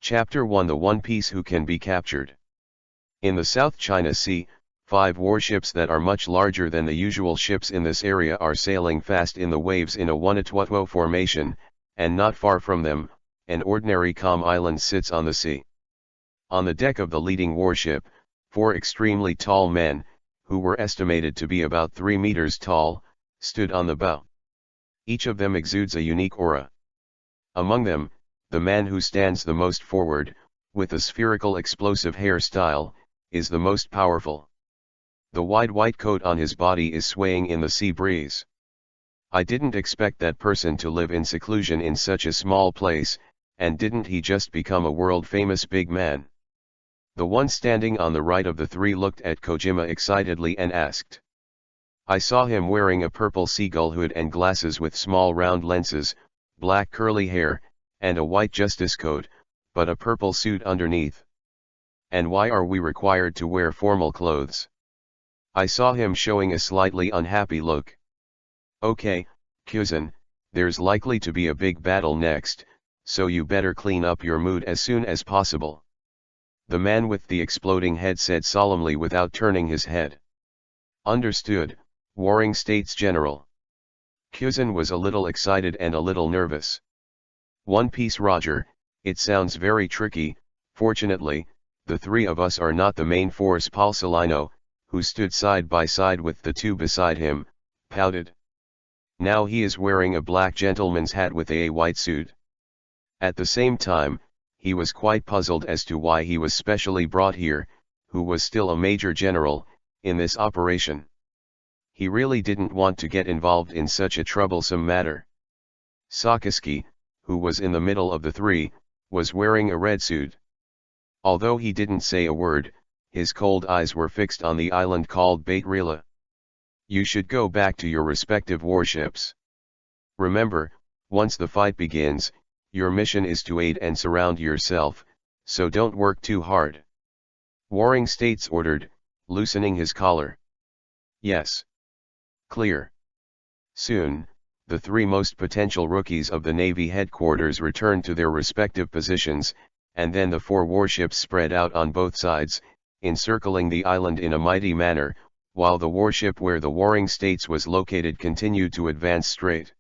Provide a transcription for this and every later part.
Chapter 1: The One Piece Who Can Be Captured. In the South China Sea, 5 warships that are much larger than the usual ships in this area are sailing fast in the waves in a Wanatuo formation, and not far from them, an ordinary calm island sits on the sea. On the deck of the leading warship, 4 extremely tall men, who were estimated to be about 3 meters tall, stood on the bow. Each of them exudes a unique aura. Among them, the man who stands the most forward, with a spherical explosive hairstyle, is the most powerful. The wide white coat on his body is swaying in the sea breeze. I didn't expect that person to live in seclusion in such a small place, and didn't he just become a world-famous big man? The one standing on the right of the 3 looked at Kojima excitedly and asked. I saw him wearing a purple seagull hood and glasses with small round lenses, black curly hair, and a white justice coat, but a purple suit underneath. And why are we required to wear formal clothes? I saw him showing a slightly unhappy look. Okay, Kuzan, there's likely to be a big battle next, so you better clean up your mood as soon as possible. The man with the exploding head said solemnly without turning his head. Understood, Warring States General. Kuzan was a little excited and a little nervous. One Piece Roger, it sounds very tricky. Fortunately, the 3 of us are not the main force. Paul Salino, who stood side by side with the 2 beside him, pouted. Now he is wearing a black gentleman's hat with a white suit. At the same time, he was quite puzzled as to why he was specially brought here, who was still a major general, in this operation. He really didn't want to get involved in such a troublesome matter. Sakaski, who was in the middle of the 3, was wearing a red suit. Although he didn't say a word, his cold eyes were fixed on the island called Bait Rila. You should go back to your respective warships. Remember, once the fight begins, your mission is to aid and surround yourself, so don't work too hard. Warring States ordered, loosening his collar. Yes. Clear. Soon, the 3 most potential rookies of the Navy headquarters returned to their respective positions, and then the 4 warships spread out on both sides, encircling the island in a mighty manner, while the warship where the Warring States was located continued to advance straight.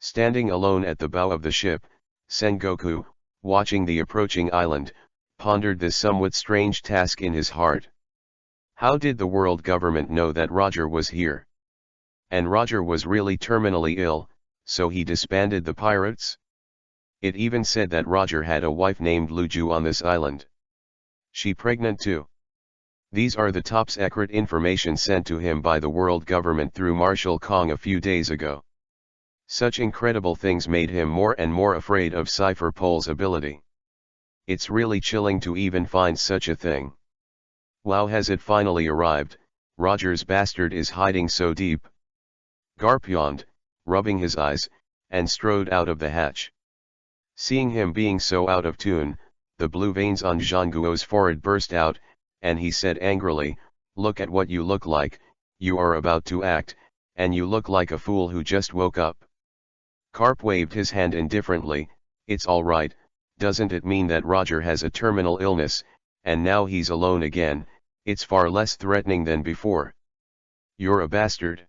Standing alone at the bow of the ship, Sengoku, watching the approaching island, pondered this somewhat strange task in his heart. How did the world government know that Roger was here? And Roger was really terminally ill, so he disbanded the pirates? It even said that Roger had a wife named Luju on this island. She pregnant too. These are the top secret information sent to him by the world government through Marshal Kong a few days ago. Such incredible things made him more and more afraid of Cypher Pole's ability. It's really chilling to even find such a thing. Wow, has it finally arrived? Roger's bastard is hiding so deep. Garp yawned, rubbing his eyes, and strode out of the hatch. Seeing him being so out of tune, the blue veins on Zhangguo's forehead burst out, and he said angrily, look at what you look like, you are about to act, and you look like a fool who just woke up. Garp waved his hand indifferently, it's all right, doesn't it mean that Roger has a terminal illness, and now he's alone again? It's far less threatening than before. You're a bastard.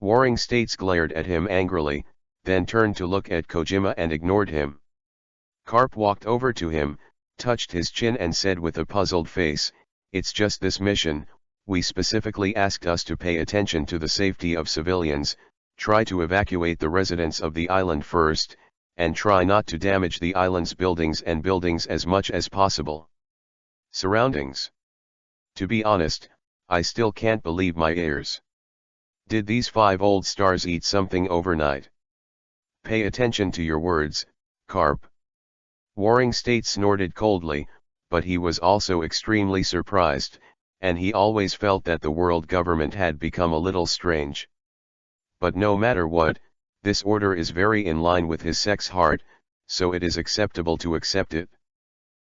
Warring States glared at him angrily, then turned to look at Kojima and ignored him. Garp walked over to him, touched his chin and said with a puzzled face, it's just this mission, we specifically asked us to pay attention to the safety of civilians, try to evacuate the residents of the island first, and try not to damage the island's buildings as much as possible. Surroundings. To be honest, I still can't believe my ears. Did these 5 old stars eat something overnight? Pay attention to your words, Garp. Warring States snorted coldly, but he was also extremely surprised, and he always felt that the world government had become a little strange. But no matter what, this order is very in line with his sex heart, so it is acceptable to accept it.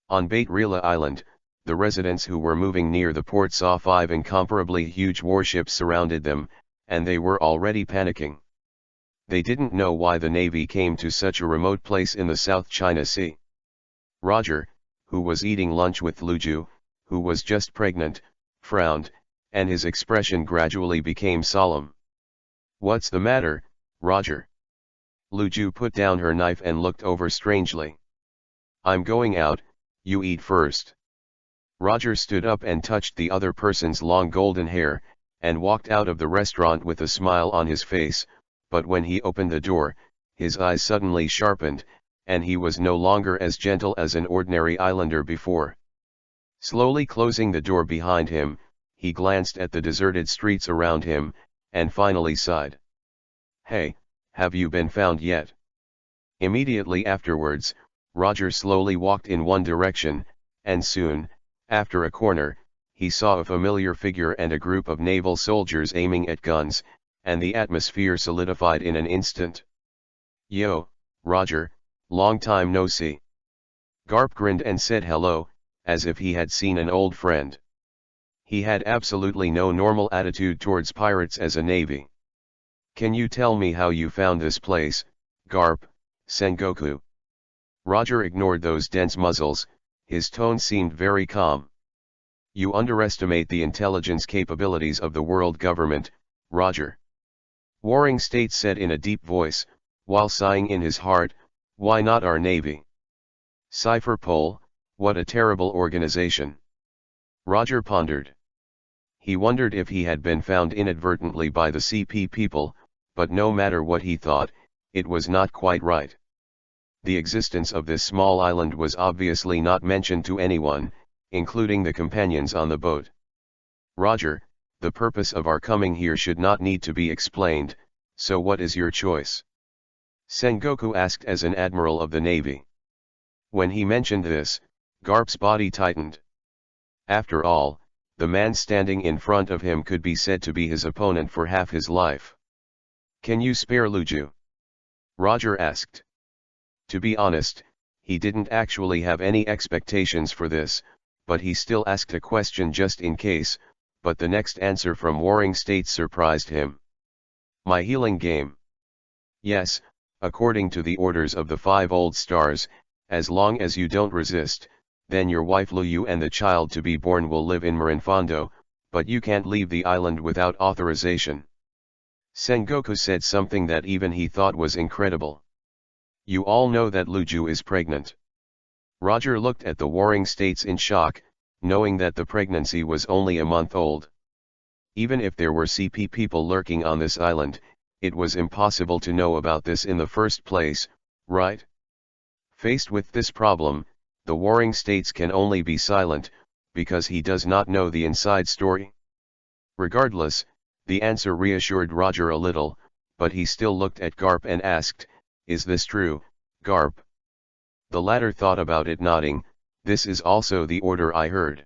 On Bait Rila Island, the residents who were moving near the port saw 5 incomparably huge warships surrounded them, and they were already panicking. They didn't know why the Navy came to such a remote place in the South China Sea. Roger, who was eating lunch with Luju, who was just pregnant, frowned, and his expression gradually became solemn. "What's the matter, Roger?" Luju put down her knife and looked over strangely. "I'm going out, you eat first." Roger stood up and touched the other person's long golden hair, and walked out of the restaurant with a smile on his face, but when he opened the door, his eyes suddenly sharpened, and he was no longer as gentle as an ordinary islander before. Slowly closing the door behind him, he glanced at the deserted streets around him, and finally sighed. "Hey, have you been found yet?" Immediately afterwards, Roger slowly walked in one direction, and soon, after a corner, he saw a familiar figure and a group of naval soldiers aiming at guns, and the atmosphere solidified in an instant. "Yo, Roger, long time no see." Garp grinned and said hello, as if he had seen an old friend. He had absolutely no normal attitude towards pirates as a navy. "Can you tell me how you found this place, Garp, Sengoku?" Roger ignored those dense muzzles, his tone seemed very calm. "You underestimate the intelligence capabilities of the world government, Roger." Warring States said in a deep voice, while sighing in his heart, "Why not our navy?" Cypherpole, what a terrible organization. Roger pondered. He wondered if he had been found inadvertently by the CP people, but no matter what he thought, it was not quite right. The existence of this small island was obviously not mentioned to anyone, including the companions on the boat. "Roger, the purpose of our coming here should not need to be explained, so what is your choice?" Sengoku asked as an admiral of the navy. When he mentioned this, Garp's body tightened. After all, the man standing in front of him could be said to be his opponent for half his life. "Can you spare Luju?" Roger asked. To be honest, he didn't actually have any expectations for this, but he still asked a question just in case, but the next answer from Warring States surprised him. "My healing game." "Yes, according to the orders of the 5 old stars, as long as you don't resist, then your wife Luyu and the child to be born will live in Marinfondo, but you can't leave the island without authorization." Sengoku said something that even he thought was incredible. "You all know that Luju is pregnant." Roger looked at the Warring States in shock, knowing that the pregnancy was only a month old. Even if there were CP people lurking on this island, it was impossible to know about this in the first place, right? Faced with this problem, the Warring States can only be silent, because he does not know the inside story. Regardless, the answer reassured Roger a little, but he still looked at Garp and asked, "Is this true, Garp?" The latter thought about it, nodding. "This is also the order I heard."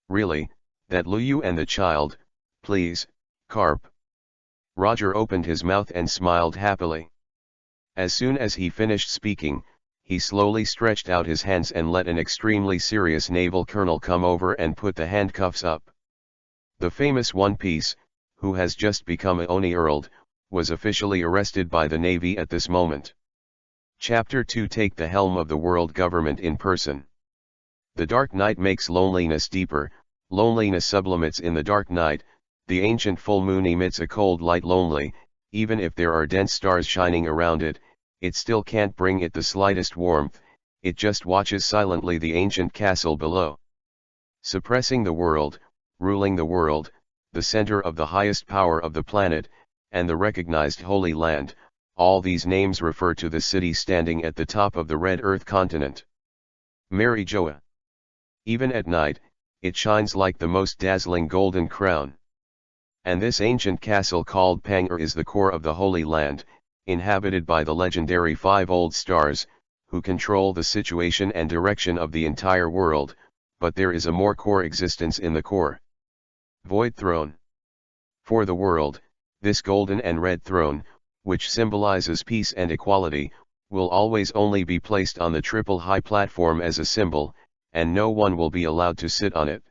"Really, that Luyu and the child, please, Garp?" Roger opened his mouth and smiled happily. As soon as he finished speaking, he slowly stretched out his hands and let an extremely serious naval colonel come over and put the handcuffs up. The famous One Piece, who has just become a Oni Earl, was officially arrested by the Navy at this moment. Chapter 2 Take the helm of the world government in person. The dark night makes loneliness deeper, loneliness sublimates in the dark night, the ancient full moon emits a cold light lonely, even if there are dense stars shining around it, it still can't bring it the slightest warmth, it just watches silently the ancient castle below. Suppressing the world, ruling the world, the center of the highest power of the planet, and the recognized Holy Land, all these names refer to the city standing at the top of the red earth continent. Mary Joa. Even at night, it shines like the most dazzling golden crown. And this ancient castle called Pangar is the core of the Holy Land, inhabited by the legendary 5 old stars, who control the situation and direction of the entire world, but there is a more core existence in the core. Void Throne. For the world, this golden and red throne, which symbolizes peace and equality, will always only be placed on the triple high platform as a symbol, and no one will be allowed to sit on it.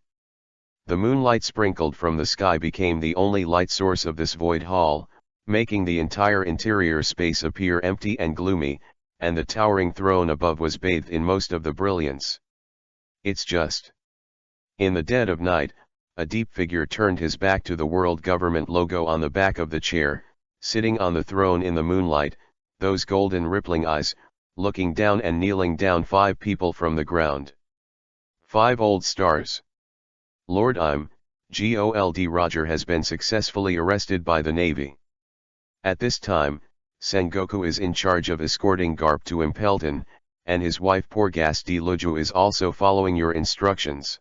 The moonlight sprinkled from the sky became the only light source of this void hall, making the entire interior space appear empty and gloomy, and the towering throne above was bathed in most of the brilliance. It's just. In the dead of night, a deep figure turned his back to the world government logo on the back of the chair, sitting on the throne in the moonlight, those golden rippling eyes, looking down and kneeling down 5 people from the ground. 5 old stars. Lord Gold Roger has been successfully arrested by the Navy. At this time, Sengoku is in charge of escorting Garp to Impelton, and his wife Porgas de Luju is also following your instructions.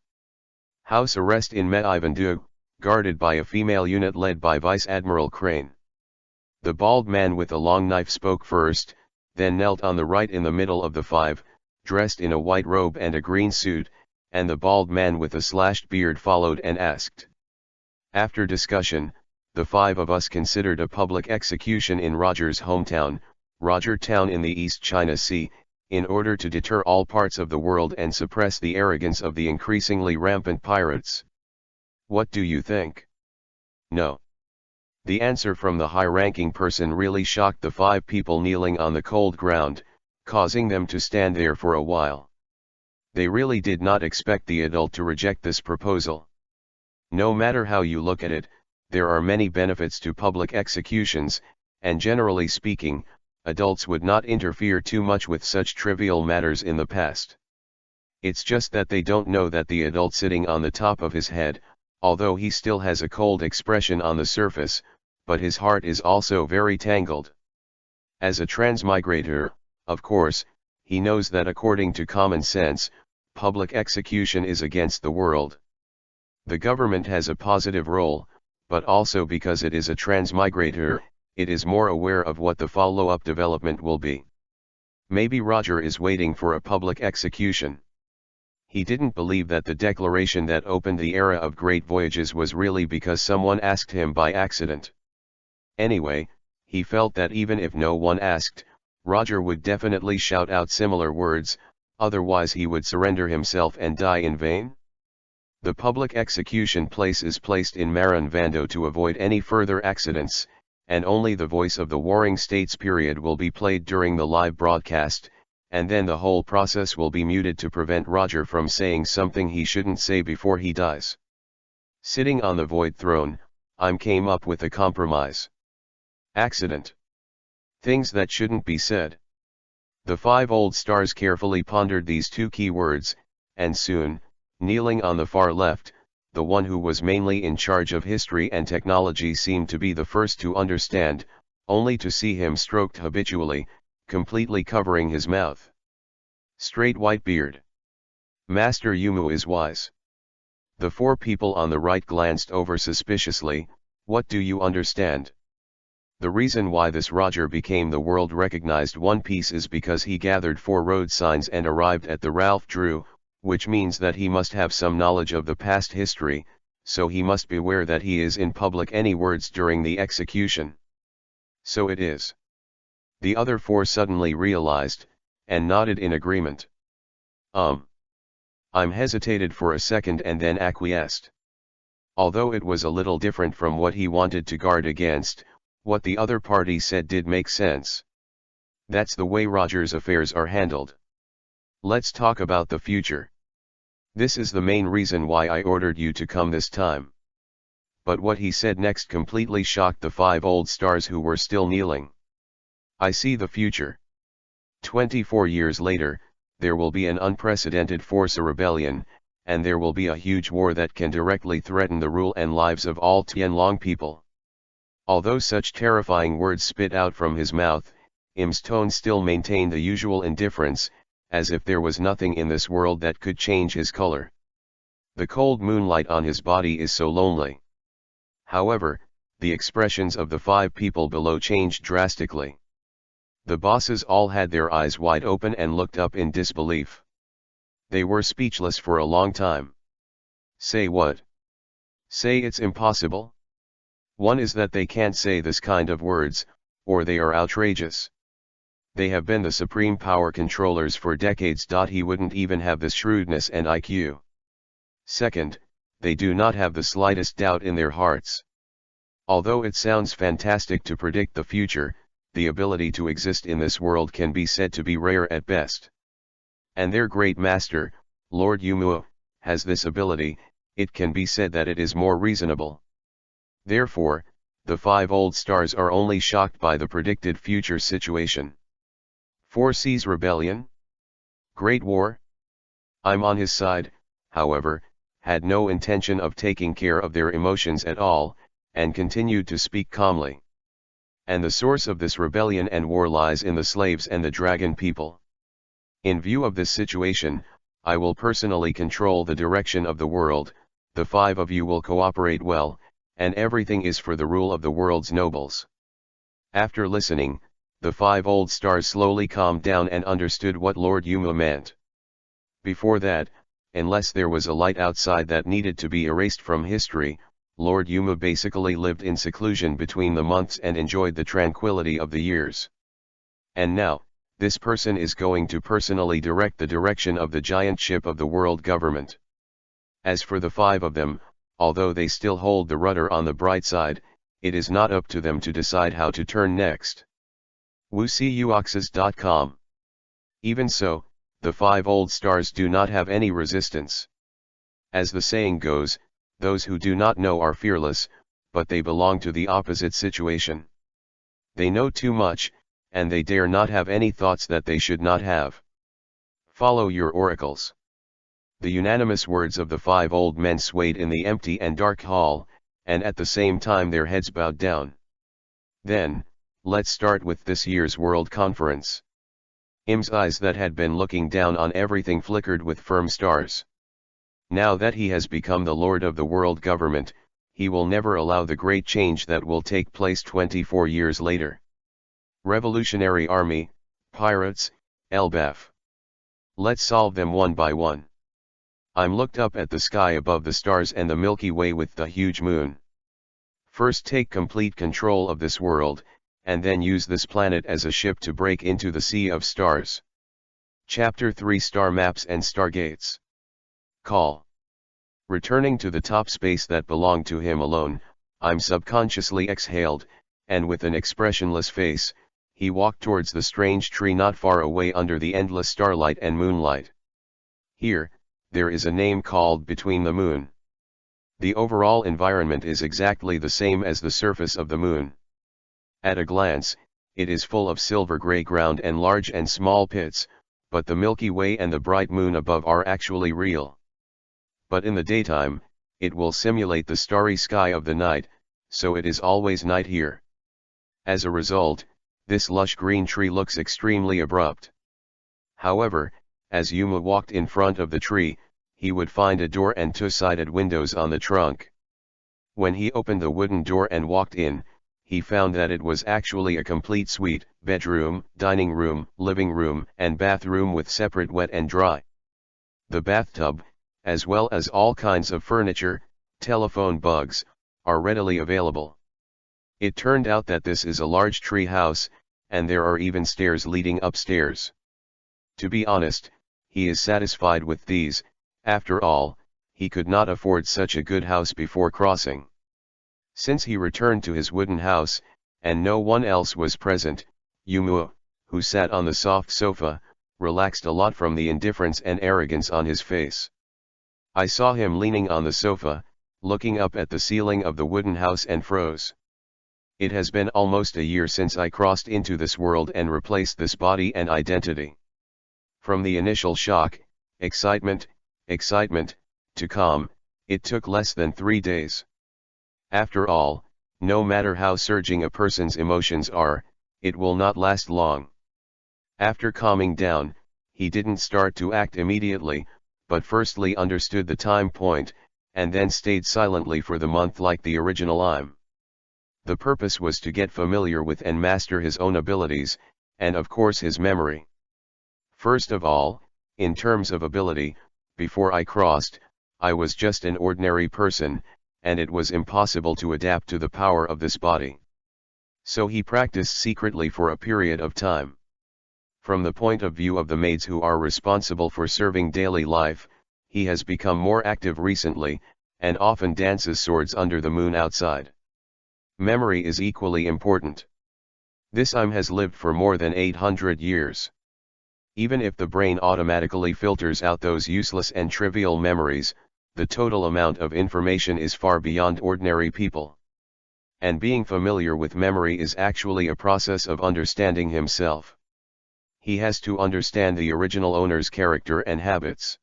House arrest in Meivandu, guarded by a female unit led by Vice Admiral Crane. The bald man with a long knife spoke first, then knelt on the right in the middle of the 5, dressed in a white robe and a green suit, and the bald man with a slashed beard followed and asked. After discussion, the 5 of us considered a public execution in Roger's hometown, Roger Town in the East China Sea, in order to deter all parts of the world and suppress the arrogance of the increasingly rampant pirates. What do you think? No. The answer from the high-ranking person really shocked the 5 people kneeling on the cold ground, causing them to stand there for a while. They really did not expect the adult to reject this proposal. No matter how you look at it, there are many benefits to public executions, and generally speaking, adults would not interfere too much with such trivial matters in the past. It's just that they don't know that the adult sitting on the top of his head, although he still has a cold expression on the surface, but his heart is also very tangled. As a transmigrator, of course, he knows that according to common sense, public execution is against the world. The government has a positive role, but also because it is a transmigrator, it is more aware of what the follow-up development will be. Maybe Roger is waiting for a public execution. He didn't believe that the declaration that opened the era of great voyages was really because someone asked him by accident. Anyway, he felt that even if no one asked, Roger would definitely shout out similar words, otherwise he would surrender himself and die in vain. The public execution place is placed in Maranvando to avoid any further accidents, and only the voice of the Warring States period will be played during the live broadcast, and then the whole process will be muted to prevent Roger from saying something he shouldn't say before he dies. Sitting on the void throne, I came up with a compromise. Accident. Things that shouldn't be said. The 5 old stars carefully pondered these 2 key words, and soon, kneeling on the far left, the one who was mainly in charge of history and technology seemed to be the first to understand, only to see him stroked habitually, completely covering his mouth. Straight white beard. Master Yumu is wise. The 4 people on the right glanced over suspiciously. What do you understand? The reason why this Roger became the world-recognized One Piece is because he gathered 4 road signs and arrived at the Ralph Drew, which means that he must have some knowledge of the past history, so he must beware that he is in public any words during the execution. So it is. The other 4 suddenly realized, and nodded in agreement. I'm hesitated for a second and then acquiesced. Although it was a little different from what he wanted to guard against, what the other party said did make sense. That's the way Roger's affairs are handled. Let's talk about the future. This is the main reason why I ordered you to come this time. But what he said next completely shocked the 5 old stars who were still kneeling. I see the future. 24 years later, there will be an unprecedented Force rebellion, and there will be a huge war that can directly threaten the rule and lives of all Tianlong people. Although such terrifying words spit out from his mouth, Im's tone still maintained the usual indifference, as if there was nothing in this world that could change his color. The cold moonlight on his body is so lonely. However, the expressions of the 5 people below changed drastically. The bosses all had their eyes wide open and looked up in disbelief. They were speechless for a long time. Say what? Say it's impossible? One is that they can't say this kind of words, or they are outrageous. They have been the supreme power controllers for decades. He wouldn't even have the shrewdness and IQ. Second, they do not have the slightest doubt in their hearts. Although it sounds fantastic to predict the future, the ability to exist in this world can be said to be rare at best. And their great master, Lord Yumuo, has this ability. It can be said that it is more reasonable. Therefore, the 5 old stars are only shocked by the predicted future situation. Foresees rebellion? Great war? I'm on his side, however, had no intention of taking care of their emotions at all, and continued to speak calmly. And the source of this rebellion and war lies in the slaves and the dragon people. In view of this situation, I will personally control the direction of the world. The 5 of you will cooperate well, and everything is for the rule of the world's nobles. After listening, the 5 old stars slowly calmed down and understood what Lord Yuma meant. Before that, unless there was a light outside that needed to be erased from history, Lord Yuma basically lived in seclusion between the months and enjoyed the tranquility of the years. And now, this person is going to personally direct the direction of the giant ship of the world government. As for the 5 of them, although they still hold the rudder on the bright side, it is not up to them to decide how to turn next. WooCuoxes.com. Even so, the 5 old stars do not have any resistance. As the saying goes, those who do not know are fearless, but they belong to the opposite situation. They know too much, and they dare not have any thoughts that they should not have. Follow your oracles. The unanimous words of the 5 old men swayed in the empty and dark hall, and at the same time their heads bowed down. Then, let's start with this year's World Conference. Im's eyes that had been looking down on everything flickered with firm stars. Now that he has become the lord of the world government, he will never allow the great change that will take place 24 years later. Revolutionary Army, Pirates, Elbaf. Let's solve them one by one. I'm looked up at the sky above the stars and the Milky Way with the huge moon. First take complete control of this world, and then use this planet as a ship to break into the sea of stars. Chapter 3 Star Maps and Stargates. Call. Returning to the top space that belonged to him alone, I'm subconsciously exhaled, and with an expressionless face, he walked towards the strange tree not far away under the endless starlight and moonlight. Here, there is a name called Between the Moon. The overall environment is exactly the same as the surface of the moon. At a glance, it is full of silver gray ground and large and small pits, but the Milky Way and the bright moon above are actually real. But in the daytime, it will simulate the starry sky of the night, so it is always night here. As a result, this lush green tree looks extremely abrupt. However, as Yuma walked in front of the tree, he would find a door and 2-sided windows on the trunk. When he opened the wooden door and walked in, he found that it was actually a complete suite: bedroom, dining room, living room, and bathroom with separate wet and dry. The bathtub, as well as all kinds of furniture, telephone bugs, are readily available. It turned out that this is a large tree house, and there are even stairs leading upstairs. To be honest, he is satisfied with these. After all, he could not afford such a good house before crossing. Since he returned to his wooden house, and no one else was present, Yumuo, who sat on the soft sofa, relaxed a lot from the indifference and arrogance on his face. I saw him leaning on the sofa, looking up at the ceiling of the wooden house and froze. It has been almost a year since I crossed into this world and replaced this body and identity. From the initial shock, excitement, to calm, it took less than 3 days. After all, no matter how surging a person's emotions are, it will not last long. After calming down, he didn't start to act immediately, but firstly understood the time point, and then stayed silently for the month like the original I'm. The purpose was to get familiar with and master his own abilities, and of course his memory. First of all, in terms of ability, before I crossed, I was just an ordinary person, and it was impossible to adapt to the power of this body. So he practiced secretly for a period of time. From the point of view of the maids who are responsible for serving daily life, he has become more active recently, and often dances swords under the moon outside. Memory is equally important. This time has lived for more than 800 years. Even if the brain automatically filters out those useless and trivial memories, the total amount of information is far beyond ordinary people. And being familiar with memory is actually a process of understanding himself. He has to understand the original owner's character and habits.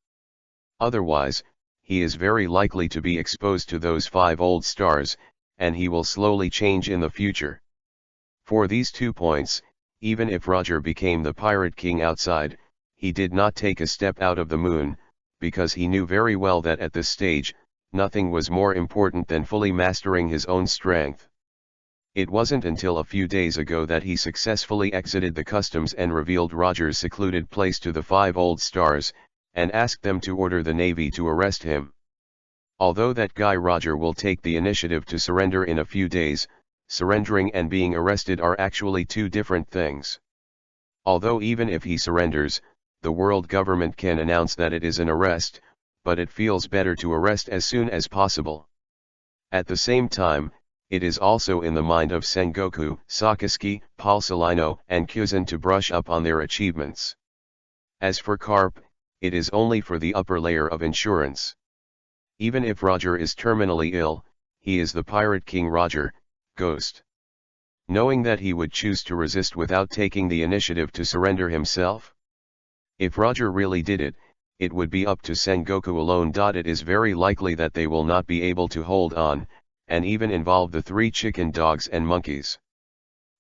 Otherwise, he is very likely to be exposed to those 5 old stars, and he will slowly change in the future. For these 2 points, even if Roger became the Pirate King outside, he did not take a step out of the moon, because he knew very well that at this stage, nothing was more important than fully mastering his own strength. It wasn't until a few days ago that he successfully exited the customs and revealed Roger's secluded place to the 5 old stars, and asked them to order the Navy to arrest him. Although that guy Roger will take the initiative to surrender in a few days, surrendering and being arrested are actually 2 different things. Although even if he surrenders, the world government can announce that it is an arrest, but it feels better to arrest as soon as possible. At the same time, it is also in the mind of Sengoku, Sakazuki, Paul Salino, and Kuzan to brush up on their achievements. As for Carp, it is only for the upper layer of insurance. Even if Roger is terminally ill, he is the Pirate King Roger, Ghost. Knowing that he would choose to resist without taking the initiative to surrender himself? If Roger really did it, it would be up to Sengoku alone. It is very likely that they will not be able to hold on, and even involve the 3 chicken dogs and monkeys.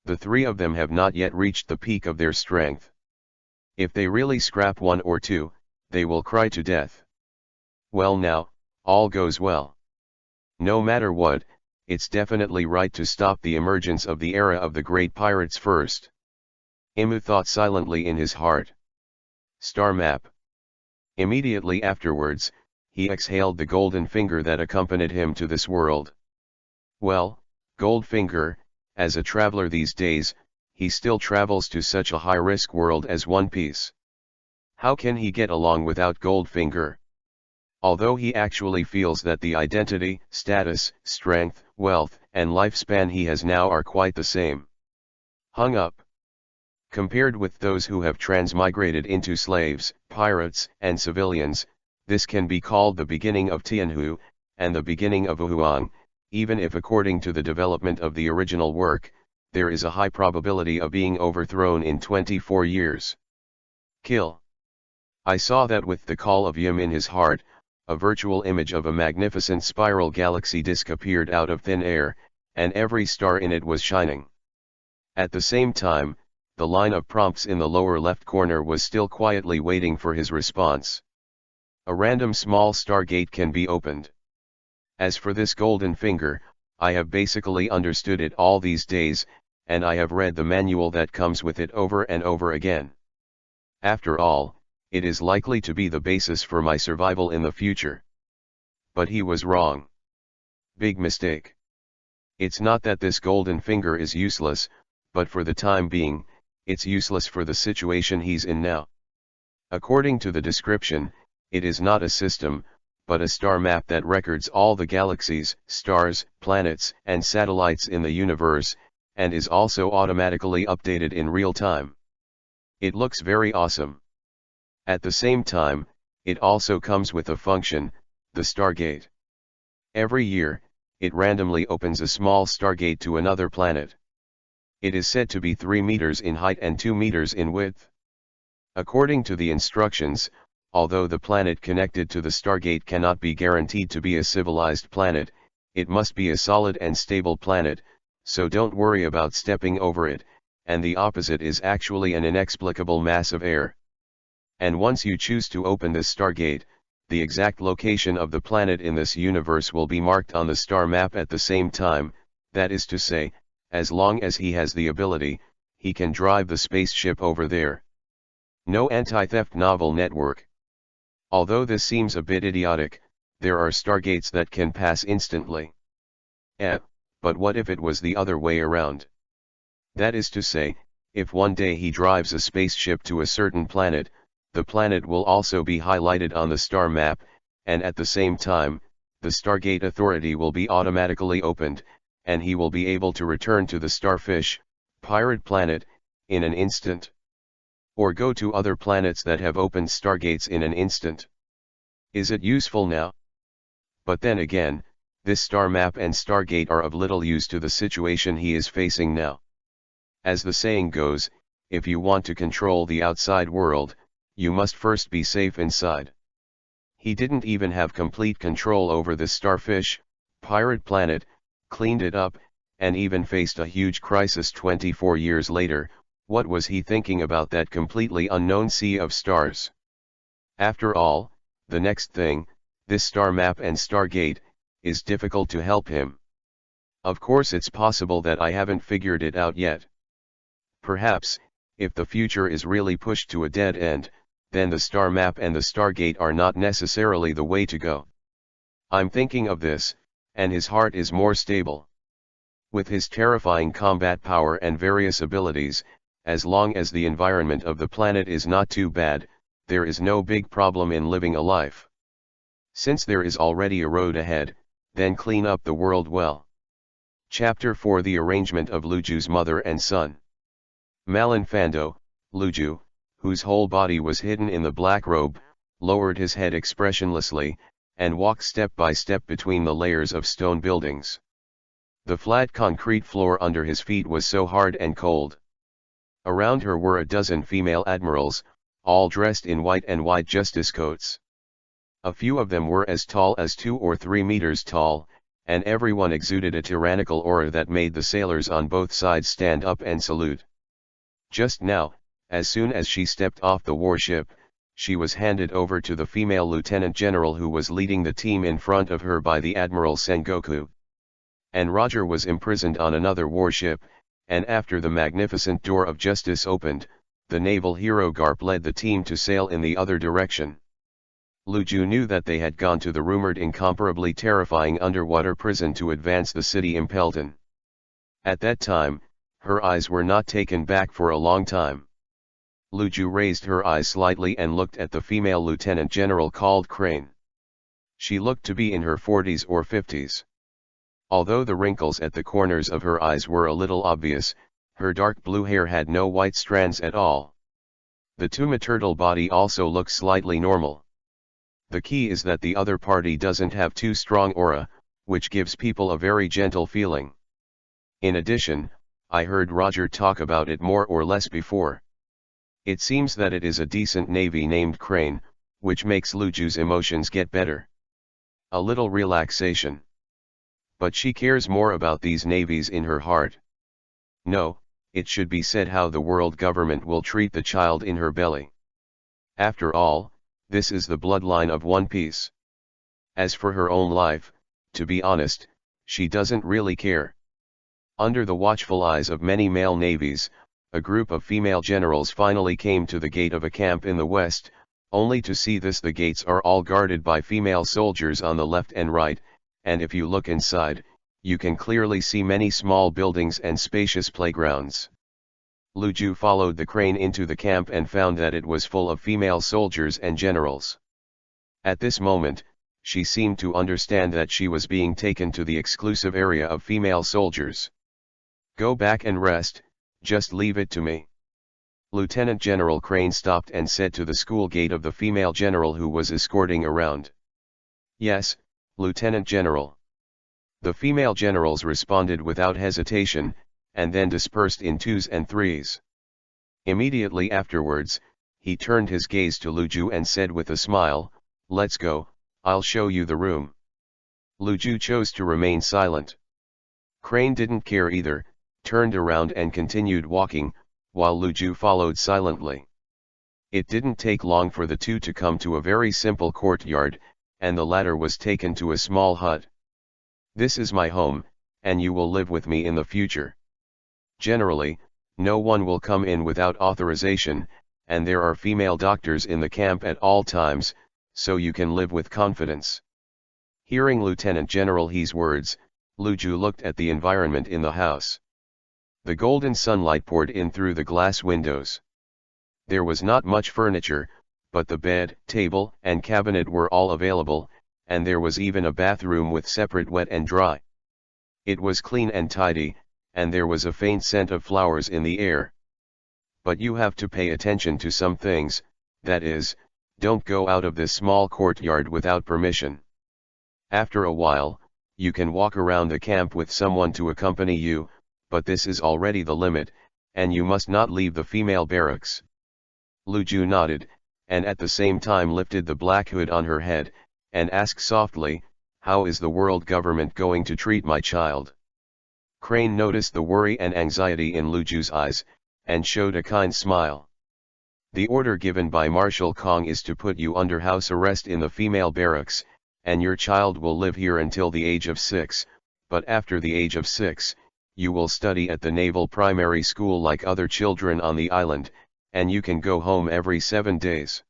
The 3 of them have not yet reached the peak of their strength. If they really scrap 1 or 2, they will cry to death. Well now, all goes well. No matter what, it's definitely right to stop the emergence of the era of the great pirates first. Imu thought silently in his heart. Star map. Immediately afterwards, he exhaled the golden finger that accompanied him to this world. Well, Goldfinger, as a traveler these days, he still travels to such a high-risk world as One Piece. How can he get along without Goldfinger? Although he actually feels that the identity, status, strength, wealth, and lifespan he has now are quite the same. Hung up. Compared with those who have transmigrated into slaves, pirates, and civilians, this can be called the beginning of Tianhu, and the beginning of Ohuang, even if according to the development of the original work, there is a high probability of being overthrown in 24 years. Kill. I saw that with the call of Yim in his heart, a virtual image of a magnificent spiral galaxy disk appeared out of thin air, and every star in it was shining. At the same time, the line of prompts in the lower left corner was still quietly waiting for his response. A random small stargate can be opened. As for this golden finger, I have basically understood it all these days, and I have read the manual that comes with it over and over again. After all, it is likely to be the basis for my survival in the future. But he was wrong. Big mistake. It's not that this golden finger is useless, but for the time being, it's useless for the situation he's in now. According to the description, it is not a system, but a star map that records all the galaxies, stars, planets, and satellites in the universe, and is also automatically updated in real time. It looks very awesome. At the same time, it also comes with a function, the Stargate. Every year, it randomly opens a small stargate to another planet. It is said to be 3 meters in height and 2 meters in width. According to the instructions, although the planet connected to the Stargate cannot be guaranteed to be a civilized planet, it must be a solid and stable planet, so don't worry about stepping over it, and the opposite is actually an inexplicable mass of air. And once you choose to open this Stargate, the exact location of the planet in this universe will be marked on the star map at the same time, that is to say, as long as he has the ability, he can drive the spaceship over there. No anti-theft novel network. Although this seems a bit idiotic, there are stargates that can pass instantly. But what if it was the other way around? That is to say, if one day he drives a spaceship to a certain planet, the planet will also be highlighted on the star map, and at the same time, the Stargate Authority will be automatically opened, and he will be able to return to the starfish, pirate planet, in an instant. Or go to other planets that have opened stargates in an instant. Is it useful now? But then again, this star map and stargate are of little use to the situation he is facing now. As the saying goes, if you want to control the outside world, you must first be safe inside. He didn't even have complete control over this starfish, pirate planet, cleaned it up, and even faced a huge crisis 24 years later. What was he thinking about that completely unknown sea of stars? After all, the next thing, this star map and stargate, is difficult to help him. Of course it's possible that I haven't figured it out yet. Perhaps, if the future is really pushed to a dead end, then the star map and the stargate are not necessarily the way to go. I'm thinking of this, and his heart is more stable. With his terrifying combat power and various abilities, as long as the environment of the planet is not too bad, there is no big problem in living a life. Since there is already a road ahead, then clean up the world well. Chapter 4: The Arrangement of Luju's Mother and Son. Malin Fando, Luju, whose whole body was hidden in the black robe, lowered his head expressionlessly, and walked step by step between the layers of stone buildings. The flat concrete floor under his feet was so hard and cold. Around her were a dozen female admirals, all dressed in white and white justice coats. A few of them were as tall as 2 or 3 meters tall, and everyone exuded a tyrannical aura that made the sailors on both sides stand up and salute. Just now, as soon as she stepped off the warship, she was handed over to the female lieutenant general who was leading the team in front of her by the Admiral Sengoku. And Roger was imprisoned on another warship, and after the magnificent door of justice opened, the naval hero Garp led the team to sail in the other direction. Luju knew that they had gone to the rumored incomparably terrifying underwater prison to advance the city Impelton. At that time, her eyes were not taken back for a long time. Luju raised her eyes slightly and looked at the female lieutenant general called Crane. She looked to be in her 40s or 50s. Although the wrinkles at the corners of her eyes were a little obvious, her dark blue hair had no white strands at all. The Tuma turtle body also looked slightly normal. The key is that the other party doesn't have too strong aura, which gives people a very gentle feeling. In addition, I heard Roger talk about it more or less before. It seems that it is a decent navy named Crane, which makes Luju's emotions get better. A little relaxation. But she cares more about these navies in her heart. No, it should be said how the world government will treat the child in her belly. After all, this is the bloodline of One Piece. As for her own life, to be honest, she doesn't really care. Under the watchful eyes of many male navies, a group of female generals finally came to the gate of a camp in the west, only to see this: the gates are all guarded by female soldiers on the left and right, and if you look inside, you can clearly see many small buildings and spacious playgrounds. Luju followed the Crane into the camp and found that it was full of female soldiers and generals. At this moment, she seemed to understand that she was being taken to the exclusive area of female soldiers. "Go back and rest, just leave it to me." Lieutenant General Crane stopped and said to the school gate of the female general who was escorting around. "Yes, Lieutenant General." The female generals responded without hesitation, and then dispersed in 2s and 3s. Immediately afterwards, he turned his gaze to Luju and said with a smile, "Let's go, I'll show you the room." Luju chose to remain silent. Crane didn't care either, turned around and continued walking, while Luju followed silently. It didn't take long for the two to come to a very simple courtyard, and the latter was taken to a small hut. "This is my home, and you will live with me in the future. Generally, no one will come in without authorization, and there are female doctors in the camp at all times, so you can live with confidence." Hearing Lieutenant General He's words, Luju looked at the environment in the house. The golden sunlight poured in through the glass windows. There was not much furniture, but the bed, table, and cabinet were all available, and there was even a bathroom with separate wet and dry. It was clean and tidy, and there was a faint scent of flowers in the air. But you have to pay attention to some things, that is, don't go out of this small courtyard without permission. After a while, you can walk around the camp with someone to accompany you, but this is already the limit, and you must not leave the female barracks. Luju nodded, and at the same time lifted the black hood on her head, and asked softly, "How is the world government going to treat my child?" Crane noticed the worry and anxiety in Luju's eyes, and showed a kind smile. "The order given by Marshal Kong is to put you under house arrest in the female barracks, and your child will live here until the age of 6, but after the age of 6, you will study at the naval primary school like other children on the island, and you can go home every 7 days.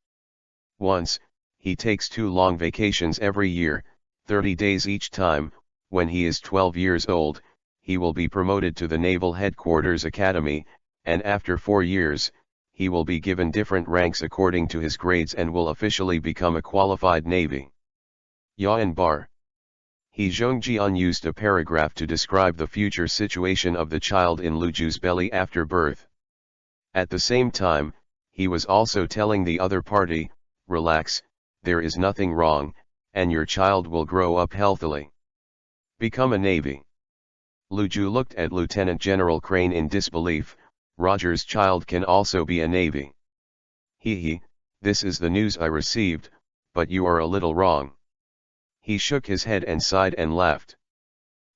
Once, he takes 2 long vacations every year, 30 days each time. When he is 12 years old, he will be promoted to the Naval Headquarters Academy, and after 4 years, he will be given different ranks according to his grades and will officially become a qualified Navy." Yan Bar. He Zhongjian used a paragraph to describe the future situation of the child in Luju's belly after birth. At the same time, he was also telling the other party, "Relax, there is nothing wrong, and your child will grow up healthily. Become a Navy." Luju looked at Lieutenant General Crane in disbelief. "Roger's child can also be a Navy." He, "This is the news I received, but you are a little wrong." He shook his head and sighed and laughed.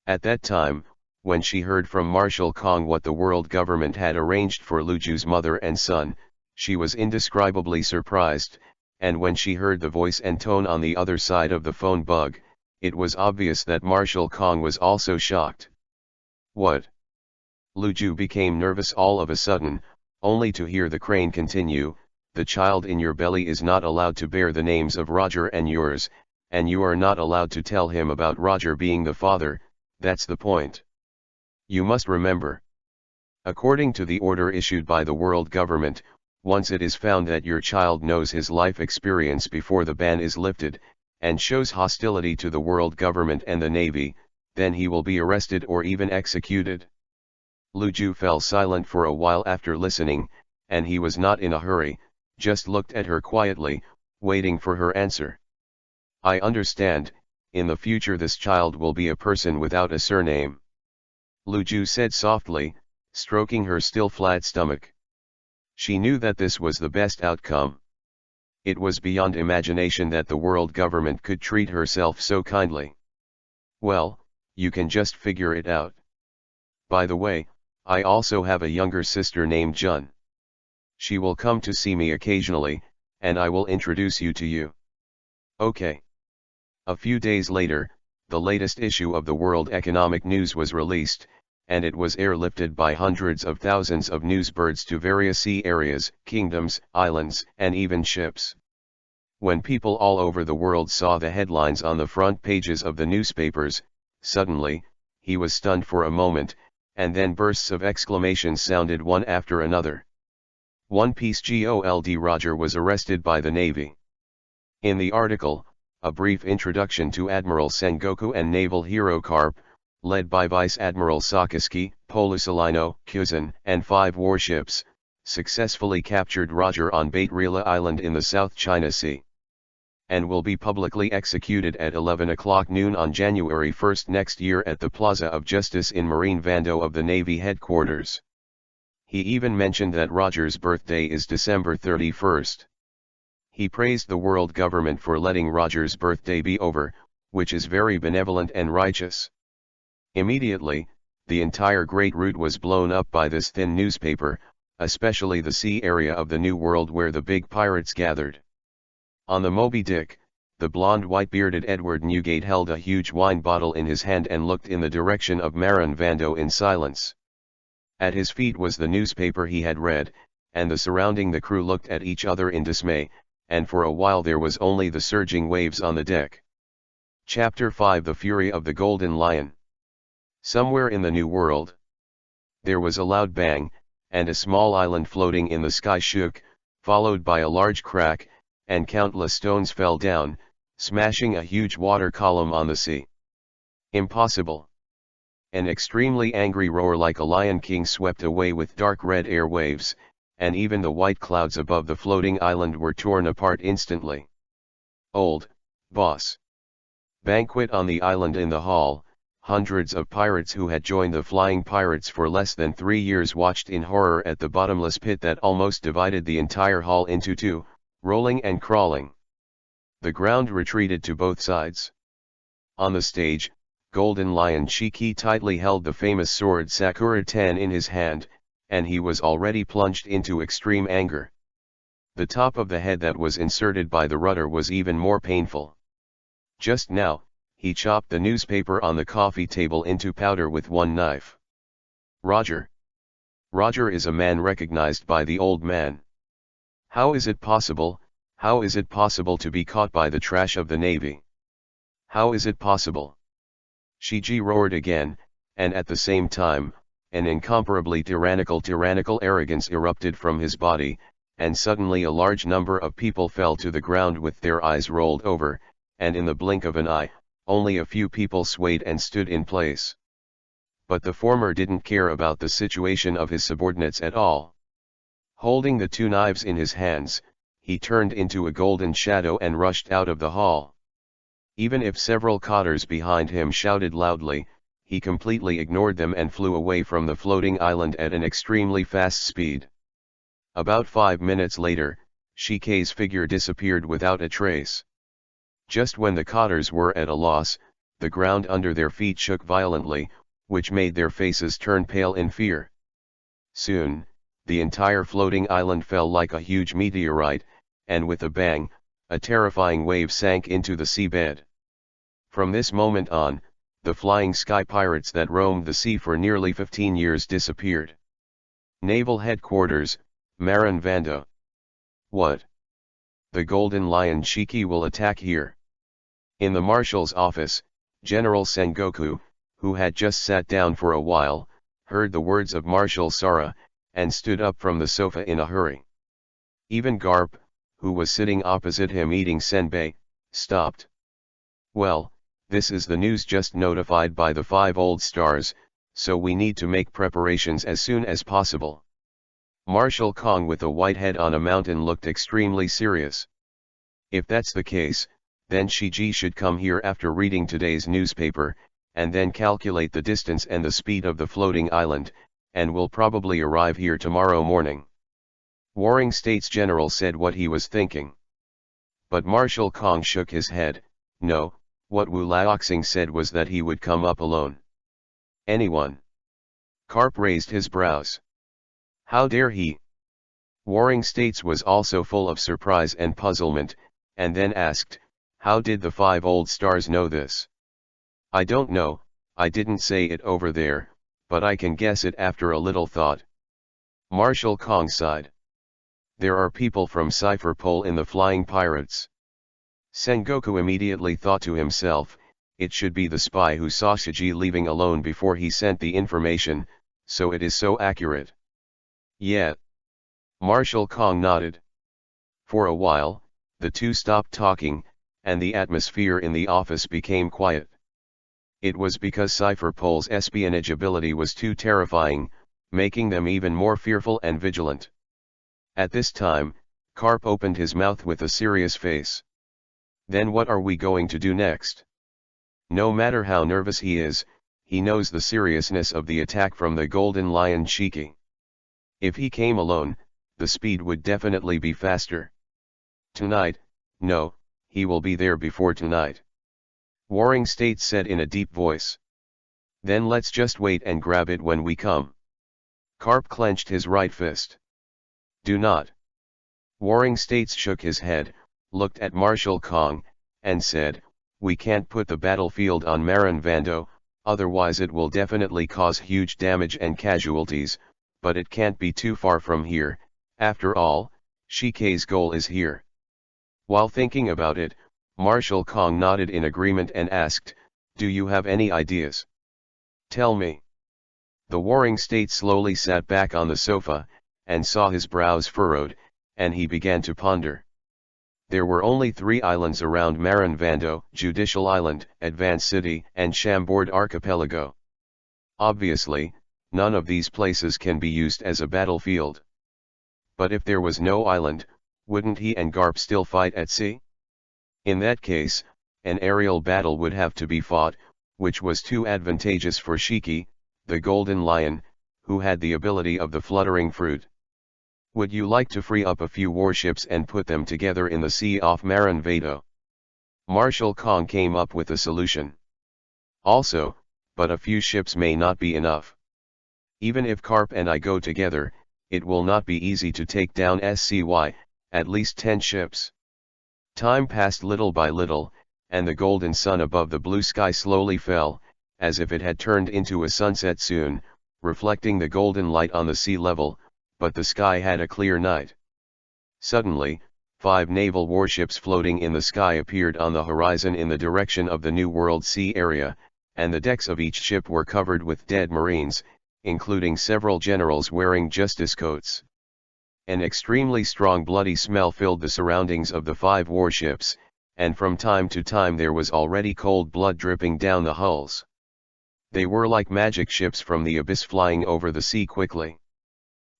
At that time, when she heard from Marshal Kong what the world government had arranged for Luju's mother and son, she was indescribably surprised, and when she heard the voice and tone on the other side of the phone bug, it was obvious that Marshal Kong was also shocked. "What?" Luju became nervous all of a sudden, only to hear the Crane continue, "The child in your belly is not allowed to bear the names of Roger and yours, and you are not allowed to tell him about Roger being the father, that's the point. You must remember. According to the order issued by the world government, once it is found that your child knows his life experience before the ban is lifted, and shows hostility to the world government and the Navy, then he will be arrested or even executed." Luju fell silent for a while after listening, and he was not in a hurry, just looked at her quietly, waiting for her answer. "I understand, in the future this child will be a person without a surname," Luju said softly, stroking her still flat stomach. She knew that this was the best outcome. It was beyond imagination that the world government could treat herself so kindly. "Well, you can just figure it out. By the way, I also have a younger sister named Jun. She will come to see me occasionally, and I will introduce you to you." "Okay." A few days later, the latest issue of the World Economic News was released, and it was airlifted by hundreds of thousands of newsbirds to various sea areas, kingdoms, islands, and even ships. When people all over the world saw the headlines on the front pages of the newspapers, suddenly, he was stunned for a moment, and then bursts of exclamations sounded one after another. One Piece Gold Roger was arrested by the Navy. In the article, a brief introduction to Admiral Sengoku and naval hero Carp, led by Vice Admiral Sakaski, Polusalino, Kuzan, and 5 warships, successfully captured Roger on Baitrila Island in the South China Sea, and will be publicly executed at 11 o'clock noon on January 1 next year at the Plaza of Justice in Marine Vando of the Navy headquarters. He even mentioned that Roger's birthday is December 31. He praised the world government for letting Roger's birthday be over, which is very benevolent and righteous. Immediately, the entire Great Route was blown up by this thin newspaper, especially the sea area of the New World where the big pirates gathered. On the Moby Dick, the blonde white-bearded Edward Newgate held a huge wine bottle in his hand and looked in the direction of Marin Vando in silence. At his feet was the newspaper he had read, and the surrounding the crew looked at each other in dismay, and for a while there was only the surging waves on the deck. Chapter 5: The Fury of the Golden Lion. Somewhere in the New World, there was a loud bang, and a small island floating in the sky shook, followed by a large crack, and countless stones fell down, smashing a huge water column on the sea. "Impossible! An extremely angry roar like a lion king swept away with dark red air waves, and even the white clouds above the floating island were torn apart instantly. Old boss. Banquet on the island. In the hall, hundreds of pirates who had joined the flying pirates for less than 3 years watched in horror at the bottomless pit that almost divided the entire hall into two, rolling and crawling. The ground retreated to both sides. On the stage, Golden Lion Shiki tightly held the famous sword Sakura Ten in his hand, and he was already plunged into extreme anger. The top of the head that was inserted by the rudder was even more painful. Just now, he chopped the newspaper on the coffee table into powder with one knife. Roger. Roger is a man recognized by the old man. How is it possible to be caught by the trash of the Navy? How is it possible? Shiji roared again, and at the same time, an incomparably tyrannical arrogance erupted from his body, and suddenly a large number of people fell to the ground with their eyes rolled over, and in the blink of an eye, only a few people swayed and stood in place. But the former didn't care about the situation of his subordinates at all. Holding the two knives in his hands, he turned into a golden shadow and rushed out of the hall. Even if several cotters behind him shouted loudly, he completely ignored them and flew away from the floating island at an extremely fast speed. About 5 minutes later, Shikei's figure disappeared without a trace. Just when the cotters were at a loss, the ground under their feet shook violently, which made their faces turn pale in fear. Soon, the entire floating island fell like a huge meteorite, and with a bang, a terrifying wave sank into the seabed. From this moment on, the flying sky pirates that roamed the sea for nearly 15 years disappeared. Naval Headquarters, Marin Vando. What? The Golden Lion Shiki will attack here. In the marshal's office, General Sengoku, who had just sat down for a while, heard the words of Marshal Sara, and stood up from the sofa in a hurry. Even Garp, who was sitting opposite him eating senbei, stopped. Well, this is the news just notified by the 5 old stars, so we need to make preparations as soon as possible. Marshal Kong with a white head on a mountain looked extremely serious. If that's the case, then Shiji should come here after reading today's newspaper, and then calculate the distance and the speed of the floating island, and will probably arrive here tomorrow morning. Warring States General said what he was thinking. But Marshal Kong shook his head. No, what Wu Laoxing said was that he would come up alone. Anyone? Karp raised his brows. How dare he? Warring States was also full of surprise and puzzlement, and then asked, how did the 5 old stars know this? I don't know, I didn't say it over there, but I can guess it after a little thought. Marshal Kong sighed. There are people from Cipher Pole in the flying pirates. Sengoku immediately thought to himself, it should be the spy who saw Shiji leaving alone before he sent the information, so it is so accurate. Yeah. Marshal Kong nodded. For a while, the two stopped talking, and the atmosphere in the office became quiet. It was because Cipher Pole's espionage ability was too terrifying, making them even more fearful and vigilant. At this time, Karp opened his mouth with a serious face. Then what are we going to do next? No matter how nervous he is, he knows the seriousness of the attack from the Golden Lion Shiki. If he came alone, the speed would definitely be faster. Tonight, no, he will be there before tonight. Warring States said in a deep voice. Then let's just wait and grab it when we come. Karp clenched his right fist. Do not. Warring States shook his head, looked at Marshal Kong, and said, we can't put the battlefield on Marin Vando, otherwise it will definitely cause huge damage and casualties, but it can't be too far from here, after all, Shikei's goal is here. While thinking about it, Marshal Kong nodded in agreement and asked, do you have any ideas? Tell me. The Warring State slowly sat back on the sofa, and saw his brows furrowed, and he began to ponder. There were only 3 islands around Marin Vando: Judicial Island, Advance City, and Chambord Archipelago. Obviously, none of these places can be used as a battlefield. But if there was no island, wouldn't he and Garp still fight at sea? In that case, an aerial battle would have to be fought, which was too advantageous for Shiki, the golden lion, who had the ability of the fluttering fruit. Would you like to free up a few warships and put them together in the sea off Maran Vado? Marshal Kong came up with a solution. Also, but a few ships may not be enough. Even if Garp and I go together, it will not be easy to take down SCY, at least 10 ships. Time passed little by little, and the golden sun above the blue sky slowly fell, as if it had turned into a sunset soon, reflecting the golden light on the sea level, but the sky had a clear night. Suddenly, 5 naval warships floating in the sky appeared on the horizon in the direction of the New World Sea area, and the decks of each ship were covered with dead Marines, including several generals wearing justice coats. An extremely strong bloody smell filled the surroundings of the 5 warships, and from time to time there was already cold blood dripping down the hulls. They were like magic ships from the abyss flying over the sea quickly.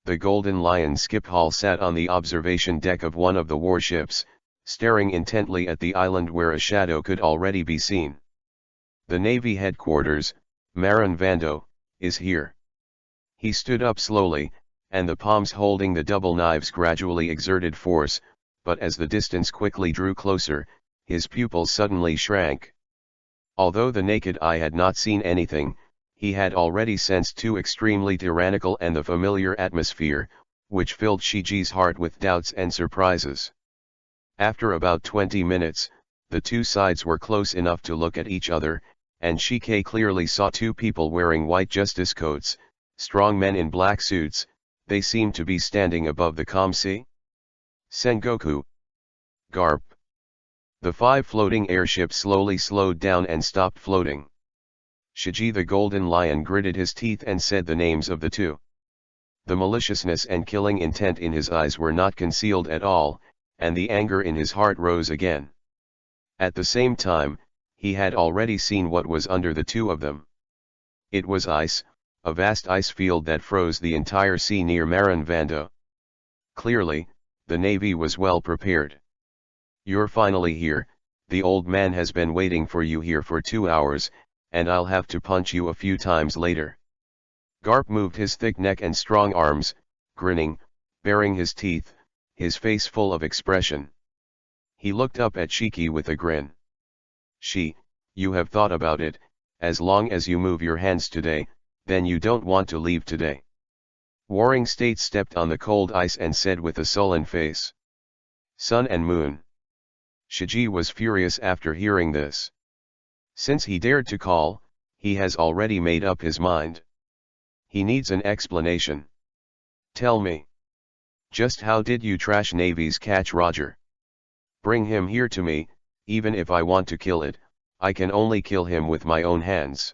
The Golden Lion Skiphall sat on the observation deck of one of the warships, staring intently at the island where a shadow could already be seen. The Navy headquarters, Maran Vando, is here. He stood up slowly, and the palms holding the double knives gradually exerted force, but as the distance quickly drew closer, his pupils suddenly shrank. Although the naked eye had not seen anything, he had already sensed too extremely tyrannical and the familiar atmosphere, which filled Shiji's heart with doubts and surprises. After about 20 minutes, the two sides were close enough to look at each other, and Shike clearly saw 2 people wearing white justice coats, strong men in black suits. They seemed to be standing above the calm sea. Sengoku. Garp. The 5 floating airships slowly slowed down and stopped floating. Shiji the Golden Lion gritted his teeth and said the names of the 2. The maliciousness and killing intent in his eyes were not concealed at all, and the anger in his heart rose again. At the same time, he had already seen what was under the 2 of them. It was ice, a vast ice field that froze the entire sea near Maran Vando. Clearly, the Navy was well prepared. "You're finally here, the old man has been waiting for you here for 2 hours, and I'll have to punch you a few times later." Garp moved his thick neck and strong arms, grinning, baring his teeth, his face full of expression. He looked up at Shiki with a grin. You have thought about it, as long as you move your hands today, then you don't want to leave today." Warring States stepped on the cold ice and said with a sullen face. "Sun and moon." Shiji was furious after hearing this. Since he dared to call, he has already made up his mind. He needs an explanation. "Tell me. Just how did you trash navies catch Roger? Bring him here to me. Even if I want to kill it, I can only kill him with my own hands.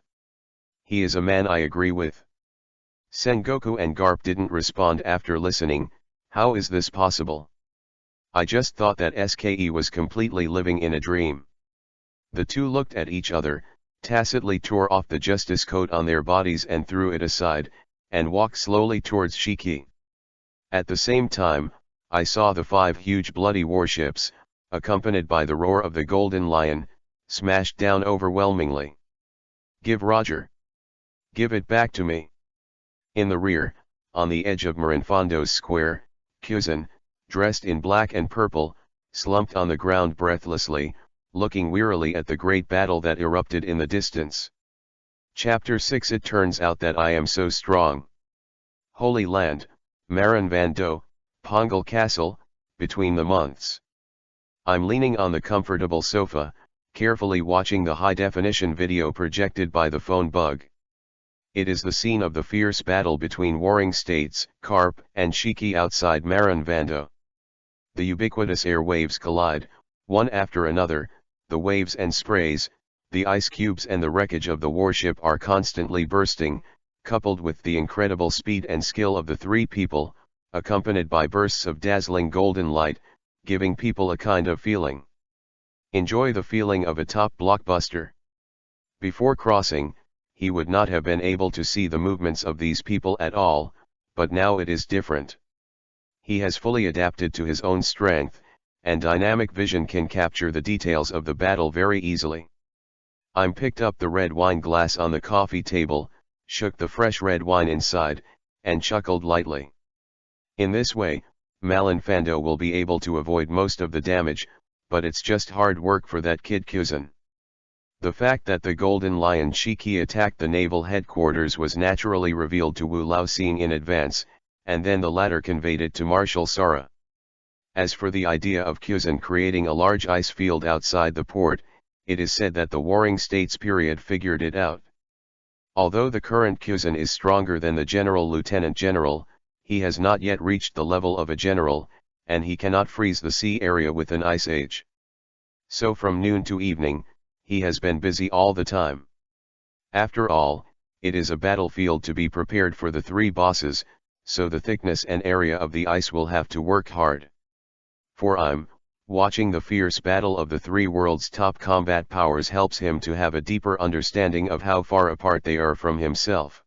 He is a man I agree with." Sengoku and Garp didn't respond after listening. How is this possible? I just thought that SKE was completely living in a dream. The 2 looked at each other, tacitly tore off the justice coat on their bodies and threw it aside, and walked slowly towards Shiki. At the same time, I saw the 5 huge bloody warships, accompanied by the roar of the Golden Lion, smashed down overwhelmingly. "Give Roger. Give it back to me." In the rear, on the edge of Marinfando's square, Kuzan, dressed in black and purple, slumped on the ground breathlessly, looking wearily at the great battle that erupted in the distance. Chapter 6. It turns out that I am so strong. Holy Land, Maran Vando, Pongal Castle, between the months. I'm leaning on the comfortable sofa, carefully watching the high-definition video projected by the phone bug. It is the scene of the fierce battle between warring states, Garp and Shiki outside Maran Vando. The ubiquitous air waves collide, one after another. The waves and sprays, the ice cubes and the wreckage of the warship are constantly bursting, coupled with the incredible speed and skill of the 3 people, accompanied by bursts of dazzling golden light, giving people a kind of feeling. Enjoy the feeling of a top blockbuster. Before crossing, he would not have been able to see the movements of these people at all, but now it is different. He has fully adapted to his own strength, and dynamic vision can capture the details of the battle very easily. I'm picked up the red wine glass on the coffee table, shook the fresh red wine inside, and chuckled lightly. In this way, Malin Fando will be able to avoid most of the damage, but it's just hard work for that kid Kuzan. The fact that the Golden Lion Shiki attacked the naval headquarters was naturally revealed to Wu Laoxing in advance, and then the latter conveyed it to Marshal Sara. As for the idea of Kuzan creating a large ice field outside the port, it is said that the Warring States period figured it out. Although the current Kuzan is stronger than the General Lieutenant General, he has not yet reached the level of a general, and he cannot freeze the sea area with an ice age. So from noon to evening, he has been busy all the time. After all, it is a battlefield to be prepared for the three bosses, so the thickness and area of the ice will have to work hard. For I'm watching the fierce battle of the three world's top combat powers helps him to have a deeper understanding of how far apart they are from himself.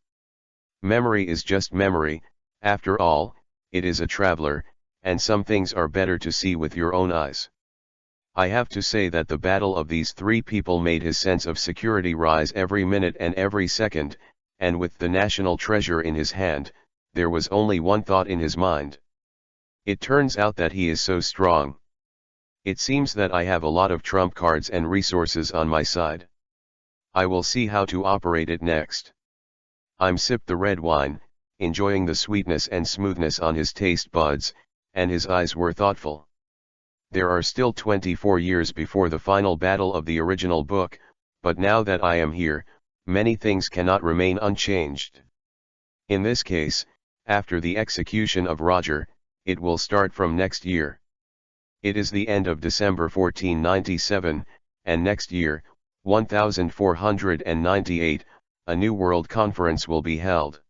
Memory is just memory, after all, it is a traveler, and some things are better to see with your own eyes. I have to say that the battle of these three people made his sense of security rise every minute and every second, and with the national treasure in his hand, there was only one thought in his mind. It turns out that he is so strong. It seems that I have a lot of trump cards and resources on my side. I will see how to operate it next. I'm sipped the red wine, enjoying the sweetness and smoothness on his taste buds, and his eyes were thoughtful. There are still 24 years before the final battle of the original book, but now that I am here, many things cannot remain unchanged. In this case, after the execution of Roger, it will start from next year. It is the end of December 1497, and next year, 1498, a new World Conference will be held.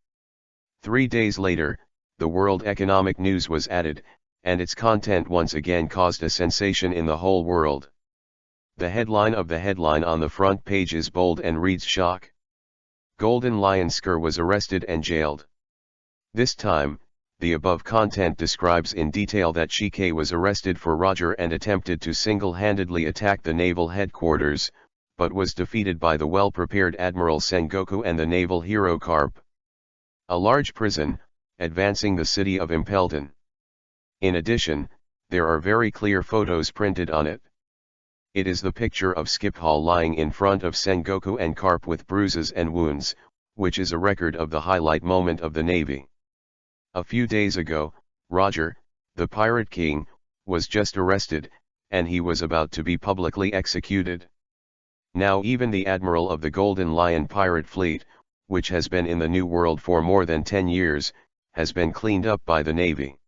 3 days later, the World Economic News was added, and its content once again caused a sensation in the whole world. The headline of the headline on the front page is bold and reads shock. Golden Lion Sker was arrested and jailed. This time, the above content describes in detail that Shike was arrested for Roger and attempted to single-handedly attack the naval headquarters, but was defeated by the well-prepared Admiral Sengoku and the naval hero Karp. A large prison, advancing the city of Impelton. In addition, there are very clear photos printed on it. It is the picture of Skiphall lying in front of Sengoku and Karp with bruises and wounds, which is a record of the highlight moment of the Navy. A few days ago, Roger, the Pirate King, was just arrested, and he was about to be publicly executed. Now even the Admiral of the Golden Lion Pirate Fleet, which has been in the New World for more than 10 years, has been cleaned up by the Navy.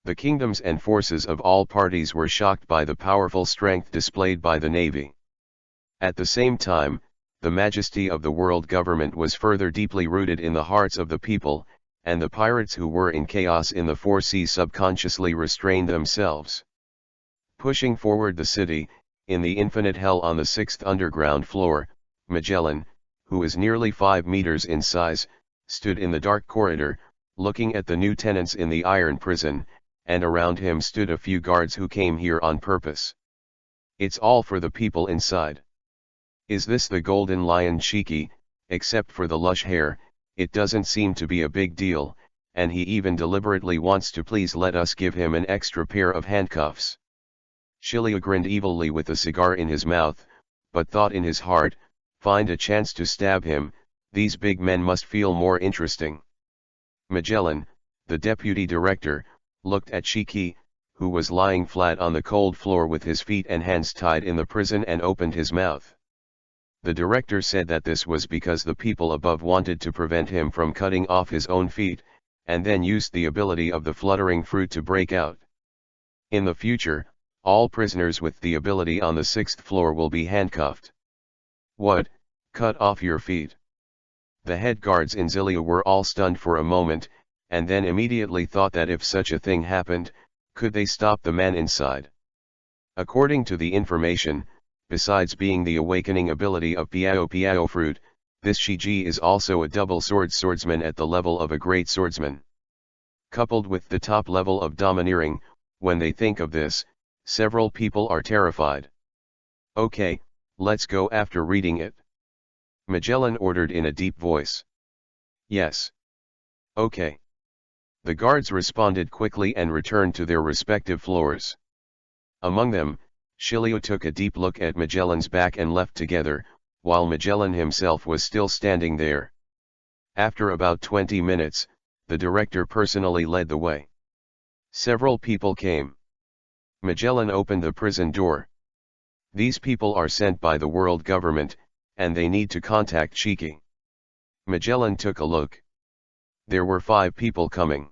The kingdoms and forces of all parties were shocked by the powerful strength displayed by the Navy. At the same time, the majesty of the world government was further deeply rooted in the hearts of the people, and the pirates who were in chaos in the four seas subconsciously restrained themselves. Pushing forward the city, in the infinite hell on the 6th underground floor, Magellan, who is nearly 5 meters in size, stood in the dark corridor, looking at the new tenants in the iron prison, and around him stood a few guards who came here on purpose. It's all for the people inside. Is this the Golden Lion Shiki? Except for the lush hair, it doesn't seem to be a big deal, and he even deliberately wants to please let us give him an extra pair of handcuffs. Shilia grinned evilly with a cigar in his mouth, but thought in his heart, find a chance to stab him, these big men must feel more interesting. Magellan, the deputy director, looked at Shiki, who was lying flat on the cold floor with his feet and hands tied in the prison, and opened his mouth. The director said that this was because the people above wanted to prevent him from cutting off his own feet, and then used the ability of the fluttering fruit to break out. In the future, all prisoners with the ability on the 6th floor will be handcuffed. What, cut off your feet? The head guards in Zilia were all stunned for a moment, and then immediately thought that if such a thing happened, could they stop the man inside? According to the information, besides being the awakening ability of Piao Piao fruit, This Shiji is also a double-sword swordsman at the level of a great swordsman. Coupled with the top level of domineering, when they think of this, several people are terrified. Okay, let's go after reading it. Magellan ordered in a deep voice. Yes. Okay. The guards responded quickly and returned to their respective floors. Among them, Shilio took a deep look at Magellan's back and left together, while Magellan himself was still standing there. After about 20 minutes, the director personally led the way. Several people came. Magellan opened the prison door. These people are sent by the world government, and they need to contact Shiki. Magellan took a look. There were 5 people coming.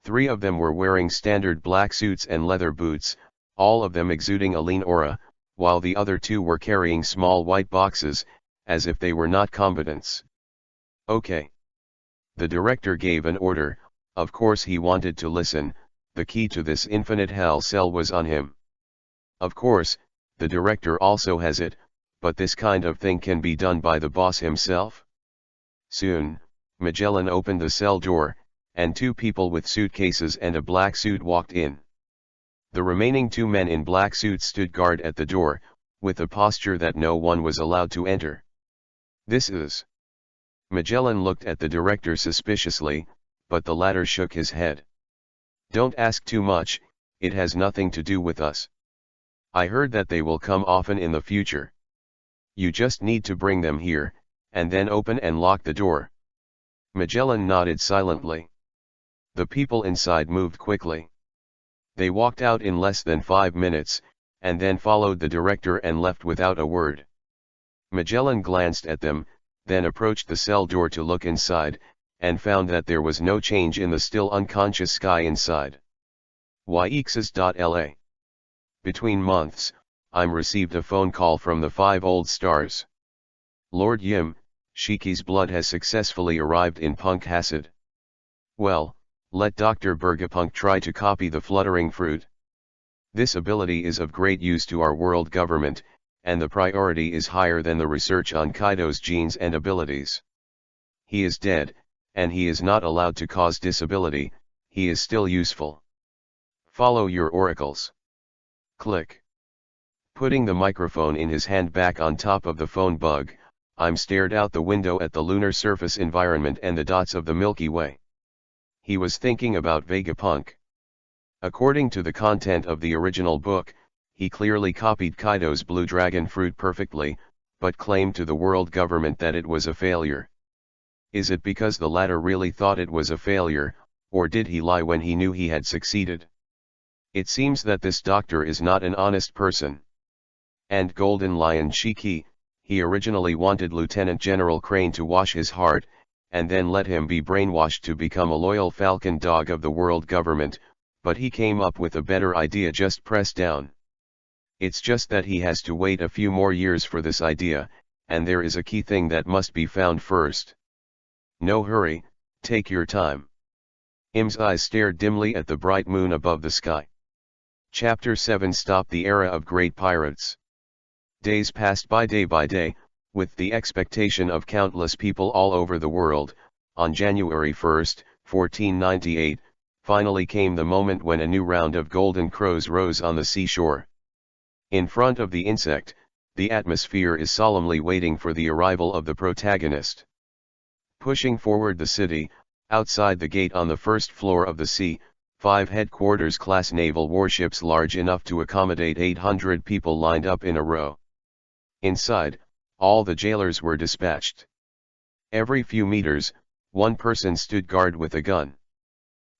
3 of them were wearing standard black suits and leather boots, all of them exuding a lean aura, while the other 2 were carrying small white boxes, as if they were not combatants. Okay. The director gave an order. Of course he wanted to listen. The key to this infinite hell cell was on him. Of course, the director also has it, but this kind of thing can be done by the boss himself. Soon, Magellan opened the cell door, and 2 people with suitcases and a black suit walked in. The remaining 2 men in black suits stood guard at the door, with a posture that no one was allowed to enter. This is... Magellan looked at the director suspiciously, but the latter shook his head. Don't ask too much, it has nothing to do with us. I heard that they will come often in the future. You just need to bring them here, and then open and lock the door. Magellan nodded silently. The people inside moved quickly. They walked out in less than 5 minutes, and then followed the director and left without a word. Magellan glanced at them, then approached the cell door to look inside, and found that there was no change in the still unconscious sky inside. YXS.LA. Between months, I'm received a phone call from the 5 old stars. Lord Yim, Shiki's blood has successfully arrived in Punk Hasid. Well, let Dr. Bergapunk try to copy the fluttering fruit. This ability is of great use to our world government, and the priority is higher than the research on Kaido's genes and abilities. He is dead, and he is not allowed to cause disability, he is still useful. Follow your oracles. Click. Putting the microphone in his hand back on top of the phone bug, I'm stared out the window at the lunar surface environment and the dots of the Milky Way. He was thinking about Vegapunk. According to the content of the original book, he clearly copied Kaido's blue dragon fruit perfectly, but claimed to the world government that it was a failure. Is it because the latter really thought it was a failure, or did he lie when he knew he had succeeded? It seems that this doctor is not an honest person. And Golden Lion Shiki, he originally wanted Lieutenant General Crane to wash his heart, and then let him be brainwashed to become a loyal falcon dog of the world government, but he came up with a better idea. Just press down. It's just that he has to wait a few more years for this idea, and there is a key thing that must be found first. No hurry, take your time. Im's eyes stared dimly at the bright moon above the sky. Chapter 7 Stop the Era of Great Pirates. Days passed by day, with the expectation of countless people all over the world. On January 1, 1498, finally came the moment when a new round of golden crows rose on the seashore. In front of the insect, the atmosphere is solemnly waiting for the arrival of the protagonist. Pushing forward the city, outside the gate on the first floor of the sea, 5 headquarters-class naval warships large enough to accommodate 800 people lined up in a row. Inside, all the jailers were dispatched. Every few meters, one person stood guard with a gun.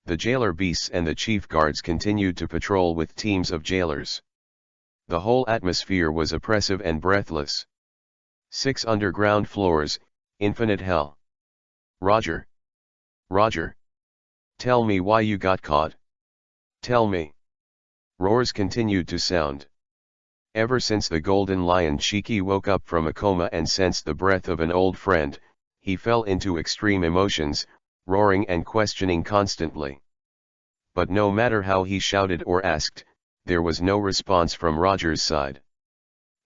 The jailer beasts and the chief guards continued to patrol with teams of jailers. The whole atmosphere was oppressive and breathless. 6 underground floors, infinite hell. Roger. Roger. Tell me why you got caught. Tell me. Roars continued to sound. Ever since the Golden Lion Shiki woke up from a coma and sensed the breath of an old friend, he fell into extreme emotions, roaring and questioning constantly. But no matter how he shouted or asked, there was no response from Roger's side.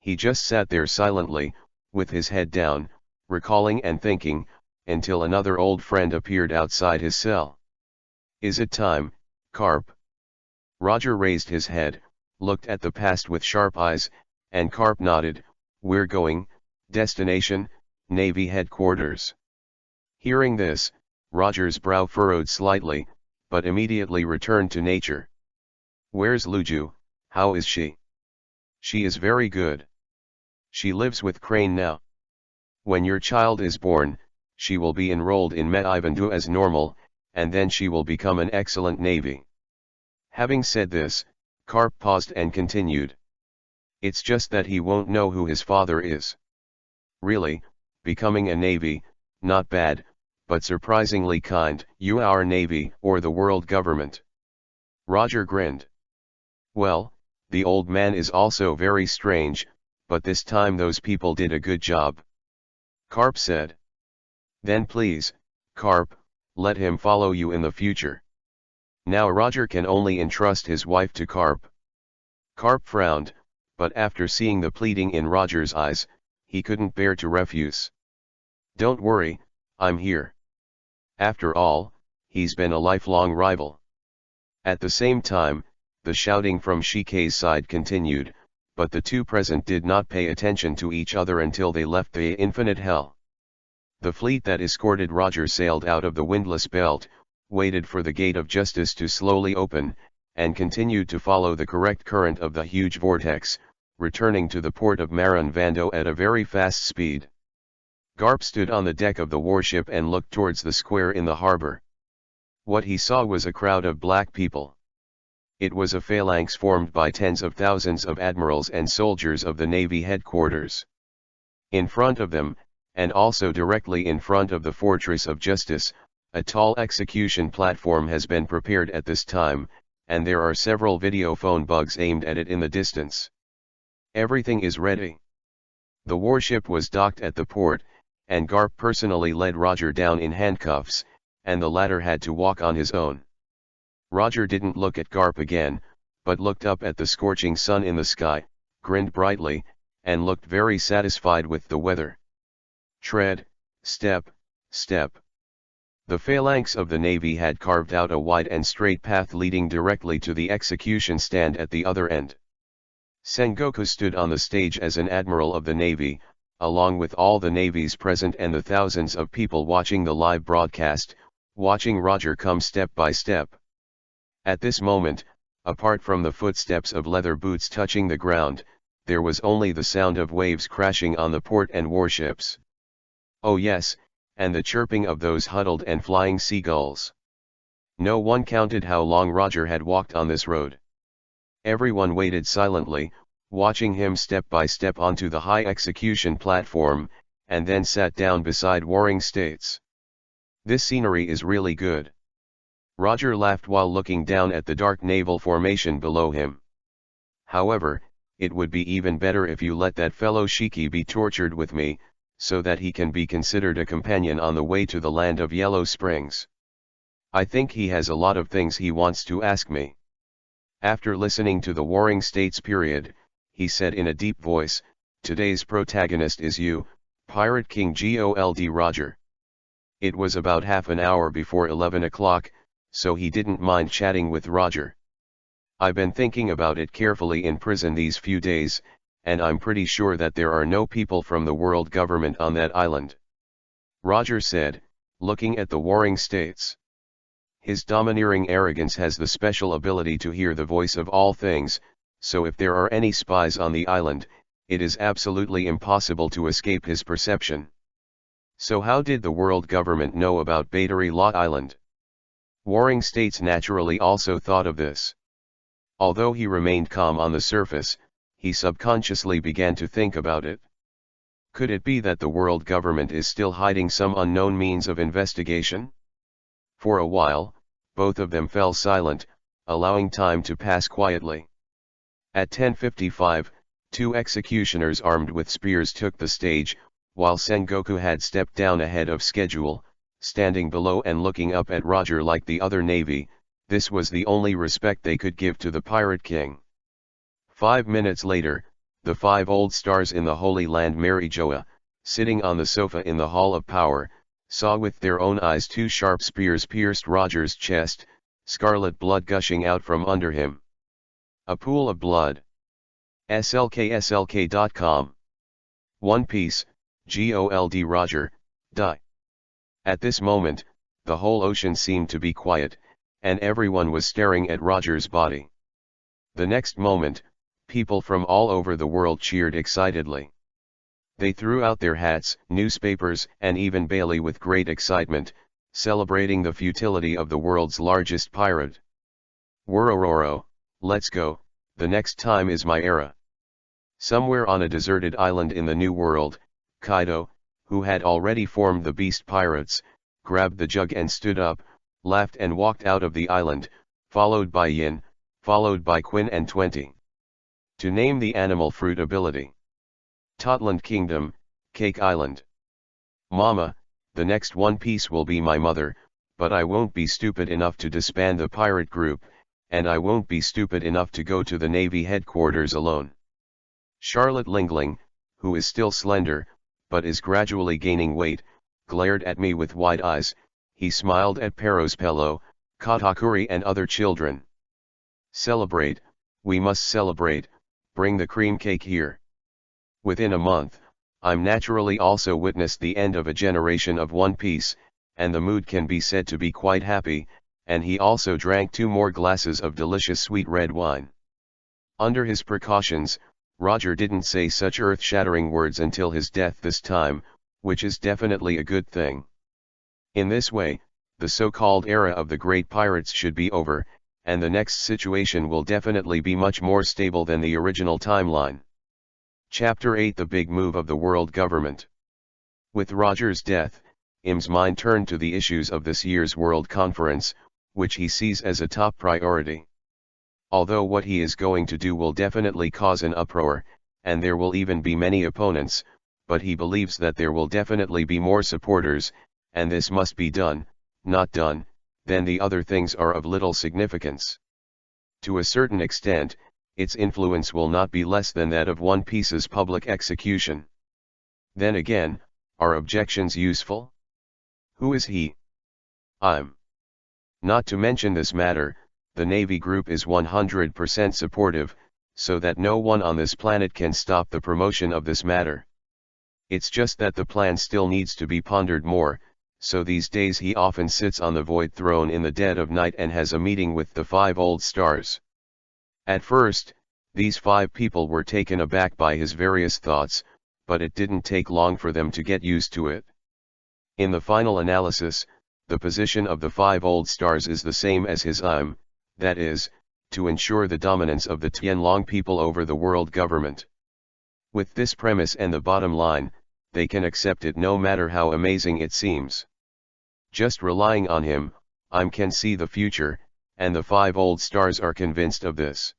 He just sat there silently, with his head down, recalling and thinking, until another old friend appeared outside his cell. "Is it time, Carp?" Roger raised his head, looked at the past with sharp eyes, and Carp nodded. "We're going, destination, Navy headquarters." Hearing this, Roger's brow furrowed slightly, but immediately returned to nature. "Where's Luju, how is she?" "She is very good. She lives with Crane now. When your child is born, she will be enrolled in Meivandu as normal, and then she will become an excellent Navy." Having said this, Carp paused and continued. "It's just that he won't know who his father is." "Really, becoming a Navy, not bad, but surprisingly kind. You our Navy or the world government?" Roger grinned. "Well, the old man is also very strange, but this time those people did a good job," Carp said. "Then please, Carp, let him follow you in the future." Now Roger can only entrust his wife to Carp. Carp frowned, but after seeing the pleading in Roger's eyes, he couldn't bear to refuse. "Don't worry, I'm here." After all, he's been a lifelong rival. At the same time, the shouting from Shike's side continued, but the two present did not pay attention to each other until they left the infinite hell. The fleet that escorted Roger sailed out of the windless belt, waited for the gate of justice to slowly open, and continued to follow the correct current of the huge vortex, returning to the port of Maranvando at a very fast speed. Garp stood on the deck of the warship and looked towards the square in the harbor. What he saw was a crowd of black people. It was a phalanx formed by tens of thousands of admirals and soldiers of the Navy headquarters. In front of them, and also directly in front of the Fortress of Justice, a tall execution platform has been prepared at this time, and there are several video phone bugs aimed at it in the distance. Everything is ready. The warship was docked at the port, and Garp personally led Roger down in handcuffs, and the latter had to walk on his own. Roger didn't look at Garp again, but looked up at the scorching sun in the sky, grinned brightly, and looked very satisfied with the weather. Tread, step, step. The phalanx of the Navy had carved out a wide and straight path leading directly to the execution stand at the other end. Sengoku stood on the stage as an admiral of the Navy, along with all the navies present and the thousands of people watching the live broadcast, watching Roger come step by step. At this moment, apart from the footsteps of leather boots touching the ground, there was only the sound of waves crashing on the port and warships. Oh yes, and the chirping of those huddled and flying seagulls. No one counted how long Roger had walked on this road. Everyone waited silently, watching him step by step onto the high execution platform, and then sat down beside Warring States. This scenery is really good. Roger laughed while looking down at the dark naval formation below him. However, it would be even better if you let that fellow Shiki be tortured with me, so that he can be considered a companion on the way to the land of Yellow Springs. I think he has a lot of things he wants to ask me. After listening to the Warring States period, he said in a deep voice, "Today's protagonist is you, Pirate King Gold Roger." It was about half an hour before 11 o'clock, so he didn't mind chatting with Roger. "I've been thinking about it carefully in prison these few days, and I'm pretty sure that there are no people from the world government on that island," Roger said, looking at the Warring States. His domineering arrogance has the special ability to hear the voice of all things, so if there are any spies on the island, it is absolutely impossible to escape his perception. So how did the world government know about Battery Lot Island? Warring States naturally also thought of this. Although he remained calm on the surface, he subconsciously began to think about it. Could it be that the world government is still hiding some unknown means of investigation? For a while, both of them fell silent, allowing time to pass quietly. At 10:55, two executioners armed with spears took the stage, while Sengoku had stepped down ahead of schedule, standing below and looking up at Roger like the other Navy. This was the only respect they could give to the Pirate King. 5 minutes later, the 5 old stars in the Holy Land Marijoa, sitting on the sofa in the Hall of Power, saw with their own eyes two sharp spears pierced Roger's chest, scarlet blood gushing out from under him. A pool of blood. slk.com. One Piece, Gold Roger, die. At this moment, the whole ocean seemed to be quiet, and everyone was staring at Roger's body. The next moment, people from all over the world cheered excitedly. They threw out their hats, newspapers, and even Bailey with great excitement, celebrating the futility of the world's largest pirate. Worororo, let's go, the next time is my era. Somewhere on a deserted island in the New World, Kaido, who had already formed the Beast Pirates, grabbed the jug and stood up, laughed and walked out of the island, followed by Yin, followed by Quinn and 20. To name the animal fruit ability. Totland Kingdom, Cake Island. Mama, the next One Piece will be my mother, but I won't be stupid enough to disband the pirate group, and I won't be stupid enough to go to the Navy headquarters alone. Charlotte Lingling, who is still slender, but is gradually gaining weight, glared at me with wide eyes. He smiled at Perospello, Katakuri and other children. Celebrate, we must celebrate, bring the cream cake here. Within a month, I'm naturally also witnessed the end of a generation of One Piece, and the mood can be said to be quite happy, and he also drank 2 more glasses of delicious sweet red wine. Under his precautions, Roger didn't say such earth-shattering words until his death this time, which is definitely a good thing. In this way, the so-called era of the great pirates should be over, and the next situation will definitely be much more stable than the original timeline. Chapter 8 The Big Move of the World Government. With Roger's death, Im's mind turned to the issues of this year's World Conference, which he sees as a top priority. Although what he is going to do will definitely cause an uproar, and there will even be many opponents, but he believes that there will definitely be more supporters, and this must be done, not done, then the other things are of little significance. To a certain extent, its influence will not be less than that of One Piece's public execution. Then again, are objections useful? Who is he? I'm. Not to mention this matter, the Navy group is 100% supportive, so that no one on this planet can stop the promotion of this matter. It's just that the plan still needs to be pondered more, so these days he often sits on the void throne in the dead of night and has a meeting with the 5 old stars. At first, these 5 people were taken aback by his various thoughts, but it didn't take long for them to get used to it. In the final analysis, the position of the 5 old stars is the same as his aim, that is, to ensure the dominance of the Tianlong people over the world government. With this premise and the bottom line, they can accept it no matter how amazing it seems. Just relying on him, can see the future, and the 5 old stars are convinced of this.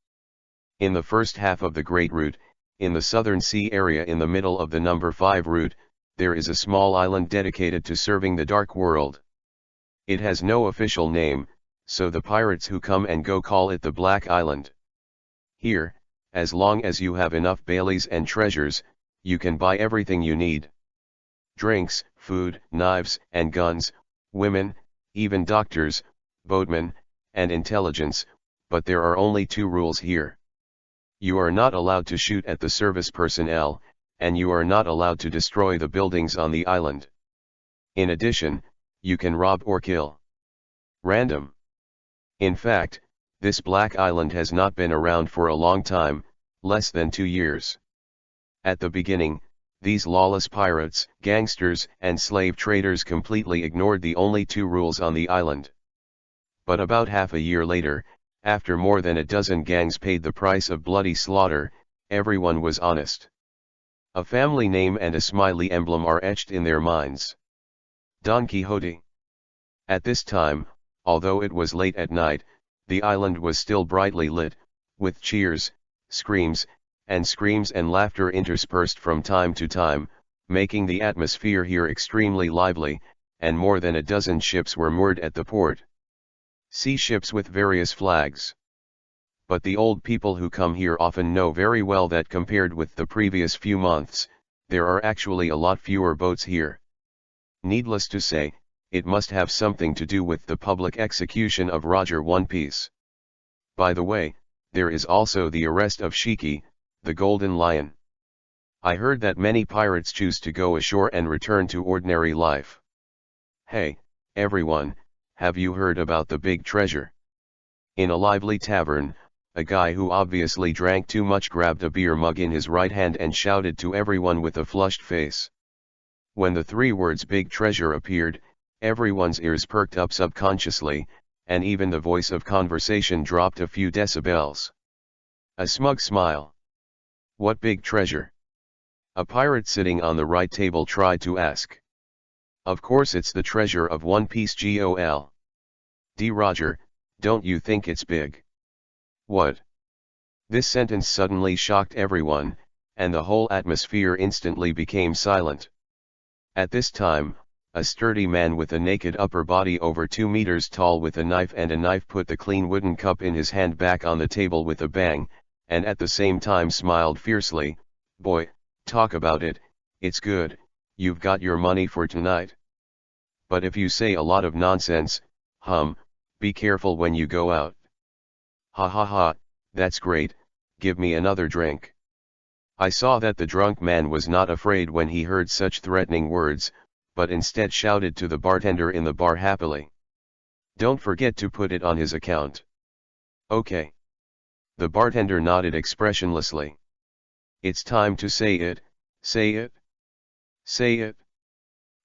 In the first half of the Great Route, in the southern sea area in the middle of the number 5 route, there is a small island dedicated to serving the Dark World. It has no official name, so the pirates who come and go call it the Black Island. Here, as long as you have enough Baileys and treasures, you can buy everything you need. Drinks, food, knives and guns, women, even doctors, boatmen, and intelligence, but there are only 2 rules here. You are not allowed to shoot at the service personnel, and you are not allowed to destroy the buildings on the island. In addition, you can rob or kill. Random. In fact, this Black Island has not been around for a long time, less than 2 years. At the beginning, these lawless pirates, gangsters, and slave traders completely ignored the only 2 rules on the island. But about half a year later, after more than a dozen gangs paid the price of bloody slaughter, everyone was honest. A family name and a smiley emblem are etched in their minds. Don Quixote. At this time, although it was late at night, the island was still brightly lit, with cheers, screams, and laughter interspersed from time to time, making the atmosphere here extremely lively, and more than a dozen ships were moored at the port. Sea ships with various flags. But the old people who come here often know very well that compared with the previous few months, there are actually a lot fewer boats here. Needless to say, it must have something to do with the public execution of Roger One Piece. By the way, there is also the arrest of Shiki, the Golden Lion. I heard that many pirates choose to go ashore and return to ordinary life. Hey, everyone, have you heard about the big treasure? In a lively tavern, a guy who obviously drank too much grabbed a beer mug in his right hand and shouted to everyone with a flushed face. When the three words "big treasure" appeared, everyone's ears perked up subconsciously, and even the voice of conversation dropped a few decibels. A smug smile. What big treasure? A pirate sitting on the right table tried to ask. Of course it's the treasure of One Piece GOL. D. Roger, don't you think it's big? What? This sentence suddenly shocked everyone, and the whole atmosphere instantly became silent. At this time, a sturdy man with a naked upper body over 2 meters tall with a knife put the clean wooden cup in his hand back on the table with a bang, and at the same time smiled fiercely. Boy, talk about it, it's good, you've got your money for tonight. But if you say a lot of nonsense, be careful when you go out. Ha ha ha, that's great, give me another drink. I saw that the drunk man was not afraid when he heard such threatening words, but instead shouted to the bartender in the bar happily. Don't forget to put it on his account. Okay. The bartender nodded expressionlessly. It's time to say it, say it. Say it.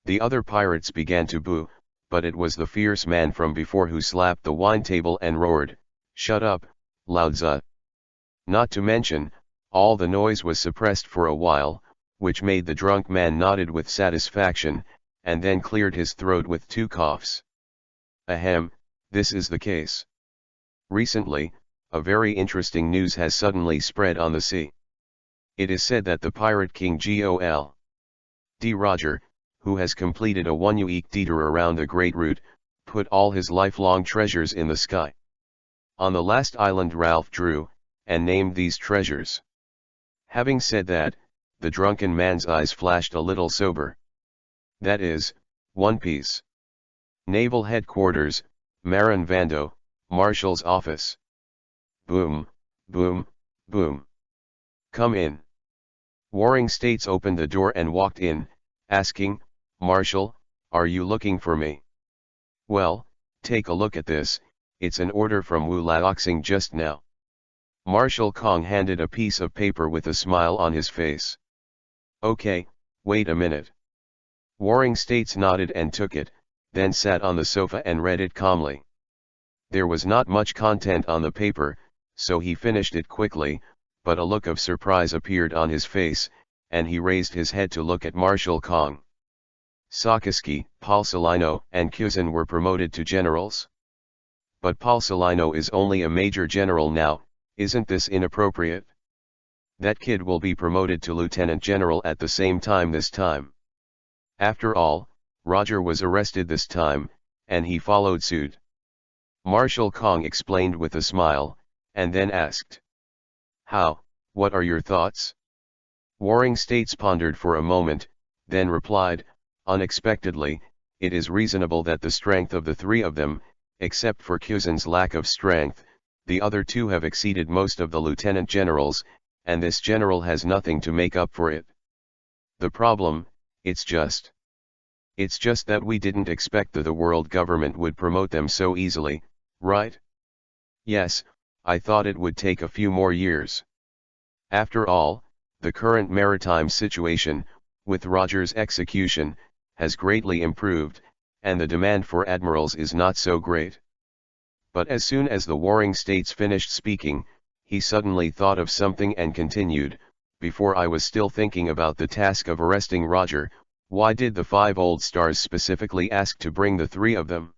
The other pirates began to boo, but it was the fierce man from before who slapped the wine table and roared, "Shut up, Laozi." Not to mention, all the noise was suppressed for a while, which made the drunk man nodded with satisfaction, and then cleared his throat with 2 coughs. Ahem, this is the case. Recently, a very interesting news has suddenly spread on the sea. It is said that the pirate king Gol. D. Roger, who has completed a one-week detour around the Great Route, put all his lifelong treasures in the sky. On the last island Ralph drew, and named these treasures. Having said that, the drunken man's eyes flashed a little sober. That is, One Piece. Naval Headquarters, Marin Vando, Marshal's office. Boom, boom, boom. Come in. Warring States opened the door and walked in, asking, "Marshal, are you looking for me?" "Well, take a look at this, it's an order from Wu Laoxing just now." Marshal Kong handed a piece of paper with a smile on his face. "Okay, wait a minute." Warring States nodded and took it, then sat on the sofa and read it calmly. There was not much content on the paper, so he finished it quickly, but a look of surprise appeared on his face, and he raised his head to look at Marshal Kong. Sakaski, Palsalino, and Kuzan were promoted to generals. But Palsalino is only a major general now, isn't this inappropriate? That kid will be promoted to lieutenant general at the same time this time. After all, Roger was arrested this time, and he followed suit. Marshal Kong explained with a smile, and then asked, "How, what are your thoughts?" Warring States pondered for a moment, then replied, unexpectedly, "It is reasonable that the strength of the 3 of them, except for Kuzan's lack of strength, the other 2 have exceeded most of the lieutenant generals, and this general has nothing to make up for it. The problem, it's just that we didn't expect that the world government would promote them so easily, right? Yes, I thought it would take a few more years. After all, the current maritime situation, with Roger's execution, has greatly improved, and the demand for admirals is not so great." But as soon as the Warring States finished speaking, he suddenly thought of something and continued, "Before I was still thinking about the task of arresting Roger, why did the 5 old stars specifically ask to bring the 3 of them?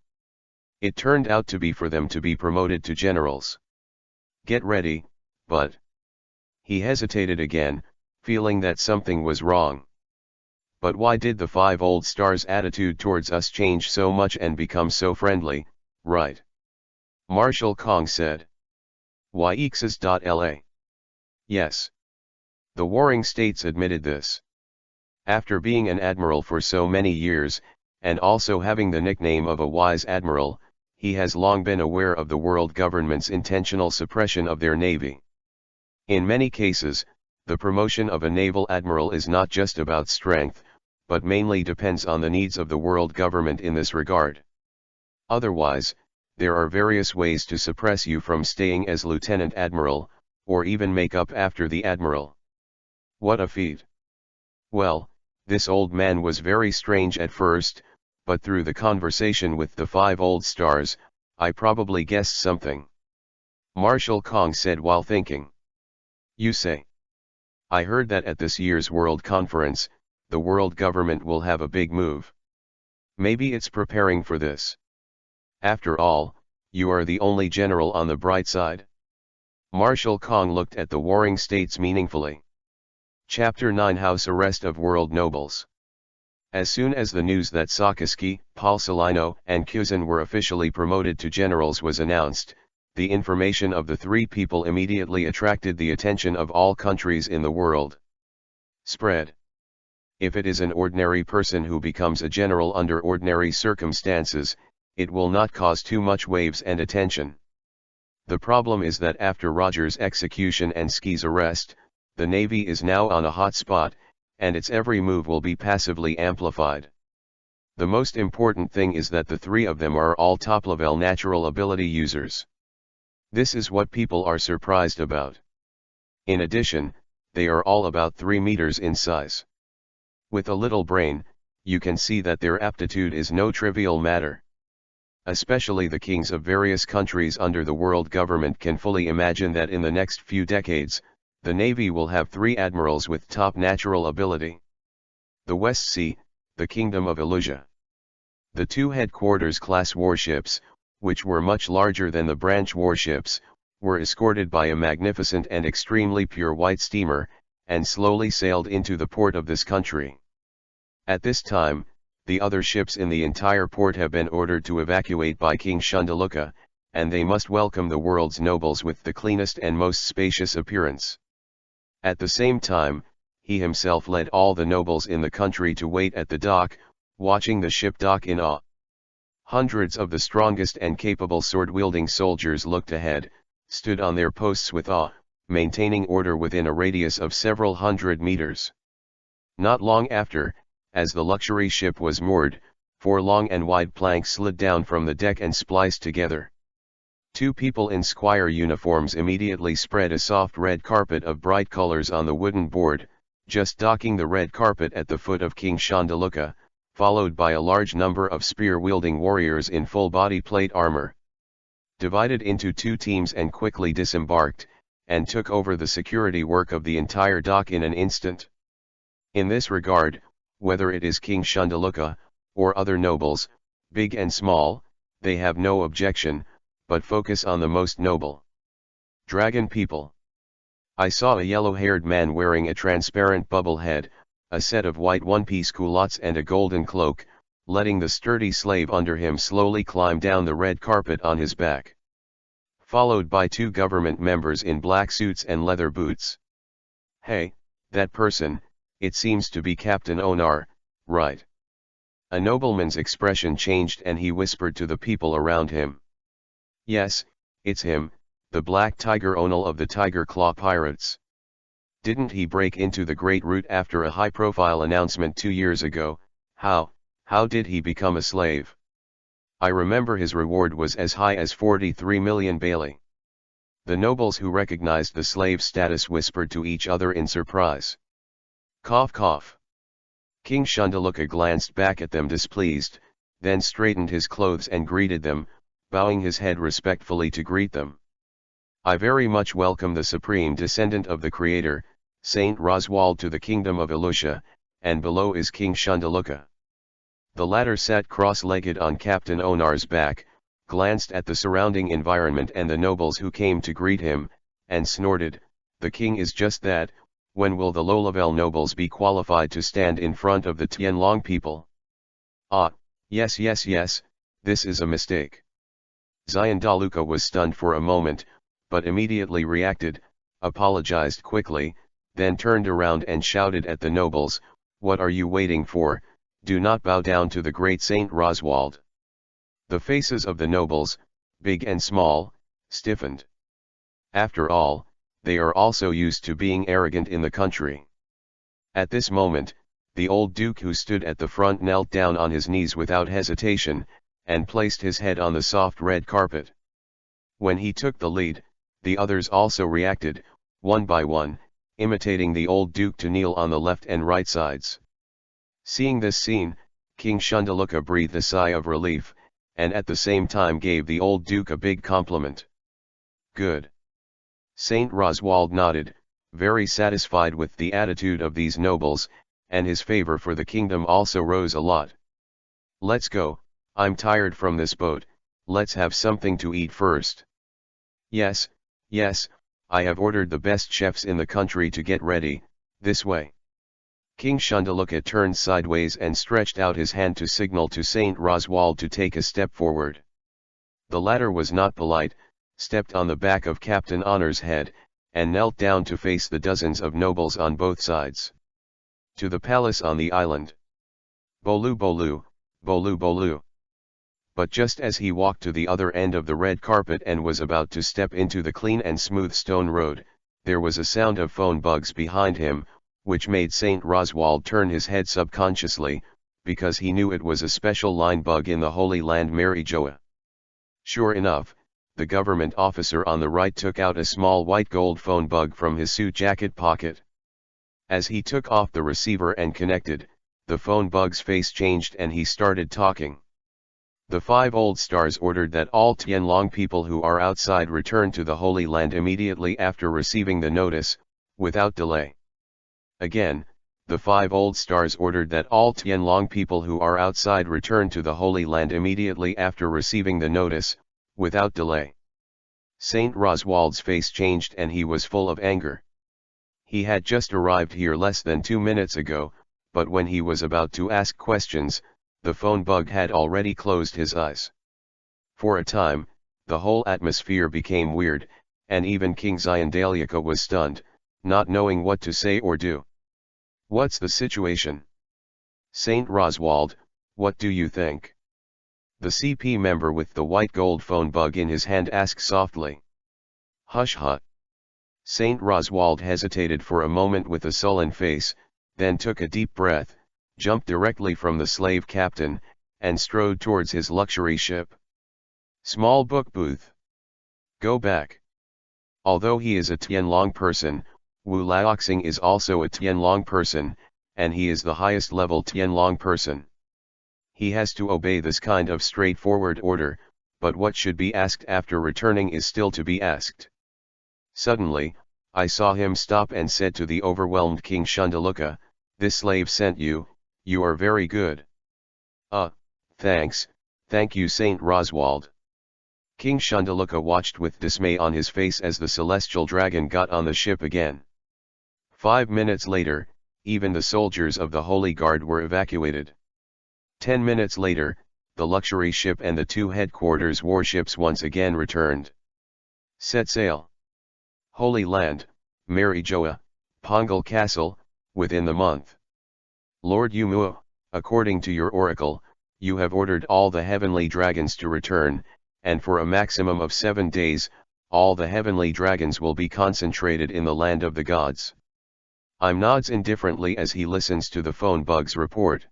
It turned out to be for them to be promoted to generals. Get ready, but..." He hesitated again, feeling that something was wrong. "But why did the 5 old stars' attitude towards us change so much and become so friendly, right?" Marshal Kong said. "Yexas.la. Yes. The Warring States admitted this. After being an admiral for so many years, and also having the nickname of a wise admiral, he has long been aware of the world government's intentional suppression of their navy. In many cases, the promotion of a naval admiral is not just about strength, but mainly depends on the needs of the world government in this regard. Otherwise, there are various ways to suppress you from staying as lieutenant admiral, or even make up after the admiral. What a feat! Well, this old man was very strange at first, but through the conversation with the 5 old stars, I probably guessed something. Marshal Kong said while thinking. You say? I heard that at this year's World Conference, the world government will have a big move. Maybe it's preparing for this. After all, you are the only general on the bright side. Marshal Kong looked at the warring states meaningfully. Chapter 9 House Arrest of World Nobles. As soon as the news that Sakaski, Palsalino, and Kuzan were officially promoted to generals was announced, the information of the 3 people immediately attracted the attention of all countries in the world. Spread. If it is an ordinary person who becomes a general under ordinary circumstances, it will not cause too much waves and attention. The problem is that after Roger's execution and Ski's arrest, the Navy is now on a hot spot, and its every move will be passively amplified. The most important thing is that the 3 of them are all top-level natural ability users. This is what people are surprised about. In addition, they are all about 3 meters in size. With a little brain, you can see that their aptitude is no trivial matter. Especially the kings of various countries under the world government can fully imagine that in the next few decades, the Navy will have 3 admirals with top natural ability. The West Sea, the Kingdom of Illusia. The 2 headquarters-class warships, which were much larger than the branch warships, were escorted by a magnificent and extremely pure white steamer, and slowly sailed into the port of this country. At this time, the other ships in the entire port have been ordered to evacuate by King Shundaluka, and they must welcome the world's nobles with the cleanest and most spacious appearance. At the same time, he himself led all the nobles in the country to wait at the dock, watching the ship dock in awe. Hundreds of the strongest and capable sword-wielding soldiers looked ahead, stood on their posts with awe, maintaining order within a radius of several hundred meters. Not long after, as the luxury ship was moored, 4 long and wide planks slid down from the deck and spliced together. 2 people in squire uniforms immediately spread a soft red carpet of bright colors on the wooden board, just docking the red carpet at the foot of King Shundaluka, followed by a large number of spear-wielding warriors in full body plate armor. Divided into 2 teams and quickly disembarked, and took over the security work of the entire dock in an instant. In this regard, whether it is King Shundaluka, or other nobles, big and small, they have no objection, but focus on the most noble. Dragon people. I saw a yellow-haired man wearing a transparent bubble head, a set of white one-piece culottes and a golden cloak, letting the sturdy slave under him slowly climb down the red carpet on his back. Followed by 2 government members in black suits and leather boots. Hey, that person, it seems to be Captain Onar, right? A nobleman's expression changed and he whispered to the people around him. Yes, it's him, the Black Tiger Onal of the Tiger Claw Pirates. Didn't he break into the Great Route after a high-profile announcement 2 years ago? How did he become a slave? I remember his reward was as high as 43 million Bailey. The nobles who recognized the slave status whispered to each other in surprise. Cough cough. King Shundaluka glanced back at them displeased, then straightened his clothes and greeted them, bowing his head respectfully to greet them. I very much welcome the supreme descendant of the Creator, Saint Roswald, to the kingdom of Illusia, and below is King Shundaluka. The latter sat cross-legged on Captain Onar's back, glanced at the surrounding environment and the nobles who came to greet him, and snorted, "The king is just that. When will the low-level nobles be qualified to stand in front of the Tianlong people?" Ah, yes, this is a mistake. Xiandaluka was stunned for a moment, but immediately reacted, apologized quickly, then turned around and shouted at the nobles, What are you waiting for? Do not bow down to the great Saint Roswald. The faces of the nobles, big and small, stiffened. After all, they are also used to being arrogant in the country. At this moment, the old duke who stood at the front knelt down on his knees without hesitation, and placed his head on the soft red carpet. When he took the lead, the others also reacted, one by one, imitating the old duke to kneel on the left and right sides. Seeing this scene, King Shundaluka breathed a sigh of relief, and at the same time gave the old duke a big compliment. Good. Saint Roswald nodded, very satisfied with the attitude of these nobles, and his favor for the kingdom also rose a lot. Let's go, I'm tired from this boat, let's have something to eat first. Yes, yes, I have ordered the best chefs in the country to get ready, this way. King Shundaluka turned sideways and stretched out his hand to signal to Saint Roswald to take a step forward. The latter was not polite, stepped on the back of Captain Honor's head, and knelt down to face the dozens of nobles on both sides. To the palace on the island. Bolu Bolu, Bolu Bolu. But just as he walked to the other end of the red carpet and was about to step into the clean and smooth stone road, there was a sound of phone bugs behind him, which made Saint Roswald turn his head subconsciously, because he knew it was a special line bug in the Holy Land Mary Joa. Sure enough, the government officer on the right took out a small white gold phone bug from his suit jacket pocket. As he took off the receiver and connected, the phone bug's face changed and he started talking. The 5 old stars ordered that all Tianlong people who are outside return to the Holy Land immediately after receiving the notice, without delay. Again, the 5 old stars ordered that all Tianlong people who are outside return to the Holy Land immediately after receiving the notice, without delay. Saint Roswald's face changed and he was full of anger. He had just arrived here less than 2 minutes ago, but when he was about to ask questions, the phone bug had already closed his eyes. For a time, the whole atmosphere became weird, and even King Xiandaliaka was stunned, not knowing what to say or do. What's the situation? Saint Roswald, what do you think? The CP member with the white gold phone bug in his hand asked softly. Hush hush. Saint Roswald hesitated for a moment with a sullen face, then took a deep breath, jumped directly from the slave captain, and strode towards his luxury ship. Small book booth. Go back. Although he is a Tianlong person, Wu Laoxing is also a Tianlong person, and he is the highest level Tianlong person. He has to obey this kind of straightforward order, but what should be asked after returning is still to be asked. Suddenly, I saw him stop and said to the overwhelmed King Shundaluka, "This slave sent you, you are very good." Thanks, thank you Saint Roswald. King Shundaluka watched with dismay on his face as the celestial dragon got on the ship again. 5 minutes later, even the soldiers of the Holy Guard were evacuated. 10 minutes later, the luxury ship and the 2 headquarters warships once again returned. Set sail. Holy Land, Mary Joa, Pongal Castle, within the month. Lord Yumuo, according to your oracle, you have ordered all the heavenly dragons to return, and for a maximum of 7 days, all the heavenly dragons will be concentrated in the land of the gods. I'm nods indifferently as he listens to the phone bug's report.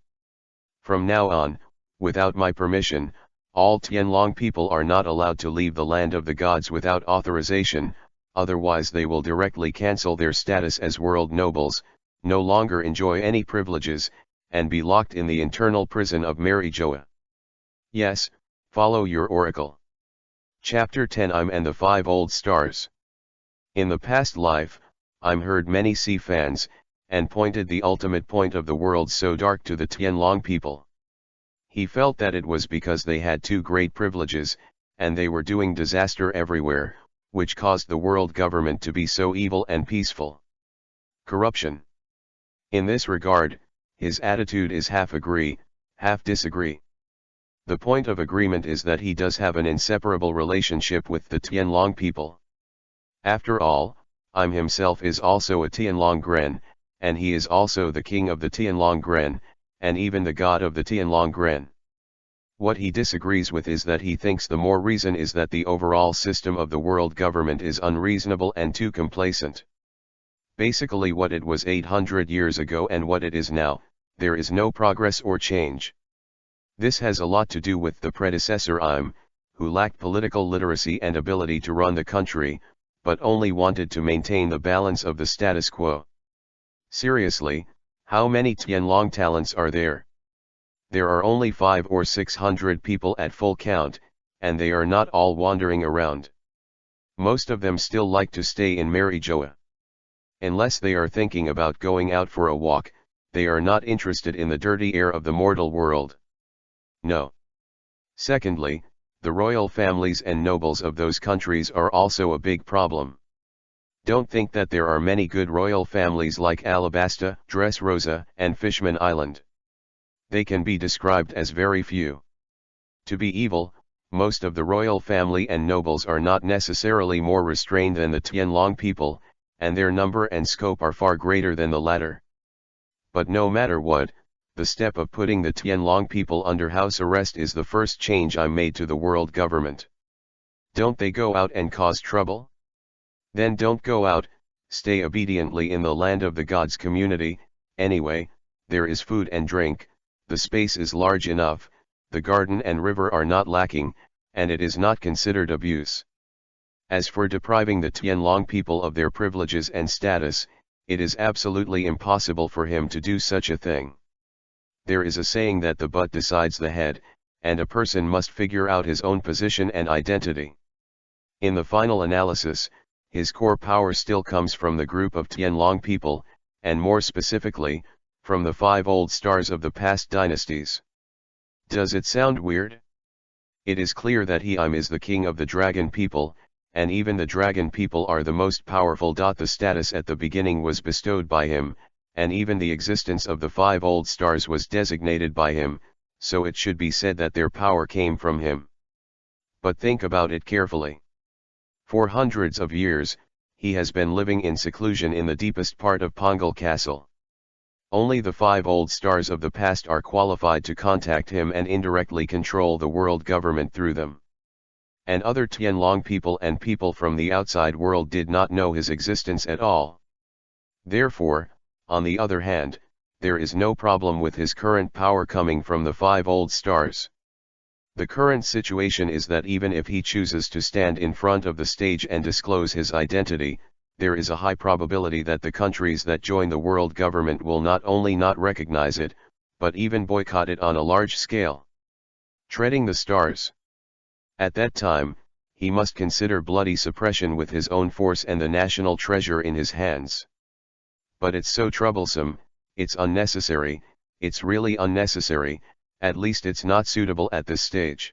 From now on, without my permission, all Tianlong people are not allowed to leave the land of the gods without authorization, otherwise they will directly cancel their status as world nobles, no longer enjoy any privileges, and be locked in the internal prison of Mary Joa. Yes, follow your oracle. Chapter 10 I'm and the 5 old stars. In the past life, I'm heard many sea fans, and pointed the ultimate point of the world so dark to the Tianlong people. He felt that it was because they had too great privileges, and they were doing disaster everywhere, which caused the world government to be so evil and peaceful. Corruption. In this regard, his attitude is half agree, half disagree. The point of agreement is that he does have an inseparable relationship with the Tianlong people. After all, I'm himself is also a Tianlong Gren, and he is also the king of the Tianlonggren, and even the god of the Tianlonggren. What he disagrees with is that he thinks the more reason is that the overall system of the world government is unreasonable and too complacent. Basically what it was 800 years ago and what it is now, there is no progress or change. This has a lot to do with the predecessor IM, who lacked political literacy and ability to run the country, but only wanted to maintain the balance of the status quo. Seriously, how many Tianlong talents are there? There are only 500 or 600 people at full count, and they are not all wandering around. Most of them still like to stay in Marijoa. Unless they are thinking about going out for a walk, they are not interested in the dirty air of the mortal world. No. Secondly, the royal families and nobles of those countries are also a big problem. Don't think that there are many good royal families like Alabasta, Dressrosa, and Fishman Island. They can be described as very few. To be evil, most of the royal family and nobles are not necessarily more restrained than the Tianlong people, and their number and scope are far greater than the latter. But no matter what, the step of putting the Tianlong people under house arrest is the first change I made to the world government. Don't they go out and cause trouble? Then don't go out, stay obediently in the land of the gods community. Anyway, there is food and drink, the space is large enough, the garden and river are not lacking, and it is not considered abuse. As for depriving the Tianlong people of their privileges and status, it is absolutely impossible for him to do such a thing. There is a saying that the butt decides the head, and a person must figure out his own position and identity. In the final analysis, his core power still comes from the group of Tianlong people, and more specifically, from the 5 old stars of the past dynasties. Does it sound weird? It is clear that Im is the king of the dragon people, and even the dragon people are the most powerful. The status at the beginning was bestowed by him, and even the existence of the 5 old stars was designated by him, so it should be said that their power came from him. But think about it carefully. For hundreds of years, he has been living in seclusion in the deepest part of Pongal Castle. Only the 5 old stars of the past are qualified to contact him and indirectly control the world government through them. And other Tianlong people and people from the outside world did not know his existence at all. Therefore, on the other hand, there is no problem with his current power coming from the 5 old stars. The current situation is that even if he chooses to stand in front of the stage and disclose his identity, there is a high probability that the countries that join the world government will not only not recognize it, but even boycott it on a large scale. Treading the stars. At that time, he must consider bloody suppression with his own force and the national treasure in his hands. But it's so troublesome, it's unnecessary, it's really unnecessary, at least it's not suitable at this stage.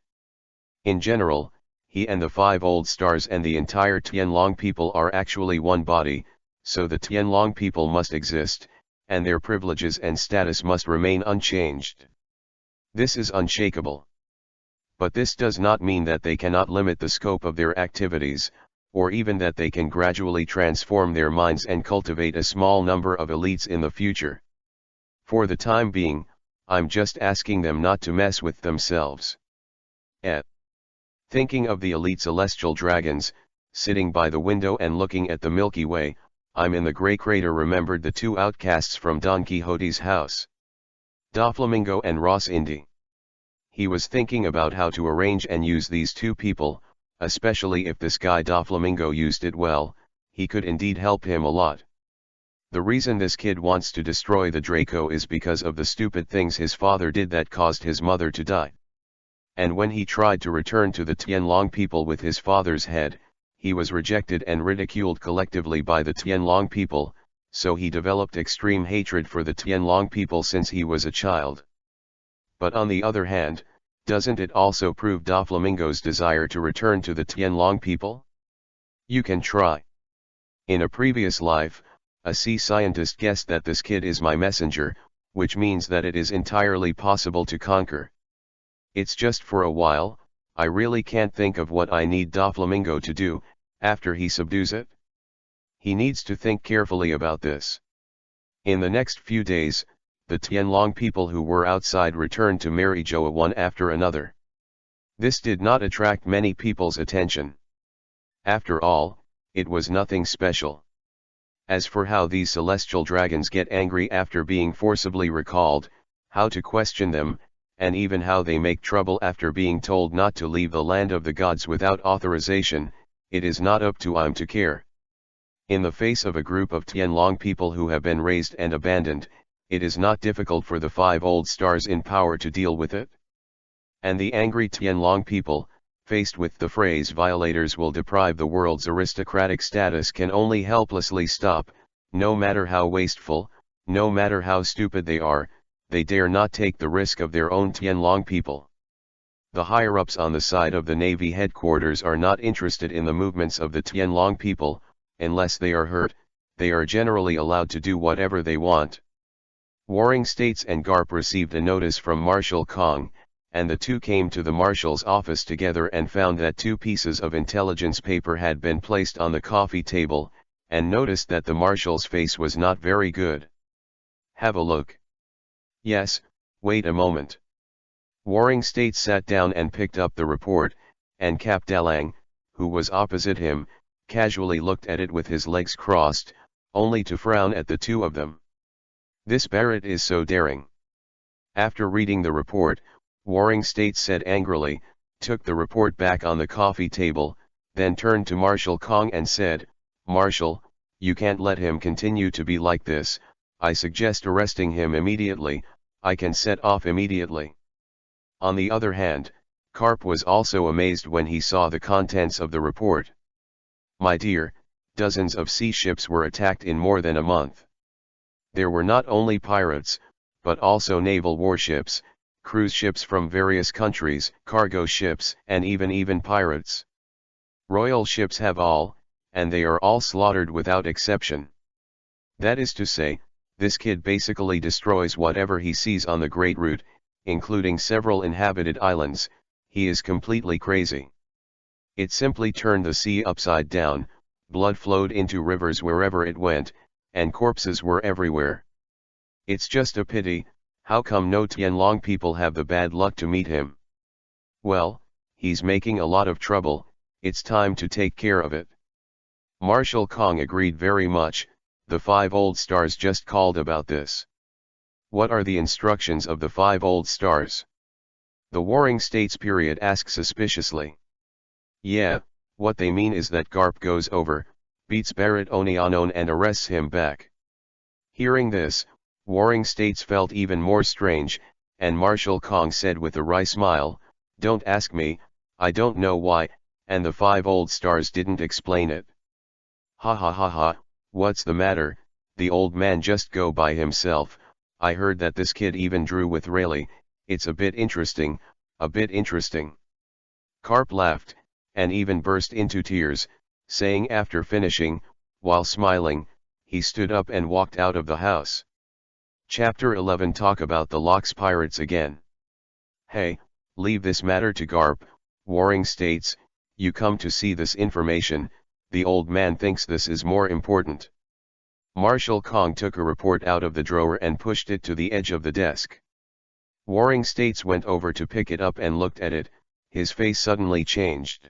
In general, he and the 5 old stars and the entire Tianlong people are actually one body, so the Tianlong people must exist, and their privileges and status must remain unchanged. This is unshakable. But this does not mean that they cannot limit the scope of their activities, or even that they can gradually transform their minds and cultivate a small number of elites in the future. For the time being, I'm just asking them not to mess with themselves. Thinking of the elite celestial dragons, sitting by the window and looking at the Milky Way, I'm in the grey crater remembered the 2 outcasts from Don Quixote's house. Doflamingo and Ross Indy. He was thinking about how to arrange and use these 2 people, especially if this guy Doflamingo used it well, he could indeed help him a lot. The reason this kid wants to destroy the Draco is because of the stupid things his father did that caused his mother to die. And when he tried to return to the Tianlong people with his father's head, he was rejected and ridiculed collectively by the Tianlong people, so he developed extreme hatred for the Tianlong people since he was a child. But on the other hand, doesn't it also prove Doflamingo's desire to return to the Tianlong people? You can try. In a previous life, a sea scientist guessed that this kid is my messenger, which means that it is entirely possible to conquer. It's just for a while, I really can't think of what I need Doflamingo to do, after he subdues it. He needs to think carefully about this. In the next few days, the Tianlong people who were outside returned to marry Joa one after another. This did not attract many people's attention. After all, it was nothing special. As for how these celestial dragons get angry after being forcibly recalled, how to question them, and even how they make trouble after being told not to leave the land of the gods without authorization, it is not up to I'm to care. In the face of a group of Tianlong people who have been raised and abandoned, it is not difficult for the 5 old stars in power to deal with it. And the angry Tianlong people, faced with the phrase violators will deprive the world's aristocratic status, can only helplessly stop. No matter how wasteful, no matter how stupid they are, they dare not take the risk of their own Tianlong people. The higher-ups on the side of the Navy headquarters are not interested in the movements of the Tianlong people. Unless they are hurt, they are generally allowed to do whatever they want. Warring States and Garp received a notice from Marshal Kong, and the two came to the marshal's office together and found that 2 pieces of intelligence paper had been placed on the coffee table, and noticed that the marshal's face was not very good. Have a look. Yes, wait a moment. Warring States sat down and picked up the report, and Cap Dalang, who was opposite him, casually looked at it with his legs crossed, only to frown at the two of them. This Barrett is so daring. After reading the report, Warring States said angrily, took the report back on the coffee table, then turned to Marshal Kong and said, Marshal, you can't let him continue to be like this. I suggest arresting him immediately. I can set off immediately. On the other hand, Karp was also amazed when he saw the contents of the report. My dear, dozens of sea ships were attacked in more than a month. There were not only pirates, but also naval warships, cruise ships from various countries, cargo ships, and even pirates. Royal ships have all, and they are all slaughtered without exception. That is to say, this kid basically destroys whatever he sees on the Great Route, including several inhabited islands. He is completely crazy. It simply turned the sea upside down, blood flowed into rivers wherever it went, and corpses were everywhere. It's just a pity, how come no Tianlong people have the bad luck to meet him? Well, he's making a lot of trouble, it's time to take care of it. Marshal Kong agreed very much. The 5 old stars just called about this. What are the instructions of the 5 old stars? The Warring States period asked suspiciously. Yeah, what they mean is that Garp goes over, beats Barrett Onianon and arrests him back. Hearing this, Warring States felt even more strange, and Marshal Kong said with a wry smile, don't ask me, I don't know why, and the 5 old stars didn't explain it. Ha ha ha ha, what's the matter, the old man just go by himself. I heard that this kid even drew with Rayleigh. It's a bit interesting, a bit interesting. Karp laughed, and even burst into tears, saying after finishing, while smiling, he stood up and walked out of the house. Chapter 11 Talk about the Locks Pirates again. Hey, leave this matter to Garp, Warring States, you come to see this information, the old man thinks this is more important. Marshal Kong took a report out of the drawer and pushed it to the edge of the desk. Warring States went over to pick it up and looked at it, his face suddenly changed.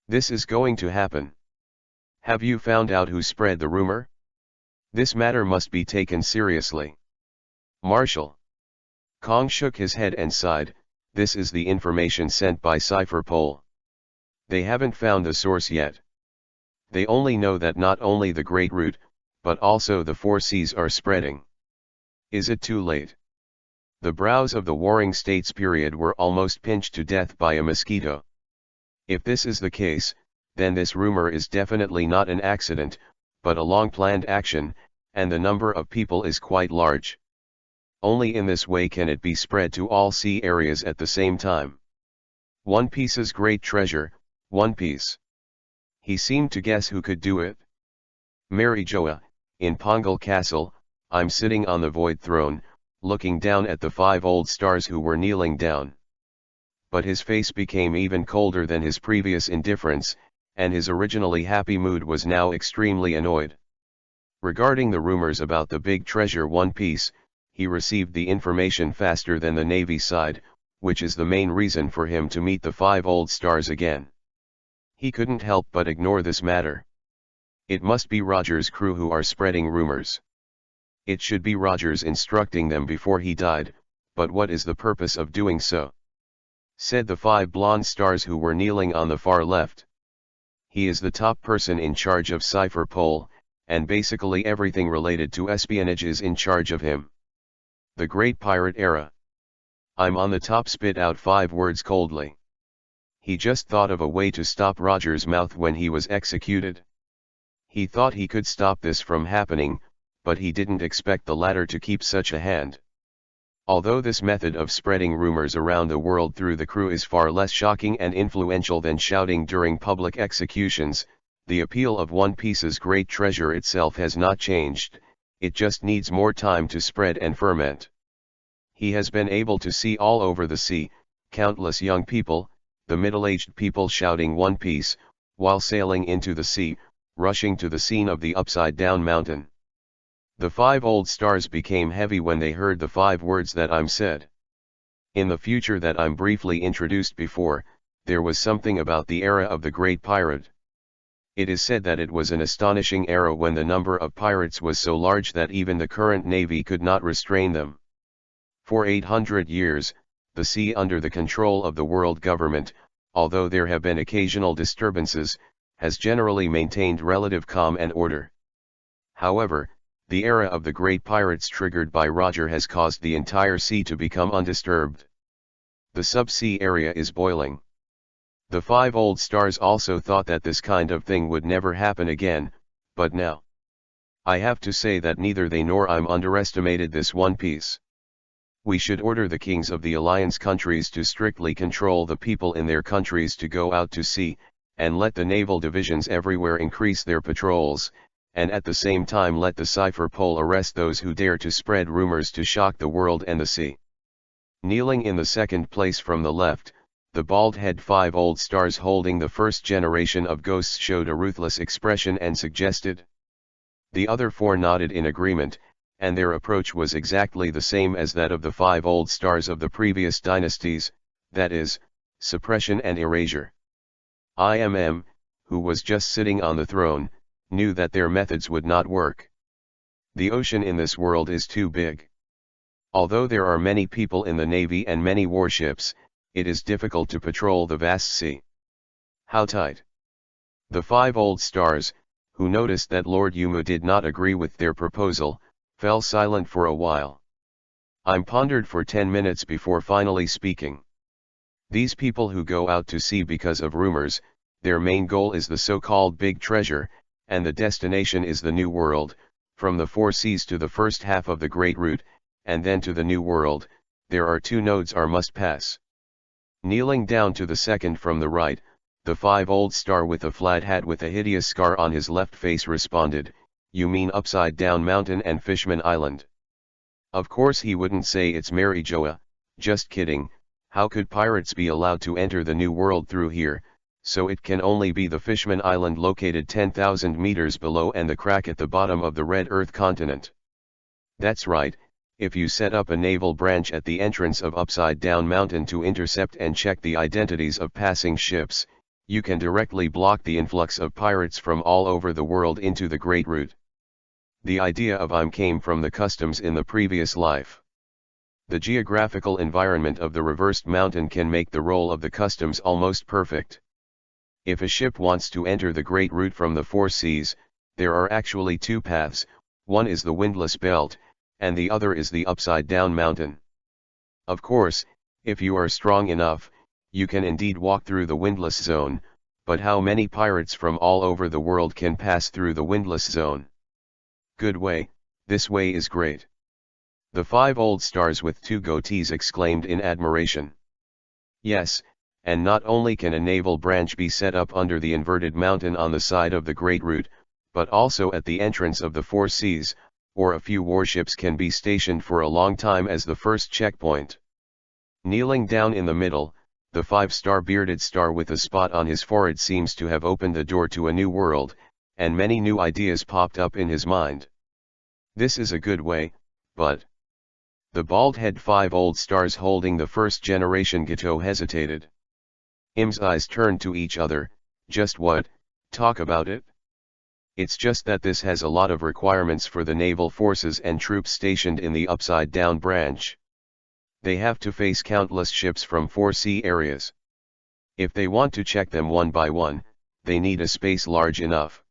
This is going to happen. Have you found out who spread the rumor? This matter must be taken seriously. Marshal. Kong shook his head and sighed, this is the information sent by Cipher Pole. They haven't found the source yet. They only know that not only the Great Route, but also the 4 seas are spreading. Is it too late? The brows of the Warring States period were almost pinched to death by a mosquito. If this is the case, then this rumor is definitely not an accident, but a long-planned action, and the number of people is quite large. Only in this way can it be spread to all sea areas at the same time. One Piece's great treasure, One Piece. He seemed to guess who could do it. Mary Joa, in Pongal Castle, I'm sitting on the void throne, looking down at the 5 old stars who were kneeling down. But his face became even colder than his previous indifference, and his originally happy mood was now extremely annoyed. Regarding the rumors about the big treasure One Piece, he received the information faster than the Navy side, which is the main reason for him to meet the 5 old stars again. He couldn't help but ignore this matter. It must be Roger's crew who are spreading rumors. It should be Roger's instructing them before he died, but what is the purpose of doing so? Said the 5 blonde stars who were kneeling on the far left. He is the top person in charge of Cipher Pole, and basically everything related to espionage is in charge of him. The Great Pirate Era. I'm on the top. Spit out 5 words coldly. He just thought of a way to stop Roger's mouth when he was executed. He thought he could stop this from happening, but he didn't expect the latter to keep such a hand. Although this method of spreading rumors around the world through the crew is far less shocking and influential than shouting during public executions, the appeal of One Piece's great treasure itself has not changed, it just needs more time to spread and ferment. He has been able to see all over the sea, countless young people, the middle-aged people shouting One Piece, while sailing into the sea, rushing to the scene of the upside-down mountain. The 5 old stars became heavy when they heard the 5 words that I'm said. In the future that I'm briefly introduced before, there was something about the era of the Great Pirate. It is said that it was an astonishing era when the number of pirates was so large that even the current navy could not restrain them. For 800 years, the sea under the control of the world government, although there have been occasional disturbances, has generally maintained relative calm and order. However, the era of the great pirates triggered by Roger has caused the entire sea to become undisturbed. The sub-sea area is boiling. The 5 old stars also thought that this kind of thing would never happen again, but now. I have to say that neither they nor I'm underestimated this One Piece. We should order the kings of the alliance countries to strictly control the people in their countries to go out to sea, and let the naval divisions everywhere increase their patrols, and at the same time let the Cipher Pole arrest those who dare to spread rumors to shock the world and the sea. Kneeling in the second place from the left, the bald-head 5 old stars holding the first generation of ghosts showed a ruthless expression and suggested. The other 4 nodded in agreement, and their approach was exactly the same as that of the 5 old stars of the previous dynasties, that is, suppression and erasure. IMM, who was just sitting on the throne, knew that their methods would not work. The ocean in this world is too big. Although there are many people in the navy and many warships, it is difficult to patrol the vast sea. How tight? The 5 old stars, who noticed that Lord Yumu did not agree with their proposal, fell silent for a while. I'm pondered for 10 minutes before finally speaking. These people who go out to sea because of rumors, their main goal is the so-called big treasure, and the destination is the New World, from the 4 seas to the first half of the Great Route, and then to the New World. There are 2 nodes are must pass. Kneeling down to the second from the right, the 5 old star with a flat hat with a hideous scar on his left face responded, "You mean Upside Down Mountain and Fishman Island?" Of course he wouldn't say it's Mary Joa, just kidding. How could pirates be allowed to enter the New World through here? So it can only be the Fishman Island located 10,000 meters below and the crack at the bottom of the Red Earth continent. That's right, if you set up a naval branch at the entrance of Upside Down Mountain to intercept and check the identities of passing ships, you can directly block the influx of pirates from all over the world into the Great Route. The idea of IM came from the customs in the previous life. The geographical environment of the reversed mountain can make the role of the customs almost perfect. If a ship wants to enter the Great Route from the 4 seas, there are actually 2 paths, one is the windless belt, and the other is the Upside Down Mountain. Of course, if you are strong enough, you can indeed walk through the windless zone, but how many pirates from all over the world can pass through the windless zone? Good way, this way is great. The 5 old stars with 2 goatees exclaimed in admiration. Yes, and not only can a naval branch be set up under the inverted mountain on the side of the Great Route, but also at the entrance of the 4 seas, or a few warships can be stationed for a long time as the first checkpoint. Kneeling down in the middle, the 5-star bearded star with a spot on his forehead seems to have opened the door to a new world, and many new ideas popped up in his mind. This is a good way, but... The bald-head 5 old stars holding the first-generation Gato hesitated. Im's eyes turned to each other. Just what? Talk about it? It's just that this has a lot of requirements for the naval forces and troops stationed in the upside-down branch. They have to face countless ships from 4 sea areas. If they want to check them one by one, they need a space large enough.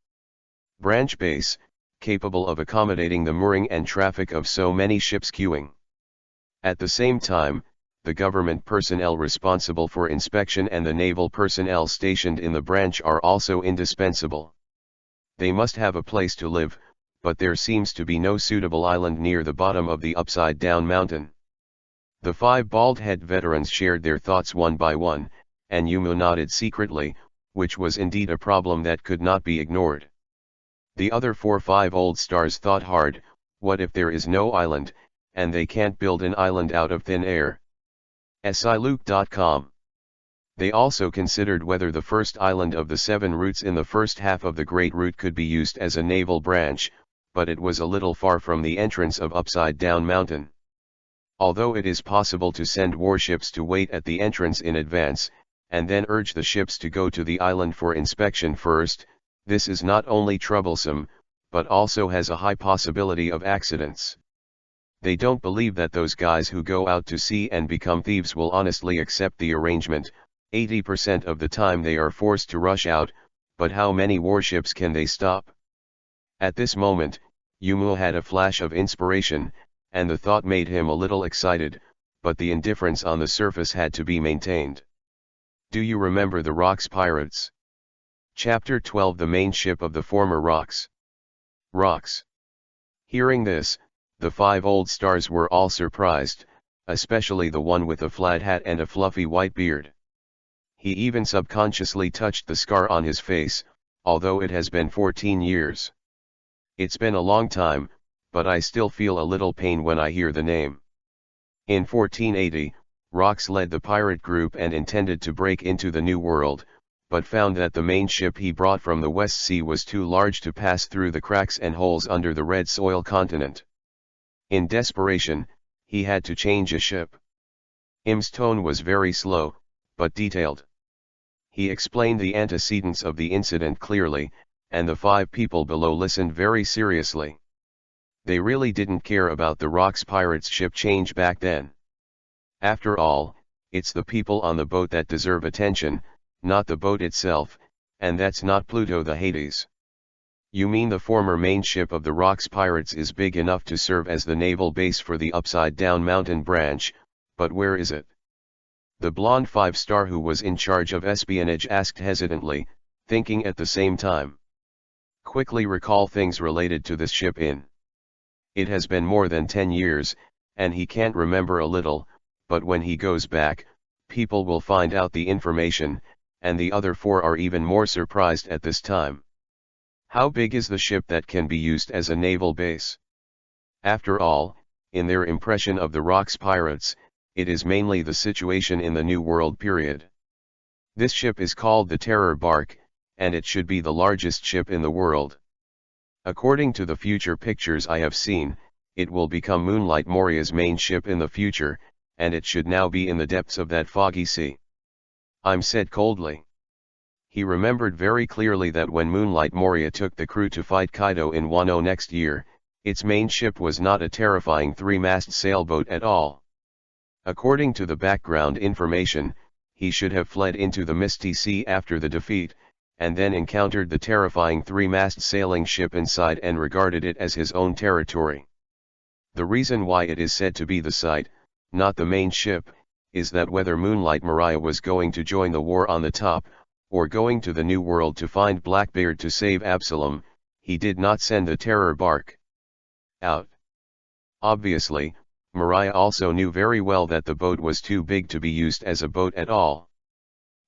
Branch base, capable of accommodating the mooring and traffic of so many ships queuing. At the same time, the government personnel responsible for inspection and the naval personnel stationed in the branch are also indispensable. They must have a place to live, but there seems to be no suitable island near the bottom of the upside-down mountain. The 5 bald-head veterans shared their thoughts one by one, and Yumu nodded secretly, which was indeed a problem that could not be ignored. The other 5 old stars thought hard. What if there is no island, and they can't build an island out of thin air? sciluke.com. They also considered whether the first island of the 7 routes in the first half of the Great Route could be used as a naval branch, but it was a little far from the entrance of Upside Down Mountain. Although it is possible to send warships to wait at the entrance in advance, and then urge the ships to go to the island for inspection first, this is not only troublesome, but also has a high possibility of accidents. They don't believe that those guys who go out to sea and become thieves will honestly accept the arrangement. 80% of the time they are forced to rush out, but how many warships can they stop? At this moment, Yumu had a flash of inspiration, and the thought made him a little excited, but the indifference on the surface had to be maintained. Do you remember the Rocks pirates? Chapter 12. The main ship of the former Rocks. Rocks. Hearing this, the 5 old stars were all surprised, especially the one with a flat hat and a fluffy white beard. He even subconsciously touched the scar on his face, although it has been 14 years. It's been a long time, but I still feel a little pain when I hear the name. In 1480, Rocks led the pirate group and intended to break into the New World, but found that the main ship he brought from the West Sea was too large to pass through the cracks and holes under the red soil continent. In desperation, he had to change a ship. Im's tone was very slow, but detailed. He explained the antecedents of the incident clearly, and the 5 people below listened very seriously. They really didn't care about the Rocks pirates' ship change back then. After all, it's the people on the boat that deserve attention, not the boat itself, and that's not Pluto the Hades. You mean the former main ship of the Rocks pirates is big enough to serve as the naval base for the Upside Down Mountain branch, but where is it? The blonde 5-star who was in charge of espionage asked hesitantly, thinking at the same time. Quickly recall things related to this ship in. It has been more than 10 years, and he can't remember a little, but when he goes back, people will find out the information, and the other 4 are even more surprised at this time. How big is the ship that can be used as a naval base? After all, in their impression of the Rocks pirates, it is mainly the situation in the New World period. This ship is called the Terror Bark, and it should be the largest ship in the world. According to the future pictures I have seen, it will become Moonlight Moria's main ship in the future, and it should now be in the depths of that foggy sea. I'm said coldly. He remembered very clearly that when Moonlight Moria took the crew to fight Kaido in Wano next year, its main ship was not a terrifying 3-mast sailboat at all. According to the background information, he should have fled into the Misty Sea after the defeat, and then encountered the terrifying 3-mast sailing ship inside and regarded it as his own territory. The reason why it is said to be the site, not the main ship, is that whether Moonlight Moria was going to join the war on the top, or going to the New World to find Blackbeard to save Absalom, he did not send the Terror Bark out. Obviously, Moria also knew very well that the boat was too big to be used as a boat at all.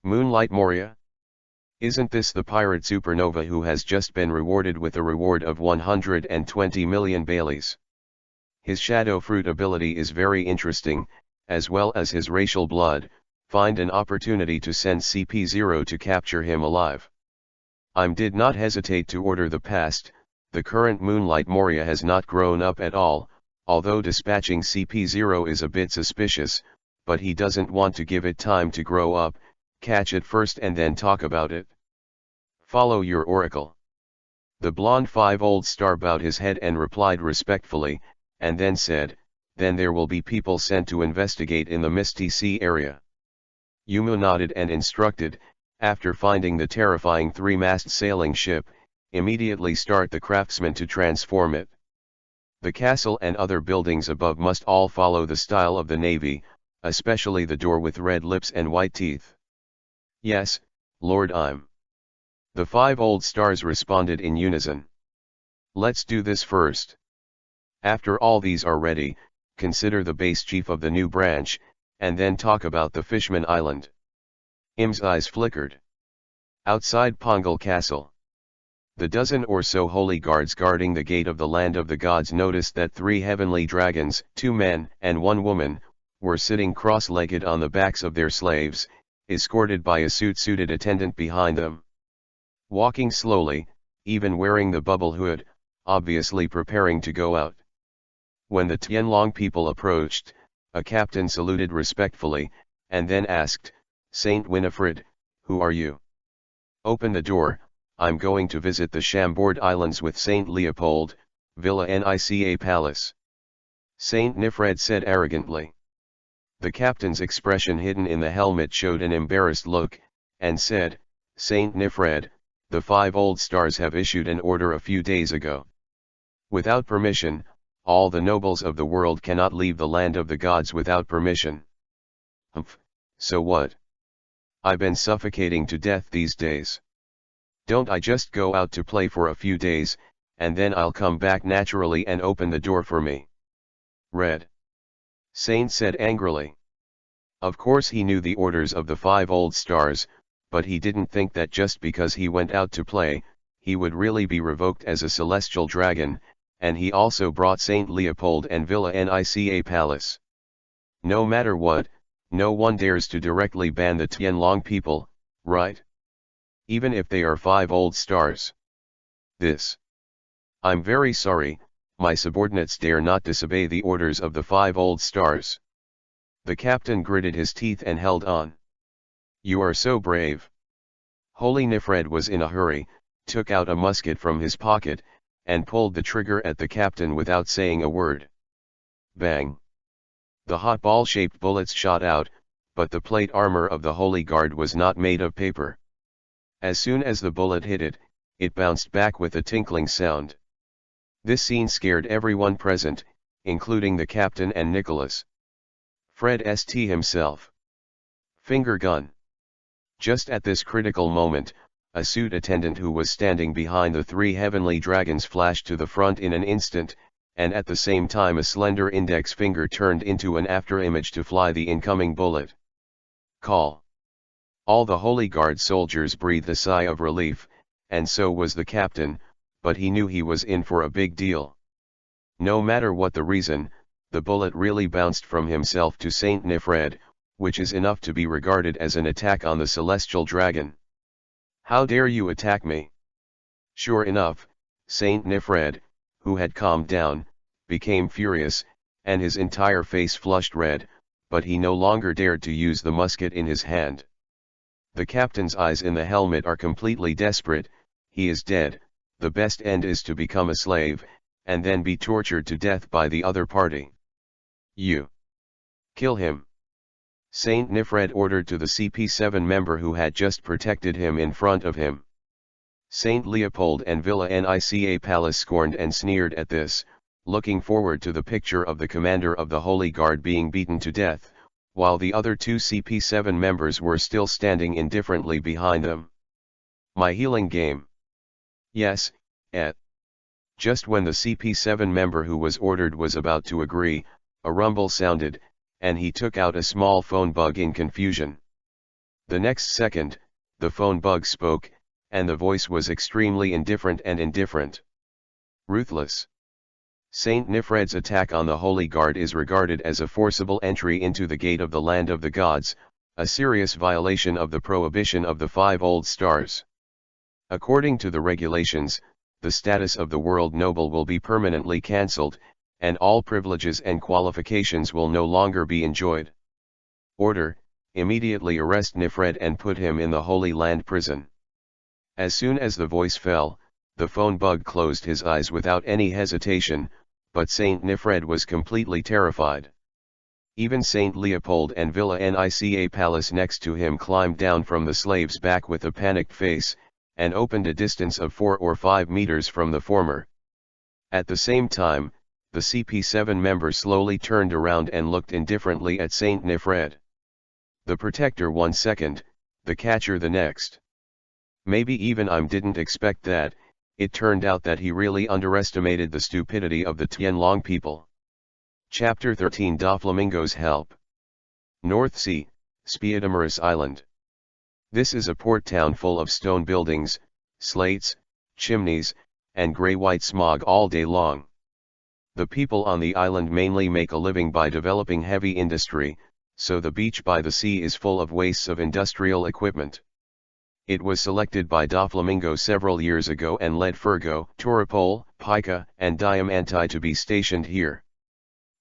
Moonlight Moria? Isn't this the pirate supernova who has just been rewarded with a reward of 120 million Baileys? His shadow fruit ability is very interesting, as well as his racial blood. Find an opportunity to send CP0 to capture him alive. Did not hesitate to order the past, The current Moonlight Moria has not grown up at all, although dispatching CP0 is a bit suspicious, but he doesn't want to give it time to grow up, catch it first and then talk about it. Follow your oracle. The blonde 5-old star bowed his head and replied respectfully, and then said, then there will be people sent to investigate in the Misty Sea area. Yumu nodded and instructed, after finding the terrifying 3-mast sailing ship, immediately start the craftsmen to transform it. The castle and other buildings above must all follow the style of the navy, especially the door with red lips and white teeth. Yes, Lord I'm. The 5 old stars responded in unison. Let's do this first. After all these are ready, consider the base chief of the new branch, and then talk about the Fishman Island. Im's eyes flickered. Outside Pongal Castle. The dozen or so holy guards guarding the gate of the land of the gods noticed that 3 heavenly dragons, 2 men and 1 woman, were sitting cross-legged on the backs of their slaves, escorted by a suit-suited attendant behind them. Walking slowly, even wearing the bubble hood, obviously preparing to go out. When the Tianlong people approached, a captain saluted respectfully, and then asked, Saint Winifred, who are you? Open the door, I'm going to visit the Chambord Islands with Saint Leopold, Villa Nica Palace. Saint Nifred said arrogantly. The captain's expression hidden in the helmet showed an embarrassed look, and said, Saint Nifred, the 5 old stars have issued an order a few days ago. Without permission, all the nobles of the world cannot leave the land of the gods without permission. Humph, so what? I've been suffocating to death these days. Don't I just go out to play for a few days, and then I'll come back naturally and open the door for me? Red. Saint said angrily. Of course he knew the orders of the 5 old stars, but he didn't think that just because he went out to play, he would really be revoked as a celestial dragon, and he also brought Saint Leopold and Villa Nica Palace. No matter what, no one dares to directly ban the Tianlong people, right? Even if they are 5 old stars. I'm very sorry, my subordinates dare not disobey the orders of the 5 old stars. The captain gritted his teeth and held on. You are so brave. Holy Nifred was in a hurry, took out a musket from his pocket, and pulled the trigger at the captain without saying a word. Bang! The hot ball-shaped bullets shot out, but the plate armor of the Holy Guard was not made of paper. As soon as the bullet hit it, it bounced back with a tinkling sound. This scene scared everyone present, including the captain and Nicholas. Fred St. himself. Finger gun. Just at this critical moment, a suit attendant who was standing behind the 3 heavenly dragons flashed to the front in an instant, and at the same time a slender index finger turned into an afterimage to fly the incoming bullet. Call. All the Holy Guard soldiers breathed a sigh of relief, and so was the captain, but he knew he was in for a big deal. No matter what the reason, the bullet really bounced from himself to Saint Nifred, which is enough to be regarded as an attack on the celestial dragon. How dare you attack me? Sure enough, Saint Nifred, who had calmed down, became furious, and his entire face flushed red, but he no longer dared to use the musket in his hand. The captain's eyes in the helmet are completely desperate. He is dead, the best end is to become a slave, and then be tortured to death by the other party. You. Kill him. Saint Nifred ordered to the CP7 member who had just protected him in front of him. Saint Leopold and Villa Nica Palace scorned and sneered at this, looking forward to the picture of the commander of the Holy Guard being beaten to death, while the other 2 CP7 members were still standing indifferently behind them. My healing game. Yes, Just when the CP7 member who was ordered was about to agree, a rumble sounded, and he took out a small phone bug in confusion. The next second, the phone bug spoke, and the voice was extremely indifferent and indifferent. Ruthless. Saint Nifred's attack on the Holy Guard is regarded as a forcible entry into the gate of the land of the gods, a serious violation of the prohibition of the 5 old stars. According to the regulations, the status of the world noble will be permanently cancelled, and all privileges and qualifications will no longer be enjoyed. Order, immediately arrest Nifred and put him in the Holy Land prison. As soon as the voice fell, the phone bug closed his eyes without any hesitation, but Saint Nifred was completely terrified. Even Saint Leopold and Villa Nica Palace next to him climbed down from the slave's back with a panicked face, and opened a distance of 4 or 5 meters from the former. At the same time, the CP7 member slowly turned around and looked indifferently at Saint Nifred. The protector 1 second, the catcher the next. Maybe even I didn't expect that. It turned out that he really underestimated the stupidity of the Tianlong people. Chapter 13 Doflamingo's Help. North Sea, Spiadomorous Island. This is a port town full of stone buildings, slates, chimneys, and grey-white smog all day long. The people on the island mainly make a living by developing heavy industry, so the beach by the sea is full of wastes of industrial equipment. It was selected by Doflamingo several years ago and led Furgo, Toripole, Pica, and Diamanti to be stationed here.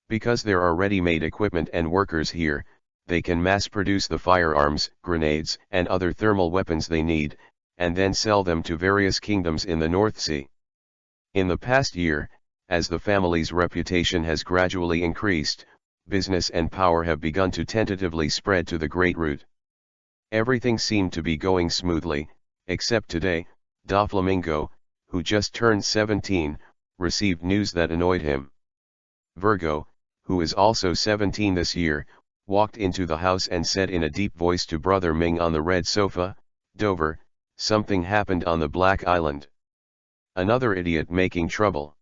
Because there are ready-made equipment and workers here, they can mass-produce the firearms, grenades, and other thermal weapons they need, and then sell them to various kingdoms in the North Sea. In the past year, as the family's reputation has gradually increased, business and power have begun to tentatively spread to the Great Route. Everything seemed to be going smoothly, except today, Doflamingo, who just turned 17, received news that annoyed him. Virgo, who is also 17 this year, walked into the house and said in a deep voice to Brother Ming on the red sofa, "Dover, something happened on the Black Island. Another idiot making trouble.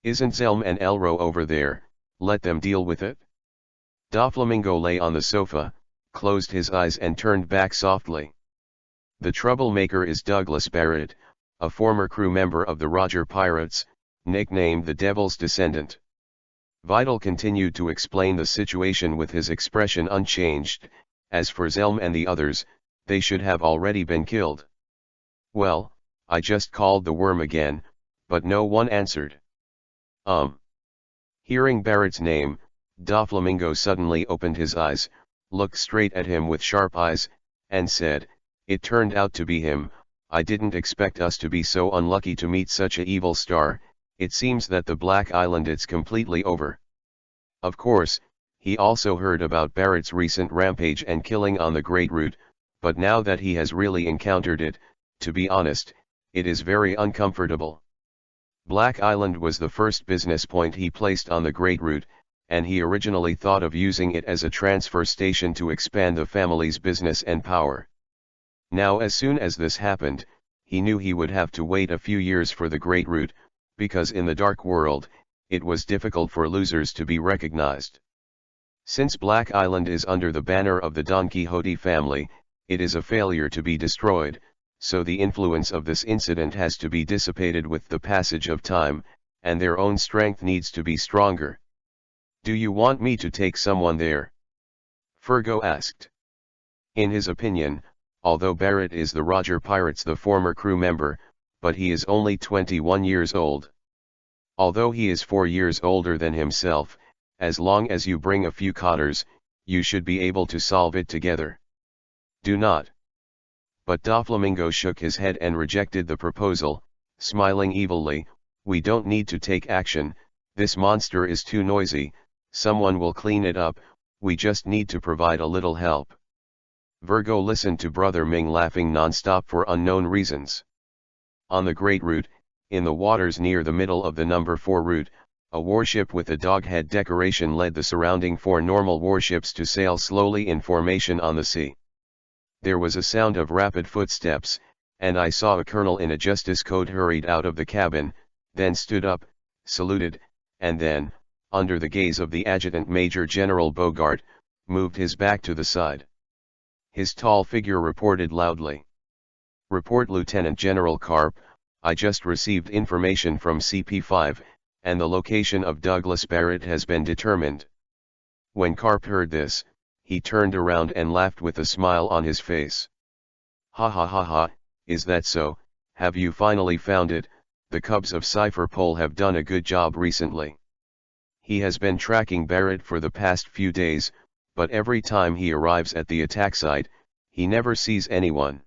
Isn't Zelm and Elro over there? Let them deal with it." Doflamingo lay on the sofa, closed his eyes and turned back softly. The troublemaker is Douglas Barrett, a former crew member of the Roger Pirates, nicknamed the Devil's Descendant. Vidal continued to explain the situation with his expression unchanged. As for Zelm and the others, they should have already been killed. Well, I just called the worm again, but no one answered. Hearing Barrett's name, Doflamingo suddenly opened his eyes, looked straight at him with sharp eyes, and said, "It turned out to be him. I didn't expect us to be so unlucky to meet such a evil star. It seems that the Black Island it's completely over." Of course, he also heard about Barrett's recent rampage and killing on the Great Route, but now that he has really encountered it, to be honest, it is very uncomfortable. Black Island was the first business point he placed on the Great Route, and he originally thought of using it as a transfer station to expand the family's business and power. Now as soon as this happened, he knew he would have to wait a few years for the Great Route, because in the Dark World, it was difficult for losers to be recognized. Since Black Island is under the banner of the Don Quixote family, it is a failure to be destroyed, so the influence of this incident has to be dissipated with the passage of time, and their own strength needs to be stronger. "Do you want me to take someone there?" Furgo asked. In his opinion, although Barrett is the Roger Pirates' the former crew member, but he is only 21 years old. Although he is 4 years older than himself, as long as you bring a few cotters, you should be able to solve it together. "Do not." But Doflamingo shook his head and rejected the proposal, smiling evilly. "We don't need to take action, this monster is too noisy, someone will clean it up, we just need to provide a little help." Virgo listened to Brother Ming laughing non-stop for unknown reasons. On the Great Route, in the waters near the middle of the number 4 route, a warship with a doghead decoration led the surrounding 4 normal warships to sail slowly in formation on the sea. There was a sound of rapid footsteps, and I saw a colonel in a justice coat hurried out of the cabin, then stood up, saluted, and then, under the gaze of the adjutant Major General Bogart, moved his back to the side. His tall figure reported loudly. "Report Lieutenant General Karp, I just received information from CP5, and the location of Douglas Barrett has been determined." When Karp heard this, he turned around and laughed with a smile on his face. "Ha ha ha ha, is that so? Have you finally found it, the cubs of Cipher Pole have done a good job recently. He has been tracking Barrett for the past few days, but every time he arrives at the attack site, he never sees anyone.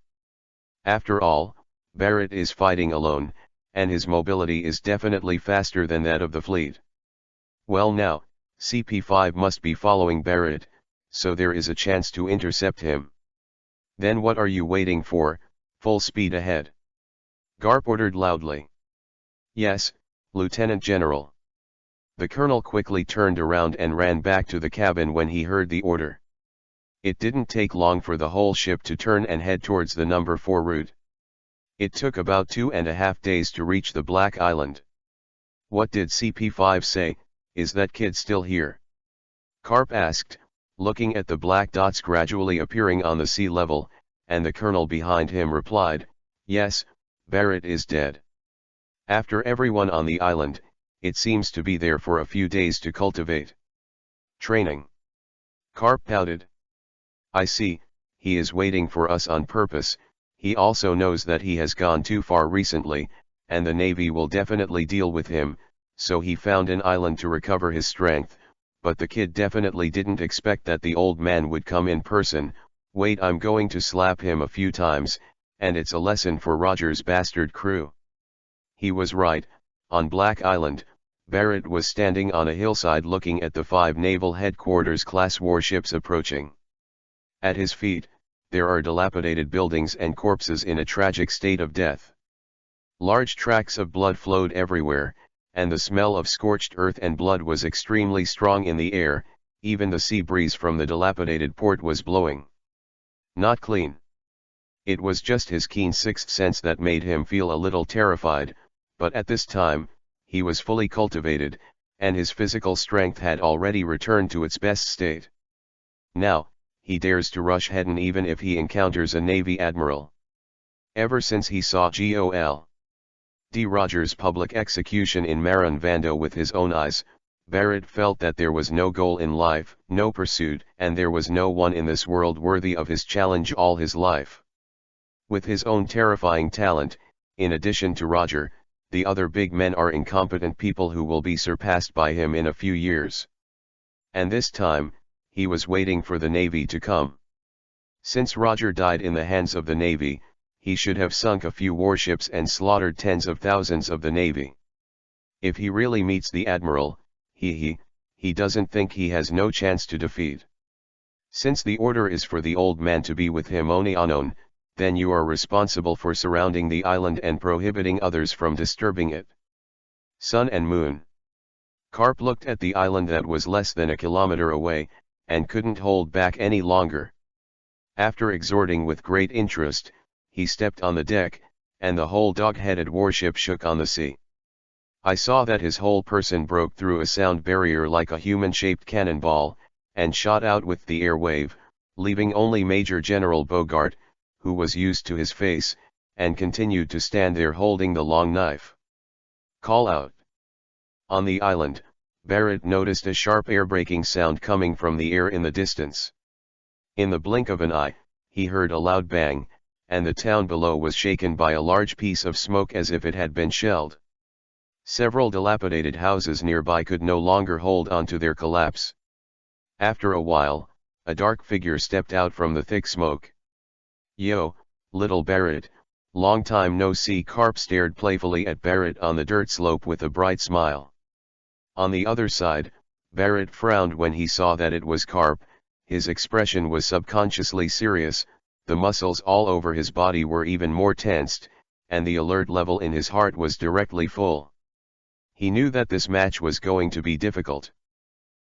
After all, Barrett is fighting alone, and his mobility is definitely faster than that of the fleet. Well now, CP5 must be following Barrett, so there is a chance to intercept him. Then what are you waiting for? Full speed ahead. Garp ordered loudly. Yes, Lieutenant General. The colonel quickly turned around and ran back to the cabin when he heard the order. It didn't take long for the whole ship to turn and head towards the number 4 route. It took about 2.5 days to reach the Black Island. What did CP5 say? Is that kid still here? Karp asked, looking at the black dots gradually appearing on the sea level, and the colonel behind him replied, yes, Barrett is dead. After everyone on the island, it seems to be there for a few days to cultivate training. Karp pouted. I see, he is waiting for us on purpose. He also knows that he has gone too far recently, and the Navy will definitely deal with him, so he found an island to recover his strength, but the kid definitely didn't expect that the old man would come in person. Wait, I'm going to slap him a few times, and it's a lesson for Roger's bastard crew. He was right. On Black Island, Barrett was standing on a hillside looking at the 5 Naval Headquarters class warships approaching. At his feet, there are dilapidated buildings and corpses in a tragic state of death. Large tracts of blood flowed everywhere, and the smell of scorched earth and blood was extremely strong in the air. Even the sea breeze from the dilapidated port was blowing. Not clean. It was just his keen sixth sense that made him feel a little terrified, but at this time, he was fully cultivated, and his physical strength had already returned to its best state. Now, he dares to rush head-on even if he encounters a Navy admiral. Ever since he saw Gol. D. Rogers' public execution in Maran Vando with his own eyes, Barrett felt that there was no goal in life, no pursuit, and there was no one in this world worthy of his challenge all his life. With his own terrifying talent, in addition to Roger, the other big men are incompetent people who will be surpassed by him in a few years. And this time, he was waiting for the Navy to come. Since Roger died in the hands of the Navy, he should have sunk a few warships and slaughtered tens of thousands of the Navy. If he really meets the Admiral, he doesn't think he has no chance to defeat. Since the order is for the old man to be with him only unknown, then you are responsible for surrounding the island and prohibiting others from disturbing it. Sun and Moon. Karp looked at the island that was less than a kilometer away, and couldn't hold back any longer. After exhorting with great interest, he stepped on the deck, and the whole dog-headed warship shook on the sea. I saw that his whole person broke through a sound barrier like a human-shaped cannonball, and shot out with the air wave, leaving only Major General Bogart, who was used to his face, and continued to stand there holding the long knife. Call out. On the island, Barrett noticed a sharp air-braking sound coming from the air in the distance. In the blink of an eye, he heard a loud bang, and the town below was shaken by a large piece of smoke as if it had been shelled. Several dilapidated houses nearby could no longer hold on to their collapse. After a while, a dark figure stepped out from the thick smoke. Yo, little Barrett, long time no see. Karp stared playfully at Barrett on the dirt slope with a bright smile. On the other side, Barrett frowned when he saw that it was Karp. His expression was subconsciously serious, the muscles all over his body were even more tensed, and the alert level in his heart was directly full. He knew that this match was going to be difficult.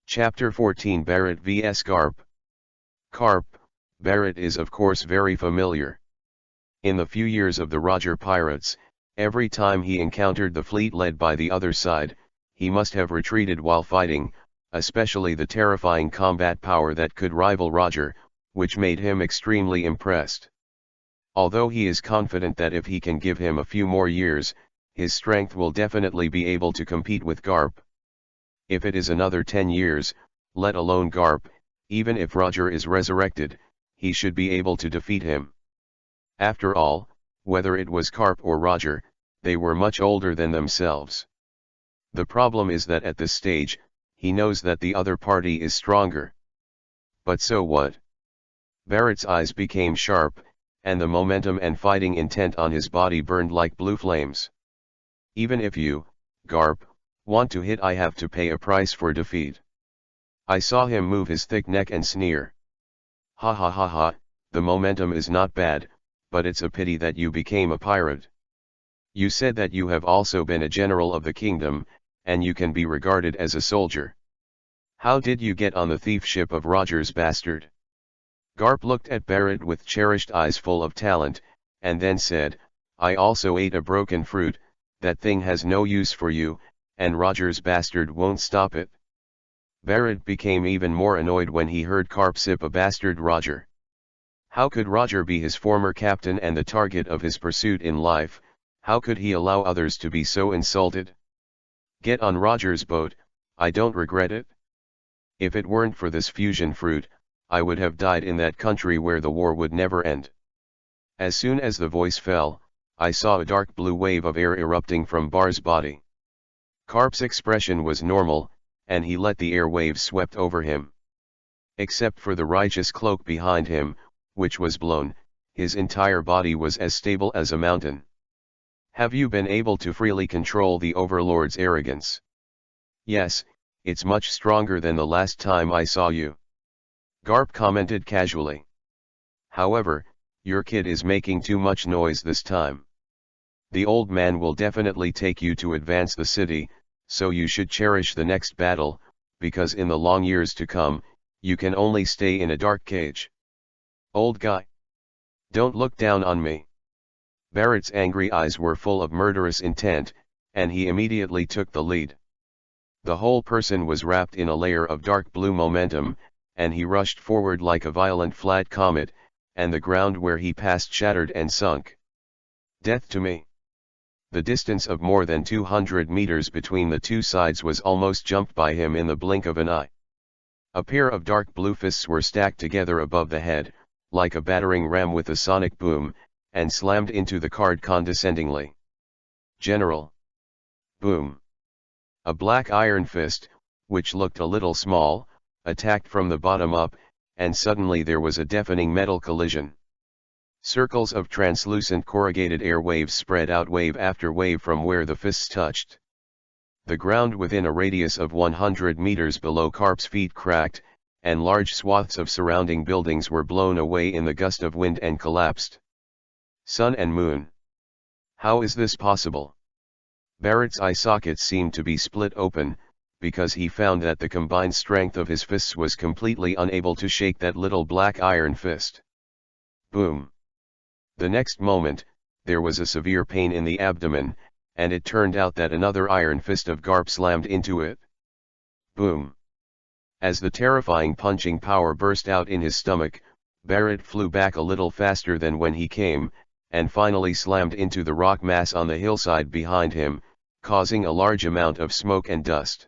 Chapter 14 Barrett vs Karp. Karp, Barrett is of course very familiar. In the few years of the Roger Pirates, every time he encountered the fleet led by the other side, he must have retreated while fighting, especially the terrifying combat power that could rival Roger, which made him extremely impressed. Although he is confident that if he can give him a few more years, his strength will definitely be able to compete with Garp. If it is another 10 years, let alone Garp, even if Roger is resurrected, he should be able to defeat him. After all, whether it was Garp or Roger, they were much older than themselves. The problem is that at this stage, he knows that the other party is stronger. But so what? Barrett's eyes became sharp, and the momentum and fighting intent on his body burned like blue flames. Even if you, Garp, want to hit, I have to pay a price for defeat. I saw him move his thick neck and sneer. Ha ha ha ha, the momentum is not bad, but it's a pity that you became a pirate. You said that you have also been a general of the kingdom, and you can be regarded as a soldier. How did you get on the thief ship of Roger's bastard? Garp looked at Barrett with cherished eyes full of talent, and then said, I also ate a broken fruit, that thing has no use for you, and Roger's bastard won't stop it. Barrett became even more annoyed when he heard Garp sip a bastard Roger. How could Roger be his former captain and the target of his pursuit in life? How could he allow others to be so insulted? Get on Roger's boat, I don't regret it. If it weren't for this fusion fruit, I would have died in that country where the war would never end. As soon as the voice fell, I saw a dark blue wave of air erupting from Bar's body. Garp's expression was normal, and he let the air waves swept over him. Except for the righteous cloak behind him, which was blown, his entire body was as stable as a mountain. Have you been able to freely control the Overlord's arrogance? Yes, it's much stronger than the last time I saw you. Garp commented casually. However, your kid is making too much noise this time. The old man will definitely take you to advance the city, so you should cherish the next battle, because in the long years to come, you can only stay in a dark cage. Old guy. Don't look down on me. Barrett's angry eyes were full of murderous intent, and he immediately took the lead. The whole person was wrapped in a layer of dark blue momentum, and he rushed forward like a violent flat comet, and the ground where he passed shattered and sunk. Death to me. The distance of more than 200 meters between the two sides was almost jumped by him in the blink of an eye. A pair of dark blue fists were stacked together above the head, like a battering ram with a sonic boom, and slammed into the card condescendingly. General. Boom. A black iron fist, which looked a little small, attacked from the bottom up, and suddenly there was a deafening metal collision. Circles of translucent corrugated air waves spread out wave after wave from where the fists touched. The ground within a radius of 100 meters below Garp's feet cracked, and large swaths of surrounding buildings were blown away in the gust of wind and collapsed. Sun and moon. How is this possible? Barrett's eye sockets seemed to be split open, because he found that the combined strength of his fists was completely unable to shake that little black iron fist. Boom. The next moment, there was a severe pain in the abdomen, and it turned out that another iron fist of Garp slammed into it. Boom. As the terrifying punching power burst out in his stomach, Barrett flew back a little faster than when he came, and finally slammed into the rock mass on the hillside behind him, causing a large amount of smoke and dust.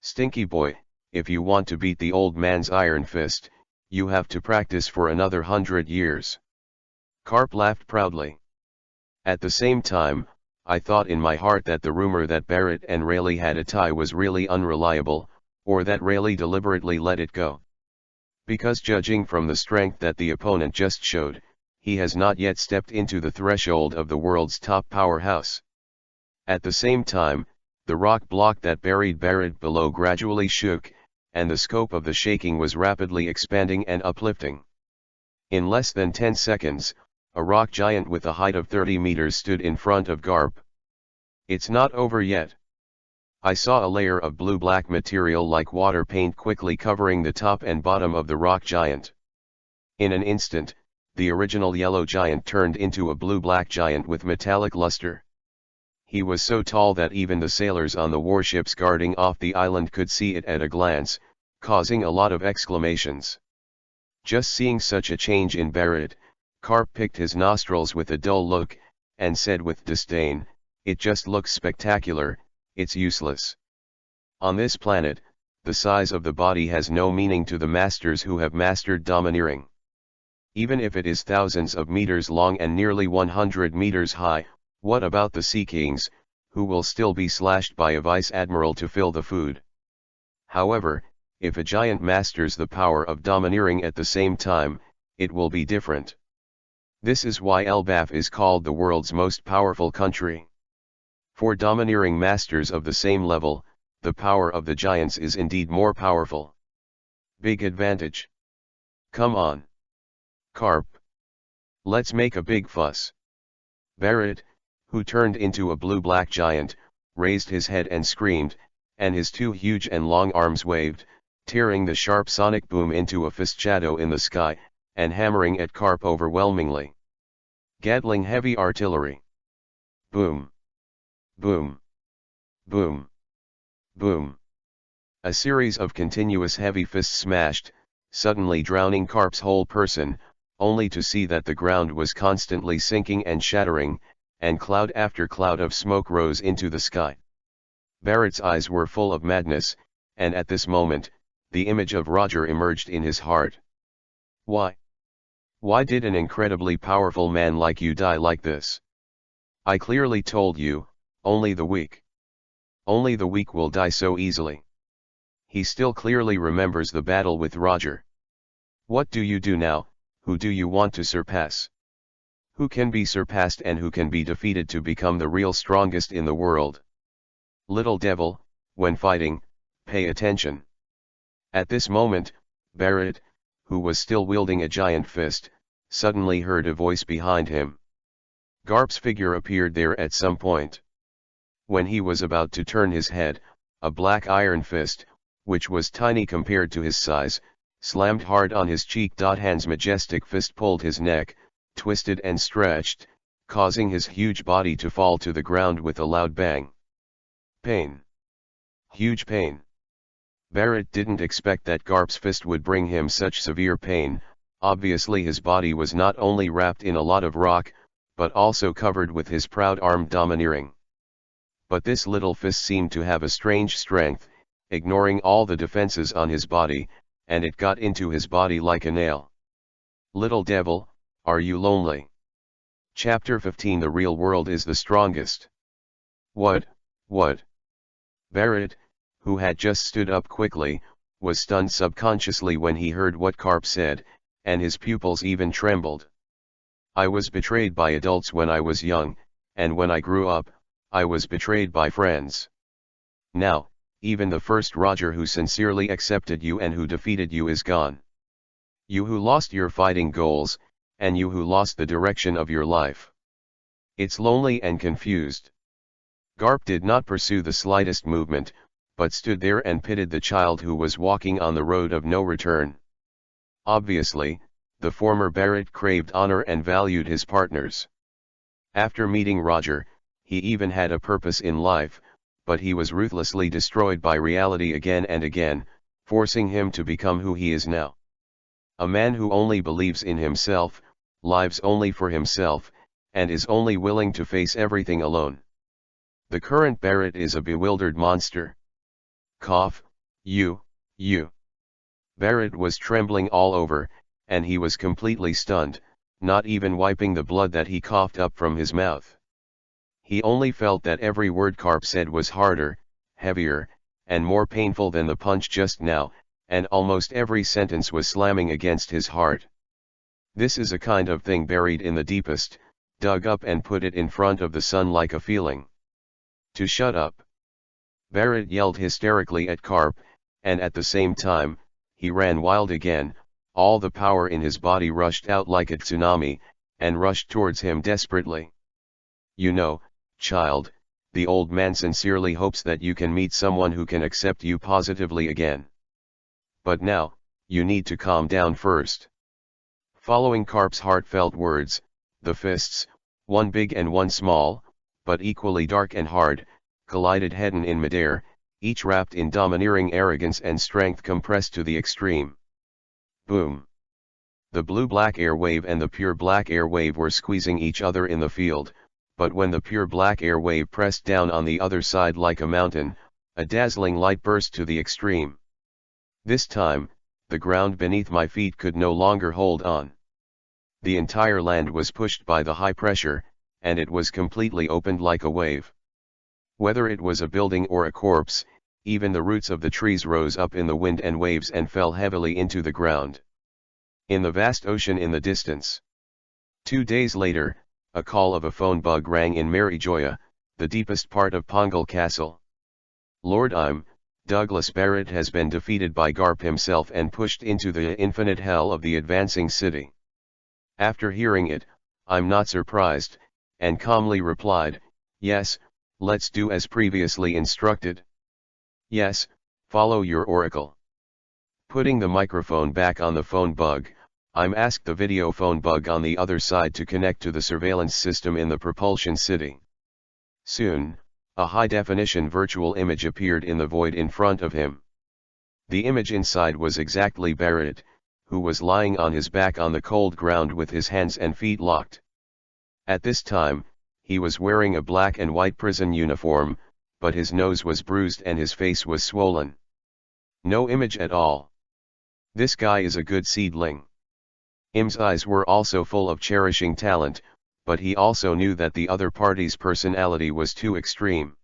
Stinky boy, if you want to beat the old man's iron fist, you have to practice for another 100 years. Garp laughed proudly. At the same time, I thought in my heart that the rumor that Barrett and Rayleigh had a tie was really unreliable, or that Rayleigh deliberately let it go. Because judging from the strength that the opponent just showed, he has not yet stepped into the threshold of the world's top powerhouse. At the same time, the rock block that buried Barrett below gradually shook, and the scope of the shaking was rapidly expanding and uplifting. In less than 10 seconds, a rock giant with a height of 30 meters stood in front of Garp. It's not over yet. I saw a layer of blue-black material like water paint quickly covering the top and bottom of the rock giant. In an instant, the original yellow giant turned into a blue-black giant with metallic luster. He was so tall that even the sailors on the warships guarding off the island could see it at a glance, causing a lot of exclamations. Just seeing such a change in Barrett, Garp picked his nostrils with a dull look, and said with disdain, "It just looks spectacular, it's useless. On this planet, the size of the body has no meaning to the masters who have mastered domineering. Even if it is thousands of meters long and nearly 100 meters high, What about the Sea Kings, who will still be slashed by a vice admiral to fill the food? However, if a giant masters the power of domineering at the same time, it will be different. This is why Elbaf is called the world's most powerful country. For domineering masters of the same level, the power of the giants is indeed more powerful. Big advantage. Come on. Carp. Let's make a big fuss. Barrett, who turned into a blue-black giant, raised his head and screamed, and his two huge and long arms waved, tearing the sharp sonic boom into a fist shadow in the sky, and hammering at Carp overwhelmingly. Gatling heavy artillery. Boom. Boom. Boom. Boom. A series of continuous heavy fists smashed, suddenly drowning Carp's whole person, only to see that the ground was constantly sinking and shattering, and cloud after cloud of smoke rose into the sky. Barrett's eyes were full of madness, and at this moment, the image of Roger emerged in his heart. Why? Why did an incredibly powerful man like you die like this? I clearly told you, only the weak. Only the weak will die so easily. He still clearly remembers the battle with Roger. What do you do now? Who do you want to surpass? Who can be surpassed and who can be defeated to become the real strongest in the world? Little devil, when fighting, pay attention. At this moment, Barrett, who was still wielding a giant fist, suddenly heard a voice behind him. Garp's figure appeared there at some point. When he was about to turn his head, a black iron fist, which was tiny compared to his size, slammed hard on his cheek. Han's majestic fist pulled his neck, twisted and stretched, causing his huge body to fall to the ground with a loud bang. Pain. Huge pain. Barrett didn't expect that Garp's fist would bring him such severe pain. Obviously his body was not only wrapped in a lot of rock, but also covered with his proud arm domineering. But this little fist seemed to have a strange strength, ignoring all the defenses on his body, and it got into his body like a nail. Little devil, are you lonely? Chapter 15. The real world is the strongest. What? Barrett, who had just stood up quickly, was stunned subconsciously when he heard what Carp said, and his pupils even trembled. I was betrayed by adults when I was young, and when I grew up, I was betrayed by friends. Now, even the first Roger who sincerely accepted you and who defeated you is gone. You who lost your fighting goals, and you who lost the direction of your life. It's lonely and confused. Garp did not pursue the slightest movement, but stood there and pitied the child who was walking on the road of no return. Obviously, the former Barrett craved honor and valued his partners. After meeting Roger, he even had a purpose in life, but he was ruthlessly destroyed by reality again and again, forcing him to become who he is now. A man who only believes in himself, lives only for himself, and is only willing to face everything alone. The current Barrett is a bewildered monster. Cough, you. Barrett was trembling all over, and he was completely stunned, not even wiping the blood that he coughed up from his mouth. He only felt that every word Carp said was harder, heavier, and more painful than the punch just now, and almost every sentence was slamming against his heart. This is a kind of thing buried in the deepest, dug up and put it in front of the sun like a feeling. To shut up. Barrett yelled hysterically at Carp, and at the same time, he ran wild again. All the power in his body rushed out like a tsunami, and rushed towards him desperately. You know, child, the old man sincerely hopes that you can meet someone who can accept you positively again. But now, you need to calm down first. Following Carp's heartfelt words, the fists, one big and one small, but equally dark and hard, collided head-on in midair, each wrapped in domineering arrogance and strength compressed to the extreme. Boom! The blue-black air wave and the pure black air wave were squeezing each other in the field, but when the pure black air wave pressed down on the other side like a mountain, a dazzling light burst to the extreme. This time, the ground beneath my feet could no longer hold on. The entire land was pushed by the high pressure, and it was completely opened like a wave. Whether it was a building or a corpse, even the roots of the trees rose up in the wind and waves and fell heavily into the ground. In the vast ocean in the distance. 2 days later, a call of a phone bug rang in Marijoya, the deepest part of Pongal Castle. Lord Douglas Barrett has been defeated by Garp himself and pushed into the infinite hell of the advancing city. After hearing it, I'm not surprised, and calmly replied, yes, let's do as previously instructed. Yes, follow your oracle. Putting the microphone back on the phone bug, I'm asked the video phone bug on the other side to connect to the surveillance system in the propulsion city. Soon, a high-definition virtual image appeared in the void in front of him. The image inside was exactly Barrett, who was lying on his back on the cold ground with his hands and feet locked. At this time, he was wearing a black and white prison uniform, but his nose was bruised and his face was swollen. No image at all. This guy is a good seedling. Im's eyes were also full of cherishing talent, but he also knew that the other party's personality was too extreme.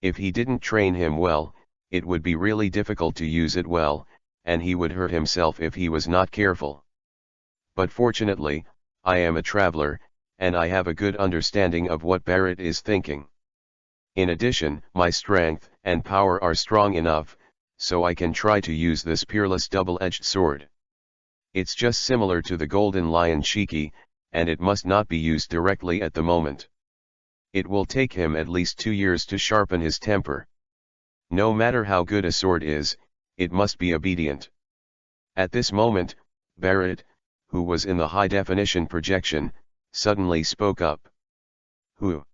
If he didn't train him well, it would be really difficult to use it well, and he would hurt himself if he was not careful. But fortunately, I am a traveler, and I have a good understanding of what Barrett is thinking. In addition, my strength and power are strong enough, so I can try to use this peerless double-edged sword. It's just similar to the Golden Lion Shiki, and it must not be used directly at the moment. It will take him at least 2 years to sharpen his temper. No matter how good a sword is, it must be obedient. At this moment, Barrett, who was in the high-definition projection, suddenly spoke up. Who?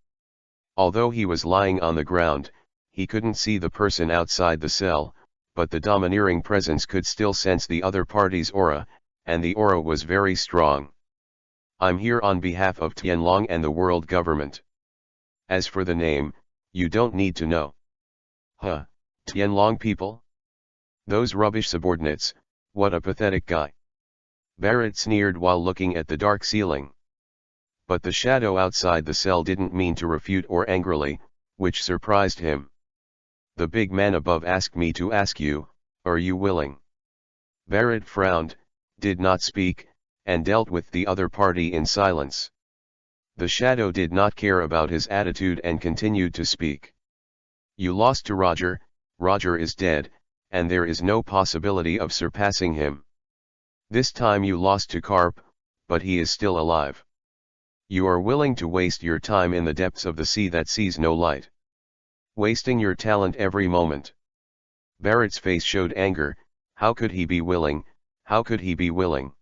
Although he was lying on the ground, he couldn't see the person outside the cell, but the domineering presence could still sense the other party's aura, and the aura was very strong. I'm here on behalf of Tianlong and the world government. As for the name, you don't need to know. Huh, Tianlong people? Those rubbish subordinates, what a pathetic guy. Barrett sneered while looking at the dark ceiling. But the shadow outside the cell didn't mean to refute or angrily, which surprised him. The big man above asked me to ask you, are you willing? Barrett frowned, did not speak, and dealt with the other party in silence. The shadow did not care about his attitude and continued to speak. You lost to Roger, Roger is dead, and there is no possibility of surpassing him. This time you lost to Karp, but he is still alive. You are willing to waste your time in the depths of the sea that sees no light. Wasting your talent every moment. Barrett's face showed anger. How could he be willing? How could he be willing?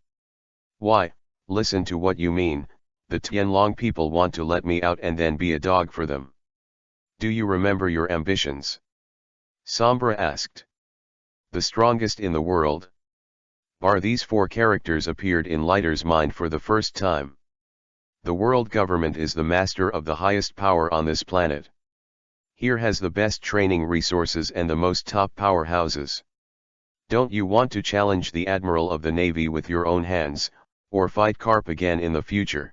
Why, listen to what you mean, the Tianlong people want to let me out and then be a dog for them. Do you remember your ambitions? Sombra asked. The strongest in the world. These 4 characters appeared in Leiter's mind for the first time. The world government is the master of the highest power on this planet. Here has the best training resources and the most top powerhouses. Don't you want to challenge the Admiral of the Navy with your own hands, or fight Karp again in the future?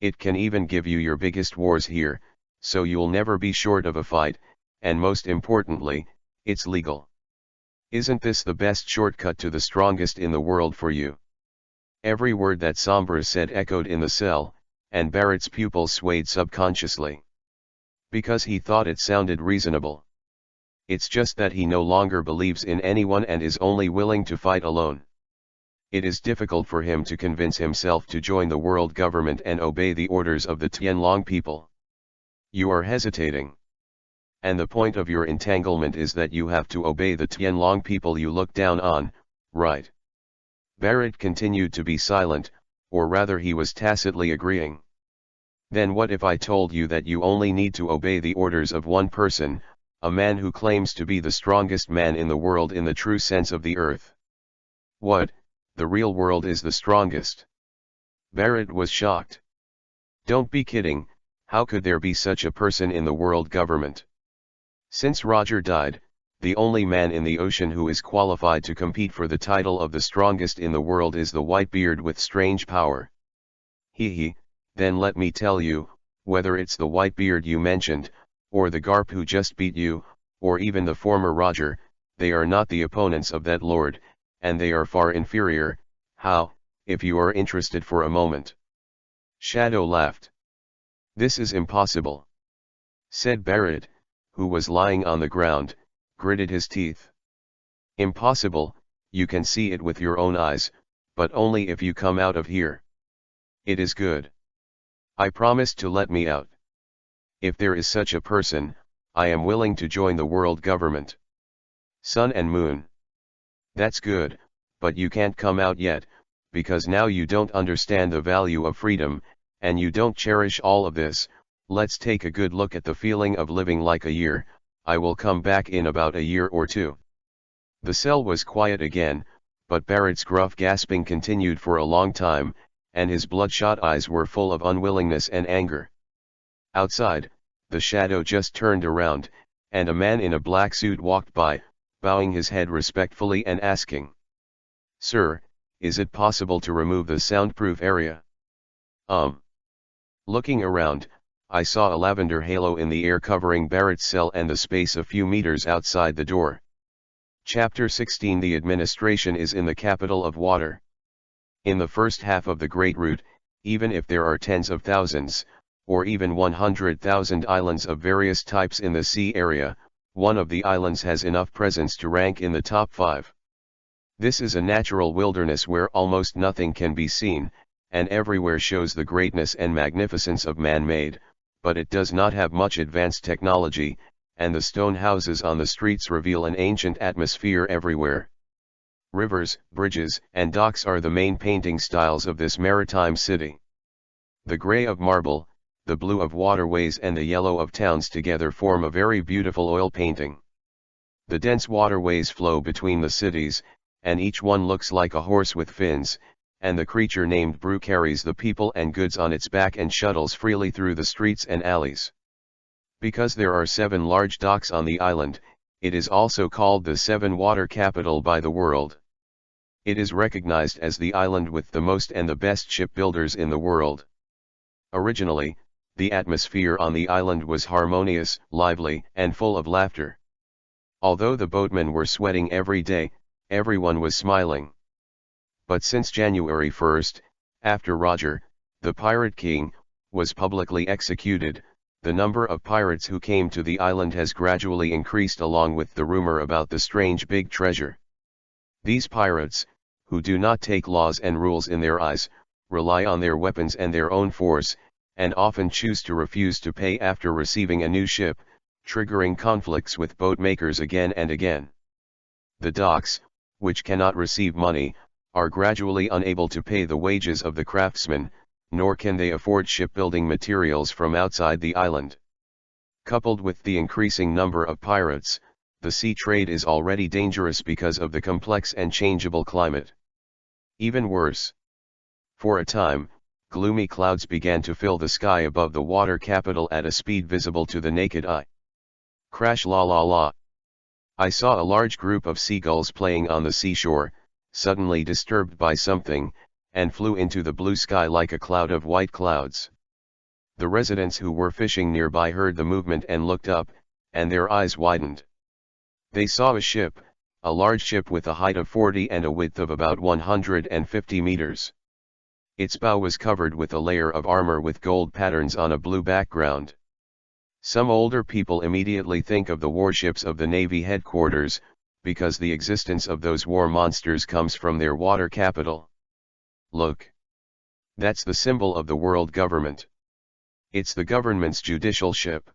It can even give you your biggest wars here, so you'll never be short of a fight, and most importantly, it's legal. Isn't this the best shortcut to the strongest in the world for you? Every word that Sombra said echoed in the cell, and Barrett's pupils swayed subconsciously. Because he thought it sounded reasonable. It's just that he no longer believes in anyone and is only willing to fight alone. It is difficult for him to convince himself to join the world government and obey the orders of the Tianlong people. You are hesitating. And the point of your entanglement is that you have to obey the Tianlong people you look down on, right? Barrett continued to be silent, or rather he was tacitly agreeing. Then what if I told you that you only need to obey the orders of one person, a man who claims to be the strongest man in the world in the true sense of the earth? What, the real world is the strongest? Barrett was shocked. Don't be kidding, how could there be such a person in the world government? Since Roger died, the only man in the ocean who is qualified to compete for the title of the strongest in the world is the Whitebeard with strange power. Then let me tell you, whether it's the Whitebeard you mentioned, or the Garp who just beat you, or even the former Roger, they are not the opponents of that lord, and they are far inferior. How, if you are interested for a moment? Shadow laughed. This is impossible, said Barrett, who was lying on the ground, gritted his teeth. Impossible, you can see it with your own eyes, but only if you come out of here. It is good. I promise to let me out. If there is such a person, I am willing to join the world government. Sun and Moon. That's good, but you can't come out yet, because now you don't understand the value of freedom, and you don't cherish all of this. Let's take a good look at the feeling of living like a year. I will come back in about a year or two. The cell was quiet again, but Barrett's gruff gasping continued for a long time, and his bloodshot eyes were full of unwillingness and anger. Outside, the shadow just turned around, and a man in a black suit walked by, bowing his head respectfully and asking, "Sir, is it possible to remove the soundproof area?" Looking around, I saw a lavender halo in the air covering Barrett's cell and the space a few meters outside the door. Chapter 16. The administration is in the capital of water. In the first half of the Great Route, even if there are tens of thousands, or even 100,000 islands of various types in the sea area, one of the islands has enough presence to rank in the top 5. This is a natural wilderness where almost nothing can be seen, and everywhere shows the greatness and magnificence of man-made, but it does not have much advanced technology, and the stone houses on the streets reveal an ancient atmosphere everywhere. Rivers, bridges, and docks are the main painting styles of this maritime city. The gray of marble, the blue of waterways and the yellow of towns together form a very beautiful oil painting. The dense waterways flow between the cities, and each one looks like a horse with fins, and the creature named Brew carries the people and goods on its back and shuttles freely through the streets and alleys. Because there are 7 large docks on the island, it is also called the 7-water capital by the world. It is recognized as the island with the most and the best shipbuilders in the world. Originally, the atmosphere on the island was harmonious, lively, and full of laughter. Although the boatmen were sweating every day, everyone was smiling. But since January 1st, after Roger, the Pirate King, was publicly executed, the number of pirates who came to the island has gradually increased along with the rumor about the strange big treasure. These pirates, who do not take laws and rules in their eyes, rely on their weapons and their own force, and often choose to refuse to pay after receiving a new ship, triggering conflicts with boat makers again and again. The docks, which cannot receive money, are gradually unable to pay the wages of the craftsmen, nor can they afford shipbuilding materials from outside the island. Coupled with the increasing number of pirates, the sea trade is already dangerous because of the complex and changeable climate. Even worse. For a time, gloomy clouds began to fill the sky above the water capital at a speed visible to the naked eye. Crash la la la. I saw a large group of seagulls playing on the seashore, suddenly disturbed by something, and flew into the blue sky like a cloud of white clouds. The residents who were fishing nearby heard the movement and looked up, and their eyes widened. They saw a ship, a large ship with a height of 40 and a width of about 150 meters. Its bow was covered with a layer of armor with gold patterns on a blue background. Some older people immediately think of the warships of the Navy headquarters, because the existence of those war monsters comes from their water capital. Look. That's the symbol of the world government. It's the government's judicial ship.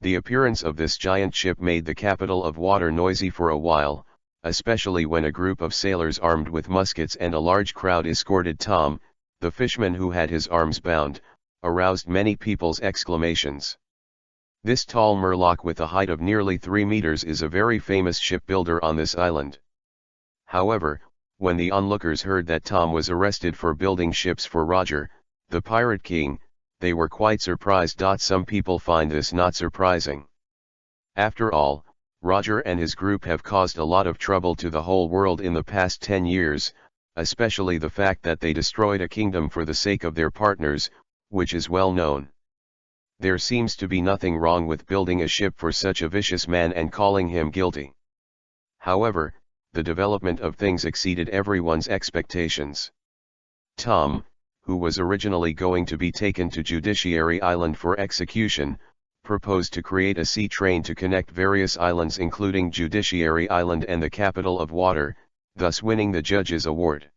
The appearance of this giant ship made the capital of water noisy for a while, especially when a group of sailors armed with muskets and a large crowd escorted Tom, the fishman who had his arms bound, aroused many people's exclamations. This tall murloc with a height of nearly 3 meters is a very famous shipbuilder on this island. However, when the onlookers heard that Tom was arrested for building ships for Roger, the Pirate King, they were quite surprised. Some people find this not surprising. After all, Roger and his group have caused a lot of trouble to the whole world in the past 10 years, especially the fact that they destroyed a kingdom for the sake of their partners, which is well known. There seems to be nothing wrong with building a ship for such a vicious man and calling him guilty. However, the development of things exceeded everyone's expectations. Tom, who was originally going to be taken to Judiciary Island for execution, proposed to create a sea train to connect various islands including Judiciary Island and the capital of water, thus winning the judge's award.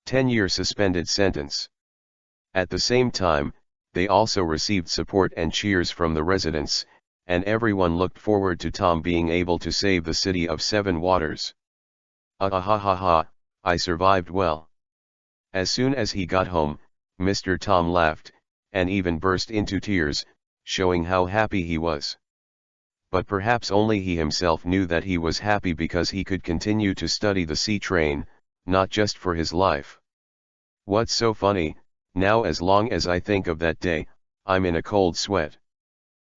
10-year suspended sentence. At the same time, they also received support and cheers from the residents, and everyone looked forward to Tom being able to save the city of Seven Waters. Ha ha ha, I survived well. As soon as he got home, Mr. Tom laughed, and even burst into tears, showing how happy he was. But perhaps only he himself knew that he was happy because he could continue to study the sea train, not just for his life. What's so funny, now as long as I think of that day, I'm in a cold sweat.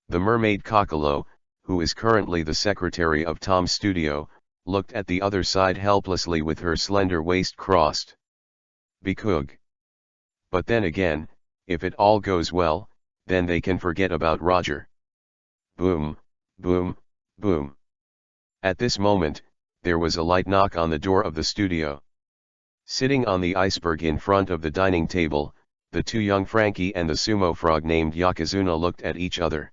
The mermaid Kokolo, who is currently the secretary of Tom's studio, looked at the other side helplessly with her slender waist crossed. Bikug. But then again, if it all goes well, then they can forget about Roger. Boom, boom, boom. At this moment, there was a light knock on the door of the studio. Sitting on the iceberg in front of the dining table, the two young Frankie and the sumo frog named Yokozuna looked at each other.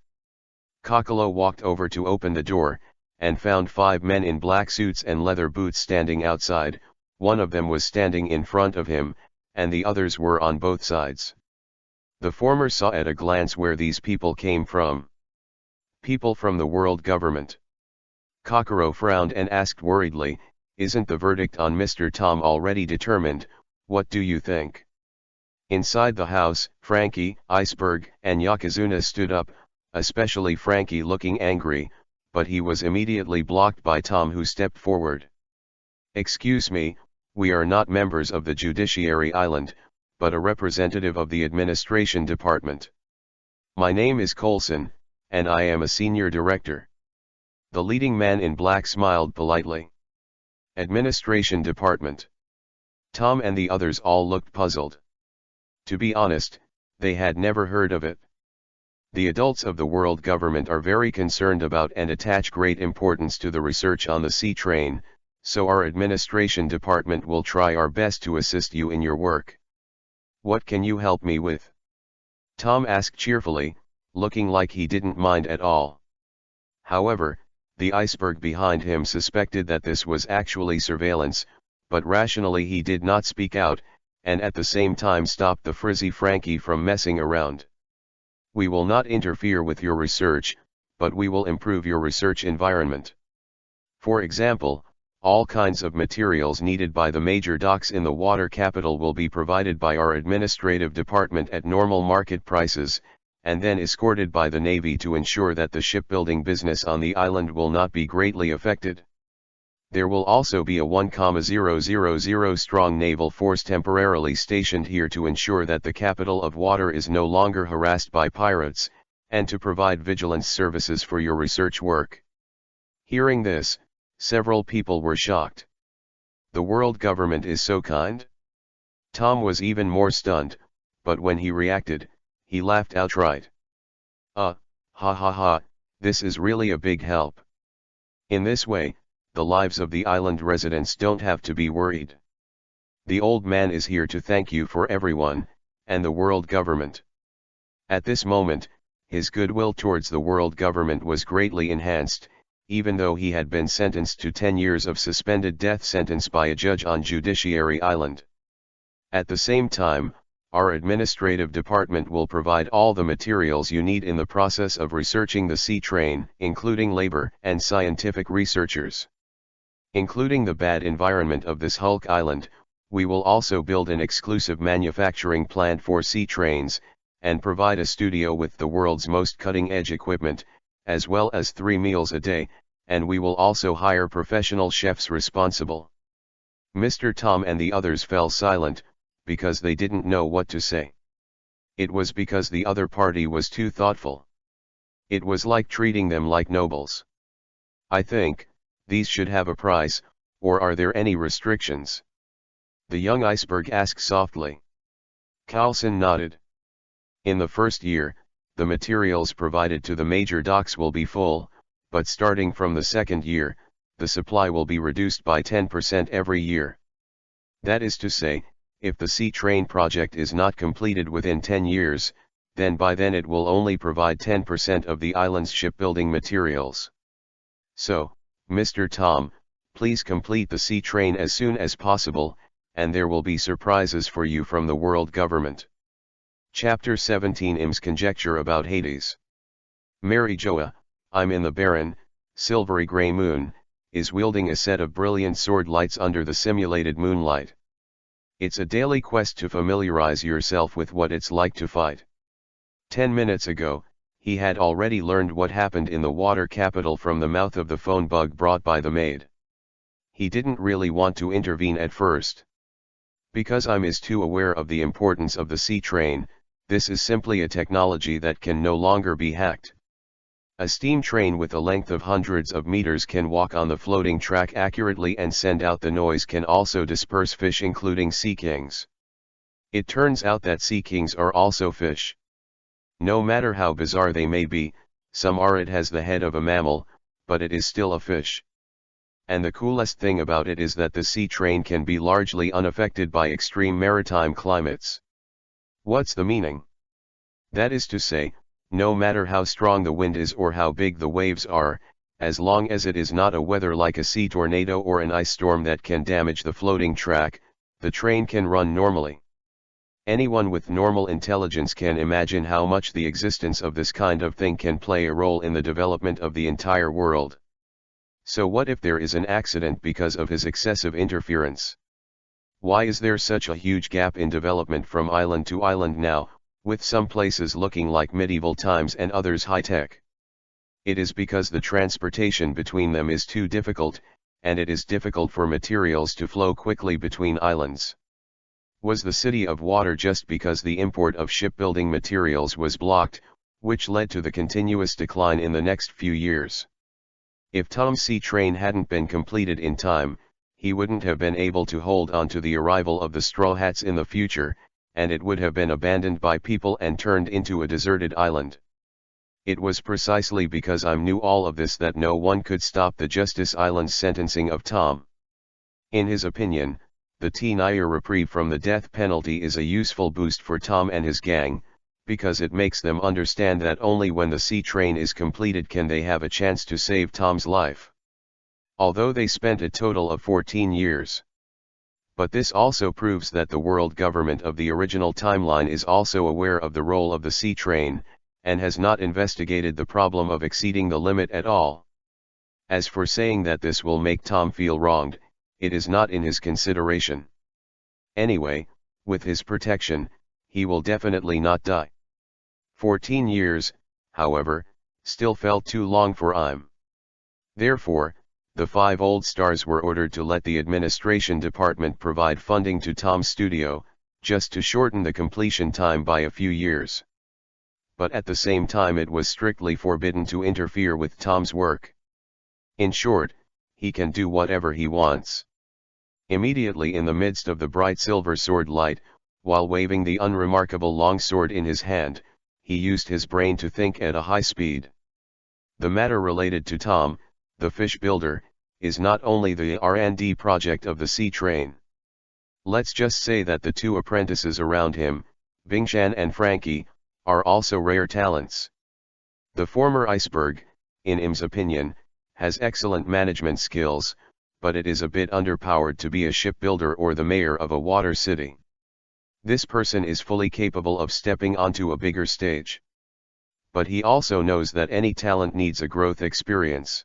Kokolo walked over to open the door, and found 5 men in black suits and leather boots standing outside. One of them was standing in front of him, and the others were on both sides. The former saw at a glance where these people came from. People from the world government. Kokoro frowned and asked worriedly, "Isn't the verdict on Mr. Tom already determined? What do you think?" Inside the house, Frankie, Iceberg, and Yokozuna stood up, especially Frankie looking angry, but he was immediately blocked by Tom, who stepped forward. "Excuse me, we are not members of the Judiciary Island, but a representative of the Administration Department. My name is Coulson, and I am a senior director." The leading man in black smiled politely. Administration Department. Tom and the others all looked puzzled. To be honest, they had never heard of it. The adults of the world government are very concerned about and attach great importance to the research on the sea train, so our administration department will try our best to assist you in your work. What can you help me with? Tom asked cheerfully, looking like he didn't mind at all. However, the iceberg behind him suspected that this was actually surveillance, but rationally he did not speak out, and at the same time stopped the frizzy Frankie from messing around. "We will not interfere with your research, but we will improve your research environment. For example, all kinds of materials needed by the major docks in the water capital will be provided by our administrative department at normal market prices, and then escorted by the Navy to ensure that the shipbuilding business on the island will not be greatly affected. There will also be a 1,000 strong naval force temporarily stationed here to ensure that the capital of water is no longer harassed by pirates, and to provide vigilance services for your research work." Hearing this, several people were shocked. The world government is so kind? Tom was even more stunned, but when he reacted, he laughed outright. Ha ha ha, this is really a big help. In this way, the lives of the island residents don't have to be worried. The old man is here to thank you for everyone, and the world government. At this moment, his goodwill towards the world government was greatly enhanced, even though he had been sentenced to 10 years of suspended death sentence by a judge on Judiciary Island. At the same time, our administrative department will provide all the materials you need in the process of researching the sea train, including labor and scientific researchers. Including the bad environment of this Hulk Island, we will also build an exclusive manufacturing plant for sea trains, and provide a studio with the world's most cutting-edge equipment, as well as 3 meals a day, and we will also hire professional chefs responsible. Mr. Tom and the others fell silent, because they didn't know what to say. It was because the other party was too thoughtful. It was like treating them like nobles. "I think, these should have a price, or are there any restrictions?" the young iceberg asked softly. Coulson nodded. "In the first year, the materials provided to the major docks will be full, but starting from the second year, the supply will be reduced by 10% every year. That is to say, if the sea train project is not completed within 10 years, then by then it will only provide 10% of the island's shipbuilding materials. So, Mr. Tom, please complete the sea train as soon as possible, and there will be surprises for you from the world government. Chapter 17 IM's conjecture about Hades. Mary Joa, I'm in the barren, silvery grey moon, is wielding a set of brilliant sword lights under the simulated moonlight. It's a daily quest to familiarize yourself with what it's like to fight. 10 minutes ago, he had already learned what happened in the water capital from the mouth of the phone bug brought by the maid. He didn't really want to intervene at first. Because I'm too aware of the importance of the sea train, this is simply a technology that can no longer be hacked. A steam train with a length of hundreds of meters can walk on the floating track accurately and send out the noise, can also disperse fish including sea kings. It turns out that sea kings are also fish. No matter how bizarre they may be, some are. It has the head of a mammal, but it is still a fish. And the coolest thing about it is that the sea train can be largely unaffected by extreme maritime climates. What's the meaning? That is to say, no matter how strong the wind is or how big the waves are, as long as it is not a weather like a sea tornado or an ice storm that can damage the floating track, the train can run normally. Anyone with normal intelligence can imagine how much the existence of this kind of thing can play a role in the development of the entire world. So what if there is an accident because of his excessive interference? Why is there such a huge gap in development from island to island now, with some places looking like medieval times and others high-tech? It is because the transportation between them is too difficult, and it is difficult for materials to flow quickly between islands. Was the city of water just because the import of shipbuilding materials was blocked, which led to the continuous decline in the next few years? If Tom's sea train hadn't been completed in time, he wouldn't have been able to hold on to the arrival of the Straw Hats in the future, and it would have been abandoned by people and turned into a deserted island. It was precisely because I knew all of this that no one could stop the Justice Island's sentencing of Tom. In his opinion, the 10-year reprieve from the death penalty is a useful boost for Tom and his gang, because it makes them understand that only when the sea train is completed can they have a chance to save Tom's life. Although they spent a total of 14 years. But this also proves that the world government of the original timeline is also aware of the role of the sea train, and has not investigated the problem of exceeding the limit at all. As for saying that this will make Tom feel wronged, it is not in his consideration. Anyway, with his protection, he will definitely not die. 14 years, however, still felt too long for him. Therefore, the 5 old stars were ordered to let the administration department provide funding to Tom's studio, just to shorten the completion time by a few years. But at the same time it was strictly forbidden to interfere with Tom's work. In short, he can do whatever he wants. Immediately in the midst of the bright silver sword light, while waving the unremarkable long sword in his hand, he used his brain to think at a high speed. The matter related to Tom, the fish builder, is not only the R&D project of the sea train. Let's just say that the 2 apprentices around him, Bingshan and Frankie, are also rare talents. The former Iceberg, in Im's opinion, has excellent management skills, but it is a bit underpowered to be a shipbuilder or the mayor of a water city. This person is fully capable of stepping onto a bigger stage. But he also knows that any talent needs a growth experience.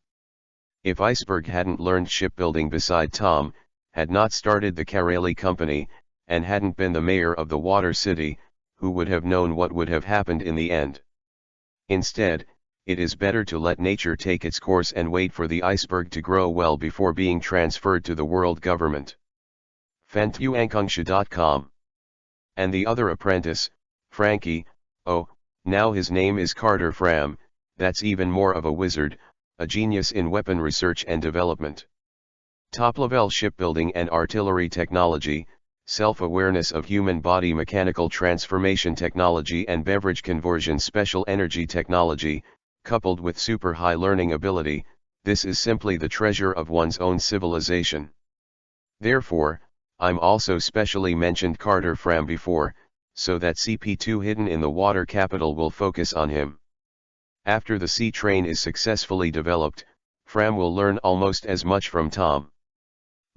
If Iceberg hadn't learned shipbuilding beside Tom, had not started the Kareli company, and hadn't been the mayor of the water city, who would have known what would have happened in the end? Instead, it is better to let nature take its course and wait for the iceberg to grow well before being transferred to the world government. Fantuangkongsha.com. And the other apprentice, Frankie, oh, now his name is Carter Fram, that's even more of a wizard, a genius in weapon research and development. Top-level shipbuilding and artillery technology, self-awareness of human body, mechanical transformation technology and beverage conversion, special energy technology, coupled with super high learning ability, this is simply the treasure of one's own civilization. Therefore, I'm also specially mentioned Carter Fram before, so that CP2 hidden in the water capital will focus on him. After the sea train is successfully developed, Fram will learn almost as much from Tom.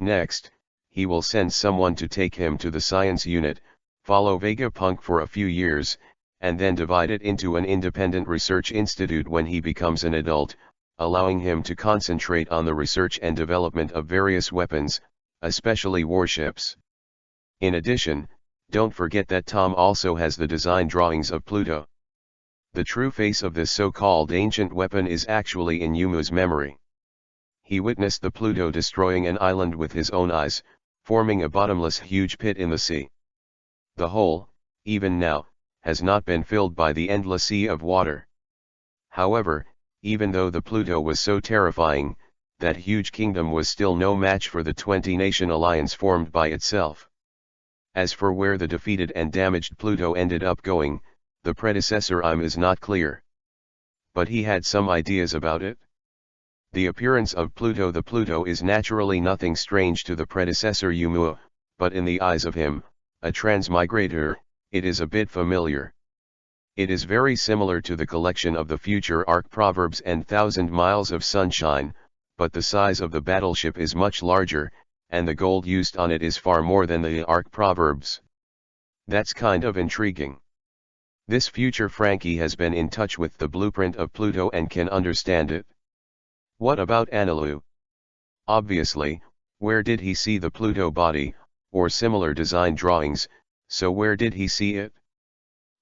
Next, he will send someone to take him to the science unit, follow Vegapunk for a few years, and then divide it into an independent research institute when he becomes an adult, allowing him to concentrate on the research and development of various weapons, especially warships. In addition, don't forget that Tom also has the design drawings of Pluto. The true face of this so-called ancient weapon is actually in Yumu's memory. He witnessed the Pluto destroying an island with his own eyes, forming a bottomless huge pit in the sea. The hole, even now, has not been filled by the endless sea of water. However, even though the Pluto was so terrifying, that huge kingdom was still no match for the 20-nation alliance formed by itself. As for where the defeated and damaged Pluto ended up going, the predecessor is not clear. But he had some ideas about it. The appearance of Pluto. The Pluto is naturally nothing strange to the predecessor Yumu, but in the eyes of him, a transmigrator, it is a bit familiar. It is very similar to the collection of the future arc proverbs and 1,000 Miles of Sunshine, but the size of the battleship is much larger, and the gold used on it is far more than the arc proverbs. That's kind of intriguing. This future Frankie has been in touch with the blueprint of Pluto and can understand it. What about Anilu? Obviously, where did he see the Pluto body, or similar design drawings, so where did he see it?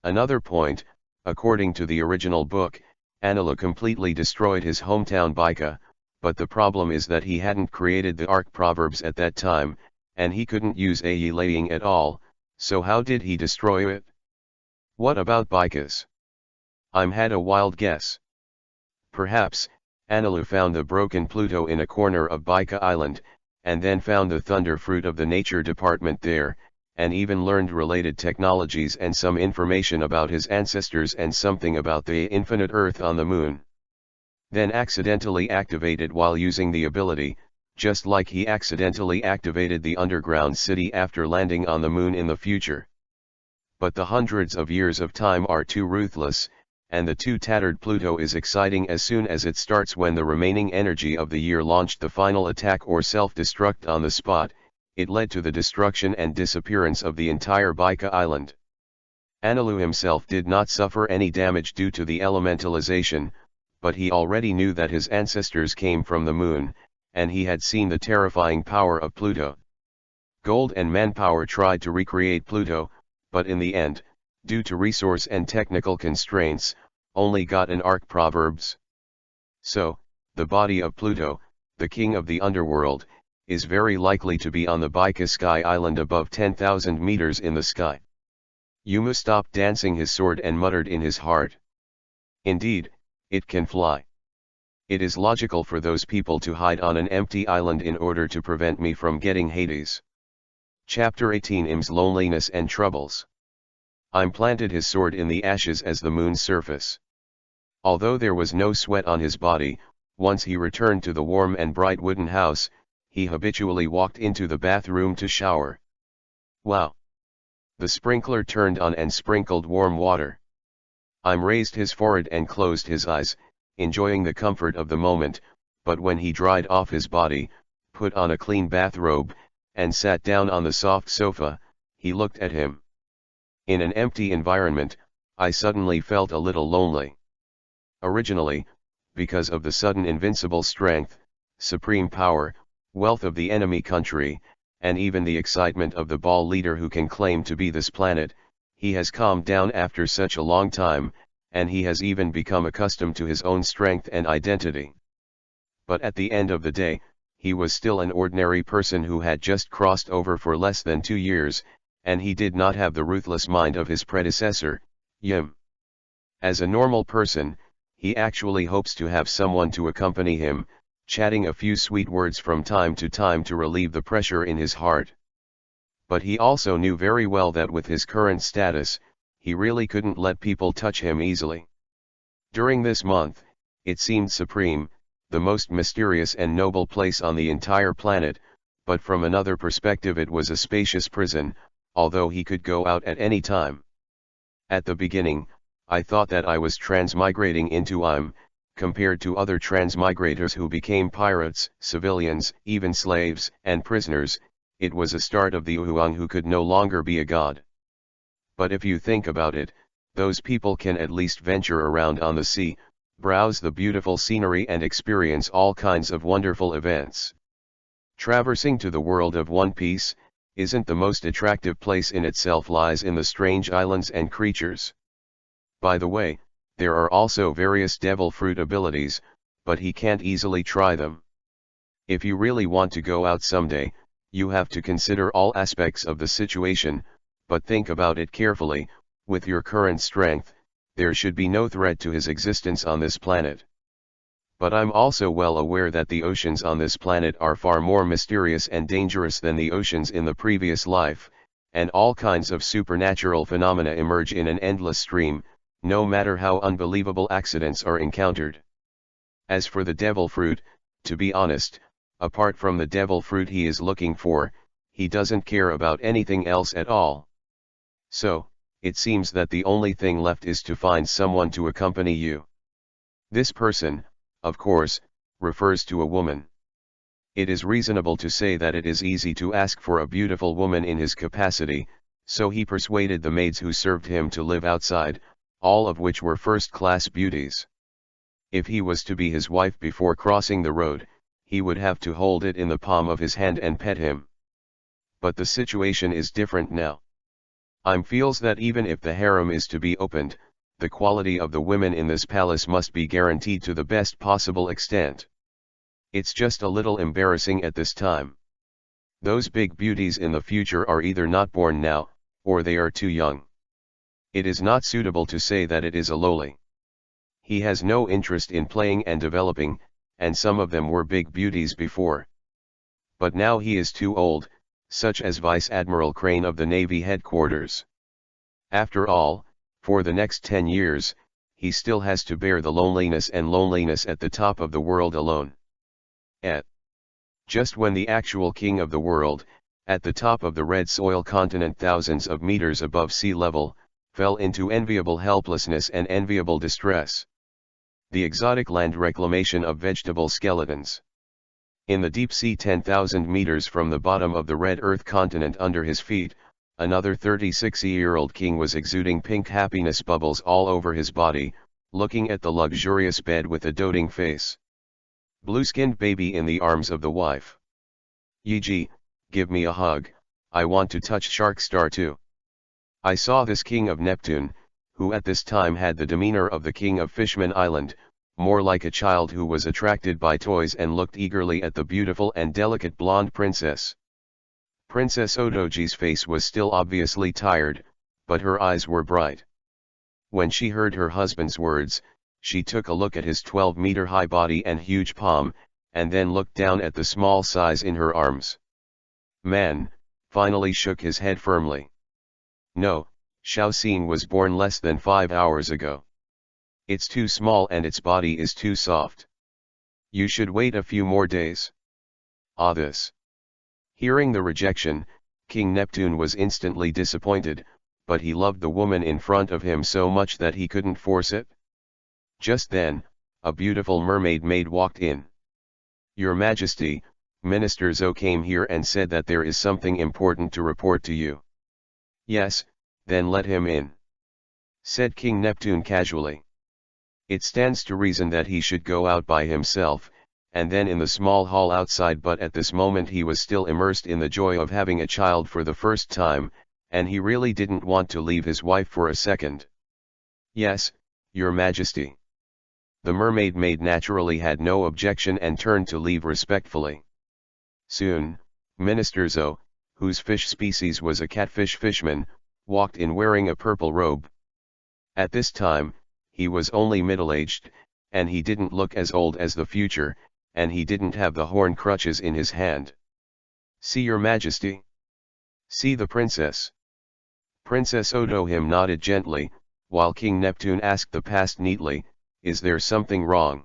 Another point, according to the original book, Anilu completely destroyed his hometown Baika, but the problem is that he hadn't created the arc proverbs at that time, and he couldn't use Ayi at all, so how did he destroy it? What about Baikas? I'm had a wild guess. Perhaps, Anilu found the broken Pluto in a corner of Baika Island, and then found the thunder fruit of the nature department there, and even learned related technologies and some information about his ancestors and something about the infinite Earth on the moon. Then accidentally activated while using the ability, just like he accidentally activated the underground city after landing on the moon in the future. But the hundreds of years of time are too ruthless, and the too tattered Pluto is exciting as soon as it starts. When the remaining energy of the year launched the final attack or self-destruct on the spot, it led to the destruction and disappearance of the entire Baika Island. Anilu himself did not suffer any damage due to the elementalization, but he already knew that his ancestors came from the moon, and he had seen the terrifying power of Pluto. Gold and Manpower tried to recreate Pluto, but in the end, due to resource and technical constraints, only got an arc proverbs. So, the body of Pluto, the king of the underworld, is very likely to be on the Baika Sky Island above 10,000 meters in the sky. Yumu stopped dancing his sword and muttered in his heart. Indeed, it can fly. It is logical for those people to hide on an empty island in order to prevent me from getting Hades. Chapter 18 Im's Loneliness and Troubles. Im planted his sword in the ashes as the moon's surface. Although there was no sweat on his body, once he returned to the warm and bright wooden house, he habitually walked into the bathroom to shower. Wow! The sprinkler turned on and sprinkled warm water. Im raised his forehead and closed his eyes, enjoying the comfort of the moment, but when he dried off his body, put on a clean bathrobe, and sat down on the soft sofa, he looked at him. In an empty environment, I suddenly felt a little lonely. Originally, because of the sudden invincible strength, supreme power, wealth of the enemy country, and even the excitement of the ball leader who can claim to be this planet, he has calmed down after such a long time, and he has even become accustomed to his own strength and identity. But at the end of the day, he was still an ordinary person who had just crossed over for less than 2 years, and he did not have the ruthless mind of his predecessor, Yim. As a normal person, he actually hopes to have someone to accompany him, chatting a few sweet words from time to time to relieve the pressure in his heart. But he also knew very well that with his current status, he really couldn't let people touch him easily. During this month, it seemed supreme, the most mysterious and noble place on the entire planet, but from another perspective it was a spacious prison, although he could go out at any time. At the beginning, I thought that I was transmigrating into EPUB, compared to other transmigrators who became pirates, civilians, even slaves, and prisoners. It was a start of the Huang who could no longer be a god. But if you think about it, those people can at least venture around on the sea, browse the beautiful scenery and experience all kinds of wonderful events. Traversing to the world of One Piece, isn't the most attractive place in itself lies in the strange islands and creatures. By the way, there are also various devil fruit abilities, but he can't easily try them. If you really want to go out someday, you have to consider all aspects of the situation, but think about it carefully. With your current strength, there should be no threat to his existence on this planet. But I'm also well aware that the oceans on this planet are far more mysterious and dangerous than the oceans in the previous life, and all kinds of supernatural phenomena emerge in an endless stream, no matter how unbelievable accidents are encountered. As for the devil fruit, to be honest, apart from the devil fruit he is looking for, he doesn't care about anything else at all. So, it seems that the only thing left is to find someone to accompany you. This person, of course, refers to a woman. It is reasonable to say that it is easy to ask for a beautiful woman in his capacity, so he persuaded the maids who served him to live outside, all of which were first-class beauties. If he was to be his wife before crossing the road, he would have to hold it in the palm of his hand and pet him. But the situation is different now. Feels that even if the harem is to be opened, the quality of the women in this palace must be guaranteed to the best possible extent. It's just a little embarrassing at this time. Those big beauties in the future are either not born now, or they are too young. It is not suitable to say that it is a lowly. He has no interest in playing and developing, and some of them were big beauties before. But now he is too old, such as Vice Admiral Crane of the Navy headquarters. After all, for the next 10 years, he still has to bear the loneliness at the top of the world alone. Just when the actual king of the world, at the top of the red soil continent thousands of meters above sea level, fell into enviable helplessness and enviable distress. The exotic land reclamation of vegetable skeletons. In the deep sea 10,000 meters from the bottom of the red earth continent under his feet, another 36-year-old king was exuding pink happiness bubbles all over his body, looking at the luxurious bed with a doting face. Blue-skinned baby in the arms of the wife. Yiji, give me a hug, I want to touch Sharkstar too. I saw this king of Neptune, who at this time had the demeanor of the king of Fishman Island, more like a child who was attracted by toys and looked eagerly at the beautiful and delicate blonde princess. Princess Otoji's face was still obviously tired, but her eyes were bright. When she heard her husband's words, she took a look at his 12-meter-high body and huge palm, and then looked down at the small size in her arms. Man, finally shook his head firmly. No, Xiaoxin was born less than 5 hours ago. It's too small and its body is too soft. You should wait a few more days. This. Hearing the rejection, King Neptune was instantly disappointed, but he loved the woman in front of him so much that he couldn't force it. Just then, a beautiful mermaid maid walked in. Your Majesty, Minister Zhou came here and said that there is something important to report to you. Yes, then let him in, said King Neptune casually. It stands to reason that he should go out by himself, and then in the small hall outside, but at this moment he was still immersed in the joy of having a child for the first time, and he really didn't want to leave his wife for a second. Yes, Your Majesty. The mermaid maid naturally had no objection and turned to leave respectfully. Soon, Minister Zhou, whose fish species was a catfish fishman, walked in wearing a purple robe. At this time, he was only middle-aged, and he didn't look as old as the future, and he didn't have the horn crutches in his hand. See Your Majesty. See the princess. Princess Otohim nodded gently, while King Neptune asked the past neatly, is there something wrong?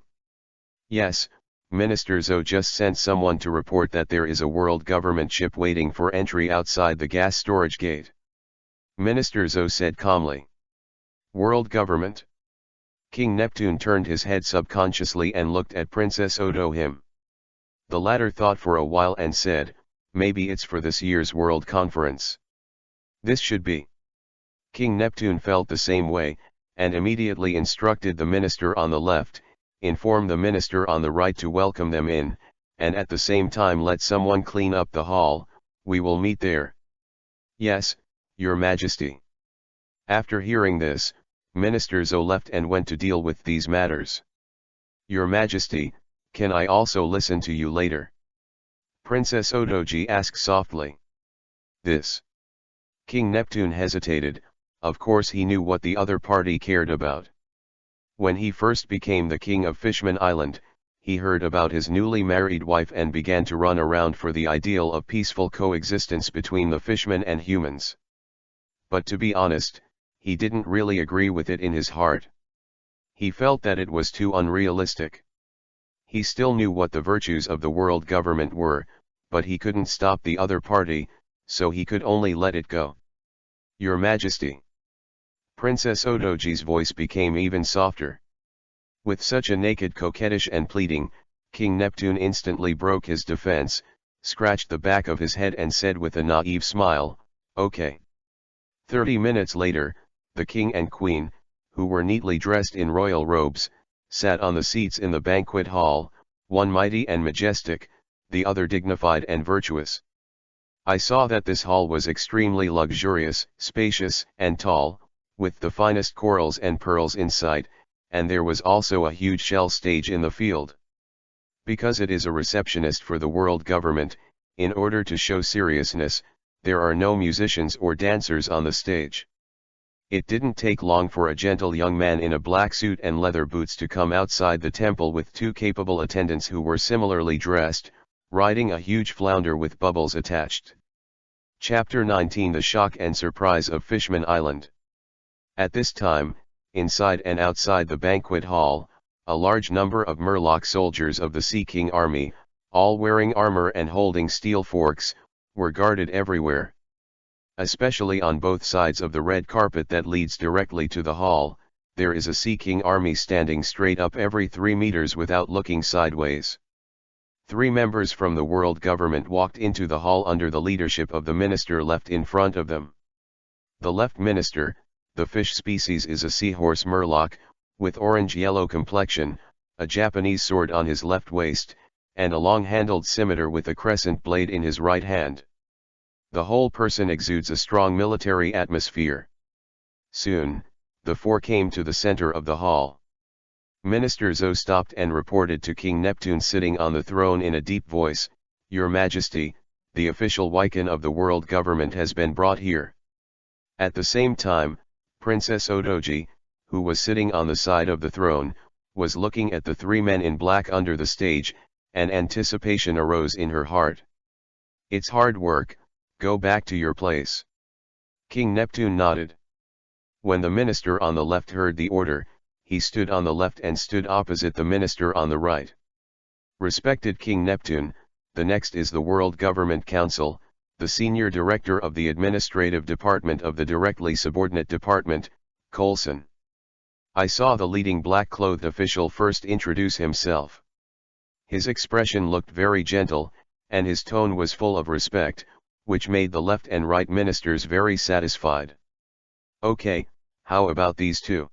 Yes, Minister Zo just sent someone to report that there is a world government ship waiting for entry outside the gas storage gate. Minister Zo said calmly. World government? King Neptune turned his head subconsciously and looked at Princess Otohim. The latter thought for a while and said, maybe it's for this year's World Conference. This should be. King Neptune felt the same way, and immediately instructed the minister on the left, inform the minister on the right to welcome them in, and at the same time let someone clean up the hall, we will meet there. Yes, Your Majesty. After hearing this, Minister Zo left and went to deal with these matters. Your Majesty, can I also listen to you later? Princess Otoji asked softly. This. King Neptune hesitated, of course he knew what the other party cared about. When he first became the king of Fishman Island, he heard about his newly married wife and began to run around for the ideal of peaceful coexistence between the fishmen and humans. But to be honest, he didn't really agree with it in his heart. He felt that it was too unrealistic. He still knew what the virtues of the world government were, but he couldn't stop the other party, so he could only let it go. Your Majesty. Princess Otoji's voice became even softer. With such a naked coquettish and pleading, King Neptune instantly broke his defense, scratched the back of his head and said with a naive smile, okay. 30 minutes later, the king and queen, who were neatly dressed in royal robes, sat on the seats in the banquet hall, one mighty and majestic, the other dignified and virtuous. I saw that this hall was extremely luxurious, spacious, and tall, with the finest corals and pearls in sight, and there was also a huge shell stage in the field. Because it is a receptionist for the world government, in order to show seriousness, there are no musicians or dancers on the stage. It didn't take long for a gentle young man in a black suit and leather boots to come outside the temple with two capable attendants who were similarly dressed, riding a huge flounder with bubbles attached. Chapter 19 The Shock and Surprise of Fishman Island. At this time, inside and outside the banquet hall, a large number of Murloc soldiers of the Sea King army, all wearing armor and holding steel forks, were guarded everywhere. Especially on both sides of the red carpet that leads directly to the hall, there is a Sea King army standing straight up every 3 meters without looking sideways. 3 members from the world government walked into the hall under the leadership of the minister left in front of them. The left minister, the fish species, is a seahorse Murloc, with orange-yellow complexion, a Japanese sword on his left waist, and a long-handled scimitar with a crescent blade in his right hand. The whole person exudes a strong military atmosphere. Soon, the 4 came to the center of the hall. Minister Zo stopped and reported to King Neptune sitting on the throne in a deep voice, Your Majesty, the official Wiccan of the world government has been brought here. At the same time, Princess Otoji, who was sitting on the side of the throne, was looking at the 3 men in black under the stage, and anticipation arose in her heart. It's hard work, go back to your place. King Neptune nodded. When the minister on the left heard the order, he stood on the left and stood opposite the minister on the right. Respected King Neptune, the next is the World Government Council, the senior director of the administrative department of the directly subordinate department, Coulson. I saw the leading black-clothed official first introduce himself. His expression looked very gentle, and his tone was full of respect, which made the left and right ministers very satisfied. Okay, how about these 2?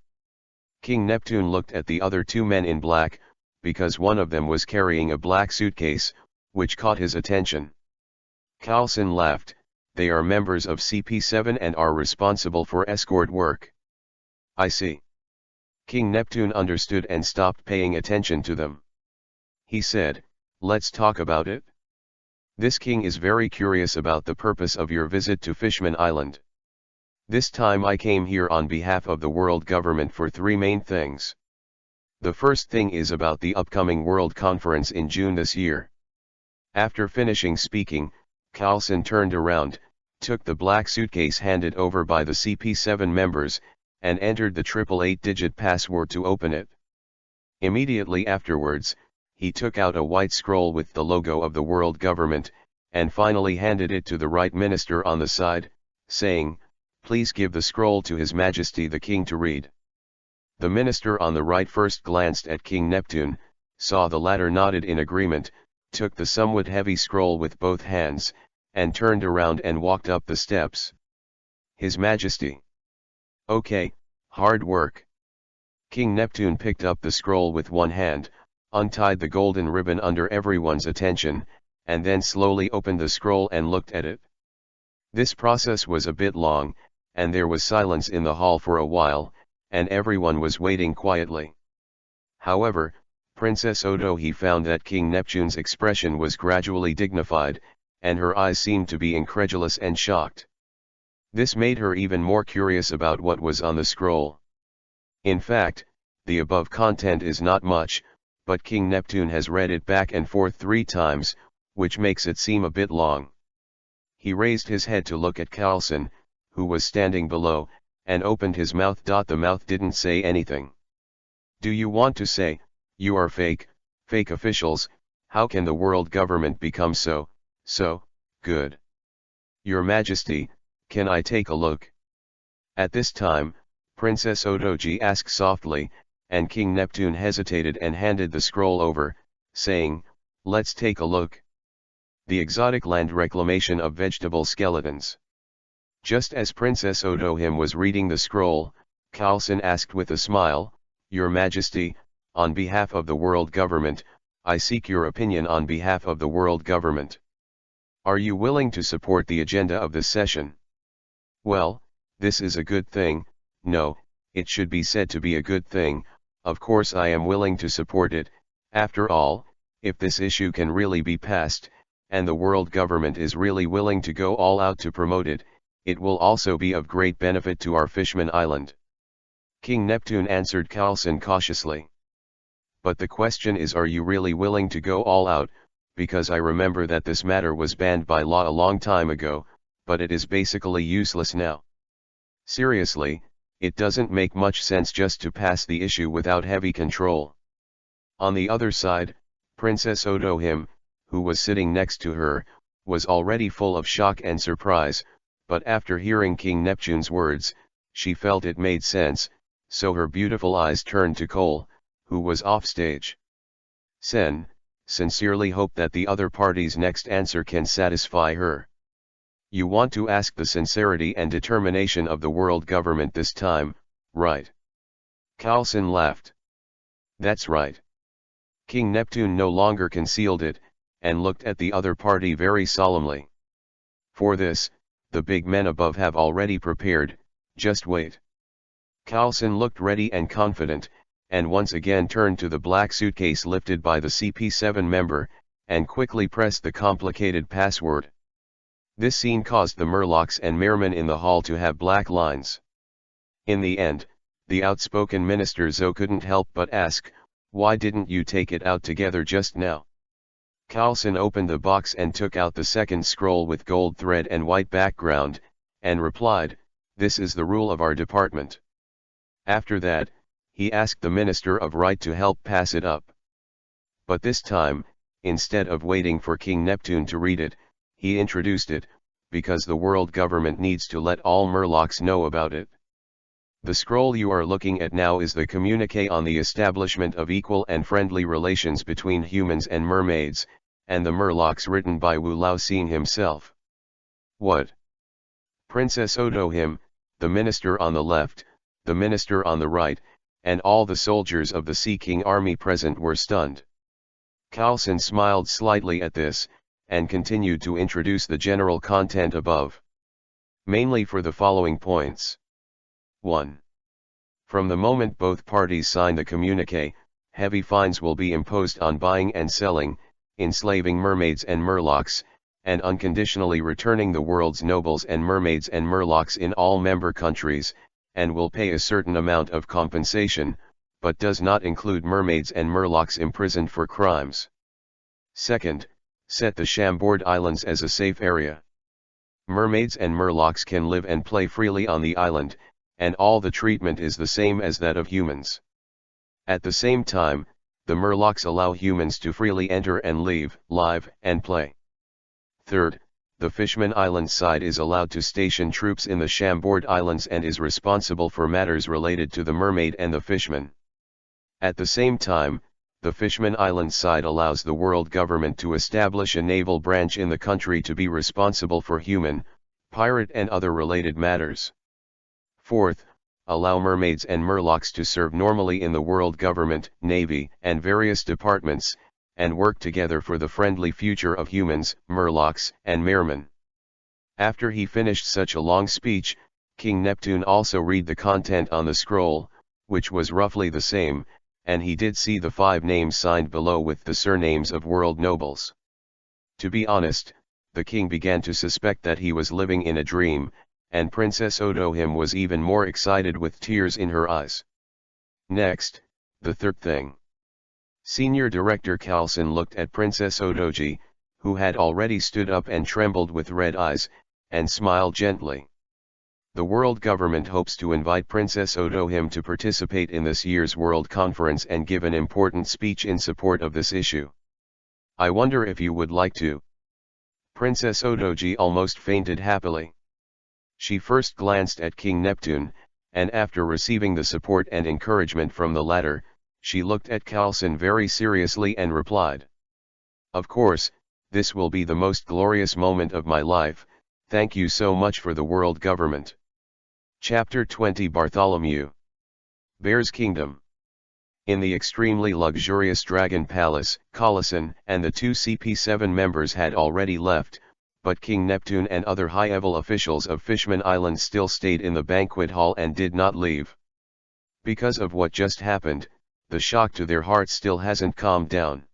King Neptune looked at the other 2 men in black, because one of them was carrying a black suitcase, which caught his attention. Coulson laughed, they are members of CP7 and are responsible for escort work. I see. King Neptune understood and stopped paying attention to them. He said, let's talk about it. This king is very curious about the purpose of your visit to Fishman Island. This time I came here on behalf of the world government for 3 main things. The first thing is about the upcoming World Conference in June this year. After finishing speaking, Coulson turned around, took the black suitcase handed over by the CP7 members, and entered the 888-digit password to open it. Immediately afterwards, he took out a white scroll with the logo of the world government, and finally handed it to the right minister on the side, saying, "Please give the scroll to His Majesty the King to read." The minister on the right first glanced at King Neptune, saw the latter nodded in agreement, took the somewhat heavy scroll with both hands, and turned around and walked up the steps. "His Majesty." "Okay, hard work." King Neptune picked up the scroll with one hand, untied the golden ribbon under everyone's attention, and then slowly opened the scroll and looked at it. This process was a bit long, and there was silence in the hall for a while, and everyone was waiting quietly. However, Princess Otohi found that King Neptune's expression was gradually dignified, and her eyes seemed to be incredulous and shocked. This made her even more curious about what was on the scroll. In fact, the above content is not much, but King Neptune has read it back and forth 3 times, which makes it seem a bit long. He raised his head to look at Carlson, who was standing below, and opened his mouth. The mouth didn't say anything. "Do you want to say, you are fake officials? How can the world government become so good? Your Majesty, can I take a look?" At this time, Princess Otoji asked softly, and King Neptune hesitated and handed the scroll over, saying, "Let's take a look. The exotic land reclamation of vegetable skeletons." Just as Princess Otohim was reading the scroll, Carlson asked with a smile, "Your Majesty, on behalf of the world government, I seek your opinion on behalf of the world government. Are you willing to support the agenda of this session?" "Well, this is a good thing. No, it should be said to be a good thing. Of course I am willing to support it. After all, if this issue can really be passed, and the world government is really willing to go all out to promote it, it will also be of great benefit to our Fishman Island." King Neptune answered Carlson cautiously. "But the question is, are you really willing to go all out? Because I remember that this matter was banned by law a long time ago, but it is basically useless now. Seriously, it doesn't make much sense just to pass the issue without heavy control." On the other side, Princess Otohim, who was sitting next to her, was already full of shock and surprise, but after hearing King Neptune's words, she felt it made sense, so her beautiful eyes turned to Cole, who was offstage. "Sen, sincerely hope that the other party's next answer can satisfy her. You want to ask the sincerity and determination of the world government this time, right?" Carlson laughed. "That's right." King Neptune no longer concealed it, and looked at the other party very solemnly. "For this, the big men above have already prepared, just wait." Carlson looked ready and confident, and once again turned to the black suitcase lifted by the CP7 member, and quickly pressed the complicated password. This scene caused the Murlocs and Mermen in the hall to have black lines. In the end, the outspoken Minister Zo couldn't help but ask, "Why didn't you take it out together just now?" Carlson opened the box and took out the second scroll with gold thread and white background, and replied, "This is the rule of our department." After that, he asked the Minister of Right to help pass it up. But this time, instead of waiting for King Neptune to read it, he introduced it, because the world government needs to let all Murlocs know about it. The scroll you are looking at now is the communique on the establishment of equal and friendly relations between humans and mermaids, and the Murlocs, written by Wu Laoxing himself. What? Princess Otohim, the minister on the left, the minister on the right, and all the soldiers of the Sea King army present were stunned. Carlson smiled slightly at this, and continued to introduce the general content above. Mainly for the following points. 1. From the moment both parties sign the communique, heavy fines will be imposed on buying and selling, enslaving mermaids and Murlocs, and unconditionally returning the world's nobles and mermaids and Murlocs in all member countries, and will pay a certain amount of compensation, but does not include mermaids and Murlocs imprisoned for crimes. 2nd, set the Chambord Islands as a safe area. Mermaids and merlocks can live and play freely on the island, and all the treatment is the same as that of humans. At the same time, the merlocks allow humans to freely enter and leave, live and play. Third, the Fishman Island side is allowed to station troops in the Chambord Islands and is responsible for matters related to the mermaid and the fishman. At the same time, the Fishman Island side allows the world government to establish a naval branch in the country to be responsible for human, pirate and other related matters. Fourth, allow mermaids and merlocks to serve normally in the world government, navy, and various departments, and work together for the friendly future of humans, merlocks, and mermen. After he finished such a long speech, King Neptune also read the content on the scroll, which was roughly the same, and he did see the 5 names signed below with the surnames of world nobles. To be honest, the king began to suspect that he was living in a dream, and Princess Otohim was even more excited with tears in her eyes. Next, the third thing. Senior Director Carlson looked at Princess Otoji, who had already stood up and trembled with red eyes, and smiled gently. The world government hopes to invite Princess Otohim to participate in this year's World Conference and give an important speech in support of this issue. I wonder if you would like to. Princess Otoji almost fainted happily. She first glanced at King Neptune, and after receiving the support and encouragement from the latter, she looked at Carlson very seriously and replied, "Of course, this will be the most glorious moment of my life, thank you so much for the world government." Chapter 20 Bartholomew. Bear's Kingdom. In the extremely luxurious Dragon Palace, Carlson and the 2 CP7 members had already left, but King Neptune and other high-level officials of Fishman Island still stayed in the banquet hall and did not leave. Because of what just happened, the shock to their hearts still hasn't calmed down.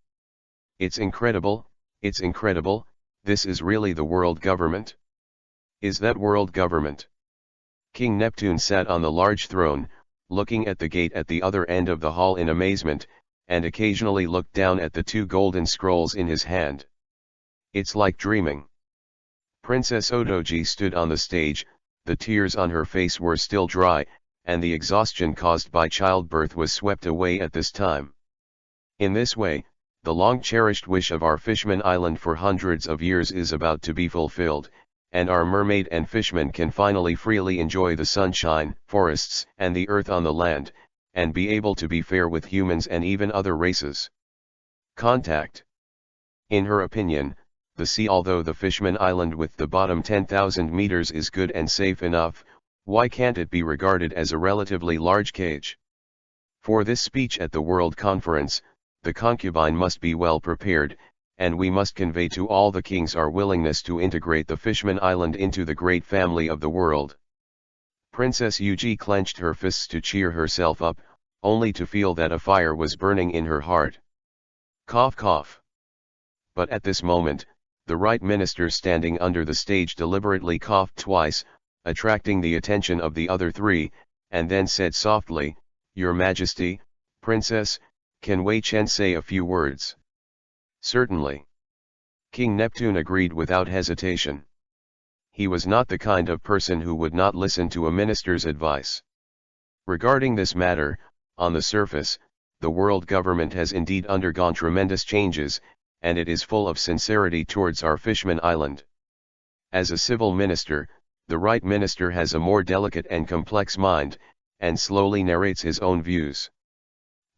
It's incredible, this is really the world government? Is that world government? King Neptune sat on the large throne, looking at the gate at the other end of the hall in amazement, and occasionally looked down at the 2 golden scrolls in his hand. It's like dreaming. Princess Otoji stood on the stage, the tears on her face were still dry, and the exhaustion caused by childbirth was swept away at this time. In this way, the long-cherished wish of our Fishman Island for hundreds of years is about to be fulfilled, and our mermaid and fishmen can finally freely enjoy the sunshine, forests, and the earth on the land, and be able to be fair with humans and even other races. Contact. In her opinion, the sea, although the Fishman Island with the bottom 10,000 meters is good and safe enough, why can't it be regarded as a relatively large cage? For this speech at the World Conference, the concubine must be well prepared, and we must convey to all the kings our willingness to integrate the Fishman Island into the great family of the world. Princess Yuji clenched her fists to cheer herself up, only to feel that a fire was burning in her heart. Cough cough. But at this moment, the right minister standing under the stage deliberately coughed twice, attracting the attention of the other 3, and then said softly, "Your Majesty, Princess, can Wei Chen say a few words?" "Certainly." King Neptune agreed without hesitation. He was not the kind of person who would not listen to a minister's advice. Regarding this matter, on the surface, the world government has indeed undergone tremendous changes, and it is full of sincerity towards our Fishman Island. As a civil minister, the right minister has a more delicate and complex mind, and slowly narrates his own views.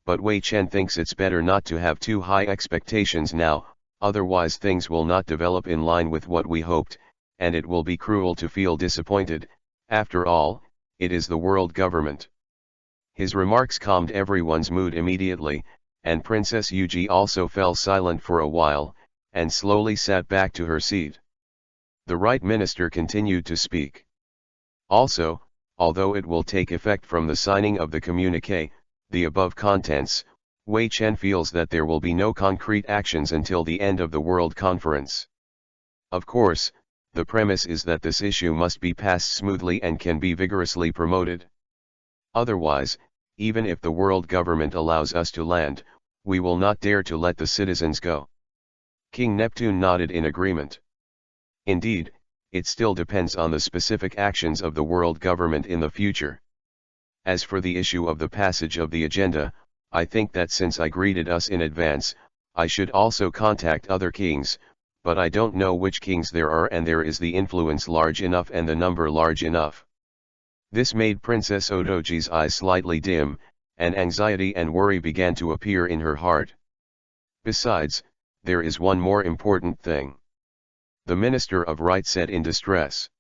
But Wei Chen thinks it's better not to have too high expectations now, otherwise things will not develop in line with what we hoped, and it will be cruel to feel disappointed. After all, it is the world government. His remarks calmed everyone's mood immediately, and Princess Yuji also fell silent for a while, and slowly sat back to her seat. The right minister continued to speak. Also, although it will take effect from the signing of the communiqué, the above contents, Wei Chen feels that there will be no concrete actions until the end of the World Conference. Of course, the premise is that this issue must be passed smoothly and can be vigorously promoted. Otherwise, even if the world government allows us to land, we will not dare to let the citizens go. King Neptune nodded in agreement. Indeed, it still depends on the specific actions of the world government in the future. As for the issue of the passage of the agenda, I think that since I greeted us in advance, I should also contact other kings, but I don't know which kings there are, and there is the influence large enough and the number large enough. This made Princess Odoji's eyes slightly dim, and anxiety and worry began to appear in her heart. Besides, there is one more important thing. The Minister of Right said in distress.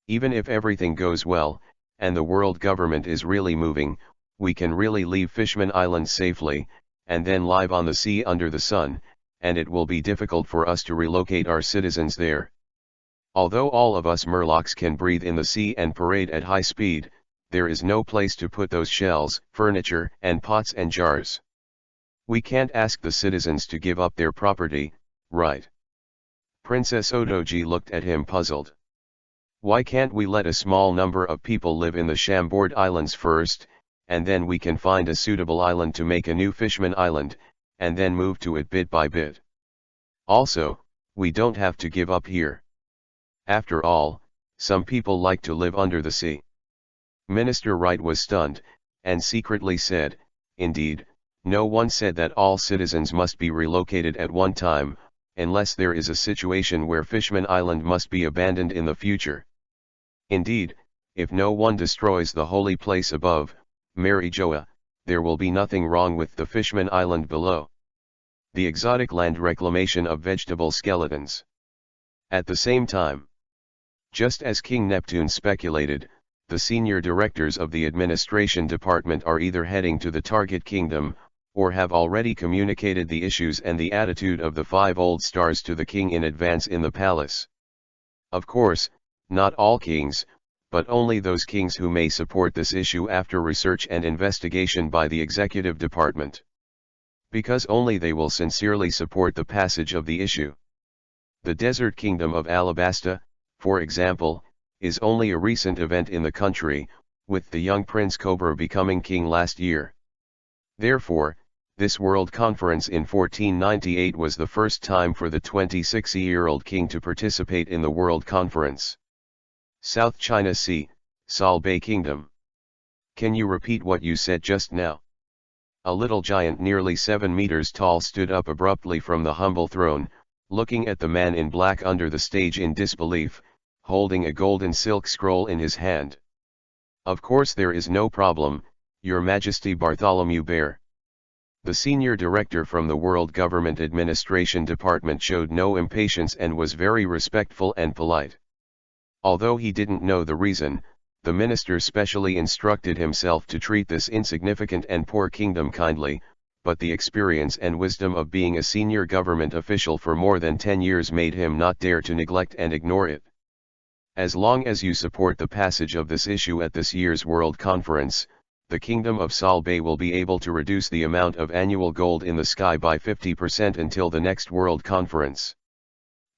Even if everything goes well, and the world government is really moving, we can really leave Fishman Island safely, and then live on the sea under the sun, and it will be difficult for us to relocate our citizens there. Although all of us Murlocs can breathe in the sea and parade at high speed, there is no place to put those shells, furniture, and pots and jars. We can't ask the citizens to give up their property, right? Princess Odoji looked at him puzzled. Why can't we let a small number of people live in the Chambord Islands first, and then we can find a suitable island to make a new Fishman Island, and then move to it bit by bit? Also, we don't have to give up here. After all, some people like to live under the sea. Minister Wright was stunned, and secretly said, indeed, no one said that all citizens must be relocated at one time, unless there is a situation where Fishman Island must be abandoned in the future. Indeed, if no one destroys the holy place above, Mary Joa, there will be nothing wrong with the Fishman Island below. The exotic land reclamation of vegetable skeletons. At the same time, just as King Neptune speculated, the senior directors of the administration department are either heading to the target kingdom, or have already communicated the issues and the attitude of the 5 old stars to the king in advance in the palace. Of course, not all kings, but only those kings who may support this issue after research and investigation by the executive department. Because only they will sincerely support the passage of the issue. The desert kingdom of Alabasta, for example, is only a recent event in the country, with the young Prince Kobo becoming king last year. Therefore, this World Conference in 1498 was the first time for the 26-year-old king to participate in the World Conference. South China Sea, Salbei Kingdom. Can you repeat what you said just now? A little giant nearly 7 meters tall stood up abruptly from the humble throne, looking at the man in black under the stage in disbelief, holding a golden silk scroll in his hand. Of course there is no problem, Your Majesty. Bartholomew Bear. The senior director from the World Government Administration Department showed no impatience and was very respectful and polite. Although he didn't know the reason, the minister specially instructed himself to treat this insignificant and poor kingdom kindly, but the experience and wisdom of being a senior government official for more than 10 years made him not dare to neglect and ignore it. As long as you support the passage of this issue at this year's World Conference, the Kingdom of Salbei will be able to reduce the amount of annual gold in the sky by 50% until the next World Conference.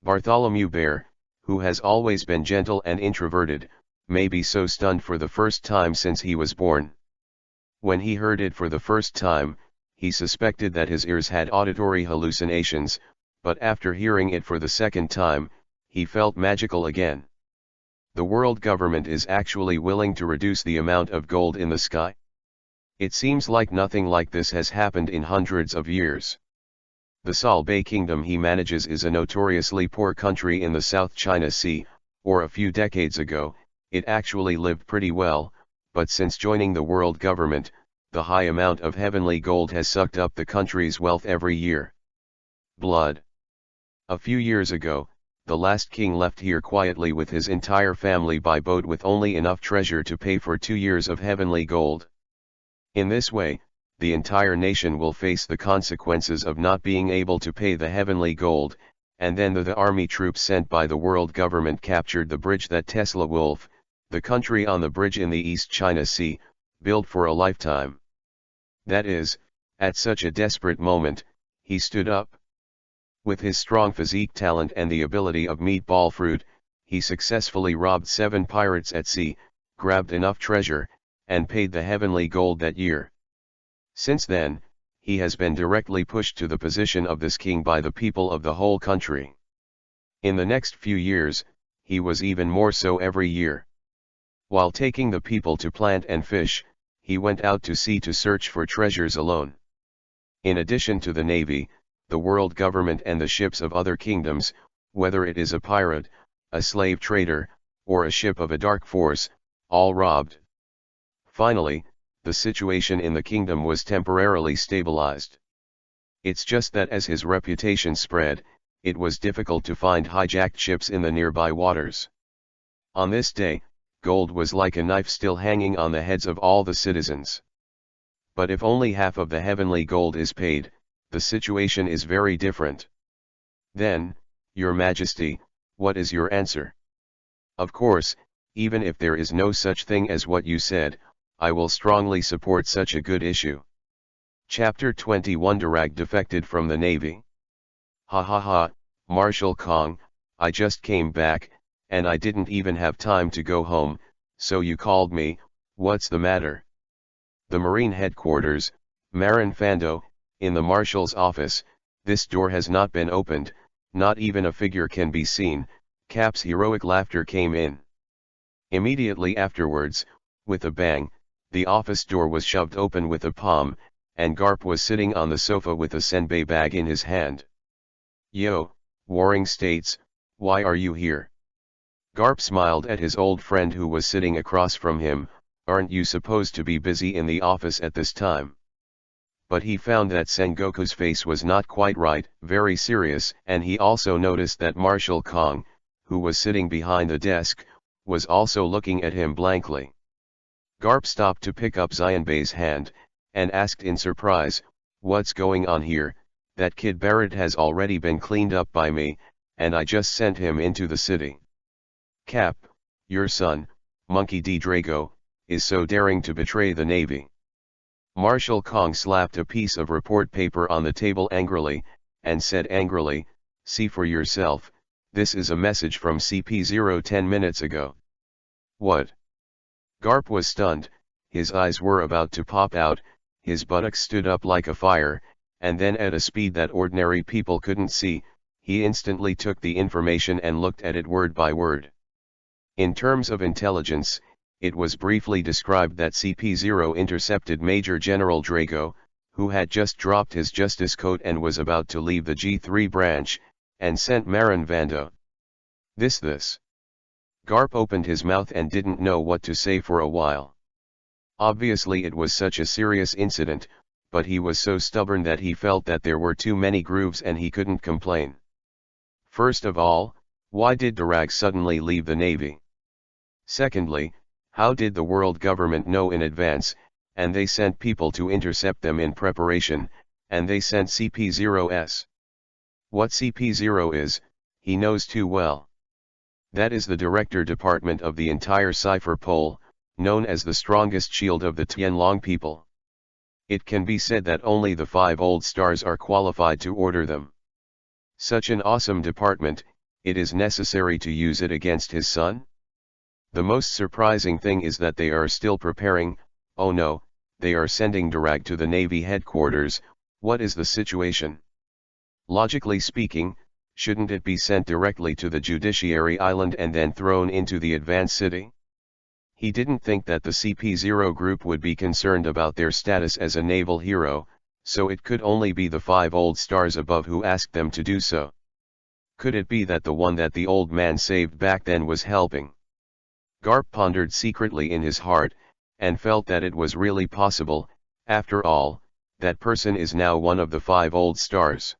Bartholomew Bear, who has always been gentle and introverted, may be so stunned for the first time since he was born. When he heard it for the first time, he suspected that his ears had auditory hallucinations, but after hearing it for the second time, he felt magical again. The world government is actually willing to reduce the amount of gold in the sky? It seems like nothing like this has happened in hundreds of years. The Salbei Kingdom he manages is a notoriously poor country in the South China Sea, or a few decades ago, it actually lived pretty well, but since joining the world government, the high amount of heavenly gold has sucked up the country's wealth every year. Blood. A few years ago, the last king left here quietly with his entire family by boat with only enough treasure to pay for 2 years of heavenly gold. In this way, the entire nation will face the consequences of not being able to pay the heavenly gold, and then the army troops sent by the world government captured the bridge that Tesla Wolf, the country on the bridge in the East China Sea, built for a lifetime. That is, at such a desperate moment, he stood up. With his strong physique, talent and the ability of meatball fruit, he successfully robbed 7 pirates at sea, grabbed enough treasure, and paid the heavenly gold that year. Since then, he has been directly pushed to the position of this king by the people of the whole country. In the next few years, he was even more so every year. While taking the people to plant and fish, he went out to sea to search for treasures alone. In addition to the navy, the world government and the ships of other kingdoms, whether it is a pirate, a slave trader, or a ship of a dark force, all robbed. Finally, the situation in the kingdom was temporarily stabilized. It's just that as his reputation spread, it was difficult to find hijacked ships in the nearby waters. On this day, gold was like a knife still hanging on the heads of all the citizens. But if only half of the heavenly gold is paid, the situation is very different. Then, Your Majesty, what is your answer? Of course, even if there is no such thing as what you said, I will strongly support such a good issue. Chapter 21 Darag defected from the Navy. Ha ha ha, Marshal Kong, I just came back, and I didn't even have time to go home, so you called me, what's the matter? The Marine Headquarters, Marin Fando, in the Marshal's office, this door has not been opened, not even a figure can be seen, Cap's heroic laughter came in. Immediately afterwards, with a bang, the office door was shoved open with a palm, and Garp was sitting on the sofa with a senbei bag in his hand. Yo, Warring States, why are you here? Garp smiled at his old friend who was sitting across from him, aren't you supposed to be busy in the office at this time? But he found that Sengoku's face was not quite right, very serious, and he also noticed that Marshal Kong, who was sitting behind the desk, was also looking at him blankly. Garp stopped to pick up Xianbei's hand, and asked in surprise, what's going on here? That kid Barrett has already been cleaned up by me, and I just sent him into the city. Cap, your son, Monkey D. Drago, is so daring to betray the Navy. Marshal Kong slapped a piece of report paper on the table angrily, and said angrily, see for yourself, this is a message from CP0 10 minutes ago. What? Garp was stunned, his eyes were about to pop out, his buttocks stood up like a fire, and then at a speed that ordinary people couldn't see, he instantly took the information and looked at it word by word. In terms of intelligence, it was briefly described that CP0 intercepted Major General Drago, who had just dropped his justice coat and was about to leave the G3 branch, and sent Marin Vando. This. Garp opened his mouth and didn't know what to say for a while. Obviously it was such a serious incident, but he was so stubborn that he felt that there were too many grooves and he couldn't complain. First of all, why did Darag suddenly leave the Navy? Secondly, how did the world government know in advance, and they sent people to intercept them in preparation, and they sent CP0s? What CP0 is, he knows too well. That is the director department of the entire cipher pole, known as the strongest shield of the Tianlong people. It can be said that only the 5 old stars are qualified to order them. Such an awesome department, it is necessary to use it against his son? The most surprising thing is that they are still preparing, oh no, they are sending Darag to the Navy headquarters. What is the situation? Logically speaking, shouldn't it be sent directly to the Judiciary Island and then thrown into the Advanced City? He didn't think that the CP0 group would be concerned about their status as a naval hero, so it could only be the 5 old stars above who asked them to do so. Could it be that the one that the old man saved back then was helping? Garp pondered secretly in his heart, and felt that it was really possible. After all, that person is now one of the 5 old stars.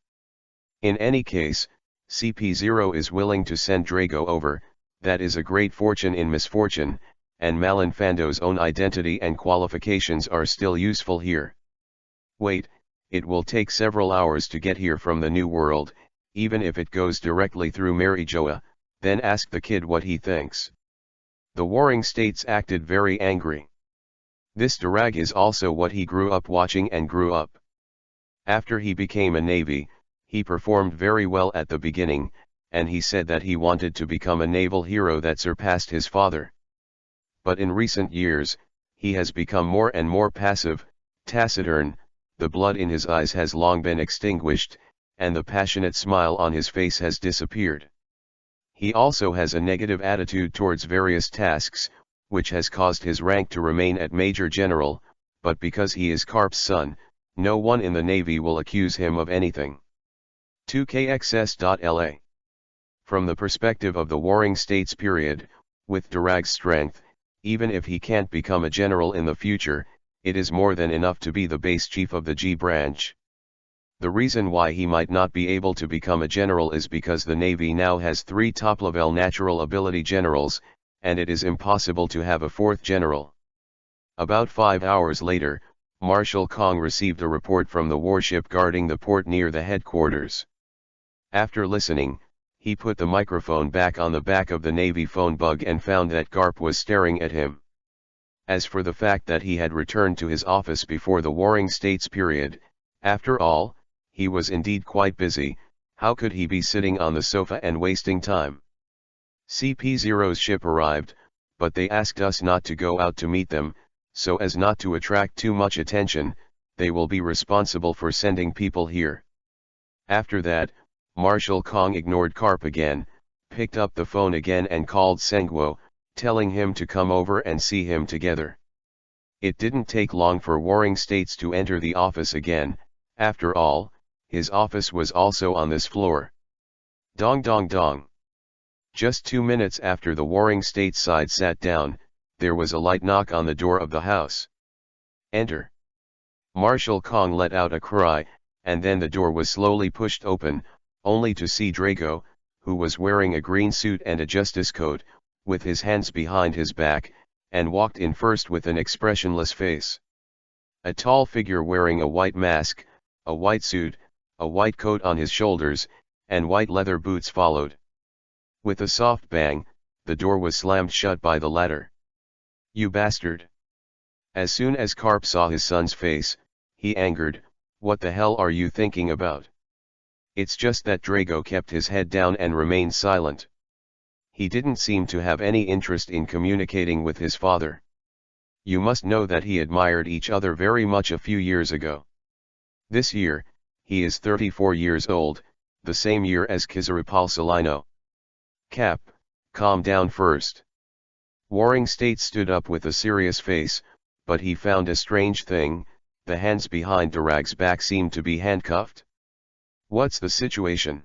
In any case, CP0 is willing to send Drago over, that is a great fortune in misfortune, and Malin Fando's own identity and qualifications are still useful here. Wait, it will take several hours to get here from the New World, even if it goes directly through Marijoa, then ask the kid what he thinks. The Warring States acted very angry. This Darag is also what he grew up watching and grew up. After he became a Navy, he performed very well at the beginning, and he said that he wanted to become a naval hero that surpassed his father. But in recent years, he has become more and more passive, taciturn, the blood in his eyes has long been extinguished, and the passionate smile on his face has disappeared. He also has a negative attitude towards various tasks, which has caused his rank to remain at Major General, but because he is Karp's son, no one in the Navy will accuse him of anything. 2kxs.la. From the perspective of the Warring States period, with Durag's strength, even if he can't become a general in the future, it is more than enough to be the base chief of the G branch. The reason why he might not be able to become a general is because the Navy now has 3 top-level natural ability generals, and it is impossible to have a 4th general. About 5 hours later, Marshal Kong received a report from the warship guarding the port near the headquarters. After listening, he put the microphone back on the back of the Navy phone bug and found that Garp was staring at him. As for the fact that he had returned to his office before the Warring States period, after all, he was indeed quite busy. How could he be sitting on the sofa and wasting time? CP0's ship arrived, but they asked us not to go out to meet them, so as not to attract too much attention. They will be responsible for sending people here. After that, Marshal Kong ignored Karp again, picked up the phone again and called Sengwo, telling him to come over and see him together. It didn't take long for Warring States to enter the office again. After all, his office was also on this floor. Dong dong dong. Just 2 minutes after the Warring States side sat down, there was a light knock on the door of the house. Enter. Marshal Kong let out a cry, and then the door was slowly pushed open, only to see Drago, who was wearing a green suit and a justice coat, with his hands behind his back, and walked in first with an expressionless face. A tall figure wearing a white mask, a white suit, a white coat on his shoulders, and white leather boots followed. With a soft bang, the door was slammed shut by the latter. You bastard! As soon as Karp saw his son's face, he angered, what the hell are you thinking about? It's just that Drago kept his head down and remained silent. He didn't seem to have any interest in communicating with his father. You must know that he admired each other very much a few years ago. This year, he is 34 years old, the same year as Kizaru Palsalino. Cap, calm down first. Warring States stood up with a serious face, but he found a strange thing. The hands behind Durag's back seemed to be handcuffed. What's the situation?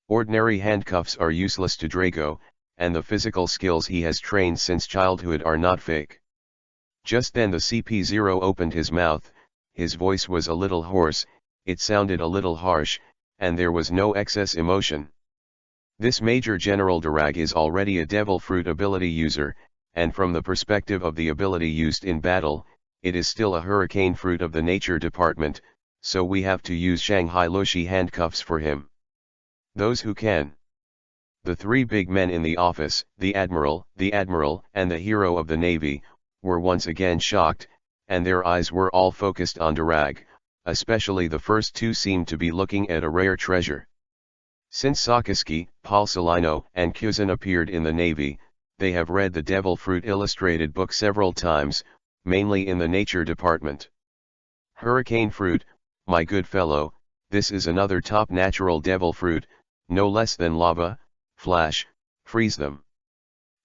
Ordinary handcuffs are useless to Drago, and the physical skills he has trained since childhood are not fake. Just then the CP0 opened his mouth. His voice was a little hoarse, it sounded a little harsh, and there was no excess emotion. This Major General Durag is already a Devil Fruit ability user, and from the perspective of the ability used in battle, it is still a Hurricane Fruit of the Nature Department, so we have to use Shanghai Loshi handcuffs for him. Those who can. The 3 big men in the office, the Admiral, and the hero of the Navy, were once again shocked, and their eyes were all focused on Durag. Especially the first 2 seemed to be looking at a rare treasure. Since Sakaski, Palsalino, and Kuzan appeared in the Navy, they have read the Devil Fruit illustrated book several times, mainly in the Nature Department. Hurricane Fruit, my good fellow, this is another top natural Devil Fruit, no less than lava, flash, freeze them.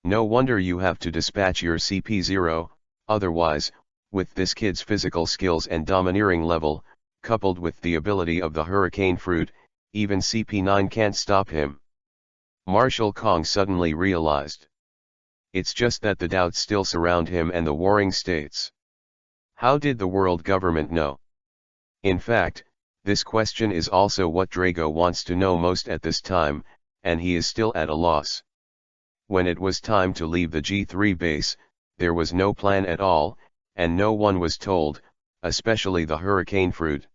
No wonder you have to dispatch your CP0, otherwise, with this kid's physical skills and domineering level, coupled with the ability of the Hurricane Fruit, even CP9 can't stop him. Marshal Kong suddenly realized. It's just that the doubts still surround him and the Warring States. How did the world government know? In fact, this question is also what Drago wants to know most at this time, and he is still at a loss. When it was time to leave the G3 base, there was no plan at all, and no one was told, especially the Hurricane Fruit.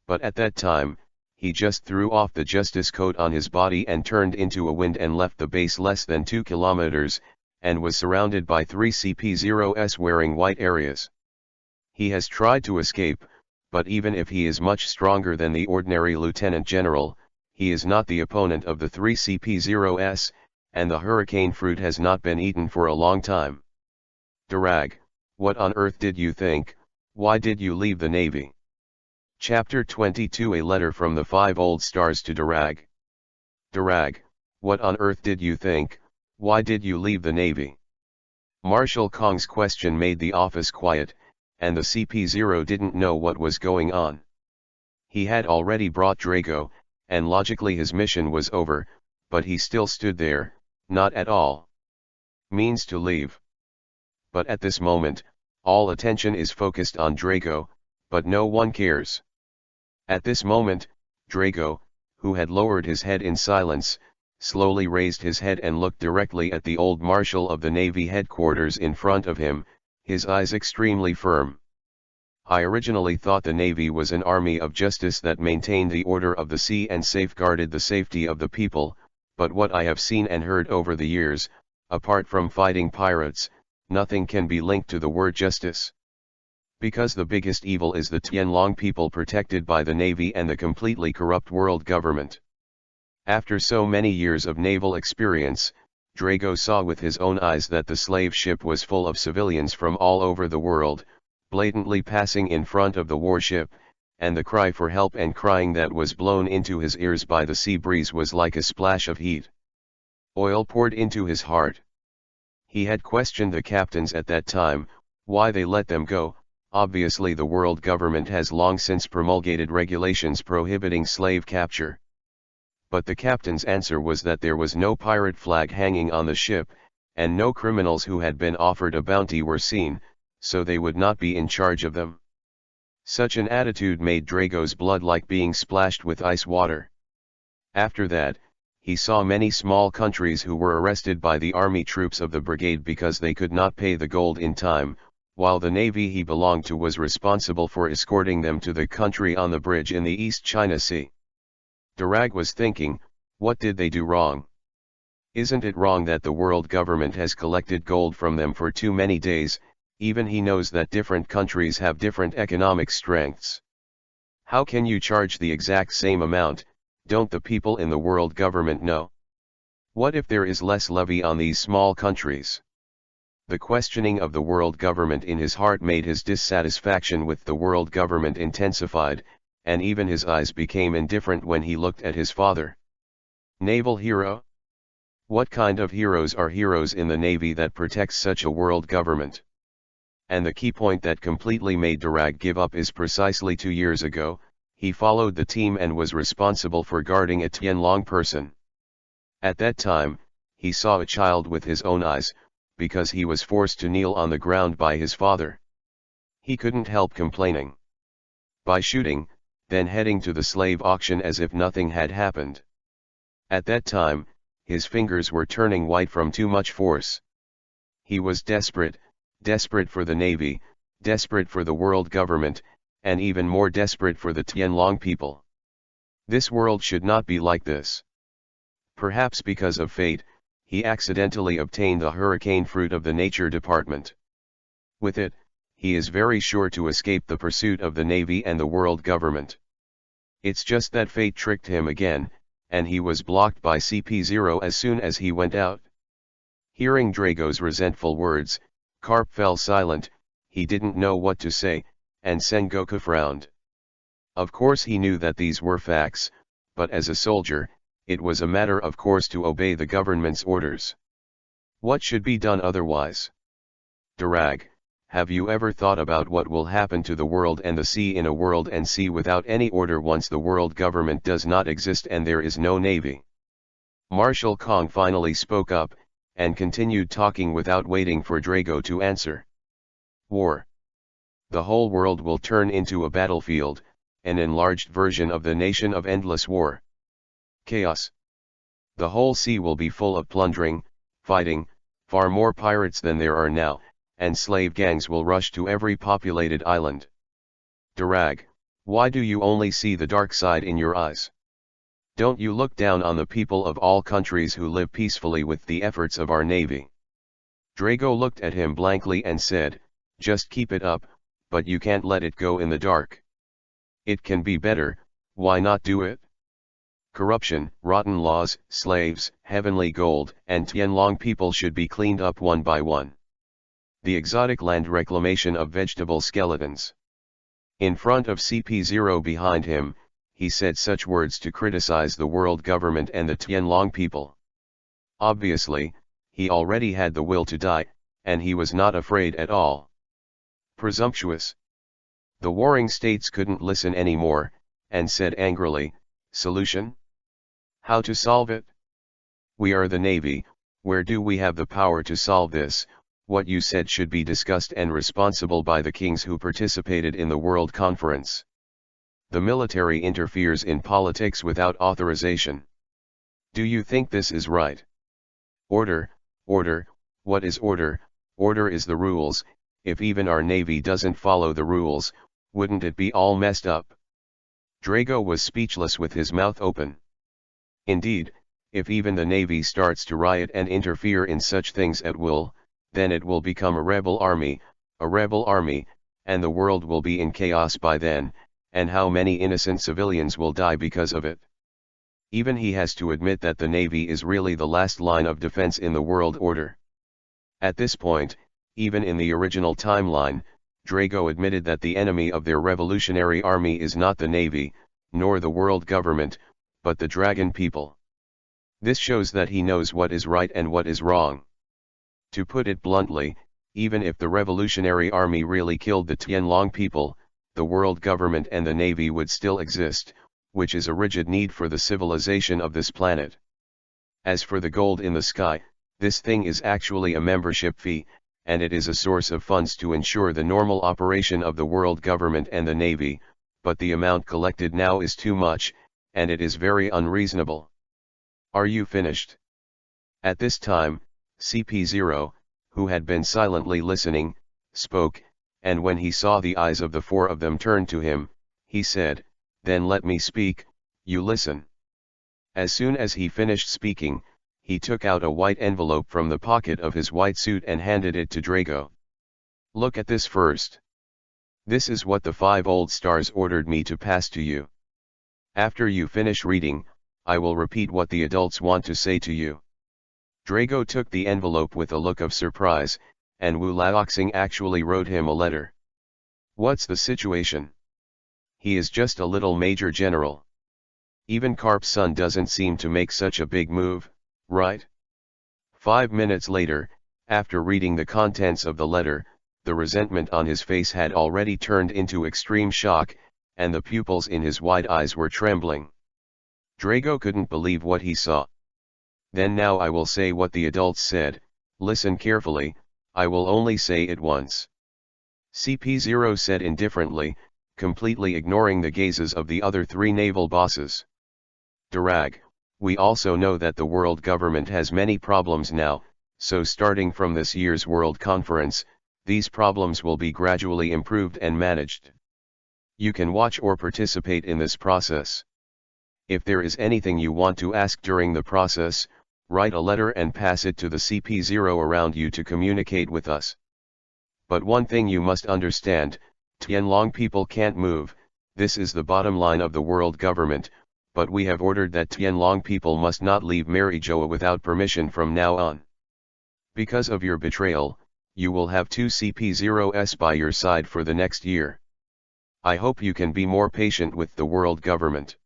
But at that time, he just threw off the justice coat on his body and turned into a wind and left the base less than 2 kilometers, and was surrounded by 3 CP0s wearing white areas. He has tried to escape, but even if he is much stronger than the ordinary lieutenant general, he is not the opponent of the 3 CP0s, and the Hurricane Fruit has not been eaten for a long time. Durag, what on earth did you think? Why did you leave the Navy? Chapter 22 A letter from the 5 old stars to Durag. Durag, What on earth did you think? Why did you leave the Navy? Marshal Kong's question made the office quiet, and the CP0 didn't know what was going on. He had already brought Drago, and logically his mission was over, but he still stood there, not at all means to leave. But at this moment, all attention is focused on Drago, but no one cares. At this moment, Drago, who had lowered his head in silence, slowly raised his head and looked directly at the old Marshal of the Navy headquarters in front of him, his eyes extremely firm. I originally thought the Navy was an army of justice that maintained the order of the sea and safeguarded the safety of the people, but what I have seen and heard over the years, apart from fighting pirates, nothing can be linked to the word justice. Because the biggest evil is the Tianlong people protected by the Navy and the completely corrupt world government. After so many years of naval experience, Drago saw with his own eyes that the slave ship was full of civilians from all over the world, blatantly passing in front of the warship, and the cry for help and crying that was blown into his ears by the sea breeze was like a splash of heat oil poured into his heart. He had questioned the captains at that time, why they let them go. Obviously the world government has long since promulgated regulations prohibiting slave capture. But the captain's answer was that there was no pirate flag hanging on the ship, and no criminals who had been offered a bounty were seen, so they would not be in charge of them. Such an attitude made Drago's blood like being splashed with ice water. After that, he saw many small countries who were arrested by the army troops of the brigade because they could not pay the gold in time, while the navy he belonged to was responsible for escorting them to the country on the bridge in the East China Sea. Darag was thinking, what did they do wrong? Isn't it wrong that the world government has collected gold from them for too many days? Even he knows that different countries have different economic strengths. How can you charge the exact same amount? Don't the people in the world government know? What if there is less levy on these small countries? The questioning of the world government in his heart made his dissatisfaction with the world government intensified, and even his eyes became indifferent when he looked at his father. Naval hero? What kind of heroes are heroes in the Navy that protects such a world government? And the key point that completely made Darag give up is precisely 2 years ago, he followed the team and was responsible for guarding a Tianlong person. At that time, he saw a child with his own eyes, because he was forced to kneel on the ground by his father. He couldn't help complaining. By shooting, then heading to the slave auction as if nothing had happened. At that time, his fingers were turning white from too much force. He was desperate, desperate for the Navy, desperate for the world government, and even more desperate for the Tianlong people. This world should not be like this. Perhaps because of fate, he accidentally obtained the hurricane fruit of the nature department. With it, he is very sure to escape the pursuit of the Navy and the world government. It's just that fate tricked him again, and he was blocked by CP0 as soon as he went out. Hearing Drago's resentful words, Karp fell silent. He didn't know what to say, and Sengoku frowned. Of course he knew that these were facts, but as a soldier, it was a matter of course to obey the government's orders. What should be done otherwise? Darag, have you ever thought about what will happen to the world and the sea in a world and sea without any order once the world government does not exist and there is no navy? Marshal Kong finally spoke up, and continued talking without waiting for Drago to answer. War. The whole world will turn into a battlefield, an enlarged version of the nation of endless war. Chaos. The whole sea will be full of plundering, fighting, far more pirates than there are now, and slave gangs will rush to every populated island. Darag, why do you only see the dark side in your eyes? Don't you look down on the people of all countries who live peacefully with the efforts of our navy? Drago looked at him blankly and said, just keep it up, but you can't let it go in the dark. It can be better, why not do it? Corruption, rotten laws, slaves, heavenly gold, and Tianlong people should be cleaned up one by one. The exotic land reclamation of vegetable skeletons. In front of CP0 behind him, he said such words to criticize the world government and the Tianlong people. Obviously, he already had the will to die, and he was not afraid at all. Presumptuous. The warring states couldn't listen anymore, and said angrily, "Solution? How to solve it? We are the Navy, where do we have the power to solve this? What you said should be discussed and responsible by the kings who participated in the World Conference. The military interferes in politics without authorization. Do you think this is right? Order, order, what is order? Order is the rules. If even our Navy doesn't follow the rules, wouldn't it be all messed up?" Drago was speechless with his mouth open. Indeed, if even the Navy starts to riot and interfere in such things at will, then it will become a rebel army, and the world will be in chaos by then, and how many innocent civilians will die because of it. Even he has to admit that the Navy is really the last line of defense in the world order. At this point, even in the original timeline, Drago admitted that the enemy of their revolutionary army is not the Navy, nor the world government, but the dragon people. This shows that he knows what is right and what is wrong. To put it bluntly, even if the revolutionary army really killed the Tianlong people, the world government and the Navy would still exist, which is a rigid need for the civilization of this planet. As for the gold in the sky, this thing is actually a membership fee, and it is a source of funds to ensure the normal operation of the world government and the Navy, but the amount collected now is too much, and it is very unreasonable. Are you finished? At this time, CP0, who had been silently listening, spoke, and when he saw the eyes of the four of them turn to him, he said, "Then let me speak, you listen." As soon as he finished speaking, he took out a white envelope from the pocket of his white suit and handed it to Drago. "Look at this first. This is what the 5 old stars ordered me to pass to you. After you finish reading, I will repeat what the adults want to say to you." Drago took the envelope with a look of surprise, and Wu Laoxing actually wrote him a letter. "What's the situation? He is just a little major general. Even Karp's son doesn't seem to make such a big move, right?" 5 minutes later, after reading the contents of the letter, the resentment on his face had already turned into extreme shock, and the pupils in his wide eyes were trembling. Drago couldn't believe what he saw. "Then now I will say what the adults said, listen carefully, I will only say it once." CP0 said indifferently, completely ignoring the gazes of the other 3 naval bosses. "Darag, we also know that the world government has many problems now, so starting from this year's World Conference, these problems will be gradually improved and managed. You can watch or participate in this process. If there is anything you want to ask during the process, write a letter and pass it to the CP0 around you to communicate with us. But one thing you must understand, Tianlong people can't move, this is the bottom line of the world government, but we have ordered that Tianlong people must not leave Marijoa without permission from now on. Because of your betrayal, you will have 2 CP0s by your side for the next year. I hope you can be more patient with the world government."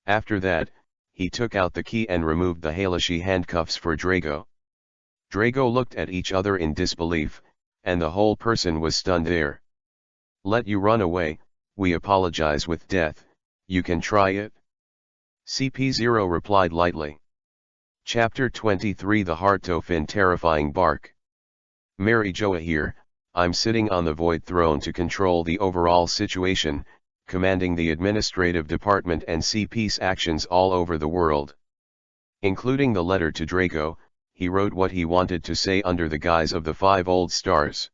After that, he took out the key and removed the Halashi handcuffs for Drago. Drago looked at each other in disbelief, and the whole person was stunned there. "Let you run away, we apologize with death, you can try it?" CP0 replied lightly. Chapter 23 The Heartofin Terrifying Bark. Marijoa here, I'm sitting on the Void Throne to control the overall situation, commanding the administrative department and see peace actions all over the world. Including the letter to Drago, he wrote what he wanted to say under the guise of the 5 old stars.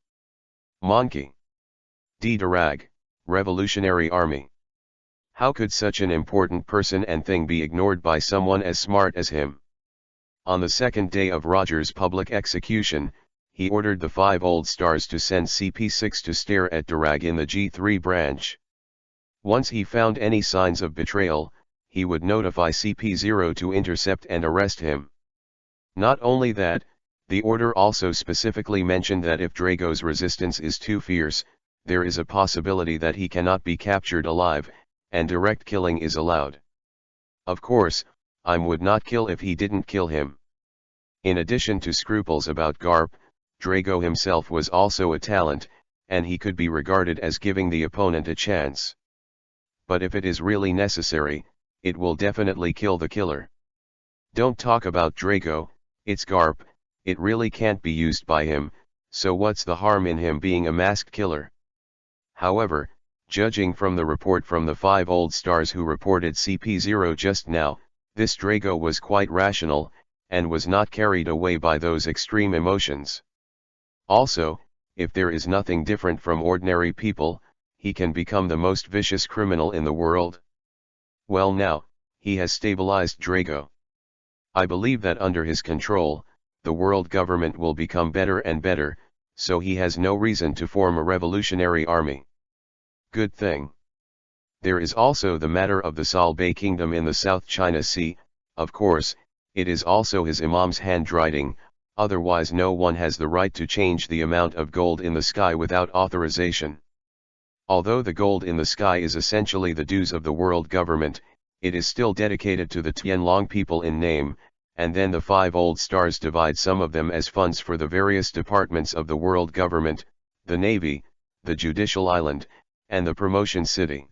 Monkey. D. Darag, Revolutionary Army. How could such an important person and thing be ignored by someone as smart as him? On the second day of Roger's public execution, he ordered the 5 old stars to send CP6 to stare at Darag in the G3 branch. Once he found any signs of betrayal, he would notify CP0 to intercept and arrest him. Not only that, the order also specifically mentioned that if Drago's resistance is too fierce, there is a possibility that he cannot be captured alive, and direct killing is allowed. Of course, I would not kill if he didn't kill him. In addition to scruples about Garp, Drago himself was also a talent, and he could be regarded as giving the opponent a chance. But if it is really necessary, it will definitely kill the killer. Don't talk about Drago, it's Garp, it really can't be used by him, so what's the harm in him being a masked killer? However, judging from the report from the 5 old stars who reported CP0 just now, this Drago was quite rational, and was not carried away by those extreme emotions. Also, if there is nothing different from ordinary people, he can become the most vicious criminal in the world. Well now, he has stabilized Drago. I believe that under his control, the world government will become better and better, so he has no reason to form a revolutionary army. Good thing. There is also the matter of the Salbei Kingdom in the South China Sea. Of course, it is also his imam's handwriting, otherwise no one has the right to change the amount of gold in the sky without authorization. Although the gold in the sky is essentially the dues of the world government, it is still dedicated to the Tianlong people in name, and then the 5 old stars divide some of them as funds for the various departments of the world government, the navy, the judicial island, and the promotion city.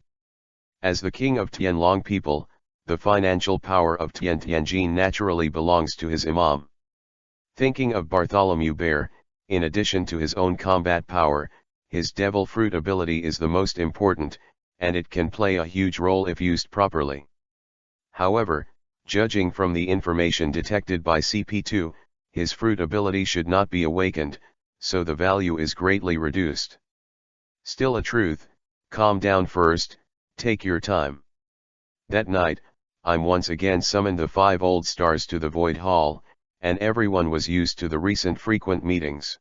As the king of Tianlong people, the financial power of Tianjin naturally belongs to his imam. Thinking of Bartholomew Bear, in addition to his own combat power, his devil fruit ability is the most important, and it can play a huge role if used properly. However, judging from the information detected by CP2, his fruit ability should not be awakened, so the value is greatly reduced. Still a truth, calm down first, take your time. That night, I'm once again summoned the 5 old stars to the Void Hall, and everyone was used to the recent frequent meetings.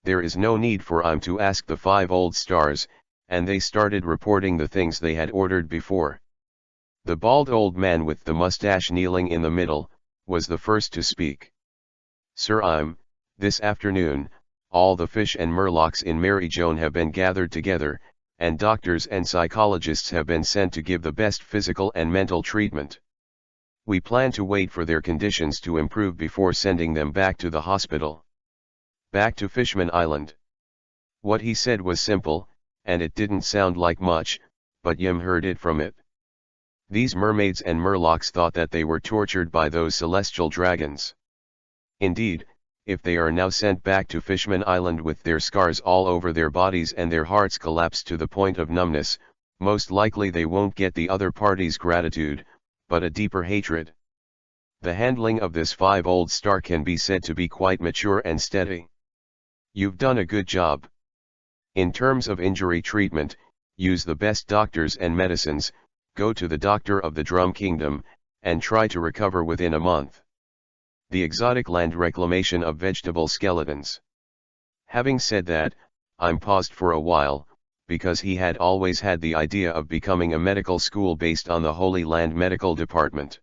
There is no need for I'm to ask the 5 old stars, and they started reporting the things they had ordered before. The bald old man with the mustache kneeling in the middle, was the first to speak. Sir, this afternoon, all the fish and murlocs in Mary Joan have been gathered together, and doctors and psychologists have been sent to give the best physical and mental treatment. We plan to wait for their conditions to improve before sending them back to the hospital. Back to Fishman Island. What he said was simple, and it didn't sound like much, but Yim heard it from it. These mermaids and murlocs thought that they were tortured by those celestial dragons. Indeed, if they are now sent back to Fishman Island with their scars all over their bodies and their hearts collapsed to the point of numbness, most likely they won't get the other party's gratitude, but a deeper hatred. The handling of this 5 old star can be said to be quite mature and steady. You've done a good job. In terms of injury treatment, use the best doctors and medicines, go to the doctor of the Drum Kingdom, and try to recover within a month. The exotic land reclamation of vegetable skeletons. Having said that, I'm paused for a while, because he had always had the idea of becoming a medical school based on the Holy Land Medical Department.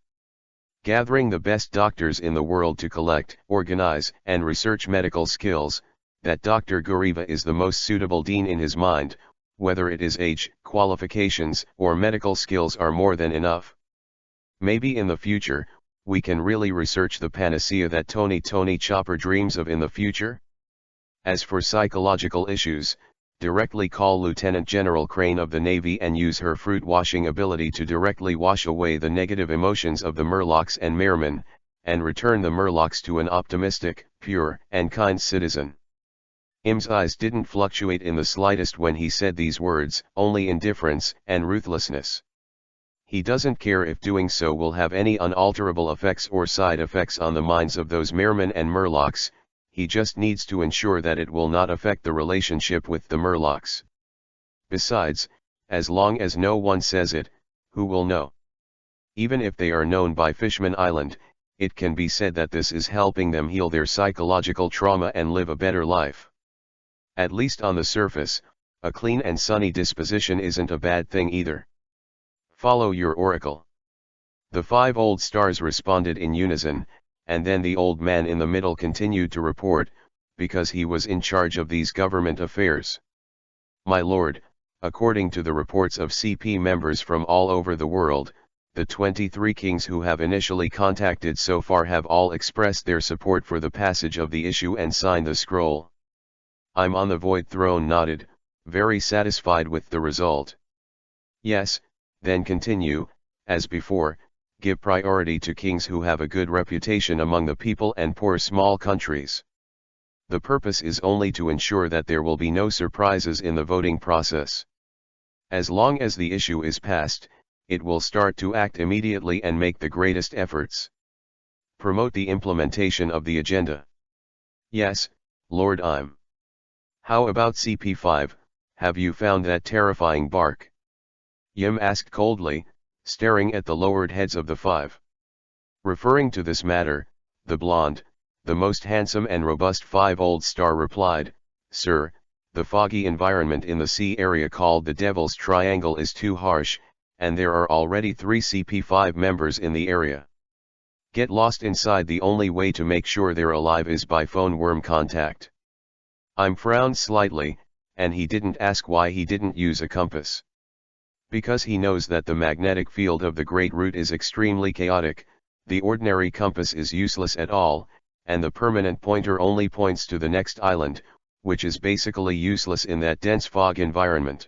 Gathering the best doctors in the world to collect, organize, and research medical skills, that Dr. Guriva is the most suitable dean in his mind, whether it is age, qualifications, or medical skills are more than enough. Maybe in the future, we can really research the panacea that Tony Chopper dreams of in the future? As for psychological issues, directly call Lieutenant General Crane of the Navy and use her fruit washing ability to directly wash away the negative emotions of the murlocs and mermen, and return the murlocs to an optimistic, pure, and kind citizen. Im's eyes didn't fluctuate in the slightest when he said these words, only indifference and ruthlessness. He doesn't care if doing so will have any unalterable effects or side effects on the minds of those mermen and murlocs, he just needs to ensure that it will not affect the relationship with the murlocs. Besides, as long as no one says it, who will know? Even if they are known by Fishman Island, it can be said that this is helping them heal their psychological trauma and live a better life. At least on the surface, a clean and sunny disposition isn't a bad thing either. Follow your oracle. The 5 old stars responded in unison, and then the old man in the middle continued to report, because he was in charge of these government affairs. My lord, according to the reports of CP members from all over the world, the 23 kings who have initially contacted so far have all expressed their support for the passage of the issue and signed the scroll. I'm on the Void Throne nodded, very satisfied with the result. Yes, then continue, as before, give priority to kings who have a good reputation among the people and poor small countries. The purpose is only to ensure that there will be no surprises in the voting process. As long as the issue is passed, it will start to act immediately and make the greatest efforts. Promote the implementation of the agenda. Yes, Lord I'm. How about CP5, have you found that terrifying bark? Yim asked coldly, staring at the lowered heads of the 5. Referring to this matter, the blonde, the most handsome and robust 5-old star replied, Sir, the foggy environment in the sea area called the Devil's Triangle is too harsh, and there are already 3 CP5 members in the area. Get lost inside. The only way to make sure they're alive is by phone worm contact. I'm frowned slightly, and he didn't ask why he didn't use a compass. Because he knows that the magnetic field of the Great Root is extremely chaotic, the ordinary compass is useless at all, and the permanent pointer only points to the next island, which is basically useless in that dense fog environment.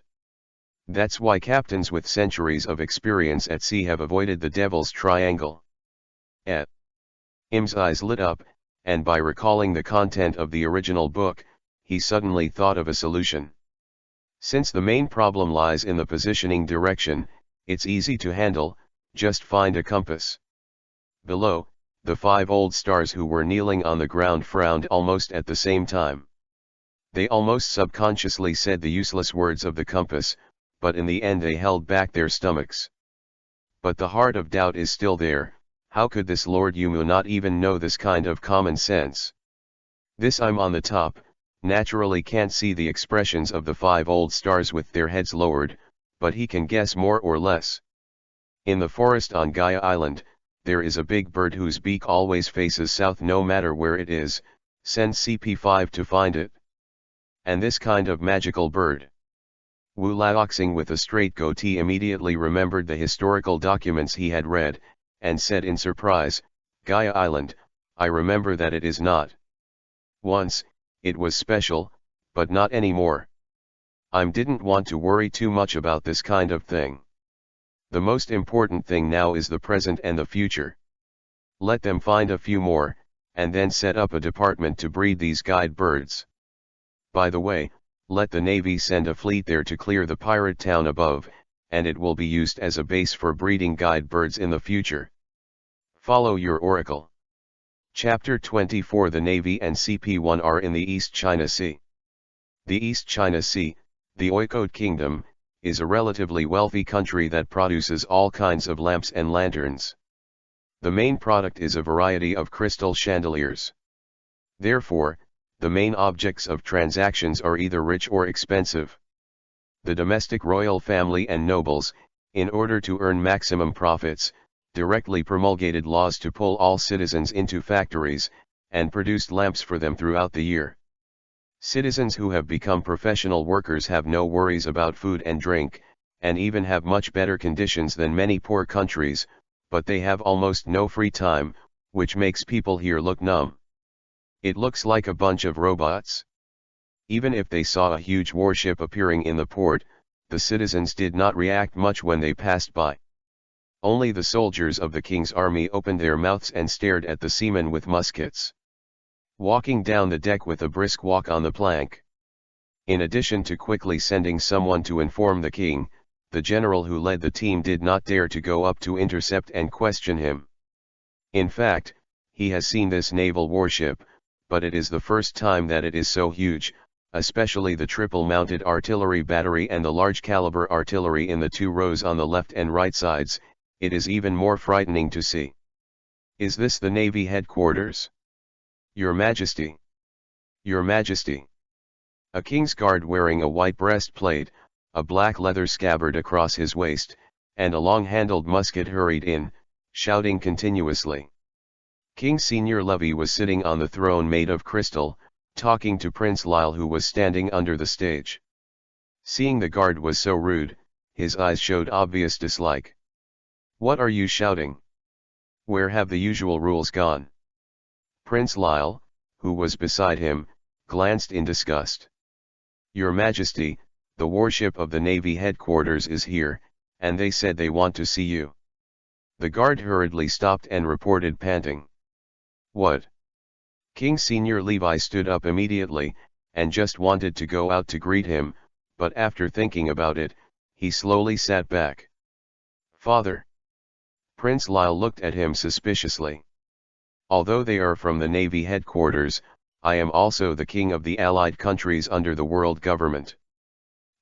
That's why captains with centuries of experience at sea have avoided the Devil's Triangle. Im's eyes lit up, and by recalling the content of the original book, he suddenly thought of a solution. Since the main problem lies in the positioning direction, it's easy to handle, just find a compass. Below, the 5 old stars who were kneeling on the ground frowned almost at the same time. They almost subconsciously said the useless words of the compass, but in the end they held back their stomachs. But the heart of doubt is still there. How could this Lord Yumu not even know this kind of common sense? This I'm on the top, naturally can't see the expressions of the 5 old stars with their heads lowered, but he can guess more or less. In the forest on Gaia Island, there is a big bird whose beak always faces south no matter where it is. Send CP5 to find it. And this kind of magical bird. Wu Laoxing with a straight goatee immediately remembered the historical documents he had read, and said in surprise, Gaia Island, I remember that it is not. Once, it was special, but not anymore. I didn't want to worry too much about this kind of thing. The most important thing now is the present and the future. Let them find a few more, and then set up a department to breed these guide birds. By the way, let the Navy send a fleet there to clear the pirate town above, and it will be used as a base for breeding guide birds in the future. Follow your oracle. Chapter 24. The Navy and CP1 are in the East China Sea. The East China Sea, the Oikode Kingdom, is a relatively wealthy country that produces all kinds of lamps and lanterns. The main product is a variety of crystal chandeliers. Therefore, the main objects of transactions are either rich or expensive. The domestic royal family and nobles, in order to earn maximum profits, directly promulgated laws to pull all citizens into factories, and produced lamps for them throughout the year. Citizens who have become professional workers have no worries about food and drink, and even have much better conditions than many poor countries, but they have almost no free time, which makes people here look numb. It looks like a bunch of robots. Even if they saw a huge warship appearing in the port, the citizens did not react much when they passed by. Only the soldiers of the king's army opened their mouths and stared at the seamen with muskets. Walking down the deck with a brisk walk on the plank. In addition to quickly sending someone to inform the king, the general who led the team did not dare to go up to intercept and question him. In fact, he has seen this naval warship, but it is the first time that it is so huge, especially the triple-mounted artillery battery and the large-caliber artillery in the 2 rows on the left and right sides. It is even more frightening to see. Is this the Navy headquarters? Your Majesty. Your Majesty. A king's guard wearing a white breastplate, a black leather scabbard across his waist, and a long-handled musket hurried in, shouting continuously. King Senior Levy was sitting on the throne made of crystal, talking to Prince Lyle who was standing under the stage. Seeing the guard was so rude, his eyes showed obvious dislike. What are you shouting? Where have the usual rules gone? Prince Lyle, who was beside him, glanced in disgust. Your Majesty, the warship of the Navy headquarters is here, and they said they want to see you. The guard hurriedly stopped and reported panting. What? King Senior Levi stood up immediately, and just wanted to go out to greet him, but after thinking about it, he slowly sat back. Father. Prince Lyle looked at him suspiciously. Although they are from the Navy headquarters, I am also the king of the allied countries under the world government.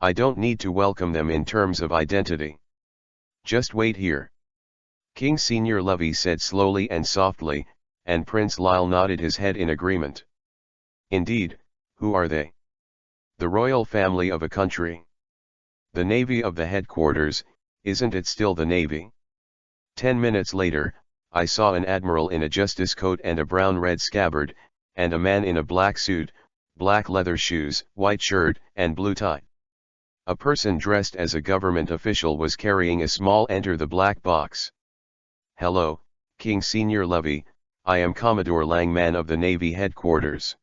I don't need to welcome them in terms of identity. Just wait here. King Senior Levi said slowly and softly, and Prince Lyle nodded his head in agreement. Indeed, who are they? The royal family of a country. The Navy of the headquarters, isn't it still the Navy? 10 minutes later, I saw an admiral in a justice coat and a brown-red scabbard, and a man in a black suit, black leather shoes, white shirt, and blue tie. A person dressed as a government official was carrying a small enter the black box. Hello, King Senior Levi, I am Commodore Langman of the Navy headquarters.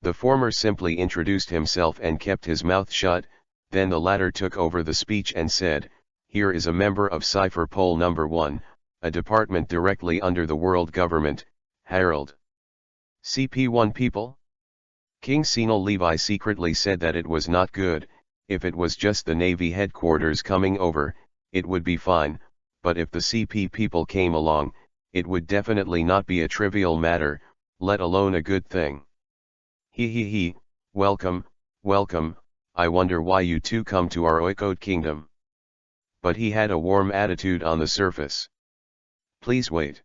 The former simply introduced himself and kept his mouth shut, then the latter took over the speech and said, here is a member of Cipher Pole Number 1, a department directly under the world government, Harold. CP1 people? King Senior Levi secretly said that it was not good. If it was just the Navy headquarters coming over, it would be fine, but if the CP people came along, it would definitely not be a trivial matter, let alone a good thing. He, welcome, welcome, I wonder why you two come to our Oikode kingdom. But he had a warm attitude on the surface. Please wait.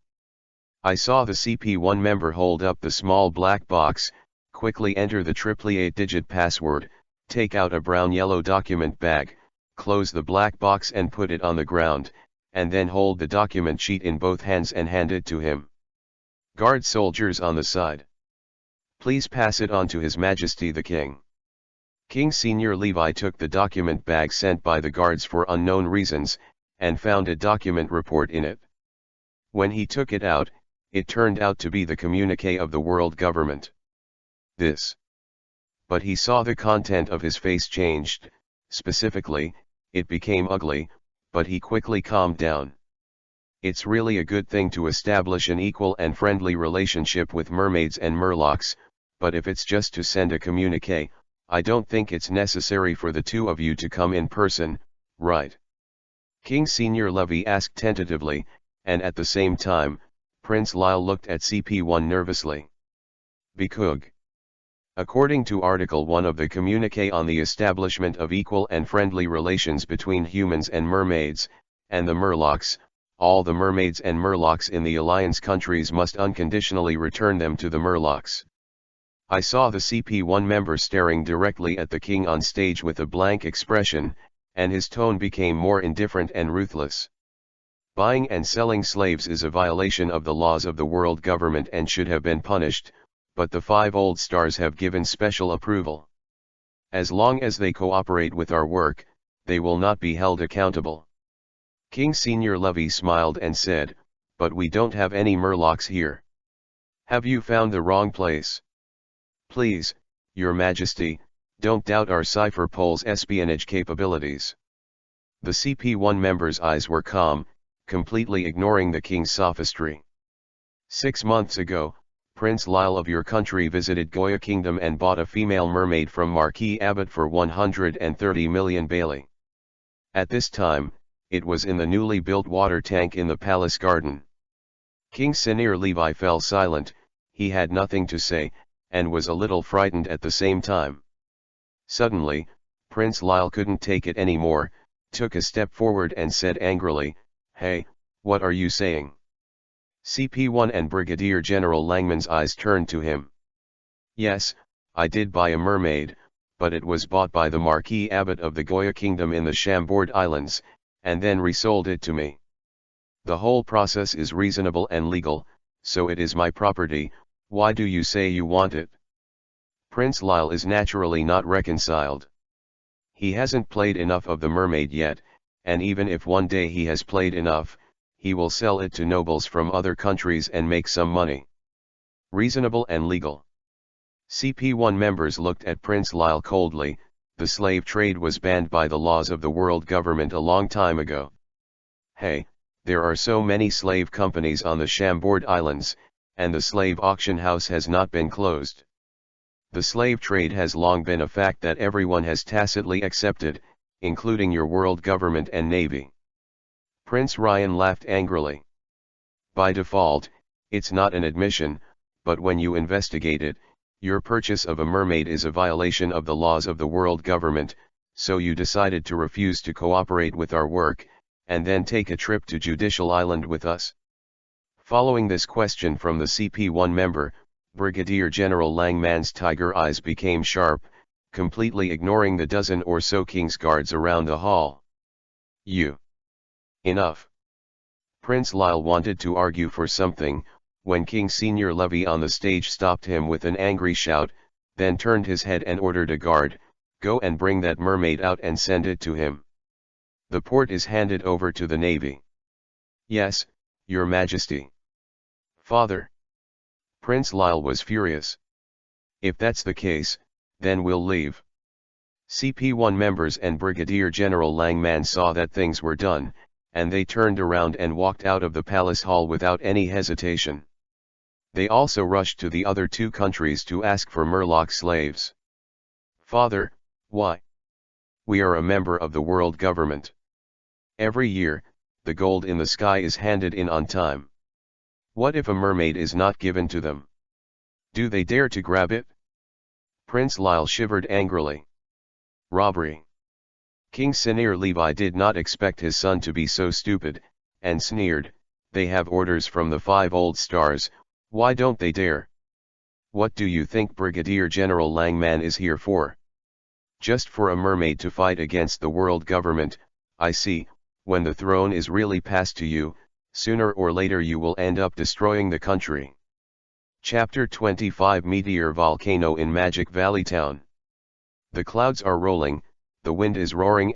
I saw the CP1 member hold up the small black box, quickly enter the 888-digit password, take out a brown-yellow document bag, close the black box and put it on the ground, and then hold the document sheet in both hands and hand it to him. Guard soldiers on the side. Please pass it on to His Majesty the King. King Senior Levi took the document bag sent by the guards for unknown reasons, and found a document report in it. When he took it out, it turned out to be the communique of the world government. This. But he saw the content of his face changed, specifically, it became ugly, but he quickly calmed down. It's really a good thing to establish an equal and friendly relationship with mermaids and murlocs, but if it's just to send a communique, I don't think it's necessary for the two of you to come in person, right? King Senior Levi asked tentatively, and at the same time, Prince Lyle looked at CP1 nervously. Bikug. According to Article 1 of the Communique on the Establishment of Equal and Friendly Relations between Humans and Mermaids, and the Murlocs, all the mermaids and murlocs in the Alliance countries must unconditionally return them to the Murlocs. I saw the CP1 member staring directly at the king on stage with a blank expression, and his tone became more indifferent and ruthless. Buying and selling slaves is a violation of the laws of the world government and should have been punished, but the 5 old stars have given special approval. As long as they cooperate with our work, they will not be held accountable. King Senior Levi smiled and said, but we don't have any murlocs here. Have you found the wrong place? Please, Your Majesty, don't doubt our Cipher Pole's espionage capabilities. The CP1 member's eyes were calm, completely ignoring the king's sophistry. 6 months ago, Prince Lyle of your country visited Goya Kingdom and bought a female mermaid from Marquis Abbott for 130 million Bailey. At this time, it was in the newly built water tank in the palace garden. King Senior Levi fell silent, he had nothing to say, and was a little frightened at the same time. Suddenly, Prince Lyle couldn't take it anymore, took a step forward and said angrily, "Hey, what are you saying?" CP1 and Brigadier General Langman's eyes turned to him. "Yes, I did buy a mermaid, but it was bought by the Marquis Abbot of the Goya Kingdom in the Chambord Islands, and then resold it to me. The whole process is reasonable and legal, so it is my property. Why do you say you want it?" Prince Lyle is naturally not reconciled. He hasn't played enough of the mermaid yet, and even if one day he has played enough, he will sell it to nobles from other countries and make some money. Reasonable and legal. CP1 members looked at Prince Lyle coldly. The slave trade was banned by the laws of the world government a long time ago. Hey, there are so many slave companies on the Chambord Islands, and the slave auction house has not been closed. The slave trade has long been a fact that everyone has tacitly accepted, including your world government and navy. Prince Ryan laughed angrily. By default, it's not an admission, but when you investigate it, your purchase of a mermaid is a violation of the laws of the world government, so you decided to refuse to cooperate with our work, and then take a trip to Judicial Island with us. Following this question from the CP1 member, Brigadier General Langman's tiger eyes became sharp, completely ignoring the dozen or so King's guards around the hall. Enough. Prince Lyle wanted to argue for something, when King Senior Levy on the stage stopped him with an angry shout, then turned his head and ordered a guard, "Go and bring that mermaid out and send it to him. The port is handed over to the navy." "Yes, Your Majesty." "Father." Prince Lyle was furious. "If that's the case, then we'll leave." CP1 members and Brigadier General Langman saw that things were done, and they turned around and walked out of the palace hall without any hesitation. They also rushed to the other two countries to ask for Murloc slaves. "Father, why? We are a member of the world government. Every year, the gold in the sky is handed in on time. What if a mermaid is not given to them? Do they dare to grab it?" Prince Lyle shivered angrily. Robbery. King Senior Levi did not expect his son to be so stupid, and sneered, "They have orders from the 5 old stars, why don't they dare? What do you think Brigadier General Langman is here for? Just for a mermaid to fight against the world government? I see. When the throne is really passed to you, sooner or later you will end up destroying the country." Chapter 25 Meteor Volcano in Magic Valley Town. The clouds are rolling, the wind is roaring,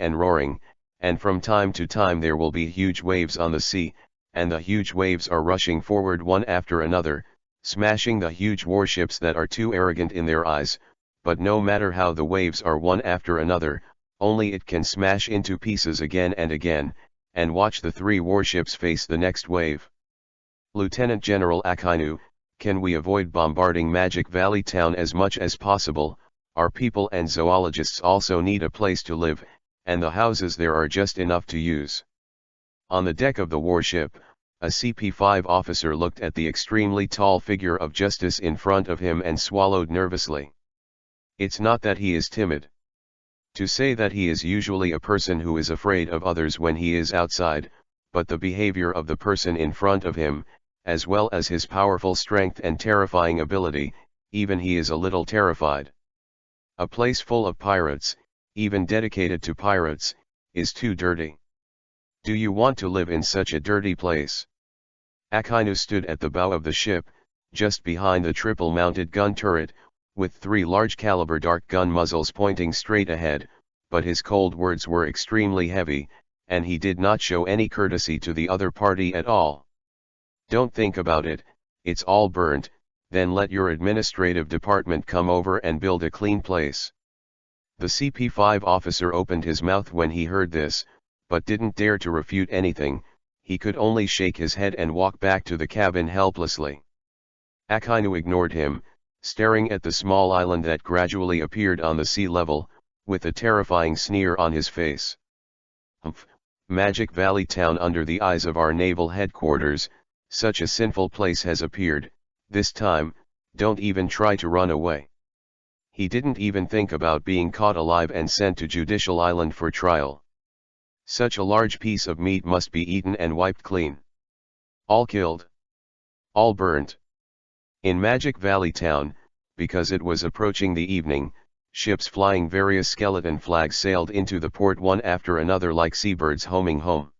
and from time to time there will be huge waves on the sea, and the huge waves are rushing forward one after another, smashing the huge warships that are too arrogant in their eyes, but no matter how the waves are one after another, only it can smash into pieces again and again, and watch the 3 warships face the next wave. "Lieutenant General Akainu, can we avoid bombarding Magic Valley Town as much as possible? Our people and zoologists also need a place to live, and the houses there are just enough to use." On the deck of the warship, a CP5 officer looked at the extremely tall figure of Justice in front of him and swallowed nervously. It's not that he is timid. To say that he is usually a person who is afraid of others when he is outside, but the behavior of the person in front of him, as well as his powerful strength and terrifying ability, even he is a little terrified. A place full of pirates, even dedicated to pirates, is too dirty. Do you want to live in such a dirty place? Akainu stood at the bow of the ship, just behind the triple-mounted gun turret, with 3 large-caliber dark gun muzzles pointing straight ahead, but his cold words were extremely heavy, and he did not show any courtesy to the other party at all. "Don't think about it, it's all burnt, then let your administrative department come over and build a clean place." The CP5 officer opened his mouth when he heard this, but didn't dare to refute anything. He could only shake his head and walk back to the cabin helplessly. Akainu ignored him, staring at the small island that gradually appeared on the sea level, with a terrifying sneer on his face. "Humph, Magic Valley Town under the eyes of our naval headquarters, such a sinful place has appeared, this time, don't even try to run away." He didn't even think about being caught alive and sent to Judicial Island for trial. Such a large piece of meat must be eaten and wiped clean. All killed. All burnt. In Magic Valley Town, because it was approaching the evening, ships flying various skeleton flags sailed into the port one after another like seabirds homing home.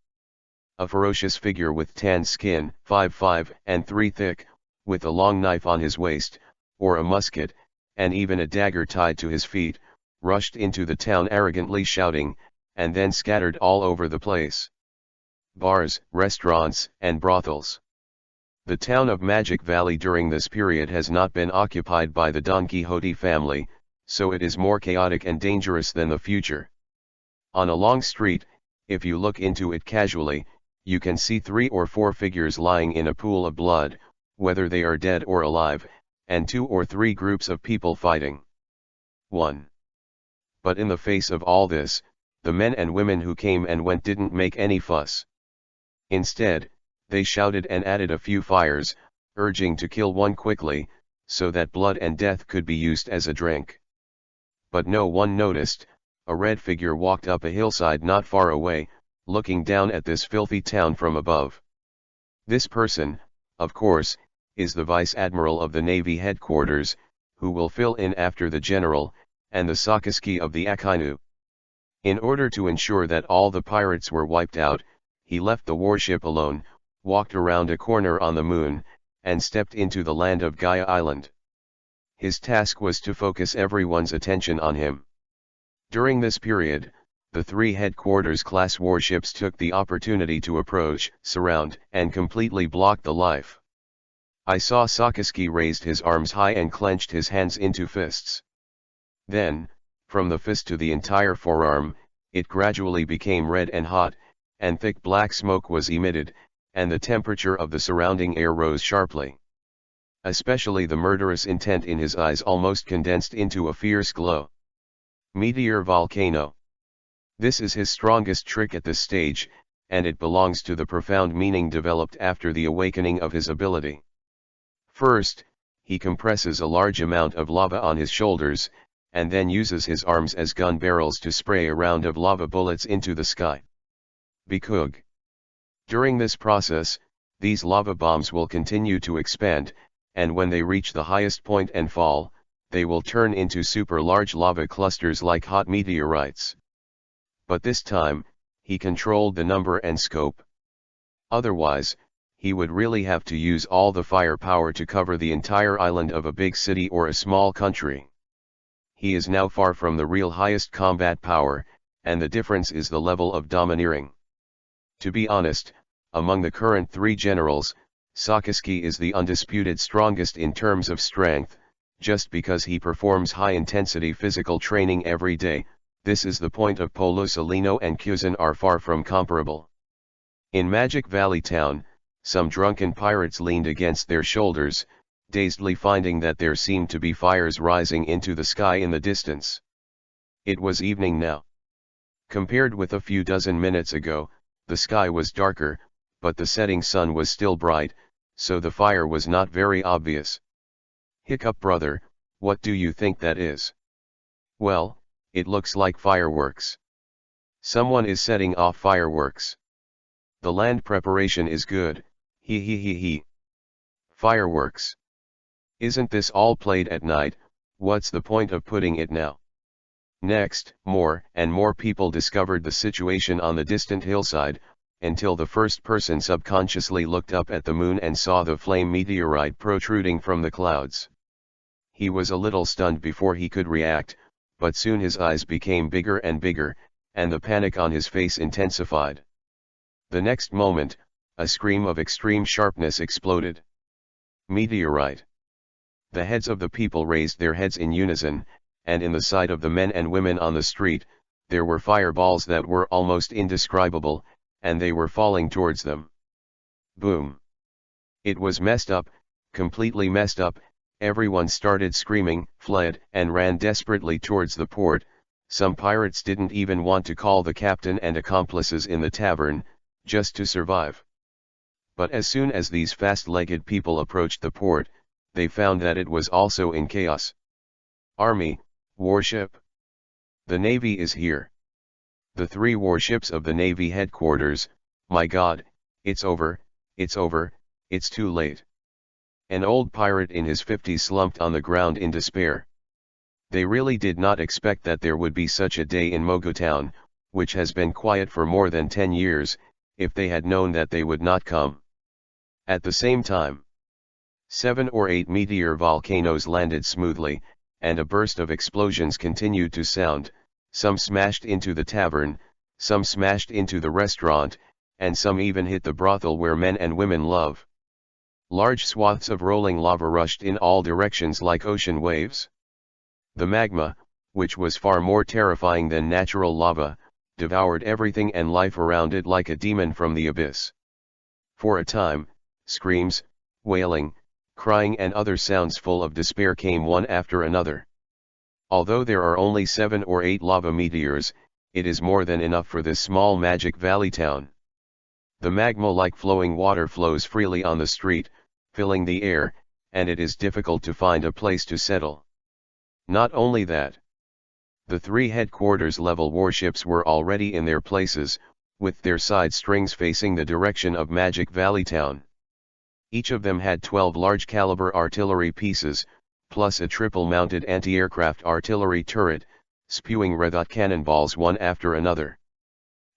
A ferocious figure with tan skin, 5'5" and 3 thick, with a long knife on his waist, or a musket, and even a dagger tied to his feet, rushed into the town arrogantly shouting, and then scattered all over the place. bars, restaurants, and brothels. The town of Magic Valley during this period has not been occupied by the Don Quixote family, so it is more chaotic and dangerous than the future. On a long street, if you look into it casually, you can see 3 or 4 figures lying in a pool of blood, whether they are dead or alive, and 2 or 3 groups of people fighting. 1. But in the face of all this, the men and women who came and went didn't make any fuss. Instead, they shouted and added a few fires, urging to kill one quickly, so that blood and death could be used as a drink. But no one noticed. A red figure walked up a hillside not far away, looking down at this filthy town from above. This person, of course, is the Vice Admiral of the Navy headquarters, who will fill in after the General, and the Sakaisuke of the Akainu. In order to ensure that all the pirates were wiped out, he left the warship alone, walked around a corner on the moon, and stepped into the land of Gaia Island. His task was to focus everyone's attention on him. During this period, the 3 headquarters-class warships took the opportunity to approach, surround, and completely block the life. I saw Sakaisuke raised his arms high and clenched his hands into fists. Then, from the fist to the entire forearm, it gradually became red and hot, and thick black smoke was emitted, and the temperature of the surrounding air rose sharply. Especially the murderous intent in his eyes almost condensed into a fierce glow. Meteor volcano. This is his strongest trick at this stage, and it belongs to the profound meaning developed after the awakening of his ability. First, he compresses a large amount of lava on his shoulders, and then uses his arms as gun barrels to spray a round of lava bullets into the sky. Bikug. During this process, these lava bombs will continue to expand, and when they reach the highest point and fall, they will turn into super large lava clusters like hot meteorites. But this time, he controlled the number and scope. Otherwise, he would really have to use all the firepower to cover the entire island of a big city or a small country. He is now far from the real highest combat power, and the difference is the level of domineering. To be honest, among the current 3 generals, Sakaisuke is the undisputed strongest in terms of strength, just because he performs high-intensity physical training every day. This is the point of Polo Salino and Kyuzan are far from comparable. In Magic Valley Town, some drunken pirates leaned against their shoulders, dazedly finding that there seemed to be fires rising into the sky in the distance. It was evening now. Compared with a few dozen minutes ago, the sky was darker, but the setting sun was still bright, so the fire was not very obvious. Hiccup brother, what do you think that is? Well, it looks like fireworks. Someone is setting off fireworks. The land preparation is good, he. Fireworks. Isn't this all played at night? What's the point of putting it now? Next, more and more people discovered the situation on the distant hillside, until the first person subconsciously looked up at the moon and saw the flame meteorite protruding from the clouds. He was a little stunned before he could react, but soon his eyes became bigger and bigger, and the panic on his face intensified. The next moment, a scream of extreme sharpness exploded. Meteorite. The heads of the people raised their heads in unison, and in the sight of the men and women on the street, there were fireballs that were almost indescribable, and they were falling towards them. Boom. It was messed up, completely messed up. Everyone started screaming, fled, and ran desperately towards the port. Some pirates didn't even want to call the captain and accomplices in the tavern, just to survive. But as soon as these fast-legged people approached the port, they found that it was also in chaos. Army, warship. The Navy is here. The 3 warships of the Navy headquarters. My God, it's over, it's too late. An old pirate in his 50s slumped on the ground in despair. They really did not expect that there would be such a day in Mogo Town, which has been quiet for more than 10 years, if they had known that they would not come. At the same time, 7 or 8 meteor volcanoes landed smoothly, and a burst of explosions continued to sound. Some smashed into the tavern, some smashed into the restaurant, and some even hit the brothel where men and women love. Large swaths of rolling lava rushed in all directions like ocean waves. The magma, which was far more terrifying than natural lava, devoured everything and life around it like a demon from the abyss. For a time, screams, wailing, crying and other sounds full of despair came one after another. Although there are only 7 or 8 lava meteors, it is more than enough for this small magic valley town. The magma-like flowing water flows freely on the street, filling the air, and it is difficult to find a place to settle. Not only that, the 3 headquarters-level warships were already in their places, with their side strings facing the direction of Magic Valley Town. Each of them had 12 large-caliber artillery pieces, plus a triple-mounted anti-aircraft artillery turret, spewing red hot cannonballs one after another.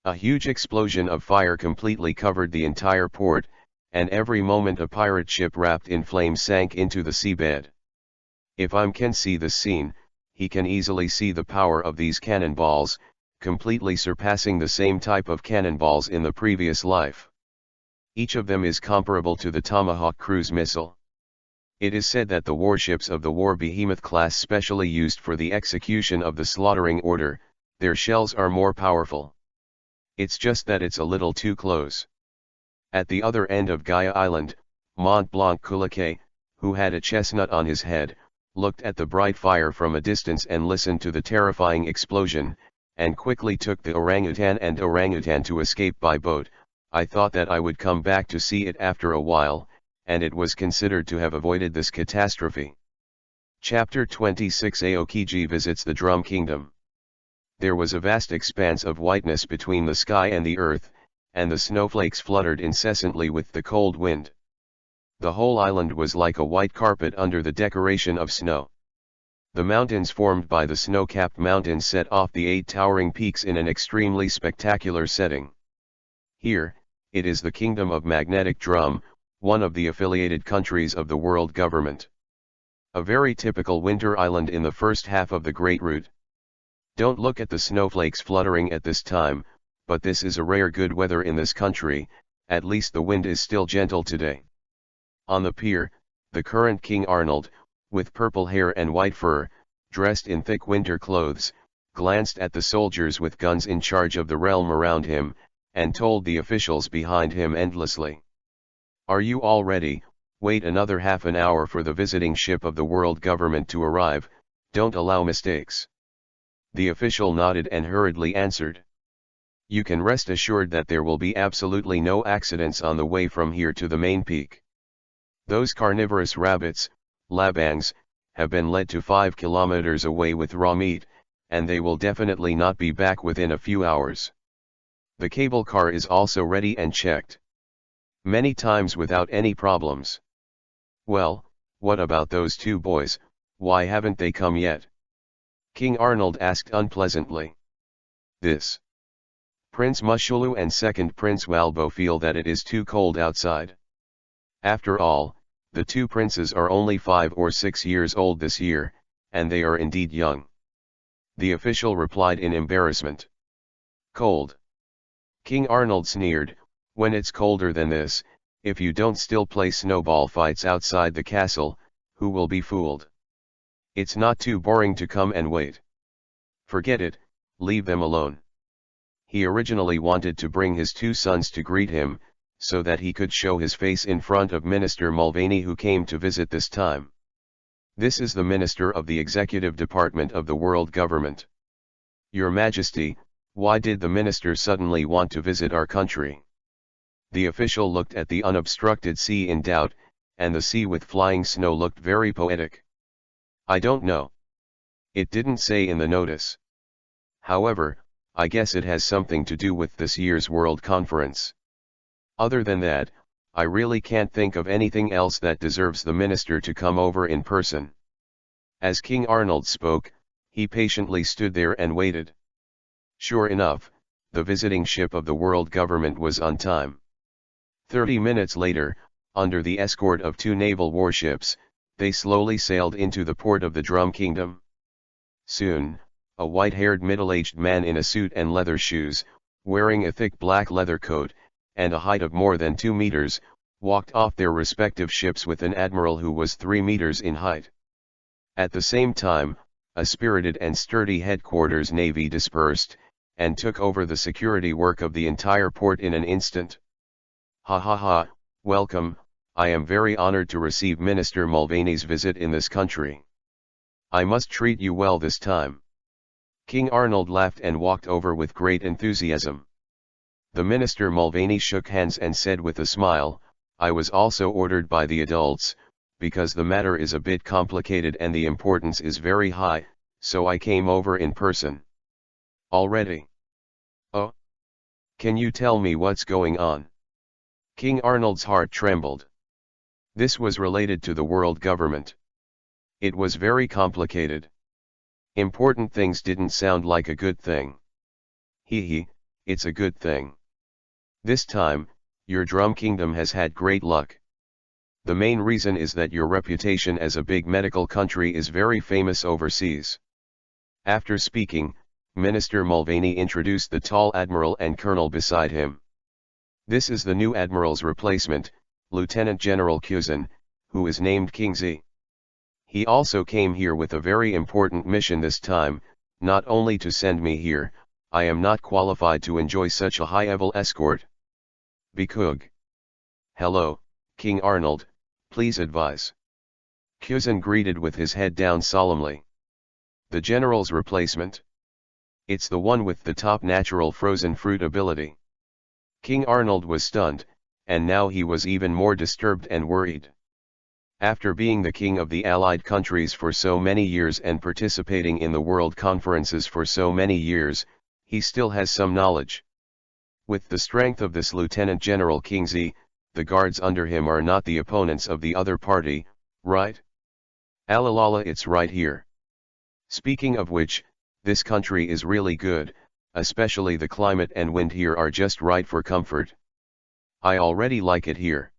A huge explosion of fire completely covered the entire port, and every moment a pirate ship wrapped in flames sank into the seabed. If I can see the scene, he can easily see the power of these cannonballs, completely surpassing the same type of cannonballs in the previous life. Each of them is comparable to the Tomahawk cruise missile. It is said that the warships of the War Behemoth class specially used for the execution of the slaughtering order, their shells are more powerful. It's just that it's a little too close. At the other end of Gaia Island, Mont Blanc Kouliké, who had a chestnut on his head, looked at the bright fire from a distance and listened to the terrifying explosion, and quickly took the orangutan to escape by boat. I thought that I would come back to see it after a while, and it was considered to have avoided this catastrophe. Chapter 26 Aokiji visits the Drum Kingdom. There was a vast expanse of whiteness between the sky and the earth, and the snowflakes fluttered incessantly with the cold wind. The whole island was like a white carpet under the decoration of snow. The mountains formed by the snow-capped mountains set off the 8 towering peaks in an extremely spectacular setting. Here, it is the Kingdom of Magnetic Drum, one of the affiliated countries of the world government. A very typical winter island in the first half of the Great Route. Don't look at the snowflakes fluttering at this time, but this is a rare good weather in this country, at least the wind is still gentle today. On the pier, the current King Arnold, with purple hair and white fur, dressed in thick winter clothes, glanced at the soldiers with guns in charge of the realm around him, and told the officials behind him endlessly. "Are you all ready? Wait another half an hour for the visiting ship of the world government to arrive, don't allow mistakes." The official nodded and hurriedly answered. "You can rest assured that there will be absolutely no accidents on the way from here to the main peak. Those carnivorous rabbits, labangs, have been led to 5 kilometers away with raw meat, and they will definitely not be back within a few hours. The cable car is also ready and checked many times without any problems." "Well, what about those 2 boys, why haven't they come yet?" King Arnold asked unpleasantly. "This Prince Mushulu and second Prince Walbo feel that it is too cold outside. After all, the 2 princes are only 5 or 6 years old this year, and they are indeed young." The official replied in embarrassment. "Cold?" King Arnold sneered, "When it's colder than this, if you don't still play snowball fights outside the castle, who will be fooled? It's not too boring to come and wait. Forget it, leave them alone." He originally wanted to bring his 2 sons to greet him, so that he could show his face in front of Minister Mulvaney, who came to visit this time. "This is the Minister of the Executive Department of the World Government. Your Majesty, why did the Minister suddenly want to visit our country?" The official looked at the unobstructed sea in doubt, and the sea with flying snow looked very poetic. "I don't know. It didn't say in the notice. However, I guess it has something to do with this year's World Conference. Other than that, I really can't think of anything else that deserves the minister to come over in person." As King Arnold spoke, he patiently stood there and waited. Sure enough, the visiting ship of the world government was on time. 30 minutes later, under the escort of 2 naval warships, they slowly sailed into the port of the Drum Kingdom. Soon, a white-haired middle-aged man in a suit and leather shoes, wearing a thick black leather coat, and a height of more than 2 meters, walked off their respective ships with an admiral who was 3 meters in height. At the same time, a spirited and sturdy headquarters navy dispersed, and took over the security work of the entire port in an instant. Ha ha ha, welcome, I am very honored to receive Minister Mulvaney's visit in this country. I must treat you well this time. King Arnold laughed and walked over with great enthusiasm. The Minister Mulvaney shook hands and said with a smile, I was also ordered by the adults, because the matter is a bit complicated and the importance is very high, so I came over in person. Already? Oh? Can you tell me what's going on? King Arnold's heart trembled. This was related to the world government. It was very complicated. Important things didn't sound like a good thing. It's a good thing. This time, your drum kingdom has had great luck. The main reason is that your reputation as a big medical country is very famous overseas. After speaking, Minister Mulvaney introduced the tall admiral and colonel beside him. This is the new admiral's replacement, Lieutenant General Kuzin, who is named Kingsley. He also came here with a very important mission this time, not only to send me here, I am not qualified to enjoy such a high-level escort. Bikug. Hello, King Arnold, please advise. Kuzin greeted with his head down solemnly. The general's replacement? It's the one with the top natural frozen fruit ability. King Arnold was stunned, and now he was even more disturbed and worried. After being the king of the Allied countries for so many years and participating in the world conferences for so many years, he still has some knowledge. With the strength of this Lieutenant General Kingsley, the guards under him are not the opponents of the other party, right? Alalala, it's right here. Speaking of which, this country is really good, especially the climate and wind here are just right for comfort. I already like it here.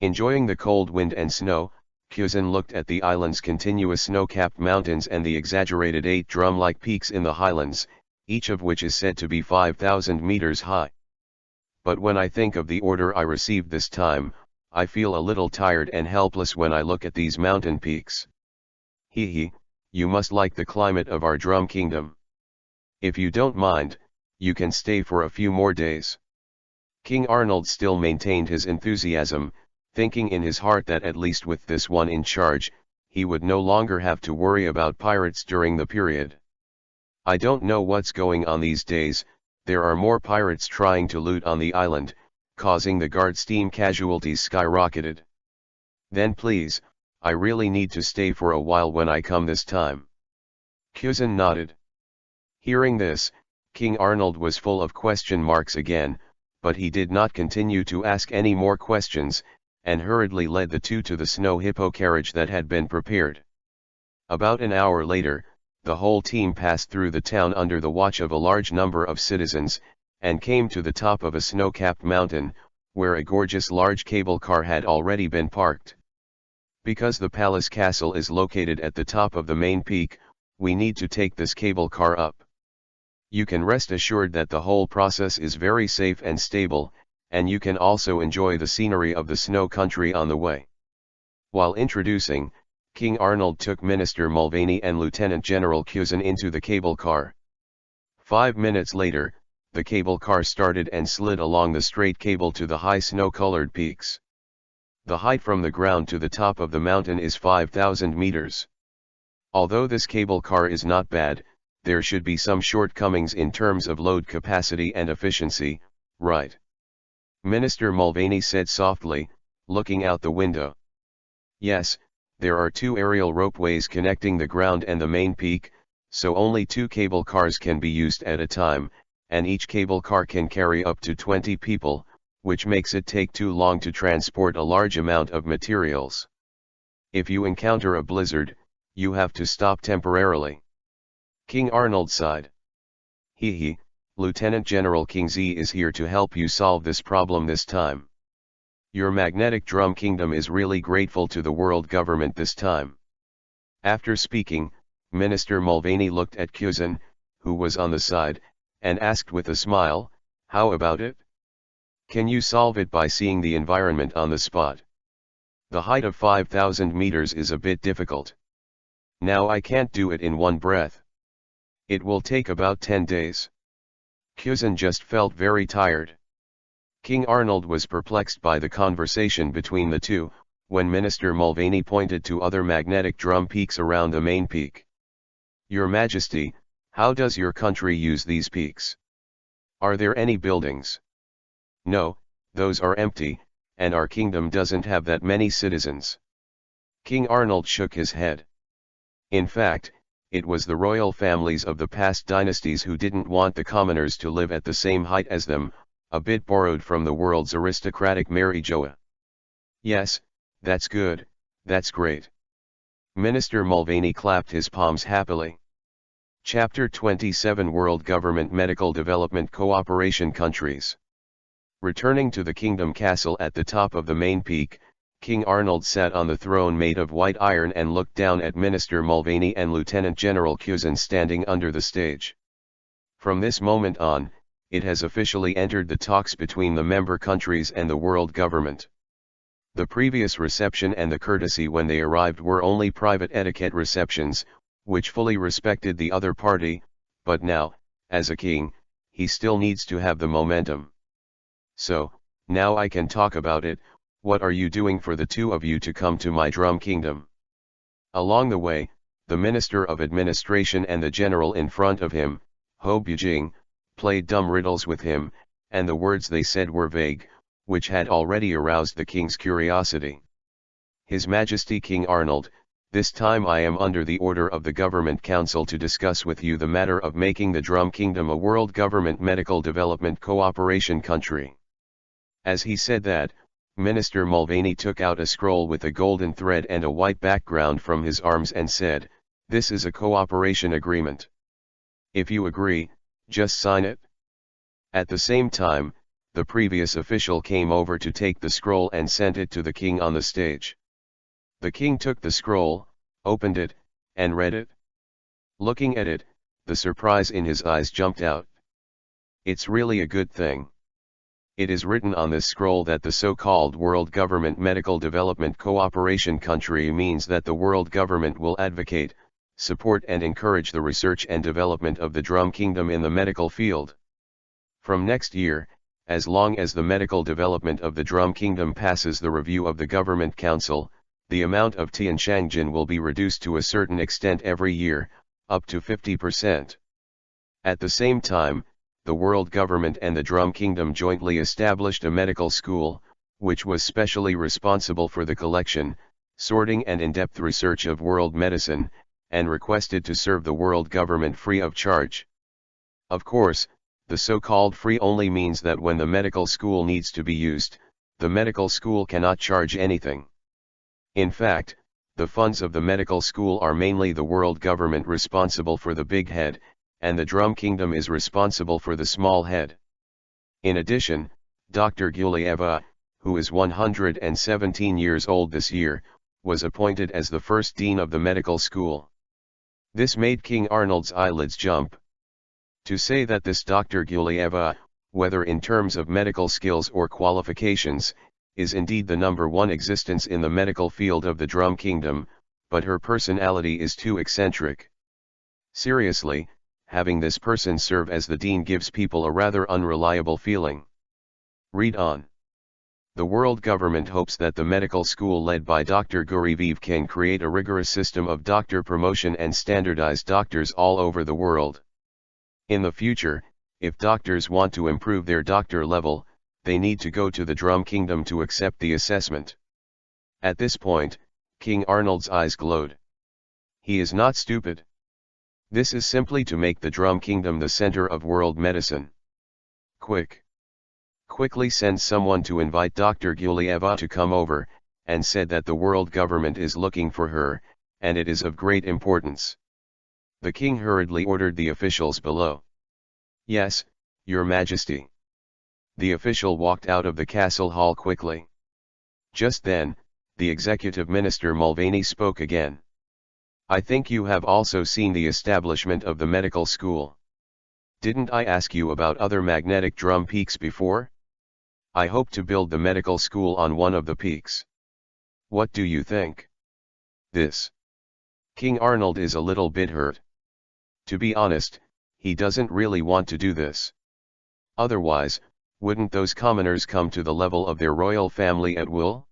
Enjoying the cold wind and snow, Kuzin looked at the island's continuous snow-capped mountains and the exaggerated 8 drum-like peaks in the highlands, each of which is said to be 5,000 meters high. But when I think of the order I received this time, I feel a little tired and helpless when I look at these mountain peaks. You must like the climate of our drum kingdom. If you don't mind, you can stay for a few more days. King Arnold still maintained his enthusiasm, thinking in his heart that at least with this one in charge, he would no longer have to worry about pirates during the period. I don't know what's going on these days, there are more pirates trying to loot on the island, causing the guard steam casualties skyrocketed. Then please, I really need to stay for a while when I come this time. Kuzin nodded. Hearing this, King Arnold was full of question marks again, but he did not continue to ask any more questions, and hurriedly led the two to the snow hippo carriage that had been prepared. About an hour later, the whole team passed through the town under the watch of a large number of citizens, and came to the top of a snow-capped mountain, where a gorgeous large cable car had already been parked. Because the palace castle is located at the top of the main peak, we need to take this cable car up. You can rest assured that the whole process is very safe and stable, and you can also enjoy the scenery of the snow country on the way. While introducing, King Arnold took Minister Mulvaney and Lieutenant General Kuzin into the cable car. 5 minutes later, the cable car started and slid along the straight cable to the high snow-colored peaks. The height from the ground to the top of the mountain is 5,000 meters. Although this cable car is not bad, there should be some shortcomings in terms of load capacity and efficiency, right? Minister Mulvaney said softly, looking out the window. Yes, there are 2 aerial ropeways connecting the ground and the main peak, so only 2 cable cars can be used at a time, and each cable car can carry up to 20 people, which makes it take too long to transport a large amount of materials. If you encounter a blizzard, you have to stop temporarily. King Arnold sighed. Lieutenant General Kingsley is here to help you solve this problem this time. Your magnetic drum kingdom is really grateful to the world government this time. After speaking, Minister Mulvaney looked at Kuzin, who was on the side, and asked with a smile, how about it? Can you solve it by seeing the environment on the spot? The height of 5,000 meters is a bit difficult. Now I can't do it in one breath. It will take about 10 days. Kuzan just felt very tired. King Arnold was perplexed by the conversation between the two, when Minister Mulvaney pointed to other magnetic drum peaks around the main peak. Your Majesty, how does your country use these peaks? Are there any buildings? No, those are empty, and our kingdom doesn't have that many citizens. King Arnold shook his head. In fact, it was the royal families of the past dynasties who didn't want the commoners to live at the same height as them, a bit borrowed from the world's aristocratic Marijoa. Yes, that's good, that's great. Minister Mulvaney clapped his palms happily. Chapter 27 World Government Medical Development Cooperation Countries. Returning to the kingdom castle at the top of the main peak, King Arnold sat on the throne made of white iron and looked down at Minister Mulvaney and Lieutenant General Kuzan standing under the stage. From this moment on, it has officially entered the talks between the member countries and the world government. The previous reception and the courtesy when they arrived were only private etiquette receptions, which fully respected the other party, but now, as a king, he still needs to have the momentum. So, now I can talk about it. What are you doing for the two of you to come to my drum kingdom? Along the way, the Minister of Administration and the general in front of him, Ho Bujing, played dumb riddles with him, and the words they said were vague, which had already aroused the king's curiosity. His Majesty King Arnold, this time I am under the order of the Government Council to discuss with you the matter of making the Drum Kingdom a World Government Medical Development Cooperation country. As he said that, Minister Mulvaney took out a scroll with a golden thread and a white background from his arms and said, "This is a cooperation agreement. If you agree, just sign it." At the same time, the previous official came over to take the scroll and sent it to the king on the stage. The king took the scroll, opened it, and read it. Looking at it, the surprise in his eyes jumped out. It's really a good thing. It is written on this scroll that the so-called World Government Medical Development Cooperation country means that the world government will advocate, support and encourage the research and development of the Drum Kingdom in the medical field. From next year, as long as the medical development of the Drum Kingdom passes the review of the Government Council, the amount of Tianshangjian will be reduced to a certain extent every year, up to 50%. At the same time, the world government and the Drum Kingdom jointly established a medical school, which was specially responsible for the collection, sorting and in-depth research of world medicine, and requested to serve the world government free of charge. Of course, the so-called free only means that when the medical school needs to be used, the medical school cannot charge anything. In fact, the funds of the medical school are mainly the world government responsible for the big head, and the Drum Kingdom is responsible for the small head. In addition, Dr. Gulieva, who is 117 years old this year, was appointed as the first dean of the medical school. This made King Arnold's eyelids jump. To say that this Dr. Gulieva, whether in terms of medical skills or qualifications, is indeed the number one existence in the medical field of the Drum Kingdom, but her personality is too eccentric. Seriously, having this person serve as the dean gives people a rather unreliable feeling. Read on. The world government hopes that the medical school led by Dr. Guriviv can create a rigorous system of doctor promotion and standardize doctors all over the world. In the future, if doctors want to improve their doctor level, they need to go to the Drum Kingdom to accept the assessment. At this point, King Arnold's eyes glowed. He is not stupid. This is simply to make the Drum Kingdom the center of world medicine. Quickly send someone to invite Dr. Gulieva to come over, and said that the world government is looking for her, and it is of great importance. The king hurriedly ordered the officials below. Yes, Your Majesty. The official walked out of the castle hall quickly. Just then, the executive minister Mulvaney spoke again. I think you have also seen the establishment of the medical school. Didn't I ask you about other magnetic drum peaks before? I hope to build the medical school on one of the peaks. What do you think? This. King Arnold is a little bit hurt. To be honest, he doesn't really want to do this. Otherwise, wouldn't those commoners come to the level of their royal family at will?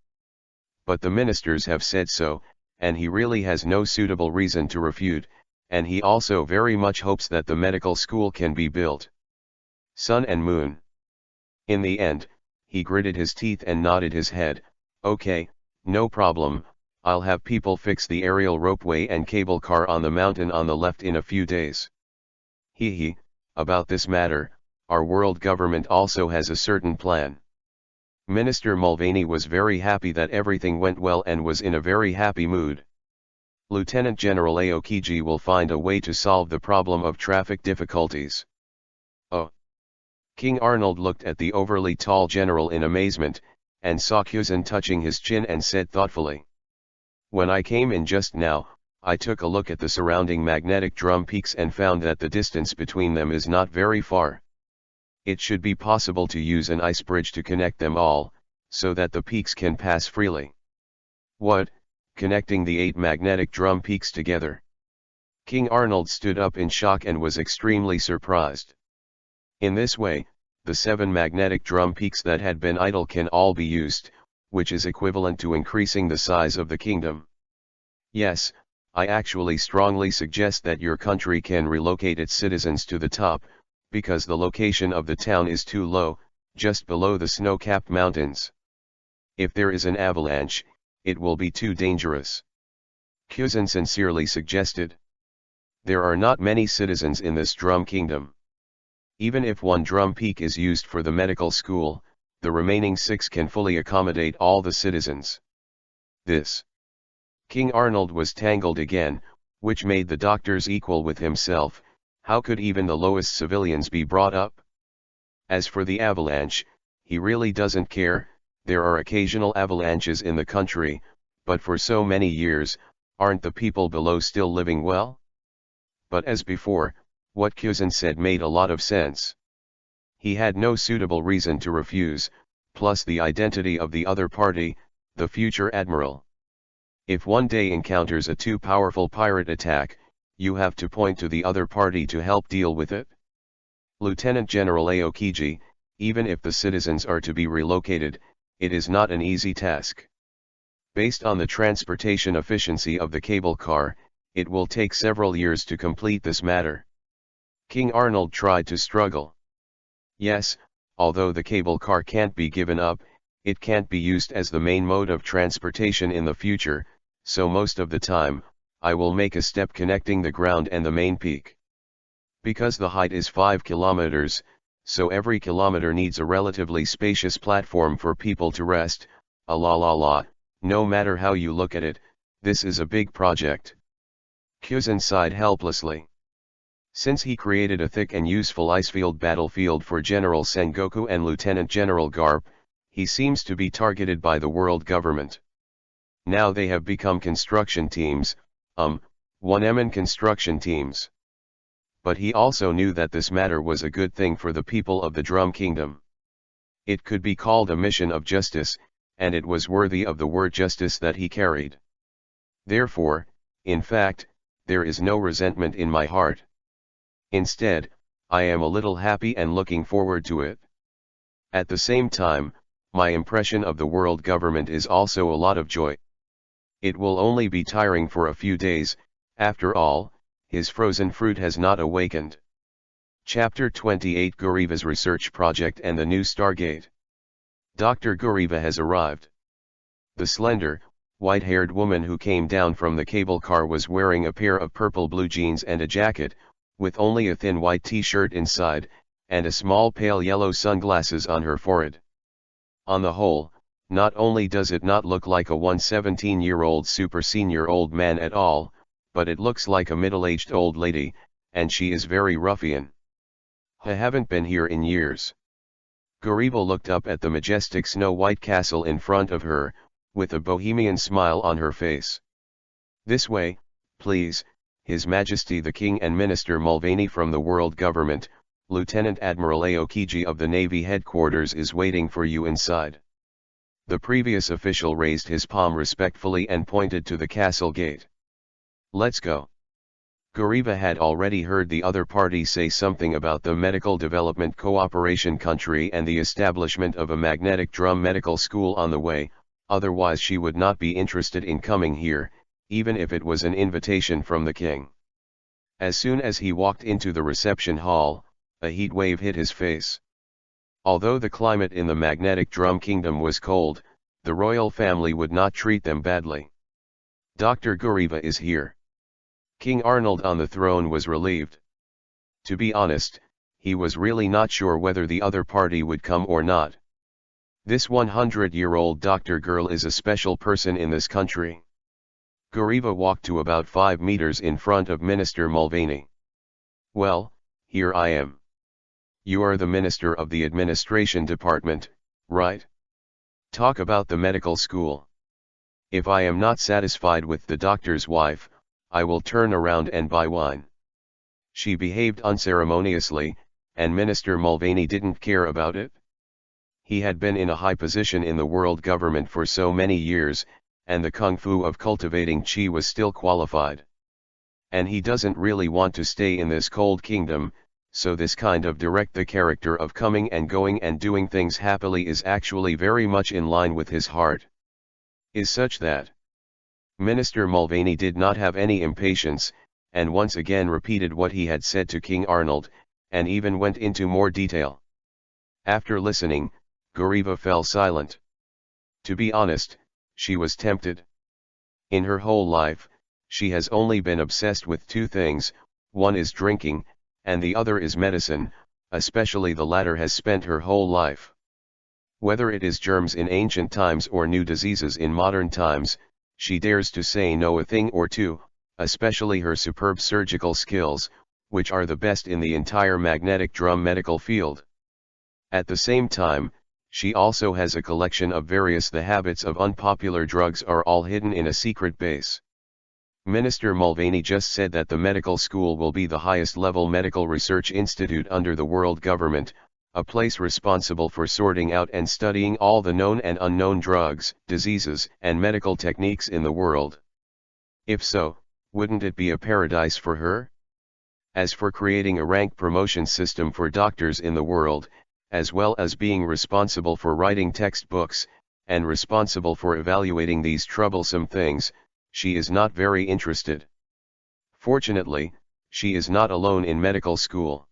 But the ministers have said so, and he really has no suitable reason to refute, and he also very much hopes that the medical school can be built. Sun and Moon. In the end, he gritted his teeth and nodded his head. Okay, no problem, I'll have people fix the aerial ropeway and cable car on the mountain on the left in a few days. Hee, about this matter, our world government also has a certain plan. Minister Mulvaney was very happy that everything went well and was in a very happy mood. Lieutenant General Aokiji will find a way to solve the problem of traffic difficulties. Oh. King Arnold looked at the overly tall general in amazement, and saw Kuzan touching his chin and said thoughtfully. When I came in just now, I took a look at the surrounding magnetic drum peaks and found that the distance between them is not very far. It should be possible to use an ice bridge to connect them all, so that the peaks can pass freely. What, connecting the 8 magnetic drum peaks together? King Arnold stood up in shock and was extremely surprised. In this way, the 7 magnetic drum peaks that had been idle can all be used, which is equivalent to increasing the size of the kingdom. Yes, I actually strongly suggest that your country can relocate its citizens to the top, because the location of the town is too low, just below the snow-capped mountains. If there is an avalanche, it will be too dangerous. Kuzan sincerely suggested. There are not many citizens in this drum kingdom. Even if 1 drum peak is used for the medical school, the remaining 6 can fully accommodate all the citizens. This. King Arnold was tangled again, which made the doctors equal with himself. How could even the lowest civilians be brought up? As for the avalanche, he really doesn't care. There are occasional avalanches in the country, but for so many years, aren't the people below still living well? But as before, what Kuzan said made a lot of sense. He had no suitable reason to refuse, plus the identity of the other party, the future admiral. If one day encounters a too powerful pirate attack, you have to point to the other party to help deal with it. Lieutenant General Aokiji, even if the citizens are to be relocated, it is not an easy task. Based on the transportation efficiency of the cable car, it will take several years to complete this matter. King Arnold tried to struggle. Yes, although the cable car can't be given up, it can't be used as the main mode of transportation in the future, so most of the time, I will make a step connecting the ground and the main peak. Because the height is 5 kilometers, so every kilometer needs a relatively spacious platform for people to rest. No matter how you look at it, this is a big project. Kuzan sighed helplessly. Since he created a thick and useful icefield battlefield for General Sengoku and Lieutenant General Garp, he seems to be targeted by the world government. Now they have become construction teams, 1M construction teams. But he also knew that this matter was a good thing for the people of the Drum Kingdom. It could be called a mission of justice, and it was worthy of the word justice that he carried. Therefore, in fact, there is no resentment in my heart. Instead, I am a little happy and looking forward to it. At the same time, my impression of the world government is also a lot of joy. It will only be tiring for a few days, after all, his frozen fruit has not awakened. Chapter 28 Guriva's Research Project and the New Stargate. Dr. Guriva has arrived. The slender, white-haired woman who came down from the cable car was wearing a pair of purple blue jeans and a jacket, with only a thin white t-shirt inside, and a small pale yellow sunglasses on her forehead. On the whole, not only does it not look like a 117-year-old super senior old man at all, but it looks like a middle-aged old lady, and she is very ruffian. I haven't been here in years. Guriva looked up at the majestic snow-white castle in front of her, with a bohemian smile on her face. This way, please, His Majesty the King and Minister Mulvaney from the World Government, Lieutenant Admiral Aokiji of the Navy headquarters is waiting for you inside. The previous official raised his palm respectfully and pointed to the castle gate. Let's go. Guriva had already heard the other party say something about the Medical Development Cooperation Country and the establishment of a magnetic drum medical school on the way, otherwise she would not be interested in coming here, even if it was an invitation from the king. As soon as he walked into the reception hall, a heat wave hit his face. Although the climate in the magnetic drum kingdom was cold, the royal family would not treat them badly. Dr. Guriva is here. King Arnold on the throne was relieved. To be honest, he was really not sure whether the other party would come or not. This 100-year-old doctor girl is a special person in this country. Guriva walked to about 5 meters in front of Minister Mulvaney. Well, here I am. You are the Minister of the Administration Department, right? Talk about the medical school. If I am not satisfied with the doctor's wife, I will turn around and buy wine. She behaved unceremoniously, and Minister Mulvaney didn't care about it. He had been in a high position in the world government for so many years, and the kung fu of cultivating qi was still qualified. And he doesn't really want to stay in this cold kingdom, so this kind of direct the character of coming and going and doing things happily is actually very much in line with his heart. Is such that Minister Mulvaney did not have any impatience, and once again repeated what he had said to King Arnold, and even went into more detail. After listening, Guriva fell silent. To be honest, she was tempted. In her whole life, she has only been obsessed with two things, one is drinking, and the other is medicine, especially the latter has spent her whole life. Whether it is germs in ancient times or new diseases in modern times, she dares to say no a thing or two, especially her superb surgical skills, which are the best in the entire magnetic drum medical field. At the same time, she also has a collection of various the habits of unpopular drugs are all hidden in a secret base. Minister Mulvaney just said that the medical school will be the highest level medical research institute under the world government, a place responsible for sorting out and studying all the known and unknown drugs, diseases, and medical techniques in the world. If so, wouldn't it be a paradise for her? As for creating a rank promotion system for doctors in the world, as well as being responsible for writing textbooks, and responsible for evaluating these troublesome things, she is not very interested. Fortunately, she is not alone in medical school.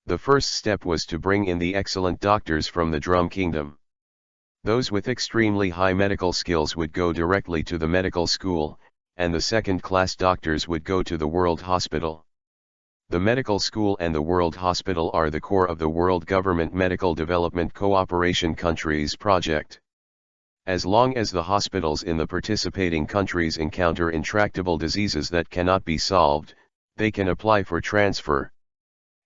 The first step was to bring in the excellent doctors from the Drum Kingdom. Those with extremely high medical skills would go directly to the medical school, and the second-class doctors would go to the World Hospital. The medical school and the World Hospital are the core of the World Government Medical Development Cooperation Countries project. As long as the hospitals in the participating countries encounter intractable diseases that cannot be solved, they can apply for transfer.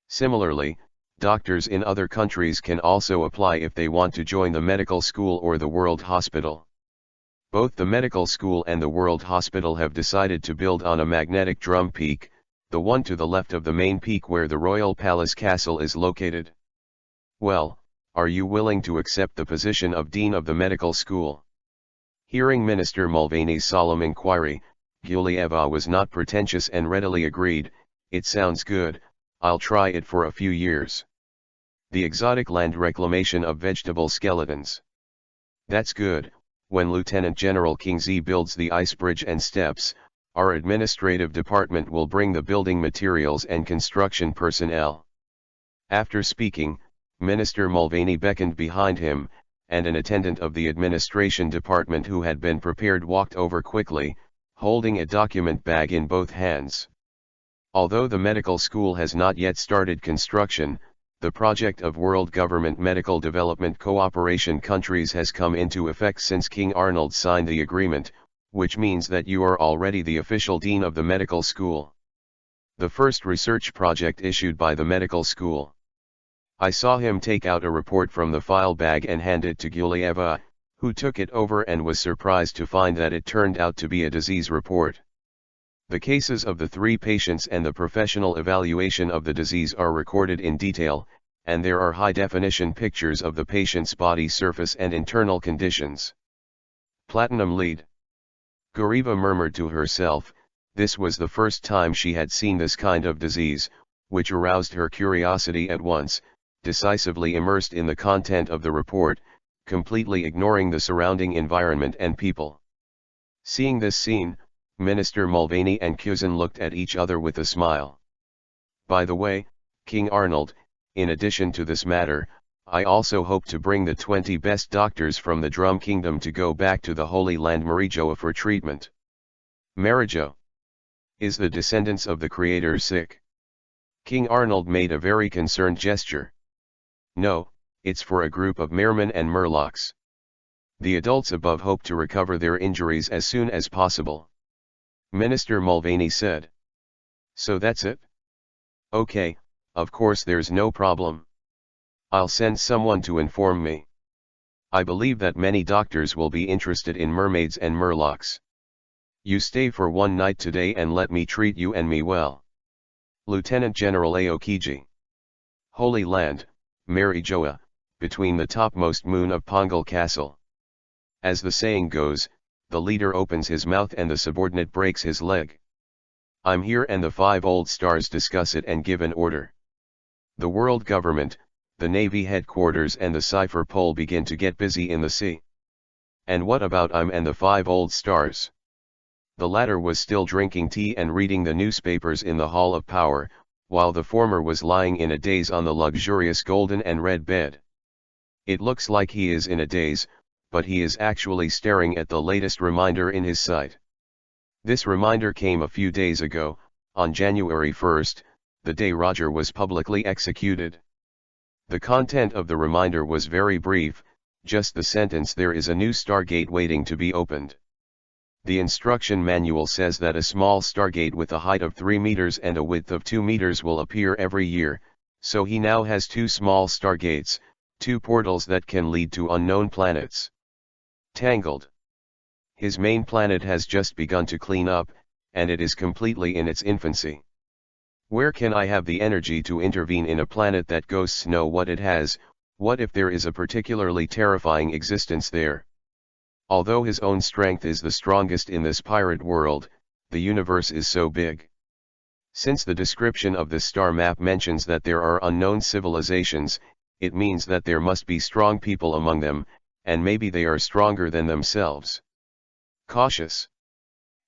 Similarly, doctors in other countries can also apply if they want to join the medical school or the World Hospital. Both the medical school and the World Hospital have decided to build on a magnetic drum peak, the one to the left of the main peak where the Royal Palace Castle is located. Well, are you willing to accept the position of Dean of the Medical School? Hearing Minister Mulvaney's solemn inquiry, Gulieva was not pretentious and readily agreed, "It sounds good, I'll try it for a few years." The exotic land reclamation of vegetable skeletons. That's good. When Lieutenant General Kingsley builds the ice bridge and steps, our administrative department will bring the building materials and construction personnel. After speaking, Minister Mulvaney beckoned behind him, and an attendant of the administration department who had been prepared walked over quickly, holding a document bag in both hands. Although the medical school has not yet started construction, the project of World Government Medical Development Cooperation Countries has come into effect since King Arnold signed the agreement, which means that you are already the official dean of the medical school. The first research project issued by the medical school. I saw him take out a report from the file bag and hand it to Gulieva, who took it over and was surprised to find that it turned out to be a disease report. The cases of the 3 patients and the professional evaluation of the disease are recorded in detail, and there are high-definition pictures of the patient's body surface and internal conditions. Platinum lead. Guriva murmured to herself. This was the first time she had seen this kind of disease, which aroused her curiosity at once, decisively immersed in the content of the report, completely ignoring the surrounding environment and people. Seeing this scene, Minister Mulvaney and Cusin looked at each other with a smile. By the way, King Arnold, in addition to this matter, I also hope to bring the 20 best doctors from the Drum Kingdom to go back to the Holy Land Marijoa for treatment. Marijo. Is the descendants of the Creator sick? King Arnold made a very concerned gesture. No, it's for a group of Mermen and Murlocs. The adults above hope to recover their injuries as soon as possible. Minister Mulvaney said. So that's it? Okay, of course there's no problem. I'll send someone to inform me. I believe that many doctors will be interested in mermaids and Murlocs. You stay for one night today and let me treat you and me well. Lieutenant General Aokiji. Holy Land, Marijoa, between the topmost moon of Pongal Castle. As the saying goes, the leader opens his mouth and the subordinate breaks his leg. I'm here and the 5 old stars discuss it and give an order. The world government, the Navy headquarters and the cipher pole begin to get busy in the sea. And what about I'm and the 5 old stars? The latter was still drinking tea and reading the newspapers in the Hall of Power, while the former was lying in a daze on the luxurious golden and red bed. It looks like he is in a daze, but he is actually staring at the latest reminder in his sight. This reminder came a few days ago, on January 1st, the day Roger was publicly executed. The content of the reminder was very brief, just the sentence, "There is a new Stargate waiting to be opened." The instruction manual says that a small Stargate with a height of 3 meters and a width of 2 meters will appear every year, so he now has 2 small Stargates, 2 portals that can lead to unknown planets. Tangled. His main planet has just begun to clean up, and it is completely in its infancy. Where can I have the energy to intervene in a planet that ghosts know what it has? What if there is a particularly terrifying existence there? Although his own strength is the strongest in this pirate world, the universe is so big. Since the description of this star map mentions that there are unknown civilizations, it means that there must be strong people among them, and maybe they are stronger than themselves. Cautious.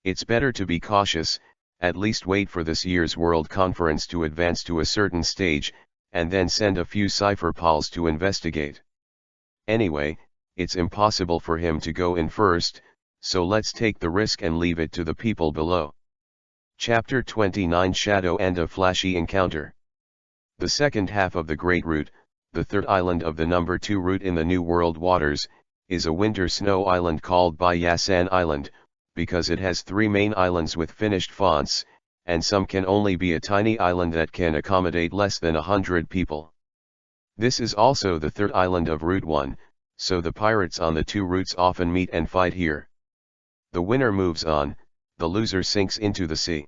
It's better to be cautious, at least wait for this year's World Conference to advance to a certain stage, and then send a few cipher pals to investigate. Anyway, it's impossible for him to go in first, so let's take the risk and leave it to the people below. Chapter 29 Shadow and a Flashy Encounter. The second half of the Great Route, the third island of the number 2 route in the New World waters, is a winter snow island called Bayasan Island, because it has 3 main islands with finished fonts, and some can only be a tiny island that can accommodate less than 100 people. This is also the third island of Route 1, so the pirates on the 2 routes often meet and fight here. The winner moves on, the loser sinks into the sea.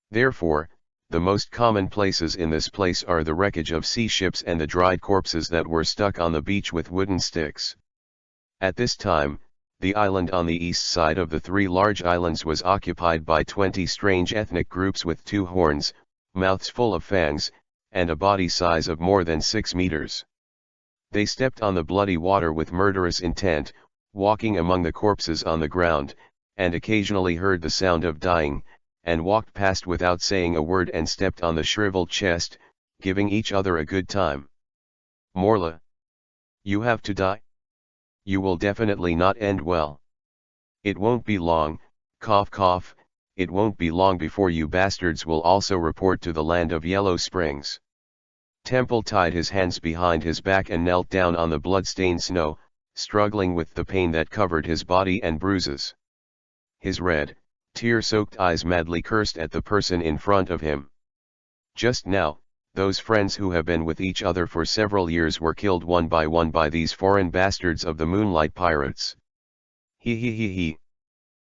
Therefore, the most common places in this place are the wreckage of sea ships and the dried corpses that were stuck on the beach with wooden sticks. At this time, the island on the east side of the 3 large islands was occupied by 20 strange ethnic groups with 2 horns, mouths full of fangs, and a body size of more than 6 meters. They stepped on the bloody water with murderous intent, walking among the corpses on the ground, and occasionally heard the sound of dying, and walked past without saying a word and stepped on the shriveled chest, giving each other a good time. Morla. You have to die? You will definitely not end well. It won't be long, cough cough, it won't be long before you bastards will also report to the land of Yellow Springs. Temple tied his hands behind his back and knelt down on the blood-stained snow, struggling with the pain that covered his body and bruises. His red, tear-soaked eyes madly cursed at the person in front of him. Just now, those friends who have been with each other for several years were killed one by these foreign bastards of the Moonlight Pirates. He.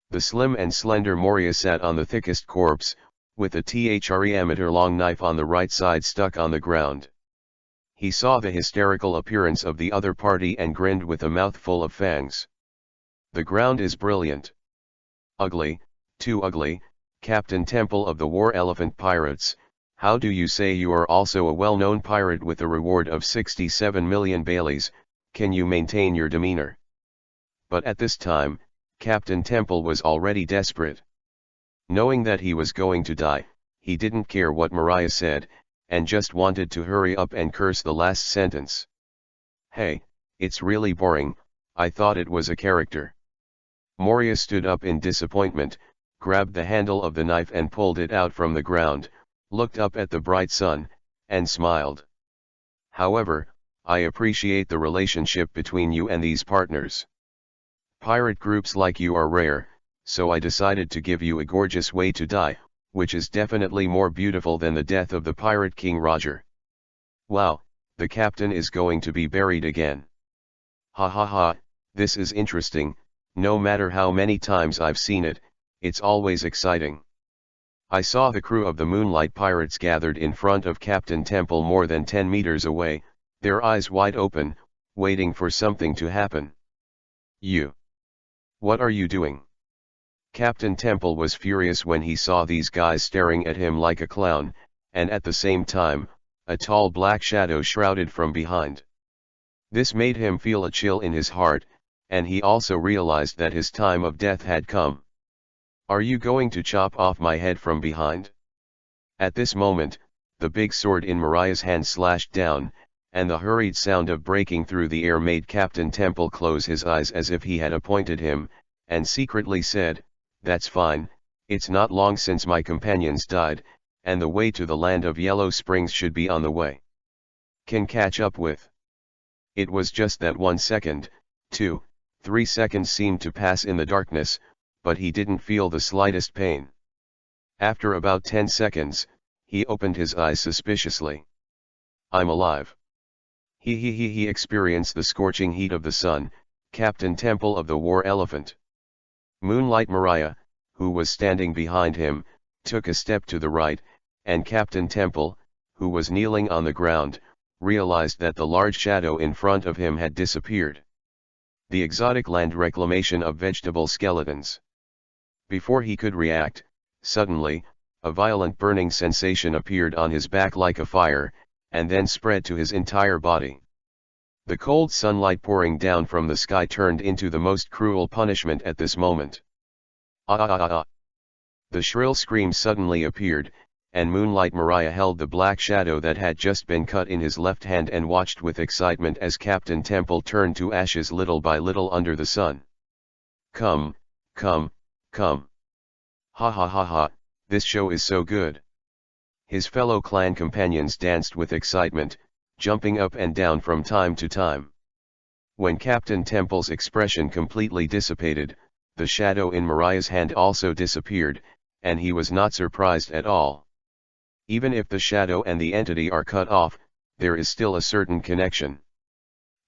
The slim and slender Moria sat on the thickest corpse, with a 3-meter-long knife on the right side stuck on the ground. He saw the hysterical appearance of the other party and grinned with a mouthful of fangs. The ground is brilliant. Ugly, too ugly, Captain Temple of the War Elephant Pirates, how do you say you are also a well-known pirate with a reward of 67 million Baileys, can you maintain your demeanor? But at this time, Captain Temple was already desperate. Knowing that he was going to die, he didn't care what Maria said, and just wanted to hurry up and curse the last sentence. Hey, it's really boring, I thought it was a character. Moria stood up in disappointment, grabbed the handle of the knife and pulled it out from the ground, looked up at the bright sun, and smiled. However, I appreciate the relationship between you and these partners. Pirate groups like you are rare, so I decided to give you a gorgeous way to die, which is definitely more beautiful than the death of the Pirate King Roger. Wow, the captain is going to be buried again. Ha ha ha, this is interesting, no matter how many times I've seen it, it's always exciting. I saw the crew of the Moonlight Pirates gathered in front of Captain Temple more than 10 meters away, their eyes wide open, waiting for something to happen. You. What are you doing? Captain Temple was furious when he saw these guys staring at him like a clown, and at the same time, a tall black shadow shrouded from behind. This made him feel a chill in his heart, and he also realized that his time of death had come. Are you going to chop off my head from behind? At this moment, the big sword in Mariah's hand slashed down, and the hurried sound of breaking through the air made Captain Temple close his eyes as if he had appointed him, and secretly said, "That's fine, it's not long since my companions died, and the way to the land of Yellow Springs should be on the way. Can catch up with." It was just that 1 second, 2, 3 seconds seemed to pass in the darkness, but he didn't feel the slightest pain. After about 10 seconds, he opened his eyes suspiciously. I'm alive. He experienced the scorching heat of the sun, Captain Temple of the War Elephant. Moonlight Maria, who was standing behind him, took a step to the right, and Captain Temple, who was kneeling on the ground, realized that the large shadow in front of him had disappeared. The exotic land reclamation of vegetable skeletons. Before he could react, suddenly, a violent burning sensation appeared on his back like a fire, and then spread to his entire body. The cold sunlight pouring down from the sky turned into the most cruel punishment at this moment. Ah ah ah ah. The shrill scream suddenly appeared, and Moonlight Maria held the black shadow that had just been cut in his left hand and watched with excitement as Captain Temple turned to ashes little by little under the sun. Come, come, come. Ha ha ha ha, this show is so good. His fellow clan companions danced with excitement, jumping up and down from time to time. When Captain Temple's expression completely dissipated, the shadow in Mariah's hand also disappeared, and he was not surprised at all. Even if the shadow and the entity are cut off, there is still a certain connection.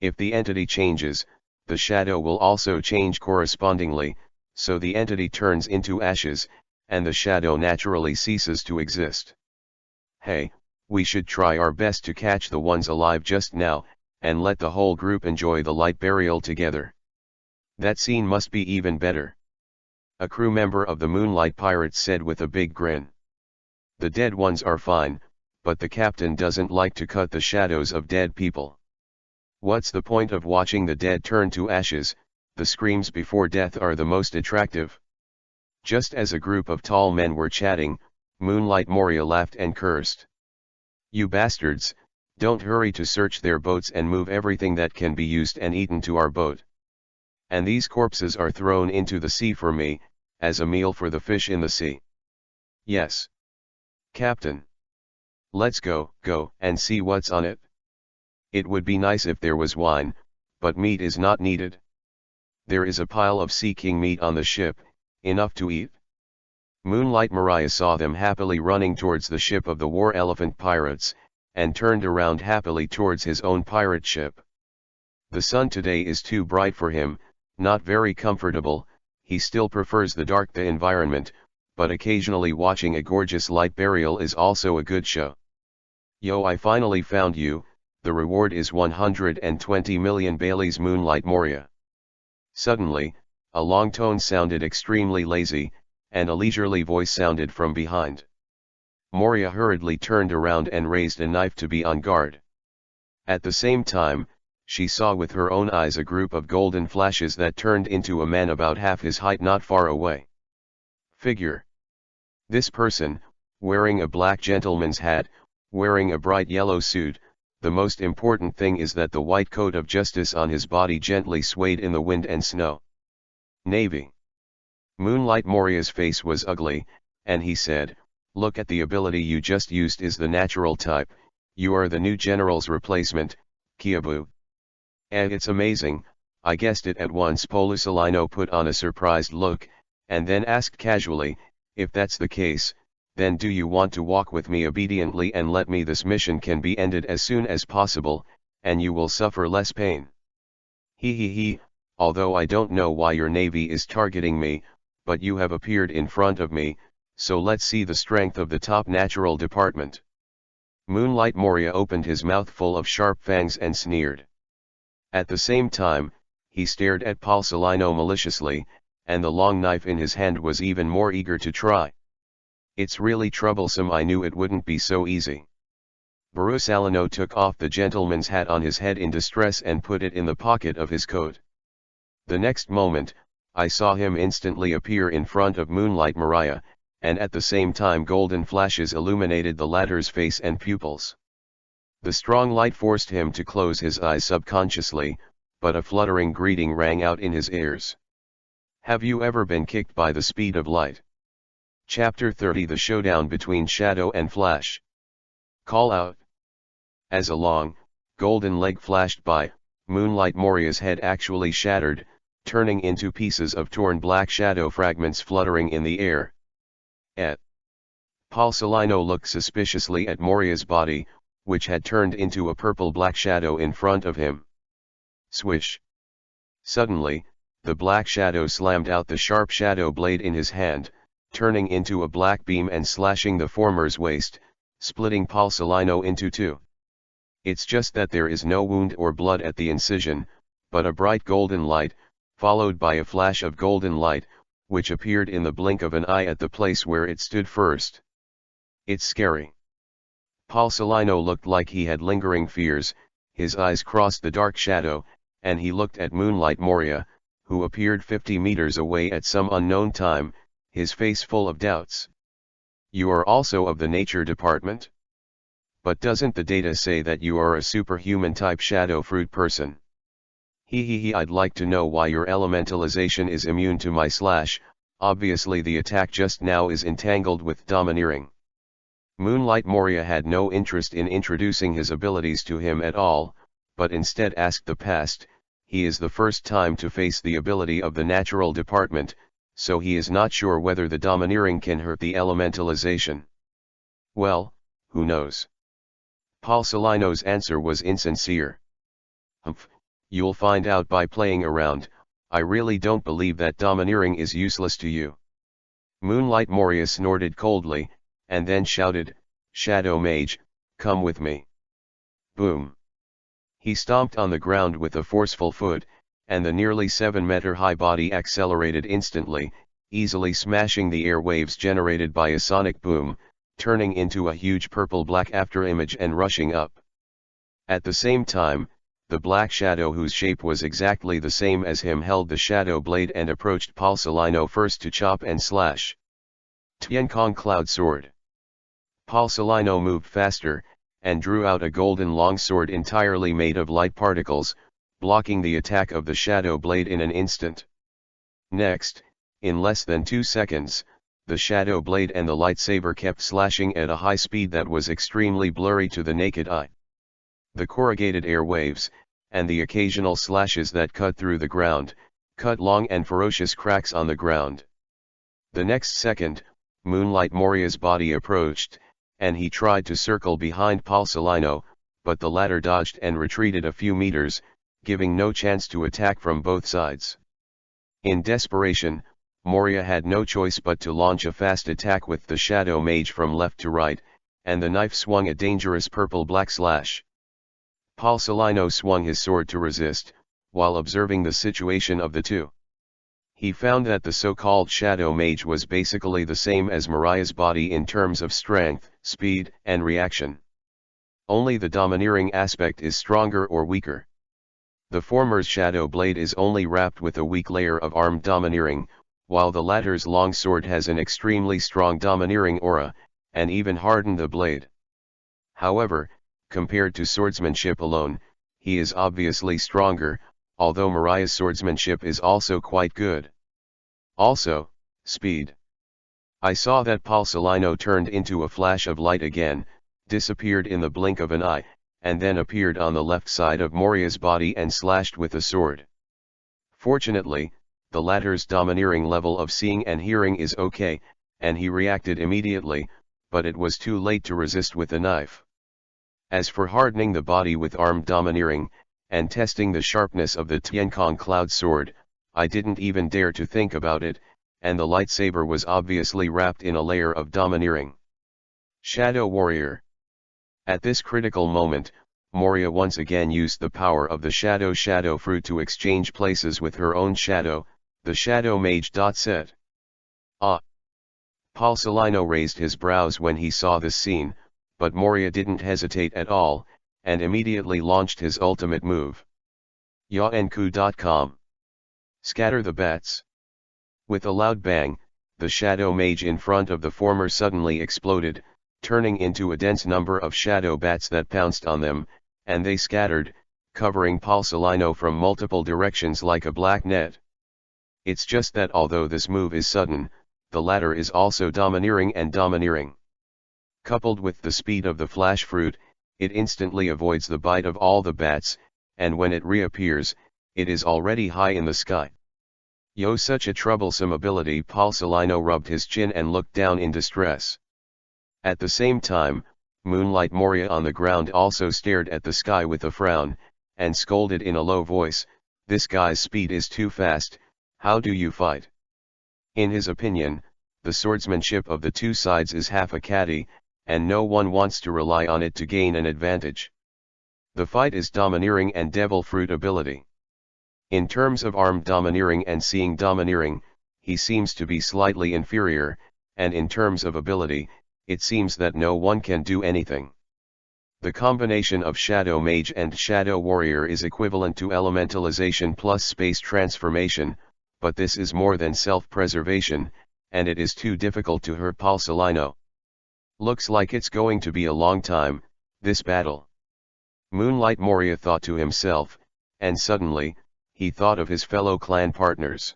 If the entity changes, the shadow will also change correspondingly, so the entity turns into ashes, and the shadow naturally ceases to exist. Hey, we should try our best to catch the ones alive just now, and let the whole group enjoy the light burial together. That scene must be even better. A crew member of the Moonlight Pirates said with a big grin. The dead ones are fine, but the captain doesn't like to cut the shadows of dead people. What's the point of watching the dead turn to ashes? The screams before death are the most attractive. Just as a group of tall men were chatting, Moonlight Moria laughed and cursed. You bastards, don't hurry to search their boats and move everything that can be used and eaten to our boat. And these corpses are thrown into the sea for me, as a meal for the fish in the sea. Yes. Captain. Let's go, and see what's on it. It would be nice if there was wine, but meat is not needed. There is a pile of sea king meat on the ship, enough to eat. Moonlight Maria saw them happily running towards the ship of the War Elephant Pirates, and turned around happily towards his own pirate ship. The sun today is too bright for him, not very comfortable, he still prefers the dark the environment, but occasionally watching a gorgeous light burial is also a good show. Yo, I finally found you, the reward is 120 million Baileys Moonlight Moria. Suddenly, a long tone sounded extremely lazy, and a leisurely voice sounded from behind. Moria hurriedly turned around and raised a knife to be on guard. At the same time, she saw with her own eyes a group of golden flashes that turned into a man about half his height not far away. Figure. This person, wearing a black gentleman's hat, wearing a bright yellow suit, the most important thing is that the white coat of justice on his body gently swayed in the wind and snow. Navy. Moonlight Moria's face was ugly, and he said, "Look at the ability you just used is the natural type, you are the new general's replacement, Kobo." And it's amazing, I guessed it at once. Polisalino put on a surprised look, and then asked casually, "If that's the case, then do you want to walk with me obediently and let me? This mission can be ended as soon as possible, and you will suffer less pain." He, although I don't know why your navy is targeting me, but you have appeared in front of me, so let's see the strength of the top natural department. Moonlight Moria opened his mouth full of sharp fangs and sneered. At the same time, he stared at Polisalino maliciously, and the long knife in his hand was even more eager to try. "It's really troublesome. I knew it wouldn't be so easy." Borsalino took off the gentleman's hat on his head in distress and put it in the pocket of his coat. The next moment, I saw him instantly appear in front of Moonlight Moria, and at the same time golden flashes illuminated the latter's face and pupils. The strong light forced him to close his eyes subconsciously, but a fluttering greeting rang out in his ears. Have you ever been kicked by the speed of light? Chapter 30 The Showdown Between Shadow and Flash. Call out. As a long, golden leg flashed by, Moonlight Moria's head actually shattered, turning into pieces of torn black shadow fragments fluttering in the air. Polisalino looked suspiciously at Moria's body, which had turned into a purple-black shadow in front of him. Swish. Suddenly, the black shadow slammed out the sharp shadow blade in his hand, turning into a black beam and slashing the former's waist, splitting Polisalino into two. It's just that there is no wound or blood at the incision, but a bright golden light, followed by a flash of golden light, which appeared in the blink of an eye at the place where it stood first. It's scary. Polisalino looked like he had lingering fears, his eyes crossed the dark shadow, and he looked at Moonlight Moria, who appeared 50 meters away at some unknown time, his face full of doubts. You are also of the nature department? But doesn't the data say that you are a superhuman type shadow fruit person? I'd like to know why your elementalization is immune to my slash. Obviously the attack just now is entangled with domineering. Moonlight Moria had no interest in introducing his abilities to him at all, but instead asked the past. He is the first time to face the ability of the natural department, so he is not sure whether the domineering can hurt the elementalization. Well, who knows? Polisalino's answer was insincere. Humph, you'll find out by playing around. I really don't believe that domineering is useless to you. Moonlight Moria snorted coldly, and then shouted, Shadow Mage, come with me. Boom. He stomped on the ground with a forceful foot, and the nearly 7-meter-high body accelerated instantly, easily smashing the air waves generated by a sonic boom, turning into a huge purple-black afterimage and rushing up. At the same time, the black shadow whose shape was exactly the same as him held the shadow blade and approached Polisalino first to chop and slash. Tiankong Cloud Sword. Polisalino moved faster, and drew out a golden longsword entirely made of light particles, blocking the attack of the shadow blade in an instant. Next, in less than 2 seconds, the shadow blade and the lightsaber kept slashing at a high speed that was extremely blurry to the naked eye. The corrugated airwaves, and the occasional slashes that cut through the ground, cut long and ferocious cracks on the ground. The next second, Moonlight Moria's body approached, and he tried to circle behind Polisalino, but the latter dodged and retreated a few meters, giving no chance to attack from both sides. In desperation, Moria had no choice but to launch a fast attack with the Shadow Mage from left to right, and the knife swung a dangerous purple-black slash. Paul Celino swung his sword to resist, while observing the situation of the two. He found that the so-called Shadow Mage was basically the same as Mariah's body in terms of strength, speed, and reaction. Only the domineering aspect is stronger or weaker. The former's shadow blade is only wrapped with a weak layer of armed domineering, while the latter's longsword has an extremely strong domineering aura, and even hardened the blade. However, compared to swordsmanship alone, he is obviously stronger, although Mariah's swordsmanship is also quite good. Also, speed. I saw that Paul Celino turned into a flash of light again, disappeared in the blink of an eye, and then appeared on the left side of Moria's body and slashed with a sword. Fortunately, the latter's domineering level of seeing and hearing is okay, and he reacted immediately, but it was too late to resist with a knife. As for hardening the body with armed domineering, and testing the sharpness of the Tiancong Cloud Sword, I didn't even dare to think about it, and the lightsaber was obviously wrapped in a layer of domineering. Shadow Warrior. At this critical moment, Moria once again used the power of the Shadow Fruit to exchange places with her own shadow, the Shadow Mage. Set. Ah! Paul Celino raised his brows when he saw this scene, but Moria didn't hesitate at all, and immediately launched his ultimate move. Yaenku.com. Scatter the bats. With a loud bang, the Shadow Mage in front of the former suddenly exploded, turning into a dense number of shadow bats that pounced on them, and they scattered, covering Paul Celino from multiple directions like a black net. It's just that although this move is sudden, the latter is also domineering. Coupled with the speed of the flash fruit, it instantly avoids the bite of all the bats, and when it reappears, it is already high in the sky. Yo, such a troublesome ability! Paul Celino rubbed his chin and looked down in distress. At the same time, Moonlight Moria on the ground also stared at the sky with a frown, and scolded in a low voice, "This guy's speed is too fast, how do you fight?" In his opinion, the swordsmanship of the two sides is half a caddy, and no one wants to rely on it to gain an advantage. The fight is domineering and devil fruit ability. In terms of armed domineering and seeing domineering, he seems to be slightly inferior, and in terms of ability, it seems that no one can do anything. The combination of Shadow Mage and Shadow Warrior is equivalent to elementalization plus space transformation, but this is more than self-preservation, and it is too difficult to hurt Paul Celino. Looks like it's going to be a long time, this battle. Moonlight Moria thought to himself, and suddenly, he thought of his fellow clan partners.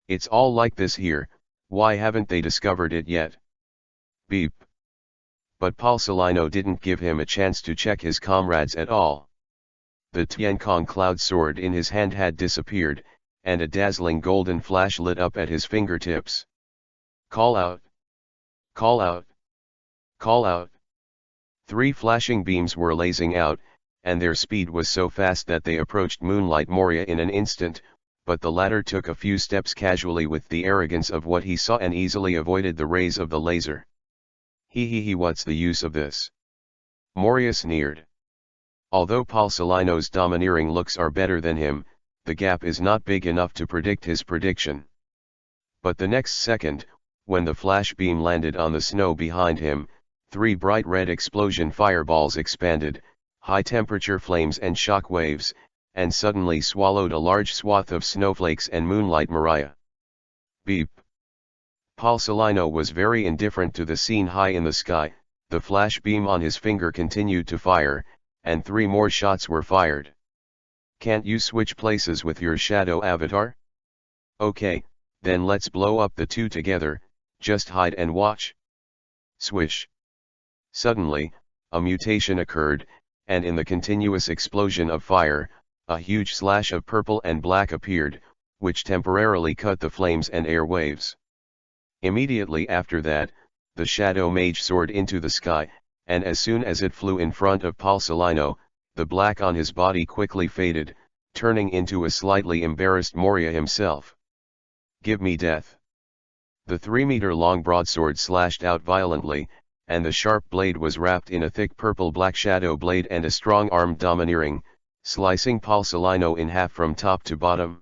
It's all like this here, why haven't they discovered it yet? Beep. But Paul Celino didn't give him a chance to check his comrades at all. The Tiancong Cloud Sword in his hand had disappeared, and a dazzling golden flash lit up at his fingertips. Call out! Call out! Call out! 3 flashing beams were blazing out, and their speed was so fast that they approached Moonlight Moria in an instant, but the latter took a few steps casually with the arrogance of what he saw and easily avoided the rays of the laser. He, what's the use of this? Moria sneered. Although Paul Celino's domineering looks are better than him, the gap is not big enough to predict his prediction. But the next second, when the flash beam landed on the snow behind him, 3 bright red explosion fireballs expanded, high-temperature flames and shock waves, and suddenly swallowed a large swath of snowflakes and Moonlight Moria. Beep. Paul Celino was very indifferent to the scene high in the sky. The flash beam on his finger continued to fire, and 3 more shots were fired. Can't you switch places with your shadow avatar? Okay, then let's blow up the 2 together, just hide and watch. Swish. Suddenly, a mutation occurred, and in the continuous explosion of fire, a huge slash of purple and black appeared, which temporarily cut the flames and air waves. Immediately after that, the Shadow Mage soared into the sky, and as soon as it flew in front of Paul Celino, the black on his body quickly faded, turning into a slightly embarrassed Moria himself. Give me death. The 3-meter-long broadsword slashed out violently, and the sharp blade was wrapped in a thick purple-black shadow blade and a strong arm domineering, slicing Paulsolino in half from top to bottom.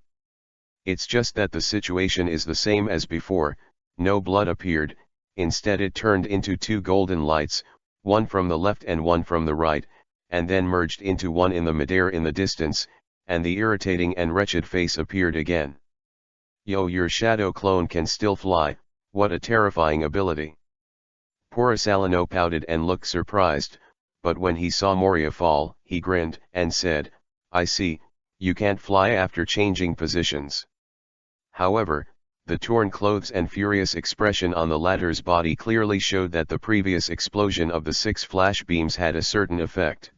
It's just that the situation is the same as before, no blood appeared, instead it turned into two golden lights, one from the left and one from the right, and then merged into one in the midair in the distance, and the irritating and wretched face appeared again. Yo, your shadow clone can still fly, what a terrifying ability. Paulsolino pouted and looked surprised, but when he saw Moria fall, he grinned and said, I see, you can't fly after changing positions. However, the torn clothes and furious expression on the latter's body clearly showed that the previous explosion of the 6 flash beams had a certain effect.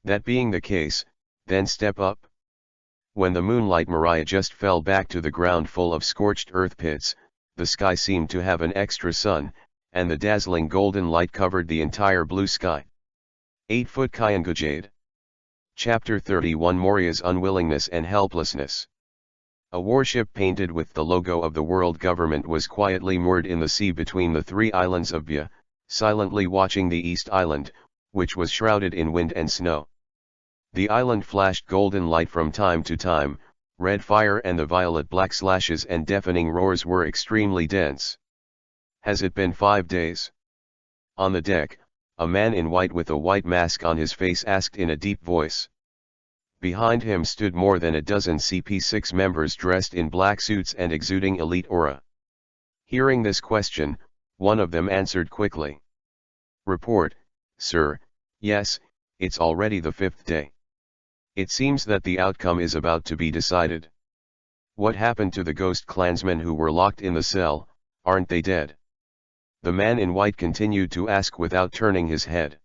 That being the case, then step up. When the Moonlight Maria just fell back to the ground full of scorched earth pits, the sky seemed to have an extra sun, and the dazzling golden light covered the entire blue sky. 8-foot Kyangujade. Chapter 31 Moria's Unwillingness and Helplessness. A warship painted with the logo of the world government was quietly moored in the sea between the 3 islands of Bia, silently watching the East Island, which was shrouded in wind and snow. The island flashed golden light from time to time, red fire and the violet-black slashes and deafening roars were extremely dense. Has it been 5 days? On the deck, a man in white with a white mask on his face asked in a deep voice. Behind him stood more than a dozen CP6 members dressed in black suits and exuding elite aura. Hearing this question, one of them answered quickly. Report, sir, yes, it's already the 5th day. It seems that the outcome is about to be decided. What happened to the ghost clansmen who were locked in the cell, aren't they dead? The man in white continued to ask without turning his head.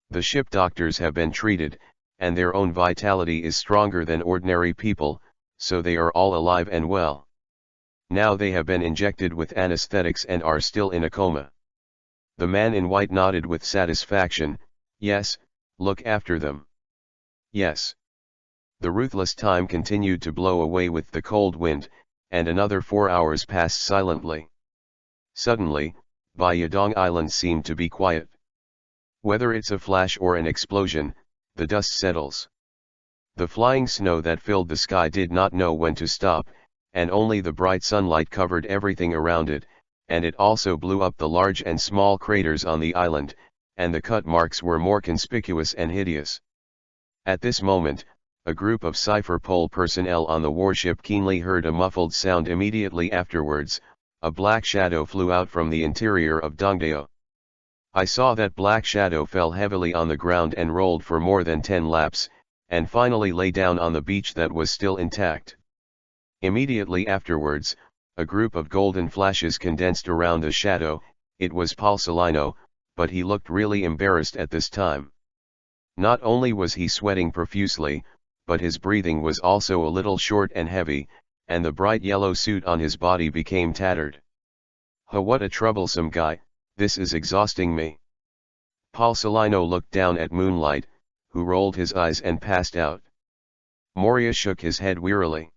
The ship doctors have been treated, and their own vitality is stronger than ordinary people, so they are all alive and well. Now they have been injected with anesthetics and are still in a coma. The man in white nodded with satisfaction, yes, look after them. Yes. The ruthless time continued to blow away with the cold wind, and another 4 hours passed silently. Suddenly, Bayadong Island seemed to be quiet. Whether it's a flash or an explosion, the dust settles. The flying snow that filled the sky did not know when to stop, and only the bright sunlight covered everything around it, and it also blew up the large and small craters on the island, and the cut marks were more conspicuous and hideous. At this moment, a group of cipher pole personnel on the warship keenly heard a muffled sound. Immediately afterwards, a black shadow flew out from the interior of Dongdaeyo. I saw that black shadow fell heavily on the ground and rolled for more than 10 laps, and finally lay down on the beach that was still intact. Immediately afterwards, a group of golden flashes condensed around the shadow. It was Paulsolino, but he looked really embarrassed at this time. Not only was he sweating profusely, but his breathing was also a little short and heavy, and the bright yellow suit on his body became tattered. Oh, what a troublesome guy, this is exhausting me. Paulsolino looked down at Moonlight, who rolled his eyes and passed out. Moria shook his head wearily.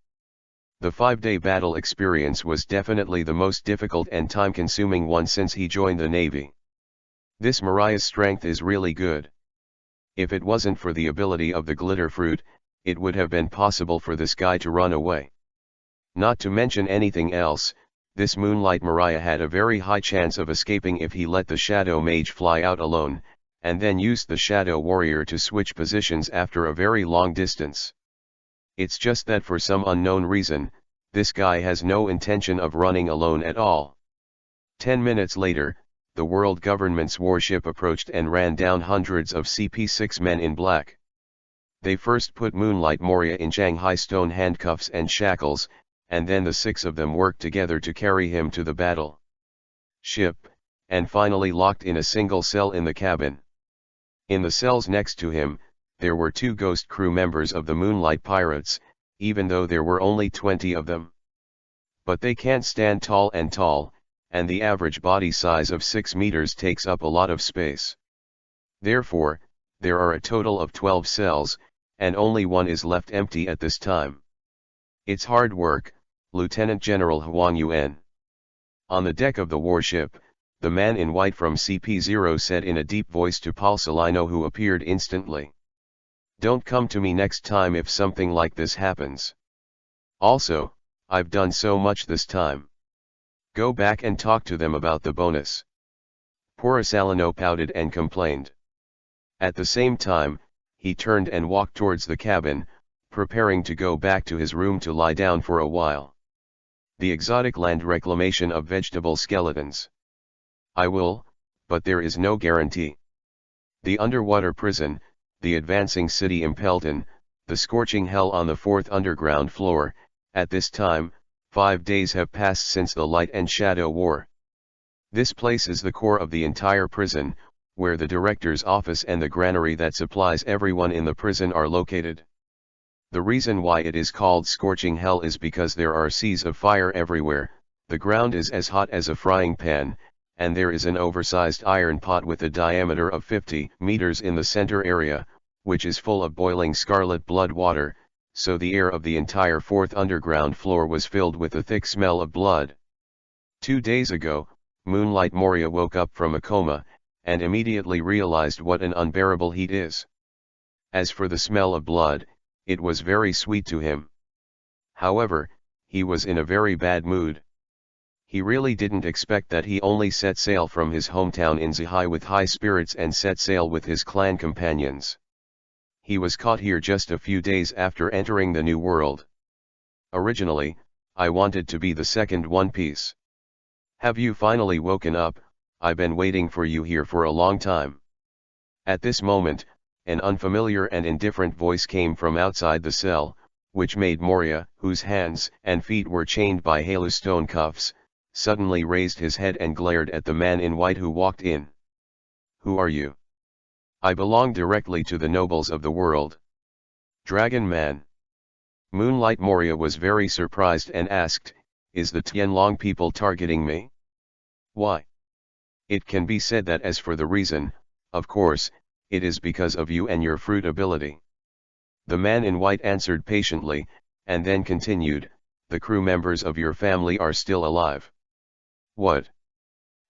The 5-day battle experience was definitely the most difficult and time-consuming one since he joined the Navy. This Maria's strength is really good. If it wasn't for the ability of the glitter fruit, it would have been possible for this guy to run away. Not to mention anything else, this Moonlight Maria had a very high chance of escaping if he let the Shadow Mage fly out alone, and then used the Shadow Warrior to switch positions after a very long distance. It's just that for some unknown reason, this guy has no intention of running alone at all. 10 minutes later, the world government's warship approached and ran down hundreds of CP6 men in black. They first put Moonlight Maria in Shanghai stone handcuffs and shackles, and then the 6 of them worked together to carry him to the battle ship, and finally locked in a single cell in the cabin. In the cells next to him, there were 2 ghost crew members of the Moonlight Pirates, even though there were only 20 of them. But they can't stand tall, and the average body size of 6 meters takes up a lot of space. Therefore, there are a total of 12 cells, and only one is left empty at this time. It's hard work, Lieutenant General Huang Yuan. On the deck of the warship, the man in white from CP0 said in a deep voice to Paul Salino, who appeared instantly. "Don't come to me next time if something like this happens. Also, I've done so much this time. Go back and talk to them about the bonus." Poor Salino pouted and complained. At the same time, he turned and walked towards the cabin, preparing to go back to his room to lie down for a while. The exotic land reclamation of vegetable skeletons. I will, but there is no guarantee. The underwater prison, the advancing city Impelton, the scorching hell on the fourth underground floor. At this time, 5 days have passed since the Light and Shadow War. This place is the core of the entire prison, where the director's office and the granary that supplies everyone in the prison are located. The reason why it is called scorching hell is because there are seas of fire everywhere, the ground is as hot as a frying pan, and there is an oversized iron pot with a diameter of 50 meters in the center area, which is full of boiling scarlet blood water, so the air of the entire fourth underground floor was filled with a thick smell of blood. 2 days ago, Moonlight Moria woke up from a coma, and immediately realized what an unbearable heat is. As for the smell of blood, it was very sweet to him. However, he was in a very bad mood. He really didn't expect that. He only set sail from his hometown in Zihai with high spirits and set sail with his clan companions. He was caught here just a few days after entering the New World. Originally, I wanted to be the second One Piece. Have you finally woken up? I've been waiting for you here for a long time. At this moment, an unfamiliar and indifferent voice came from outside the cell, which made Moria, whose hands and feet were chained by halustone cuffs, suddenly raised his head and glared at the man in white who walked in. "Who are you?" "I belong directly to the nobles of the world." "Dragon Man." Moonlight Moria was very surprised and asked, "Is the Tianlong people targeting me?" "Why?" "It can be said that as for the reason, of course, it is because of you and your fruit ability." The man in white answered patiently, and then continued, "The crew members of your family are still alive." "What?"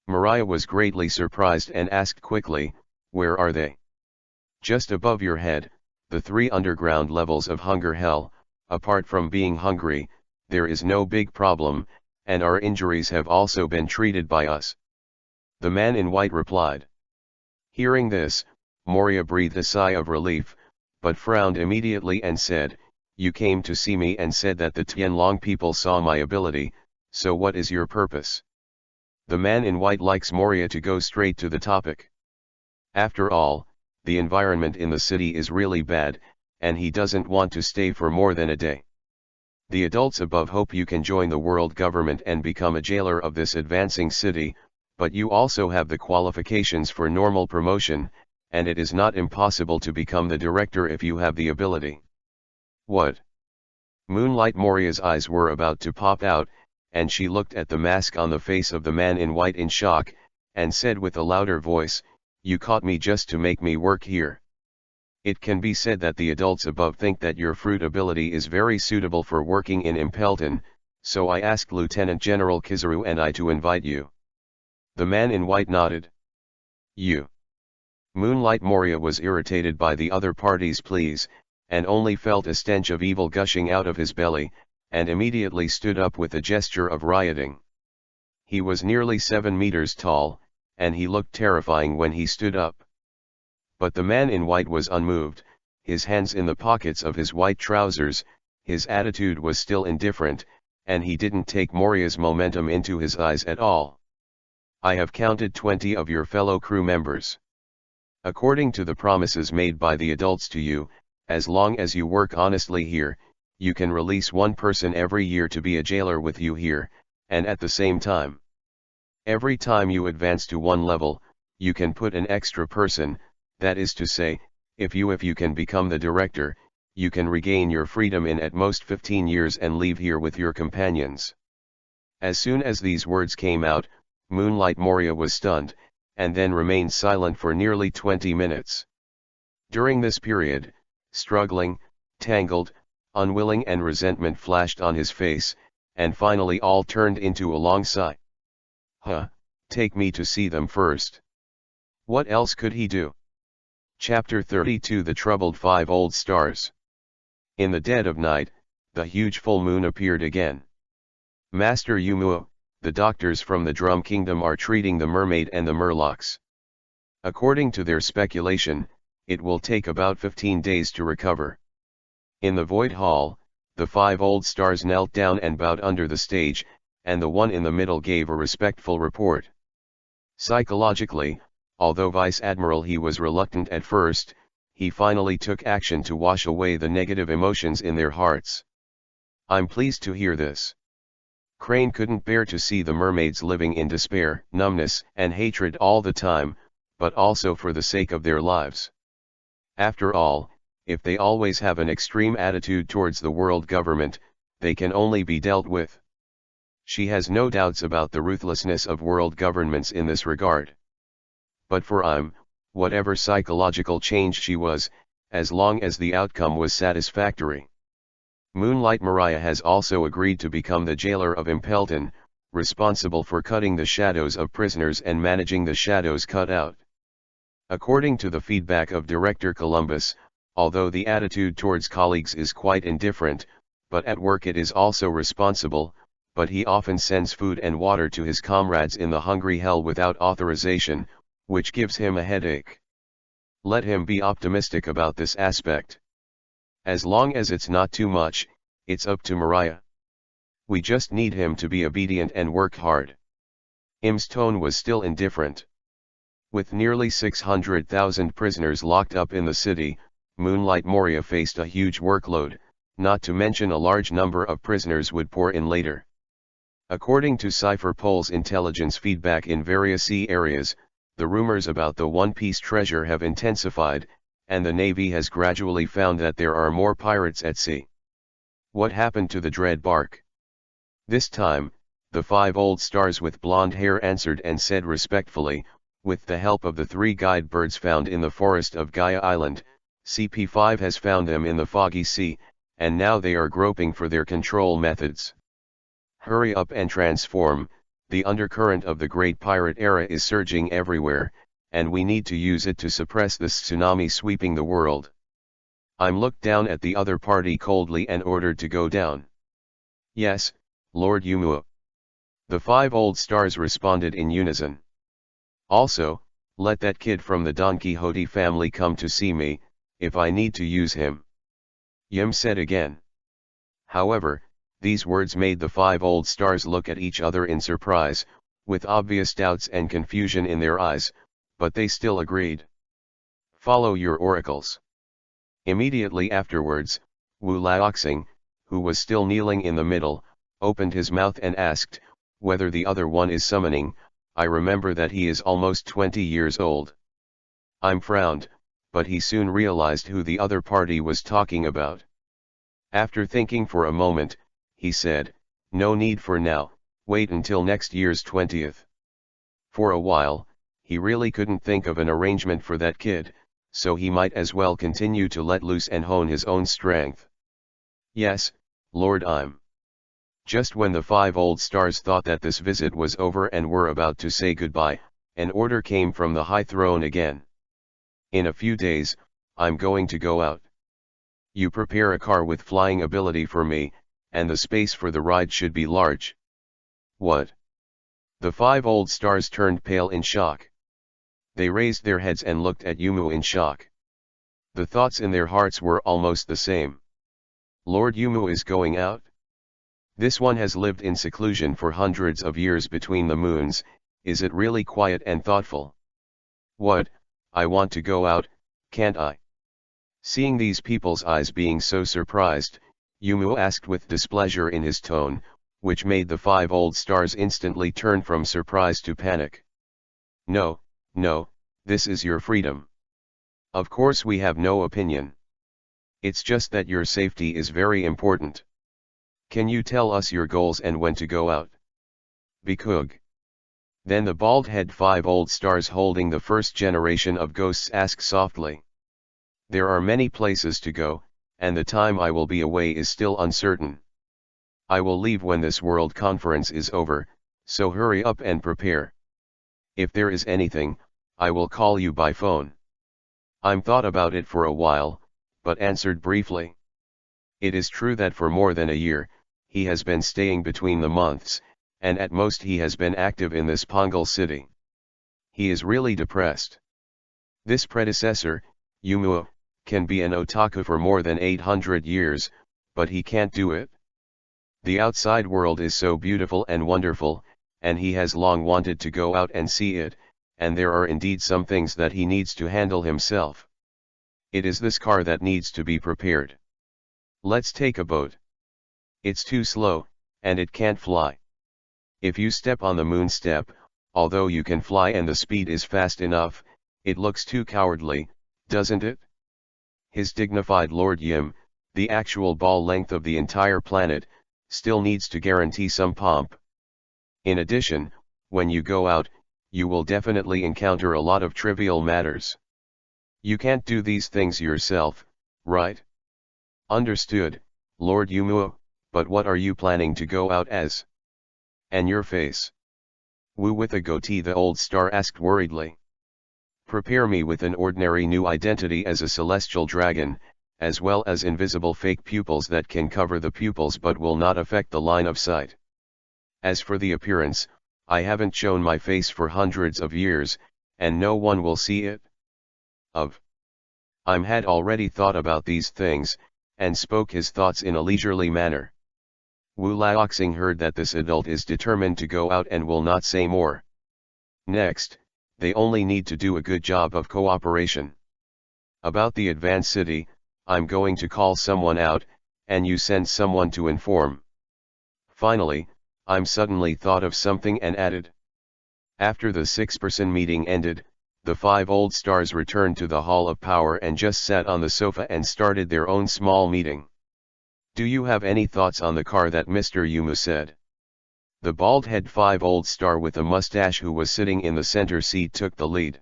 Mariah was greatly surprised and asked quickly, "Where are they?" "Just above your head, the 3 underground levels of Hunger Hell. Apart from being hungry, there is no big problem, and our injuries have also been treated by us," the man in white replied. Hearing this, Moria breathed a sigh of relief, but frowned immediately and said, "You came to see me and said that the Tianlong people saw my ability, so what is your purpose?" The man in white likes Moria to go straight to the topic. After all, the environment in the city is really bad, and he doesn't want to stay for more than a day. The adults above hope you can join the world government and become a jailer of this advancing city, but you also have the qualifications for normal promotion, and it is not impossible to become the director if you have the ability. "What?" Moonlight Moria's eyes were about to pop out, and she looked at the mask on the face of the man in white in shock, and said with a louder voice, "You caught me just to make me work here." It can be said that the adults above think that your fruit ability is very suitable for working in Impelton, so I asked Lieutenant General Kizaru and I to invite you. The man in white nodded. "You." Moonlight Moria was irritated by the other party's pleas, and only felt a stench of evil gushing out of his belly, and immediately stood up with a gesture of rioting. He was nearly 7 meters tall, and he looked terrifying when he stood up. But the man in white was unmoved, his hands in the pockets of his white trousers, his attitude was still indifferent, and he didn't take Moria's momentum into his eyes at all. "I have counted 20 of your fellow crew members. According to the promises made by the adults to you, as long as you work honestly here, you can release 1 person every year to be a jailer with you here, and at the same time, every time you advance to 1 level, you can put an extra person. That is to say, if you can become the director, you can regain your freedom in at most 15 years and leave here with your companions." As soon as these words came out, Moonlight Moria was stunned, and then remained silent for nearly 20 minutes. During this period, struggling, tangled, unwilling and resentment flashed on his face, and finally all turned into a long sigh. Huh, take me to see them first. What else could he do? Chapter 32 The Troubled Five Old Stars. In the dead of night, the huge full moon appeared again. Master Yumu, the doctors from the Drum Kingdom are treating the mermaid and the murlocs. According to their speculation, it will take about 15 days to recover. In the void hall, the five old stars knelt down and bowed under the stage, and the one in the middle gave a respectful report. Psychologically, although Vice Admiral he was reluctant at first, he finally took action to wash away the negative emotions in their hearts. I'm pleased to hear this. Crane couldn't bear to see the mermaids living in despair, numbness, and hatred all the time, but also for the sake of their lives. After all, if they always have an extreme attitude towards the world government, they can only be dealt with. She has no doubts about the ruthlessness of world governments in this regard. But for whatever psychological change she was, as long as the outcome was satisfactory. Moonlight Mariah has also agreed to become the jailer of Impelton, responsible for cutting the shadows of prisoners and managing the shadows cut out. According to the feedback of Director Columbus, although the attitude towards colleagues is quite indifferent, but at work it is also responsible, but he often sends food and water to his comrades in the hungry hell without authorization, which gives him a headache. Let him be optimistic about this aspect. As long as it's not too much, it's up to Mariah. We just need him to be obedient and work hard. Im's tone was still indifferent. With nearly 600,000 prisoners locked up in the city, Moonlight Moria faced a huge workload, not to mention a large number of prisoners would pour in later. According to Cypherpole's intelligence feedback in various sea areas, the rumors about the One Piece treasure have intensified, and the Navy has gradually found that there are more pirates at sea. What happened to the dread bark? This time, the five old stars with blonde hair answered and said respectfully, with the help of the three guide birds found in the forest of Gaia Island, CP5 has found them in the foggy sea, and now they are groping for their control methods. Hurry up and transform, the undercurrent of the great pirate era is surging everywhere, and we need to use it to suppress this tsunami sweeping the world. I'm looked down at the other party coldly and ordered to go down. Yes, Lord Yumu. The five old stars responded in unison. Also, let that kid from the Don Quixote family come to see me, if I need to use him. Yim said again. However, these words made the five old stars look at each other in surprise, with obvious doubts and confusion in their eyes, but they still agreed. Follow your oracles. Immediately afterwards, Wu Laoxing, who was still kneeling in the middle, opened his mouth and asked, whether the other one is summoning. I remember that he is almost 20 years old. I'm frowned, but he soon realized who the other party was talking about. After thinking for a moment, he said, no need for now, wait until next year's 20th. For a while, he really couldn't think of an arrangement for that kid, so he might as well continue to let loose and hone his own strength. Yes, Lord Im. Just when the five old stars thought that this visit was over and were about to say goodbye, an order came from the high throne again. In a few days, I'm going to go out. You prepare a car with flying ability for me, and the space for the ride should be large. What? The five old stars turned pale in shock. They raised their heads and looked at Yumu in shock. The thoughts in their hearts were almost the same. Lord Yumu is going out? This one has lived in seclusion for hundreds of years between the moons, is it really quiet and thoughtful? What, I want to go out, can't I? Seeing these people's eyes being so surprised, Yumu asked with displeasure in his tone, which made the five old stars instantly turn from surprise to panic. No, no, this is your freedom. Of course we have no opinion. It's just that your safety is very important. Can you tell us your goals and when to go out? Bikug. Then the bald-head five old stars holding the first generation of ghosts asked softly. There are many places to go, and the time I will be away is still uncertain. I will leave when this world conference is over, So hurry up and prepare. If there is anything, I will call you by phone. I'm thought about it for a while, but answered briefly. It is true that for more than a year, he has been staying between the months, and at most he has been active in this Pongal city. He is really depressed. This predecessor, Yumu, can be an otaku for more than 800 years, but he can't do it. The outside world is so beautiful and wonderful, and he has long wanted to go out and see it, and there are indeed some things that he needs to handle himself. It is this car that needs to be prepared. Let's take a boat. It's too slow, and it can't fly. If you step on the moon step, although you can fly and the speed is fast enough, it looks too cowardly, doesn't it? His dignified Lord Yim, the actual ball length of the entire planet, still needs to guarantee some pomp. In addition, when you go out, you will definitely encounter a lot of trivial matters. You can't do these things yourself, right? Understood, Lord Yumu, but what are you planning to go out as? And your face? Wu with a goatee, the old star asked worriedly. Prepare me with an ordinary new identity as a celestial dragon, as well as invisible fake pupils that can cover the pupils but will not affect the line of sight. As for the appearance, I haven't shown my face for hundreds of years, and no one will see it. Had already thought about these things, and spoke his thoughts in a leisurely manner. Wu Laoxing heard that this adult is determined to go out and will not say more. Next, they only need to do a good job of cooperation. About the advanced city, I'm going to call someone out, and you send someone to inform. Finally, I'm suddenly thought of something and added. After the 6-person meeting ended, the 5 old stars returned to the Hall of Power and just sat on the sofa and started their own small meeting. Do you have any thoughts on the car that Mr. Yumu said? The bald-head 5 old star with a mustache who was sitting in the center seat took the lead.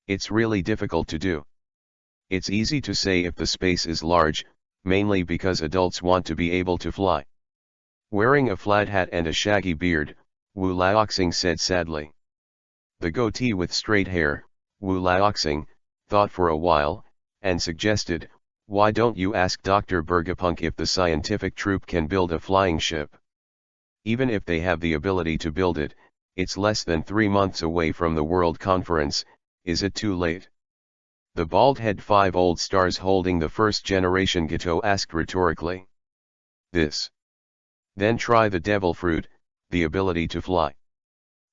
It's really difficult to do. It's easy to say if the space is large, mainly because adults want to be able to fly. Wearing a flat hat and a shaggy beard, Wu Laoxing said sadly. The goatee with straight hair, Wu Laoxing, thought for a while, and suggested, why don't you ask Dr. Bergapunk if the scientific troupe can build a flying ship? Even if they have the ability to build it, it's less than 3 months away from the World Conference. Is it too late? The bald-head 5 old stars holding the first-generation Gato asked rhetorically. This. Then try the devil fruit, the ability to fly.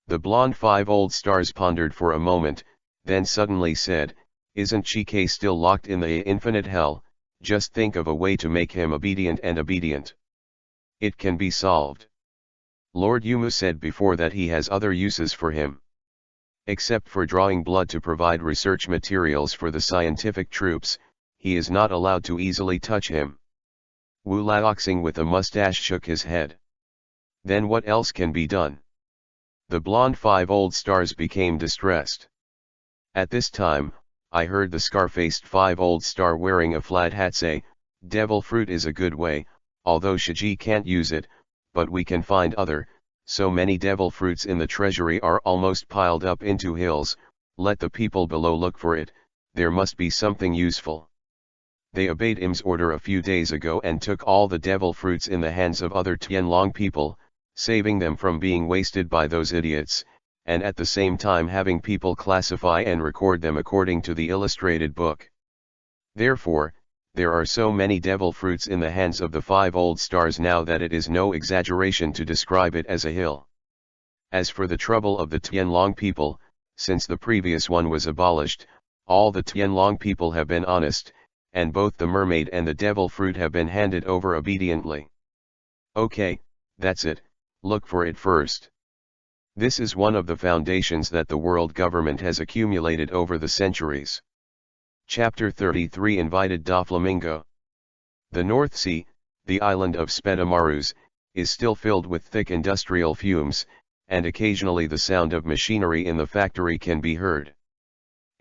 The blonde 5 old stars pondered for a moment, then suddenly said, isn't Chike still locked in the infinite hell? Just think of a way to make him obedient and obedient. It can be solved. Lord Yumu said before that he has other uses for him. Except for drawing blood to provide research materials for the scientific troops, he is not allowed to easily touch him. Wu Laoxing with a mustache shook his head. Then what else can be done? The blonde 5 old stars became distressed. At this time, I heard the scar-faced 5 old star wearing a flat hat say, devil fruit is a good way, although Shiji can't use it, but we can find other, so many devil fruits in the treasury are almost piled up into hills, let the people below look for it, there must be something useful. They obeyed Im's order a few days ago and took all the devil fruits in the hands of other Tianlong people, saving them from being wasted by those idiots, and at the same time having people classify and record them according to the illustrated book. Therefore, there are so many devil fruits in the hands of the 5 old stars now that it is no exaggeration to describe it as a hill. As for the trouble of the Tianlong people, since the previous one was abolished, all the Tianlong people have been honest, and both the mermaid and the devil fruit have been handed over obediently. Okay, that's it, look for it first. This is one of the foundations that the world government has accumulated over the centuries. Chapter 33 Invited Doflamingo. The North Sea, the island of Spetamarus, is still filled with thick industrial fumes, and occasionally the sound of machinery in the factory can be heard.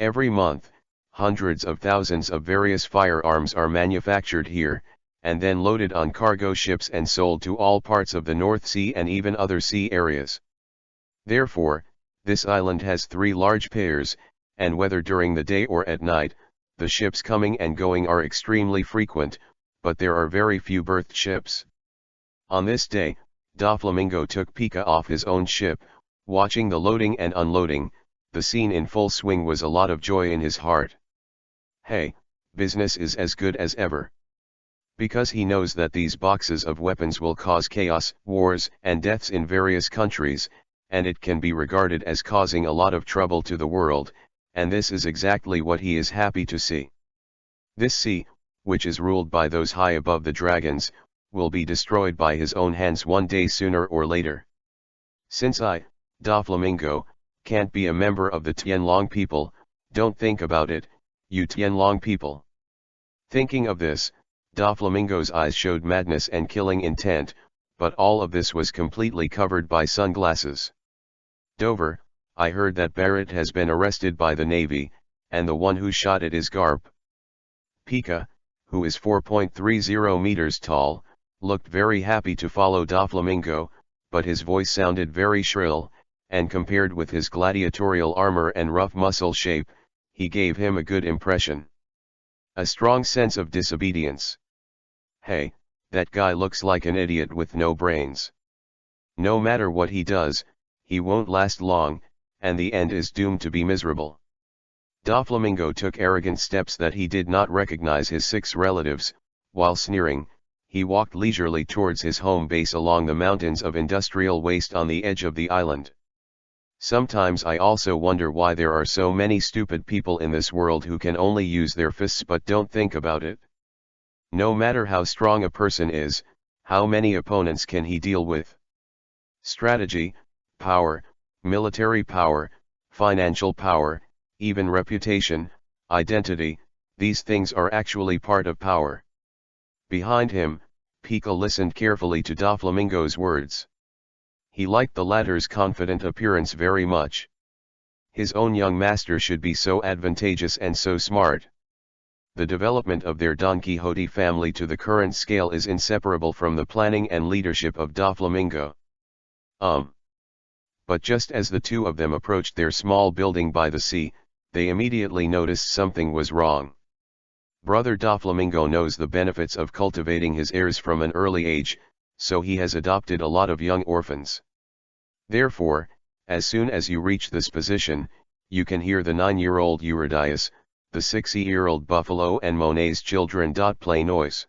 Every month, hundreds of thousands of various firearms are manufactured here, and then loaded on cargo ships and sold to all parts of the North Sea and even other sea areas. Therefore, this island has 3 large piers, and whether during the day or at night, the ships coming and going are extremely frequent, but there are very few berthed ships. On this day, Doflamingo took Pika off his own ship, watching the loading and unloading. The scene in full swing was a lot of joy in his heart. Hey, business is as good as ever. Because he knows that these boxes of weapons will cause chaos, wars, and deaths in various countries, and it can be regarded as causing a lot of trouble to the world, and this is exactly what he is happy to see. This sea, which is ruled by those high above the dragons, will be destroyed by his own hands one day sooner or later. Since I, Doflamingo, can't be a member of the Tianlong people, don't think about it, you Tianlong people. Thinking of this, Doflamingo's eyes showed madness and killing intent, but all of this was completely covered by sunglasses. Dover, I heard that Barrett has been arrested by the Navy, and the one who shot it is Garp. Pika, who is 4.30 meters tall, looked very happy to follow Doflamingo, but his voice sounded very shrill, and compared with his gladiatorial armor and rough muscle shape, he gave him a good impression. A strong sense of disobedience. Hey, that guy looks like an idiot with no brains. No matter what he does, he won't last long, and the end is doomed to be miserable. Doflamingo took arrogant steps that he did not recognize his 6 relatives. While sneering, he walked leisurely towards his home base along the mountains of industrial waste on the edge of the island. Sometimes I also wonder why there are so many stupid people in this world who can only use their fists but don't think about it. No matter how strong a person is, how many opponents can he deal with? Strategy, power, military power, financial power, even reputation, identity, these things are actually part of power. Behind him, Pika listened carefully to Doflamingo's words. He liked the latter's confident appearance very much. His own young master should be so advantageous and so smart. The development of their Don Quixote family to the current scale is inseparable from the planning and leadership of Doflamingo. But just as the two of them approached their small building by the sea, they immediately noticed something was wrong. Brother Doflamingo knows the benefits of cultivating his heirs from an early age, so he has adopted a lot of young orphans. Therefore, as soon as you reach this position, you can hear the 9-year-old Eurydice, the 6-year-old Buffalo and Monet's children play noise.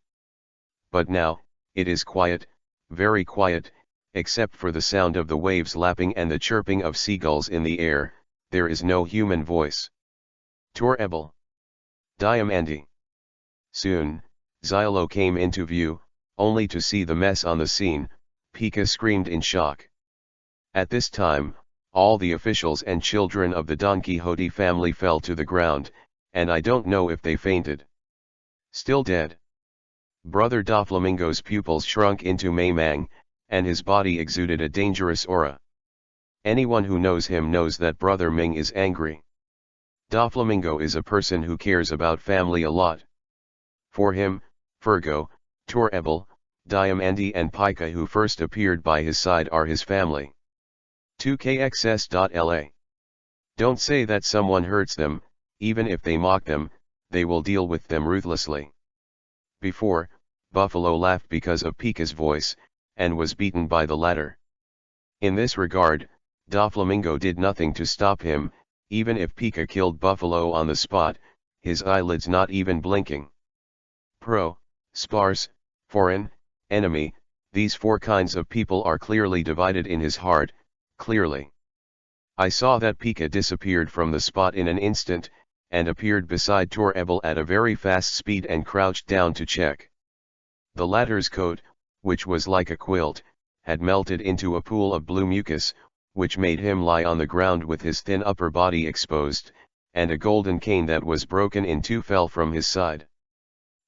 But now, it is quiet, very quiet, except for the sound of the waves lapping and the chirping of seagulls in the air. There is no human voice. Tor Ebel. Diamandi. Soon, Xylo came into view, only to see the mess on the scene. Pika screamed in shock. At this time, all the officials and children of the Don Quixote family fell to the ground, and I don't know if they fainted. Still dead. Brother Doflamingo's pupils shrunk into Maymang, and his body exuded a dangerous aura. Anyone who knows him knows that Brother Ming is angry. Doflamingo is a person who cares about family a lot. For him, Fergo, Tor Ebel, Diamandi and Pika who first appeared by his side are his family. 2kxs.la. Don't say that someone hurts them, even if they mock them, they will deal with them ruthlessly. Before, Buffalo laughed because of Pika's voice, and was beaten by the latter. In this regard, Doflamingo did nothing to stop him, even if Pika killed Buffalo on the spot, his eyelids not even blinking. Pro, sparse, foreign, enemy, these 4 kinds of people are clearly divided in his heart, clearly. I saw that Pika disappeared from the spot in an instant, and appeared beside Tor Ebel at a very fast speed and crouched down to check. The latter's coat, which was like a quilt, had melted into a pool of blue mucus, which made him lie on the ground with his thin upper body exposed, and a golden cane that was broken in 2 fell from his side.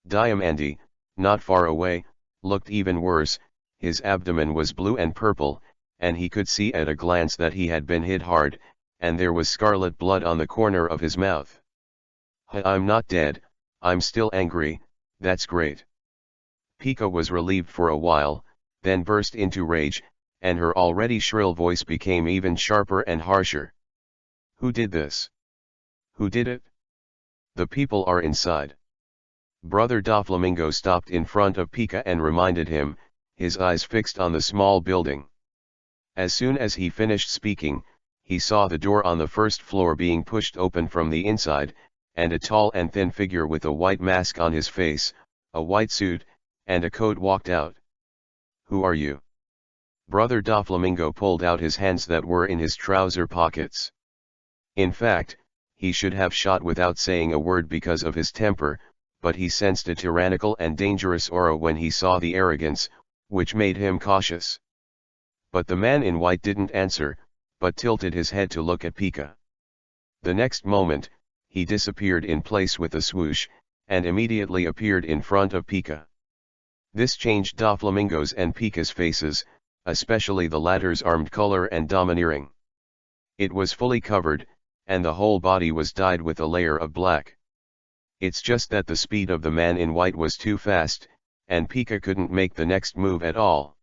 Diamandi, not far away, looked even worse. His abdomen was blue and purple, and he could see at a glance that he had been hit hard, and there was scarlet blood on the corner of his mouth. I'm not dead, I'm still angry, that's great. Pika was relieved for a while, then burst into rage, and her already shrill voice became even sharper and harsher. "Who did this? Who did it? The people are inside." Brother Doflamingo stopped in front of Pika and reminded him, his eyes fixed on the small building. As soon as he finished speaking, he saw the door on the first floor being pushed open from the inside, and a tall and thin figure with a white mask on his face, a white suit, and a coat walked out. "Who are you?" Brother Doflamingo pulled out his hands that were in his trouser pockets. In fact, he should have shot without saying a word because of his temper, but he sensed a tyrannical and dangerous aura when he saw the arrogance, which made him cautious. But the man in white didn't answer, but tilted his head to look at Pika. The next moment, he disappeared in place with a swoosh, and immediately appeared in front of Pika. This changed Doflamingo's and Pika's faces, especially the latter's armed color and domineering. It was fully covered, and the whole body was dyed with a layer of black. It's just that the speed of the man in white was too fast, and Pika couldn't make the next move at all.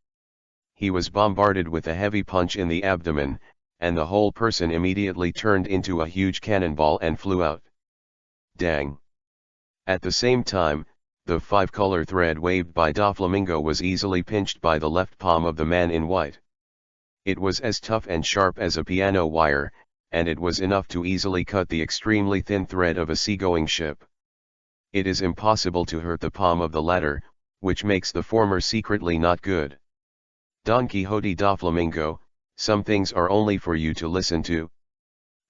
He was bombarded with a heavy punch in the abdomen, and the whole person immediately turned into a huge cannonball and flew out. Dang! At the same time, the 5-color thread waved by Doflamingo was easily pinched by the left palm of the man in white. It was as tough and sharp as a piano wire, and it was enough to easily cut the extremely thin thread of a seagoing ship. It is impossible to hurt the palm of the latter, which makes the former secretly not good. Don Quixote Doflamingo, some things are only for you to listen to.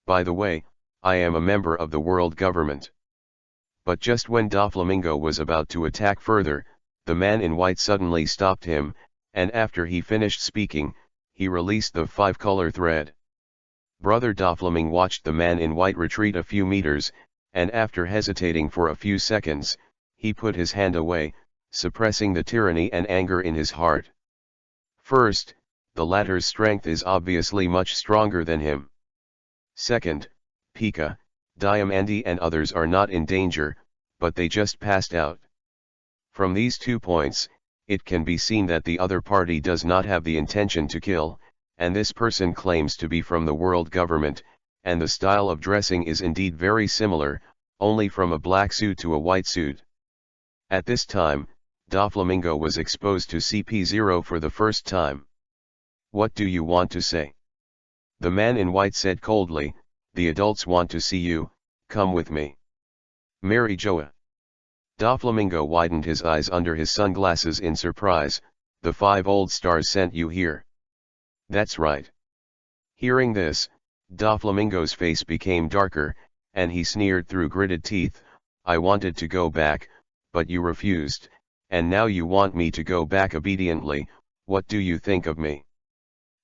By the way, I am a member of the world government. But just when Doflamingo was about to attack further, the man in white suddenly stopped him, and after he finished speaking, he released the 5-color thread. Brother Doflamingo watched the man in white retreat a few meters, and after hesitating for a few seconds, he put his hand away, suppressing the tyranny and anger in his heart. First, the latter's strength is obviously much stronger than him. Second, Pika, Diamandi and others are not in danger, but they just passed out. From these 2 points, it can be seen that the other party does not have the intention to kill, and this person claims to be from the world government, and the style of dressing is indeed very similar, only from a black suit to a white suit. At this time, Doflamingo was exposed to CP0 for the first time. "What do you want to say?" The man in white said coldly, "The adults want to see you, come with me." "Mary Joa." Doflamingo widened his eyes under his sunglasses in surprise. "The 5 old stars sent you here." "That's right." Hearing this, Doflamingo's face became darker, and he sneered through gritted teeth, "I wanted to go back, but you refused, and now you want me to go back obediently. What do you think of me?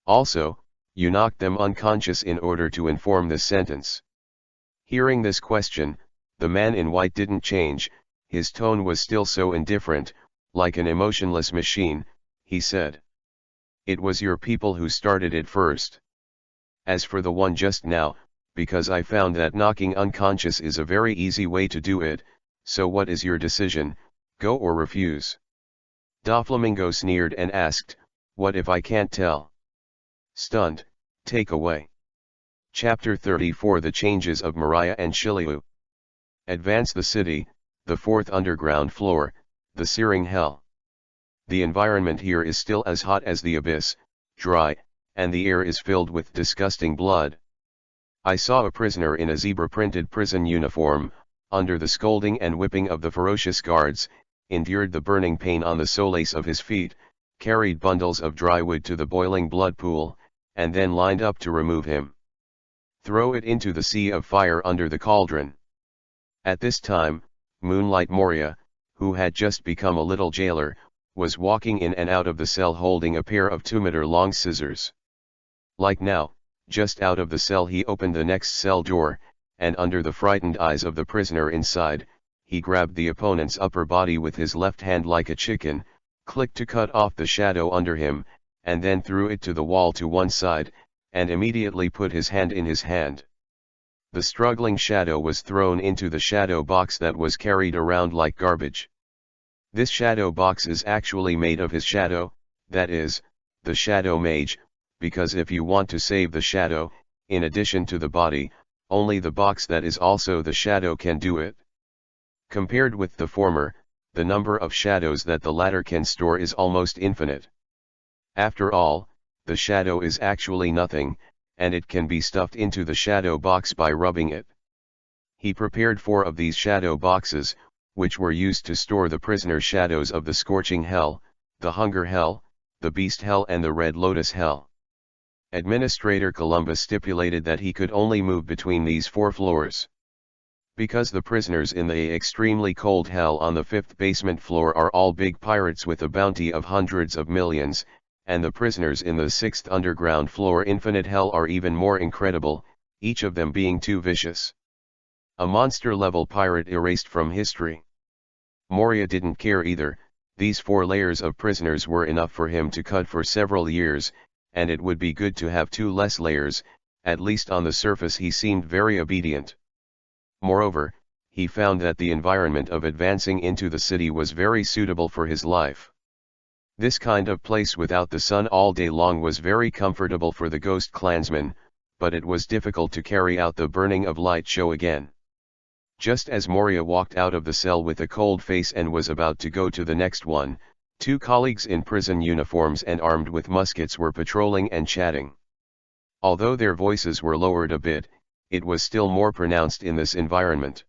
Also, you knocked them unconscious in order to inform this sentence." Hearing this question, the man in white didn't change, his tone was still so indifferent, like an emotionless machine. He said, "It was your people who started it first. As for the one just now, because I found that knocking unconscious is a very easy way to do it, so what is your decision, go or refuse?" Doflamingo sneered and asked, "What if I can't tell?" Stunned, take away. Chapter 34 The Changes of Mariah and Shiliu. Advance the city, the 4th underground floor, the searing hell. The environment here is still as hot as the abyss, dry, and the air is filled with disgusting blood. I saw a prisoner in a zebra-printed prison uniform, under the scolding and whipping of the ferocious guards, endured the burning pain on the soles of his feet, carried bundles of dry wood to the boiling blood pool, and then lined up to remove him. Throw it into the sea of fire under the cauldron. At this time, Moonlight Moria, who had just become a little jailer, was walking in and out of the cell holding a pair of 2-meter-long scissors. Like now, just out of the cell he opened the next cell door, and under the frightened eyes of the prisoner inside, he grabbed the opponent's upper body with his left hand like a chicken, clicked to cut off the shadow under him, and then threw it to the wall to one side, and immediately put his hand in his hand. The struggling shadow was thrown into the shadow box that was carried around like garbage. This shadow box is actually made of his shadow, that is, the shadow mage, because if you want to save the shadow, in addition to the body, only the box that is also the shadow can do it. Compared with the former, the number of shadows that the latter can store is almost infinite. After all, the shadow is actually nothing, and it can be stuffed into the shadow box by rubbing it. He prepared 4 of these shadow boxes, which were used to store the prisoner shadows of the Scorching Hell, the Hunger Hell, the Beast Hell and the Red Lotus Hell. Administrator Columbus stipulated that he could only move between these 4 floors. Because the prisoners in the extremely cold hell on the 5th basement floor are all big pirates with a bounty of hundreds of millions, and the prisoners in the 6th underground floor infinite hell are even more incredible, each of them being too vicious. A monster-level pirate erased from history. Moria didn't care either. These 4 layers of prisoners were enough for him to cut for several years, and it would be good to have 2 less layers. At least on the surface he seemed very obedient. Moreover, he found that the environment of advancing into the city was very suitable for his life. This kind of place without the sun all day long was very comfortable for the ghost clansman, but it was difficult to carry out the burning of light show again. Just as Moria walked out of the cell with a cold face and was about to go to the next one, 2 colleagues in prison uniforms and armed with muskets were patrolling and chatting. Although their voices were lowered a bit, it was still more pronounced in this environment.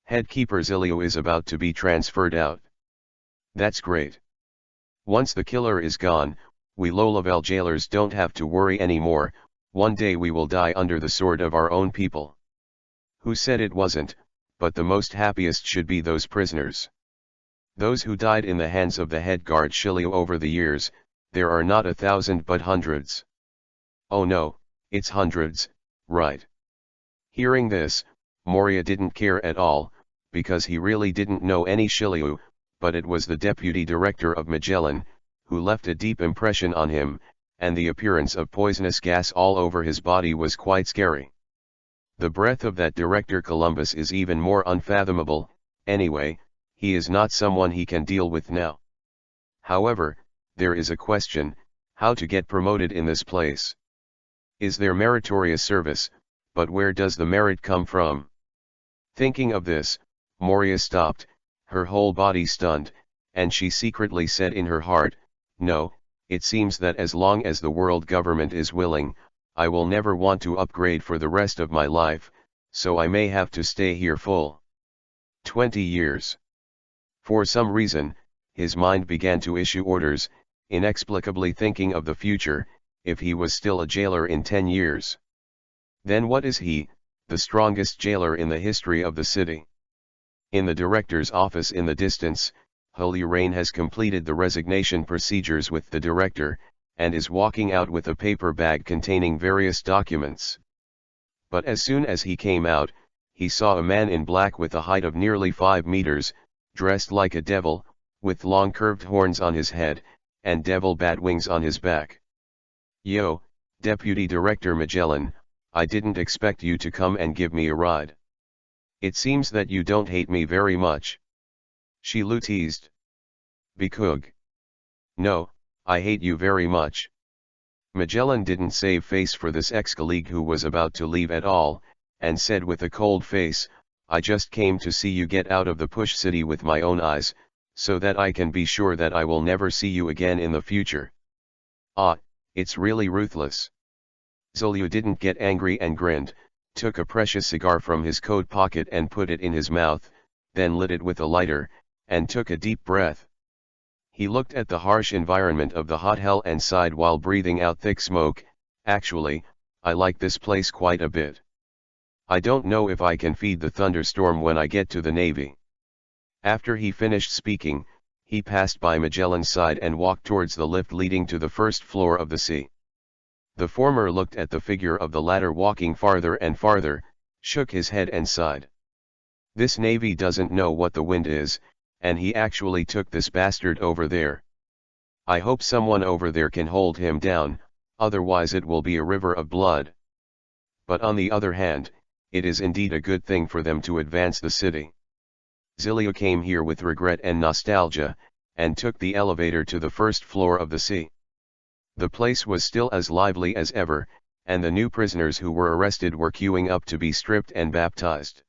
Headkeeper Zilio is about to be transferred out. That's great. Once the killer is gone, we low-level jailers don't have to worry anymore. One day we will die under the sword of our own people. Who said it wasn't? But the most happiest should be those prisoners. Those who died in the hands of the head guard Shilio over the years. There are not 1,000 but hundreds. Oh no, it's hundreds, right? Hearing this, Moria didn't care at all, because he really didn't know any Shilio, but it was the deputy director of Magellan, who left a deep impression on him, and the appearance of poisonous gas all over his body was quite scary. The breath of that director Columbus is even more unfathomable. Anyway, he is not someone he can deal with now. However, there is a question: how to get promoted in this place? Is there meritorious service? But where does the merit come from? Thinking of this, Moria stopped, her whole body stunned, and she secretly said in her heart, "No, it seems that as long as the world government is willing, I will never want to upgrade for the rest of my life, so I may have to stay here full 20 years. For some reason, his mind began to issue orders, inexplicably thinking of the future, if he was still a jailer in 10 years. Then what is he, the strongest jailer in the history of the city? In the director's office in the distance, Holy Rain has completed the resignation procedures with the director, and is walking out with a paper bag containing various documents. But as soon as he came out, he saw a man in black with a height of nearly 5 meters, dressed like a devil, with long curved horns on his head, and devil bat wings on his back. "Yo, Deputy Director Magellan, I didn't expect you to come and give me a ride. It seems that you don't hate me very much." Shilu teased. "Bikug. No, I hate you very much." Magellan didn't save face for this ex-colleague who was about to leave at all, and said with a cold face, "I just came to see you get out of the Push City with my own eyes, so that I can be sure that I will never see you again in the future." "Ah, it's really ruthless." Zolyu didn't get angry and grinned, took a precious cigar from his coat pocket and put it in his mouth, then lit it with a lighter, and took a deep breath. He looked at the harsh environment of the hot hell and sighed while breathing out thick smoke. "Actually, I like this place quite a bit. I don't know if I can feed the thunderstorm when I get to the Navy." After he finished speaking, he passed by Magellan's side and walked towards the lift leading to the first floor of the sea. The former looked at the figure of the latter walking farther and farther, shook his head and sighed. This Navy doesn't know what the wind is, and he actually took this bastard over there. I hope someone over there can hold him down, otherwise it will be a river of blood. But on the other hand, it is indeed a good thing for them to advance the city. Zilio came here with regret and nostalgia, and took the elevator to the first floor of the sea. The place was still as lively as ever, and the new prisoners who were arrested were queuing up to be stripped and baptized.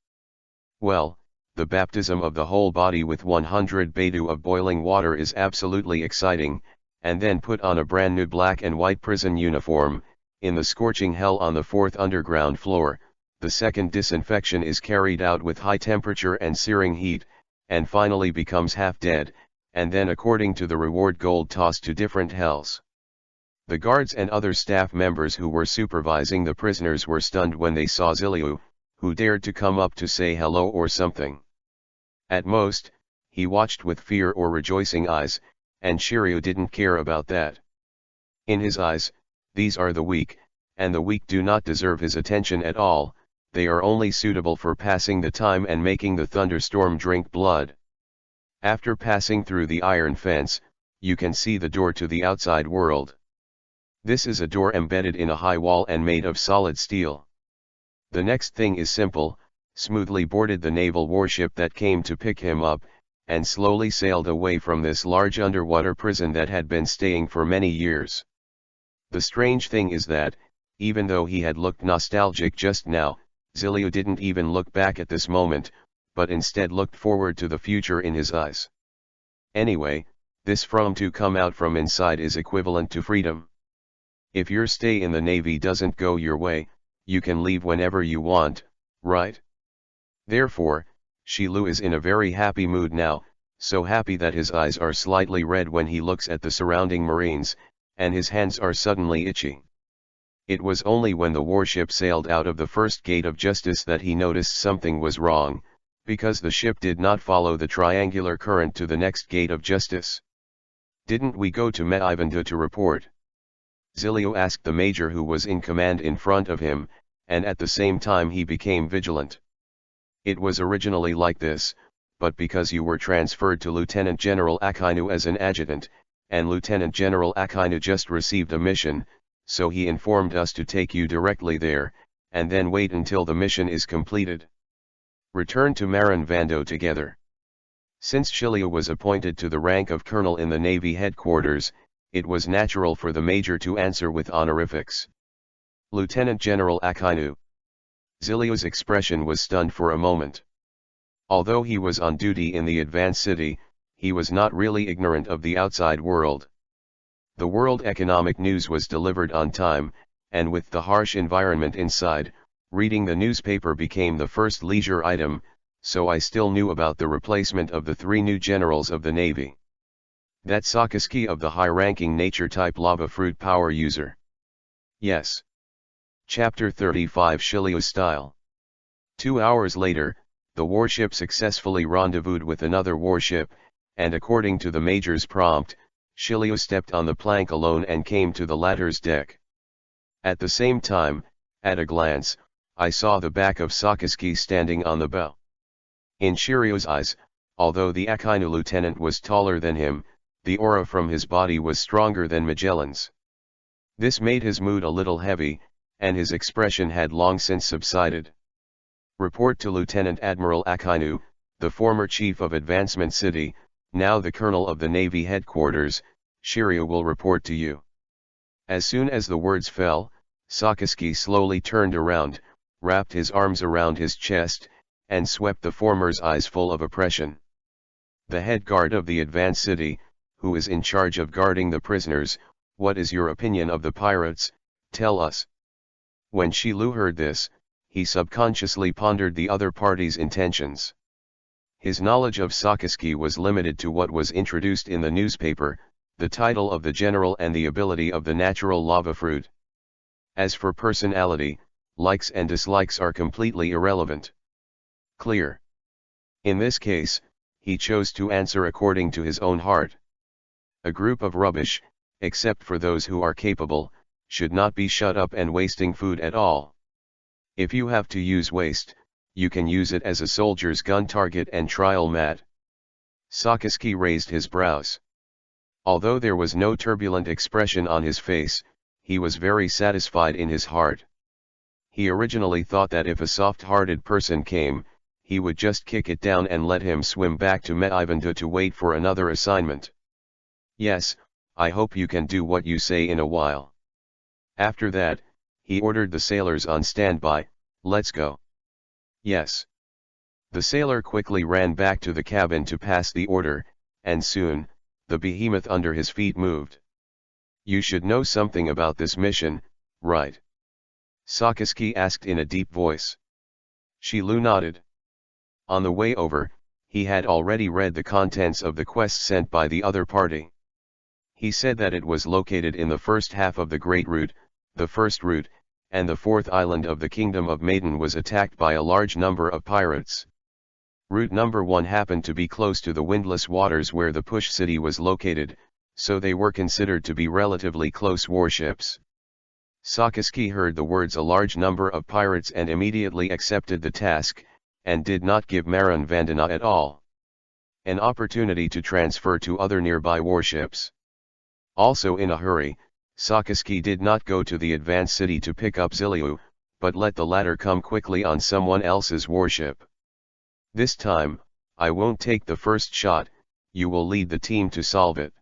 Well, the baptism of the whole body with 100 baidu of boiling water is absolutely exciting, and then put on a brand new black and white prison uniform. In the scorching hell on the 4th underground floor, the second disinfection is carried out with high temperature and searing heat, and finally becomes half dead, and then according to the reward gold tossed to different hells. The guards and other staff members who were supervising the prisoners were stunned when they saw Ziliu, who dared to come up to say hello or something. At most, he watched with fear or rejoicing eyes, and Shiryu didn't care about that. In his eyes, these are the weak, and the weak do not deserve his attention at all, they are only suitable for passing the time and making the thunderstorm drink blood. After passing through the iron fence, you can see the door to the outside world. This is a door embedded in a high wall and made of solid steel. The next thing is simple: smoothly boarded the naval warship that came to pick him up, and slowly sailed away from this large underwater prison that had been staying for many years. The strange thing is that, even though he had looked nostalgic just now, Ziliu didn't even look back at this moment, but instead looked forward to the future in his eyes. Anyway, this from to come out from inside is equivalent to freedom. If your stay in the Navy doesn't go your way, you can leave whenever you want, right? Therefore, Shilu is in a very happy mood now, so happy that his eyes are slightly red when he looks at the surrounding Marines, and his hands are suddenly itchy. It was only when the warship sailed out of the first gate of justice that he noticed something was wrong, because the ship did not follow the triangular current to the next gate of justice. "Didn't we go to Meivandu to report?" Ziliu asked the major who was in command in front of him, and at the same time he became vigilant. "It was originally like this, but because you were transferred to Lieutenant General Akainu as an adjutant, and Lieutenant General Akainu just received a mission, so he informed us to take you directly there, and then wait until the mission is completed. Return to Maranvando together." Since Shiliu was appointed to the rank of colonel in the Navy headquarters, it was natural for the major to answer with honorifics. "Lieutenant General Akainu." Ziliu's expression was stunned for a moment. Although he was on duty in the advanced city, he was not really ignorant of the outside world. The world economic news was delivered on time, and with the harsh environment inside, reading the newspaper became the first leisure item, so I still knew about the replacement of the 3 new generals of the Navy. That Sakazuki of the high-ranking nature-type lava fruit power user. Yes. Chapter 35 Shiliu Style. 2 hours later, the warship successfully rendezvoused with another warship, and according to the major's prompt, Shiliu stepped on the plank alone and came to the latter's deck. At the same time, at a glance, I saw the back of Sakazuki standing on the bow. In Shiryu's eyes, although the Akainu lieutenant was taller than him, the aura from his body was stronger than Magellan's. This made his mood a little heavy, and his expression had long since subsided. "Report to Lieutenant Admiral Akainu, the former chief of Advancement City, now the colonel of the Navy headquarters. Shiryu will report to you." As soon as the words fell, Sakazuki slowly turned around, wrapped his arms around his chest, and swept the former's eyes full of oppression. "The head guard of the Advanced City, who is in charge of guarding the prisoners, what is your opinion of the pirates? Tell us." When Shilu heard this, he subconsciously pondered the other party's intentions. His knowledge of Sakazuki was limited to what was introduced in the newspaper, the title of the general and the ability of the natural lava fruit. As for personality, likes and dislikes are completely irrelevant. Clear. In this case, he chose to answer according to his own heart. A group of rubbish, except for those who are capable, should not be shut up and wasting food at all. If you have to use waste, you can use it as a soldier's gun target and trial mat. Sakazuki raised his brows. Although there was no turbulent expression on his face, he was very satisfied in his heart. He originally thought that if a soft-hearted person came, he would just kick it down and let him swim back to Meivandu to wait for another assignment. Yes, I hope you can do what you say in a while." After that, he ordered the sailors on standby, "Let's go." "Yes." The sailor quickly ran back to the cabin to pass the order, and soon, the behemoth under his feet moved. "You should know something about this mission, right?" Sakazuki asked in a deep voice. Shilu nodded. On the way over, he had already read the contents of the quest sent by the other party. He said that it was located in the first half of the Great Route, the first route, and the fourth island of the Kingdom of Maiden was attacked by a large number of pirates. Route number 1 happened to be close to the windless waters where the Push City was located, so they were considered to be relatively close warships. Sakazuki heard the words "a large number of pirates" and immediately accepted the task, and did not give Maran Vandana at all an opportunity to transfer to other nearby warships. Also in a hurry, Sakazuki did not go to the advance city to pick up Ziliu, but let the latter come quickly on someone else's warship. "This time, I won't take the first shot, you will lead the team to solve it."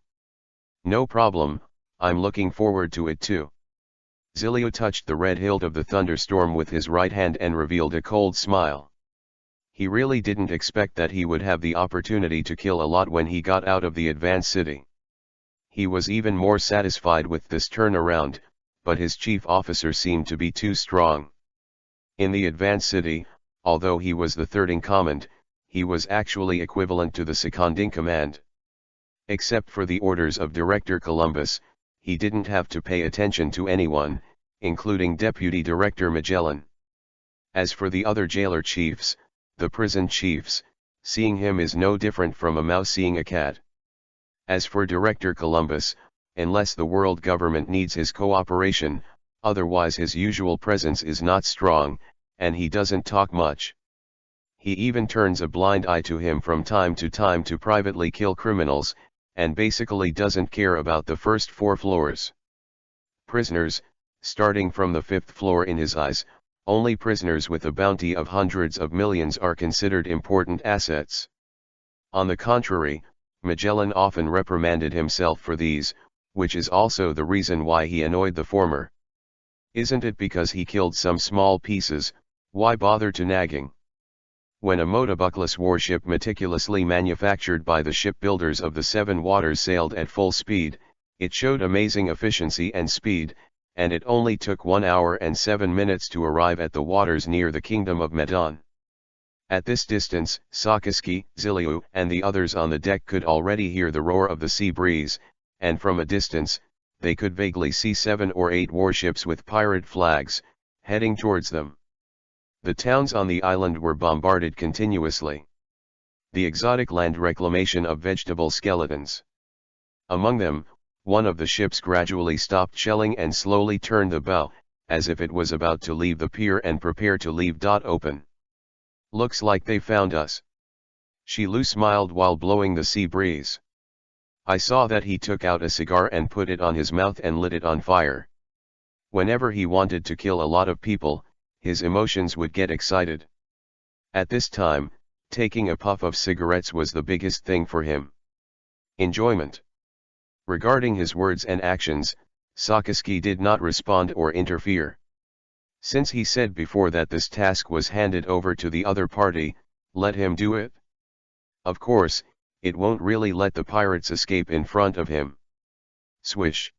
"No problem, I'm looking forward to it too." Ziliu touched the red hilt of the thunderstorm with his right hand and revealed a cold smile. He really didn't expect that he would have the opportunity to kill a lot when he got out of the advance city. He was even more satisfied with this turnaround, but his chief officer seemed to be too strong. In the advance city, although he was the third in command, he was actually equivalent to the second in command. Except for the orders of Director Columbus, he didn't have to pay attention to anyone, including Deputy Director Magellan. As for the other jailer chiefs, the prison chiefs, seeing him is no different from a mouse seeing a cat. As for Director Columbus, unless the world government needs his cooperation, otherwise his usual presence is not strong, and he doesn't talk much. He even turns a blind eye to him from time to time to privately kill criminals, and basically doesn't care about the first 4 floors. Prisoners, starting from the 5th floor in his eyes, only prisoners with a bounty of hundreds of millions are considered important assets. On the contrary, Magellan often reprimanded himself for these, which is also the reason why he annoyed the former. Isn't it because he killed some small pieces, why bother to nagging? When a motobuckless warship meticulously manufactured by the shipbuilders of the Seven Waters sailed at full speed, it showed amazing efficiency and speed, and it only took 1 hour and 7 minutes to arrive at the waters near the Kingdom of Medan. At this distance, Sakazuki, Ziliu, and the others on the deck could already hear the roar of the sea breeze, and from a distance, they could vaguely see 7 or 8 warships with pirate flags, heading towards them. The towns on the island were bombarded continuously. The exotic land reclamation of vegetable skeletons. Among them, one of the ships gradually stopped shelling and slowly turned the bow, as if it was about to leave the pier and prepare to leave. Open. "Looks like they found us." Shilu smiled while blowing the sea breeze. "I saw that he took out a cigar and put it on his mouth and lit it on fire. Whenever he wanted to kill a lot of people, his emotions would get excited. At this time, taking a puff of cigarettes was the biggest thing for him. Enjoyment." Regarding his words and actions, Sakazuki did not respond or interfere. Since he said before that this task was handed over to the other party, let him do it. Of course, it won't really let the pirates escape in front of him. Swish.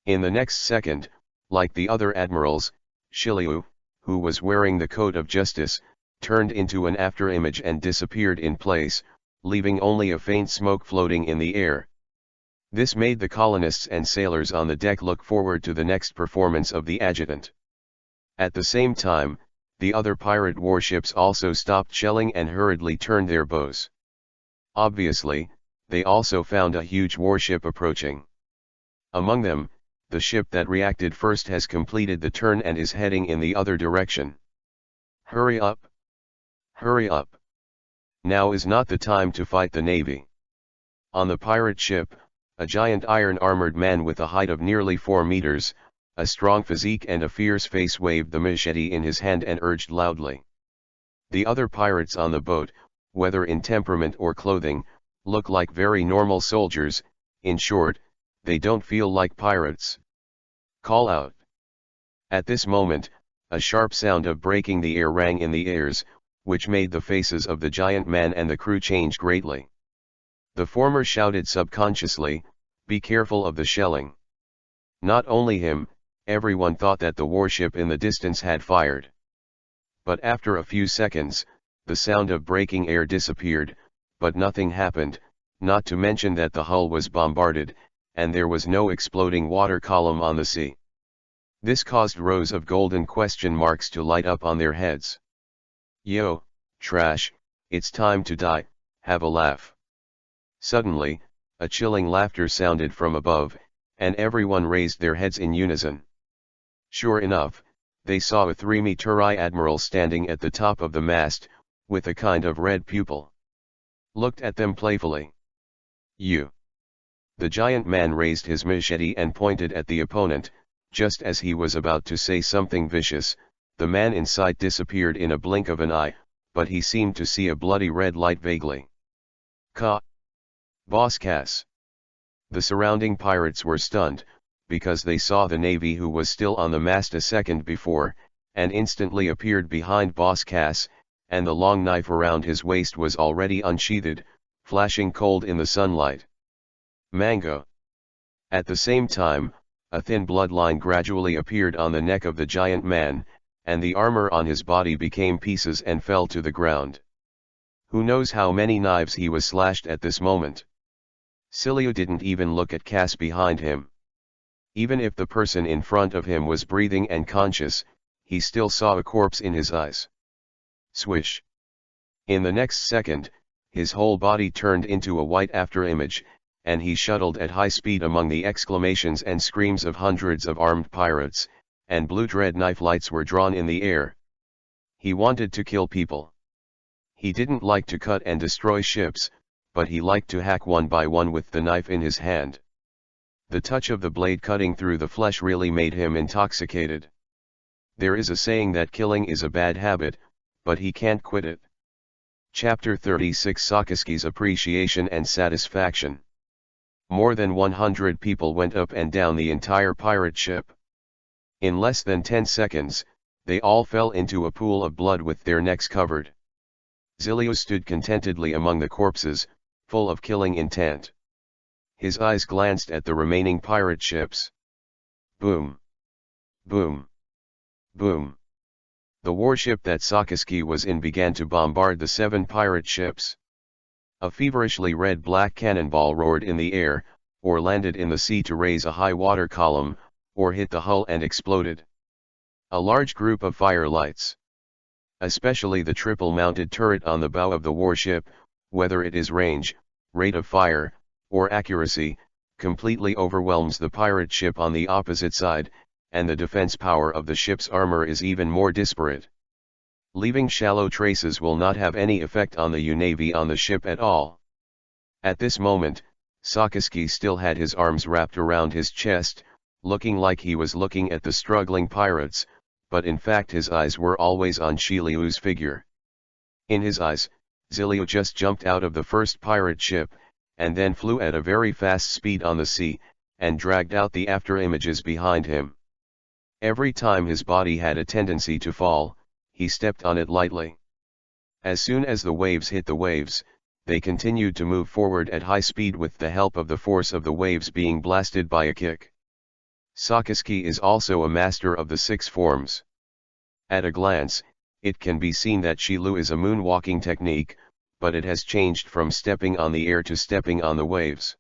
In the next second, like the other admirals, Shiryu, who was wearing the coat of justice, turned into an afterimage and disappeared in place, leaving only a faint smoke floating in the air. This made the colonists and sailors on the deck look forward to the next performance of the adjutant. At the same time, the other pirate warships also stopped shelling and hurriedly turned their bows. Obviously, they also found a huge warship approaching. Among them, the ship that reacted first has completed the turn and is heading in the other direction. Hurry up! Hurry up! Now is not the time to fight the navy. On the pirate ship, a giant iron-armored man with a height of nearly 4 meters, a strong physique and a fierce face waved the machete in his hand and urged loudly. The other pirates on the boat, whether in temperament or clothing, look like very normal soldiers, in short, they don't feel like pirates. Call out. At this moment, a sharp sound of breaking the air rang in the ears, which made the faces of the giant man and the crew change greatly. The former shouted subconsciously, "Be careful of the shelling." Not only him, everyone thought that the warship in the distance had fired. But after a few seconds, the sound of breaking air disappeared, but nothing happened, not to mention that the hull was bombarded, and there was no exploding water column on the sea. This caused rows of golden question marks to light up on their heads. "Yo, trash, it's time to die, have a laugh." Suddenly, a chilling laughter sounded from above, and everyone raised their heads in unison. Sure enough, they saw a 3-meter-high admiral standing at the top of the mast, with a kind of red pupil. Looked at them playfully. "You." The giant man raised his machete and pointed at the opponent. Just as he was about to say something vicious, the man in sight disappeared in a blink of an eye, but he seemed to see a bloody red light vaguely. "Ka! Boss Cass." The surrounding pirates were stunned, because they saw the navy who was still on the mast a second before, and instantly appeared behind Boss Cass, and the long knife around his waist was already unsheathed, flashing cold in the sunlight. Mango. At the same time, a thin bloodline gradually appeared on the neck of the giant man, and the armor on his body became pieces and fell to the ground. Who knows how many knives he was slashed at this moment. Cilio didn't even look at Cass behind him. Even if the person in front of him was breathing and conscious, he still saw a corpse in his eyes. Swish. In the next second, his whole body turned into a white afterimage, and he shuttled at high speed among the exclamations and screams of hundreds of armed pirates, and blue-red knife lights were drawn in the air. He wanted to kill people. He didn't like to cut and destroy ships, but he liked to hack one by one with the knife in his hand. The touch of the blade cutting through the flesh really made him intoxicated. There is a saying that killing is a bad habit, but he can't quit it. Chapter 36 Sakaski's Appreciation and Satisfaction. More than 100 people went up and down the entire pirate ship. In less than 10 seconds, they all fell into a pool of blood with their necks covered. Zilio stood contentedly among the corpses, full of killing intent. His eyes glanced at the remaining pirate ships. Boom! Boom! Boom! The warship that Sakaski was in began to bombard the 7 pirate ships. A feverishly red-black cannonball roared in the air, or landed in the sea to raise a high water column, or hit the hull and exploded. A large group of firelights, especially the triple-mounted turret on the bow of the warship, whether it is range, rate of fire, or accuracy, completely overwhelms the pirate ship on the opposite side, and the defense power of the ship's armor is even more disparate. Leaving shallow traces will not have any effect on the U-Navy on the ship at all. At this moment, Sakaski still had his arms wrapped around his chest, looking like he was looking at the struggling pirates, but in fact his eyes were always on Shiliu's figure. In his eyes, Zilio just jumped out of the first pirate ship, and then flew at a very fast speed on the sea, and dragged out the afterimages behind him. Every time his body had a tendency to fall, he stepped on it lightly. As soon as the waves hit the waves, they continued to move forward at high speed with the help of the force of the waves being blasted by a kick. Sakaski is also a master of the 6 forms. At a glance, it can be seen that Shilu is a moonwalking technique, but it has changed from stepping on the air to stepping on the waves.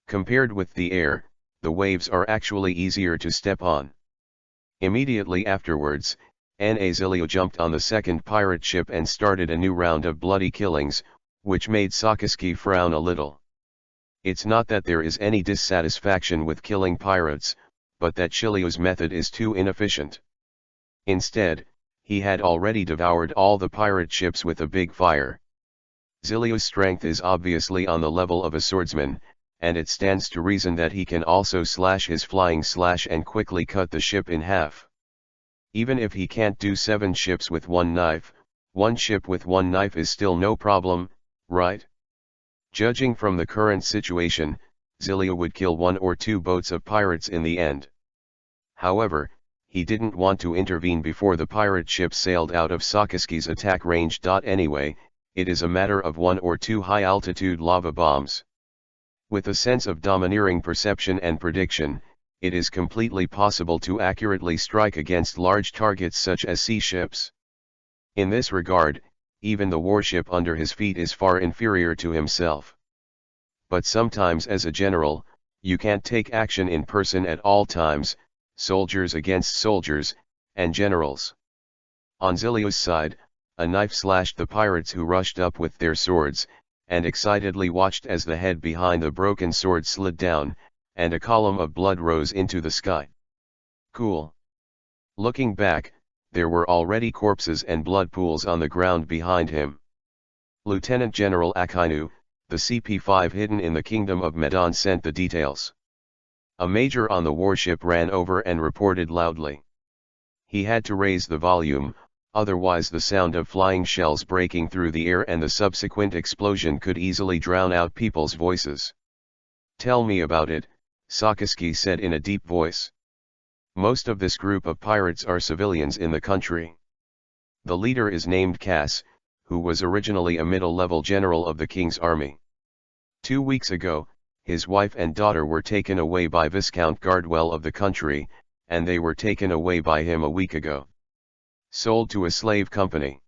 Compared with the air, the waves are actually easier to step on. Immediately afterwards, Zilio jumped on the second pirate ship and started a new round of bloody killings, which made Sakaski frown a little. It's not that there is any dissatisfaction with killing pirates, but that Shiliu's method is too inefficient. Instead, he had already devoured all the pirate ships with a big fire. Zilio's strength is obviously on the level of a swordsman, and it stands to reason that he can also slash his flying slash and quickly cut the ship in half. Even if he can't do 7 ships with 1 knife, 1 ship with 1 knife is still no problem, right? Judging from the current situation, Zilio would kill 1 or 2 boats of pirates in the end. However, he didn't want to intervene before the pirate ship sailed out of Sakaski's attack range. Anyway, it is a matter of 1 or 2 high-altitude lava bombs. With a sense of domineering perception and prediction, it is completely possible to accurately strike against large targets such as sea ships. In this regard, even the warship under his feet is far inferior to himself. But sometimes as a general, you can't take action in person at all times, soldiers against soldiers, and generals. On Zilio's side, a knife slashed the pirates who rushed up with their swords, and excitedly watched as the head behind the broken sword slid down, and a column of blood rose into the sky. Cool. Looking back, there were already corpses and blood pools on the ground behind him. Lieutenant General Akainu, the CP-5 hidden in the Kingdom of Medan, sent the details. A major on the warship ran over and reported loudly. He had to raise the volume, otherwise the sound of flying shells breaking through the air and the subsequent explosion could easily drown out people's voices. "Tell me about it," Sakaski said in a deep voice. "Most of this group of pirates are civilians in the country. The leader is named Cass, who was originally a middle-level general of the king's army. 2 weeks ago, his wife and daughter were taken away by Viscount Gardwell of the country, and they were taken away by him a week ago. Sold to a slave company.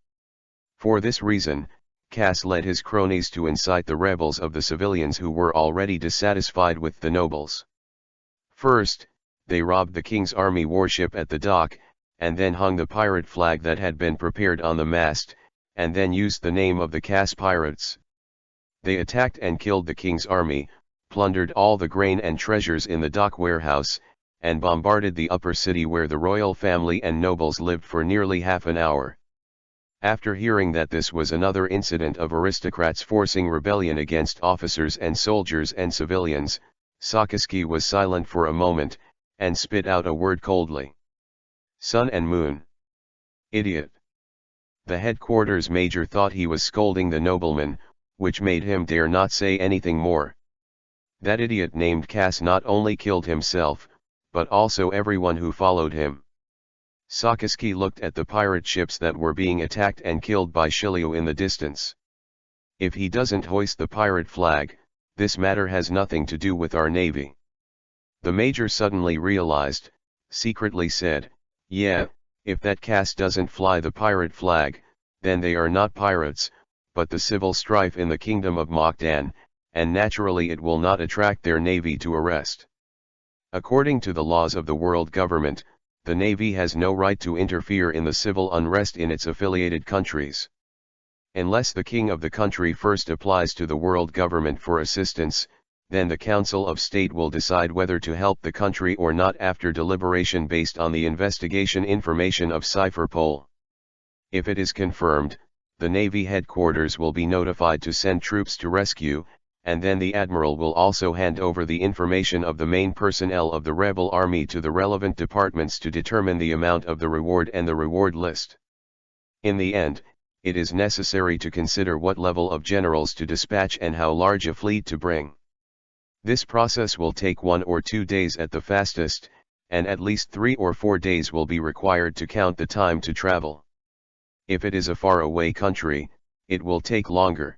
For this reason, Cass led his cronies to incite the rebels of the civilians who were already dissatisfied with the nobles. First, they robbed the king's army warship at the dock, and then hung the pirate flag that had been prepared on the mast, and then used the name of the Cass pirates. They attacked and killed the king's army, plundered all the grain and treasures in the dock warehouse, and bombarded the upper city where the royal family and nobles lived for nearly half an hour. After hearing that this was another incident of aristocrats forcing rebellion against officers and soldiers and civilians, Sakaski was silent for a moment, and spit out a word coldly. "Sun and moon. Idiot." The headquarters major thought he was scolding the nobleman, which made him dare not say anything more. That idiot named Cass not only killed himself, but also everyone who followed him. Sakaski looked at the pirate ships that were being attacked and killed by Shilio in the distance. If he doesn't hoist the pirate flag, this matter has nothing to do with our navy. The major suddenly realized, secretly said, "Yeah, if that Cass doesn't fly the pirate flag, then they are not pirates, but the civil strife in the kingdom of Mokdan, and naturally it will not attract their navy to arrest. According to the laws of the world government, the navy has no right to interfere in the civil unrest in its affiliated countries. Unless the king of the country first applies to the world government for assistance, then the Council of State will decide whether to help the country or not after deliberation based on the investigation information of Cypherpol. If it is confirmed, the Navy headquarters will be notified to send troops to rescue, and then the Admiral will also hand over the information of the main personnel of the rebel army to the relevant departments to determine the amount of the reward and the reward list. In the end, it is necessary to consider what level of generals to dispatch and how large a fleet to bring. This process will take 1 or 2 days at the fastest, and at least 3 or 4 days will be required to count the time to travel. If it is a far-away country, it will take longer.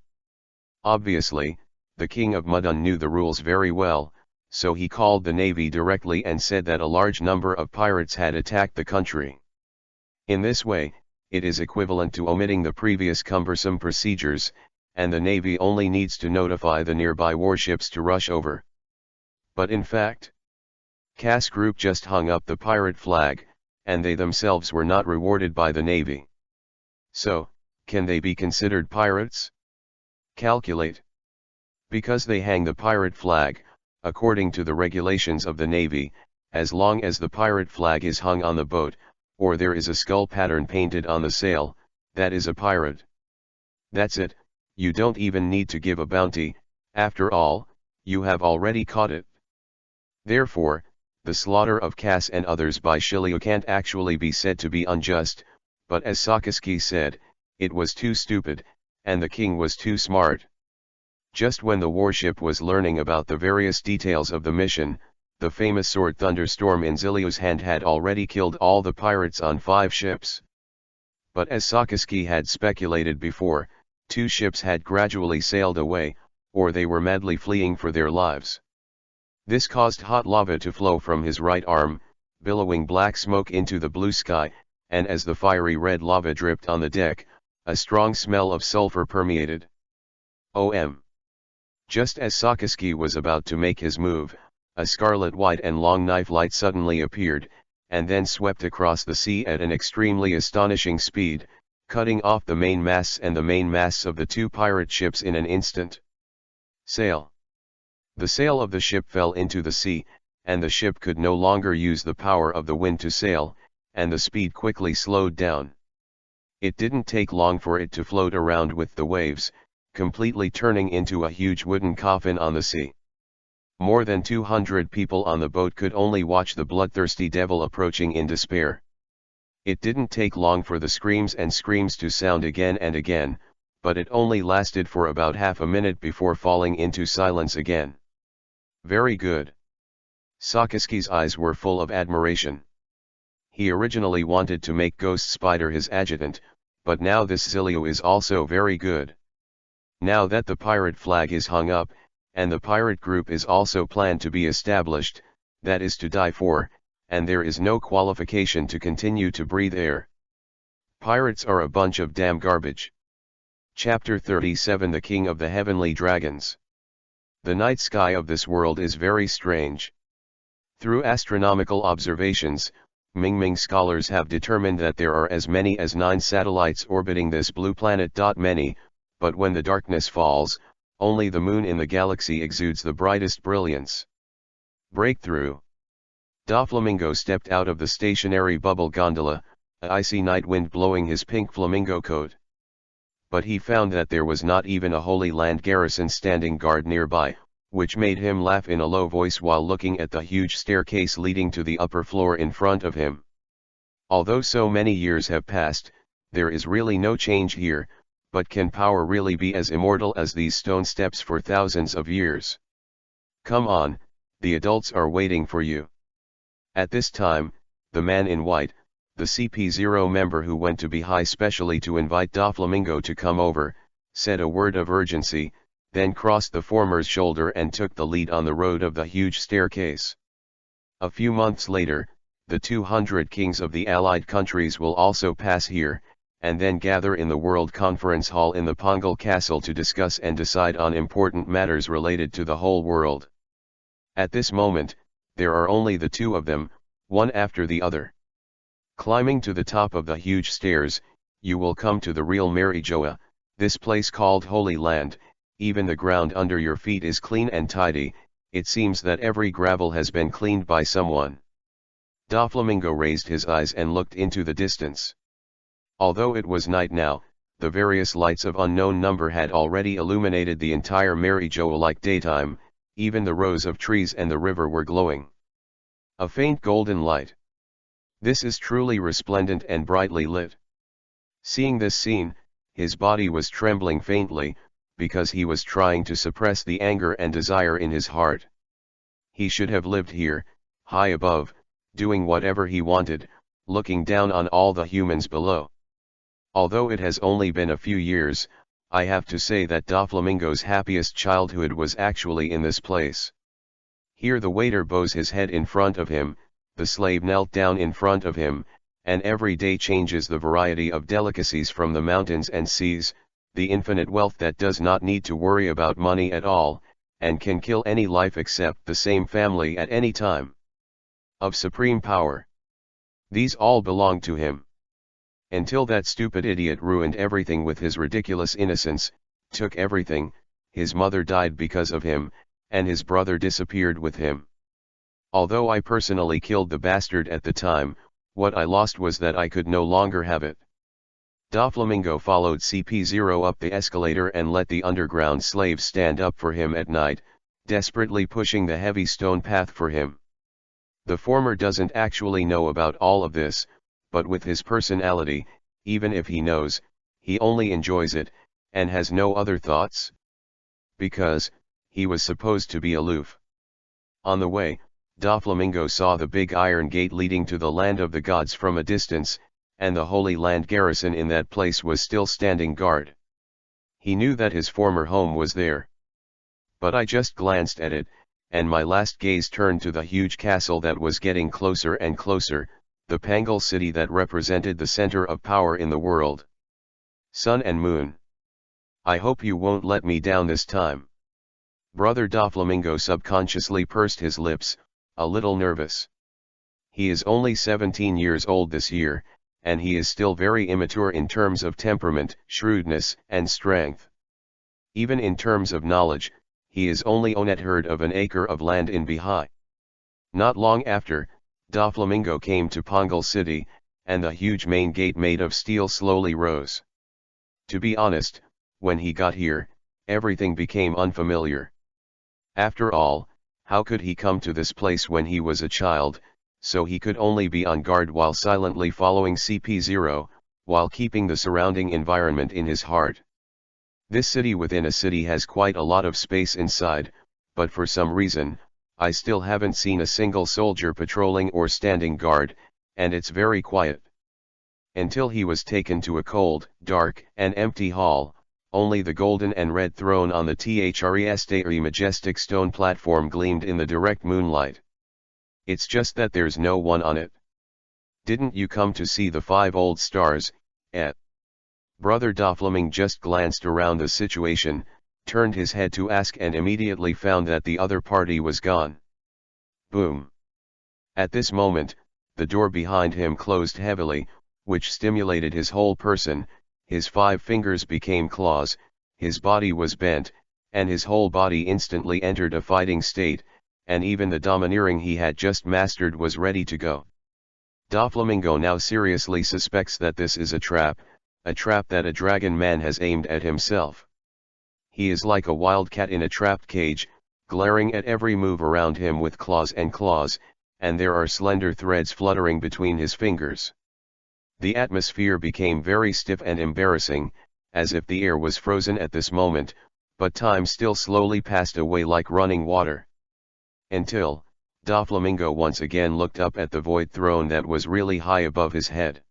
Obviously, the king of Mudun knew the rules very well, so he called the navy directly and said that a large number of pirates had attacked the country. In this way, it is equivalent to omitting the previous cumbersome procedures, and the navy only needs to notify the nearby warships to rush over. But in fact, Cass Group just hung up the pirate flag, and they themselves were not rewarded by the navy. So, can they be considered pirates? Calculate. Because they hang the pirate flag, according to the regulations of the navy, as long as the pirate flag is hung on the boat, or there is a skull pattern painted on the sail, that is a pirate. That's it, you don't even need to give a bounty, after all, you have already caught it. Therefore, the slaughter of Cass and others by Shilio can't actually be said to be unjust, but as Sakaski said, it was too stupid, and the king was too smart. Just when the warship was learning about the various details of the mission, the famous sword thunderstorm in Zilio's hand had already killed all the pirates on 5 ships. But as Sakaski had speculated before, 2 ships had gradually sailed away, or they were madly fleeing for their lives. This caused hot lava to flow from his right arm, billowing black smoke into the blue sky, and as the fiery red lava dripped on the deck, a strong smell of sulfur permeated. Just as Sakaski was about to make his move, a scarlet white and long knife light suddenly appeared, and then swept across the sea at an extremely astonishing speed, cutting off the mainmasts and the mainmasts of the 2 pirate ships in an instant. Sail. The sail of the ship fell into the sea, and the ship could no longer use the power of the wind to sail, and the speed quickly slowed down. It didn't take long for it to float around with the waves, completely turning into a huge wooden coffin on the sea. More than 200 people on the boat could only watch the bloodthirsty devil approaching in despair. It didn't take long for the screams and screams to sound again and again, but it only lasted for about half a minute before falling into silence again. Very good. Sakaski's eyes were full of admiration. He originally wanted to make Ghost Spider his adjutant, but now this Zilio is also very good. Now that the pirate flag is hung up, and the pirate group is also planned to be established, that is to die for, and there is no qualification to continue to breathe air. Pirates are a bunch of damn garbage. Chapter 37 The King of the Heavenly Dragons. The night sky of this world is very strange. Through astronomical observations, Mingming scholars have determined that there are as many as 9 satellites orbiting this blue planet. Many, but when the darkness falls, only the moon in the galaxy exudes the brightest brilliance. Breakthrough. Doflamingo stepped out of the stationary bubble gondola, a icy night wind blowing his pink flamingo coat. But he found that there was not even a Holy Land garrison standing guard nearby, which made him laugh in a low voice while looking at the huge staircase leading to the upper floor in front of him. Although so many years have passed, there is really no change here, but can power really be as immortal as these stone steps for thousands of years? Come on, the adults are waiting for you. At this time, the man in white, the CP0 member who went to Bihai specially to invite Doflamingo to come over, said a word of urgency, then crossed the former's shoulder and took the lead on the road of the huge staircase. A few months later, the 200 kings of the allied countries will also pass here, and then gather in the World Conference Hall in the Pongal Castle to discuss and decide on important matters related to the whole world. At this moment, there are only the 2 of them, one after the other. Climbing to the top of the huge stairs, you will come to the real Marijoa, this place called Holy Land. Even the ground under your feet is clean and tidy, it seems that every gravel has been cleaned by someone. Doflamingo raised his eyes and looked into the distance. Although it was night now, the various lights of unknown number had already illuminated the entire Marijoa like daytime, even the rows of trees and the river were glowing. A faint golden light. This is truly resplendent and brightly lit. Seeing this scene, his body was trembling faintly, because he was trying to suppress the anger and desire in his heart. He should have lived here, high above, doing whatever he wanted, looking down on all the humans below. Although it has only been a few years, I have to say that Doflamingo's happiest childhood was actually in this place. Here the waiter bows his head in front of him, the slave knelt down in front of him, and every day changes the variety of delicacies from the mountains and seas, the infinite wealth that does not need to worry about money at all, and can kill any life except the same family at any time. Of supreme power. These all belong to him. Until that stupid idiot ruined everything with his ridiculous innocence, took everything, his mother died because of him, and his brother disappeared with him. Although I personally killed the bastard at the time, what I lost was that I could no longer have it. Doflamingo followed CP0 up the escalator and let the underground slaves stand up for him at night, desperately pushing the heavy stone path for him. The former doesn't actually know about all of this, but with his personality, even if he knows, he only enjoys it, and has no other thoughts. because he was supposed to be aloof. On the way, Doflamingo saw the big iron gate leading to the land of the gods from a distance, and the Holy Land garrison in that place was still standing guard. He knew that his former home was there. But I just glanced at it, and my last gaze turned to the huge castle that was getting closer and closer, the Pangal city that represented the center of power in the world. Sun and Moon. I hope you won't let me down this time. Brother Doflamingo subconsciously pursed his lips, a little nervous. He is only 17 years old this year, and he is still very immature in terms of temperament, shrewdness, and strength. Even in terms of knowledge, he is only a third of an acre of land in Bihai. Not long after, Doflamingo came to Pangal city, and the huge main gate made of steel slowly rose. To be honest, when he got here, everything became unfamiliar. After all, how could he come to this place when he was a child, so he could only be on guard while silently following CP0, while keeping the surrounding environment in his heart. This city within a city has quite a lot of space inside, but for some reason, I still haven't seen a single soldier patrolling or standing guard, and it's very quiet. Until he was taken to a cold, dark, and empty hall, only the golden and red throne on the Threstary majestic stone platform gleamed in the direct moonlight. It's just that there's no one on it. Didn't you come to see the 5 old stars, Ed? Brother Doflamingo just glanced around the situation, turned his head to ask and immediately found that the other party was gone. Boom. At this moment, the door behind him closed heavily, which stimulated his whole person. His 5 fingers became claws, his body was bent, and his whole body instantly entered a fighting state, and even the domineering he had just mastered was ready to go. Doflamingo now seriously suspects that this is a trap that a dragon man has aimed at himself. He is like a wild cat in a trapped cage, glaring at every move around him with claws, and there are slender threads fluttering between his fingers. The atmosphere became very stiff and embarrassing, as if the air was frozen at this moment, but time still slowly passed away like running water. Until, Doflamingo once again looked up at the void throne that was really high above his head.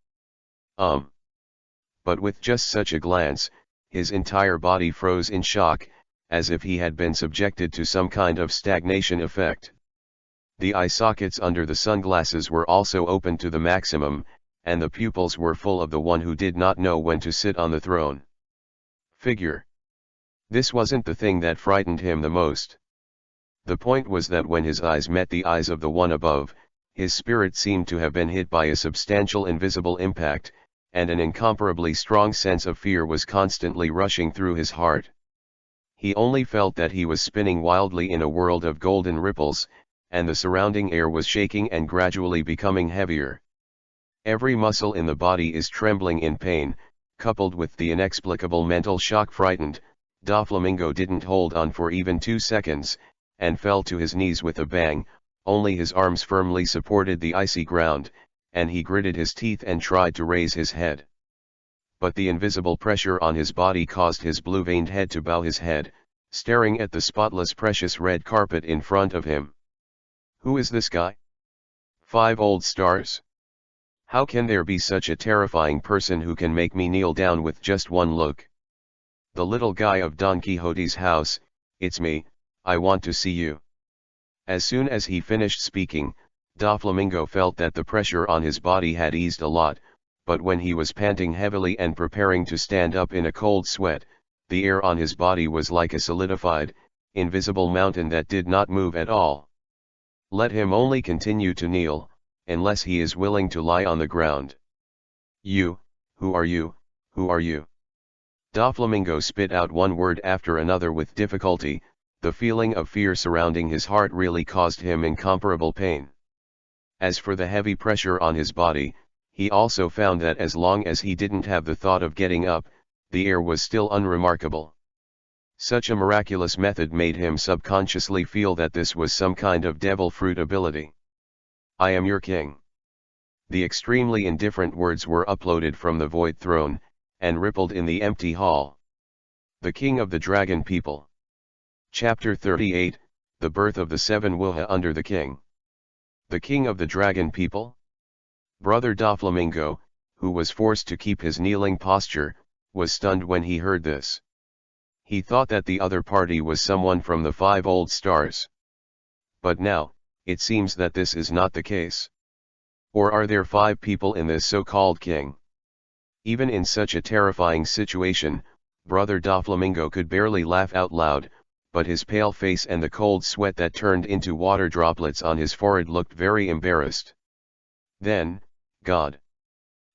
But with just such a glance, his entire body froze in shock, as if he had been subjected to some kind of stagnation effect. The eye sockets under the sunglasses were also open to the maximum, and the pupils were full of the one who did not know when to sit on the throne. Figure. This wasn't the thing that frightened him the most. The point was that when his eyes met the eyes of the one above, his spirit seemed to have been hit by a substantial invisible impact, and an incomparably strong sense of fear was constantly rushing through his heart. He only felt that he was spinning wildly in a world of golden ripples, and the surrounding air was shaking and gradually becoming heavier. Every muscle in the body is trembling in pain, coupled with the inexplicable mental shock. Frightened, Doflamingo didn't hold on for even 2 seconds, and fell to his knees with a bang. Only his arms firmly supported the icy ground, and he gritted his teeth and tried to raise his head. But the invisible pressure on his body caused his blue-veined head to bow his head, staring at the spotless precious red carpet in front of him. Who is this guy? 5 old stars? How can there be such a terrifying person who can make me kneel down with just one look? The little guy of Don Quixote's house, it's me, I want to see you. As soon as he finished speaking, Doflamingo felt that the pressure on his body had eased a lot, but when he was panting heavily and preparing to stand up in a cold sweat, the air on his body was like a solidified, invisible mountain that did not move at all. Let him only continue to kneel, unless he is willing to lie on the ground. You, who are you, who are you? Doflamingo spit out one word after another with difficulty. The feeling of fear surrounding his heart really caused him incomparable pain. As for the heavy pressure on his body, he also found that as long as he didn't have the thought of getting up, the air was still unremarkable. Such a miraculous method made him subconsciously feel that this was some kind of devil fruit ability. I am your king. The extremely indifferent words were uploaded from the void throne, and rippled in the empty hall. The king of the dragon people. Chapter 38, The Birth of the Seven Wuha Under the King. The King of the Dragon People? Brother Doflamingo, who was forced to keep his kneeling posture, was stunned when he heard this. He thought that the other party was someone from the 5 old stars. But now, it seems that this is not the case. Or are there 5 people in this so-called king? Even in such a terrifying situation, Brother Doflamingo could barely laugh out loud, but his pale face and the cold sweat that turned into water droplets on his forehead looked very embarrassed. Then, God!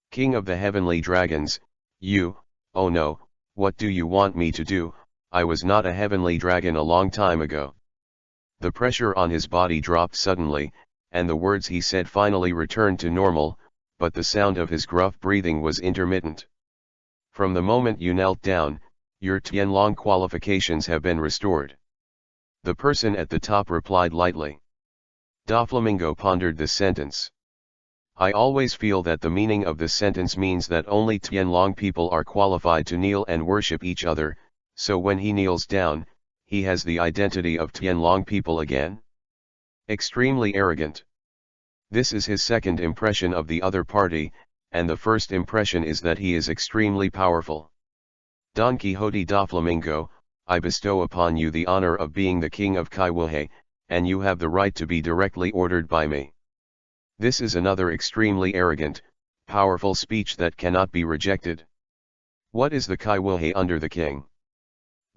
King of the heavenly dragons, you, oh no, what do you want me to do? I was not a heavenly dragon a long time ago. The pressure on his body dropped suddenly, and the words he said finally returned to normal, but the sound of his gruff breathing was intermittent. From the moment you knelt down, your Tianlong qualifications have been restored. The person at the top replied lightly. Doflamingo pondered this sentence. I always feel that the meaning of this sentence means that only Tianlong people are qualified to kneel and worship each other, so when he kneels down, he has the identity of Tianlong people again? Extremely arrogant. This is his second impression of the other party, and the first impression is that he is extremely powerful. Don Quixote Doflamingo, I bestow upon you the honor of being the king of Kaiwuhe, and you have the right to be directly ordered by me. This is another extremely arrogant, powerful speech that cannot be rejected. What is the Kaiwuhe under the king?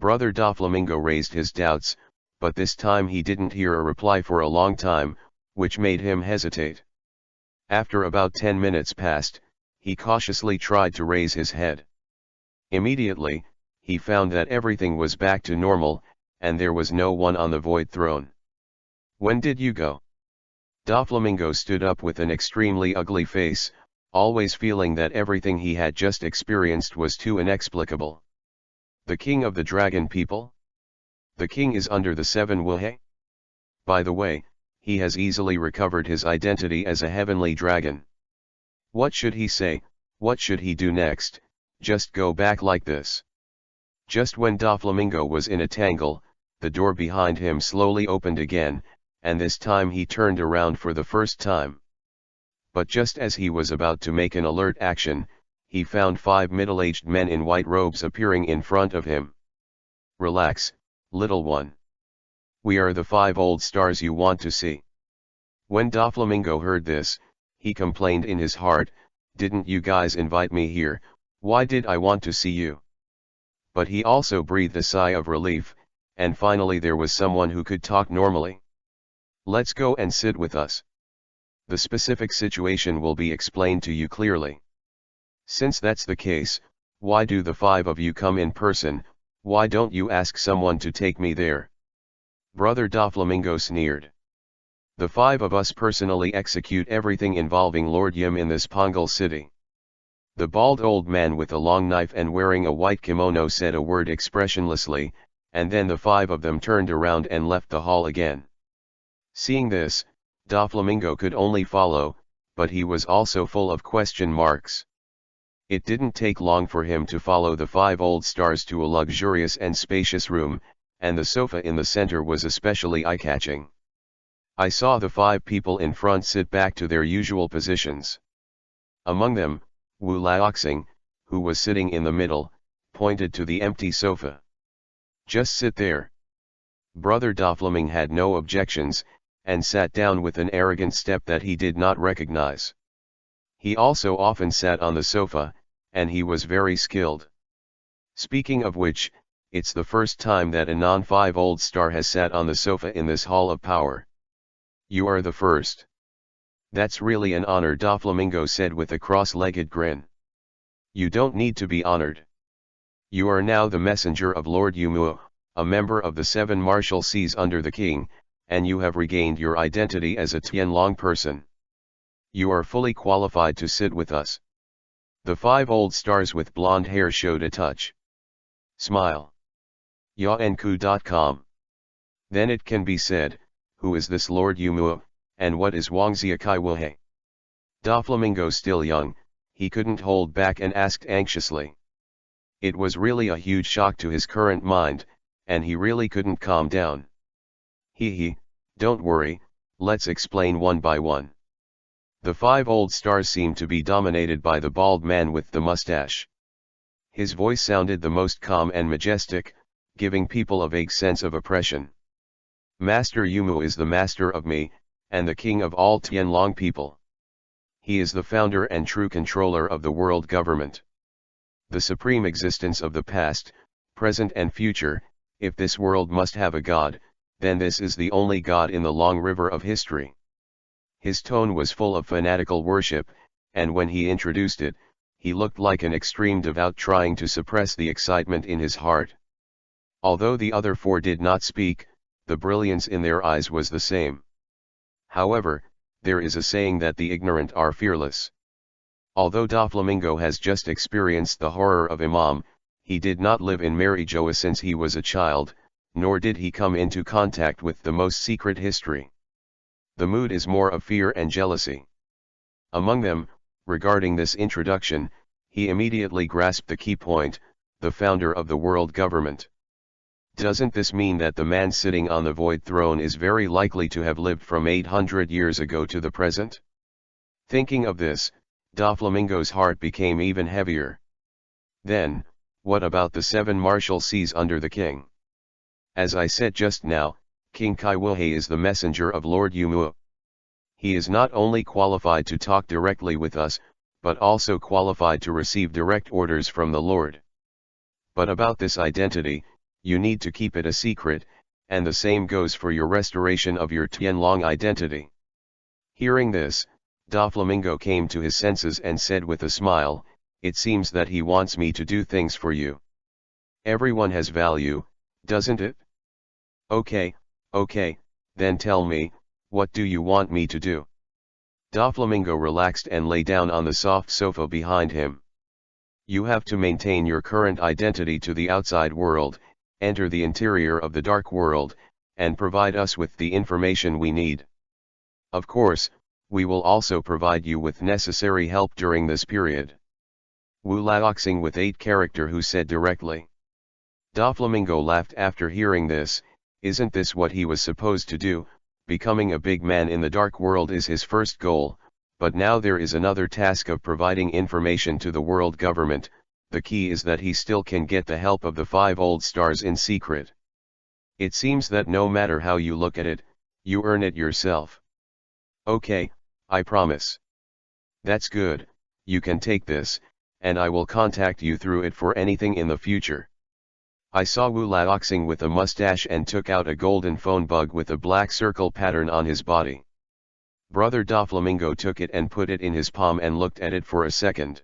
Brother Doflamingo raised his doubts, but this time he didn't hear a reply for a long time, which made him hesitate. After about 10 minutes passed, he cautiously tried to raise his head. Immediately, he found that everything was back to normal, and there was no one on the void throne. When did you go? Doflamingo stood up with an extremely ugly face, always feeling that everything he had just experienced was too inexplicable. The king of the dragon people? The king is under the 7 Wuhe? By the way, he has easily recovered his identity as a heavenly dragon. What should he say, what should he do next? Just go back like this. Just when Doflamingo was in a tangle, the door behind him slowly opened again, and this time he turned around for the first time. But just as he was about to make an alert action, he found 5 middle-aged men in white robes appearing in front of him. Relax, little one. We are the 5 old stars you want to see. When Doflamingo heard this, he complained in his heart, didn't you guys invite me here? Why did I want to see you? But he also breathed a sigh of relief, and finally there was someone who could talk normally. Let's go and sit with us. The specific situation will be explained to you clearly. Since that's the case, why do the 5 of you come in person? Why don't you ask someone to take me there? Brother Doflamingo sneered. The 5 of us personally execute everything involving Lord Yim in this Pongal city. The bald old man with a long knife and wearing a white kimono said a word expressionlessly, and then the 5 of them turned around and left the hall again. Seeing this, Doflamingo could only follow, but he was also full of question marks. It didn't take long for him to follow the 5 old stars to a luxurious and spacious room, and the sofa in the center was especially eye-catching. I saw the 5 people in front sit back to their usual positions. Among them, Wu Laoxing, who was sitting in the middle, pointed to the empty sofa. Just sit there. Brother Doflamingo had no objections, and sat down with an arrogant step that he did not recognize. He also often sat on the sofa, and he was very skilled. Speaking of which, it's the first time that a non-5 old star has sat on the sofa in this hall of power. You are the first. That's really an honor, Doflamingo said with a cross-legged grin. You don't need to be honored. You are now the messenger of Lord Yumuo, a member of the 7 martial seas under the king, and you have regained your identity as a Tianlong person. You are fully qualified to sit with us. The 5 old stars with blonde hair showed a touch. Smile. yaenku.com. Then it can be said, who is this Lord Yumuo, and what is Wangzia Kaiwuhe? Doflamingo still young, he couldn't hold back and asked anxiously. It was really a huge shock to his current mind, and he really couldn't calm down. Don't worry, let's explain one by one. The 5 old stars seemed to be dominated by the bald man with the mustache. His voice sounded the most calm and majestic, giving people a vague sense of oppression. Master Yumu is the master of me, and the king of all Tianlong people. He is the founder and true controller of the world government. The supreme existence of the past, present and future. If this world must have a god, then this is the only god in the long river of history. His tone was full of fanatical worship, and when he introduced it, he looked like an extreme devout trying to suppress the excitement in his heart. Although the other 4 did not speak, the brilliance in their eyes was the same. However, there is a saying that the ignorant are fearless. Although Doflamingo has just experienced the horror of Imam, he did not live in Marijoa since he was a child, nor did he come into contact with the most secret history. The mood is more of fear and jealousy. Among them, regarding this introduction, he immediately grasped the key point, the founder of the world government. Doesn't this mean that the man sitting on the void throne is very likely to have lived from 800 years ago to the present? Thinking of this, Doflamingo's heart became even heavier. Then, what about the 7 Marshalseas under the king? As I said just now, King Kaiwuhe is the messenger of Lord Yumu. He is not only qualified to talk directly with us, but also qualified to receive direct orders from the Lord. But about this identity, you need to keep it a secret, and the same goes for your restoration of your Tianlong identity. Hearing this, Doflamingo came to his senses and said with a smile, "It seems that he wants me to do things for you. Everyone has value, doesn't it? Okay, then tell me, what do you want me to do?" Doflamingo relaxed and lay down on the soft sofa behind him. "You have to maintain your current identity to the outside world, enter the interior of the dark world, and provide us with the information we need. Of course, we will also provide you with necessary help during this period." Wu Laoxing with 8 character who said directly. Doflamingo laughed after hearing this. Isn't this what he was supposed to do? Becoming a big man in the dark world is his first goal, but now there is another task of providing information to the world government. The key is that he still can get the help of the 5 old stars in secret. It seems that no matter how you look at it, you earn it yourself. Okay, I promise. That's good, you can take this, and I will contact you through it for anything in the future. I saw Wu Laoxing with a mustache and took out a golden phone bug with a black circle pattern on his body. Brother Doflamingo took it and put it in his palm and looked at it for a second.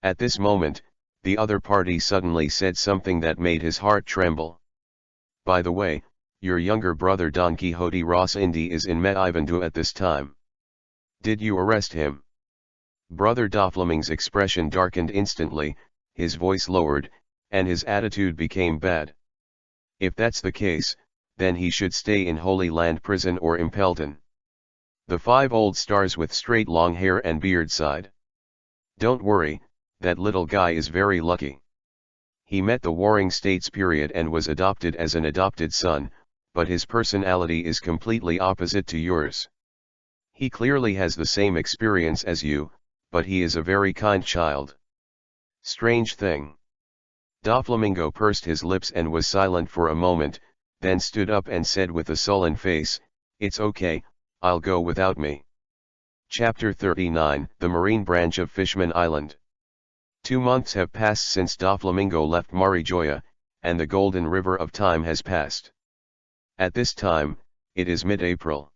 At this moment, the other party suddenly said something that made his heart tremble. "By the way, your younger brother Don Quixote Ross Indy is in Meivandu at this time. Did you arrest him?" Brother Doflaming's expression darkened instantly, his voice lowered, and his attitude became bad. "If that's the case, then he should stay in Holy Land Prison or Impelton." The 5 old stars with straight long hair and beard sighed. "Don't worry, that little guy is very lucky. He met the Warring States period and was adopted as an adopted son, but his personality is completely opposite to yours. He clearly has the same experience as you, but he is a very kind child." Strange thing. Doflamingo pursed his lips and was silent for a moment, then stood up and said with a sullen face, "It's okay, I'll go without me." Chapter 39, The Marine Branch of Fishman Island. 2 months have passed since Doflamingo left Marijoya, and the golden river of time has passed. At this time, it is mid-April.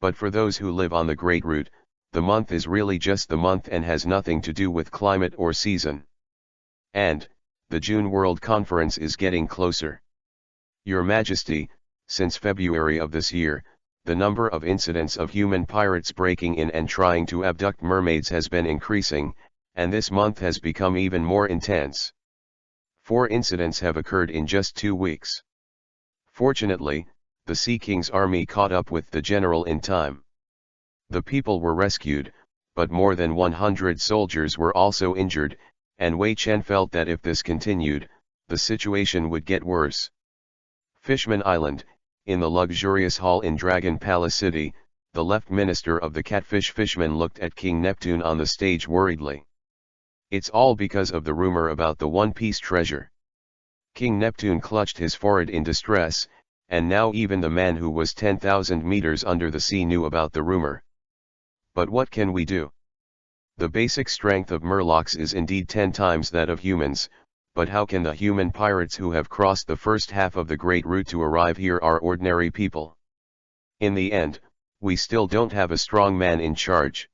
But for those who live on the Great Route, the month is really just the month and has nothing to do with climate or season. And, the June World Conference is getting closer. Your Majesty, since February of this year, the number of incidents of human pirates breaking in and trying to abduct mermaids has been increasing, and this month has become even more intense. 4 incidents have occurred in just 2 weeks. Fortunately, the Sea King's army caught up with the general in time. The people were rescued, but more than 100 soldiers were also injured, and Wei Chen felt that if this continued, the situation would get worse. Fishman Island, in the luxurious hall in Dragon Palace City, the left minister of the Catfish Fisherman looked at King Neptune on the stage worriedly. It's all because of the rumor about the One Piece treasure. King Neptune clutched his forehead in distress, and now even the man who was 10,000 meters under the sea knew about the rumor. But what can we do? The basic strength of Murlocs is indeed 10 times that of humans, but how can the human pirates who have crossed the first half of the Great Route to arrive here are ordinary people? In the end, we still don't have a strong man in charge.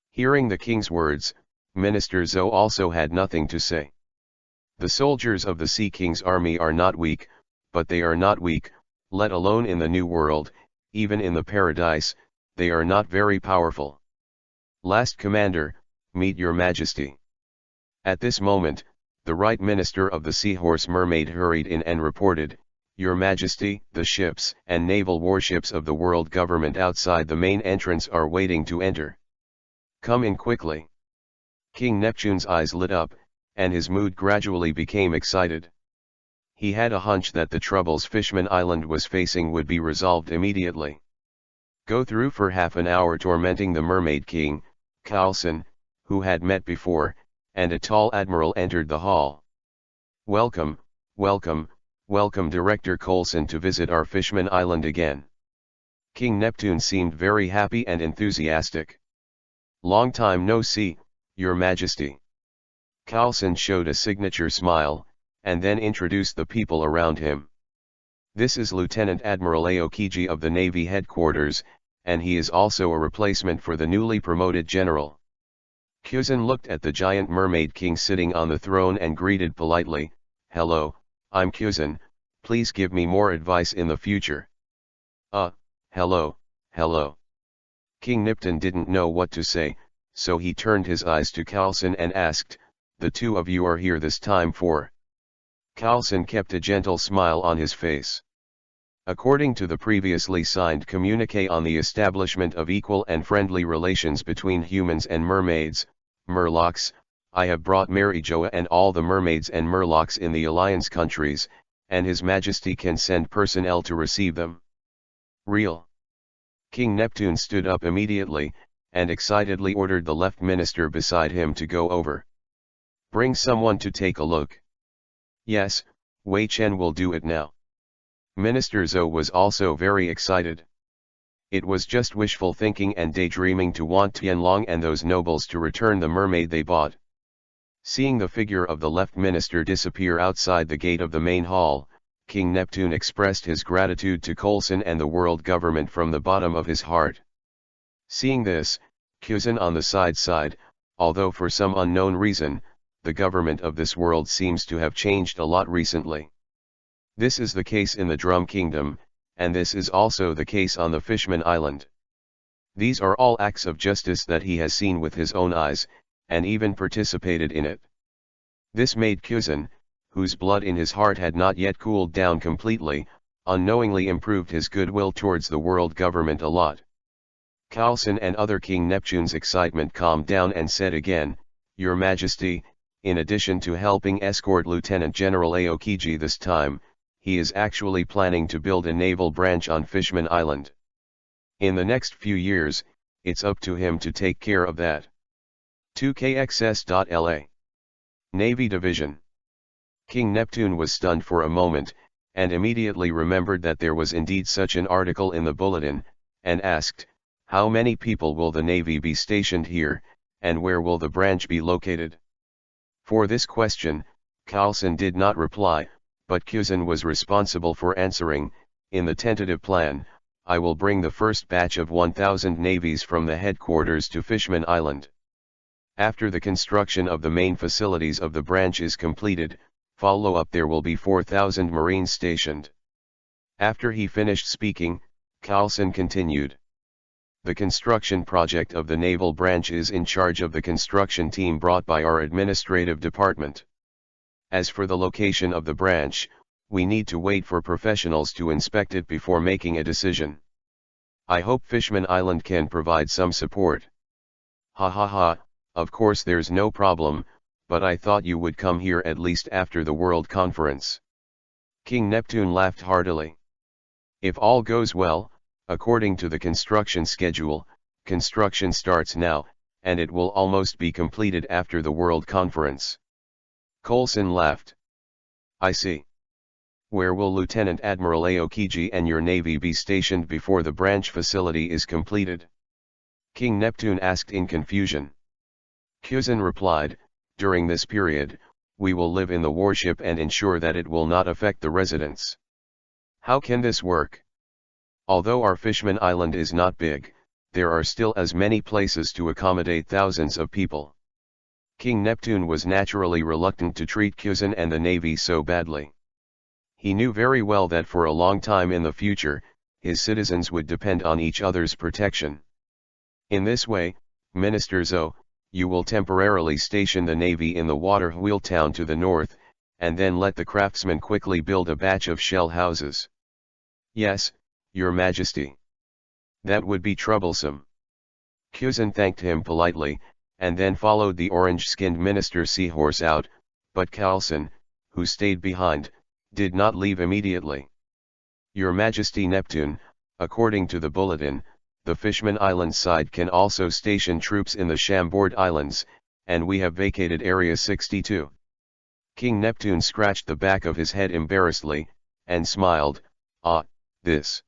Hearing the king's words, Minister Zhou also had nothing to say. The soldiers of the Sea King's army are not weak, but they are not weak, let alone in the New World, even in the Paradise, they are not very powerful. Last commander, meet your majesty. At this moment, the right minister of the Seahorse Mermaid hurried in and reported, Your Majesty, the ships and naval warships of the world government outside the main entrance are waiting to enter. Come in quickly. King Neptune's eyes lit up, and his mood gradually became excited. He had a hunch that the troubles Fishman Island was facing would be resolved immediately. Go through for half an hour tormenting the Mermaid King, Carlson, who had met before, and a tall admiral entered the hall. Welcome, welcome, welcome Director Coulson to visit our Fishman Island again. King Neptune seemed very happy and enthusiastic. Long time no see, Your Majesty. Coulson showed a signature smile, and then introduced the people around him. This is Lieutenant Admiral Aokiji of the Navy Headquarters, and he is also a replacement for the newly promoted general. Kuzan looked at the giant Mermaid King sitting on the throne and greeted politely, Hello, I'm Kuzan, please give me more advice in the future. Hello, hello. King Neptune didn't know what to say, so he turned his eyes to Coulson and asked, The two of you are here this time for? Coulson kept a gentle smile on his face. According to the previously signed communique on the establishment of equal and friendly relations between humans and mermaids, Murlocs, I have brought Mary Joa and all the mermaids and Murlocs in the Alliance countries, and His Majesty can send personnel to receive them. Real. King Neptune stood up immediately, and excitedly ordered the left minister beside him to go over. Bring someone to take a look. Yes, Wei Chen will do it now. Minister Zhou was also very excited. It was just wishful thinking and daydreaming to want Tianlong and those nobles to return the mermaid they bought. Seeing the figure of the left minister disappear outside the gate of the main hall, King Neptune expressed his gratitude to Coulson and the world government from the bottom of his heart. Seeing this, Kuzan on the side, although for some unknown reason, the government of this world seems to have changed a lot recently. This is the case in the Drum Kingdom, and this is also the case on the Fishman Island. These are all acts of justice that he has seen with his own eyes, and even participated in it. This made Kuzan, whose blood in his heart had not yet cooled down completely, unknowingly improved his goodwill towards the world government a lot. Coulson and other King Neptune's excitement calmed down and said again, Your Majesty, in addition to helping escort Lieutenant General Aokiji this time, he is actually planning to build a naval branch on Fishman Island. In the next few years, it's up to him to take care of that. 2KXS.LA Navy Division. King Neptune was stunned for a moment, and immediately remembered that there was indeed such an article in the bulletin, and asked, How many people will the Navy be stationed here, and where will the branch be located? For this question, Coulson did not reply, but Kuzan was responsible for answering, in the tentative plan, I will bring the first batch of 1,000 navies from the headquarters to Fishman Island. After the construction of the main facilities of the branch is completed, follow-up there will be 4,000 Marines stationed. After he finished speaking, Coulson continued. The construction project of the naval branch is in charge of the construction team brought by our administrative department. As for the location of the branch, we need to wait for professionals to inspect it before making a decision. I hope Fishman Island can provide some support. Ha ha ha, of course there's no problem, but I thought you would come here at least after the World Conference. King Neptune laughed heartily. If all goes well, according to the construction schedule, construction starts now, and it will almost be completed after the World Conference. Coulson laughed. I see. Where will Lieutenant Admiral Aokiji and your Navy be stationed before the branch facility is completed? King Neptune asked in confusion. Kuzen replied, during this period, we will live in the warship and ensure that it will not affect the residents. How can this work? Although our Fishman Island is not big, there are still as many places to accommodate thousands of people. King Neptune was naturally reluctant to treat Kuzen and the Navy so badly. He knew very well that for a long time in the future, his citizens would depend on each other's protection. In this way, Minister Zhou, you will temporarily station the Navy in the water wheel town to the north, and then let the craftsmen quickly build a batch of shell houses. Yes, Your Majesty. That would be troublesome. Kuzen thanked him politely, and then followed the orange-skinned Minister Seahorse out, but Coulson, who stayed behind, did not leave immediately. Your Majesty Neptune, according to the bulletin, the Fishman Island side can also station troops in the Chambord Islands, and we have vacated Area 62. King Neptune scratched the back of his head embarrassedly, and smiled, this.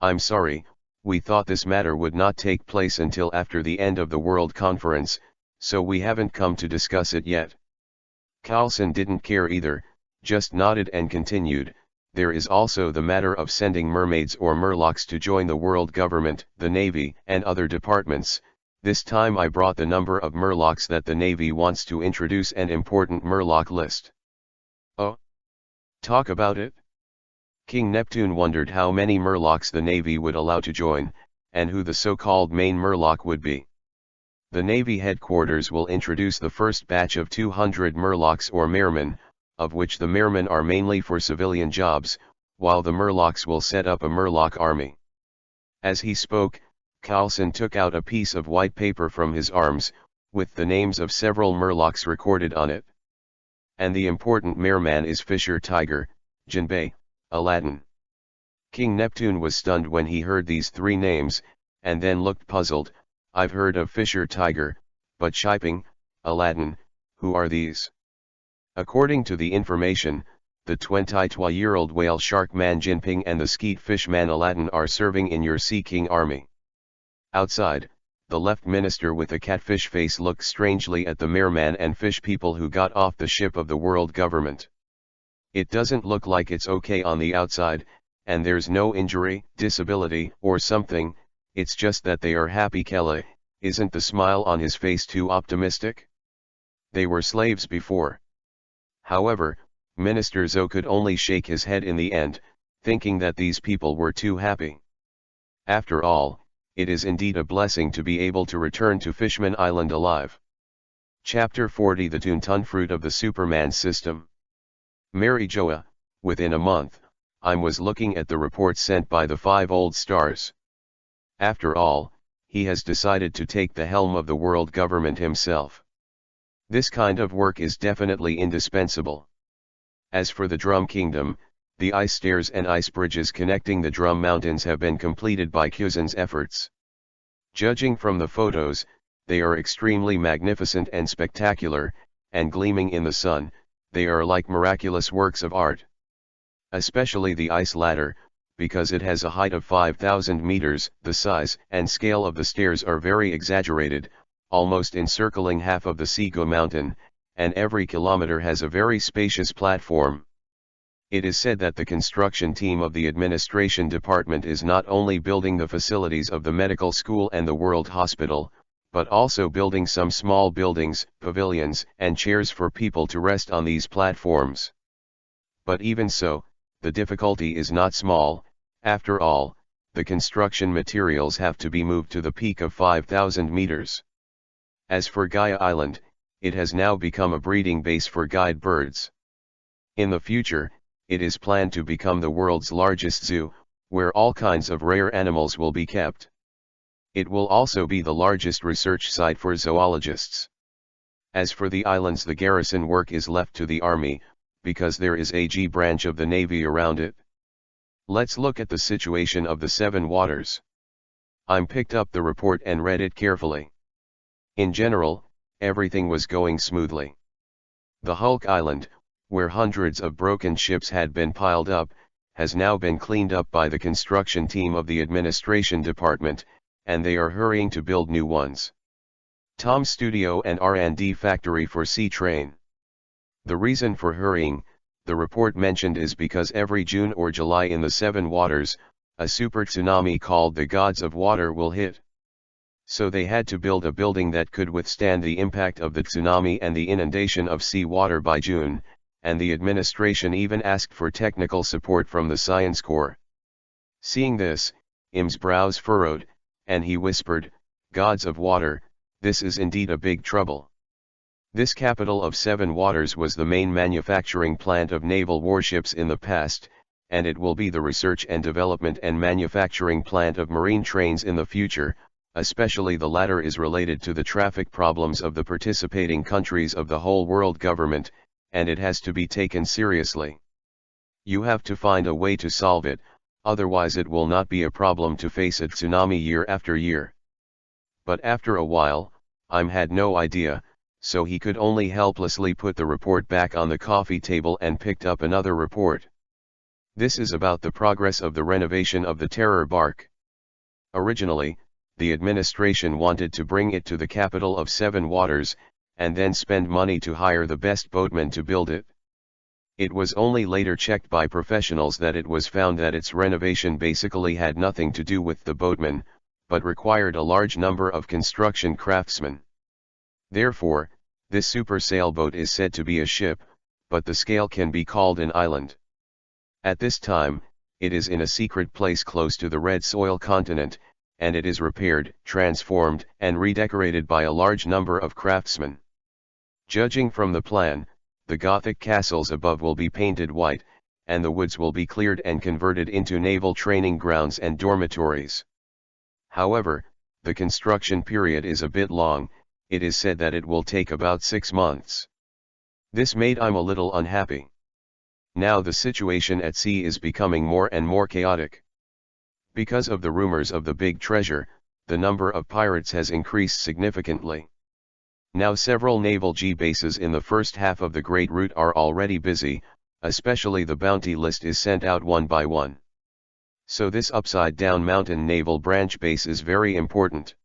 I'm sorry, we thought this matter would not take place until after the end of the World Conference, so we haven't come to discuss it yet. Coulson didn't care either, just nodded and continued. There is also the matter of sending mermaids or murlocs to join the world government, the Navy, and other departments. This time I brought the number of murlocs that the Navy wants to introduce an important murloc list. Oh? Talk about it? King Neptune wondered how many murlocs the Navy would allow to join, and who the so-called main murloc would be. The Navy headquarters will introduce the first batch of 200 murlocs or mermen, of which the mermen are mainly for civilian jobs, while the murlocs will set up a murloc army. As he spoke, Coulson took out a piece of white paper from his arms, with the names of several murlocs recorded on it. And the important merman is Fisher Tiger, Jinbei, Aladdin. King Neptune was stunned when he heard these three names, and then looked puzzled. I've heard of Fisher Tiger, but Shiping, Aladdin, who are these? According to the information, the 22-year-old whale shark man Jinping and the skeet fish man Aladdin are serving in your Sea King army. Outside, the left minister with a catfish face looked strangely at the merman and fish people who got off the ship of the world government. It doesn't look like it's okay on the outside, and there's no injury, disability, or something, it's just that they are happy. Kelly, isn't the smile on his face too optimistic? They were slaves before. However, Minister Zhou could only shake his head in the end, thinking that these people were too happy. After all, it is indeed a blessing to be able to return to Fishman Island alive. Chapter 40 The Toonton Fruit of the Superman System. Mary Joa, within a month, I was looking at the reports sent by the 5 old stars. After all, he has decided to take the helm of the world government himself. This kind of work is definitely indispensable. As for the Drum Kingdom, the ice stairs and ice bridges connecting the Drum Mountains have been completed by Kuzen's efforts. Judging from the photos, they are extremely magnificent and spectacular, and gleaming in the sun, they are like miraculous works of art. Especially the ice ladder, because it has a height of 5,000 meters, the size and scale of the stairs are very exaggerated, almost encircling half of the Sego mountain, and every kilometer has a very spacious platform. It is said that the construction team of the administration department is not only building the facilities of the medical school and the World Hospital, but also building some small buildings, pavilions, and chairs for people to rest on these platforms. But even so, the difficulty is not small. After all, the construction materials have to be moved to the peak of 5,000 meters. As for Gaia Island, it has now become a breeding base for guide birds. In the future, it is planned to become the world's largest zoo, where all kinds of rare animals will be kept. It will also be the largest research site for zoologists. As for the islands, the garrison work is left to the army, because there is a G branch of the Navy around it. Let's look at the situation of the Seven Waters. I picked up the report and read it carefully. In general, everything was going smoothly. The Hulk Island, where hundreds of broken ships had been piled up, has now been cleaned up by the construction team of the administration department, and they are hurrying to build new ones. Tom's studio and R&D factory for Sea Train. The reason for hurrying, the report mentioned, is because every June or July in the Seven Waters, a super tsunami called the Gods of Water will hit. So they had to build a building that could withstand the impact of the tsunami and the inundation of sea water by June, and the administration even asked for technical support from the Science Corps. Seeing this, Im's brows furrowed, and he whispered, "Gods of Water, this is indeed a big trouble." This capital of Seven Waters was the main manufacturing plant of naval warships in the past, and it will be the research and development and manufacturing plant of marine trains in the future. Especially the latter is related to the traffic problems of the participating countries of the whole world government, and it has to be taken seriously. You have to find a way to solve it, otherwise it will not be a problem to face a tsunami year after year. But after a while, Im had no idea, so he could only helplessly put the report back on the coffee table and picked up another report. This is about the progress of the renovation of the Terror bark. Originally, the administration wanted to bring it to the capital of Seven Waters, and then spend money to hire the best boatmen to build it. It was only later checked by professionals that it was found that its renovation basically had nothing to do with the boatmen, but required a large number of construction craftsmen. Therefore, this super sailboat is said to be a ship, but the scale can be called an island. At this time, it is in a secret place close to the red soil continent, and it is repaired, transformed, and redecorated by a large number of craftsmen. Judging from the plan, the Gothic castles above will be painted white, and the woods will be cleared and converted into naval training grounds and dormitories. However, the construction period is a bit long. It is said that it will take about 6 months. This made Im a little unhappy. Now the situation at sea is becoming more and more chaotic. Because of the rumors of the big treasure, the number of pirates has increased significantly. Now several naval G bases in the first half of the Great Route are already busy, especially the bounty list is sent out one by one. So this upside-down mountain naval branch base is very important.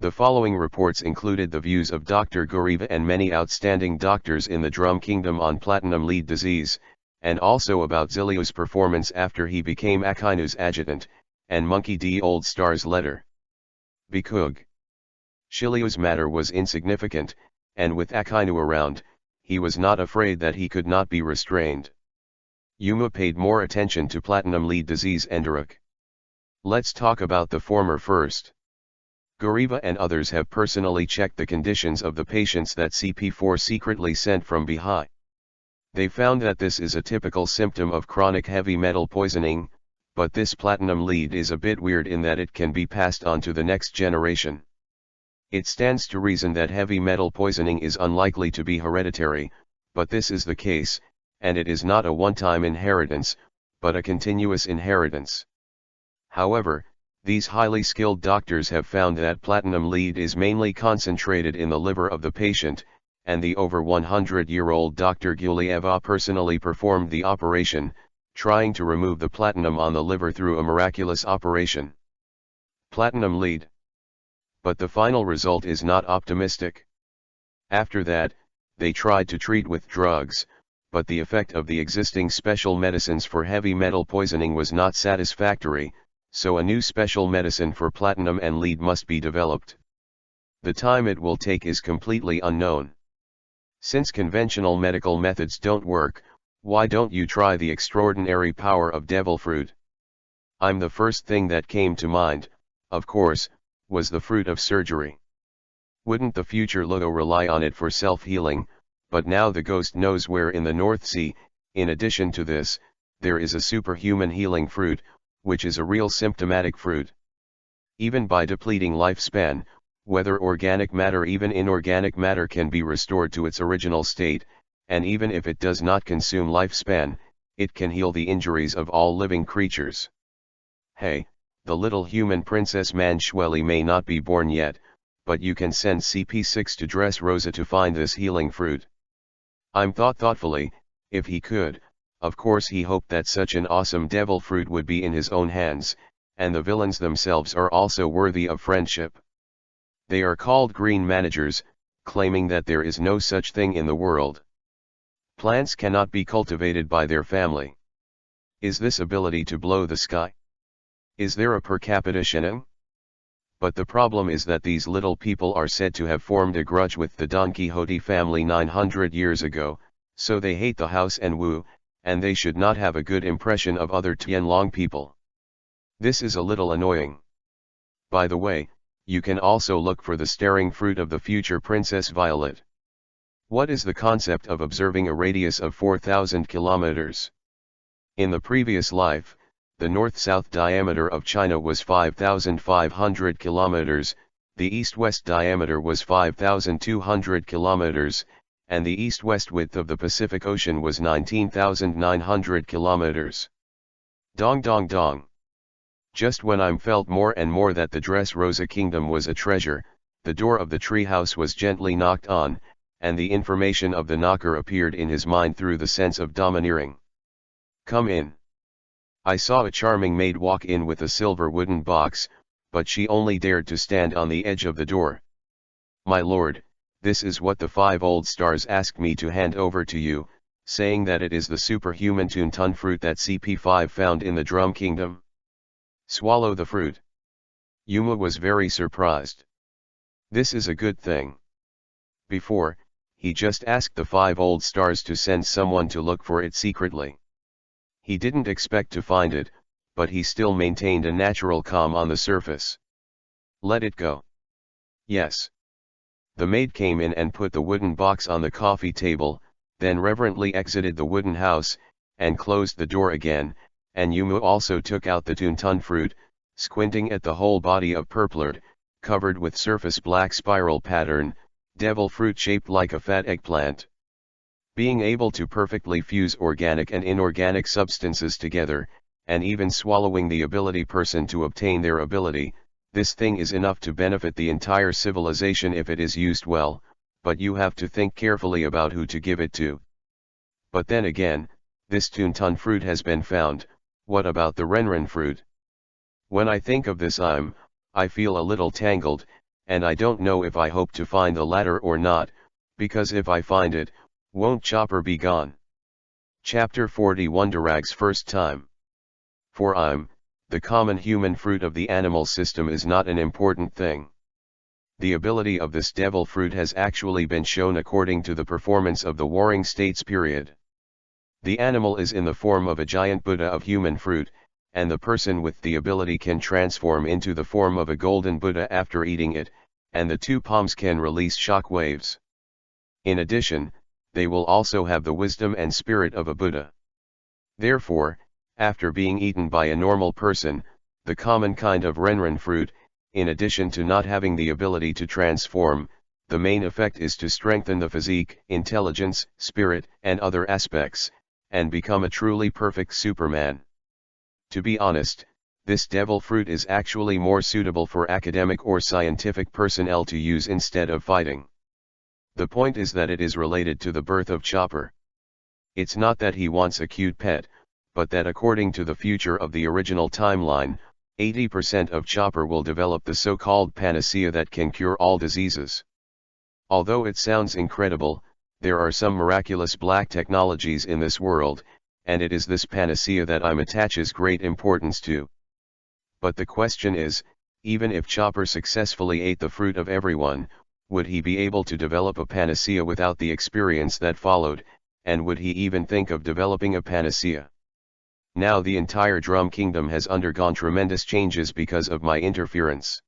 The following reports included the views of Dr. Goriva and many outstanding doctors in the Drum Kingdom on platinum lead disease, and also about Zilio's performance after he became Akainu's adjutant, and Monkey D. Old Star's letter. Bikug. Shilio's matter was insignificant, and with Akainu around, he was not afraid that he could not be restrained. Yuma paid more attention to platinum lead disease and Uruk. Let's talk about the former first. Goriva and others have personally checked the conditions of the patients that CP4 secretly sent from Bihai. They found that this is a typical symptom of chronic heavy metal poisoning, but this platinum lead is a bit weird in that it can be passed on to the next generation. It stands to reason that heavy metal poisoning is unlikely to be hereditary, but this is the case, and it is not a one-time inheritance, but a continuous inheritance. However, these highly skilled doctors have found that platinum lead is mainly concentrated in the liver of the patient, and the over 100-year-old Dr. Gulieva personally performed the operation, trying to remove the platinum on the liver through a miraculous operation. Platinum lead. But the final result is not optimistic. After that, they tried to treat with drugs, but the effect of the existing special medicines for heavy metal poisoning was not satisfactory, so a new special medicine for platinum and lead must be developed. The time it will take is completely unknown. Since conventional medical methods don't work, why don't you try the extraordinary power of devil fruit? The first thing that came to mind, of course, was the fruit of surgery. Wouldn't the future Logo rely on it for self-healing? But now the ghost knows where in the North Sea. In addition to this, there is a superhuman healing fruit, which is a real symptomatic fruit. Even by depleting lifespan, whether organic matter even inorganic matter can be restored to its original state, and even if it does not consume lifespan, it can heal the injuries of all living creatures. Hey, the little human princess Manchueli may not be born yet, but you can send CP6 to dress Rosa to find this healing fruit. I'm thoughtfully, if he could, of course he hoped that such an awesome devil fruit would be in his own hands, and the villains themselves are also worthy of friendship. They are called green managers, claiming that there is no such thing in the world. Plants cannot be cultivated by their family. Is this ability to blow the sky? Is there a per capita Sheneng? But the problem is that these little people are said to have formed a grudge with the Don Quixote family 900 years ago, so they hate the house and Wu, and they should not have a good impression of other Tianlong people. This is a little annoying. By the way, you can also look for the staring fruit of the future Princess Violet. What is the concept of observing a radius of 4,000 kilometers? In the previous life, the north-south diameter of China was 5,500 kilometers, the east-west diameter was 5,200 kilometers, and the east-west width of the Pacific Ocean was 19,900 kilometers. Dong dong dong. Just when I felt more and more that the Dressrosa Kingdom was a treasure, the door of the treehouse was gently knocked on, and the information of the knocker appeared in his mind through the sense of domineering. Come in. I saw a charming maid walk in with a silver wooden box, but she only dared to stand on the edge of the door. My lord, this is what the 5 old stars asked me to hand over to you, saying that it is the superhuman Tuntun fruit that CP5 found in the Drum Kingdom. Swallow the fruit. Yuma was very surprised. This is a good thing. Before, he just asked the 5 old stars to send someone to look for it secretly. He didn't expect to find it, but he still maintained a natural calm on the surface. Let it go. Yes. The maid came in and put the wooden box on the coffee table, then reverently exited the wooden house, and closed the door again, and Yumu also took out the Tuntun fruit, squinting at the whole body of purplered, covered with surface black spiral pattern, devil fruit shaped like a fat eggplant. Being able to perfectly fuse organic and inorganic substances together, and even swallowing the ability person to obtain their ability, this thing is enough to benefit the entire civilization if it is used well, but you have to think carefully about who to give it to. But then again, this Tuntun fruit has been found, what about the Renren fruit? When I think of this I feel a little tangled, and I don't know if I hope to find the latter or not, because if I find it, won't Chopper be gone? Chapter 41 Durag's first time. For the common human fruit of the animal system is not an important thing. The ability of this devil fruit has actually been shown according to the performance of the Warring States period. The animal is in the form of a giant Buddha of human fruit, and the person with the ability can transform into the form of a golden Buddha after eating it, and the 2 palms can release shock waves. In addition, they will also have the wisdom and spirit of a Buddha. Therefore, after being eaten by a normal person, the common kind of Renren fruit, in addition to not having the ability to transform, the main effect is to strengthen the physique, intelligence, spirit, and other aspects, and become a truly perfect Superman. To be honest, this devil fruit is actually more suitable for academic or scientific personnel to use instead of fighting. The point is that it is related to the birth of Chopper. It's not that he wants a cute pet, but that according to the future of the original timeline, 80% of Chopper will develop the so-called panacea that can cure all diseases. Although it sounds incredible, there are some miraculous black technologies in this world, and it is this panacea that attaches great importance to. But the question is, even if Chopper successfully ate the fruit of everyone, would he be able to develop a panacea without the experience that followed, and would he even think of developing a panacea? Now the entire Drum Kingdom has undergone tremendous changes because of my interference.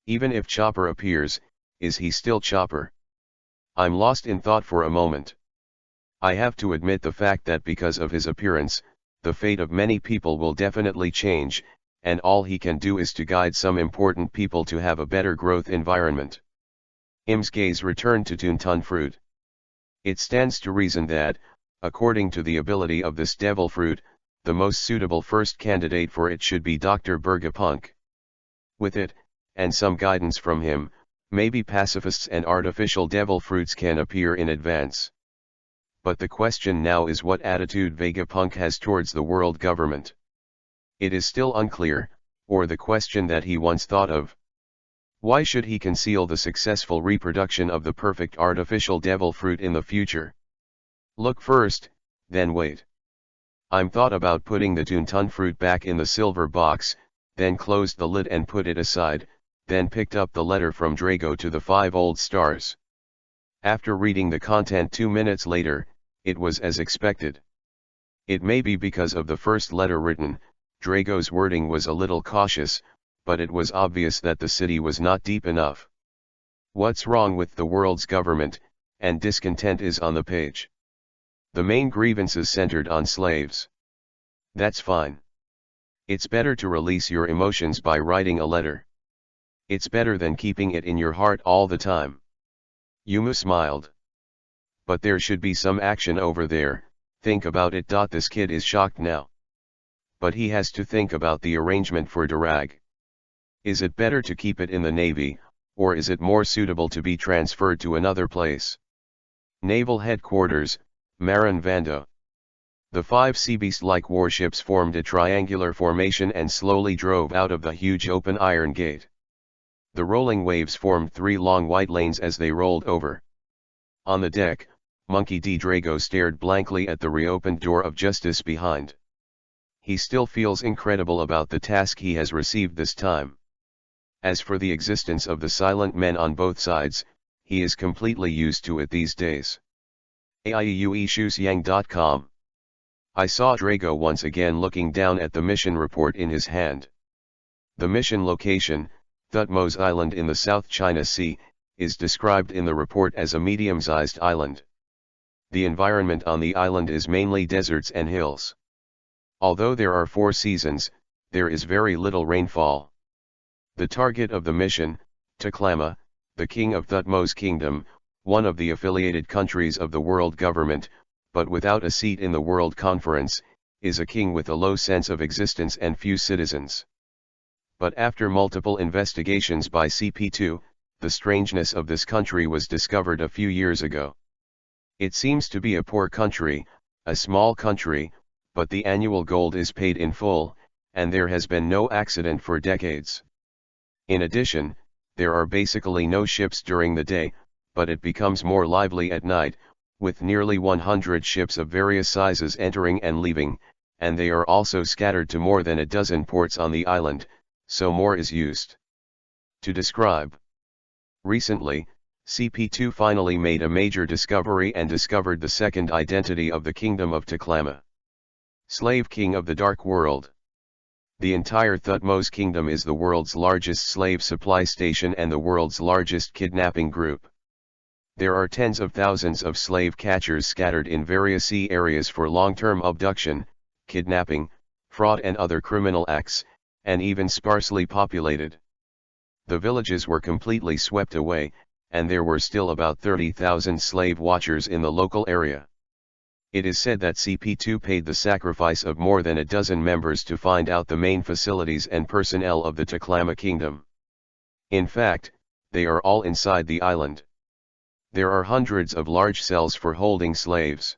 Even if Chopper appears, is he still Chopper? I'm lost in thought for a moment. I have to admit the fact that because of his appearance, the fate of many people will definitely change, and all he can do is to guide some important people to have a better growth environment. Im's gaze returned to Tuntun fruit. It stands to reason that, according to the ability of this devil fruit, the most suitable first candidate for it should be Dr. Bergapunk. With it, and some guidance from him, maybe pacifists and artificial devil fruits can appear in advance. But the question now is what attitude Vegapunk has towards the world government. It is still unclear, or the question that he once thought of. Why should he conceal the successful reproduction of the perfect artificial devil fruit in the future? Look first, then wait. I'm thought about putting the Tuntun fruit back in the silver box, then closed the lid and put it aside, then picked up the letter from Drago to the 5 old stars. After reading the content 2 minutes later, it was as expected. It may be because of the first letter written, Drago's wording was a little cautious, but it was obvious that the city was not deep enough. What's wrong with the world's government, and discontent is on the page. The main grievances centered on slaves. That's fine. It's better to release your emotions by writing a letter. It's better than keeping it in your heart all the time. Yumu smiled. But there should be some action over there, think about it. This kid is shocked now. But he has to think about the arrangement for Darag. Is it better to keep it in the Navy, or is it more suitable to be transferred to another place? Naval Headquarters, Marin Vando. The 5 sea beast-like warships formed a triangular formation and slowly drove out of the huge open iron gate. The rolling waves formed 3 long white lanes as they rolled over. On the deck, Monkey D. Drago stared blankly at the reopened door of justice behind. He still feels incredible about the task he has received this time. As for the existence of the silent men on both sides, he is completely used to it these days. AIUEShusYang.com. I saw Drago once again looking down at the mission report in his hand. The mission location, Thutmose Island in the South China Sea, is described in the report as a medium-sized island. The environment on the island is mainly deserts and hills. Although there are 4 seasons, there is very little rainfall. The target of the mission, Taklama, the king of Thutmose Kingdom, one of the affiliated countries of the world government, but without a seat in the World Conference, is a king with a low sense of existence and few citizens. But after multiple investigations by CP2, the strangeness of this country was discovered a few years ago. It seems to be a poor country, a small country, but the annual gold is paid in full, and there has been no accident for decades. In addition, there are basically no ships during the day, but it becomes more lively at night, with nearly 100 ships of various sizes entering and leaving, and they are also scattered to more than a dozen ports on the island, so more is used. To describe. Recently, CP2 finally made a major discovery and discovered the second identity of the kingdom of Taklama. Slave King of the Dark World. The entire Thutmose Kingdom is the world's largest slave supply station and the world's largest kidnapping group. There are tens of thousands of slave catchers scattered in various sea areas for long-term abduction, kidnapping, fraud and other criminal acts, and even sparsely populated. The villages were completely swept away, and there were still about 30,000 slave watchers in the local area. It is said that CP2 paid the sacrifice of more than a dozen members to find out the main facilities and personnel of the Taklama Kingdom. In fact, they are all inside the island. There are hundreds of large cells for holding slaves.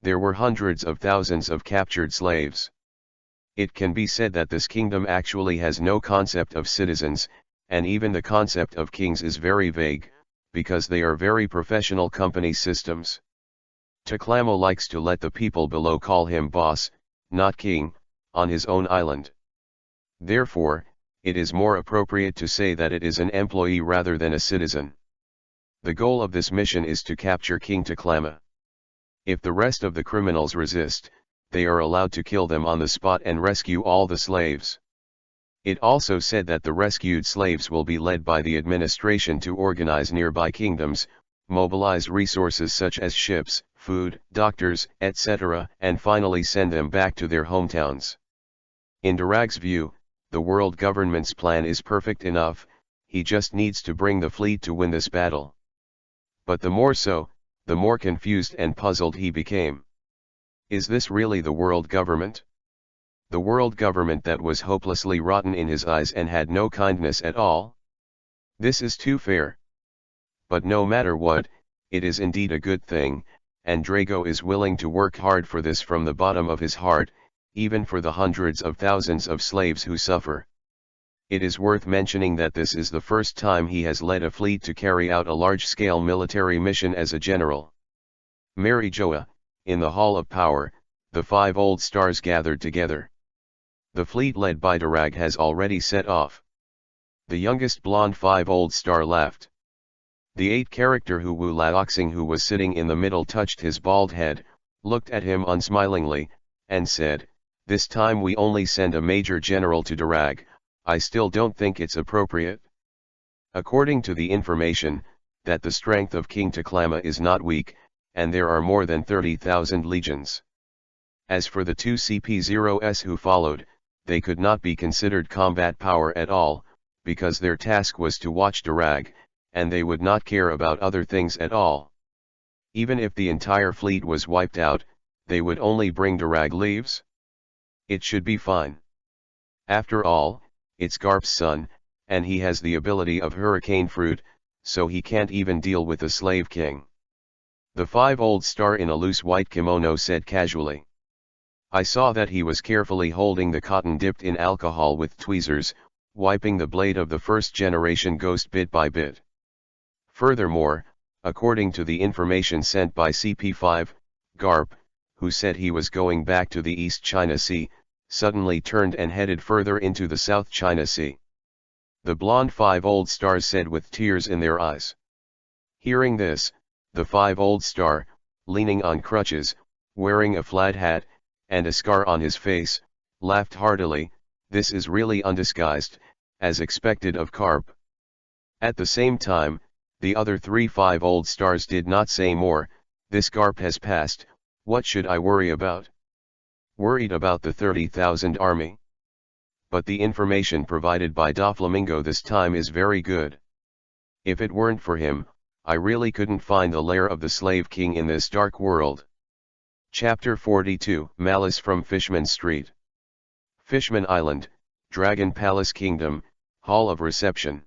There were hundreds of thousands of captured slaves. It can be said that this kingdom actually has no concept of citizens, and even the concept of kings is very vague, because they are very professional company systems. Taklama likes to let the people below call him boss, not king, on his own island. Therefore, it is more appropriate to say that it is an employee rather than a citizen. The goal of this mission is to capture King Taklama. If the rest of the criminals resist, they are allowed to kill them on the spot and rescue all the slaves. It also said that the rescued slaves will be led by the administration to organize nearby kingdoms, mobilize resources such as ships, food, doctors, etc., and finally send them back to their hometowns. In Darag's view, the world government's plan is perfect enough, he just needs to bring the fleet to win this battle. But the more so, the more confused and puzzled he became. Is this really the world government? The world government that was hopelessly rotten in his eyes and had no kindness at all? This is too fair. But no matter what, it is indeed a good thing, and Drago is willing to work hard for this from the bottom of his heart, even for the hundreds of thousands of slaves who suffer. It is worth mentioning that this is the first time he has led a fleet to carry out a large-scale military mission as a general. Mary Joa, in the Hall of Power, the 5 old stars gathered together. The fleet led by Darag has already set off. The youngest blonde 5 old star left. The 8 character Hu Wu Laoxing, who was sitting in the middle, touched his bald head, looked at him unsmilingly, and said, "This time we only send a major general to Darag. I still don't think it's appropriate." According to the information, that the strength of King Taklama is not weak, and there are more than 30,000 legions. As for the 2 CP0s who followed, they could not be considered combat power at all, because their task was to watch Darag, and they would not care about other things at all. Even if the entire fleet was wiped out, they would only bring Darag leaves. It should be fine. After all, it's Garp's son, and he has the ability of hurricane fruit, so he can't even deal with the slave king. The 5 old star in a loose white kimono said casually. I saw that he was carefully holding the cotton dipped in alcohol with tweezers, wiping the blade of the first generation ghost bit by bit. Furthermore, according to the information sent by CP5, Garp, who said he was going back to the East China Sea, suddenly turned and headed further into the South China Sea. The blonde 5 old stars said with tears in their eyes. Hearing this, the 5 old star, leaning on crutches, wearing a flat hat, and a scar on his face, laughed heartily. This is really undisguised, as expected of Garp. At the same time, the other 3 5 old stars did not say more. This Garp has passed, what should I worry about? Worried about the 30,000 army? But the information provided by Doflamingo this time is very good. If it weren't for him, I really couldn't find the lair of the slave king in this dark world. Chapter 42, Malice from Fishman Street. Fishman Island, Dragon Palace Kingdom, Hall of Reception.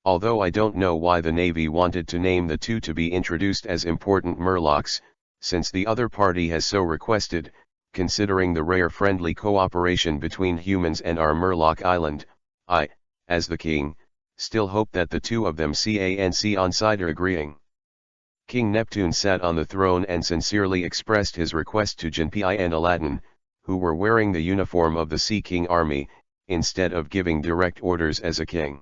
Although I don't know why the Navy wanted to name the 2 to be introduced as important Murlocs, since the other party has so requested, considering the rare friendly cooperation between humans and our Murloc Island, I, as the king, still hope that the 2 of them can't on side agreeing. King Neptune sat on the throne and sincerely expressed his request to Jinpi and Aladdin, who were wearing the uniform of the Sea King army, instead of giving direct orders as a king.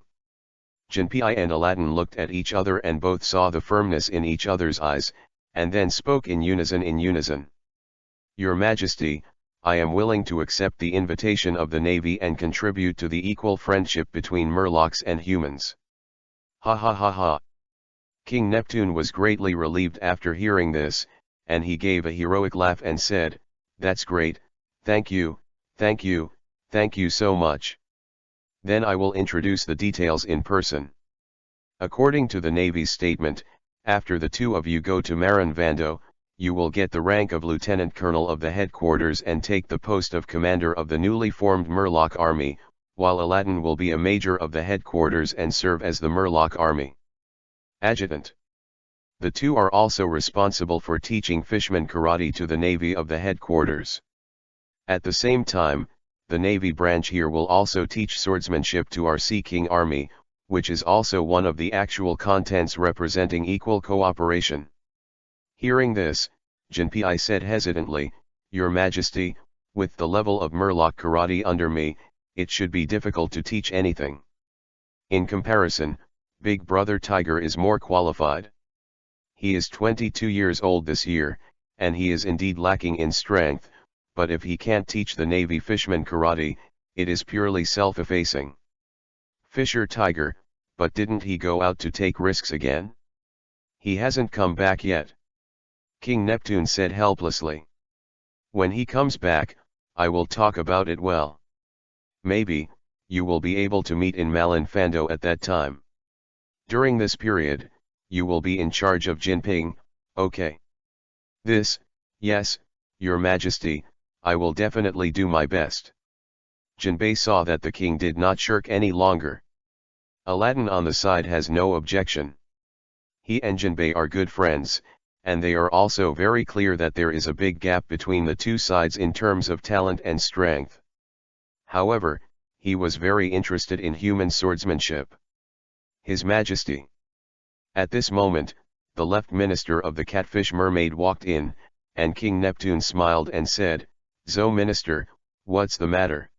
Jinpi and Aladdin looked at each other and both saw the firmness in each other's eyes, and then spoke in unison. Your Majesty, I am willing to accept the invitation of the Navy and contribute to the equal friendship between Murlocs and humans. Ha ha ha ha. King Neptune was greatly relieved after hearing this, and he gave a heroic laugh and said, "That's great, thank you so much. Then I will introduce the details in person. According to the Navy's statement, after the 2 of you go to Maran Vando, you will get the rank of Lieutenant Colonel of the headquarters and take the post of commander of the newly formed Murloc Army, while Aladdin will be a major of the headquarters and serve as the Murloc Army Adjutant. The 2 are also responsible for teaching Fishman karate to the Navy of the headquarters. At the same time, the Navy branch here will also teach swordsmanship to our Sea King Army, which is also one of the actual contents representing equal cooperation." Hearing this, Jinpi said hesitantly, "Your Majesty, with the level of Murloc karate under me, it should be difficult to teach anything. In comparison, Big Brother Tiger is more qualified. He is 22 years old this year, and he is indeed lacking in strength, but if he can't teach the Navy Fishman karate, it is purely self-effacing. Fisher Tiger, but didn't he go out to take risks again? He hasn't come back yet." King Neptune said helplessly. "When he comes back, I will talk about it well. Maybe, you will be able to meet in Malan Fando at that time. During this period, you will be in charge of Jinping, Okay. This, yes, Your Majesty, I will definitely do my best. Jinbei saw that the king did not shirk any longer. Aladdin on the side has no objection. He and Jinbei are good friends, and they are also very clear that there is a big gap between the two sides in terms of talent and strength. However, he was very interested in human swordsmanship. His Majesty. At this moment, the left minister of the Catfish Mermaid walked in, and King Neptune smiled and said, "Zo Minister, what's the matter?"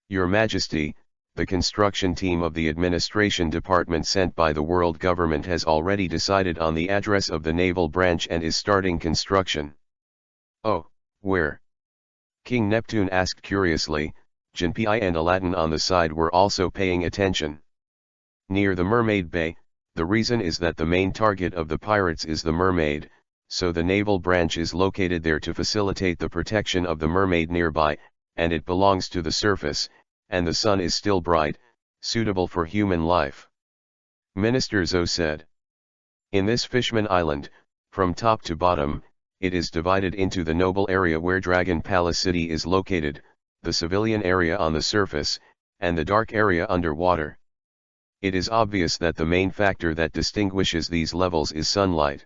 "Your Majesty, the construction team of the administration department sent by the world government has already decided on the address of the naval branch and is starting construction." "Oh, where?" King Neptune asked curiously. Jinpei and Aladdin on the side were also paying attention. "Near the Mermaid Bay. The reason is that the main target of the pirates is the mermaid, so the naval branch is located there to facilitate the protection of the mermaid nearby, and it belongs to the surface, and the sun is still bright, suitable for human life," Minister Zhou said. "In this Fishman Island, from top to bottom, it is divided into the noble area where Dragon Palace City is located, the civilian area on the surface, and the dark area underwater. It is obvious that the main factor that distinguishes these levels is sunlight."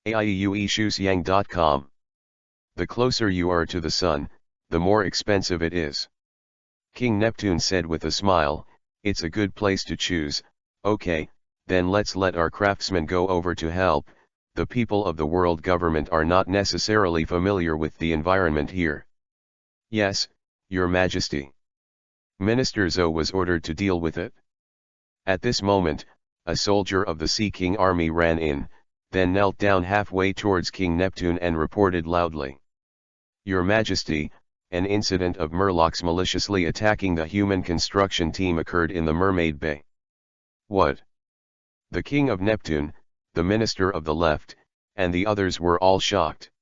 AIUEShusYang.com. "The closer you are to the sun, the more expensive it is." King Neptune said with a smile, "It's a good place to choose. Okay, then let's let our craftsmen go over to help. The people of the world government are not necessarily familiar with the environment here." "Yes, Your Majesty." Minister Zhou was ordered to deal with it. At this moment, a soldier of the Sea King army ran in, then knelt down halfway towards King Neptune and reported loudly, "Your Majesty, an incident of Murlocs maliciously attacking the human construction team occurred in the Mermaid Bay." "What?" The King of Neptune, the Minister of the Left, and the others were all shocked.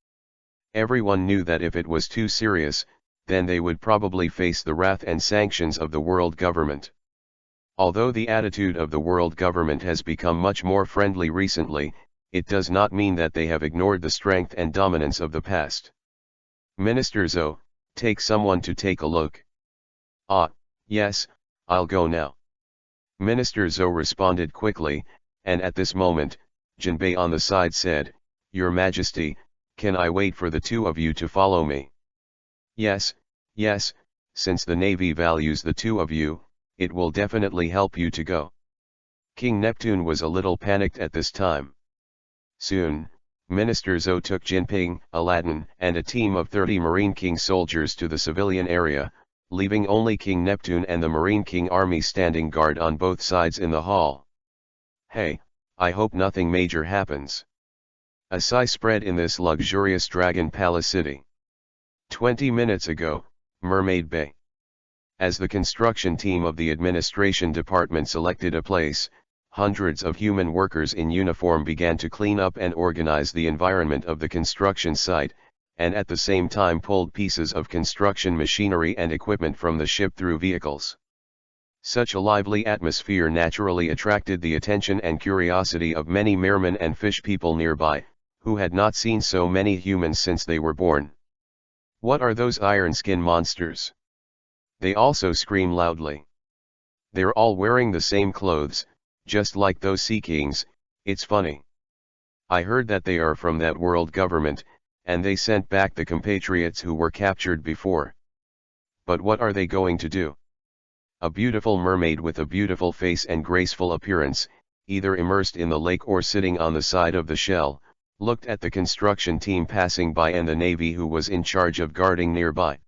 Everyone knew that if it was too serious, then they would probably face the wrath and sanctions of the world government. Although the attitude of the world government has become much more friendly recently, it does not mean that they have ignored the strength and dominance of the past. "Minister Zhou, take someone to take a look." "Ah, yes, I'll go now." Minister Zhou responded quickly, and at this moment, Jinbei on the side said, "Your Majesty, can I wait for the two of you to follow me?" "Yes, yes, since the Navy values the two of you, it will definitely help you to go." King Neptune was a little panicked at this time. Soon, Minister Zhou took Jinping, Aladdin, and a team of 30 Marine King soldiers to the civilian area, leaving only King Neptune and the Marine King army standing guard on both sides in the hall. "Hey, I hope nothing major happens." A sigh spread in this luxurious Dragon Palace city. 20 minutes ago, Mermaid Bay. As the construction team of the administration department selected a place, hundreds of human workers in uniform began to clean up and organize the environment of the construction site, and at the same time pulled pieces of construction machinery and equipment from the ship through vehicles. Such a lively atmosphere naturally attracted the attention and curiosity of many mermen and fish people nearby, who had not seen so many humans since they were born. "What are those iron skin monsters?" they also scream loudly. "They're all wearing the same clothes, just like those sea kings. It's funny. I heard that they are from that world government, and they sent back the compatriots who were captured before. But what are they going to do?" A beautiful mermaid with a beautiful face and graceful appearance, either immersed in the lake or sitting on the side of the shell, looked at the construction team passing by and the navy who was in charge of guarding nearby.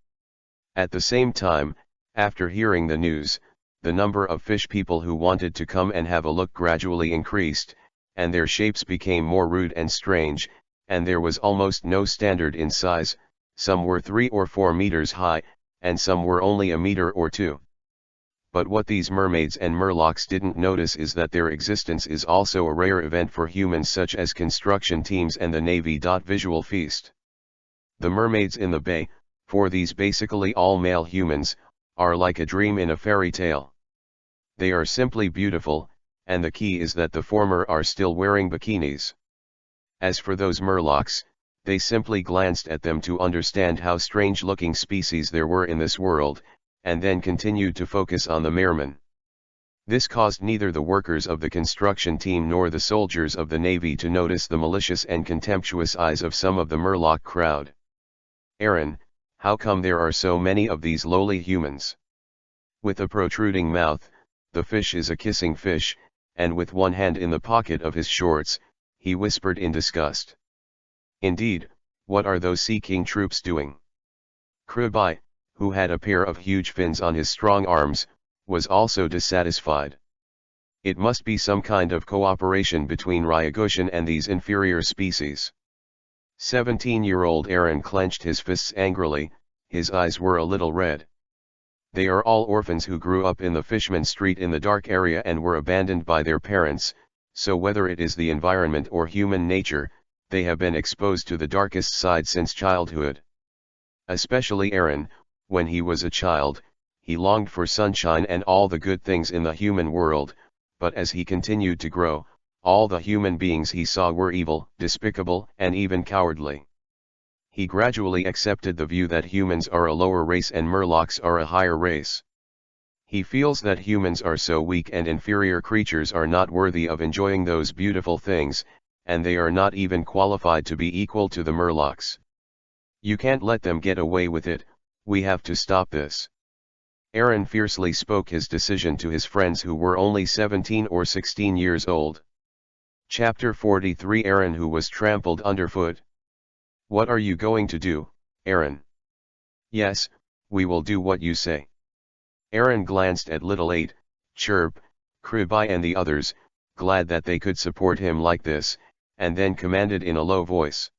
At the same time, after hearing the news, the number of fish people who wanted to come and have a look gradually increased, and their shapes became more rude and strange, and there was almost no standard in size. Some were 3 or 4 meters high, and some were only a meter or 2. But what these mermaids and murlocs didn't notice is that their existence is also a rare event for humans such as construction teams and the Navy. Visual feast. The mermaids in the bay, for these basically all male humans, are like a dream in a fairy tale. They are simply beautiful, and the key is that the former are still wearing bikinis. As for those murlocs, they simply glanced at them to understand how strange-looking species there were in this world, and then continued to focus on the mermen. This caused neither the workers of the construction team nor the soldiers of the navy to notice the malicious and contemptuous eyes of some of the murloc crowd. "Aaron, how come there are so many of these lowly humans?" With a protruding mouth, the fish is a kissing fish, and with one hand in the pocket of his shorts, he whispered in disgust. "Indeed, what are those Sea King troops doing?" Krubai, who had a pair of huge fins on his strong arms, was also dissatisfied. It must be some kind of cooperation between Ryagushin and these inferior species. 17-year-old Aaron clenched his fists angrily, his eyes were a little red. They are all orphans who grew up in the Fishman Street in the dark area and were abandoned by their parents, so whether it is the environment or human nature, they have been exposed to the darkest side since childhood. Especially Aaron, when he was a child, he longed for sunshine and all the good things in the human world, but as he continued to grow, all the human beings he saw were evil, despicable, and even cowardly. He gradually accepted the view that humans are a lower race and murlocs are a higher race. He feels that humans are so weak and inferior creatures are not worthy of enjoying those beautiful things, and they are not even qualified to be equal to the murlocs. "You can't let them get away with it, we have to stop this." Aaron fiercely spoke his decision to his friends who were only 17 or 16 years old. Chapter 43 Aaron who was trampled underfoot. "What are you going to do, Aaron?" "Yes, we will do what you say." Aaron glanced at Little 8, Chirp, Krubai and the others, glad that they could support him like this, and then commanded in a low voice.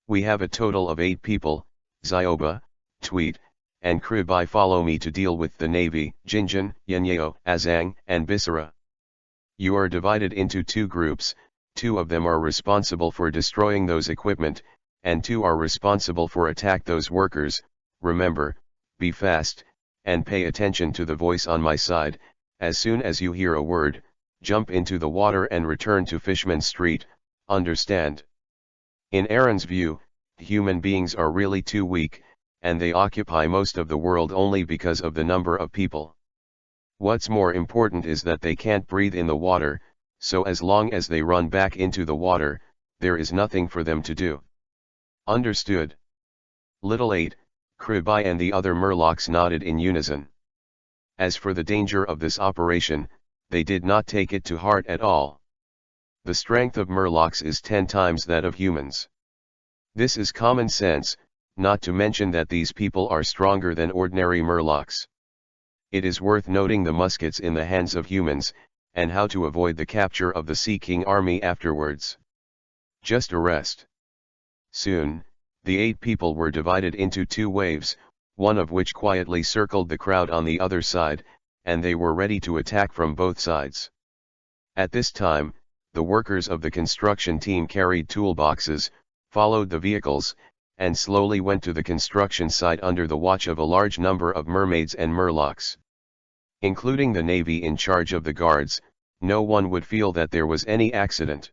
"We have a total of 8 people, Zioba, Tweet, and Krubai follow me to deal with the navy, Jinjin, Yenyeo, Azang, and Bisara. You are divided into 2 groups, 2 of them are responsible for destroying those equipment, and 2 are responsible for attack those workers. Remember, be fast, and pay attention to the voice on my side. As soon as you hear a word, jump into the water and return to Fishman Street, understand?" In Aaron's view, human beings are really too weak, and they occupy most of the world only because of the number of people. What's more important is that they can't breathe in the water, so as long as they run back into the water, there is nothing for them to do. Understood? Little 8, Krubai and the other murlocs nodded in unison. As for the danger of this operation, they did not take it to heart at all. The strength of murlocs is 10 times that of humans. This is common sense, not to mention that these people are stronger than ordinary murlocs. It is worth noting the muskets in the hands of humans, and how to avoid the capture of the Sea King army afterwards. Just a rest. Soon, the 8 people were divided into 2 waves, one of which quietly circled the crowd on the other side, and they were ready to attack from both sides. At this time, the workers of the construction team carried toolboxes, followed the vehicles, and slowly went to the construction site under the watch of a large number of mermaids and murlocs. Including the navy in charge of the guards, no one would feel that there was any accident.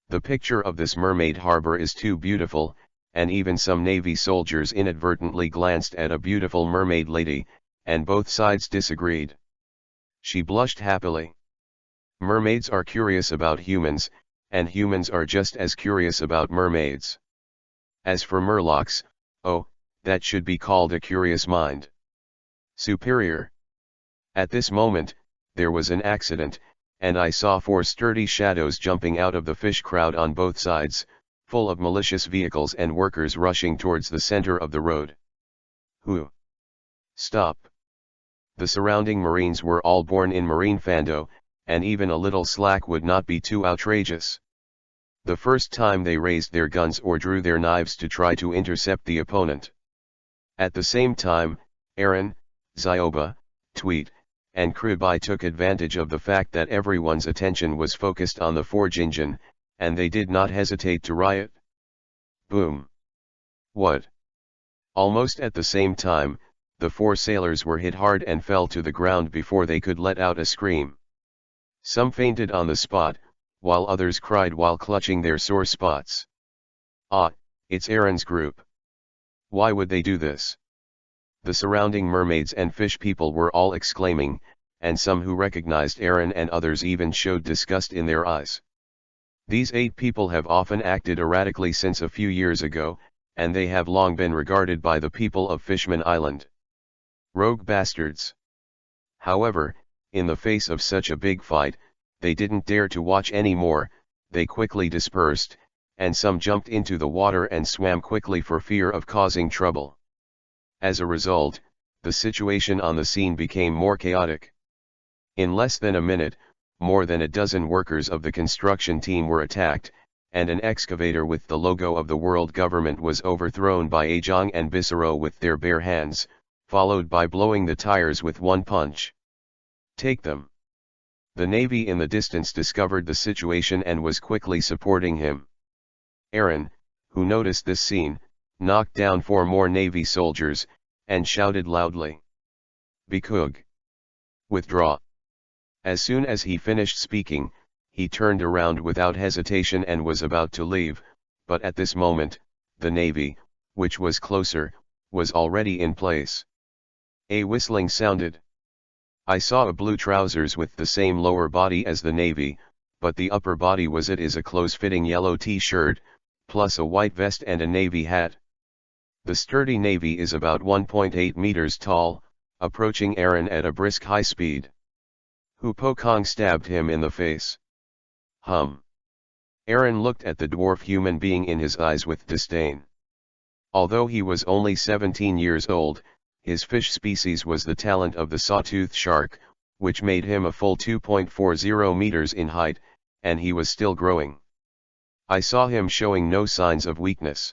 The picture of this mermaid harbor is too beautiful, and even some navy soldiers inadvertently glanced at a beautiful mermaid lady, and both sides disagreed. She blushed happily. Mermaids are curious about humans, and humans are just as curious about mermaids. As for murlocs, oh, that should be called a curious mind. Superior. At this moment, there was an accident, and I saw 4 sturdy shadows jumping out of the fish crowd on both sides, full of malicious vehicles and workers rushing towards the center of the road. Who? Stop. The surrounding Marines were all born in Marine Fando, and even a little slack would not be too outrageous. The first time they raised their guns or drew their knives to try to intercept the opponent. At the same time, Aaron, Zioba, Tweet, and Krubai took advantage of the fact that everyone's attention was focused on the 4 Jinjin, and they did not hesitate to riot. Boom. What? Almost at the same time, the 4 sailors were hit hard and fell to the ground before they could let out a scream. Some fainted on the spot, while others cried while clutching their sore spots. "Ah, it's Aaron's group. Why would they do this?" The surrounding mermaids and fish people were all exclaiming, and some who recognized Aaron and others even showed disgust in their eyes. These 8 people have often acted erratically since a few years ago, and they have long been regarded by the people of Fishman Island. Rogue bastards. However, in the face of such a big fight, they didn't dare to watch any more. They quickly dispersed, and some jumped into the water and swam quickly for fear of causing trouble. As a result, the situation on the scene became more chaotic. In less than a minute, more than a dozen workers of the construction team were attacked, and an excavator with the logo of the world government was overthrown by Ajong and Bisaro with their bare hands, followed by blowing the tires with one punch. "Take them." The Navy in the distance discovered the situation and was quickly supporting him. Aaron, who noticed this scene, knocked down 4 more Navy soldiers, and shouted loudly, "Bikug! Withdraw!" As soon as he finished speaking, he turned around without hesitation and was about to leave, but at this moment, the Navy, which was closer, was already in place. A whistling sounded. I saw a blue trousers with the same lower body as the Navy, but the upper body was a close-fitting yellow t-shirt, plus a white vest and a Navy hat. The sturdy Navy is about 1.8 meters tall, approaching Aaron at a brisk high speed. Hu Pokong stabbed him in the face. Aaron looked at the dwarf human being in his eyes with disdain. Although he was only 17 years old, his fish species was the talent of the sawtooth shark, which made him a full 2.40 meters in height, and he was still growing. I saw him showing no signs of weakness.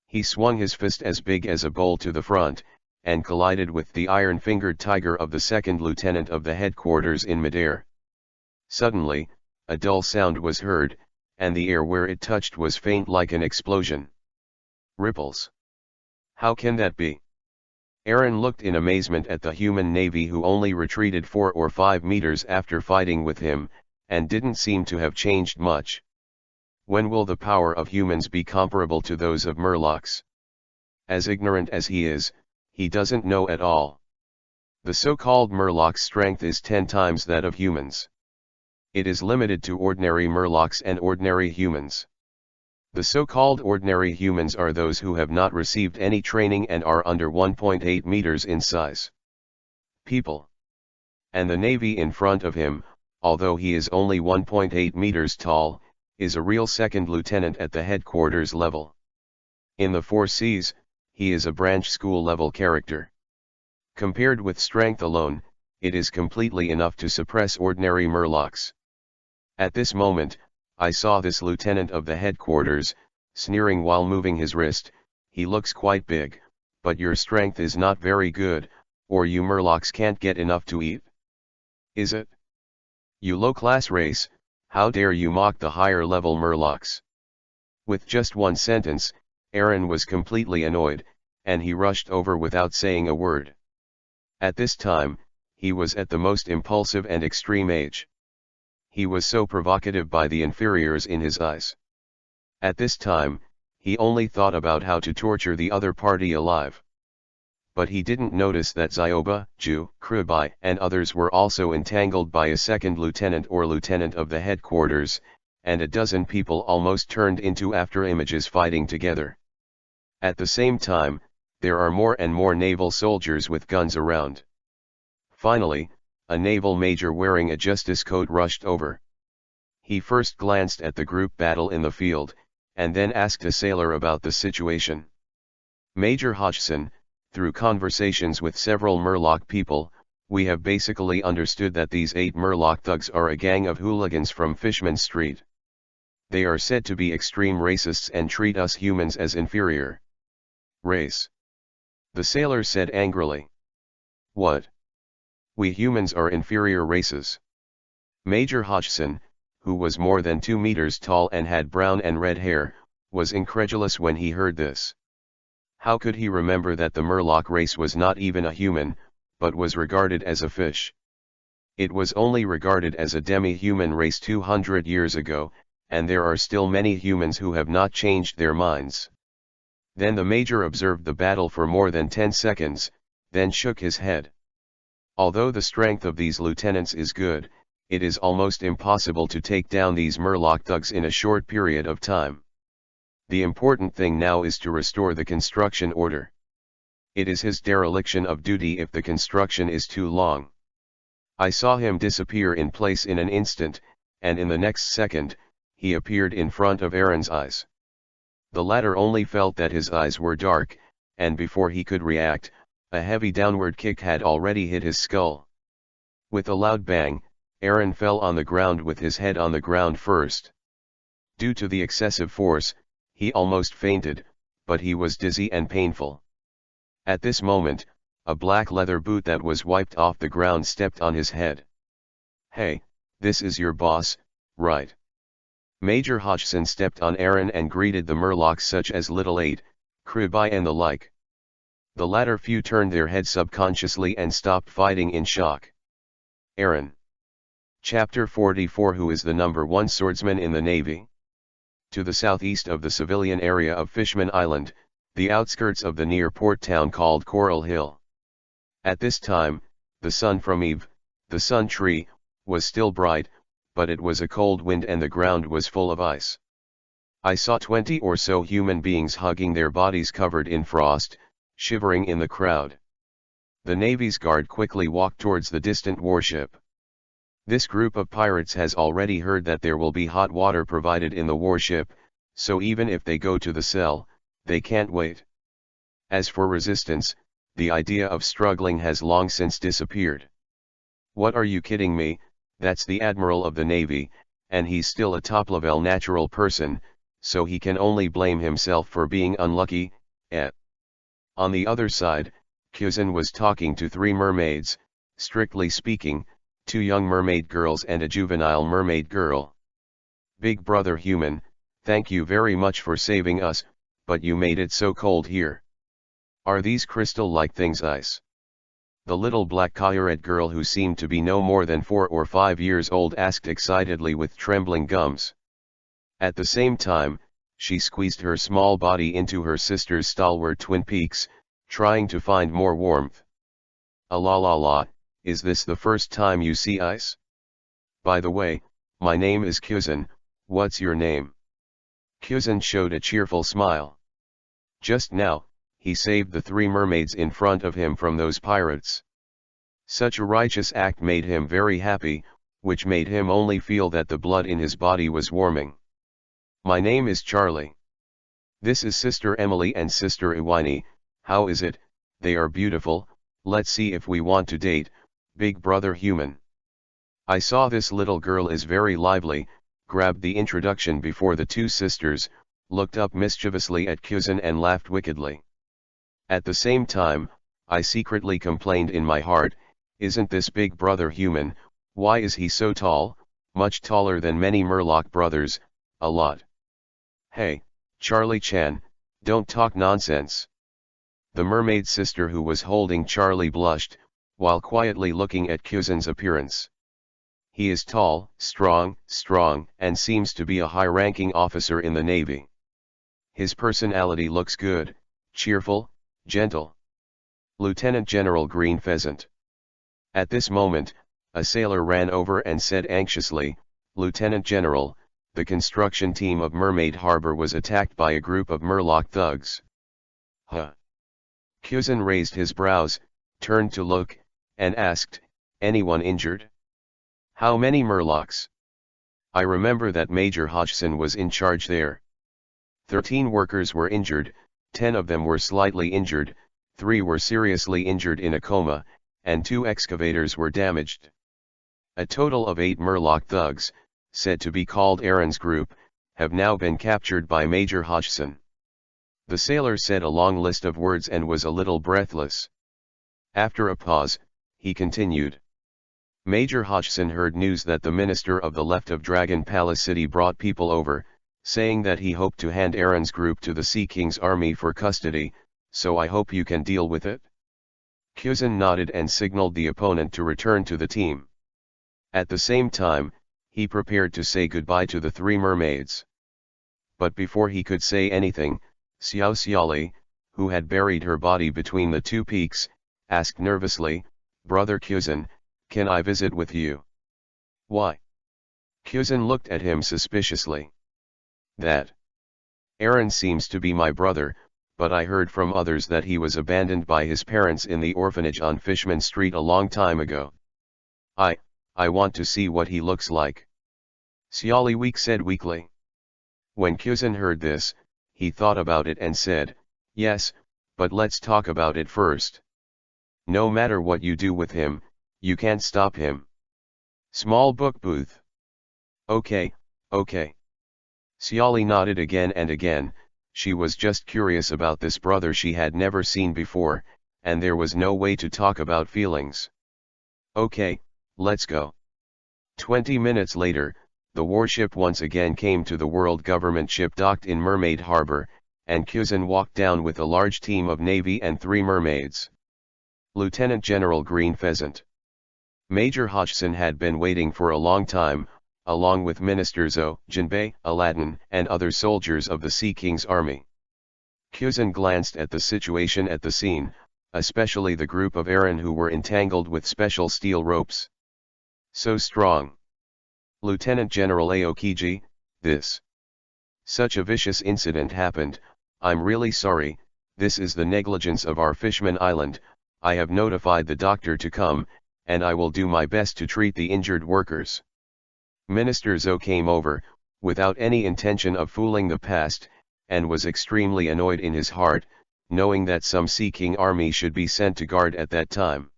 He swung his fist as big as a bowl to the front, and collided with the iron-fingered tiger of the second lieutenant of the headquarters in midair. Suddenly, a dull sound was heard, and the air where it touched was faint like an explosion. Ripples. How can that be? Aaron looked in amazement at the human Navy, who only retreated 4 or 5 meters after fighting with him, and didn't seem to have changed much. When will the power of humans be comparable to those of Murlocs? As ignorant as he is, he doesn't know at all. The so-called Murloc's strength is 10 times that of humans. It is limited to ordinary Murlocs and ordinary humans. The so-called ordinary humans are those who have not received any training and are under 1.8 meters in size. People. And the Navy in front of him, although he is only 1.8 meters tall, is a real second lieutenant at the headquarters level. In the 4 Cs, he is a branch school level character. Compared with strength alone, it is completely enough to suppress ordinary Murlocs. At this moment, I saw this lieutenant of the headquarters, sneering while moving his wrist. "He looks quite big, but your strength is not very good, or you Murlocs can't get enough to eat. Is it? You low-class race, how dare you mock the higher-level Murlocs?" With just one sentence, Aaron was completely annoyed, and he rushed over without saying a word. At this time, he was at the most impulsive and extreme age. He was so provocative by the inferiors in his eyes. At this time, he only thought about how to torture the other party alive. But he didn't notice that Zioba, Ju, Krubai, and others were also entangled by a second lieutenant or lieutenant of the headquarters, and a dozen people almost turned into after-images fighting together. At the same time, there are more and more naval soldiers with guns around. Finally, a naval major wearing a justice coat rushed over. He first glanced at the group battle in the field, and then asked a sailor about the situation. "Major Hodgson, through conversations with several Murloc people, we have basically understood that these 8 Murloc thugs are a gang of hooligans from Fishman Street. They are said to be extreme racists and treat us humans as inferior." "Race?" the sailor said angrily. "What? We humans are inferior races?" Major Hodgson, who was more than 2 meters tall and had brown and red hair, was incredulous when he heard this. How could he remember that the Murloc race was not even a human, but was regarded as a fish? It was only regarded as a demi-human race 200 years ago, and there are still many humans who have not changed their minds. Then the Major observed the battle for more than 10 seconds, then shook his head. Although the strength of these lieutenants is good, it is almost impossible to take down these Murloc thugs in a short period of time. The important thing now is to restore the construction order. It is his dereliction of duty if the construction is too long. I saw him disappear in place in an instant, and in the next second, he appeared in front of Aaron's eyes. The latter only felt that his eyes were dark, and before he could react, a heavy downward kick had already hit his skull. With a loud bang, Aaron fell on the ground with his head on the ground first. Due to the excessive force, he almost fainted, but he was dizzy and painful. At this moment, a black leather boot that was wiped off the ground stepped on his head. "Hey, this is your boss, right?" Major Hodgson stepped on Aaron and greeted the Murlocs such as Little 8, Kribai and the like. The latter few turned their heads subconsciously and stopped fighting in shock. Aaron. Chapter 44. Who is the #1 swordsman in the Navy? To the southeast of the civilian area of Fishman Island, the outskirts of the near port town called Coral Hill. At this time, the sun from Eve, the sun tree, was still bright, but it was a cold wind and the ground was full of ice. I saw 20 or so human beings hugging their bodies covered in frost, shivering in the crowd. The Navy's guard quickly walked towards the distant warship. This group of pirates has already heard that there will be hot water provided in the warship, so even if they go to the cell, they can't wait. As for resistance, the idea of struggling has long since disappeared. What, are you kidding me? That's the Admiral of the Navy, and he's still a top-level natural person, so he can only blame himself for being unlucky, eh? On the other side, Kyuzin was talking to 3 mermaids, strictly speaking, 2 young mermaid girls and a juvenile mermaid girl. "Big brother human, thank you very much for saving us, but you made it so cold here. Are these crystal-like things ice?" The little black Kaired girl, who seemed to be no more than 4 or 5 years old, asked excitedly with trembling gums. At the same time, she squeezed her small body into her sister's stalwart twin peaks, trying to find more warmth. "La la la, is this the first time you see ice? By the way, my name is Kyuzin, what's your name?" Kyuzin showed a cheerful smile. Just now, he saved the 3 mermaids in front of him from those pirates. Such a righteous act made him very happy, which made him only feel that the blood in his body was warming. "My name is Charlie. This is Sister Emily and Sister Iwini. How is it? They are beautiful. Let's see if we want to date, big brother human." I saw this little girl is very lively, grabbed the introduction before the 2 sisters, looked up mischievously at Kyuzin and laughed wickedly. At the same time, I secretly complained in my heart, "Isn't this big brother human? Why is he so tall, much taller than many Murloc brothers, a lot." "Hey, Charlie-chan, don't talk nonsense." The mermaid sister who was holding Charlie blushed, while quietly looking at Kyuzin's appearance. "He is tall, strong, and seems to be a high-ranking officer in the Navy. His personality looks good, cheerful, gentle. Lieutenant General Green Pheasant." At this moment, a sailor ran over and said anxiously, "Lieutenant General, the construction team of Mermaid Harbor was attacked by a group of Murloc thugs." "Huh?" Kyuzin raised his brows, turned to look, and asked, "Anyone injured? How many Murlocs?" I remember that Major Hodgson was in charge there. 13 workers were injured, 10 of them were slightly injured, 3 were seriously injured in a coma, and 2 excavators were damaged. A total of 8 Murloc thugs, said to be called Aaron's group, have now been captured by Major Hodgson. The sailor said a long list of words and was a little breathless. After a pause, he continued. Major Hodgson heard news that the minister of the left of Dragon Palace City brought people over, saying that he hoped to hand Aaron's group to the Sea King's army for custody, so I hope you can deal with it. Kyuzin nodded and signaled the opponent to return to the team. At the same time, he prepared to say goodbye to the three mermaids. But before he could say anything, Xiao Xiaoli, who had buried her body between the two peaks, asked nervously, "Brother Kuzan, can I visit with you?" "Why?" Kuzan looked at him suspiciously. "That Aaron seems to be my brother, but I heard from others that he was abandoned by his parents in the orphanage on Fishman Street a long time ago. I want to see what he looks like," Xiaoli Week said weakly. When Kuzan heard this, he thought about it and said, "Yes, but let's talk about it first. No matter what you do with him, you can't stop him." Small book booth. Okay. Xiaoli nodded again and again. She was just curious about this brother she had never seen before, and there was no way to talk about feelings. "Okay, let's go." 20 minutes later, the warship once again came to the world government ship docked in Mermaid Harbor, and Kuzan walked down with a large team of Navy and 3 mermaids. Lieutenant General Green Pheasant. Major Hodgson had been waiting for a long time, along with Minister Zhou, Jinbei, Aladdin, and other soldiers of the Sea King's army. Kuzan glanced at the situation at the scene, especially the group of Aaron who were entangled with special steel ropes. So strong. "Lieutenant General Aokiji, such a vicious incident happened. I'm really sorry. This is the negligence of our Fishman Island. I have notified the doctor to come, and I will do my best to treat the injured workers." Minister Zhou came over, without any intention of fooling the past, and was extremely annoyed in his heart, knowing that some Sea King army should be sent to guard at that time.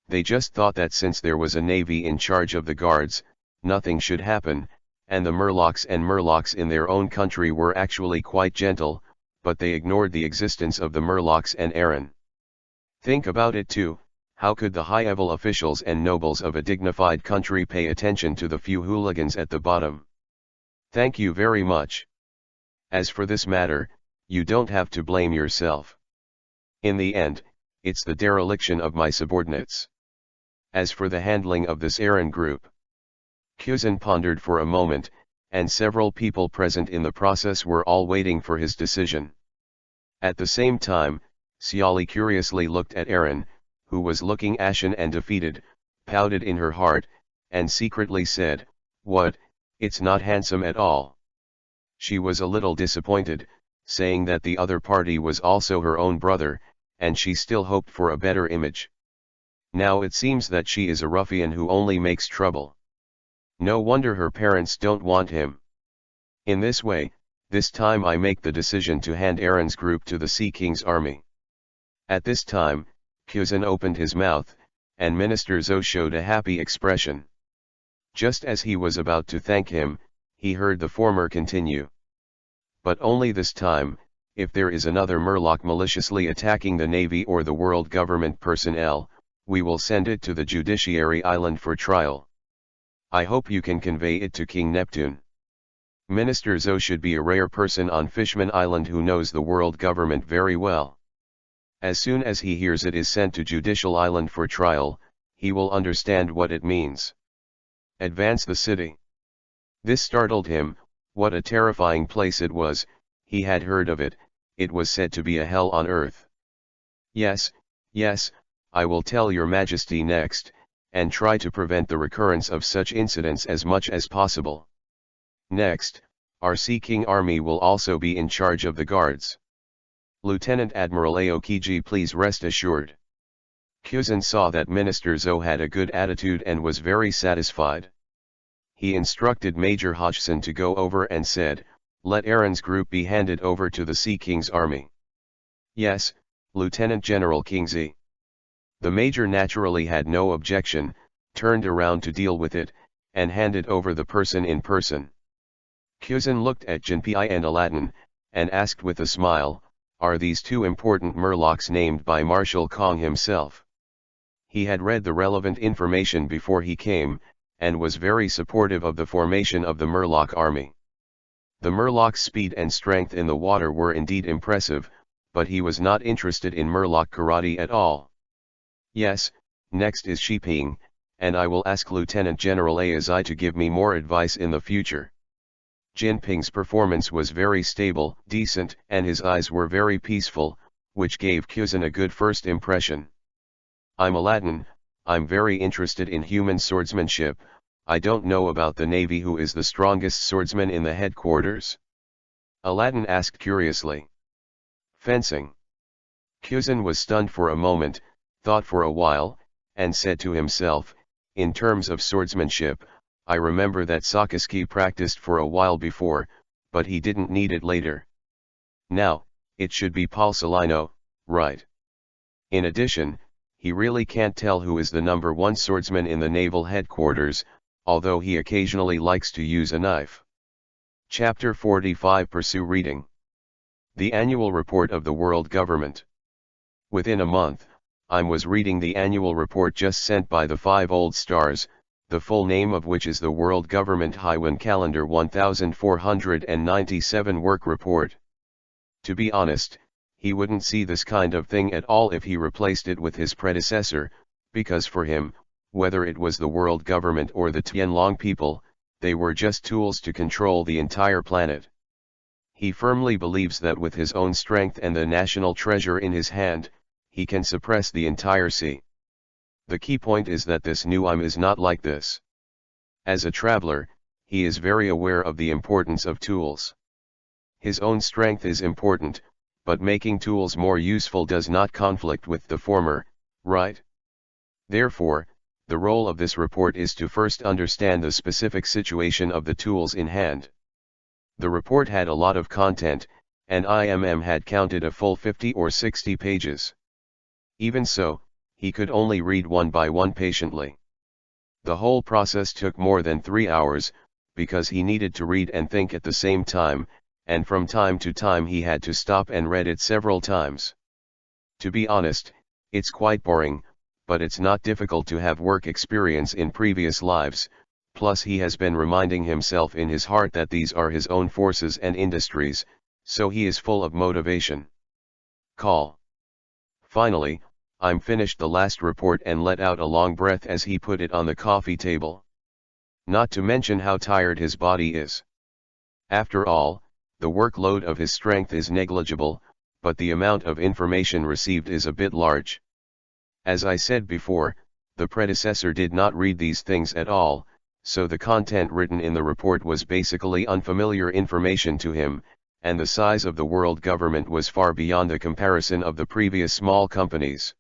They just thought that since there was a navy in charge of the guards, nothing should happen, and the Murlocs and Murlocs in their own country were actually quite gentle, but they ignored the existence of the Murlocs and Aaron. Think about it too. How could the high-level officials and nobles of a dignified country pay attention to the few hooligans at the bottom? Thank you very much. As for this matter, you don't have to blame yourself. In the end, it's the dereliction of my subordinates. As for the handling of this Aaron group. Kuzan pondered for a moment, and several people present in the process were all waiting for his decision. At the same time, Xiaoli curiously looked at Aaron, who was looking ashen and defeated, pouted in her heart, and secretly said, "What, it's not handsome at all." She was a little disappointed, saying that the other party was also her own brother, and she still hoped for a better image. Now it seems that she is a ruffian who only makes trouble. No wonder her parents don't want him. In this way, this time I make the decision to hand Aaron's group to the Sea King's army. At this time, Kuzan opened his mouth, and Minister Zhou showed a happy expression. Just as he was about to thank him, he heard the former continue. "But only this time, if there is another Murloc maliciously attacking the Navy or the world government personnel, we will send it to the Judiciary Island for trial. I hope you can convey it to King Neptune." Minister Zhou should be a rare person on Fishman Island who knows the world government very well. As soon as he hears it is sent to Judicial Island for trial, he will understand what it means. Advance the city. This startled him. What a terrifying place it was. He had heard of it. It was said to be a hell on earth. Yes, I will tell your majesty next, and try to prevent the recurrence of such incidents as much as possible. Next, our Sea King army will also be in charge of the guards. Lieutenant Admiral Aokiji, please rest assured. Kuzan saw that Minister Zhou had a good attitude and was very satisfied. He instructed Major Hodgson to go over and said, "Let Aaron's group be handed over to the Sea King's army." "Yes, Lieutenant General Kingsley." The major naturally had no objection, turned around to deal with it, and handed over the person in person. Kuzan looked at Jinpei and Aladdin, and asked with a smile, "Are these two important Murlocs named by Marshal Kong himself?" He had read the relevant information before he came, and was very supportive of the formation of the Murloc army. The Murloc's speed and strength in the water were indeed impressive, but he was not interested in Murloc karate at all. "Yes, next is Shiping, and I will ask Lieutenant General Aizai to give me more advice in the future. Jinping's performance was very stable, decent, and his eyes were very peaceful, which gave Kuzan a good first impression. I'm Aladdin, I'm very interested in human swordsmanship. I don't know about the Navy. Who is the strongest swordsman in the headquarters? Aladdin asked curiously. Fencing. Kuzan was stunned for a moment, thought for a while, and said to himself, in terms of swordsmanship, I remember that Sakazuki practiced for a while before, but he didn't need it later. Now, it should be Paul Salino, right? In addition, he really can't tell who is the number one swordsman in the naval headquarters, although he occasionally likes to use a knife. Chapter 45 Pursue Reading. The Annual Report of the World Government. Within a month, I was reading the annual report just sent by the 5 old stars, the full name of which is the World Government Haiwan Calendar 1497 Work Report. To be honest, he wouldn't see this kind of thing at all if he replaced it with his predecessor, because for him, whether it was the world government or the Tianlong people, they were just tools to control the entire planet. He firmly believes that with his own strength and the national treasure in his hand, he can suppress the entire sea. The key point is that this new is not like this. As a traveler, he is very aware of the importance of tools. His own strength is important, but making tools more useful does not conflict with the former, right? Therefore, the role of this report is to first understand the specific situation of the tools in hand. The report had a lot of content, and IMM had counted a full 50 or 60 pages. Even so, he could only read one by one patiently. The whole process took more than 3 hours, because he needed to read and think at the same time, and from time to time he had to stop and read it several times. To be honest, it's quite boring, but it's not difficult to have work experience in previous lives, plus he has been reminding himself in his heart that these are his own forces and industries, so he is full of motivation. Call. Finally, I'm finished the last report and let out a long breath as he put it on the coffee table. Not to mention how tired his body is. After all, the workload of his strength is negligible, but the amount of information received is a bit large. As I said before, the predecessor did not read these things at all, so the content written in the report was basically unfamiliar information to him, and the size of the world government was far beyond the comparison of the previous small companies.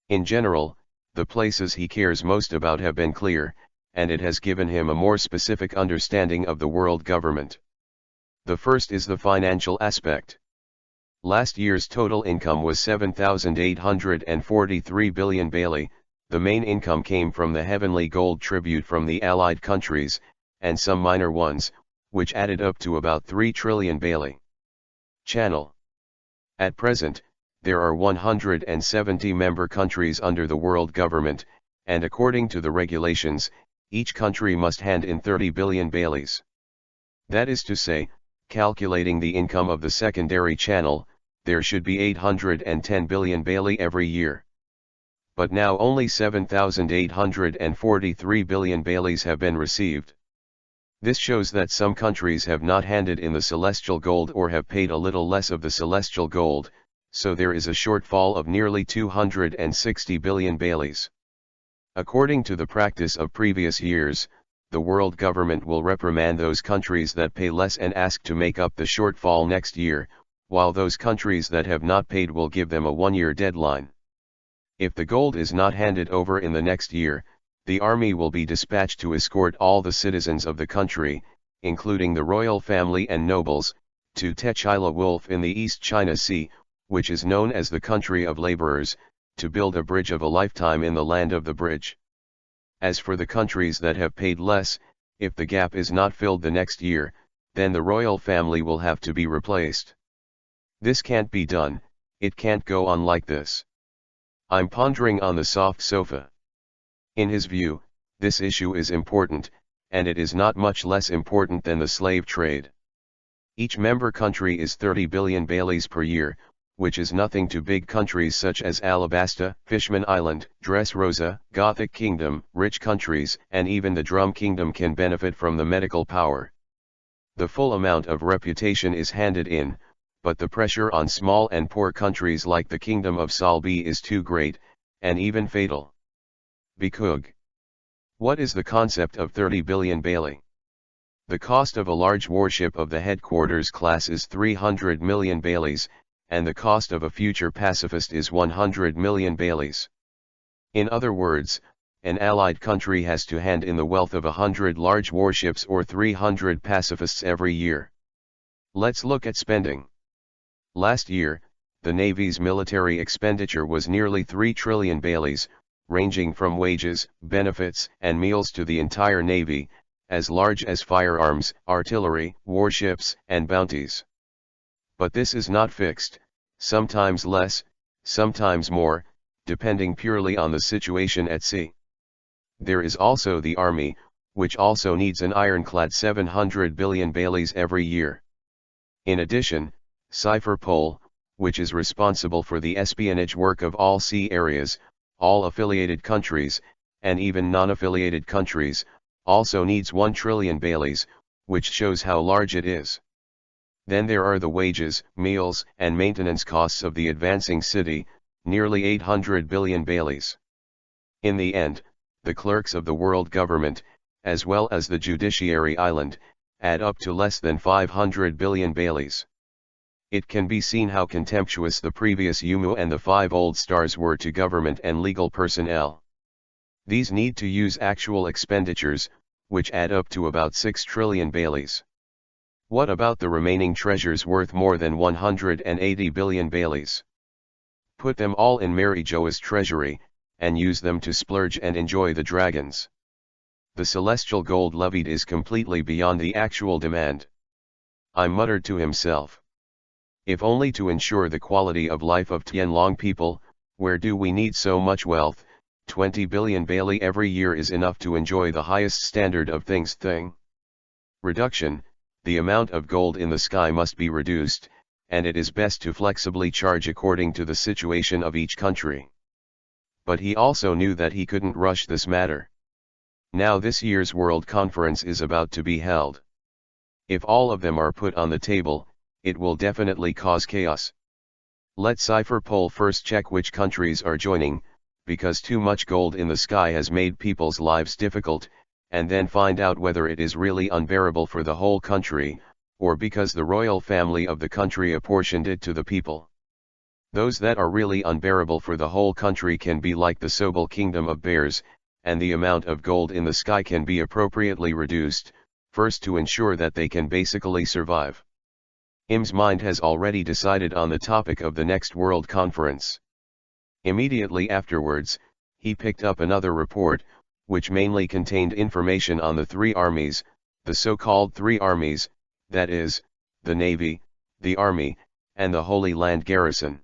In general, the places he cares most about have been clear, and it has given him a more specific understanding of the world government. The first is the financial aspect. Last year's total income was 7,843 billion baili. The main income came from the heavenly gold tribute from the allied countries, and some minor ones, which added up to about 3 trillion baili. Channel. At present, there are 170 member countries under the world government, and according to the regulations, each country must hand in 30 billion bailis. That is to say, calculating the income of the secondary channel, there should be 810 billion baili every year. But now only 7,843 billion bailis have been received. This shows that some countries have not handed in the celestial gold or have paid a little less of the celestial gold, so there is a shortfall of nearly 260 billion bailis. According to the practice of previous years, the world government will reprimand those countries that pay less and ask to make up the shortfall next year, while those countries that have not paid will give them a one-year deadline. If the gold is not handed over in the next year, the army will be dispatched to escort all the citizens of the country, including the royal family and nobles, to Techila Wolf in the East China Sea, which is known as the country of laborers, to build a bridge of a lifetime in the land of the bridge. As for the countries that have paid less, if the gap is not filled the next year, then the royal family will have to be replaced. This can't be done, it can't go on like this. I'm pondering on the soft sofa. In his view, this issue is important, and it is not much less important than the slave trade. Each member country is 30 billion bailis per year, which is nothing to big countries such as Alabasta, Fishman Island, Dressrosa, Gothic Kingdom, rich countries, and even the Drum Kingdom can benefit from the medical power. The full amount of reputation is handed in, but the pressure on small and poor countries like the Kingdom of Salbi is too great, and even fatal. Bikug. What is the concept of 30 billion Bailey? The cost of a large warship of the headquarters class is 300 million Baileys, and the cost of a future pacifist is 100 million Baileys. In other words, an allied country has to hand in the wealth of 100 large warships or 300 pacifists every year. Let's look at spending. Last year, the Navy's military expenditure was nearly 3 trillion Baileys, ranging from wages, benefits, and meals to the entire Navy, as large as firearms, artillery, warships, and bounties. But this is not fixed, sometimes less, sometimes more, depending purely on the situation at sea. There is also the Army, which also needs an ironclad 700 billion Baileys every year. In addition, Cypherpol, which is responsible for the espionage work of all sea areas, all affiliated countries, and even non-affiliated countries, also needs 1 trillion Baileys, which shows how large it is. Then there are the wages, meals, and maintenance costs of the advancing city, nearly 800 billion Baileys. In the end, the clerks of the world government, as well as the judiciary island, add up to less than 500 billion Baileys. It can be seen how contemptuous the previous UMU and the 5 old stars were to government and legal personnel. These need to use actual expenditures, which add up to about 6 trillion Baileys. What about the remaining treasures worth more than 180 billion Baileys? Put them all in Mary Joa's treasury, and use them to splurge and enjoy the dragons. The celestial gold levied is completely beyond the actual demand. I muttered to himself. If only to ensure the quality of life of Tianlong people, where do we need so much wealth? 20 billion Bailey every year is enough to enjoy the highest standard of things. Reduction. The amount of gold in the sky must be reduced, and it is best to flexibly charge according to the situation of each country. But he also knew that he couldn't rush this matter. Now this year's World Conference is about to be held. If all of them are put on the table, it will definitely cause chaos. Let Cypherpol first check which countries are joining, because too much gold in the sky has made people's lives difficult, and then find out whether it is really unbearable for the whole country, or because the royal family of the country apportioned it to the people. Those that are really unbearable for the whole country can be like the Sobel Kingdom of Bears, and the amount of gold in the sky can be appropriately reduced, first to ensure that they can basically survive. Im's mind has already decided on the topic of the next World Conference. Immediately afterwards, he picked up another report, which mainly contained information on the 3 armies, the so-called 3 armies, that is, the Navy, the Army, and the Holy Land Garrison.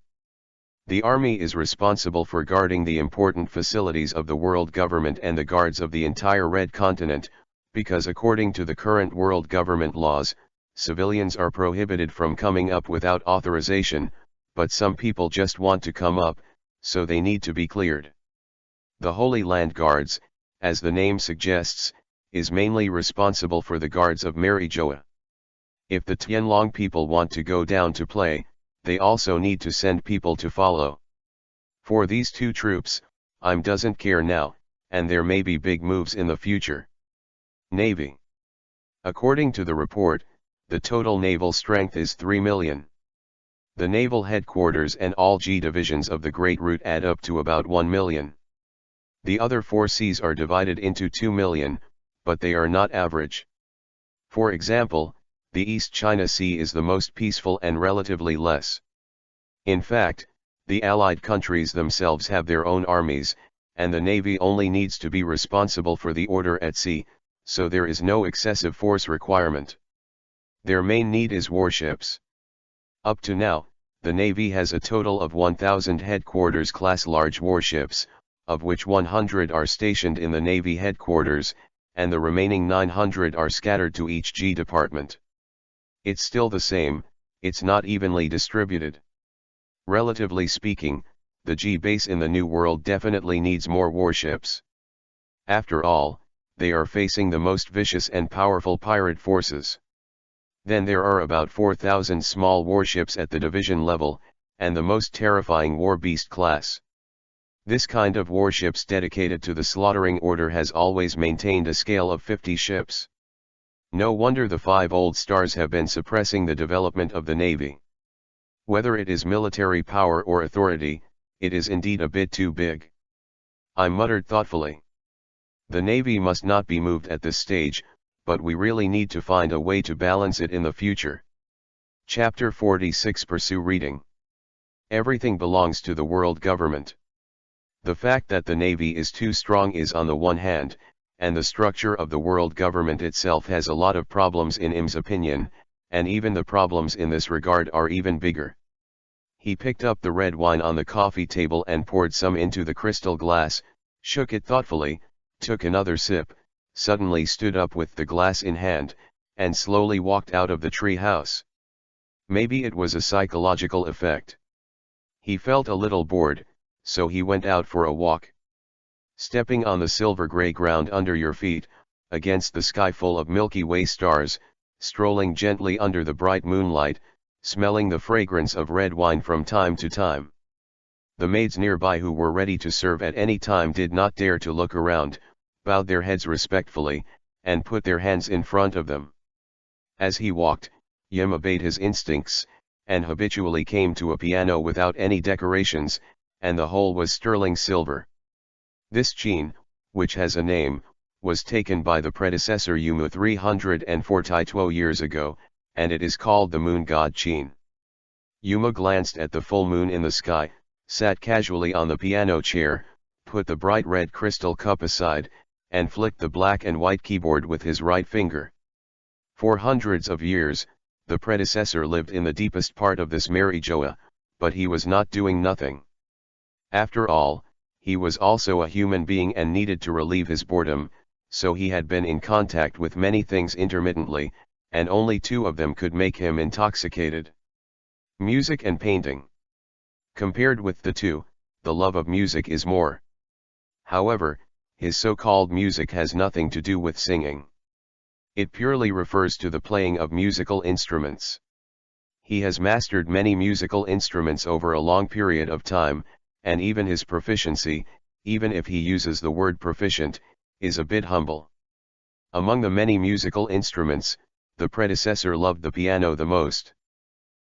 The Army is responsible for guarding the important facilities of the world government and the guards of the entire Red Continent, because according to the current world government laws, civilians are prohibited from coming up without authorization, but some people just want to come up, so they need to be cleared. The Holy Land Guards, as the name suggests, is mainly responsible for the guards of Mary Joa. If the Tianlong people want to go down to play, they also need to send people to follow. For these 2 troops, IM doesn't care now, and there may be big moves in the future. Navy. According to the report, the total naval strength is 3 million. The naval headquarters and all G divisions of the Great Route add up to about 1 million. The other 4 seas are divided into 2 million, but they are not average. For example, the East China Sea is the most peaceful and relatively less. In fact, the Allied countries themselves have their own armies, and the Navy only needs to be responsible for the order at sea, so there is no excessive force requirement. Their main need is warships. Up to now, the Navy has a total of 1,000 headquarters-class large warships, of which 100 are stationed in the Navy headquarters, and the remaining 900 are scattered to each G department. It's still the same, it's not evenly distributed. Relatively speaking, the G base in the New World definitely needs more warships. After all, they are facing the most vicious and powerful pirate forces. Then there are about 4,000 small warships at the division level, and the most terrifying war beast class. This kind of warships dedicated to the slaughtering order has always maintained a scale of 50 ships. No wonder the 5 old stars have been suppressing the development of the Navy. Whether it is military power or authority, it is indeed a bit too big. I muttered thoughtfully. The Navy must not be moved at this stage, but we really need to find a way to balance it in the future. Chapter 46 Pursue Reading. Everything belongs to the world government. The fact that the Navy is too strong is on the one hand, and the structure of the world government itself has a lot of problems in IM's opinion, and even the problems in this regard are even bigger. He picked up the red wine on the coffee table and poured some into the crystal glass, shook it thoughtfully, took another sip, suddenly stood up with the glass in hand, and slowly walked out of the tree house. Maybe it was a psychological effect. He felt a little bored, so he went out for a walk. Stepping on the silver-gray ground under your feet, against the sky full of Milky Way stars, strolling gently under the bright moonlight, smelling the fragrance of red wine from time to time. The maids nearby who were ready to serve at any time did not dare to look around, bowed their heads respectfully, and put their hands in front of them. As he walked, Yim obeyed his instincts, and habitually came to a piano without any decorations, and the whole was sterling silver. This Qin, which has a name, was taken by the predecessor Yumu 340 years ago, and it is called the moon god Qin. Yuma glanced at the full moon in the sky, sat casually on the piano chair, put the bright red crystal cup aside, and flicked the black and white keyboard with his right finger. For hundreds of years, the predecessor lived in the deepest part of this merry Joa, but he was not doing nothing. After all, he was also a human being and needed to relieve his boredom, so he had been in contact with many things intermittently, and only 2 of them could make him intoxicated: music and painting. Compared with the 2, the love of music is more. However, his so-called music has nothing to do with singing. It purely refers to the playing of musical instruments. He has mastered many musical instruments over a long period of time, and even his proficiency, even if he uses the word proficient, is a bit humble. Among the many musical instruments, the predecessor loved the piano the most.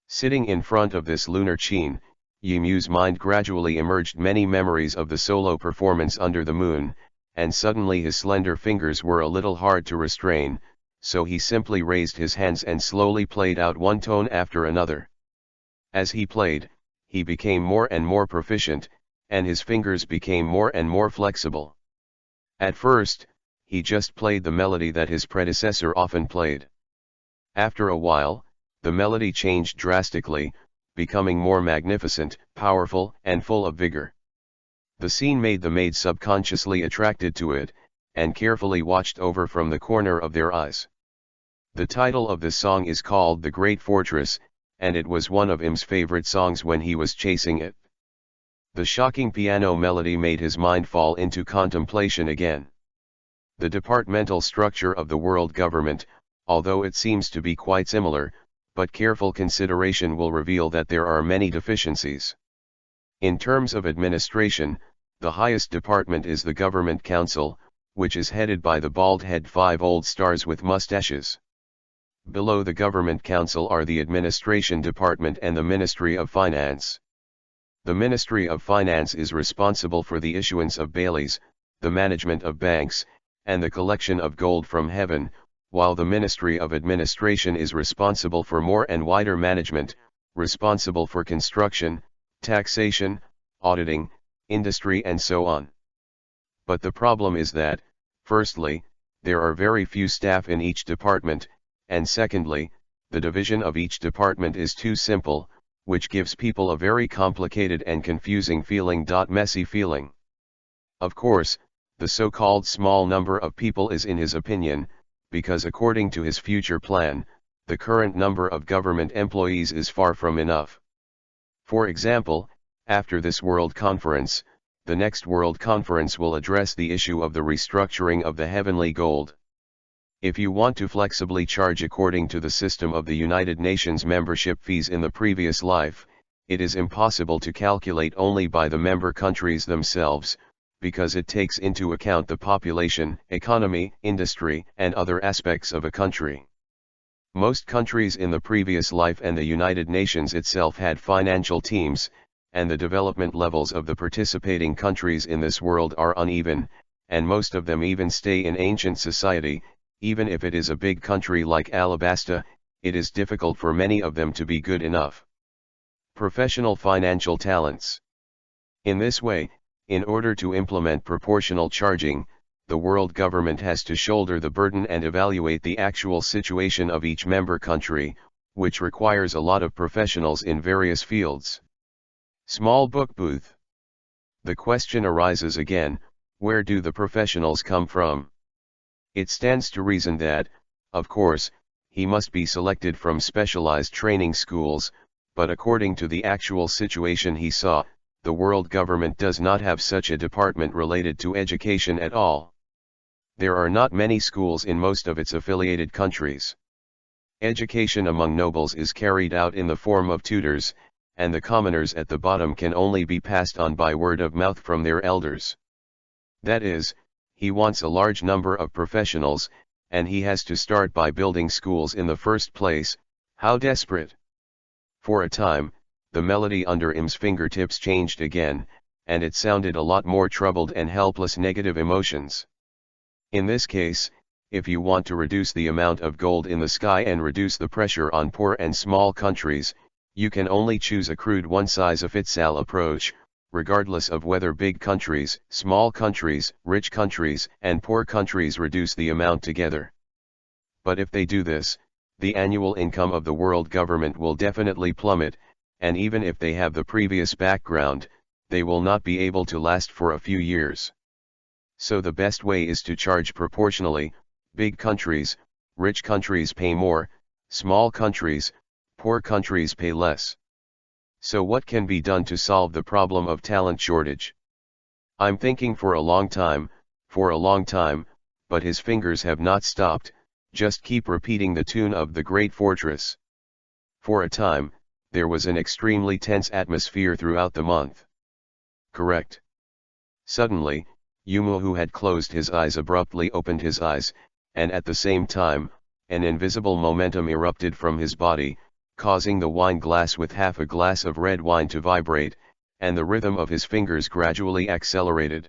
Sitting in front of this lunar Qin, Yimu's mind gradually emerged many memories of the solo performance under the moon, and suddenly his slender fingers were a little hard to restrain, so he simply raised his hands and slowly played out one tone after another. As he played, he became more and more proficient, and his fingers became more and more flexible. At first, he just played the melody that his predecessor often played. After a while, the melody changed drastically, becoming more magnificent, powerful, and full of vigor. The scene made the maids subconsciously attracted to it, and carefully watched over from the corner of their eyes. The title of the song is called The Great Fortress, and it was one of Im's favorite songs when he was chasing it. The shocking piano melody made his mind fall into contemplation again. The departmental structure of the world government, although it seems to be quite similar, but careful consideration will reveal that there are many deficiencies. In terms of administration, the highest department is the Government Council, which is headed by the bald-head 5 old stars with mustaches. Below the Government Council are the Administration Department and the Ministry of Finance. The Ministry of Finance is responsible for the issuance of bailies, the management of banks, and the collection of gold from heaven, while the Ministry of Administration is responsible for more and wider management, responsible for construction, taxation, auditing, industry and so on. But the problem is that, firstly, there are very few staff in each department, and secondly, the division of each department is too simple, which gives people a very complicated and confusing feeling. Messy feeling. Of course, the so-called small number of people is in his opinion, because according to his future plan, the current number of government employees is far from enough. For example, after this World Conference, the next World Conference will address the issue of the restructuring of the heavenly gold. If you want to flexibly charge according to the system of the United Nations membership fees in the previous life, it is impossible to calculate only by the member countries themselves, because it takes into account the population, economy, industry, and other aspects of a country. Most countries in the previous life and the United Nations itself had financial teams, and the development levels of the participating countries in this world are uneven, and most of them even stay in ancient society. Even if it is a big country like Alabasta, it is difficult for many of them to be good enough. Professional financial talents. In this way, in order to implement proportional charging, the world government has to shoulder the burden and evaluate the actual situation of each member country, which requires a lot of professionals in various fields. Small book booth. The question arises again, where do the professionals come from? It stands to reason that, of course, he must be selected from specialized training schools, but according to the actual situation he saw, the world government does not have such a department related to education at all. There are not many schools in most of its affiliated countries. Education among nobles is carried out in the form of tutors, and the commoners at the bottom can only be passed on by word of mouth from their elders. That is, he wants a large number of professionals, and he has to start by building schools in the first place. How desperate! For a time, the melody under Im's fingertips changed again, and it sounded a lot more troubled and helpless negative emotions. In this case, if you want to reduce the amount of gold in the sky and reduce the pressure on poor and small countries, you can only choose a crude one-size-fits-all approach, regardless of whether big countries, small countries, rich countries, and poor countries reduce the amount together. But if they do this, the annual income of the world government will definitely plummet, and even if they have the previous background, they will not be able to last for a few years. So the best way is to charge proportionally. Big countries, rich countries pay more, small countries, poor countries pay less. So what can be done to solve the problem of talent shortage? I'm thinking for a long time, but his fingers have not stopped, just keep repeating the tune of The Great Fortress. For a time, there was an extremely tense atmosphere throughout the month. Correct. Suddenly, Yumo, who had closed his eyes, abruptly opened his eyes, and at the same time, an invisible momentum erupted from his body, causing the wine glass with half a glass of red wine to vibrate, and the rhythm of his fingers gradually accelerated.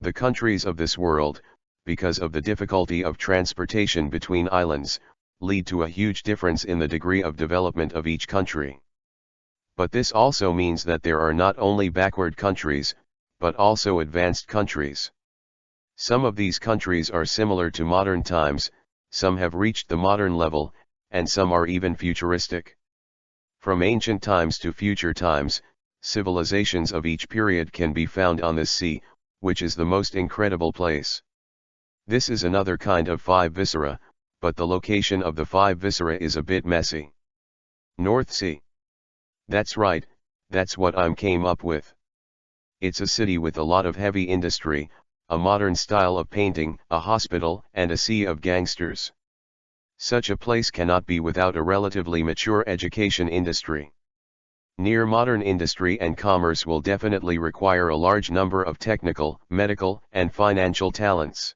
The countries of this world, because of the difficulty of transportation between islands, lead to a huge difference in the degree of development of each country. But this also means that there are not only backward countries, but also advanced countries. Some of these countries are similar to modern times, some have reached the modern level, and some are even futuristic. From ancient times to future times, civilizations of each period can be found on this sea, which is the most incredible place. This is another kind of five viscera, but the location of the five viscera is a bit messy. North Sea. That's right, that's what I came up with. It's a city with a lot of heavy industry, a modern style of painting, a hospital, and a sea of gangsters. Such a place cannot be without a relatively mature education industry. Near modern industry and commerce will definitely require a large number of technical, medical, and financial talents.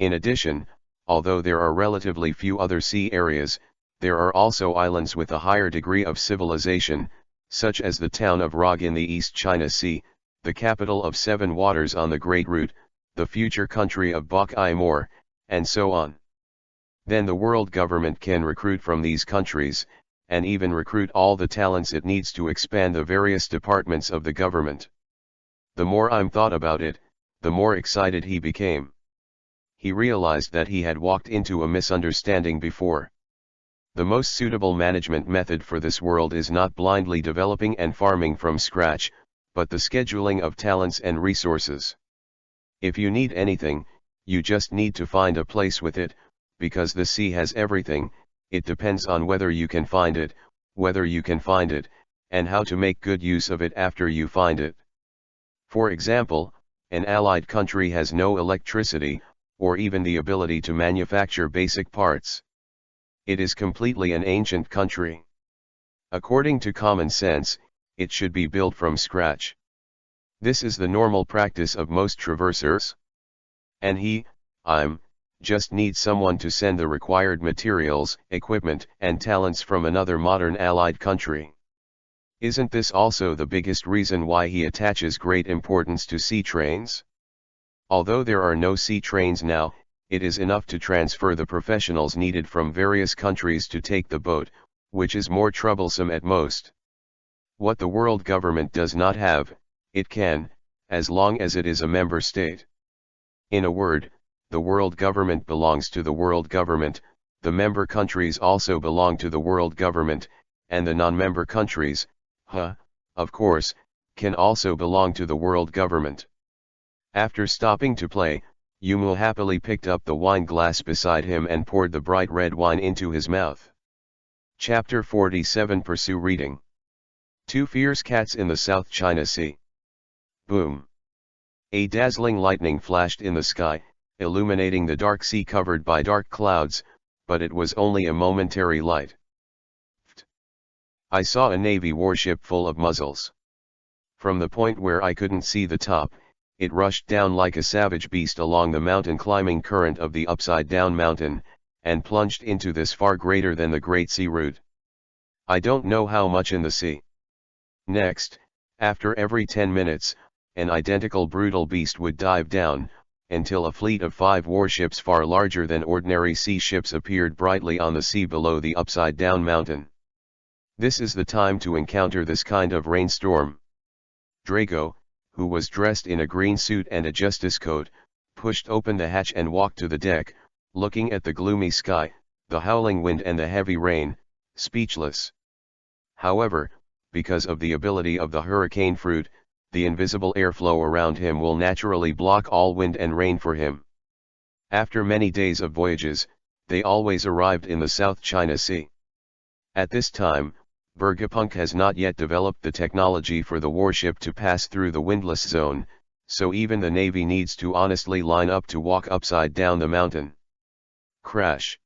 In addition, although there are relatively few other sea areas, there are also islands with a higher degree of civilization, such as the town of Rog in the East China Sea, the capital of Seven Waters on the Great Route, the future country of Bok I Mor, and so on. Then the world government can recruit from these countries, and even recruit all the talents it needs to expand the various departments of the government. The more I thought about it, the more excited he became. He realized that he had walked into a misunderstanding before. The most suitable management method for this world is not blindly developing and farming from scratch, but the scheduling of talents and resources. If you need anything, you just need to find a place with it, because the sea has everything. It depends on whether you can find it, and how to make good use of it after you find it. For example, an allied country has no electricity, or even the ability to manufacture basic parts. It is completely an ancient country. According to common sense, it should be built from scratch. This is the normal practice of most traversers. And just need someone to send the required materials, equipment, and talents from another modern allied country. Isn't this also the biggest reason why he attaches great importance to sea trains? Although there are no sea trains now, it is enough to transfer the professionals needed from various countries to take the boat, which is more troublesome at most. What the world government does not have, it can, as long as it is a member state. In a word, the world government belongs to the world government, the member countries also belong to the world government, and the non-member countries, of course, can also belong to the world government. After stopping to play, Yumu happily picked up the wine glass beside him and poured the bright red wine into his mouth. Chapter 47 Pursue Reading. Two fierce cats in the South China Sea. Boom. A dazzling lightning flashed in the sky, illuminating the dark sea covered by dark clouds, but it was only a momentary light. I saw a Navy warship full of muzzles. From the point where I couldn't see the top, it rushed down like a savage beast along the mountain climbing current of the upside-down mountain, and plunged into this far greater than the Great Sea route. I don't know how much in the sea. Next, after every 10 minutes, an identical brutal beast would dive down, until a fleet of 5 warships far larger than ordinary sea ships appeared brightly on the sea below the upside-down mountain. This is the time to encounter this kind of rainstorm. Drago, who was dressed in a green suit and a justice coat, pushed open the hatch and walked to the deck, looking at the gloomy sky, the howling wind and the heavy rain, speechless. However, because of the ability of the hurricane fruit, the invisible airflow around him will naturally block all wind and rain for him. After many days of voyages, they always arrived in the South China Sea. At this time, Vegapunk has not yet developed the technology for the warship to pass through the windless zone, so even the Navy needs to honestly line up to walk upside down the mountain. Crash.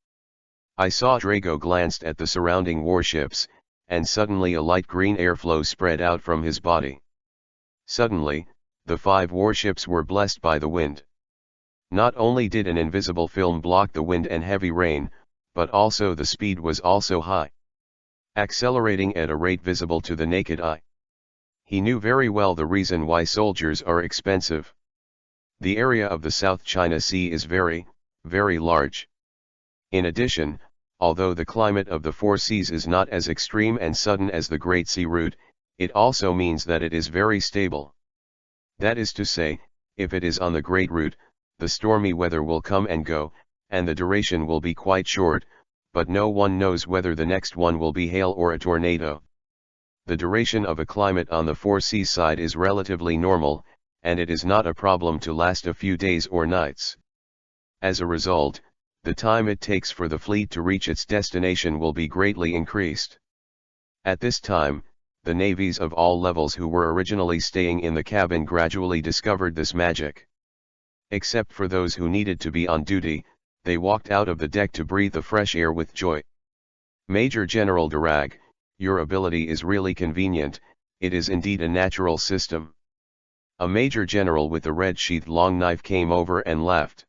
I saw Drago glanced at the surrounding warships, and suddenly a light green airflow spread out from his body. Suddenly, the 5 warships were blessed by the wind. Not only did an invisible film block the wind and heavy rain, but also the speed was also high, accelerating at a rate visible to the naked eye. He knew very well the reason why soldiers are expensive. The area of the South China Sea is very, very large. In addition, although the climate of the 4 seas is not as extreme and sudden as the Great Sea route, it also means that it is very stable. That is to say, if it is on the Great Route, the stormy weather will come and go, and the duration will be quite short, but no one knows whether the next one will be hail or a tornado. The duration of a climate on the 4 seas side is relatively normal, and it is not a problem to last a few days or nights. As a result, the time it takes for the fleet to reach its destination will be greatly increased. At this time, the navies of all levels who were originally staying in the cabin gradually discovered this magic. Except for those who needed to be on duty, they walked out of the deck to breathe the fresh air with joy. Major General Durag, your ability is really convenient, it is indeed a natural system. A major general with a red-sheathed long knife came over and laughed.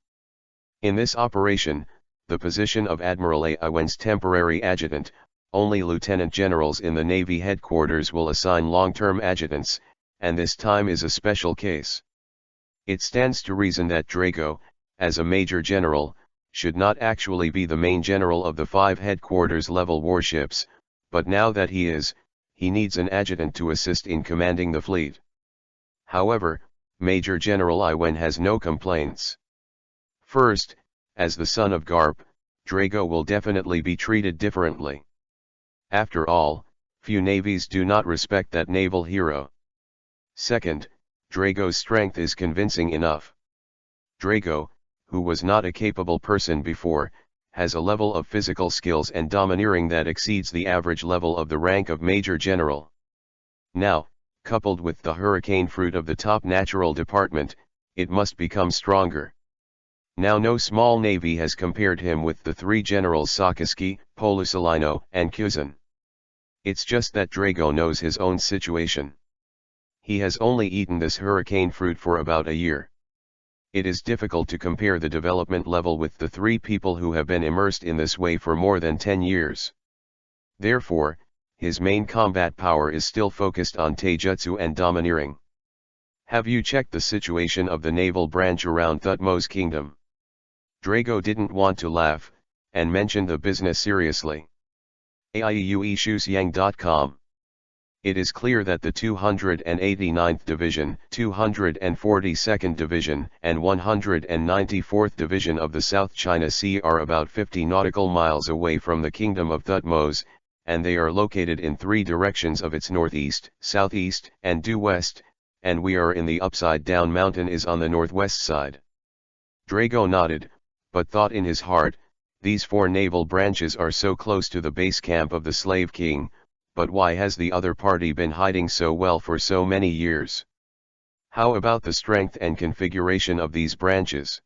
In this operation, the position of Admiral Awen's temporary adjutant, only lieutenant generals in the Navy headquarters will assign long-term adjutants, and this time is a special case. It stands to reason that Drago, as a major general, should not actually be the main general of the 5 headquarters-level warships, but now that he is, he needs an adjutant to assist in commanding the fleet. However, Major General Awen has no complaints. First, as the son of Garp, Drago will definitely be treated differently. After all, few navies do not respect that naval hero. Second, Drago's strength is convincing enough. Drago, who was not a capable person before, has a level of physical skills and domineering that exceeds the average level of the rank of Major General. Now, coupled with the hurricane fruit of the top natural department, it must become stronger. Now no small navy has compared him with the three generals Sakaski, Polusalino, and Kuzan. It's just that Drago knows his own situation. He has only eaten this hurricane fruit for about a year. It is difficult to compare the development level with the three people who have been immersed in this way for more than 10 years. Therefore, his main combat power is still focused on taijutsu and domineering. Have you checked the situation of the naval branch around Thutmo's kingdom? Drago didn't want to laugh, and mentioned the business seriously. AIUEShusYang.com. It is clear that the 289th Division, 242nd Division, and 194th Division of the South China Sea are about 50 nautical miles away from the Kingdom of Thutmose, and they are located in three directions of its northeast, southeast, and due west, and we are in the upside-down mountain is on the northwest side. Drago nodded, but thought in his heart, these four naval branches are so close to the base camp of the Slave King, but why has the other party been hiding so well for so many years? How about the strength and configuration of these branches?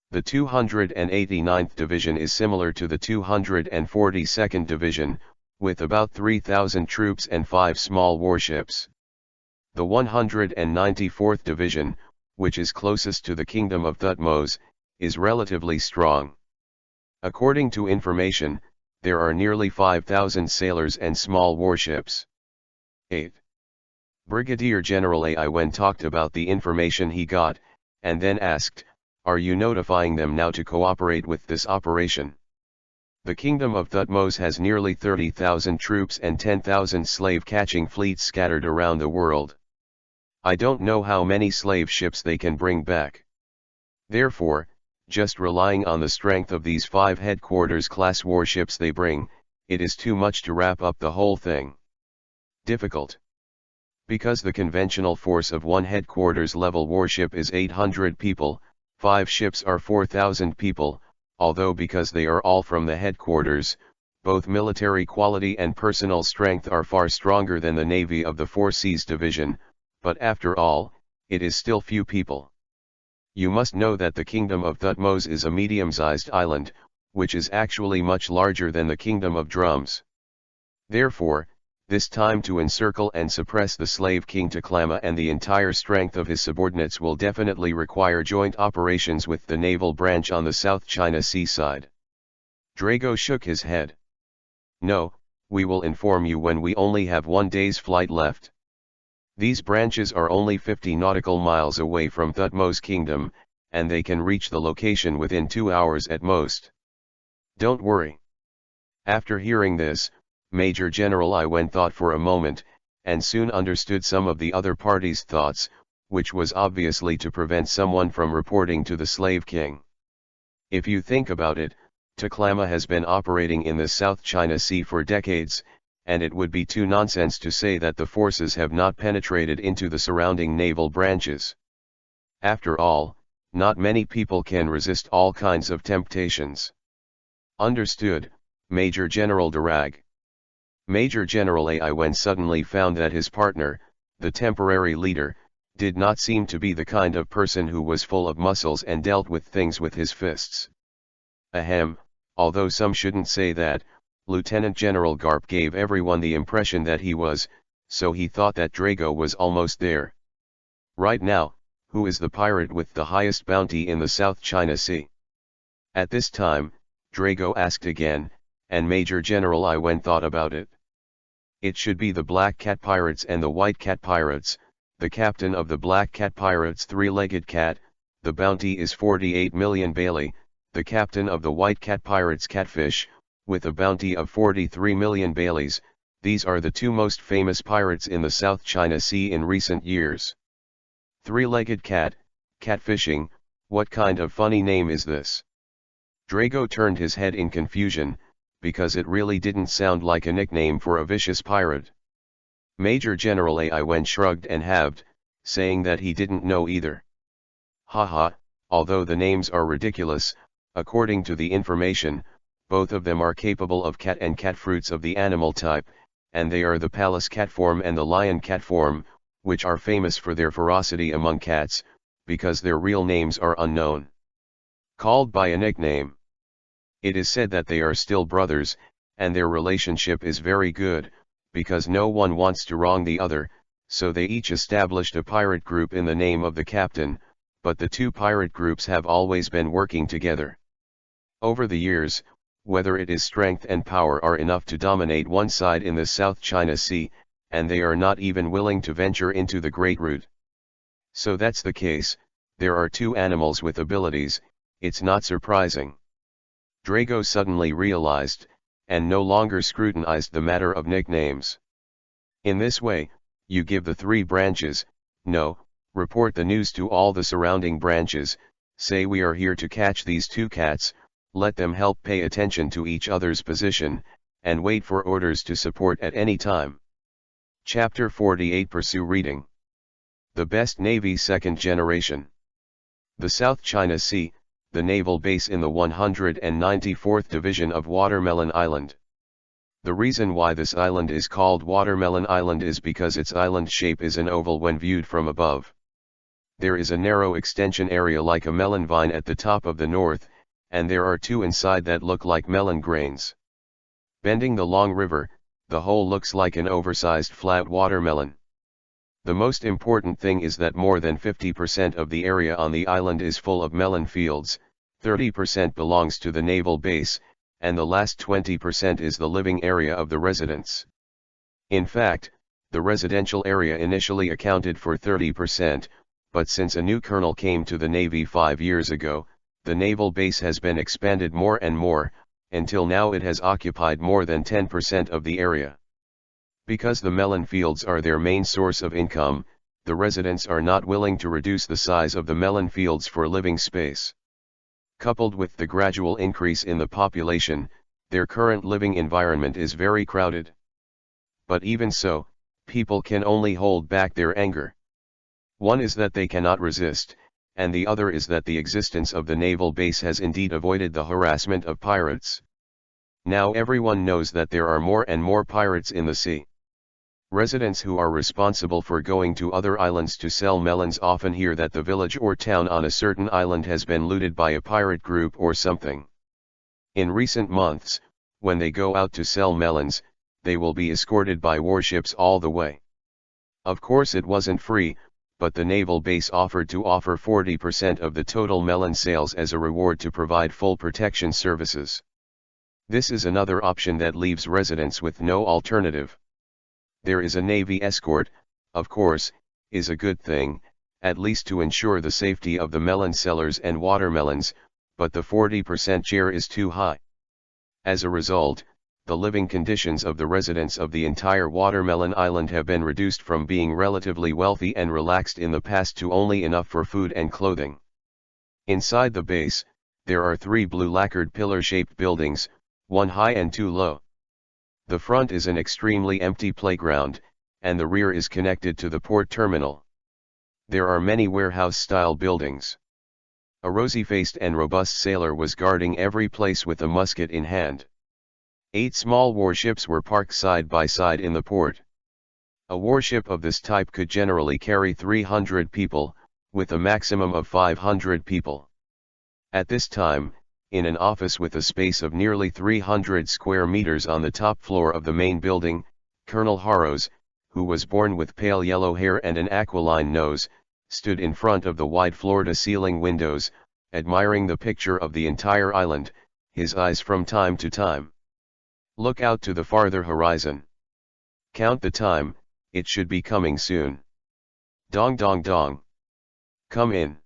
The 289th Division is similar to the 242nd Division, with about 3,000 troops and 5 small warships. The 194th Division, which is closest to the Kingdom of Thutmose, is relatively strong. According to information, there are nearly 5,000 sailors and small warships. 8. Brigadier General Aiwen talked about the information he got, and then asked, "Are you notifying them now to cooperate with this operation?" The Kingdom of Thutmose has nearly 30,000 troops and 10,000 slave-catching fleets scattered around the world. I don't know how many slave ships they can bring back. Therefore, just relying on the strength of these 5 headquarters-class warships they bring, it is too much to wrap up the whole thing. Difficult. Because the conventional force of one headquarters-level warship is 800 people, 5 ships are 4,000 people, although because they are all from the headquarters, both military quality and personal strength are far stronger than the navy of the Four Seas Division, but after all, it is still few people. You must know that the Kingdom of Thutmose is a medium-sized island, which is actually much larger than the Kingdom of Drums. Therefore, this time to encircle and suppress the Slave King Taklama and the entire strength of his subordinates will definitely require joint operations with the naval branch on the South China Sea side. Drago shook his head. No, we will inform you when we only have 1 day's flight left. These branches are only 50 nautical miles away from Thutmose Kingdom, and they can reach the location within 2 hours at most. Don't worry. After hearing this, Major General Aiwen thought for a moment, and soon understood some of the other party's thoughts, which was obviously to prevent someone from reporting to the Slave King. If you think about it, Taklama has been operating in the South China Sea for decades, and it would be too nonsense to say that the forces have not penetrated into the surrounding naval branches. After all, not many people can resist all kinds of temptations. Understood, Major General Darag. Major General Aiwen suddenly found that his partner, the temporary leader, did not seem to be the kind of person who was full of muscles and dealt with things with his fists. Ahem, although some shouldn't say that, Lieutenant General Garp gave everyone the impression that he was, so he thought that Drago was almost there. Right now, who is the pirate with the highest bounty in the South China Sea? At this time, Drago asked again, and Major General Aiwen thought about it. It should be the Black Cat Pirates and the White Cat Pirates. The captain of the Black Cat Pirates' three-legged cat, the bounty is 48 million Bailey, the captain of the White Cat Pirates' Catfish, with a bounty of 43 million Baileys. These are the two most famous pirates in the South China Sea in recent years. Three-legged cat, catfishing, what kind of funny name is this? Drago turned his head in confusion, because it really didn't sound like a nickname for a vicious pirate. Major General Aiwen shrugged and halved, saying that he didn't know either. Haha, although the names are ridiculous, according to the information, both of them are capable of cat and cat fruits of the animal type, and they are the palace cat form and the lion cat form, which are famous for their ferocity among cats, because their real names are unknown. Called by a nickname. It is said that they are still brothers, and their relationship is very good, because no one wants to wrong the other, so they each established a pirate group in the name of the captain, but the two pirate groups have always been working together. Over the years, whether it is strength and power are enough to dominate one side in the South China Sea, and they are not even willing to venture into the Great Route. So that's the case, there are two animals with abilities, it's not surprising. Drago suddenly realized, and no longer scrutinized the matter of nicknames. In this way, you give the three branches, report the news to all the surrounding branches, say we are here to catch these two cats, let them help pay attention to each other's position, and wait for orders to support at any time. Chapter 48 Pursue Reading. The Best Navy Second Generation. The South China Sea, the naval base in the 194th Division of Watermelon Island. The reason why this island is called Watermelon Island is because its island shape is an oval when viewed from above. There is a narrow extension area like a melon vine at the top of the north, and there are two inside that look like melon grains. Bending the long river, the whole looks like an oversized flat watermelon. The most important thing is that more than 50% of the area on the island is full of melon fields, 30% belongs to the naval base, and the last 20% is the living area of the residents. In fact, the residential area initially accounted for 30%, but since a new colonel came to the Navy 5 years ago, the naval base has been expanded more and more, until now it has occupied more than 10% of the area. Because the melon fields are their main source of income, the residents are not willing to reduce the size of the melon fields for living space. Coupled with the gradual increase in the population, their current living environment is very crowded. But even so, people can only hold back their anger. One is that they cannot resist, and the other is that the existence of the naval base has indeed avoided the harassment of pirates. Now everyone knows that there are more and more pirates in the sea. Residents who are responsible for going to other islands to sell melons often hear that the village or town on a certain island has been looted by a pirate group or something. In recent months, when they go out to sell melons, they will be escorted by warships all the way. Of course it wasn't free, but the naval base offered to offer 40% of the total melon sales as a reward to provide full protection services. This is another option that leaves residents with no alternative. There is a Navy escort, of course, is a good thing, at least to ensure the safety of the melon sellers and watermelons, but the 40% share is too high. As a result, the living conditions of the residents of the entire Watermelon Island have been reduced from being relatively wealthy and relaxed in the past to only enough for food and clothing. Inside the base, there are 3 blue lacquered pillar-shaped buildings, 1 high and 2 low. The front is an extremely empty playground, and the rear is connected to the port terminal. There are many warehouse-style buildings. A rosy-faced and robust sailor was guarding every place with a musket in hand. 8 small warships were parked side by side in the port. A warship of this type could generally carry 300 people, with a maximum of 500 people. At this time, in an office with a space of nearly 300 square meters on the top floor of the main building, Colonel Harrows, who was born with pale yellow hair and an aquiline nose, stood in front of the wide floor-to-ceiling windows, admiring the picture of the entire island, his eyes from time to time. Look out to the farther horizon. Count the time, it should be coming soon. Dong dong dong. Come in.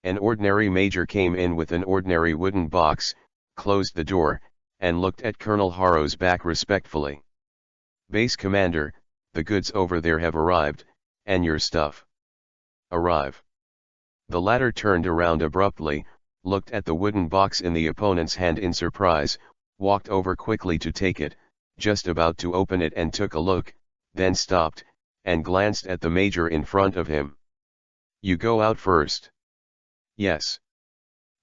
An ordinary major came in with an ordinary wooden box, closed the door, and looked at Colonel Harrow's back respectfully. Base Commander, the goods over there have arrived, and your stuff. Arrive. The latter turned around abruptly, looked at the wooden box in the opponent's hand in surprise, walked over quickly to take it, just about to open it and took a look, then stopped, and glanced at the major in front of him. You go out first. Yes.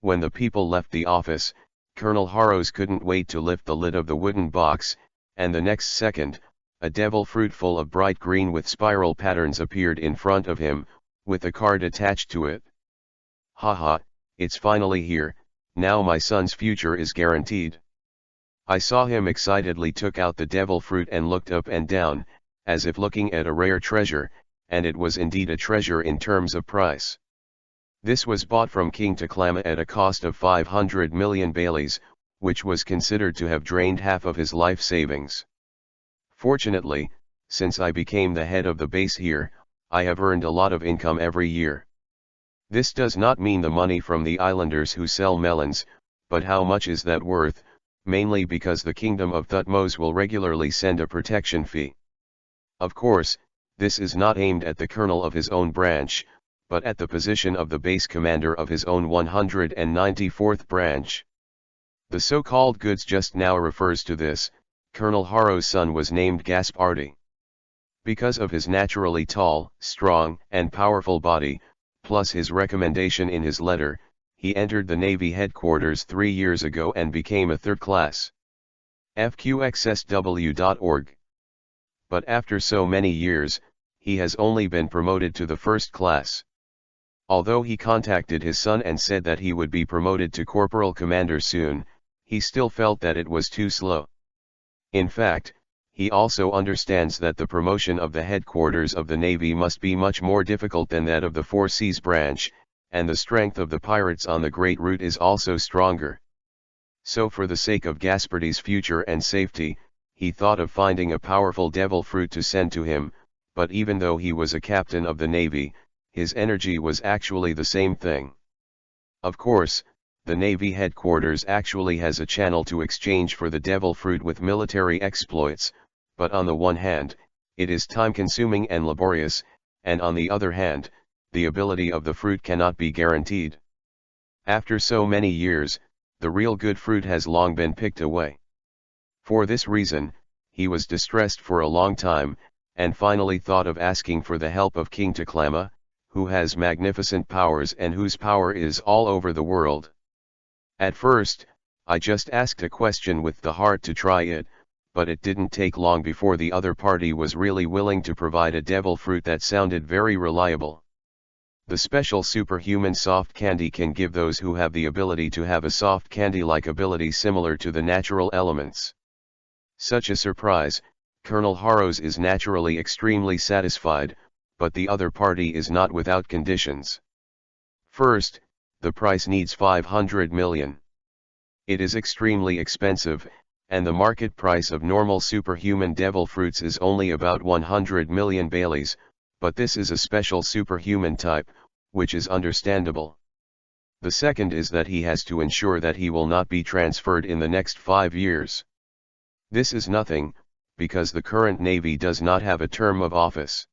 When the people left the office, Colonel Harrows couldn't wait to lift the lid of the wooden box, and the next second, a devil fruit full of bright green with spiral patterns appeared in front of him, with a card attached to it. Haha, it's finally here, now my son's future is guaranteed. I saw him excitedly took out the devil fruit and looked up and down, as if looking at a rare treasure, and it was indeed a treasure in terms of price. This was bought from King Taklama at a cost of 500 million baileys, which was considered to have drained half of his life savings. Fortunately, since I became the head of the base here, I have earned a lot of income every year. This does not mean the money from the islanders who sell melons, but how much is that worth, mainly because the Kingdom of Thutmose will regularly send a protection fee. Of course, this is not aimed at the colonel of his own branch, but at the position of the base commander of his own 194th branch. The so-called goods just now refers to this. Colonel Haro's son was named Gaspardi. Because of his naturally tall, strong, and powerful body, plus his recommendation in his letter, he entered the Navy headquarters 3 years ago and became a third class. FQXSW.org. But after so many years, he has only been promoted to the first class. Although he contacted his son and said that he would be promoted to corporal commander soon, he still felt that it was too slow. In fact, he also understands that the promotion of the headquarters of the Navy must be much more difficult than that of the Four Seas branch, and the strength of the pirates on the Great Route is also stronger. So for the sake of Gaspardi's future and safety, he thought of finding a powerful devil fruit to send to him, but even though he was a captain of the Navy, his energy was actually the same thing. Of course, the Navy headquarters actually has a channel to exchange for the devil fruit with military exploits, but on the one hand, it is time-consuming and laborious, and on the other hand, the ability of the fruit cannot be guaranteed. After so many years, the real good fruit has long been picked away. For this reason, he was distressed for a long time, and finally thought of asking for the help of King Taklama, who has magnificent powers and whose power is all over the world. At first, I just asked a question with the heart to try it, but it didn't take long before the other party was really willing to provide a devil fruit that sounded very reliable. The special superhuman soft candy can give those who have the ability to have a soft candy-like ability similar to the natural elements. Such a surprise, Colonel Haros is naturally extremely satisfied, but the other party is not without conditions. First, the price needs 500 million. It is extremely expensive, and the market price of normal superhuman devil fruits is only about 100 million baileys, but this is a special superhuman type, which is understandable. The second is that he has to ensure that he will not be transferred in the next 5 years. This is nothing, because the current Navy does not have a term of office.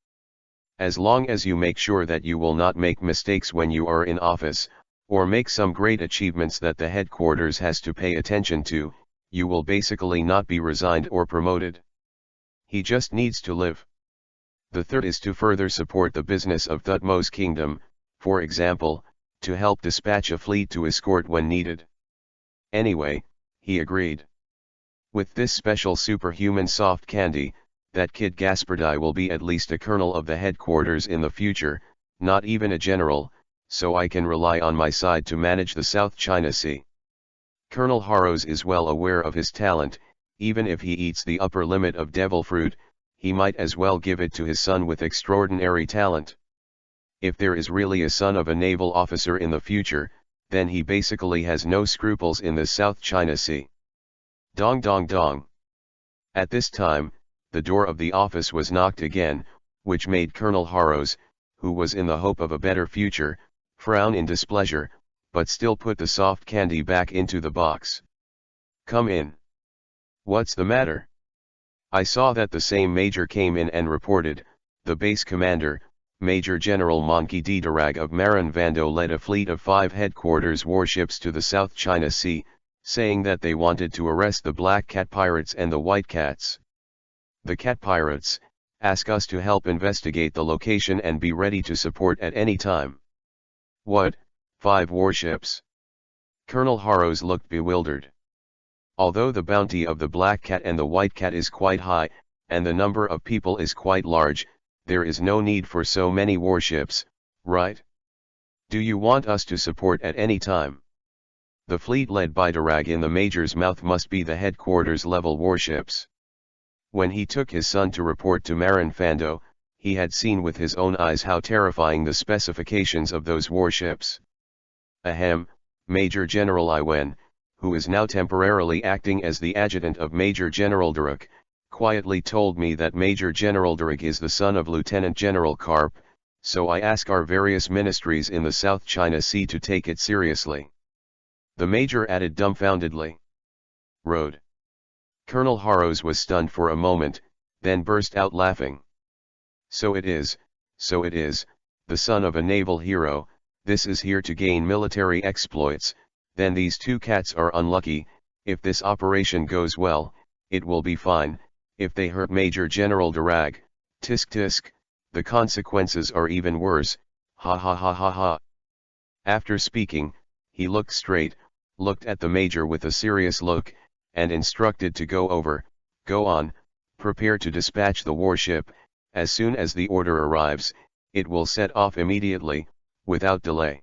As long as you make sure that you will not make mistakes when you are in office, or make some great achievements that the headquarters has to pay attention to, you will basically not be resigned or promoted. He just needs to live. The third is to further support the business of Thutmose Kingdom, for example, to help dispatch a fleet to escort when needed. Anyway, he agreed. With this special superhuman soft candy, that kid Gaspardi will be at least a colonel of the headquarters in the future, not even a general, so I can rely on my side to manage the South China Sea. Colonel Haros is well aware of his talent. Even if he eats the upper limit of devil fruit, he might as well give it to his son with extraordinary talent. If there is really a son of a naval officer in the future, then he basically has no scruples in the South China Sea. Dong dong dong. At this time, the door of the office was knocked again, which made Colonel Haros, who was in the hope of a better future, frown in displeasure, but still put the soft candy back into the box. Come in. What's the matter? I saw that the same major came in and reported. The base commander, Major General Monkey D. Darag of Marin Vando, led a fleet of 5 headquarters warships to the South China Sea, saying that they wanted to arrest the Black Cat Pirates and the White Cats. The Cat Pirates ask us to help investigate the location and be ready to support at any time. What, 5 warships? Colonel Haros looked bewildered. Although the bounty of the Black Cat and the White Cat is quite high, and the number of people is quite large, there is no need for so many warships, right? Do you want us to support at any time? The fleet led by Darag in the Major's mouth must be the headquarters level warships. When he took his son to report to Marin Fando, he had seen with his own eyes how terrifying the specifications of those warships. Ahem, Major General Iwen, who is now temporarily acting as the adjutant of Major General Darag, quietly told me that Major General Darag is the son of Lieutenant General Karp, so I ask our various ministries in the South China Sea to take it seriously. The Major added dumbfoundedly. Road. Colonel Harrows was stunned for a moment, then burst out laughing. So it is, the son of a naval hero, this is here to gain military exploits, then these two cats are unlucky, if this operation goes well, it will be fine, if they hurt Major General Darag, tisk tisk, the consequences are even worse, ha ha ha ha ha. After speaking, he looked straight, looked at the Major with a serious look, and instructed to go on, prepare to dispatch the warship, as soon as the order arrives, it will set off immediately, without delay.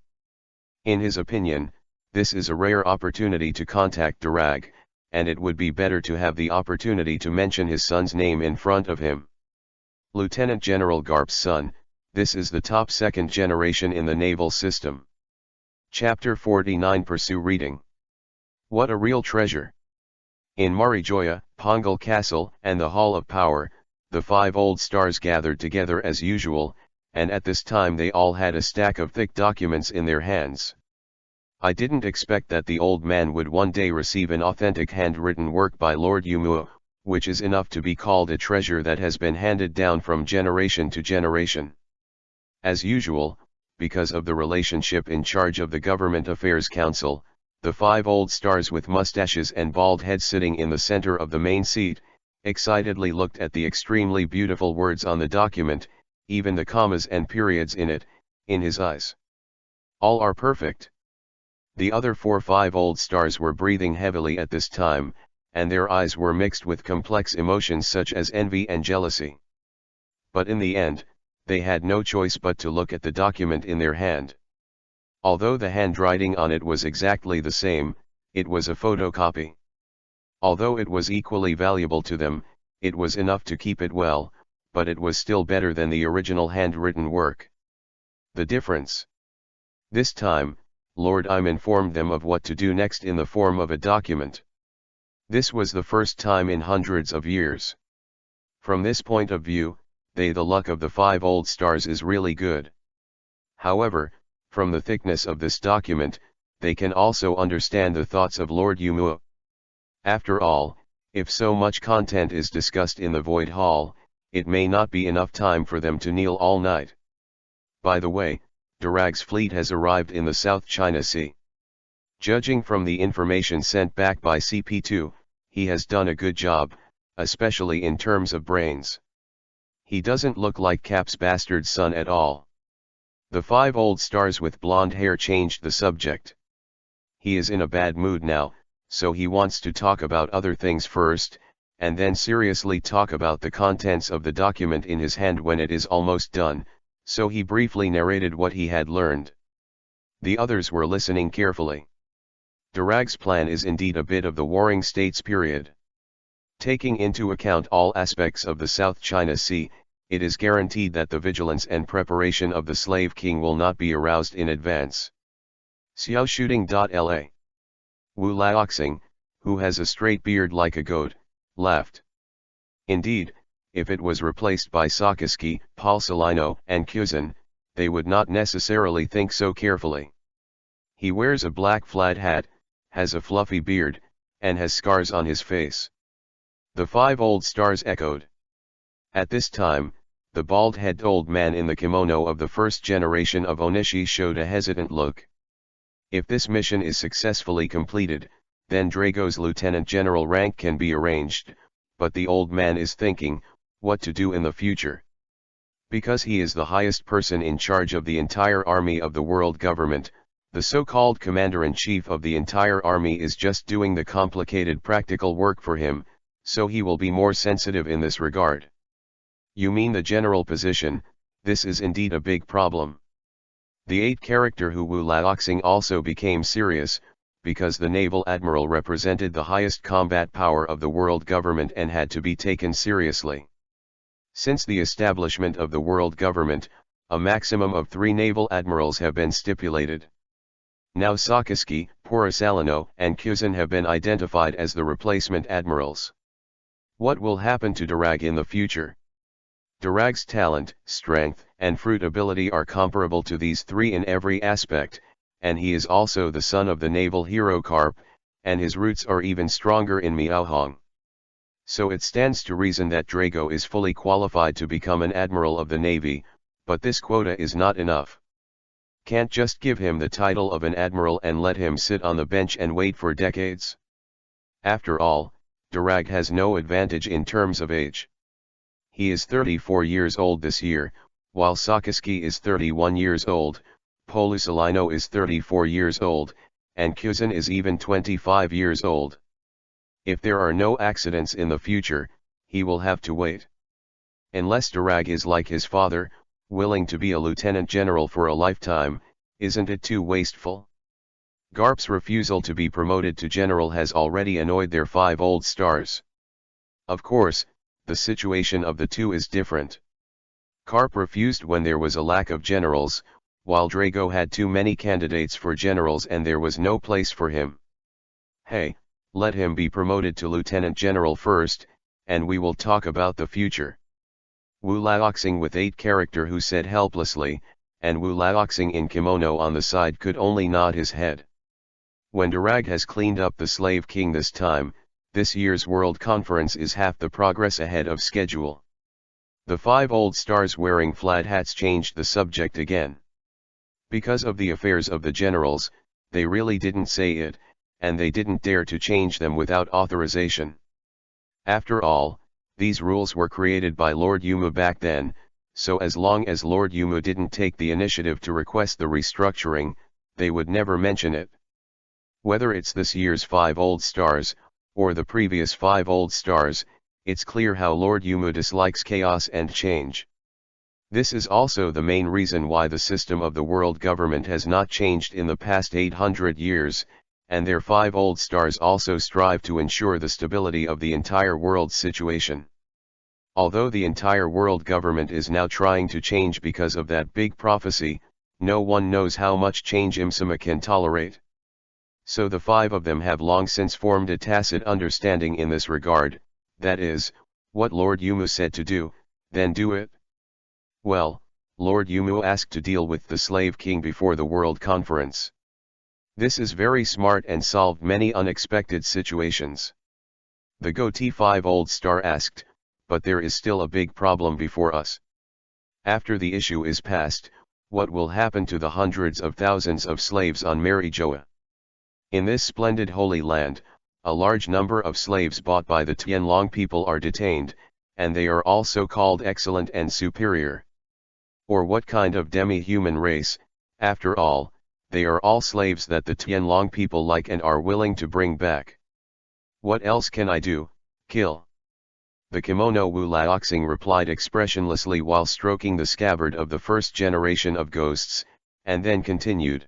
In his opinion, this is a rare opportunity to contact Darag, and it would be better to have the opportunity to mention his son's name in front of him. Lieutenant General Garp's son, this is the top second generation in the naval system. Chapter 49 Pursue Reading. What a real treasure! In Marijoya, Pongal Castle, and the Hall of Power, the 5 old stars gathered together as usual, and at this time they all had a stack of thick documents in their hands. I didn't expect that the old man would one day receive an authentic handwritten work by Lord Yumuo, which is enough to be called a treasure that has been handed down from generation to generation. As usual, because of the relationship in charge of the Government Affairs Council, the 5 old stars with mustaches and bald heads sitting in the center of the main seat, excitedly looked at the extremely beautiful words on the document, even the commas and periods in it, in his eyes. All are perfect. The other 5 old stars were breathing heavily at this time, and their eyes were mixed with complex emotions such as envy and jealousy. But in the end, they had no choice but to look at the document in their hand. Although the handwriting on it was exactly the same, it was a photocopy. Although it was equally valuable to them, it was enough to keep it well, but it was still better than the original handwritten work. The difference. This time, Lord Im informed them of what to do next in the form of a document. This was the first time in hundreds of years. From this point of view, the luck of the 5 old stars is really good. However, from the thickness of this document, they can also understand the thoughts of Lord Yumuo. After all, if so much content is discussed in the Void Hall, it may not be enough time for them to kneel all night. By the way, Darag's fleet has arrived in the South China Sea. Judging from the information sent back by CP2, he has done a good job, especially in terms of brains. He doesn't look like Cap's bastard son at all. The 5 old stars with blonde hair changed the subject. He is in a bad mood now, so he wants to talk about other things first, and then seriously talk about the contents of the document in his hand when it is almost done, so he briefly narrated what he had learned. The others were listening carefully. Darag's plan is indeed a bit of the Warring States period. Taking into account all aspects of the South China Sea, it is guaranteed that the vigilance and preparation of the Slave King will not be aroused in advance. Xiaoshooting.la. Wu Laoxing, who has a straight beard like a goat, laughed. Indeed, if it was replaced by Sakaski, Paul Salino, and Kuzan, they would not necessarily think so carefully. He wears a black flat hat, has a fluffy beard, and has scars on his face. The 5 old stars echoed. At this time, the bald-headed old man in the kimono of the first generation of Onishi showed a hesitant look. If this mission is successfully completed, then Drago's lieutenant general rank can be arranged, but the old man is thinking, what to do in the future. Because he is the highest person in charge of the entire army of the world government, the so-called commander-in-chief of the entire army is just doing the complicated practical work for him, so he will be more sensitive in this regard. You mean the general position? This is indeed a big problem. The 8th character Hu Wu Laoxing also became serious, because the naval admiral represented the highest combat power of the world government and had to be taken seriously. Since the establishment of the world government, a maximum of 3 naval admirals have been stipulated. Now Sakaski, Porisalino, and Kuzan have been identified as the replacement admirals. What will happen to Darag in the future? Darag's talent, strength, and fruitability are comparable to these 3 in every aspect, and he is also the son of the naval hero Karp, and his roots are even stronger in Miaohong. So it stands to reason that Drago is fully qualified to become an admiral of the navy, but this quota is not enough. Can't just give him the title of an admiral and let him sit on the bench and wait for decades. After all, Darag has no advantage in terms of age. He is 34 years old this year, while Sakaski is 31 years old, Polusalino is 34 years old, and Kuzan is even 25 years old. If there are no accidents in the future, he will have to wait. Unless Darag is like his father, willing to be a lieutenant general for a lifetime, isn't it too wasteful? Garp's refusal to be promoted to general has already annoyed their 5 old stars. Of course, the situation of the 2 is different. Karp refused when there was a lack of generals, while Drago had too many candidates for generals and there was no place for him. Hey, let him be promoted to lieutenant general first, and we will talk about the future. Wu Laoxing with 8 character who said helplessly, and Wu Laoxing in kimono on the side could only nod his head. When Darag has cleaned up the slave king this time, this year's World Conference is half the progress ahead of schedule. The 5 old stars wearing flat hats changed the subject again. Because of the affairs of the generals, they really didn't say it, and they didn't dare to change them without authorization. After all, these rules were created by Lord Yumu back then, so as long as Lord Yumu didn't take the initiative to request the restructuring, they would never mention it. Whether it's this year's 5 old stars, or the previous 5 old stars, it's clear how Lord Yumu dislikes chaos and change. This is also the main reason why the system of the world government has not changed in the past 800 years, and their 5 old stars also strive to ensure the stability of the entire world's situation. Although the entire world government is now trying to change because of that big prophecy, no one knows how much change Imsama can tolerate. So the 5 of them have long since formed a tacit understanding in this regard, that is, what Lord Yumu said to do, then do it. Well, Lord Yumu asked to deal with the slave king before the World Conference. This is very smart and solved many unexpected situations. The goatee 5 old star asked, but there is still a big problem before us. After the issue is passed, what will happen to the hundreds of thousands of slaves on Marijoa? In this splendid holy land, a large number of slaves bought by the Tianlong people are detained, and they are also called excellent and superior. Or what kind of demi-human race? After all, they are all slaves that the Tianlong people like and are willing to bring back. What else can I do? Kill. The kimono Wu Laoxing replied expressionlessly while stroking the scabbard of the first generation of ghosts, and then continued.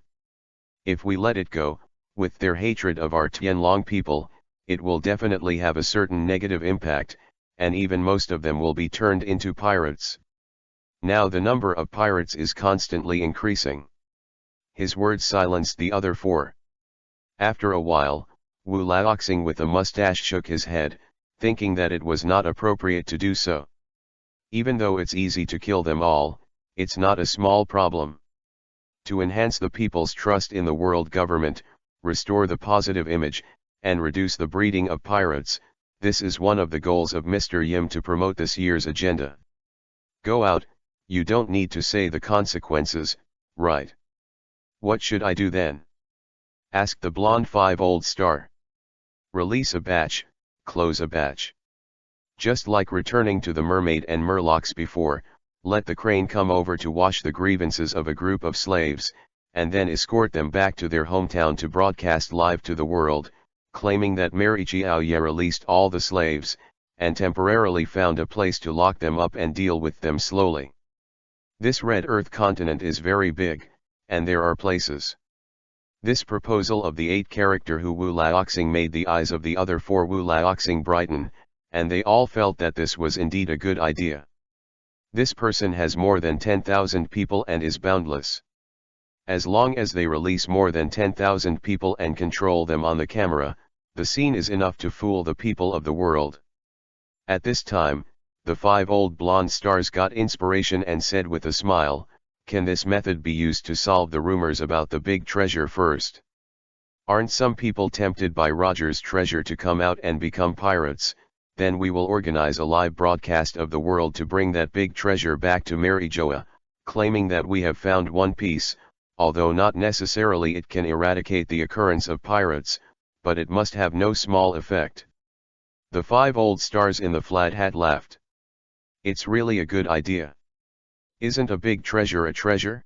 If we let it go, with their hatred of our Tianlong people, it will definitely have a certain negative impact, and even most of them will be turned into pirates. Now the number of pirates is constantly increasing. His words silenced the other 4. After a while, Wu Laoxing with a mustache shook his head, thinking that it was not appropriate to do so. Even though it's easy to kill them all, it's not a small problem. To enhance the people's trust in the world government, restore the positive image, and reduce the breeding of pirates, this is one of the goals of Mr. Yim to promote this year's agenda. Go out, you don't need to say the consequences, right? What should I do then? Asked the blonde 5 old star. Release a batch, close a batch. Just like returning to the mermaid and Murlocs before, let the crane come over to wash the grievances of a group of slaves, and then escort them back to their hometown to broadcast live to the world, claiming that Mary Jiaoye released all the slaves, and temporarily found a place to lock them up and deal with them slowly. This red Earth continent is very big, and there are places. This proposal of the 8-character Hu Wu Laoxing made the eyes of the other 4 Wu Laoxing brighten, and they all felt that this was indeed a good idea. This person has more than 10,000 people and is boundless. As long as they release more than 10,000 people and control them on the camera, the scene is enough to fool the people of the world. At this time, the 5 old blonde stars got inspiration and said with a smile, "Can this method be used to solve the rumors about the big treasure first? Aren't some people tempted by Roger's treasure to come out and become pirates? Then we will organize a live broadcast of the world to bring that big treasure back to Marijoa, claiming that we have found one piece, although not necessarily it can eradicate the occurrence of pirates, but it must have no small effect." The 5 old stars in the flat hat laughed. "It's really a good idea. Isn't a big treasure a treasure?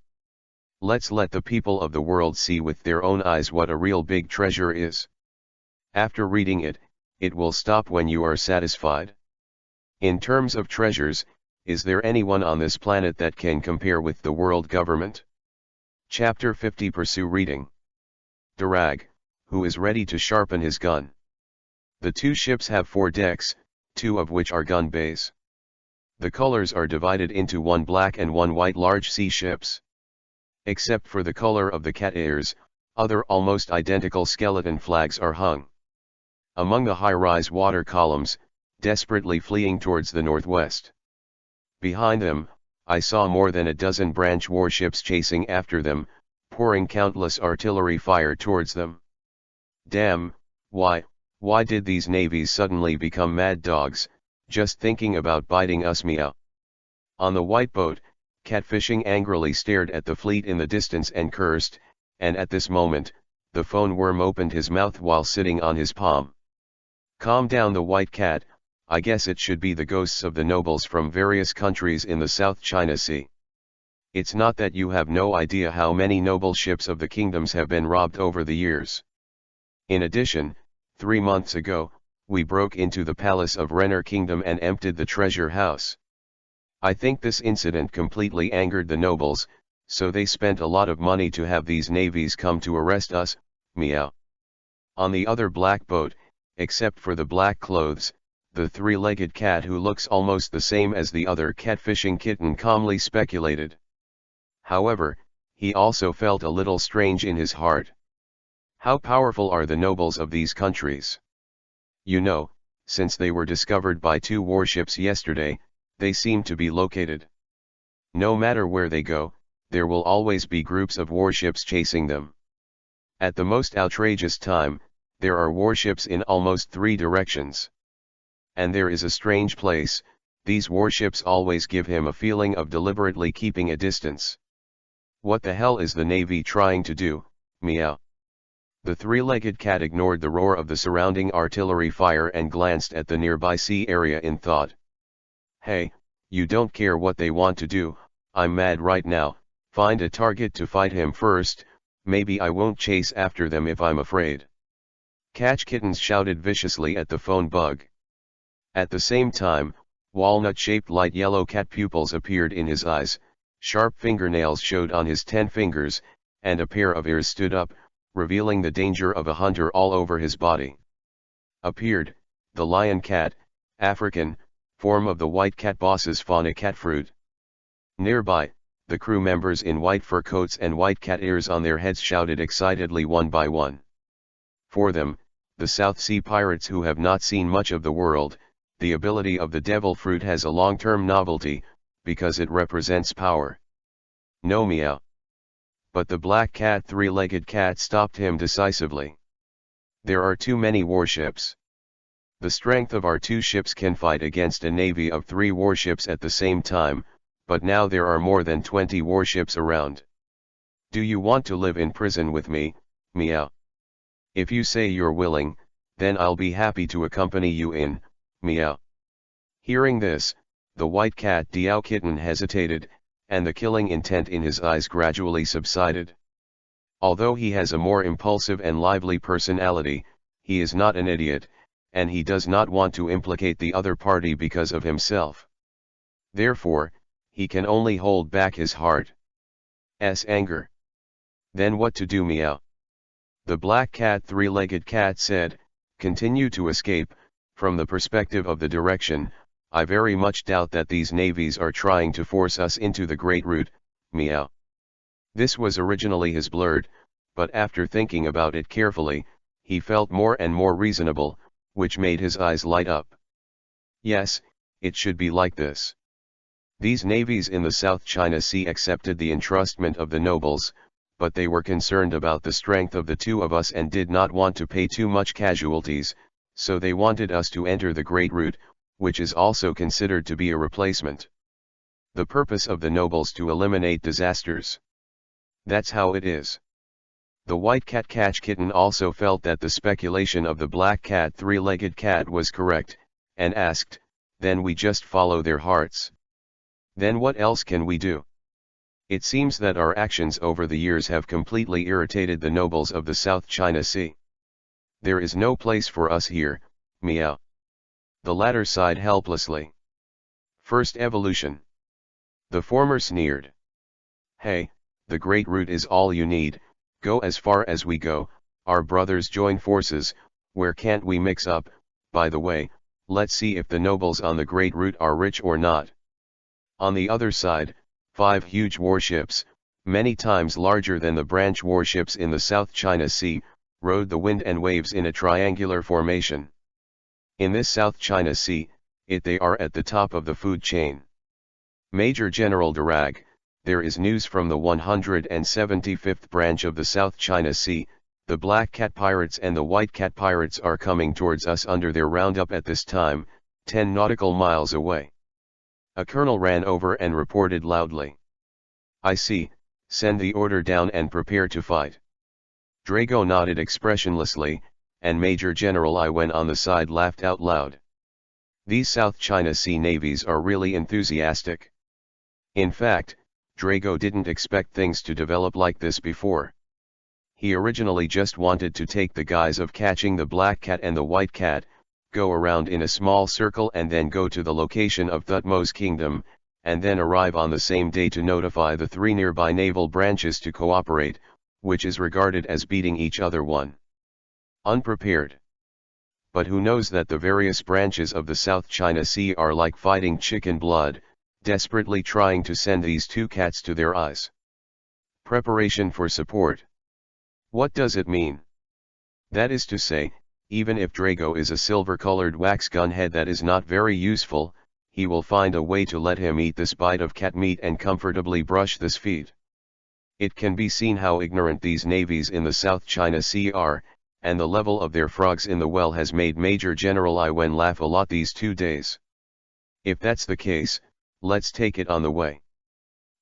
Let's let the people of the world see with their own eyes what a real big treasure is. After reading it, it will stop when you are satisfied. In terms of treasures, is there anyone on this planet that can compare with the world government?" Chapter 50 Pursue Reading. Darag, who is ready to sharpen his gun. The 2 ships have 4 decks, 2 of which are gun bays. The colors are divided into 1 black and 1 white large sea ships. Except for the color of the cat ears, other almost identical skeleton flags are hung. Among the high-rise water columns, desperately fleeing towards the northwest. Behind them, I saw more than a dozen branch warships chasing after them, pouring countless artillery fire towards them. Damn, why did these navies suddenly become mad dogs, just thinking about biting us? Meow. On the white boat, Catfishing angrily stared at the fleet in the distance and cursed, and at this moment, the phone worm opened his mouth while sitting on his palm. "Calm down, the white cat. I guess it should be the ghosts of the nobles from various countries in the South China Sea. It's not that you have no idea how many noble ships of the kingdoms have been robbed over the years. In addition, 3 months ago, we broke into the palace of Renner Kingdom and emptied the treasure house. I think this incident completely angered the nobles, so they spent a lot of money to have these navies come to arrest us." Meow. On the other black boat, except for the black clothes, the 3-legged cat who looks almost the same as the other catfishing kitten calmly speculated. However, he also felt a little strange in his heart. How powerful are the nobles of these countries? You know, since they were discovered by 2 warships yesterday, they seem to be located. No matter where they go, there will always be groups of warships chasing them. At the most outrageous time, there are warships in almost 3 directions. And there is a strange place, these warships always give him a feeling of deliberately keeping a distance. What the hell is the Navy trying to do? Meow. The 3-legged cat ignored the roar of the surrounding artillery fire and glanced at the nearby sea area in thought. Hey, you don't care what they want to do, I'm mad right now. Find a target to fight him first, maybe I won't chase after them if I'm afraid. Catch Kittens shouted viciously at the phone bug. At the same time, walnut-shaped light yellow cat pupils appeared in his eyes, sharp fingernails showed on his 10 fingers, and a pair of ears stood up, revealing the danger of a hunter all over his body. Appeared, the lion cat, African, form of the white cat boss's fauna cat fruit. Nearby, the crew members in white fur coats and white cat ears on their heads shouted excitedly one by one. For them, the South Sea pirates who have not seen much of the world, the ability of the devil fruit has a long-term novelty, because it represents power. No meow. But the black cat 3-legged cat stopped him decisively. There are too many warships. The strength of our 2 ships can fight against a navy of 3 warships at the same time, but now there are more than 20 warships around. Do you want to live in prison with me? Meow. If you say you're willing, then I'll be happy to accompany you in. Meow. Hearing this, the white cat Diao kitten hesitated, and the killing intent in his eyes gradually subsided. Although he has a more impulsive and lively personality, he is not an idiot, and he does not want to implicate the other party because of himself. Therefore, he can only hold back his heart's anger. Then what to do, meow? The black cat, three-legged cat, said, continue to escape. From the perspective of the direction, I very much doubt that these navies are trying to force us into the Great Route, meow. This was originally his blurt, but after thinking about it carefully, he felt more and more reasonable, which made his eyes light up. Yes, it should be like this. These navies in the South China Sea accepted the entrustment of the nobles, but they were concerned about the strength of the two of us and did not want to pay too much casualties, so they wanted us to enter the Great Route, which is also considered to be a replacement. The purpose of the nobles to eliminate disasters. That's how it is. The white cat catch kitten also felt that the speculation of the black cat, three-legged cat was correct, and asked, then we just follow their hearts. Then what else can we do? It seems that our actions over the years have completely irritated the nobles of the South China Sea. There is no place for us here, meow. The latter sighed helplessly. First evolution. The former sneered. Hey, the Great Route is all you need, go as far as we go, our brothers join forces, where can't we mix up? By the way, let's see if the nobles on the Great Route are rich or not. On the other side, 5 huge warships, many times larger than the branch warships in the South China Sea, rode the wind and waves in a triangular formation. In this South China Sea, they are at the top of the food chain. Major General Darag, there is news from the 175th branch of the South China Sea. The black cat pirates and the white cat pirates are coming towards us under their roundup at this time, 10 nautical miles away. A colonel ran over and reported loudly. I see, send the order down and prepare to fight. Drago nodded expressionlessly, and Major General Iwen on the side laughed out loud. These South China Sea navies are really enthusiastic. In fact, Drago didn't expect things to develop like this before. He originally just wanted to take the guise of catching the black cat and the white cat, go around in a small circle and then go to the location of Thutmo's kingdom, and then arrive on the same day to notify the 3 nearby naval branches to cooperate, which is regarded as beating each other one. Unprepared. But who knows that the various branches of the South China Sea are like fighting chicken blood, desperately trying to send these 2 cats to their eyes. Preparation for support. What does it mean? That is to say, even if Drago is a silver-colored wax gunhead that is not very useful, he will find a way to let him eat this bite of cat meat and comfortably brush this feet. It can be seen how ignorant these navies in the South China Sea are, and the level of their frogs in the well has made Major General Iwen laugh a lot these 2 days. If that's the case, let's take it on the way.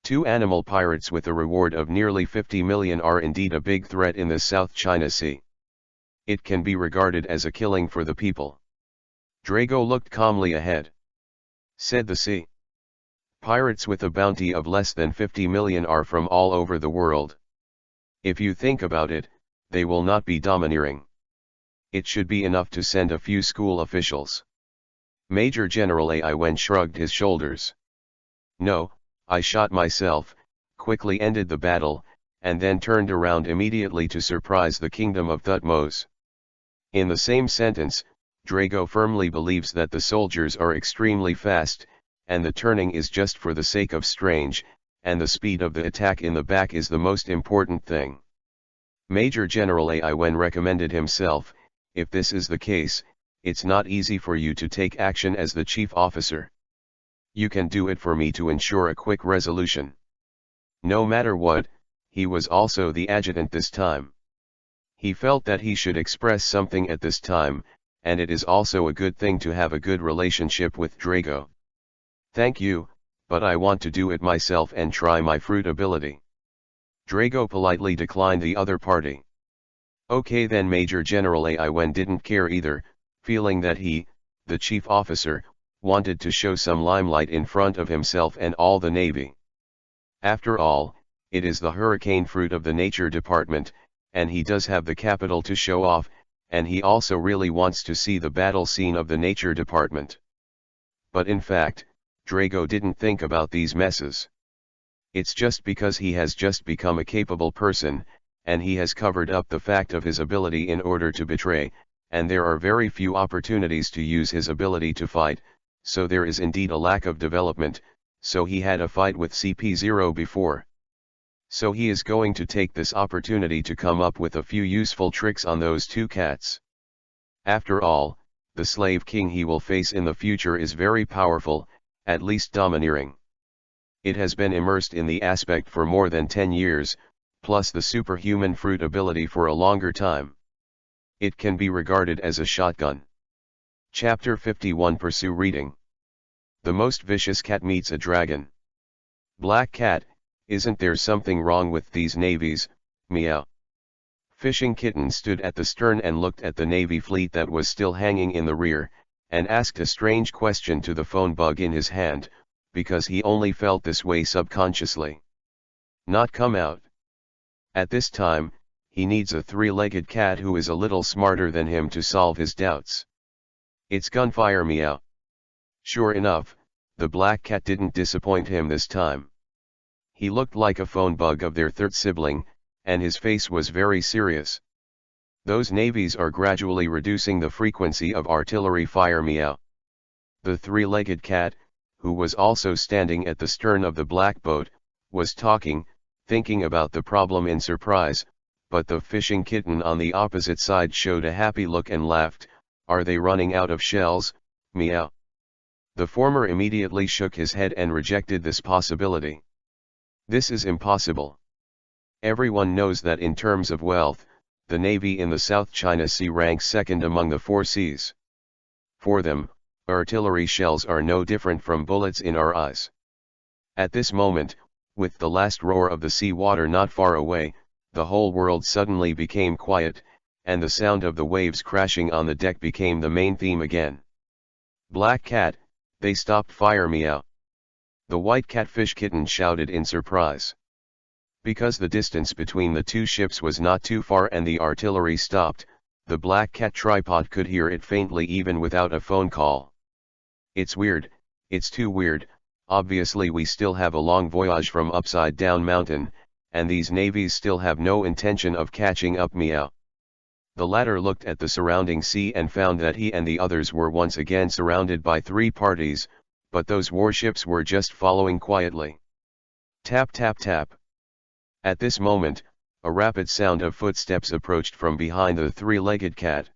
2 animal pirates with a reward of nearly 50 million are indeed a big threat in the South China Sea. It can be regarded as a killing for the people. Drago looked calmly ahead. Said the sea. Pirates with a bounty of less than 50 million are from all over the world. If you think about it, they will not be domineering. It should be enough to send a few school officials. Major General Iwen shrugged his shoulders. No, I shot myself, quickly ended the battle, and then turned around immediately to surprise the kingdom of Thutmose. In the same sentence, Drago firmly believes that the soldiers are extremely fast, and the turning is just for the sake of strange, and the speed of the attack in the back is the most important thing. Major General Iwen recommended himself, if this is the case, it's not easy for you to take action as the chief officer. You can do it for me to ensure a quick resolution. No matter what, he was also the adjutant this time. He felt that he should express something at this time, and it is also a good thing to have a good relationship with Drago. Thank you, but I want to do it myself and try my fruit ability. Drago politely declined the other party. Okay then. Major General Iwen didn't care either, feeling that he, the chief officer, wanted to show some limelight in front of himself and all the navy. After all, it is the hurricane fruit of the nature department, and he does have the capital to show off, and he also really wants to see the battle scene of the nature department. But in fact, Drago didn't think about these messes. It's just because he has just become a capable person, and he has covered up the fact of his ability in order to betray, and there are very few opportunities to use his ability to fight, so there is indeed a lack of development, so he had a fight with CP0 before. So he is going to take this opportunity to come up with a few useful tricks on those two cats. After all, the slave king he will face in the future is very powerful, at least domineering. It has been immersed in the aspect for more than 10 years, plus the superhuman fruit ability for a longer time. It can be regarded as a shotgun. Chapter 51 Pursue Reading. The most vicious cat meets a dragon. Black cat, isn't there something wrong with these navies, meow. Fishing Kitten stood at the stern and looked at the navy fleet that was still hanging in the rear, and asked a strange question to the phone bug in his hand, because he only felt this way subconsciously. Not come out. At this time, he needs a three-legged cat who is a little smarter than him to solve his doubts. It's gunfire, meow. Sure enough, the black cat didn't disappoint him this time. He looked like a phone bug of their third sibling, and his face was very serious. Those navies are gradually reducing the frequency of artillery fire, meow. The three-legged cat, who was also standing at the stern of the black boat, was talking, thinking about the problem in surprise, but the fishing kitten on the opposite side showed a happy look and laughed. Are they running out of shells, meow? The former immediately shook his head and rejected this possibility. This is impossible. Everyone knows that in terms of wealth, the navy in the South China Sea ranks second among the four seas. For them, artillery shells are no different from bullets in our eyes. At this moment, with the last roar of the sea water not far away, the whole world suddenly became quiet, and the sound of the waves crashing on the deck became the main theme again. Black cat, they stopped fire, meow. The white catfish kitten shouted in surprise. Because the distance between the two ships was not too far and the artillery stopped, the black cat tripod could hear it faintly even without a phone call. It's weird, it's too weird. Obviously we still have a long voyage from Upside Down Mountain, and these navies still have no intention of catching up, meow. The latter looked at the surrounding sea and found that he and the others were once again surrounded by three parties, but those warships were just following quietly. Tap tap tap. At this moment, a rapid sound of footsteps approached from behind the three-legged cat.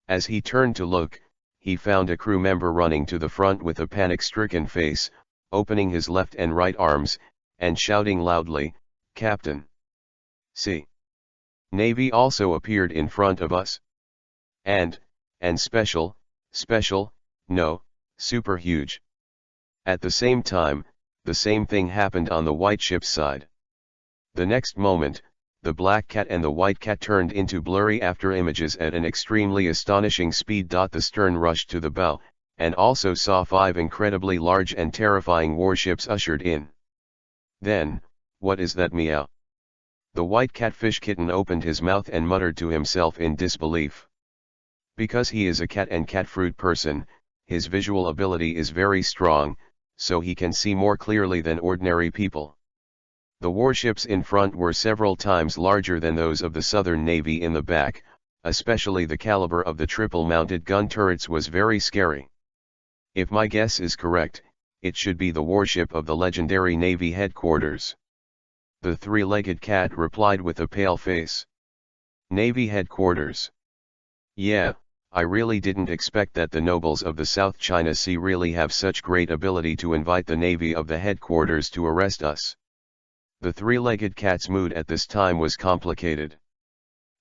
As he turned to look, he found a crew member running to the front with a panic-stricken face, opening his left and right arms, and shouting loudly, "Captain! See! Navy also appeared in front of us. And special, no, super huge." At the same time, the same thing happened on the white ship's side. The next moment, the black cat and the white cat turned into blurry after images at an extremely astonishing speed. The stern rushed to the bow, and also saw 5 incredibly large and terrifying warships ushered in. Then, what is that, meow? The white catfish kitten opened his mouth and muttered to himself in disbelief. Because he is a cat and cat fruit person, his visual ability is very strong, so he can see more clearly than ordinary people. The warships in front were several times larger than those of the Southern Navy in the back, especially the caliber of the triple-mounted gun turrets was very scary. If my guess is correct, it should be the warship of the legendary Navy headquarters. The three-legged cat replied with a pale face. Navy headquarters. Yeah, I really didn't expect that the nobles of the South China Sea really have such great ability to invite the Navy of the headquarters to arrest us. The three-legged cat's mood at this time was complicated.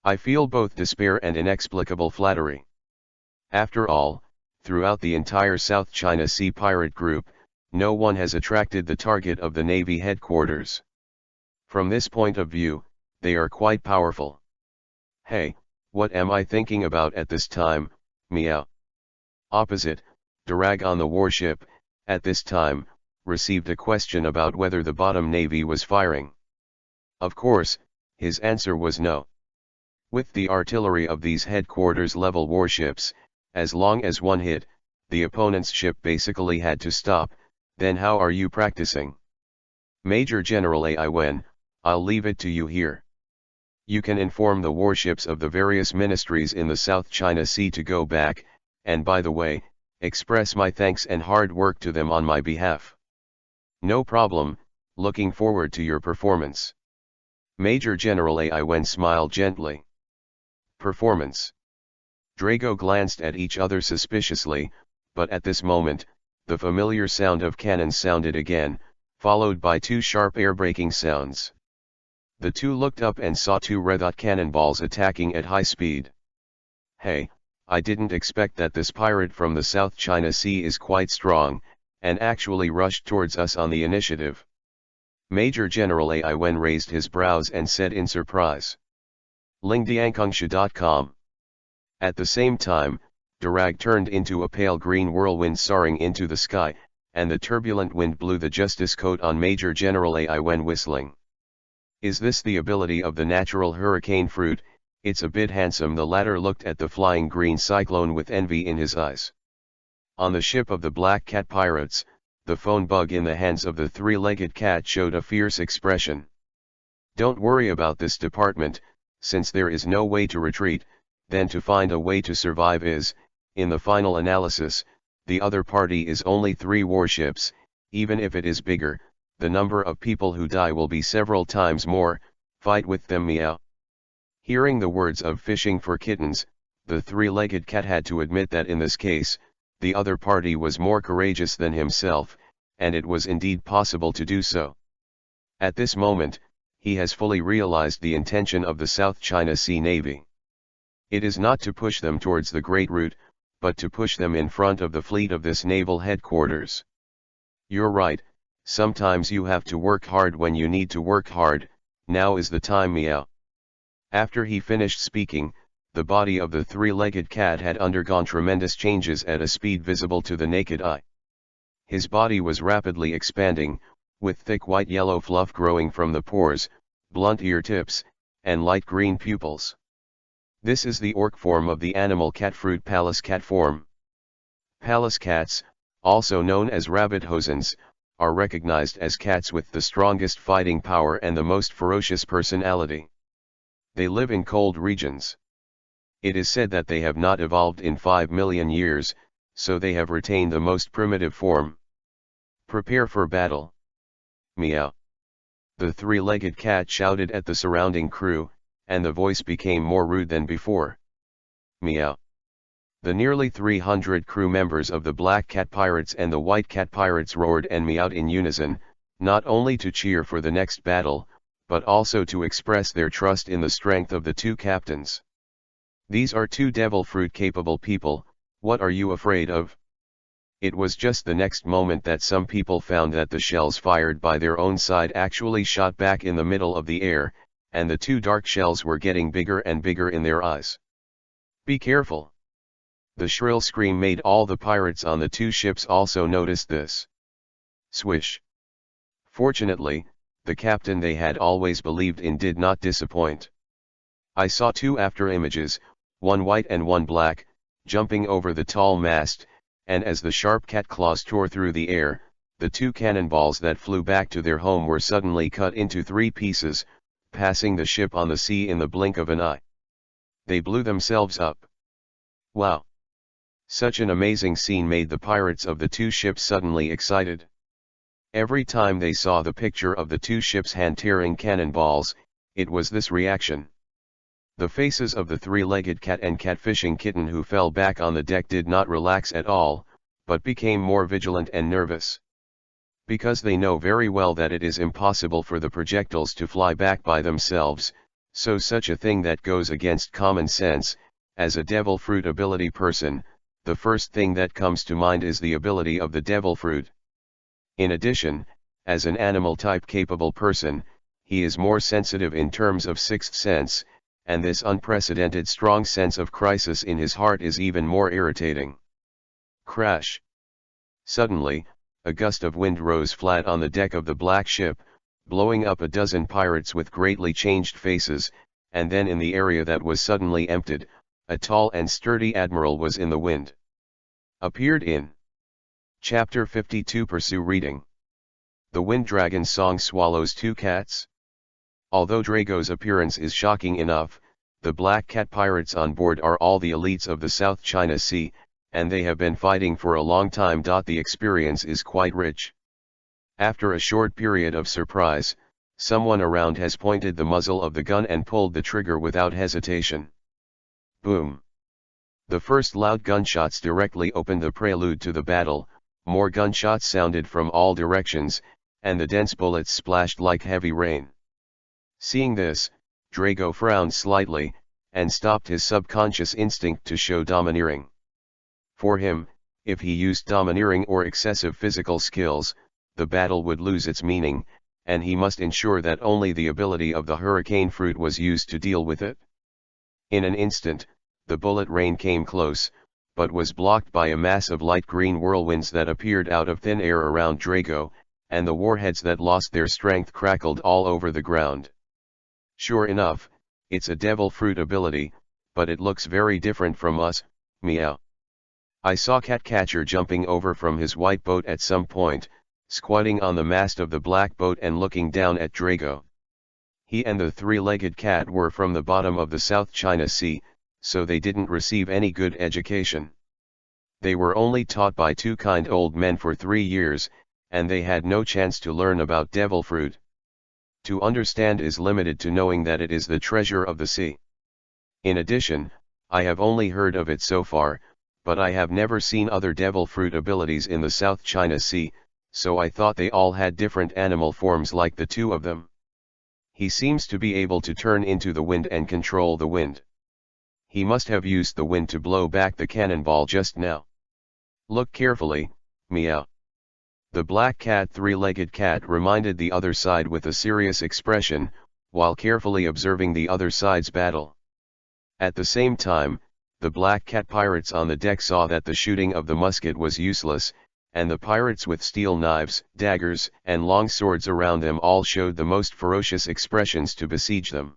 I feel both despair and inexplicable flattery. After all, throughout the entire South China Sea pirate group, no one has attracted the target of the Navy headquarters. From this point of view, they are quite powerful. Hey, what am I thinking about at this time, meow? Opposite, Darag on the warship, at this time, received a question about whether the bottom navy was firing. Of course, his answer was no. With the artillery of these headquarters-level warships, as long as one hit, the opponent's ship basically had to stop. Then how are you practicing? Major General Aiwen, I'll leave it to you here. You can inform the warships of the various ministries in the South China Sea to go back, and by the way, express my thanks and hard work to them on my behalf. No problem, looking forward to your performance. Major General Aiwen smiled gently. Performance. Drago glanced at each other suspiciously, but at this moment, the familiar sound of cannons sounded again, followed by two sharp air-braking sounds. The two looked up and saw two red-hot cannonballs attacking at high speed. Hey, I didn't expect that this pirate from the South China Sea is quite strong, and actually rushed towards us on the initiative. Major General Aiwen raised his brows and said in surprise. Lingdiangkongsha.com. At the same time, Darag turned into a pale green whirlwind soaring into the sky, and the turbulent wind blew the justice coat on Major General Aiwen whistling. Is this the ability of the natural hurricane fruit? It's a bit handsome. The latter looked at the flying green cyclone with envy in his eyes. On the ship of the Black Cat pirates, the phone bug in the hands of the three-legged cat showed a fierce expression. Don't worry about this department, since there is no way to retreat, then to find a way to survive is, in the final analysis, the other party is only 3 warships. Even if it is bigger, the number of people who die will be several times more. Fight with them, meow. Hearing the words of fishing for kittens, the three-legged cat had to admit that in this case, the other party was more courageous than himself, and it was indeed possible to do so. At this moment, he has fully realized the intention of the South China Sea Navy. It is not to push them towards the Great Route, but to push them in front of the fleet of this naval headquarters. You're right, sometimes you have to work hard when you need to work hard. Now is the time, meow. After he finished speaking, the body of the three-legged cat had undergone tremendous changes at a speed visible to the naked eye. His body was rapidly expanding, with thick white-yellow fluff growing from the pores, blunt ear tips, and light green pupils. This is the orc form of the animal cat fruit Pallas cat form. Pallas cats, also known as rabbit hosens, are recognized as cats with the strongest fighting power and the most ferocious personality. They live in cold regions. It is said that they have not evolved in 5 million years, so they have retained the most primitive form. Prepare for battle. Meow. The three-legged cat shouted at the surrounding crew, and the voice became more rude than before. Meow. The nearly 300 crew members of the Black Cat Pirates and the White Cat Pirates roared and meowed in unison, not only to cheer for the next battle, but also to express their trust in the strength of the two captains. These are two devil fruit-capable people. What are you afraid of? It was just the next moment that some people found that the shells fired by their own side actually shot back in the middle of the air, and the two dark shells were getting bigger and bigger in their eyes. Be careful! The shrill scream made all the pirates on the two ships also notice this. Swish! Fortunately, the captain they had always believed in did not disappoint. I saw 2 after images, one white and one black, jumping over the tall mast, and as the sharp cat claws tore through the air, the 2 cannonballs that flew back to their home were suddenly cut into 3 pieces, passing the ship on the sea in the blink of an eye. They blew themselves up. Wow! Such an amazing scene made the pirates of the 2 ships suddenly excited. Every time they saw the picture of the 2 ships hand-tearing cannonballs, it was this reaction. The faces of the three-legged cat and catfishing kitten who fell back on the deck did not relax at all, but became more vigilant and nervous. Because they know very well that it is impossible for the projectiles to fly back by themselves, so such a thing that goes against common sense. As a devil fruit ability person, the first thing that comes to mind is the ability of the devil fruit. In addition, as an animal-type capable person, he is more sensitive in terms of sixth sense, and this unprecedented strong sense of crisis in his heart is even more irritating. Crash! Suddenly, a gust of wind rose flat on the deck of the black ship, blowing up a dozen pirates with greatly changed faces, and then in the area that was suddenly emptied, a tall and sturdy admiral was in the wind. Appeared in Chapter 52. Pursue Reading. The Wind Dragon's song swallows two cats. Although Drago's appearance is shocking enough, the Black Cat pirates on board are all the elites of the South China Sea, and they have been fighting for a long time. The experience is quite rich. After a short period of surprise, someone around has pointed the muzzle of the gun and pulled the trigger without hesitation. Boom! The first loud gunshots directly opened the prelude to the battle. More gunshots sounded from all directions, and the dense bullets splashed like heavy rain. Seeing this, Drago frowned slightly, and stopped his subconscious instinct to show domineering. For him, if he used domineering or excessive physical skills, the battle would lose its meaning, and he must ensure that only the ability of the hurricane fruit was used to deal with it. In an instant, the bullet rain came close, but was blocked by a mass of light green whirlwinds that appeared out of thin air around Drago, and the warheads that lost their strength crackled all over the ground. Sure enough, it's a devil fruit ability, but it looks very different from us, meow. I saw Catcatcher jumping over from his white boat at some point, squatting on the mast of the black boat and looking down at Drago. He and the three-legged cat were from the bottom of the South China Sea, so they didn't receive any good education. They were only taught by two kind old men for 3 years, and they had no chance to learn about devil fruit. To understand is limited to knowing that it is the treasure of the sea. In addition, I have only heard of it so far, but I have never seen other devil fruit abilities in the South China Sea, so I thought they all had different animal forms like the two of them. He seems to be able to turn into the wind and control the wind. He must have used the wind to blow back the cannonball just now. Look carefully, meow. The black cat three-legged cat reminded the other side with a serious expression, while carefully observing the other side's battle. At the same time, the black cat pirates on the deck saw that the shooting of the musket was useless, and the pirates with steel knives, daggers, and long swords around them all showed the most ferocious expressions to besiege them.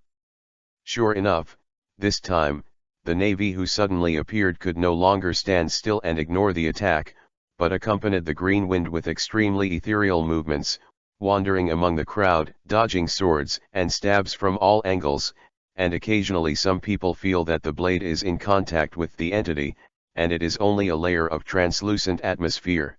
Sure enough, this time, the navy who suddenly appeared could no longer stand still and ignore the attack, but accompanied the green wind with extremely ethereal movements, wandering among the crowd, dodging swords and stabs from all angles, and occasionally some people feel that the blade is in contact with the entity, and it is only a layer of translucent atmosphere.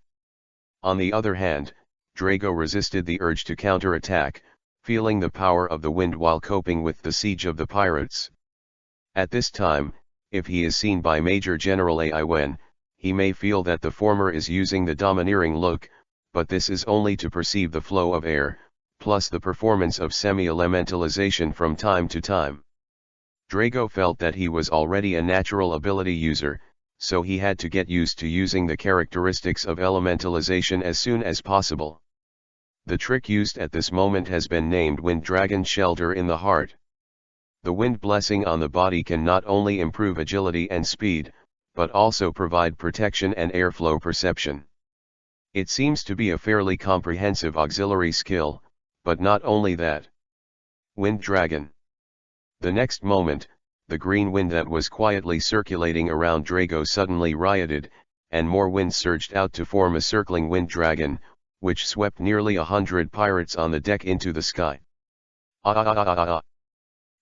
On the other hand, Drago resisted the urge to counterattack, feeling the power of the wind while coping with the siege of the pirates. At this time, if he is seen by Major General Aiwen, he may feel that the former is using the domineering look, but this is only to perceive the flow of air, plus the performance of semi-elementalization from time to time. Drago felt that he was already a natural ability user, so he had to get used to using the characteristics of elementalization as soon as possible. The trick used at this moment has been named Wind Dragon Shelter in the Heart. The wind blessing on the body can not only improve agility and speed, but also provide protection and airflow perception. It seems to be a fairly comprehensive auxiliary skill, but not only that. Wind Dragon. The next moment, the green wind that was quietly circulating around Drago suddenly rioted, and more wind surged out to form a circling wind dragon, which swept nearly 100 pirates on the deck into the sky.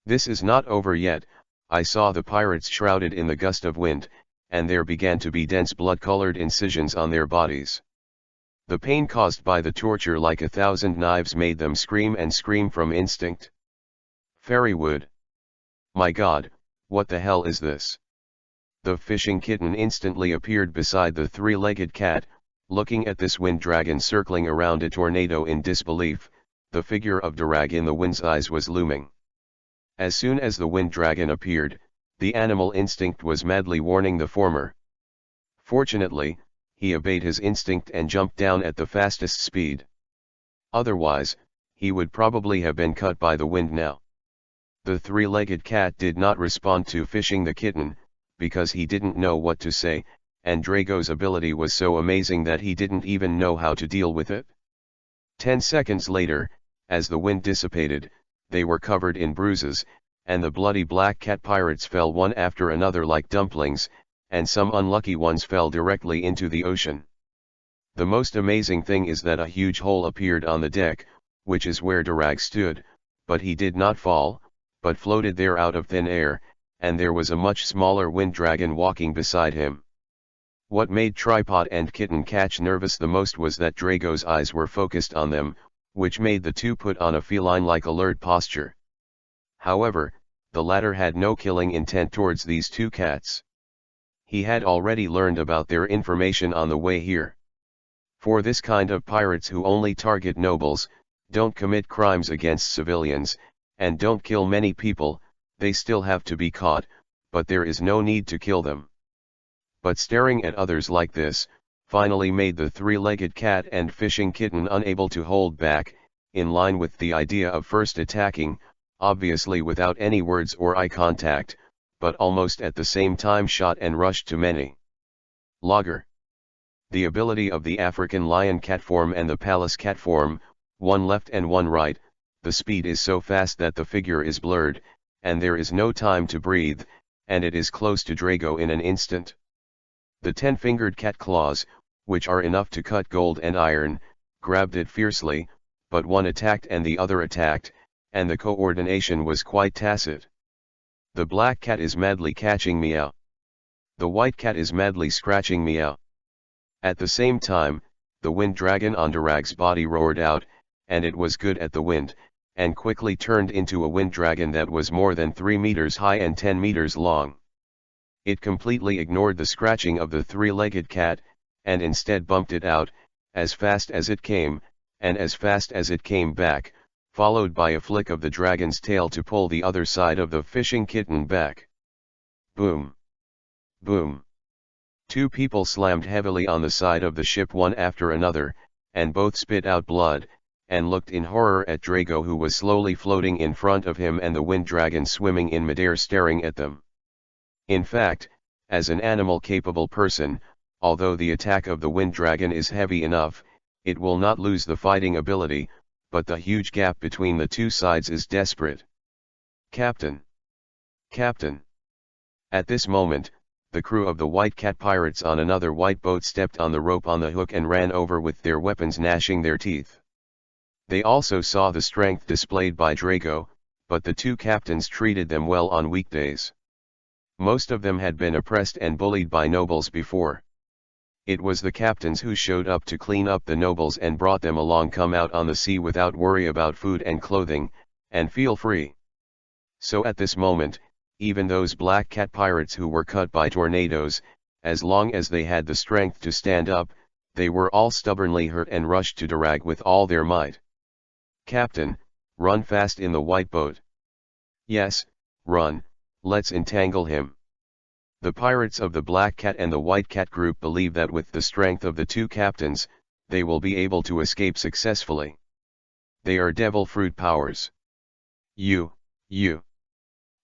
This is not over yet. I saw the pirates shrouded in the gust of wind, and there began to be dense blood-colored incisions on their bodies. The pain caused by the torture like 1,000 knives made them scream and scream from instinct. Fairywood. My God, what the hell is this? The fishing kitten instantly appeared beside the three-legged cat, looking at this wind dragon circling around a tornado in disbelief. The figure of Durag in the wind's eyes was looming. As soon as the wind dragon appeared, the animal instinct was madly warning the former. Fortunately, he obeyed his instinct and jumped down at the fastest speed. Otherwise, he would probably have been cut by the wind now. The three-legged cat did not respond to fishing the kitten, because he didn't know what to say, and Drago's ability was so amazing that he didn't even know how to deal with it. 10 seconds later, as the wind dissipated, they were covered in bruises, and the bloody black cat pirates fell one after another like dumplings, and some unlucky ones fell directly into the ocean. The most amazing thing is that a huge hole appeared on the deck, which is where Darag stood, but he did not fall, but floated there out of thin air, and there was a much smaller wind dragon walking beside him. What made Tripod and Kitten Catch nervous the most was that Drago's eyes were focused on them, which made the two put on a feline-like alert posture. However, the latter had no killing intent towards these two cats. He had already learned about their information on the way here. For this kind of pirates who only target nobles, don't commit crimes against civilians, and don't kill many people, they still have to be caught, but there is no need to kill them. But staring at others like this, finally made the three-legged cat and fishing kitten unable to hold back, in line with the idea of first attacking, obviously without any words or eye contact, but almost at the same time shot and rushed to many. Logger. The ability of the African lion cat form and the palace cat form, one left and one right, the speed is so fast that the figure is blurred, and there is no time to breathe, and it is close to Drago in an instant. The 10-fingered cat claws, which are enough to cut gold and iron, grabbed it fiercely, but one attacked and the other attacked, and the coordination was quite tacit. The black cat is madly catching meow. The white cat is madly scratching meow. At the same time, the wind dragon on Darag's body roared out, and it was good at the wind, and quickly turned into a wind dragon that was more than 3 meters high and 10 meters long. It completely ignored the scratching of the three-legged cat, and instead bumped it out, as fast as it came, and as fast as it came back, followed by a flick of the dragon's tail to pull the other side of the fishing kitten back. Boom! Boom! Two people slammed heavily on the side of the ship one after another, and both spit out blood, and looked in horror at Drago, who was slowly floating in front of him and the wind dragon swimming in midair staring at them. In fact, as an animal-capable person, although the attack of the wind dragon is heavy enough, it will not lose the fighting ability, but the huge gap between the two sides is desperate. Captain! Captain! At this moment, the crew of the White Cat pirates on another white boat stepped on the rope on the hook and ran over with their weapons gnashing their teeth. They also saw the strength displayed by Drago, but the two captains treated them well on weekdays. Most of them had been oppressed and bullied by nobles before. It was the captains who showed up to clean up the nobles and brought them along, come out on the sea without worry about food and clothing, and feel free. So at this moment, even those black cat pirates who were cut by tornadoes, as long as they had the strength to stand up, they were all stubbornly hurt and rushed to Darag with all their might. Captain, run fast in the white boat. Yes, run, let's entangle him. The pirates of the Black Cat and the White Cat group believe that with the strength of the two captains, they will be able to escape successfully. They are devil fruit powers. You.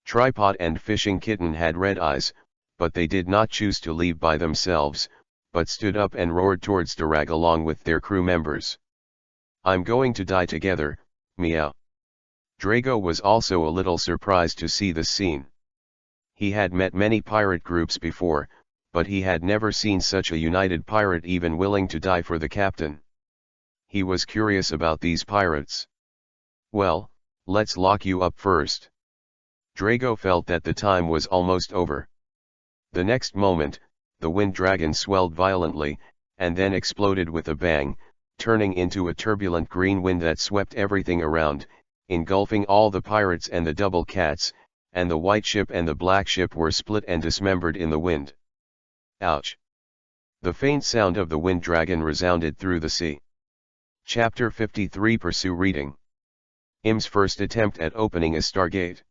Tripod and Fishing Kitten had red eyes, but they did not choose to leave by themselves, but stood up and roared towards Darag along with their crew members. I'm going to die together, meow. Drago was also a little surprised to see this scene. He had met many pirate groups before, but he had never seen such a united pirate even willing to die for the captain. He was curious about these pirates. Well, let's lock you up first. Drago felt that the time was almost over. The next moment, the wind dragon swelled violently, and then exploded with a bang, turning into a turbulent green wind that swept everything around, engulfing all the pirates and the double cats, and the white ship and the black ship were split and dismembered in the wind. Ouch! The faint sound of the wind dragon resounded through the sea. Chapter 53 Pursue Reading. Im's first attempt at opening a stargate.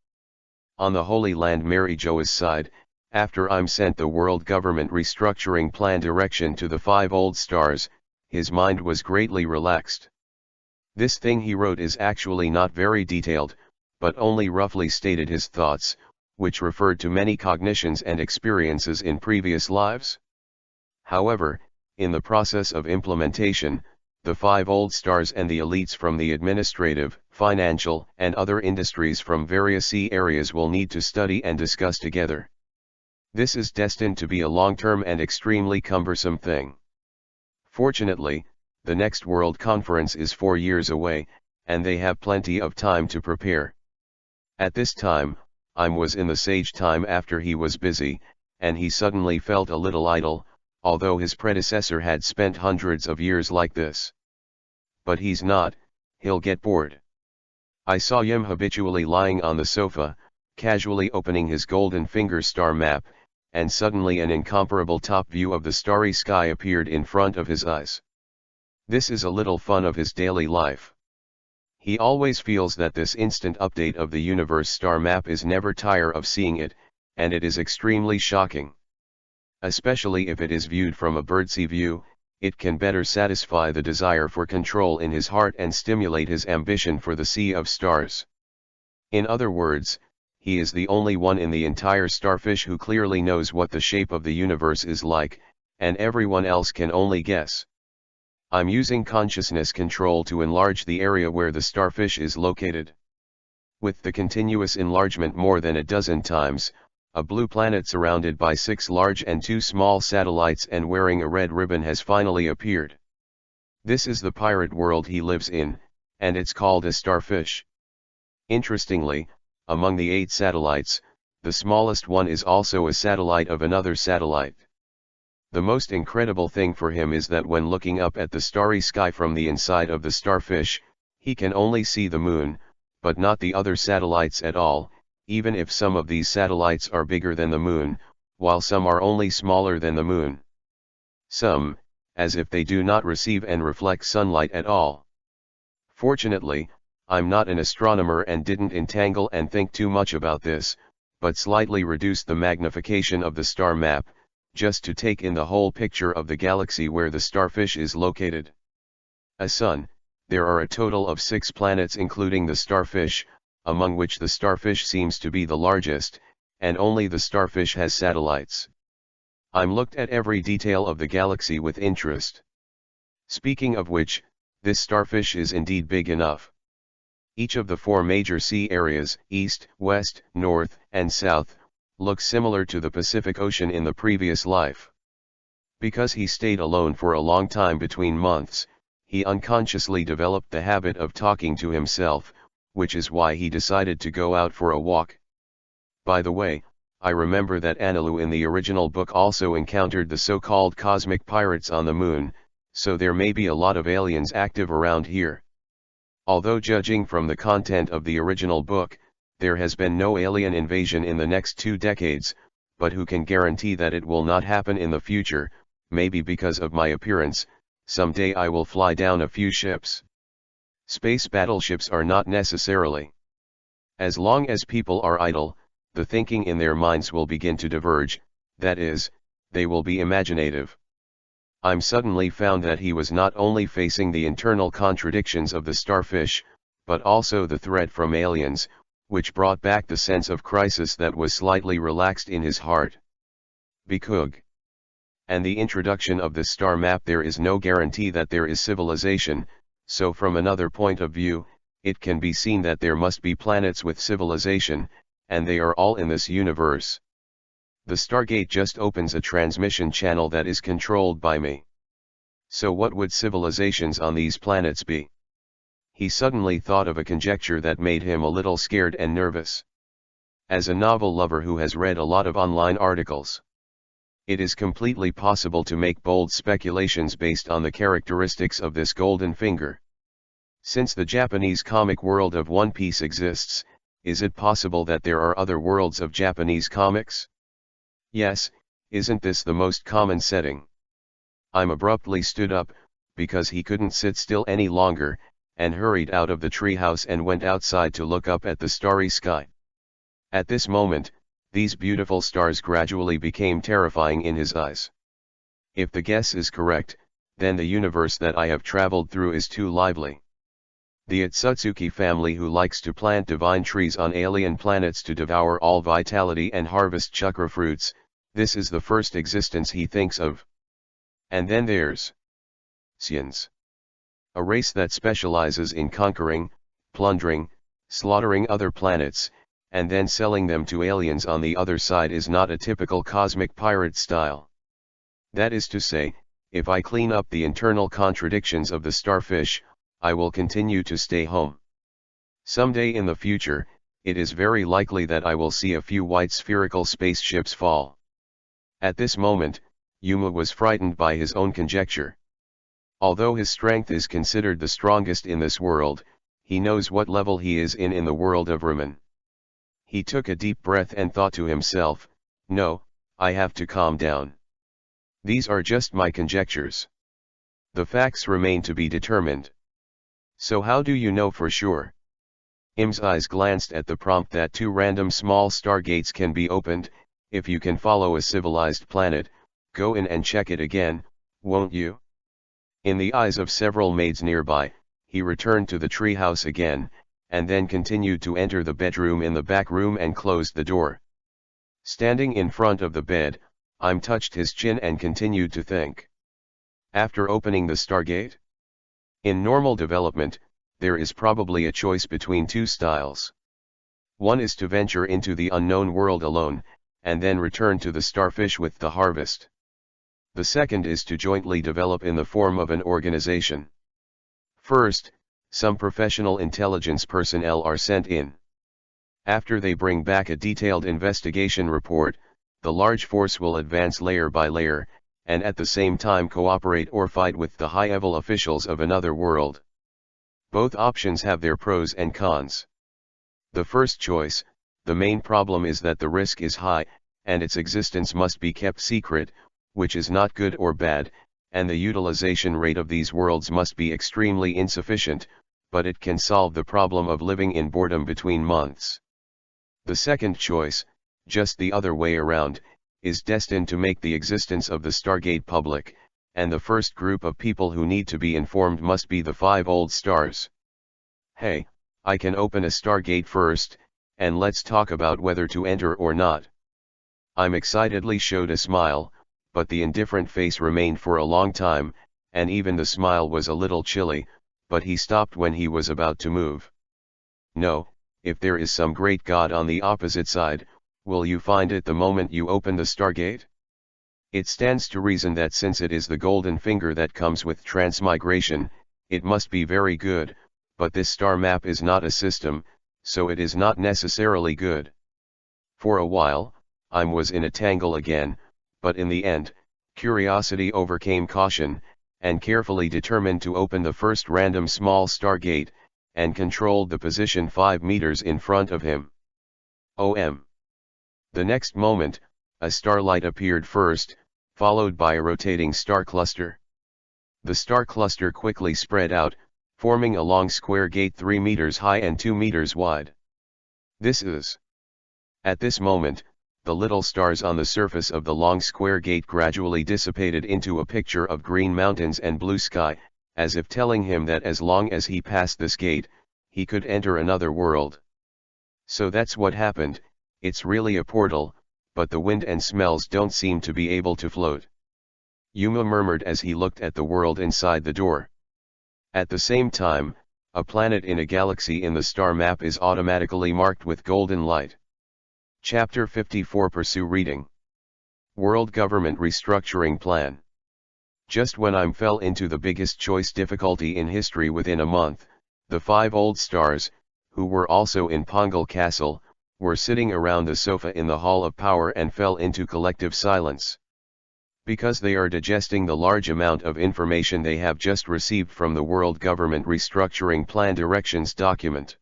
On the Holy Land Mary Joa's side, after Im sent the world government restructuring plan direction to the 5 old stars, his mind was greatly relaxed. This thing he wrote is actually not very detailed, but only roughly stated his thoughts, which referred to many cognitions and experiences in previous lives. However, in the process of implementation, the 5 old stars and the elites from the administrative, financial, and other industries from various sea areas will need to study and discuss together. This is destined to be a long-term and extremely cumbersome thing. Fortunately, the next World Conference is 4 years away, and they have plenty of time to prepare. At this time, I was in the sage time after he was busy, and he suddenly felt a little idle, although his predecessor had spent hundreds of years like this. But he's not, he'll get bored. I saw him habitually lying on the sofa, casually opening his golden finger star map, and suddenly an incomparable top view of the starry sky appeared in front of his eyes. This is a little fun of his daily life. He always feels that this instant update of the universe star map is never tire of seeing it, and it is extremely shocking. Especially if it is viewed from a bird's-eye view, it can better satisfy the desire for control in his heart and stimulate his ambition for the sea of stars. In other words, he is the only one in the entire starfish who clearly knows what the shape of the universe is like, and everyone else can only guess. I'm using consciousness control to enlarge the area where the starfish is located. With the continuous enlargement more than a dozen times, a blue planet surrounded by 6 large and 2 small satellites and wearing a red ribbon has finally appeared. This is the pirate world he lives in, and it's called a starfish. Interestingly, among the 8 satellites, the smallest one is also a satellite of another satellite. The most incredible thing for him is that when looking up at the starry sky from the inside of the starfish, he can only see the moon, but not the other satellites at all, even if some of these satellites are bigger than the moon, while some are only smaller than the moon. Some, as if they do not receive and reflect sunlight at all. Fortunately, I'm not an astronomer and didn't entangle and think too much about this, but slightly reduced the magnification of the star map, just to take in the whole picture of the galaxy where the starfish is located. A sun, there are a total of 6 planets including the starfish, among which the starfish seems to be the largest, and only the starfish has satellites. I'm looked at every detail of the galaxy with interest. Speaking of which, this starfish is indeed big enough. Each of the 4 major sea areas, east, west, north, and south, looks similar to the Pacific Ocean in the previous life. Because he stayed alone for a long time between months, he unconsciously developed the habit of talking to himself, which is why he decided to go out for a walk. By the way, I remember that Anilu in the original book also encountered the so-called cosmic pirates on the moon, so there may be a lot of aliens active around here. Although judging from the content of the original book, there has been no alien invasion in the next 2 decades, but who can guarantee that it will not happen in the future? Maybe because of my appearance, someday I will fly down a few ships. Space battleships are not necessarily. As long as people are idle, the thinking in their minds will begin to diverge, that is, they will be imaginative. I'm suddenly found that he was not only facing the internal contradictions of the starfish, but also the threat from aliens, which brought back the sense of crisis that was slightly relaxed in his heart. Bikug. And the introduction of this star map, there is no guarantee that there is civilization, so from another point of view, it can be seen that there must be planets with civilization, and they are all in this universe. The Stargate just opens a transmission channel that is controlled by me. So what would civilizations on these planets be? He suddenly thought of a conjecture that made him a little scared and nervous. As a novel lover who has read a lot of online articles, it is completely possible to make bold speculations based on the characteristics of this golden finger. Since the Japanese comic world of One Piece exists, is it possible that there are other worlds of Japanese comics? Yes, isn't this the most common setting? I'm abruptly stood up, because he couldn't sit still any longer, and hurried out of the treehouse and went outside to look up at the starry sky. At this moment, these beautiful stars gradually became terrifying in his eyes. If the guess is correct, then the universe that I have traveled through is too lively. The Otsutsuki family who likes to plant divine trees on alien planets to devour all vitality and harvest chakra fruits, this is the first existence he thinks of. And then there's Xians. A race that specializes in conquering plundering, slaughtering other planets, and then selling them to aliens on the other side is not a typical cosmic pirate style. That is to say, if I clean up the internal contradictions of the starfish, I will continue to stay home. Someday in the future, it is very likely that I will see a few white spherical spaceships fall. At this moment, Yuma was frightened by his own conjecture. Although his strength is considered the strongest in this world, he knows what level he is in the world of Raman. He took a deep breath and thought to himself, "No, I have to calm down. These are just my conjectures. The facts remain to be determined." "So how do you know for sure?" Im's eyes glanced at the prompt that 2 random small stargates can be opened. "If you can follow a civilized planet, go in and check it again, won't you?" In the eyes of several maids nearby, he returned to the treehouse again, and then continued to enter the bedroom in the back room and closed the door. Standing in front of the bed, Im touched his chin and continued to think. After opening the stargate? In normal development, there is probably a choice between 2 styles. One is to venture into the unknown world alone, and then return to the starfish with the harvest. The second is to jointly develop in the form of an organization. First, some professional intelligence personnel are sent in. After they bring back a detailed investigation report, the large force will advance layer by layer, and at the same time cooperate or fight with the high-level officials of another world. Both options have their pros and cons. The first choice, the main problem is that the risk is high, and its existence must be kept secret, which is not good or bad, and the utilization rate of these worlds must be extremely insufficient, but it can solve the problem of living in boredom between months. The second choice, just the other way around, is destined to make the existence of the Stargate public, and the first group of people who need to be informed must be the 5 old stars. "Hey, I can open a Stargate first, and let's talk about whether to enter or not." Im excitedly showed a smile, but the indifferent face remained for a long time, and even the smile was a little chilly, but he stopped when he was about to move. "No, if there is some great god on the opposite side, will you find it the moment you open the Stargate? It stands to reason that since it is the golden finger that comes with transmigration, it must be very good, but this star map is not a system, so it is not necessarily good." For a while, Im was in a tangle again, but in the end, curiosity overcame caution, and carefully determined to open the first random small stargate, and controlled the position 5 meters in front of him. OM. The next moment, a starlight appeared first, followed by a rotating star cluster. The star cluster quickly spread out, forming a long square gate 3 meters high and 2 meters wide. This is. At this moment, the little stars on the surface of the long square gate gradually dissipated into a picture of green mountains and blue sky, as if telling him that as long as he passed this gate, he could enter another world. So that's what happened. It's really a portal, but the wind and smells don't seem to be able to float. Yuma murmured as he looked at the world inside the door. At the same time, a planet in a galaxy in the star map is automatically marked with golden light. Chapter 54 Pursue Reading. World Government Restructuring Plan. Just when Im fell into the biggest choice difficulty in history within a month, the 5 old stars, who were also in Pongal Castle, were sitting around the sofa in the Hall of Power and fell into collective silence. Because they are digesting the large amount of information they have just received from the World Government Restructuring Plan Directions document.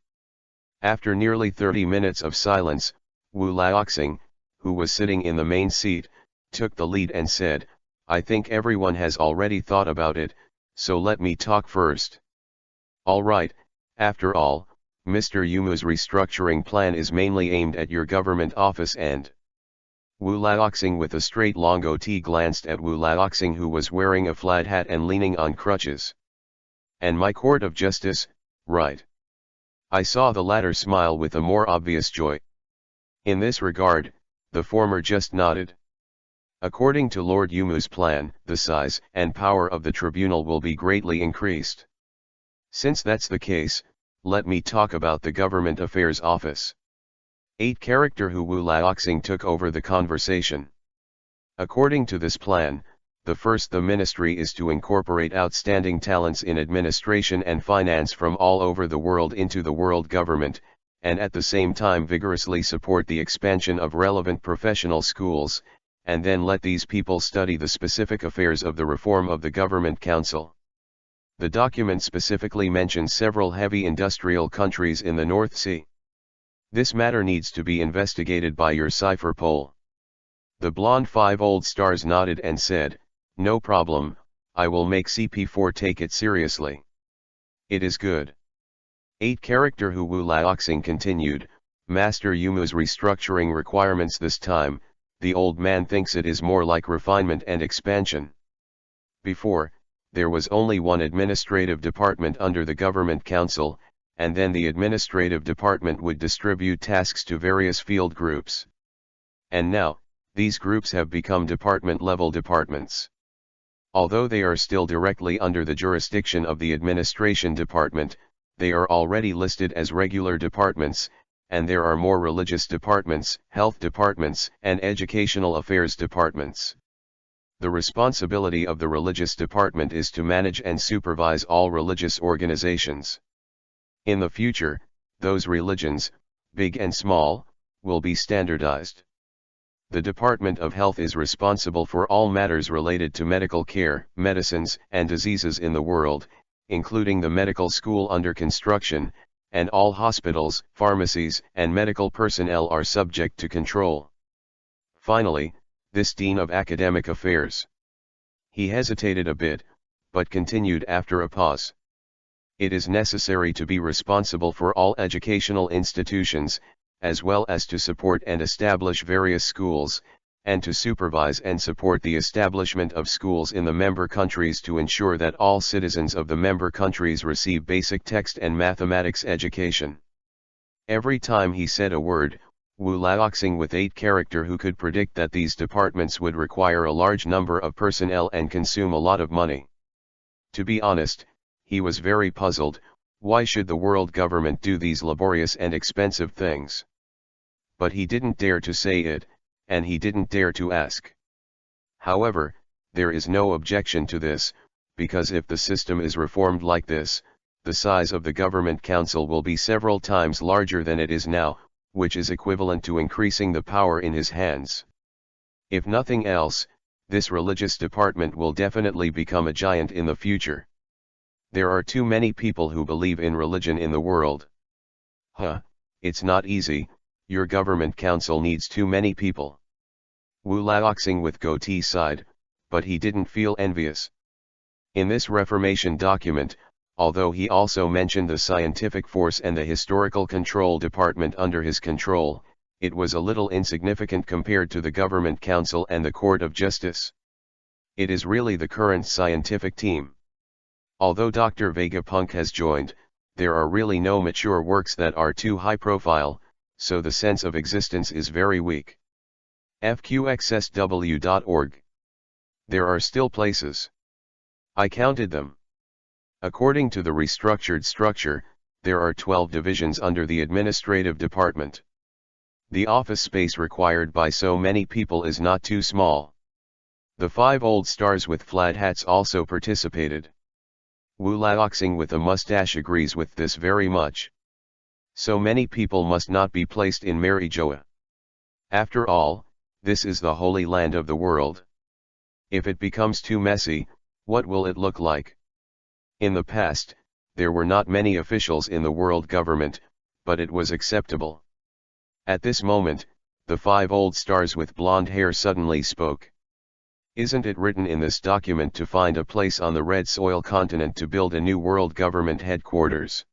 After nearly 30 minutes of silence, Wu Laoxing, who was sitting in the main seat, took the lead and said, "I think everyone has already thought about it, so let me talk first. All right, after all, Mr. Yuma's restructuring plan is mainly aimed at your government office and..." Wu Laoxing with a straight long goatee glanced at Wu Laoxing, who was wearing a flat hat and leaning on crutches. "And my court of justice, right?" I saw the latter smile with a more obvious joy. In this regard, the former just nodded. According to Lord Yumu's plan, the size and power of the tribunal will be greatly increased. Since that's the case, let me talk about the Government Affairs Office. 8 character Hu Wu Laoxing took over the conversation. According to this plan, the ministry is to incorporate outstanding talents in administration and finance from all over the world into the world government, and at the same time vigorously support the expansion of relevant professional schools, and then let these people study the specific affairs of the reform of the Government Council. The document specifically mentions several heavy industrial countries in the North Sea. This matter needs to be investigated by your cipher pole. The blonde 5 old stars nodded and said, "No problem, I will make CP4 take it seriously. It is good." 8 character Hu Wu Laoxing continued, "Master Yumu's restructuring requirements this time, the old man thinks it is more like refinement and expansion. Before, there was only one administrative department under the Government Council, and then the administrative department would distribute tasks to various field groups. And now, these groups have become department-level departments. Although they are still directly under the jurisdiction of the administration department, they are already listed as regular departments, and there are more religious departments, health departments, and educational affairs departments. The responsibility of the religious department is to manage and supervise all religious organizations. In the future, those religions, big and small, will be standardized. The Department of Health is responsible for all matters related to medical care, medicines, and diseases in the world, including the medical school under construction, and all hospitals, pharmacies, and medical personnel are subject to control. Finally, this Dean of Academic Affairs." He hesitated a bit, but continued after a pause. "It is necessary to be responsible for all educational institutions, as well as to support and establish various schools, and to supervise and support the establishment of schools in the member countries to ensure that all citizens of the member countries receive basic text and mathematics education." Every time he said a word, Wu Laoxing with 8 character who could predict that these departments would require a large number of personnel and consume a lot of money. To be honest, he was very puzzled. Why should the world government do these laborious and expensive things? But he didn't dare to say it, and he didn't dare to ask. However, there is no objection to this, because if the system is reformed like this, the size of the Government Council will be several times larger than it is now, which is equivalent to increasing the power in his hands. If nothing else, this religious department will definitely become a giant in the future. There are too many people who believe in religion in the world. It's not easy, your Government Council needs too many people. Wu Laoxing with goatee sighed, but he didn't feel envious. In this Reformation document, although he also mentioned the scientific force and the historical control department under his control, it was a little insignificant compared to the Government Council and the Court of Justice. It is really the current scientific team. Although Dr. Vegapunk has joined, there are really no mature works that are too high profile, so the sense of existence is very weak. FQXSW.org. There are still places. I counted them. According to the restructured structure, there are 12 divisions under the administrative department. The office space required by so many people is not too small. The 5 old stars with flat hats also participated. Wu Laoxing with a mustache agrees with this very much. So many people must not be placed in Marijoa. After all, this is the holy land of the world. If it becomes too messy, what will it look like? In the past, there were not many officials in the world government, but it was acceptable. At this moment, the 5 old stars with blonde hair suddenly spoke. Isn't it written in this document to find a place on the Red Soil continent to build a new world government headquarters?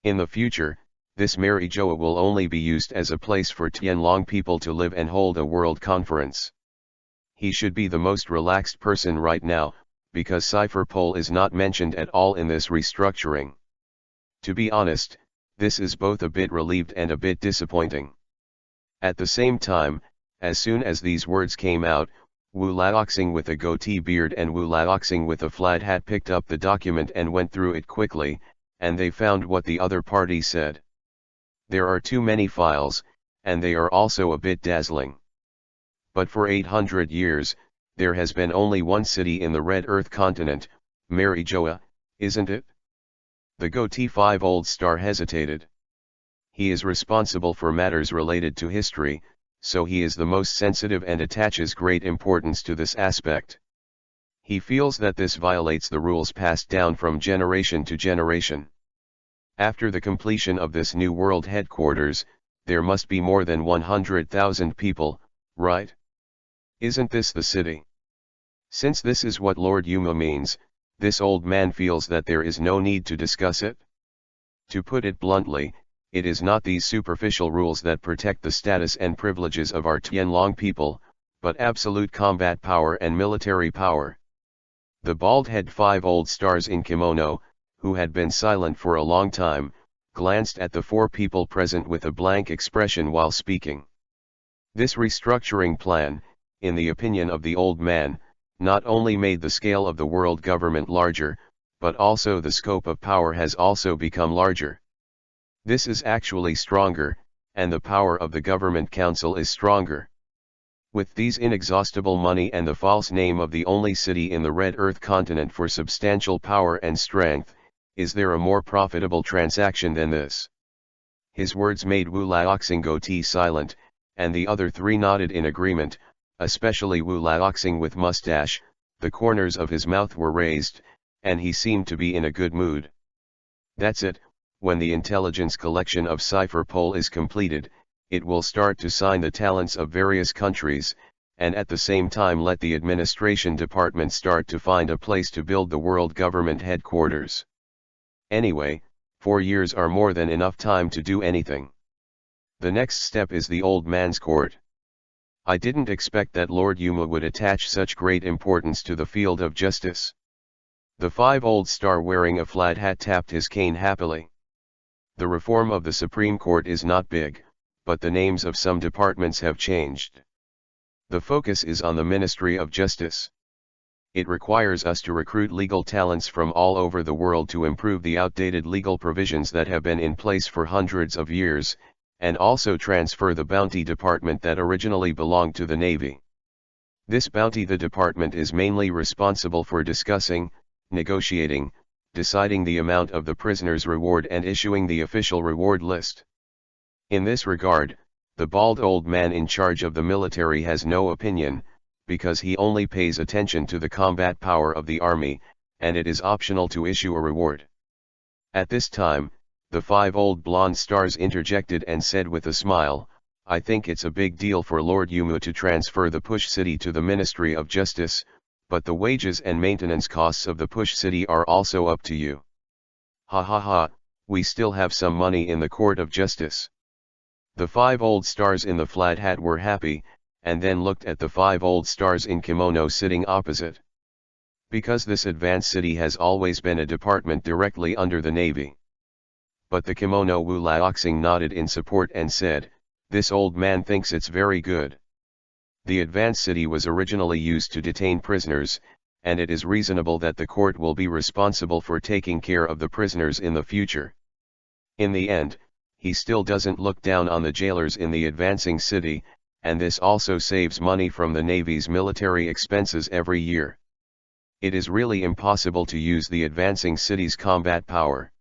In the future, this Marijoa will only be used as a place for Tianlong people to live and hold a world conference. He should be the most relaxed person right now, because cipher pole is not mentioned at all in this restructuring. To be honest, this is both a bit relieved and a bit disappointing. At the same time, as soon as these words came out, Wu Laoxing with a goatee beard and Wu Laoxing with a flat hat picked up the document and went through it quickly, and they found what the other party said. There are too many files, and they are also a bit dazzling. But for 800 years, there has been only one city in the Red Earth continent, Marijoa, isn't it? The goatee 5-old star hesitated. He is responsible for matters related to history, so he is the most sensitive and attaches great importance to this aspect. He feels that this violates the rules passed down from generation to generation. After the completion of this new world headquarters, there must be more than 100,000 people, right? Isn't this the city? Since this is what Lord Yuma means, this old man feels that there is no need to discuss it. To put it bluntly, it is not these superficial rules that protect the status and privileges of our Tianlong people, but absolute combat power and military power. The bald-head 5-old stars in kimono, who had been silent for a long time, glanced at the 4 people present with a blank expression while speaking. This restructuring plan, in the opinion of the old man, not only made the scale of the world government larger, but also the scope of power has also become larger. This is actually stronger, and the power of the government council is stronger. With these inexhaustible money and the false name of the only city in the Red Earth continent for substantial power and strength, is there a more profitable transaction than this? His words made Wu Laoxing goatee silent, and the other 3 nodded in agreement, especially Wu Laoxing with mustache. The corners of his mouth were raised, and he seemed to be in a good mood. That's it, when the intelligence collection of Cipher Pole is completed, it will start to sign the talents of various countries, and at the same time let the administration department start to find a place to build the world government headquarters. Anyway, 4 years are more than enough time to do anything. The next step is the old man's court. I didn't expect that Lord Yuma would attach such great importance to the field of justice. The 5-old star wearing a flat hat tapped his cane happily. The reform of the Supreme Court is not big, but the names of some departments have changed. The focus is on the Ministry of Justice. It requires us to recruit legal talents from all over the world to improve the outdated legal provisions that have been in place for hundreds of years, and also transfer the bounty department that originally belonged to the Navy. This bounty the department is mainly responsible for discussing, negotiating, deciding the amount of the prisoner's reward and issuing the official reward list. In this regard, the bald old man in charge of the military has no opinion, because he only pays attention to the combat power of the army, and it is optional to issue a reward. At this time, the 5 old blonde stars interjected and said with a smile, I think it's a big deal for Lord Yumu to transfer the Push City to the Ministry of Justice, but the wages and maintenance costs of the Push City are also up to you. Ha ha ha, we still have some money in the Court of Justice. The 5 old stars in the flat hat were happy, and then looked at the 5 old stars in kimono sitting opposite. Because this advanced city has always been a department directly under the Navy. But the kimono Wu Laoxing nodded in support and said, this old man thinks it's very good. The advanced city was originally used to detain prisoners, and it is reasonable that the court will be responsible for taking care of the prisoners in the future. In the end, he still doesn't look down on the jailers in the advancing city, and this also saves money from the Navy's military expenses every year. It is really impossible to use the advancing city's combat power.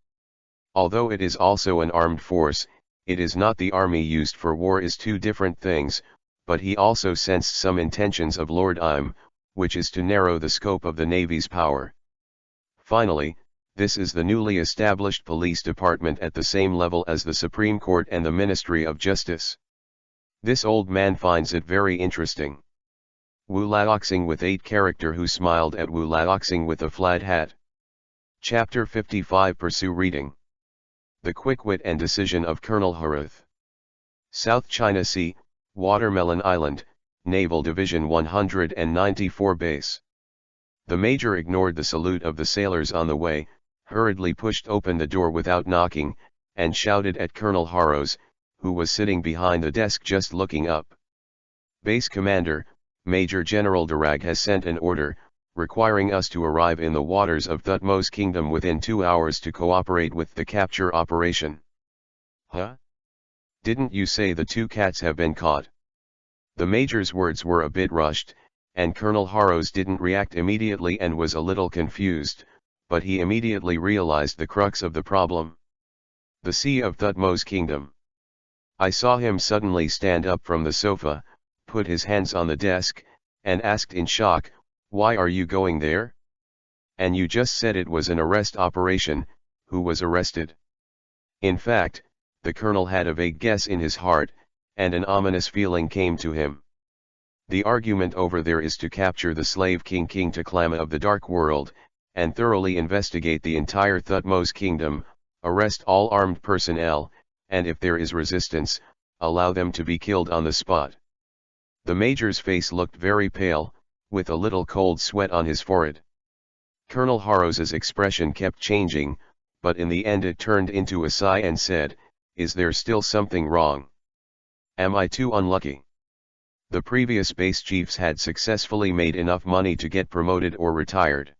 Although it is also an armed force, it is not the army used for war is 2 different things, but he also sensed some intentions of Lord Im, which is to narrow the scope of the Navy's power. Finally, this is the newly established police department at the same level as the Supreme Court and the Ministry of Justice. This old man finds it very interesting. Wu Laoxing with 8 character who smiled at Wu Laoxing with a flat hat. Chapter 55 Pursue Reading. The Quick Wit and Decision of Colonel Haruth. South China Sea, Watermelon Island, Naval Division 194 Base. The Major ignored the salute of the sailors on the way, hurriedly pushed open the door without knocking, and shouted at Colonel Harrows, who was sitting behind the desk just looking up. Base Commander, Major General Durag has sent an order, requiring us to arrive in the waters of Thutmo's kingdom within 2 hours to cooperate with the capture operation. Huh? Didn't you say the 2 cats have been caught? The Major's words were a bit rushed, and Colonel Harrows didn't react immediately and was a little confused, but he immediately realized the crux of the problem. The sea of Thutmo's kingdom. I saw him suddenly stand up from the sofa, put his hands on the desk, and asked in shock, "Why are you going there? And you just said it was an arrest operation. Who was arrested?" In fact, the colonel had a vague guess in his heart, and an ominous feeling came to him. The argument over there is to capture the slave king King Taklama of the Dark World, and thoroughly investigate the entire Thutmose kingdom, arrest all armed personnel, and if there is resistance, allow them to be killed on the spot. The Major's face looked very pale, with a little cold sweat on his forehead. Colonel Harrows's expression kept changing, but in the end it turned into a sigh and said, "Is there still something wrong? Am I too unlucky?" The previous base chiefs had successfully made enough money to get promoted or retired.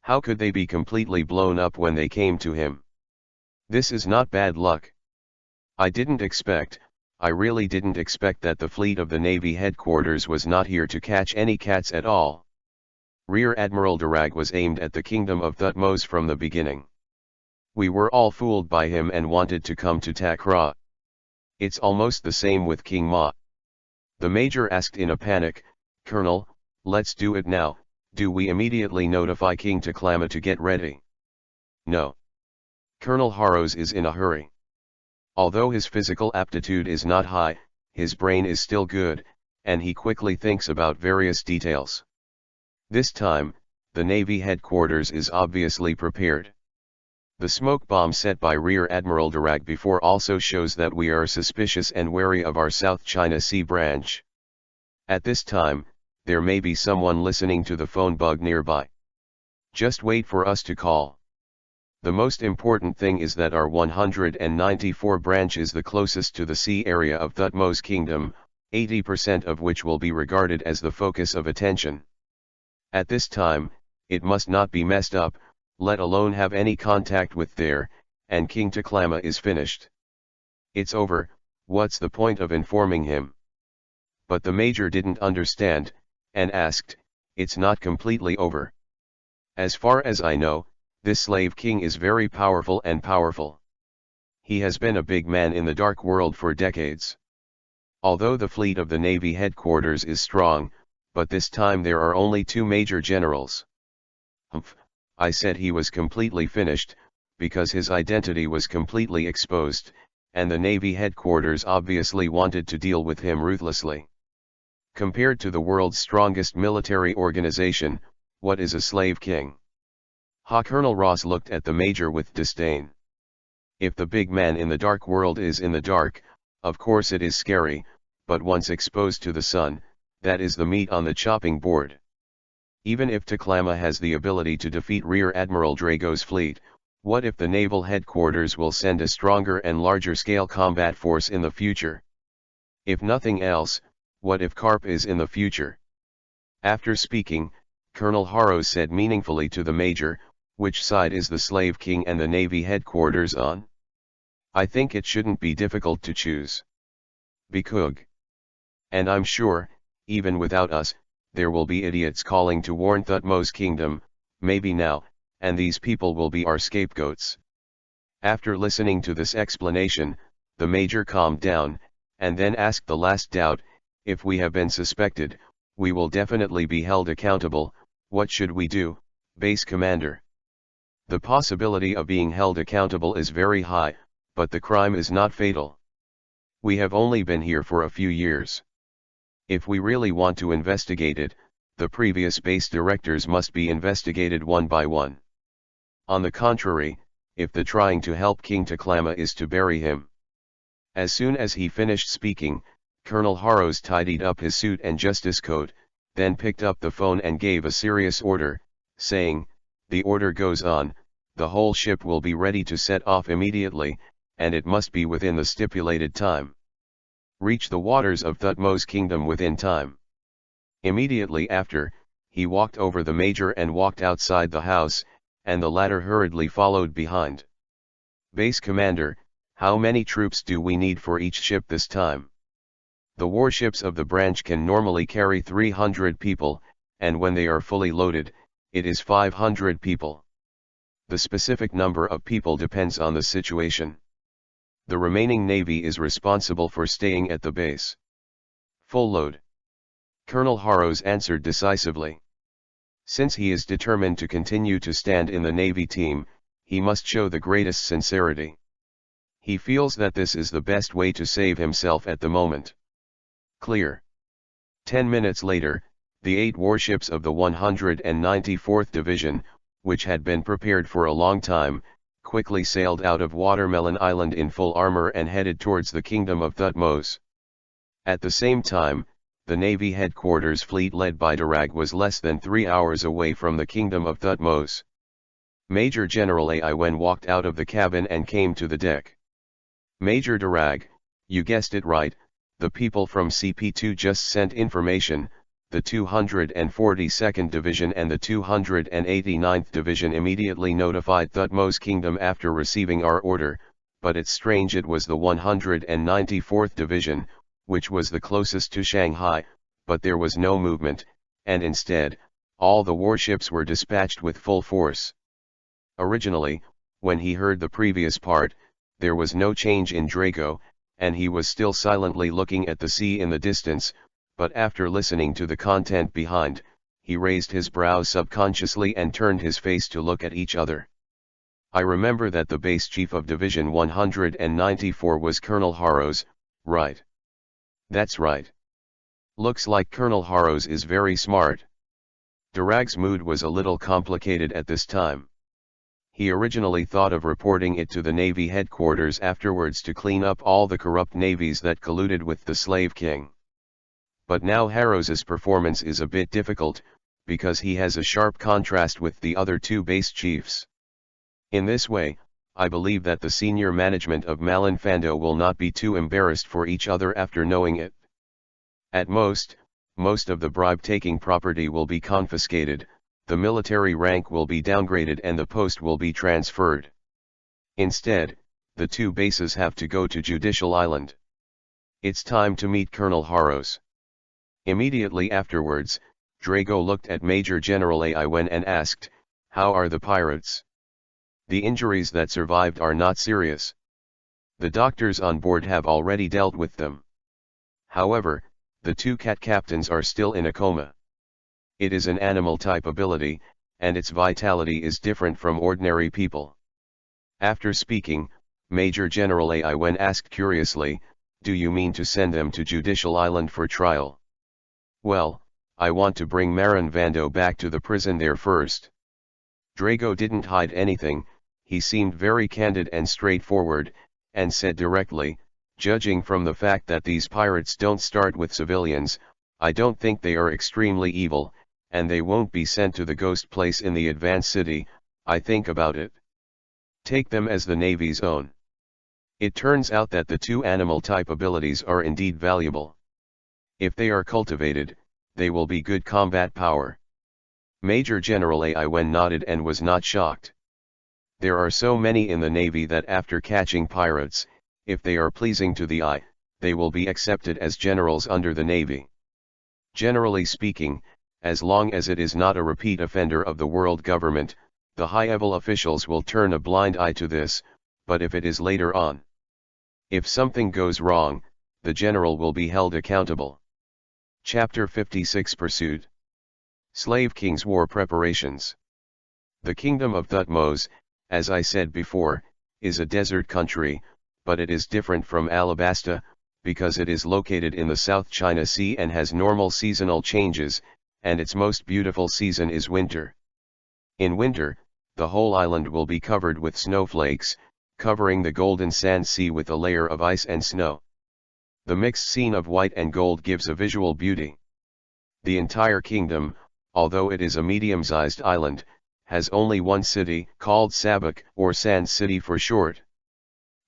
How could they be completely blown up when they came to him? This is not bad luck. I really didn't expect that the fleet of the Navy headquarters was not here to catch any cats at all. Rear Admiral Darag was aimed at the kingdom of Thutmose from the beginning. We were all fooled by him and wanted to come to Takra. It's almost the same with King Ma. The Major asked in a panic, "Colonel, let's do it now. Do we immediately notify King Taklama to get ready?" "No. Colonel Harrows is in a hurry. Although his physical aptitude is not high, his brain is still good, and he quickly thinks about various details. This time, the Navy headquarters is obviously prepared. The smoke bomb set by Rear Admiral Darag before also shows that we are suspicious and wary of our South China Sea branch. At this time, there may be someone listening to the phone bug nearby. Just wait for us to call. The most important thing is that our 194 branch is the closest to the sea area of Thutmose kingdom, 80% of which will be regarded as the focus of attention. At this time, it must not be messed up, let alone have any contact with there, and King Taklama is finished. It's over, what's the point of informing him?" But the Major didn't understand, and asked, "It's not completely over. As far as I know, this slave king is very powerful and powerful. He has been a big man in the Dark World for decades. Although the fleet of the Navy headquarters is strong, but this time there are only 2 major generals." "Humph, I said he was completely finished, because his identity was completely exposed, and the Navy headquarters obviously wanted to deal with him ruthlessly. Compared to the world's strongest military organization, what is a slave king?" Colonel Ross looked at the Major with disdain. "If the big man in the Dark World is in the dark, of course it is scary, but once exposed to the sun, that is the meat on the chopping board. Even if Taklama has the ability to defeat Rear Admiral Drago's fleet, what if the naval headquarters will send a stronger and larger scale combat force in the future? If nothing else, what if Karp is in the future?" After speaking, Colonel Harrows said meaningfully to the Major, "Which side is the slave king and the Navy headquarters on? I think it shouldn't be difficult to choose. Bikug. And I'm sure, even without us, there will be idiots calling to warn Thutmose kingdom, maybe now, and these people will be our scapegoats." After listening to this explanation, the Major calmed down, and then asked the last doubt, "If we have been suspected, we will definitely be held accountable. What should we do, Base Commander?" "The possibility of being held accountable is very high, but the crime is not fatal. We have only been here for a few years. If we really want to investigate it, the previous base directors must be investigated one by one. On the contrary, if the trying to help King Taklama is to bury him." As soon as he finished speaking, Colonel Harrows tidied up his suit and justice coat, then picked up the phone and gave a serious order, saying, "The order goes on, the whole ship will be ready to set off immediately, and it must be within the stipulated time. Reach the waters of Thutmose kingdom within time." Immediately after, he walked over the major and walked outside the house, and the latter hurriedly followed behind. "Base Commander, how many troops do we need for each ship this time?" "The warships of the branch can normally carry 300 people, and when they are fully loaded, it is 500 people. The specific number of people depends on the situation. The remaining navy is responsible for staying at the base." "Full load," Colonel Harrows answered decisively. Since he is determined to continue to stand in the Navy team, he must show the greatest sincerity. He feels that this is the best way to save himself at the moment. "Clear." 10 minutes later, the 8 warships of the 194th Division, which had been prepared for a long time, quickly sailed out of Watermelon Island in full armor and headed towards the Kingdom of Thutmose. At the same time, the Navy headquarters fleet led by Darag was less than 3 hours away from the Kingdom of Thutmose. Major General Aiwen walked out of the cabin and came to the deck. "Major Darag, you guessed it right, the people from CP2 just sent information. The 242nd Division and the 289th Division immediately notified Thutmose Kingdom after receiving our order, but it's strange it was the 194th Division, which was the closest to Shanghai, but there was no movement, and instead, all the warships were dispatched with full force." Originally, when he heard the previous part, there was no change in Drago, and he was still silently looking at the sea in the distance, but after listening to the content behind, he raised his brows subconsciously and turned his face to look at each other. "I remember that the base chief of Division 194 was Colonel Harrows, right?" "That's right. Looks like Colonel Harrows is very smart." Darag's mood was a little complicated at this time. He originally thought of reporting it to the Navy headquarters afterwards to clean up all the corrupt navies that colluded with the Slave King. But now Harrows's performance is a bit difficult, because he has a sharp contrast with the other 2 base chiefs. In this way, I believe that the senior management of Malinfando will not be too embarrassed for each other after knowing it. At most of the bribe-taking property will be confiscated, the military rank will be downgraded and the post will be transferred. Instead, the 2 bases have to go to Judicial Island. It's time to meet Colonel Harrows. Immediately afterwards, Drago looked at Major General Aiwen and asked, "How are the pirates?" "The injuries that survived are not serious. The doctors on board have already dealt with them. However, the 2 cat captains are still in a coma. It is an animal-type ability, and its vitality is different from ordinary people." After speaking, Major General Aiwen asked curiously, "Do you mean to send them to Judicial Island for trial?" "Well, I want to bring Marinvando back to the prison there first." Drago didn't hide anything, he seemed very candid and straightforward, and said directly, "Judging from the fact that these pirates don't start with civilians, I don't think they are extremely evil, and they won't be sent to the ghost place in the Advanced City. I think about it. Take them as the Navy's own." It turns out that the 2 animal-type abilities are indeed valuable. If they are cultivated, they will be good combat power. Major General Aiwen nodded and was not shocked. There are so many in the Navy that after catching pirates, if they are pleasing to the eye, they will be accepted as generals under the Navy. Generally speaking, as long as it is not a repeat offender of the world government, the high-level officials will turn a blind eye to this, but if it is later on, if something goes wrong, the general will be held accountable. Chapter 56 Pursued. Slave King's War Preparations. The Kingdom of Thutmose, as I said before, is a desert country, but it is different from Alabasta, because it is located in the South China Sea and has normal seasonal changes, and its most beautiful season is winter. In winter, the whole island will be covered with snowflakes, covering the golden sand sea with a layer of ice and snow. The mixed scene of white and gold gives a visual beauty. The entire kingdom, although it is a medium-sized island, has only one city, called Sabak, or Sand City for short.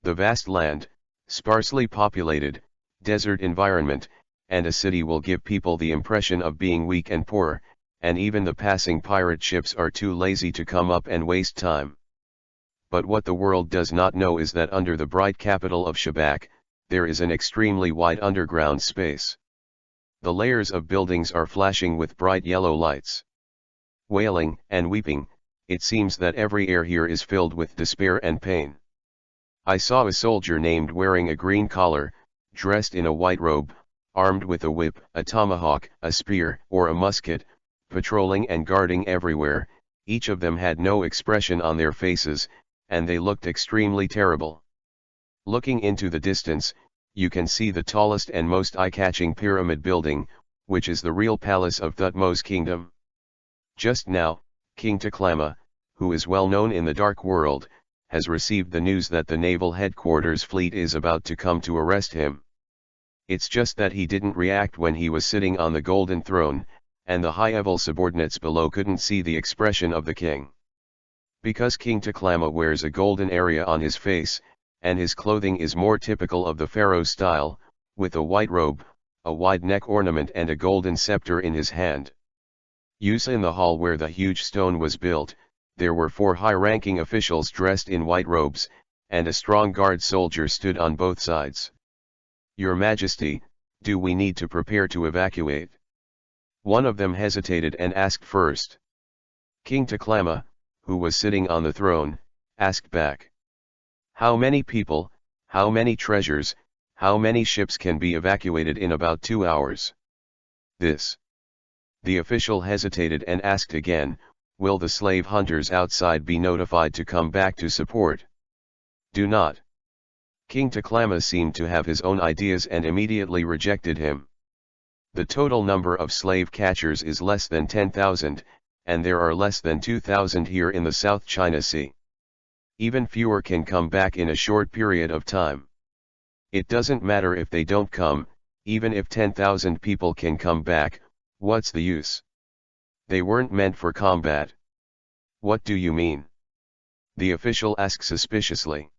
The vast land, sparsely populated, desert environment, and a city will give people the impression of being weak and poor, and even the passing pirate ships are too lazy to come up and waste time. But what the world does not know is that under the bright capital of Shabak, there is an extremely wide underground space. The layers of buildings are flashing with bright yellow lights. Wailing and weeping, it seems that every air here is filled with despair and pain. I saw a soldier named wearing a green collar, dressed in a white robe, armed with a whip, a tomahawk, a spear, or a musket, patrolling and guarding everywhere. Each of them had no expression on their faces, and they looked extremely terrible. Looking into the distance, you can see the tallest and most eye-catching pyramid building, which is the real palace of Thutmose's kingdom. Just now, King Taklama, who is well known in the dark world, has received the news that the naval headquarters fleet is about to come to arrest him. It's just that he didn't react when he was sitting on the golden throne, and the high-level subordinates below couldn't see the expression of the king. Because King Taklama wears a golden area on his face, and his clothing is more typical of the pharaoh style, with a white robe, a wide neck ornament and a golden scepter in his hand. In the hall where the huge stone was built, there were 4 high-ranking officials dressed in white robes, and a strong guard soldier stood on both sides. "Your Majesty, do we need to prepare to evacuate?" One of them hesitated and asked first. King Taklama, who was sitting on the throne, asked back. "How many people, how many treasures, how many ships can be evacuated in about 2 hours?" This. The official hesitated and asked again, "Will the slave hunters outside be notified to come back to support?" "Do not." King Taklama seemed to have his own ideas and immediately rejected him. "The total number of slave catchers is less than 10,000, and there are less than 2,000 here in the South China Sea. Even fewer can come back in a short period of time. It doesn't matter if they don't come, even if 10,000 people can come back, what's the use? They weren't meant for combat." "What do you mean?" the official asked suspiciously.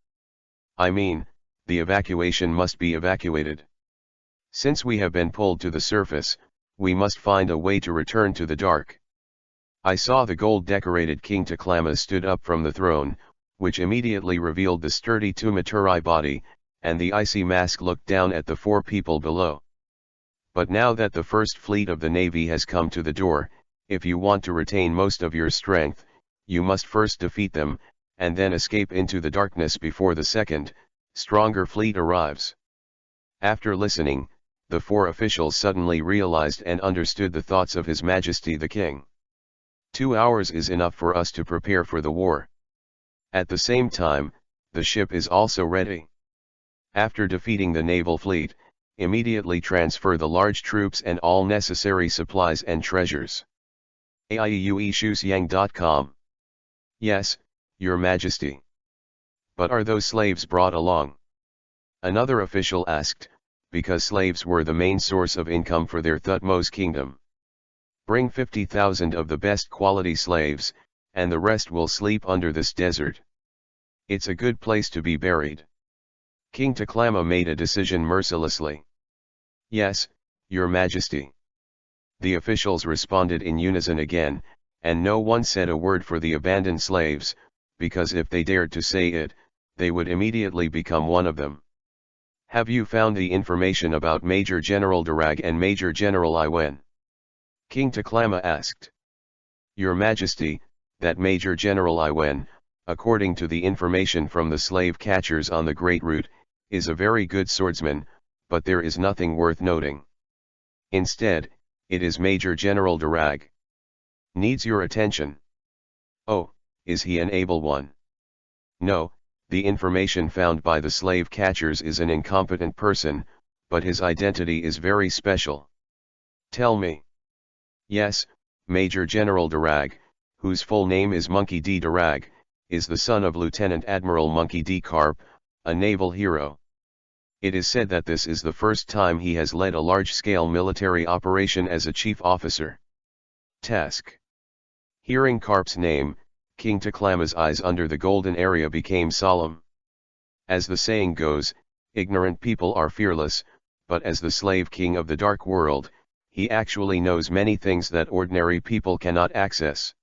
"I mean, the evacuation must be evacuated. Since we have been pulled to the surface, we must find a way to return to the dark." I saw the gold-decorated King Taklama stood up from the throne, which immediately revealed the sturdy Tumaturai body, and the icy mask looked down at the 4 people below. "But now that the first fleet of the navy has come to the door, if you want to retain most of your strength, you must first defeat them, and then escape into the darkness before the second, stronger fleet arrives." After listening, the 4 officials suddenly realized and understood the thoughts of His Majesty the King. 2 hours is enough for us to prepare for the war. At the same time, the ship is also ready. After defeating the naval fleet, immediately transfer the large troops and all necessary supplies and treasures. aieueshusiyang.com. "Yes, Your Majesty." "But are those slaves brought along?" another official asked, because slaves were the main source of income for their Thutmose kingdom. "Bring 50,000 of the best quality slaves, and the rest will sleep under this desert. It's a good place to be buried." King Taklama made a decision mercilessly. "Yes, Your Majesty." The officials responded in unison again, and no one said a word for the abandoned slaves, because if they dared to say it, they would immediately become one of them. "Have you found the information about Major General Darag and Major General Iwen?" King Taklama asked. "Your Majesty, that Major General Iwen, according to the information from the slave catchers on the Great Route, is a very good swordsman, but there is nothing worth noting. Instead, it is Major General Darag. Needs your attention." "Oh, is he an able one?" "No, the information found by the slave catchers is an incompetent person, but his identity is very special." "Tell me." "Yes, Major General Darag, whose full name is Monkey D. Darag, is the son of Lieutenant Admiral Monkey D. Karp, a naval hero. It is said that this is the first time he has led a large-scale military operation as a chief officer. Task." Hearing Karp's name, King Taklama's eyes under the golden area became solemn. As the saying goes, ignorant people are fearless, but as the slave king of the dark world, he actually knows many things that ordinary people cannot access.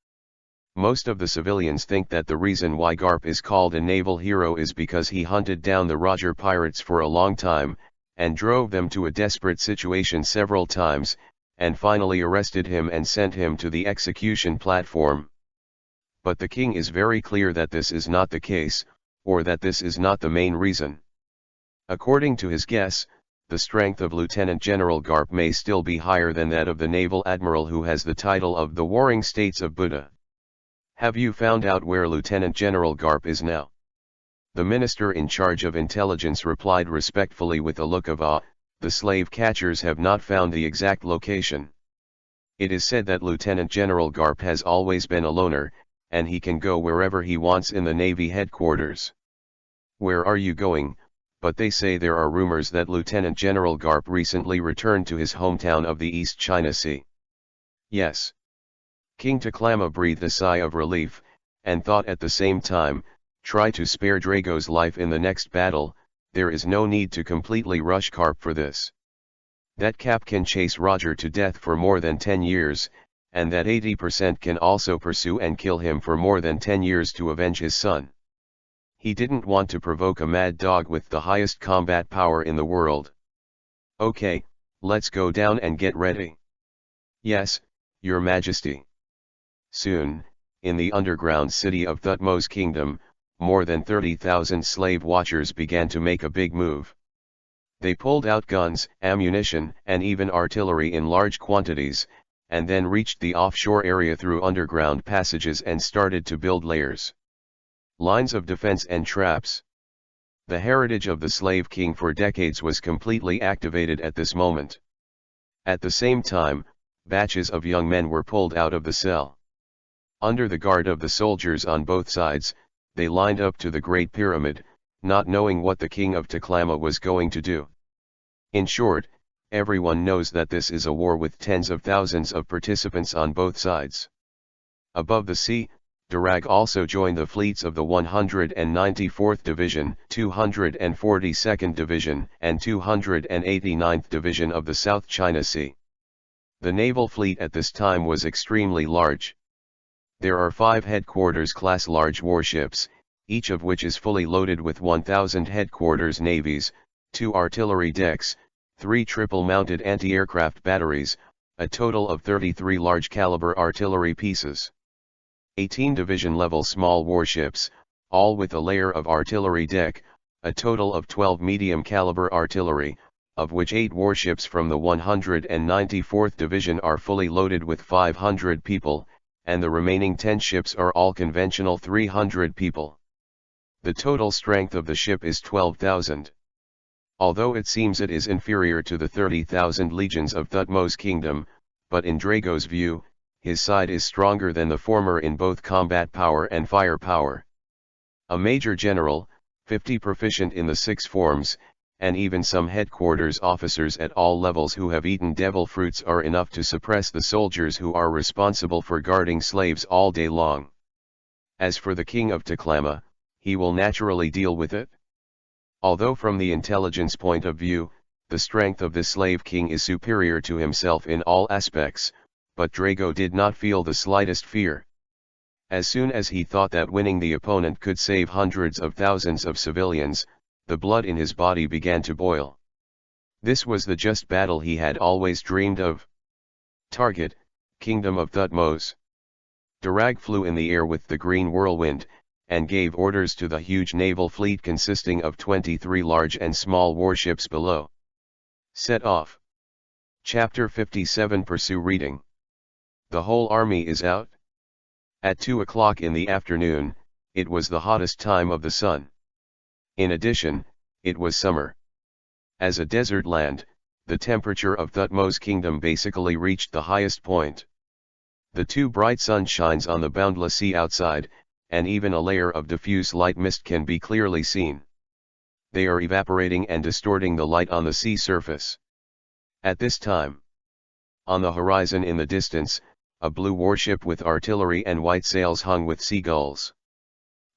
Most of the civilians think that the reason why Garp is called a naval hero is because he hunted down the Roger pirates for a long time, and drove them to a desperate situation several times, and finally arrested him and sent him to the execution platform. But the king is very clear that this is not the case, or that this is not the main reason. According to his guess, the strength of Lieutenant General Garp may still be higher than that of the naval admiral who has the title of the Warring States of Buddha. Have you found out where Lieutenant General Garp is now? The minister in charge of intelligence replied respectfully with a look of awe, the slave catchers have not found the exact location. It is said that Lieutenant General Garp has always been a loner, and he can go wherever he wants in the Navy headquarters. Where are you going? But they say there are rumors that Lieutenant General Garp recently returned to his hometown of the East China Sea. Yes. King Taklama breathed a sigh of relief, and thought at the same time, try to spare Drago's life in the next battle, there is no need to completely rush Garp for this. That Cap can chase Roger to death for more than 10 years, and that 80% can also pursue and kill him for more than 10 years to avenge his son. He didn't want to provoke a mad dog with the highest combat power in the world. Okay, let's go down and get ready. Yes, Your Majesty. Soon, in the underground city of Thutmo's kingdom, more than 30,000 slave watchers began to make a big move. They pulled out guns, ammunition, and even artillery in large quantities, and then reached the offshore area through underground passages and started to build layers. Lines of defense and traps. The heritage of the slave king for decades was completely activated at this moment. At the same time, batches of young men were pulled out of the cell. Under the guard of the soldiers on both sides, they lined up to the Great Pyramid, not knowing what the king of Taklama was going to do. In short, everyone knows that this is a war with tens of thousands of participants on both sides. Above the sea, Darag also joined the fleets of the 194th Division, 242nd Division, and 289th Division of the South China Sea. The naval fleet at this time was extremely large. There are 5 headquarters-class large warships, each of which is fully loaded with 1,000 headquarters navies, 2 artillery decks, 3 triple-mounted anti-aircraft batteries, a total of 33 large-caliber artillery pieces. 18 division-level small warships, all with a layer of artillery deck, a total of 12 medium-caliber artillery, of which 8 warships from the 194th Division are fully loaded with 500 people, and the remaining 10 ships are all conventional 300 people. The total strength of the ship is 12,000. Although it seems it is inferior to the 30,000 legions of Thutmo's kingdom, but in Drago's view, his side is stronger than the former in both combat power and firepower. A major general, 50 proficient in the 6 forms, and even some headquarters officers at all levels who have eaten devil fruits are enough to suppress the soldiers who are responsible for guarding slaves all day long. As for the king of Taklama, he will naturally deal with it. Although from the intelligence point of view, the strength of the slave king is superior to himself in all aspects, but Drago did not feel the slightest fear. As soon as he thought that winning the opponent could save hundreds of thousands of civilians, the blood in his body began to boil. This was the just battle he had always dreamed of. Target, Kingdom of Thutmose. Darag flew in the air with the green whirlwind, and gave orders to the huge naval fleet consisting of 23 large and small warships below. Set off. Chapter 57 Pursue Reading. The whole army is out. At 2 o'clock in the afternoon, it was the hottest time of the sun. In addition, it was summer. As a desert land, the temperature of Thutmo's kingdom basically reached the highest point. The 2 bright sun shines on the boundless sea outside, and even a layer of diffuse light mist can be clearly seen. They are evaporating and distorting the light on the sea surface. At this time, on the horizon in the distance, a blue warship with artillery and white sails hung with seagulls.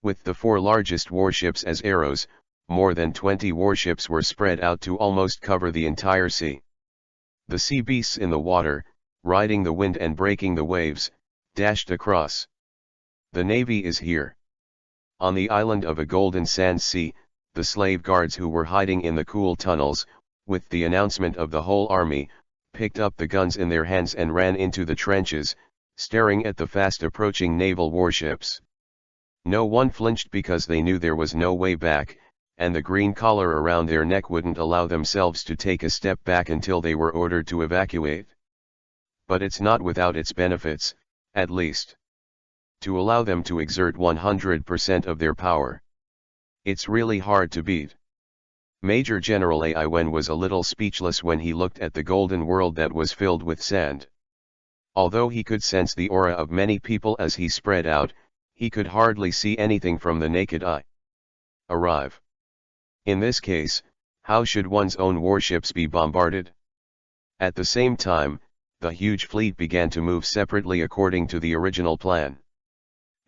With the 4 largest warships as arrows, more than 20 warships were spread out to almost cover the entire sea. The sea beasts in the water, riding the wind and breaking the waves, dashed across. The navy is here. On the island of a golden sand sea, the slave guards who were hiding in the cool tunnels, with the announcement of the whole army, picked up the guns in their hands and ran into the trenches, staring at the fast approaching naval warships. No one flinched because they knew there was no way back, and the green collar around their neck wouldn't allow themselves to take a step back until they were ordered to evacuate. But it's not without its benefits, at least. To allow them to exert 100% of their power. It's really hard to beat. Major General Ai Wen was a little speechless when he looked at the golden world that was filled with sand. Although he could sense the aura of many people as he spread out, he could hardly see anything from the naked eye. Arrive. In this case, how should one's own warships be bombarded? At the same time, the huge fleet began to move separately according to the original plan.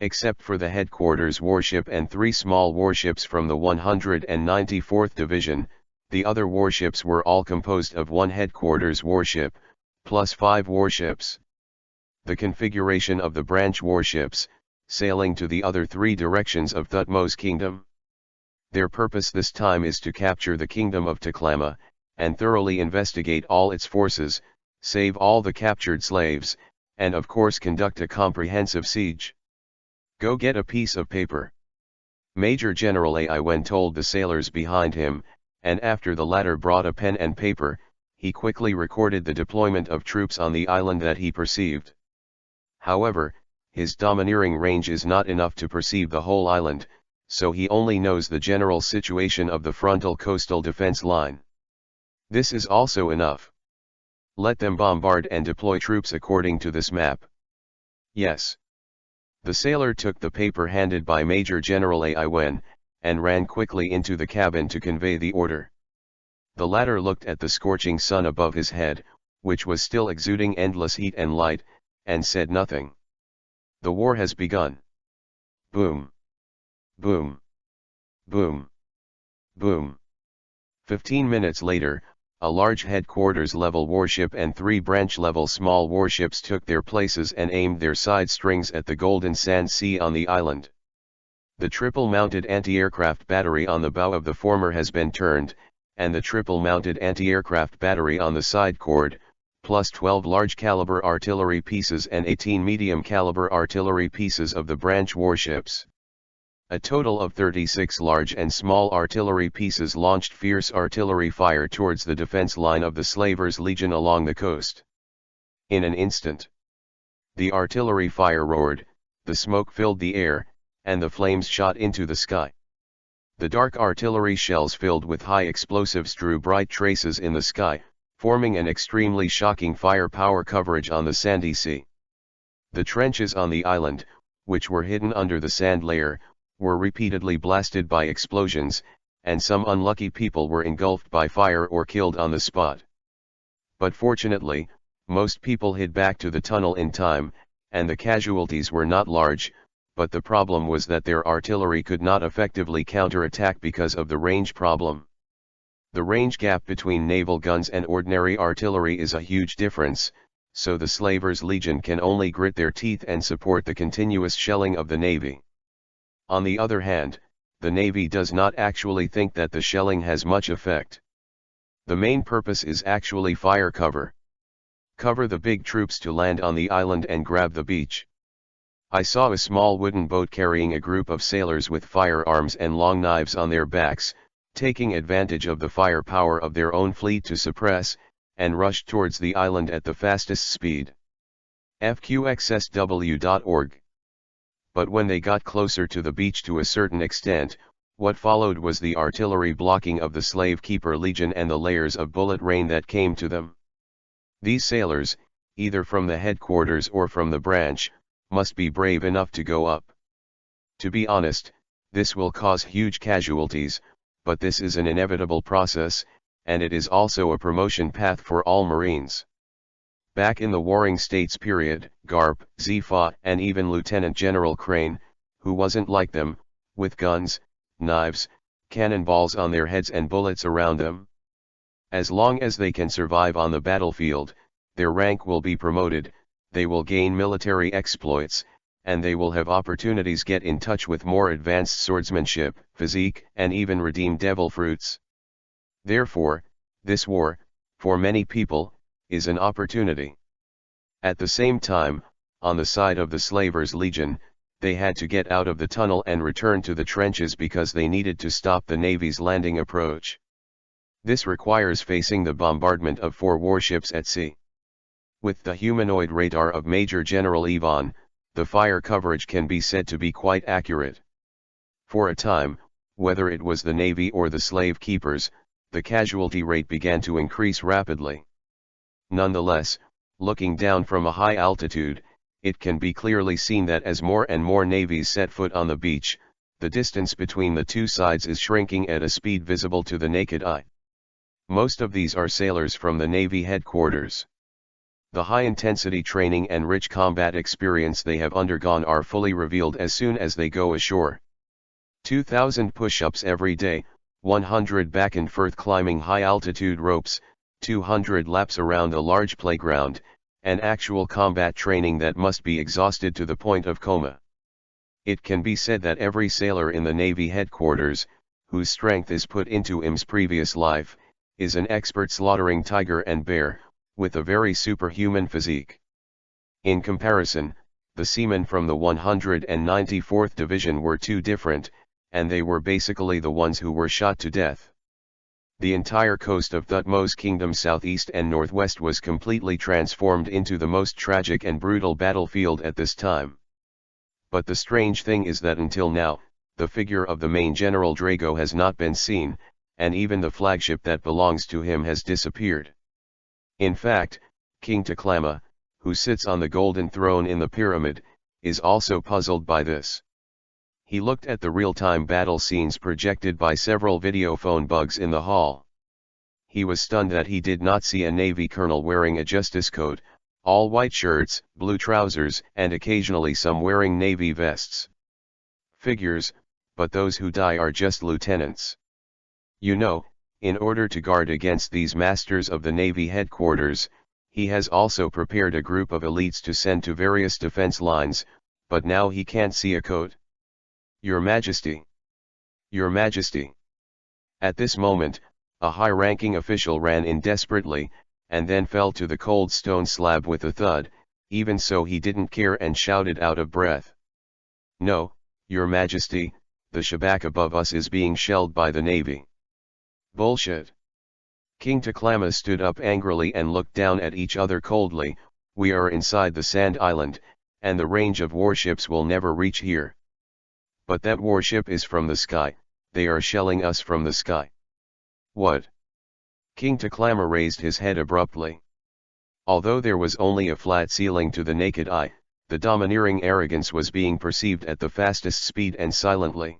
Except for the headquarters warship and 3 small warships from the 194th Division, the other warships were all composed of 1 headquarters warship, plus 5 warships. The configuration of the branch warships, sailing to the other 3 directions of Thutmo's kingdom. Their purpose this time is to capture the kingdom of Taklama, and thoroughly investigate all its forces, save all the captured slaves, and of course conduct a comprehensive siege. Go get a piece of paper. Major General Ai Wen told the sailors behind him, and after the latter brought a pen and paper, he quickly recorded the deployment of troops on the island that he perceived. However, his domineering range is not enough to perceive the whole island, so he only knows the general situation of the frontal coastal defense line. This is also enough. Let them bombard and deploy troops according to this map. Yes. The sailor took the paper handed by Major General Ai Wen, and ran quickly into the cabin to convey the order. The latter looked at the scorching sun above his head, which was still exuding endless heat and light, and said nothing. The war has begun. Boom. Boom. Boom. Boom. 15 minutes later, a large headquarters-level warship and 3 branch-level small warships took their places and aimed their side strings at the golden sand sea on the island. The triple-mounted anti-aircraft battery on the bow of the former has been turned, and the triple-mounted anti-aircraft battery on the side cord, plus 12 large-caliber artillery pieces and 18 medium-caliber artillery pieces of the branch warships. A total of 36 large and small artillery pieces launched fierce artillery fire towards the defense line of the Slavers' Legion along the coast. In an instant, the artillery fire roared, the smoke filled the air, and the flames shot into the sky. The dark artillery shells filled with high explosives drew bright traces in the sky, forming an extremely shocking firepower coverage on the sandy sea. The trenches on the island, which were hidden under the sand layer, were repeatedly blasted by explosions, and some unlucky people were engulfed by fire or killed on the spot. But fortunately, most people hid back to the tunnel in time, and the casualties were not large, but the problem was that their artillery could not effectively counterattack because of the range problem. The range gap between naval guns and ordinary artillery is a huge difference, so the Slavers' Legion can only grit their teeth and support the continuous shelling of the Navy. On the other hand, the Navy does not actually think that the shelling has much effect. The main purpose is actually fire cover. Cover the big troops to land on the island and grab the beach. I saw a small wooden boat carrying a group of sailors with firearms and long knives on their backs, taking advantage of the firepower of their own fleet to suppress, and rush towards the island at the fastest speed. FQXSW.org. But when they got closer to the beach to a certain extent, what followed was the artillery blocking of the Slave Keeper Legion and the layers of bullet rain that came to them. These sailors, either from the headquarters or from the branch, must be brave enough to go up. To be honest, this will cause huge casualties, but this is an inevitable process, and it is also a promotion path for all Marines. Back in the Warring States period, Garp, Zifa, and even Lieutenant General Crane, who wasn't like them, with guns, knives, cannonballs on their heads and bullets around them. As long as they can survive on the battlefield, their rank will be promoted, they will gain military exploits, and they will have opportunities get in touch with more advanced swordsmanship, physique, and even redeem devil fruits. Therefore, this war, for many people, is an opportunity. At the same time, on the side of the Slavers' Legion, they had to get out of the tunnel and return to the trenches because they needed to stop the Navy's landing approach. This requires facing the bombardment of 4 warships at sea. With the humanoid radar of Major General Ivan, the fire coverage can be said to be quite accurate. For a time, whether it was the Navy or the slave keepers, the casualty rate began to increase rapidly. Nonetheless, looking down from a high altitude, it can be clearly seen that as more and more navies set foot on the beach, the distance between the two sides is shrinking at a speed visible to the naked eye. Most of these are sailors from the Navy headquarters. The high-intensity training and rich combat experience they have undergone are fully revealed as soon as they go ashore. 2,000 push-ups every day, 100 back and forth climbing high-altitude ropes, 200 laps around a large playground, and actual combat training that must be exhausted to the point of coma. It can be said that every sailor in the Navy headquarters, whose strength is put into him's previous life, is an expert slaughtering tiger and bear, with a very superhuman physique. In comparison, the seamen from the 194th Division were too different, and they were basically the ones who were shot to death. The entire coast of Thutmose Kingdom southeast and northwest was completely transformed into the most tragic and brutal battlefield at this time. But the strange thing is that until now, the figure of the main General Drago has not been seen, and even the flagship that belongs to him has disappeared. In fact, King Taklama, who sits on the golden throne in the pyramid, is also puzzled by this. He looked at the real-time battle scenes projected by several video phone bugs in the hall. He was stunned that he did not see a Navy colonel wearing a justice coat, all white shirts, blue trousers, and occasionally some wearing Navy vests. Figures, but those who die are just lieutenants. You know, in order to guard against these masters of the Navy headquarters, he has also prepared a group of elites to send to various defense lines, but now he can't see a coat. Your Majesty! Your Majesty! At this moment, a high-ranking official ran in desperately, and then fell to the cold stone slab with a thud. Even so he didn't care and shouted out of breath. No, Your Majesty, the Shabak above us is being shelled by the Navy. Bullshit. King Taklama stood up angrily and looked down at each other coldly. We are inside the sand island, and the range of warships will never reach here. But that warship is from the sky, they are shelling us from the sky. What? King Taklama raised his head abruptly. Although there was only a flat ceiling to the naked eye, the domineering arrogance was being perceived at the fastest speed and silently.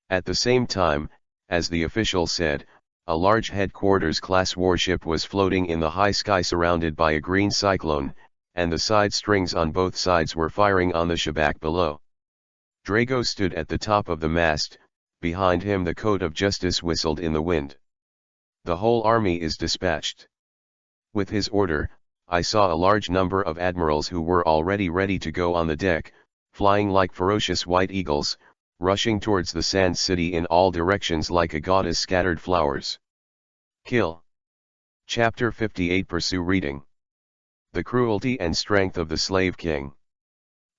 At the same time, as the official said, a large headquarters-class warship was floating in the high sky surrounded by a green cyclone, and the side strings on both sides were firing on the Shabak below. Drago stood at the top of the mast, behind him the coat of justice whistled in the wind. The whole army is dispatched. With his order, I saw a large number of admirals who were already ready to go on the deck, flying like ferocious white eagles, rushing towards the sand city in all directions like a goddess scattered flowers. Kill. Chapter 58 Pursue Reading. The Cruelty and Strength of the Slave King.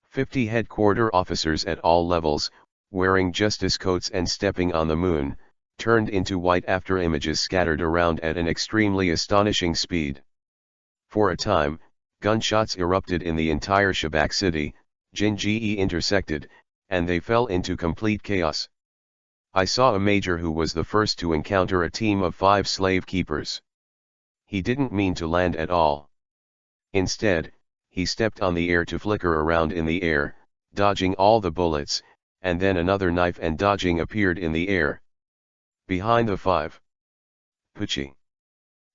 50 headquarter officers at all levels, wearing justice coats and stepping on the moon, turned into white after images scattered around at an extremely astonishing speed. For a time, gunshots erupted in the entire Shabak city, Jinji intersected, and they fell into complete chaos. I saw a major who was the first to encounter a team of 5 slave keepers. He didn't mean to land at all. Instead, he stepped on the air to flicker around in the air, dodging all the bullets, and then another knife and dodging appeared in the air. Behind the 5. Pucci.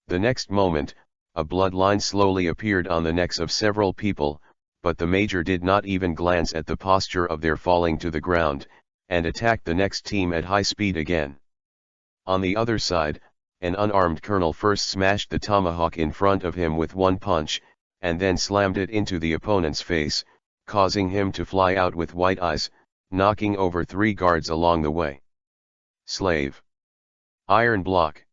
The next moment, a bloodline slowly appeared on the necks of several people, but the major did not even glance at the posture of their falling to the ground, and attacked the next team at high speed again. On the other side, an unarmed colonel first smashed the tomahawk in front of him with one punch, and then slammed it into the opponent's face, causing him to fly out with white eyes, knocking over 3 guards along the way. Slave. Iron block.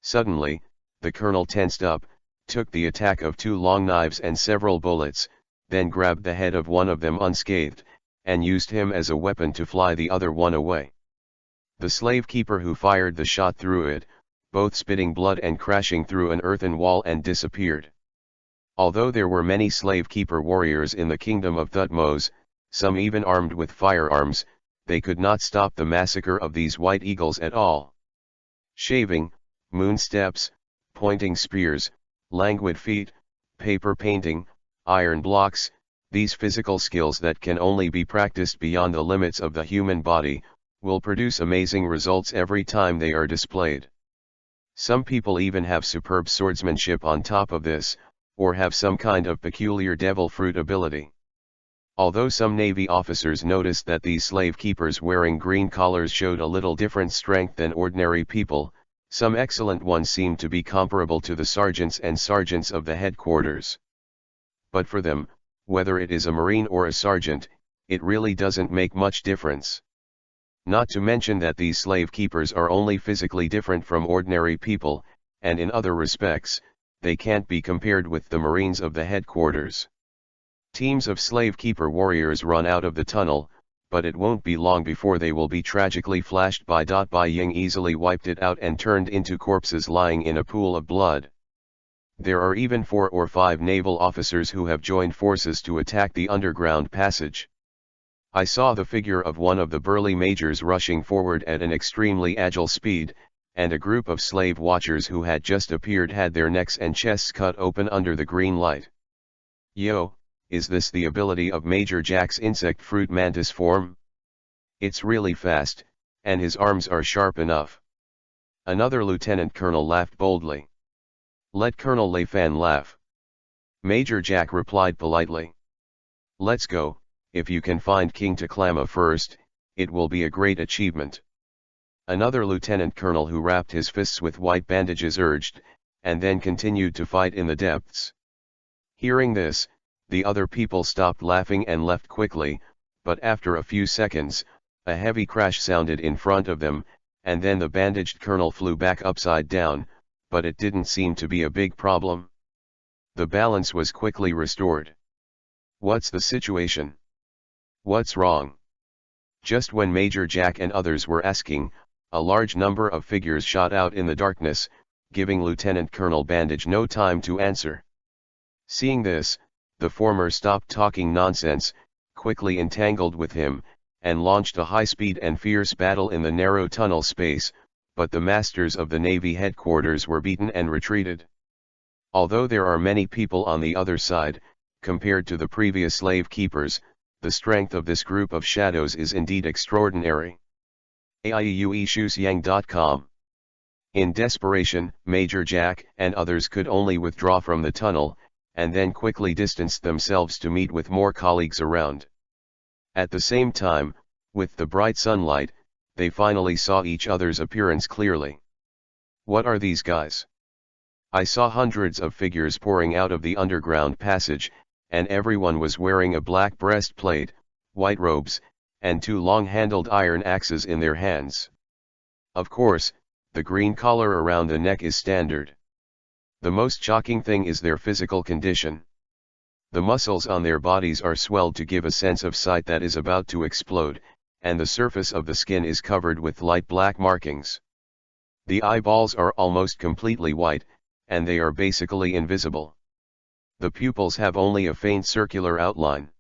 Suddenly, the colonel tensed up, took the attack of 2 long knives and several bullets, then grabbed the head of one of them unscathed, and used him as a weapon to fly the other one away. The slave keeper who fired the shot threw it, both spitting blood and crashing through an earthen wall, and disappeared. Although there were many slave keeper warriors in the kingdom of Thutmose, some even armed with firearms, they could not stop the massacre of these white eagles at all. Shaving, moon steps, pointing spears, languid feet, paper painting, iron blocks, these physical skills that can only be practiced beyond the limits of the human body, will produce amazing results every time they are displayed. Some people even have superb swordsmanship on top of this, or have some kind of peculiar devil fruit ability. Although some Navy officers noticed that these slave keepers wearing green collars showed a little different strength than ordinary people, some excellent ones seemed to be comparable to the sergeants and sergeants of the headquarters. But for them, whether it is a Marine or a sergeant, it really doesn't make much difference. Not to mention that these slave keepers are only physically different from ordinary people, and in other respects, they can't be compared with the Marines of the headquarters. Teams of slave keeper warriors run out of the tunnel, but it won't be long before they will be tragically flashed by Bai Ying easily wiped it out and turned into corpses lying in a pool of blood. There are even 4 or 5 naval officers who have joined forces to attack the underground passage. I saw the figure of one of the burly majors rushing forward at an extremely agile speed, and a group of slave watchers who had just appeared had their necks and chests cut open under the green light. Yo, is this the ability of Major Jack's insect fruit mantis form? It's really fast, and his arms are sharp enough. Another lieutenant colonel laughed boldly. Let Colonel Lei Fan laugh. Major Jack replied politely. Let's go. If you can find King Taklama first, it will be a great achievement. Another lieutenant colonel who wrapped his fists with white bandages urged, and then continued to fight in the depths. Hearing this, the other people stopped laughing and left quickly, but after a few seconds, a heavy crash sounded in front of them, and then the bandaged colonel flew back upside down, but it didn't seem to be a big problem. The balance was quickly restored. What's the situation? What's wrong? Just when Major Jack and others were asking, a large number of figures shot out in the darkness, giving Lieutenant Colonel Bandage no time to answer. Seeing this, the former stopped talking nonsense, quickly entangled with him, and launched a high-speed and fierce battle in the narrow tunnel space, but the masters of the Navy headquarters were beaten and retreated. Although there are many people on the other side, compared to the previous slave keepers, the strength of this group of shadows is indeed extraordinary. AIUEShuSyang.com. In desperation, Major Jack and others could only withdraw from the tunnel, and then quickly distanced themselves to meet with more colleagues around. At the same time, with the bright sunlight, they finally saw each other's appearance clearly. What are these guys? I saw hundreds of figures pouring out of the underground passage, and everyone was wearing a black breastplate, white robes, and 2 long-handled iron axes in their hands. Of course, the green collar around the neck is standard. The most shocking thing is their physical condition. The muscles on their bodies are swelled to give a sense of sight that is about to explode, and the surface of the skin is covered with light black markings. The eyeballs are almost completely white, and they are basically invisible. The pupils have only a faint circular outline.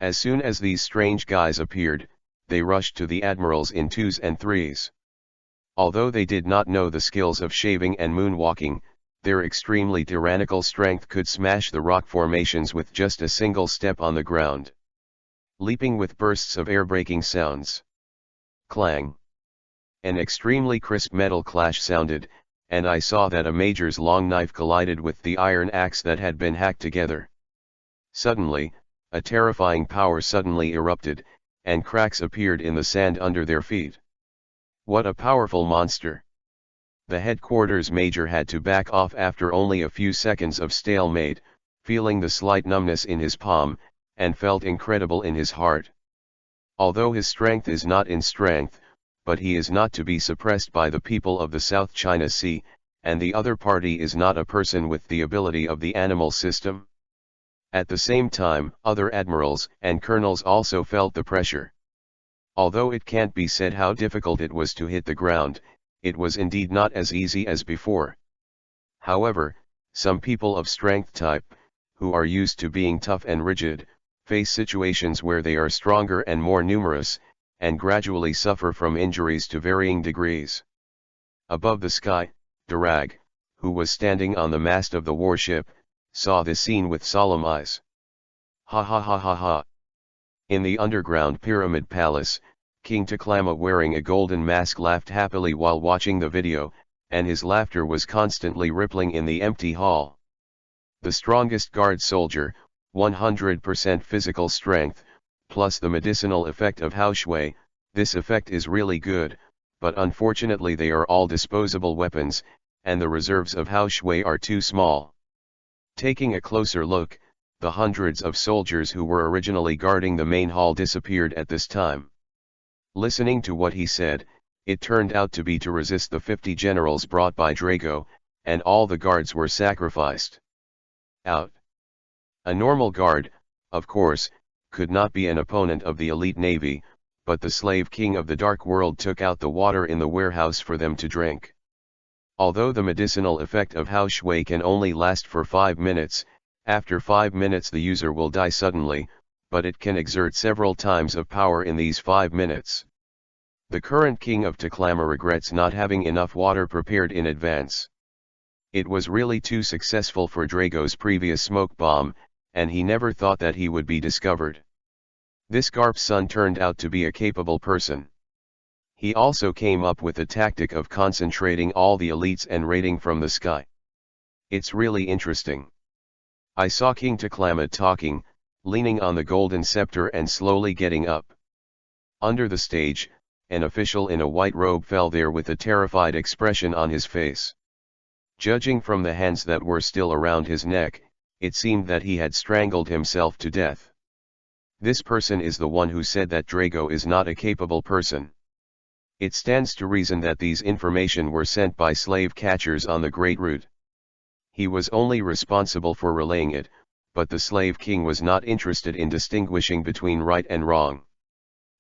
As soon as these strange guys appeared, they rushed to the admirals in 2s and 3s. Although they did not know the skills of shaving and moonwalking, their extremely tyrannical strength could smash the rock formations with just a single step on the ground. Leaping with bursts of air-breaking sounds. Clang. An extremely crisp metal clash sounded, and I saw that a major's long knife collided with the iron axe that had been hacked together. Suddenly, a terrifying power suddenly erupted, and cracks appeared in the sand under their feet. What a powerful monster! The headquarters major had to back off after only a few seconds of stalemate, feeling the slight numbness in his palm, and felt incredible in his heart. Although his strength is not in strength, but he is not to be suppressed by the people of the South China Sea, and the other party is not a person with the ability of the animal system. At the same time, other admirals and colonels also felt the pressure. Although it can't be said how difficult it was to hit the ground, it was indeed not as easy as before. However, some people of strength type, who are used to being tough and rigid, face situations where they are stronger and more numerous, and gradually suffer from injuries to varying degrees. Above the sky, Darag, who was standing on the mast of the warship, saw this scene with solemn eyes. Ha ha ha ha ha. In the underground pyramid palace, King Taklama wearing a golden mask laughed happily while watching the video, and his laughter was constantly rippling in the empty hall. The strongest guard soldier, 100% physical strength, plus the medicinal effect of Hao Shui, this effect is really good, but unfortunately they are all disposable weapons, and the reserves of Hao Shui are too small. Taking a closer look, the hundreds of soldiers who were originally guarding the main hall disappeared at this time. Listening to what he said, it turned out to be to resist the 50 generals brought by Drago, and all the guards were sacrificed. Out. A normal guard, of course, could not be an opponent of the elite navy, but the slave king of the dark world took out the water in the warehouse for them to drink. Although the medicinal effect of Hao Shui can only last for 5 minutes, after 5 minutes the user will die suddenly, but it can exert several times of power in these 5 minutes. The current king of Taklama regrets not having enough water prepared in advance. It was really too successful for Drago's previous smoke bomb, and he never thought that he would be discovered. This Garp's son turned out to be a capable person. He also came up with a tactic of concentrating all the elites and raiding from the sky. It's really interesting. I saw King Taklama talking, leaning on the golden scepter and slowly getting up. Under the stage, an official in a white robe fell there with a terrified expression on his face. Judging from the hands that were still around his neck, it seemed that he had strangled himself to death. This person is the one who said that Drago is not a capable person. It stands to reason that these information were sent by slave catchers on the Great Route. He was only responsible for relaying it, but the slave king was not interested in distinguishing between right and wrong.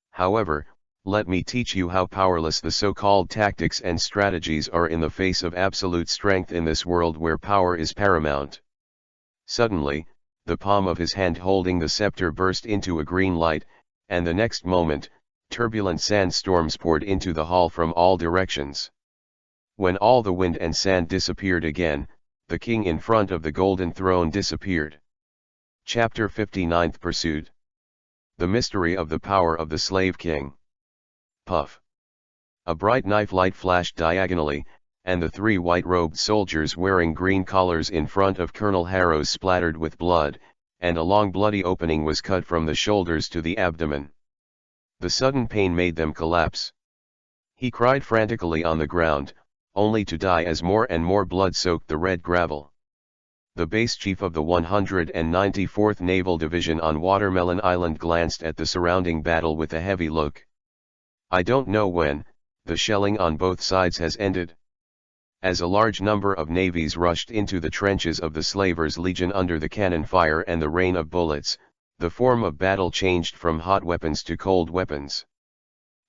However, let me teach you how powerless the so-called tactics and strategies are in the face of absolute strength in this world where power is paramount. Suddenly, the palm of his hand holding the scepter burst into a green light, and the next moment, turbulent sandstorms poured into the hall from all directions. When all the wind and sand disappeared again, the king in front of the golden throne disappeared. Chapter 59 Pursued. The mystery of the power of the slave king. Puff. A bright knife light flashed diagonally, and the 3 white-robed soldiers wearing green collars in front of Colonel Harrows splattered with blood, and a long bloody opening was cut from the shoulders to the abdomen. The sudden pain made them collapse. He cried frantically on the ground, only to die as more and more blood soaked the red gravel. The base chief of the 194th Naval Division on Watermelon Island glanced at the surrounding battle with a heavy look. I don't know when, the shelling on both sides has ended. As a large number of navies rushed into the trenches of the Slavers' Legion under the cannon fire and the rain of bullets, the form of battle changed from hot weapons to cold weapons.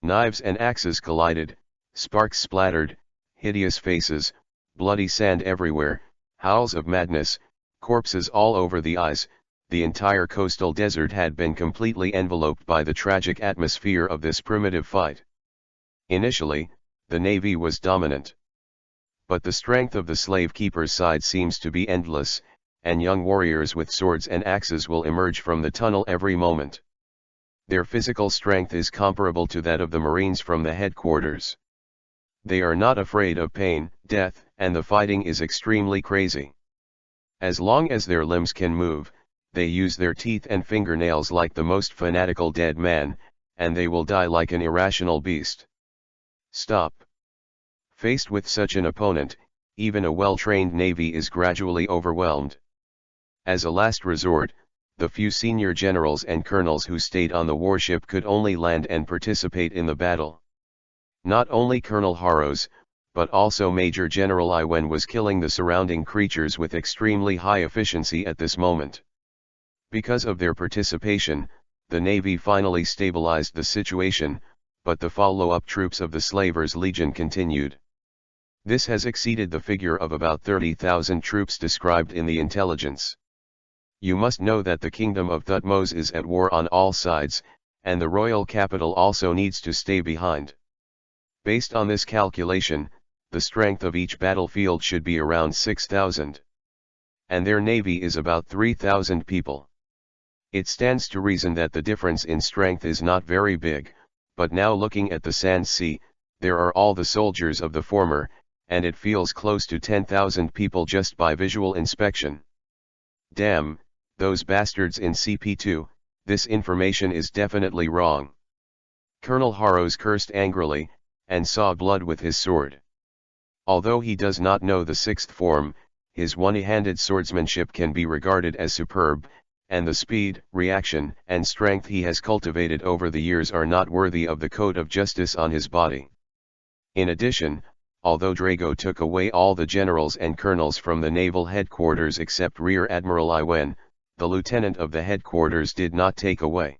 Knives and axes collided, sparks splattered, hideous faces, bloody sand everywhere, howls of madness, corpses all over the eyes. The entire coastal desert had been completely enveloped by the tragic atmosphere of this primitive fight. Initially, the navy was dominant. But the strength of the slave keepers' side seems to be endless, and young warriors with swords and axes will emerge from the tunnel every moment. Their physical strength is comparable to that of the Marines from the headquarters. They are not afraid of pain, death, and the fighting is extremely crazy. As long as their limbs can move, they use their teeth and fingernails like the most fanatical dead man, and they will die like an irrational beast. Stop. Faced with such an opponent, even a well-trained navy is gradually overwhelmed. As a last resort, the few senior generals and colonels who stayed on the warship could only land and participate in the battle. Not only Colonel Harrows, but also Major General Iwen was killing the surrounding creatures with extremely high efficiency at this moment. Because of their participation, the Navy finally stabilized the situation, but the follow-up troops of the Slavers' Legion continued. This has exceeded the figure of about 30,000 troops described in the intelligence. You must know that the Kingdom of Thutmose is at war on all sides, and the royal capital also needs to stay behind. Based on this calculation, the strength of each battlefield should be around 6,000. And their navy is about 3,000 people. It stands to reason that the difference in strength is not very big, but now looking at the Sand Sea, there are all the soldiers of the former, and it feels close to 10,000 people just by visual inspection. Damn, those bastards in CP2, this information is definitely wrong. Colonel Harrows cursed angrily, and saw blood with his sword. Although he does not know the sixth form, his one-handed swordsmanship can be regarded as superb, and the speed, reaction, and strength he has cultivated over the years are not worthy of the coat of justice on his body. In addition, although Drago took away all the generals and colonels from the naval headquarters except Rear Admiral Iwen, the lieutenant of the headquarters did not take away.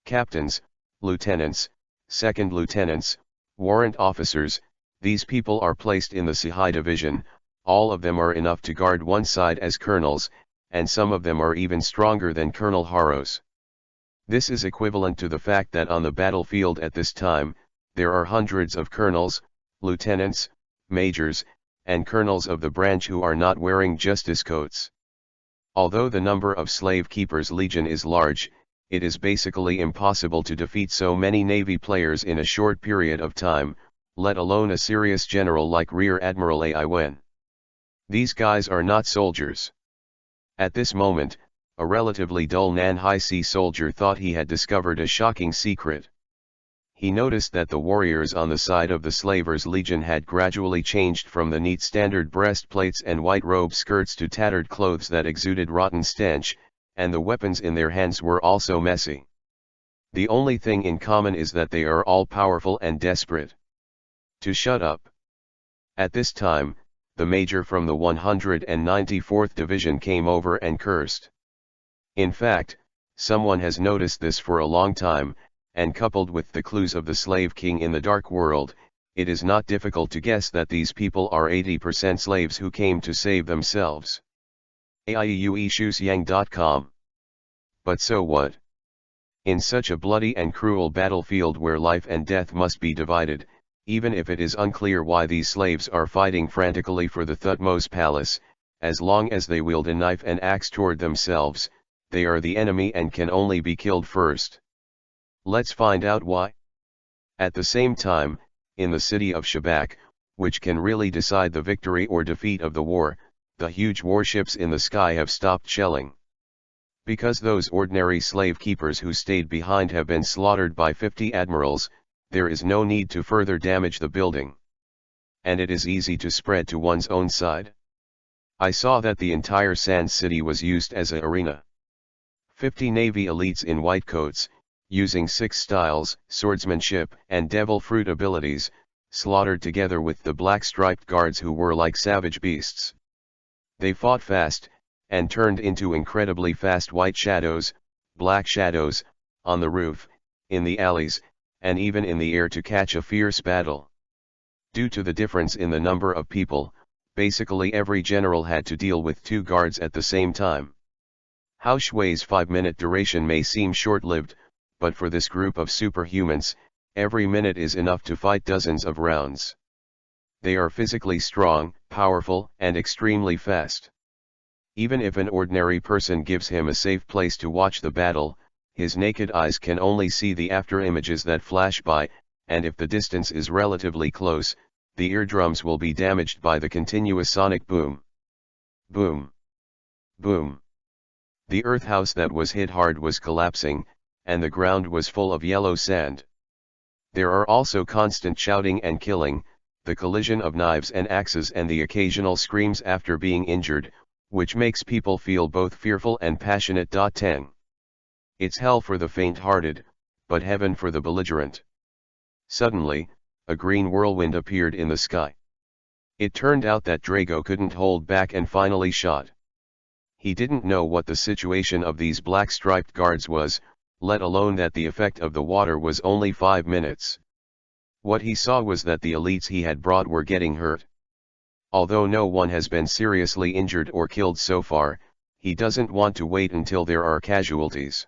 Captains, lieutenants, second lieutenants, warrant officers, these people are placed in the Sahai division, all of them are enough to guard one side as colonels, and some of them are even stronger than Colonel Harrows. This is equivalent to the fact that on the battlefield at this time, there are hundreds of colonels, lieutenants, majors, and colonels of the branch who are not wearing justice coats. Although the number of slave keepers legion is large, it is basically impossible to defeat so many navy players in a short period of time, let alone a serious general like Rear Admiral Iwen. These guys are not soldiers. At this moment, a relatively dull Nan-Hai Sea soldier thought he had discovered a shocking secret. He noticed that the warriors on the side of the Slavers' Legion had gradually changed from the neat standard breastplates and white robe skirts to tattered clothes that exuded rotten stench, and the weapons in their hands were also messy. The only thing in common is that they are all powerful and desperate. To shut up. At this time, the major from the 194th Division came over and cursed. In fact, someone has noticed this for a long time, and coupled with the clues of the Slave King in the Dark World, it is not difficult to guess that these people are 80% slaves who came to save themselves. AIEUEShusYang.com. But so what? In such a bloody and cruel battlefield where life and death must be divided, even if it is unclear why these slaves are fighting frantically for the Thutmose Palace, as long as they wield a knife and axe toward themselves, they are the enemy and can only be killed first. Let's find out why. At the same time, in the city of Shabak, which can really decide the victory or defeat of the war, the huge warships in the sky have stopped shelling. Because those ordinary slave keepers who stayed behind have been slaughtered by 50 admirals, there is no need to further damage the building. And it is easy to spread to one's own side. I saw that the entire Sand City was used as an arena. 50 Navy elites in white coats, using 6 styles, swordsmanship, and devil fruit abilities, slaughtered together with the black striped guards who were like savage beasts. They fought fast, and turned into incredibly fast white shadows, black shadows, on the roof, in the alleys, and even in the air to catch a fierce battle. Due to the difference in the number of people, basically every general had to deal with 2 guards at the same time. Hao Shui's 5-minute duration may seem short-lived, but for this group of superhumans, every minute is enough to fight dozens of rounds. They are physically strong, powerful, and extremely fast. Even if an ordinary person gives him a safe place to watch the battle, his naked eyes can only see the after-images that flash by, and if the distance is relatively close, the eardrums will be damaged by the continuous sonic boom. Boom. Boom. The earth house that was hit hard was collapsing, and the ground was full of yellow sand. There are also constant shouting and killing, the collision of knives and axes and the occasional screams after being injured, which makes people feel both fearful and passionate. 10. It's hell for the faint-hearted, but heaven for the belligerent. Suddenly, a green whirlwind appeared in the sky. It turned out that Drago couldn't hold back and finally shot. He didn't know what the situation of these black-striped guards was, let alone that the effect of the water was only 5 minutes. What he saw was that the elites he had brought were getting hurt. Although no one has been seriously injured or killed so far, he doesn't want to wait until there are casualties.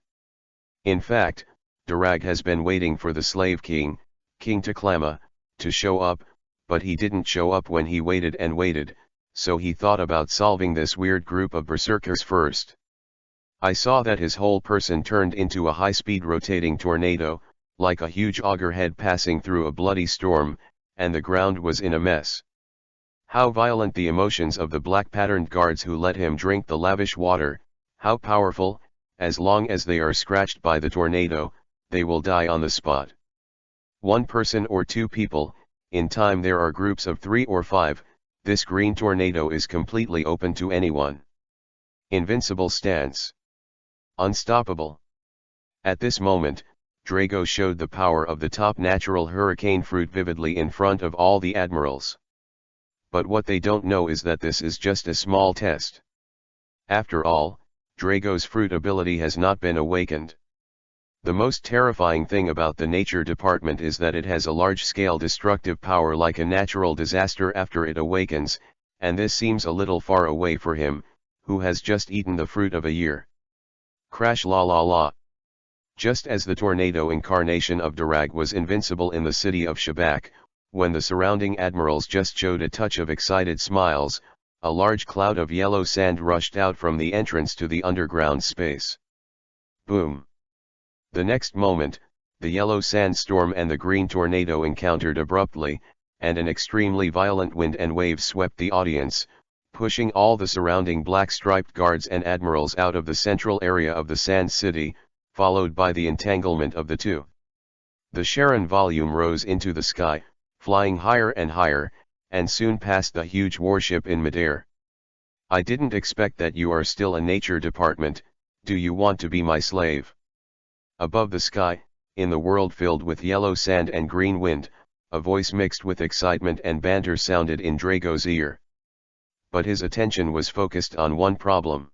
In fact, Durag has been waiting for the slave king, King Taklama, to show up, but he didn't show up when he waited and waited, so he thought about solving this weird group of berserkers first. I saw that his whole person turned into a high-speed rotating tornado, like a huge auger head passing through a bloody storm, and the ground was in a mess. How violent the emotions of the black-patterned guards who let him drink the lavish water, how powerful, as long as they are scratched by the tornado, they will die on the spot. One person or two people, in time there are groups of 3 or 5, this green tornado is completely open to anyone. Invincible stance. Unstoppable. At this moment, Drago showed the power of the top natural hurricane fruit vividly in front of all the admirals. But what they don't know is that this is just a small test. After all, Drago's fruit ability has not been awakened. The most terrifying thing about the nature department is that it has a large-scale destructive power like a natural disaster after it awakens, and this seems a little far away for him, who has just eaten the fruit of a year. Crash la la la. Just as the tornado incarnation of Durag was invincible in the city of Shabak, when the surrounding admirals just showed a touch of excited smiles, a large cloud of yellow sand rushed out from the entrance to the underground space. Boom. The next moment, the yellow sandstorm and the green tornado encountered abruptly, and an extremely violent wind and waves swept the audience, pushing all the surrounding black-striped guards and admirals out of the central area of the Sand City, followed by the entanglement of the two. The Sharon volume rose into the sky, flying higher and higher, and soon passed the huge warship in midair. I didn't expect that you are still a nature department, do you want to be my slave? Above the sky, in the world filled with yellow sand and green wind, a voice mixed with excitement and banter sounded in Drago's ear. But his attention was focused on one problem.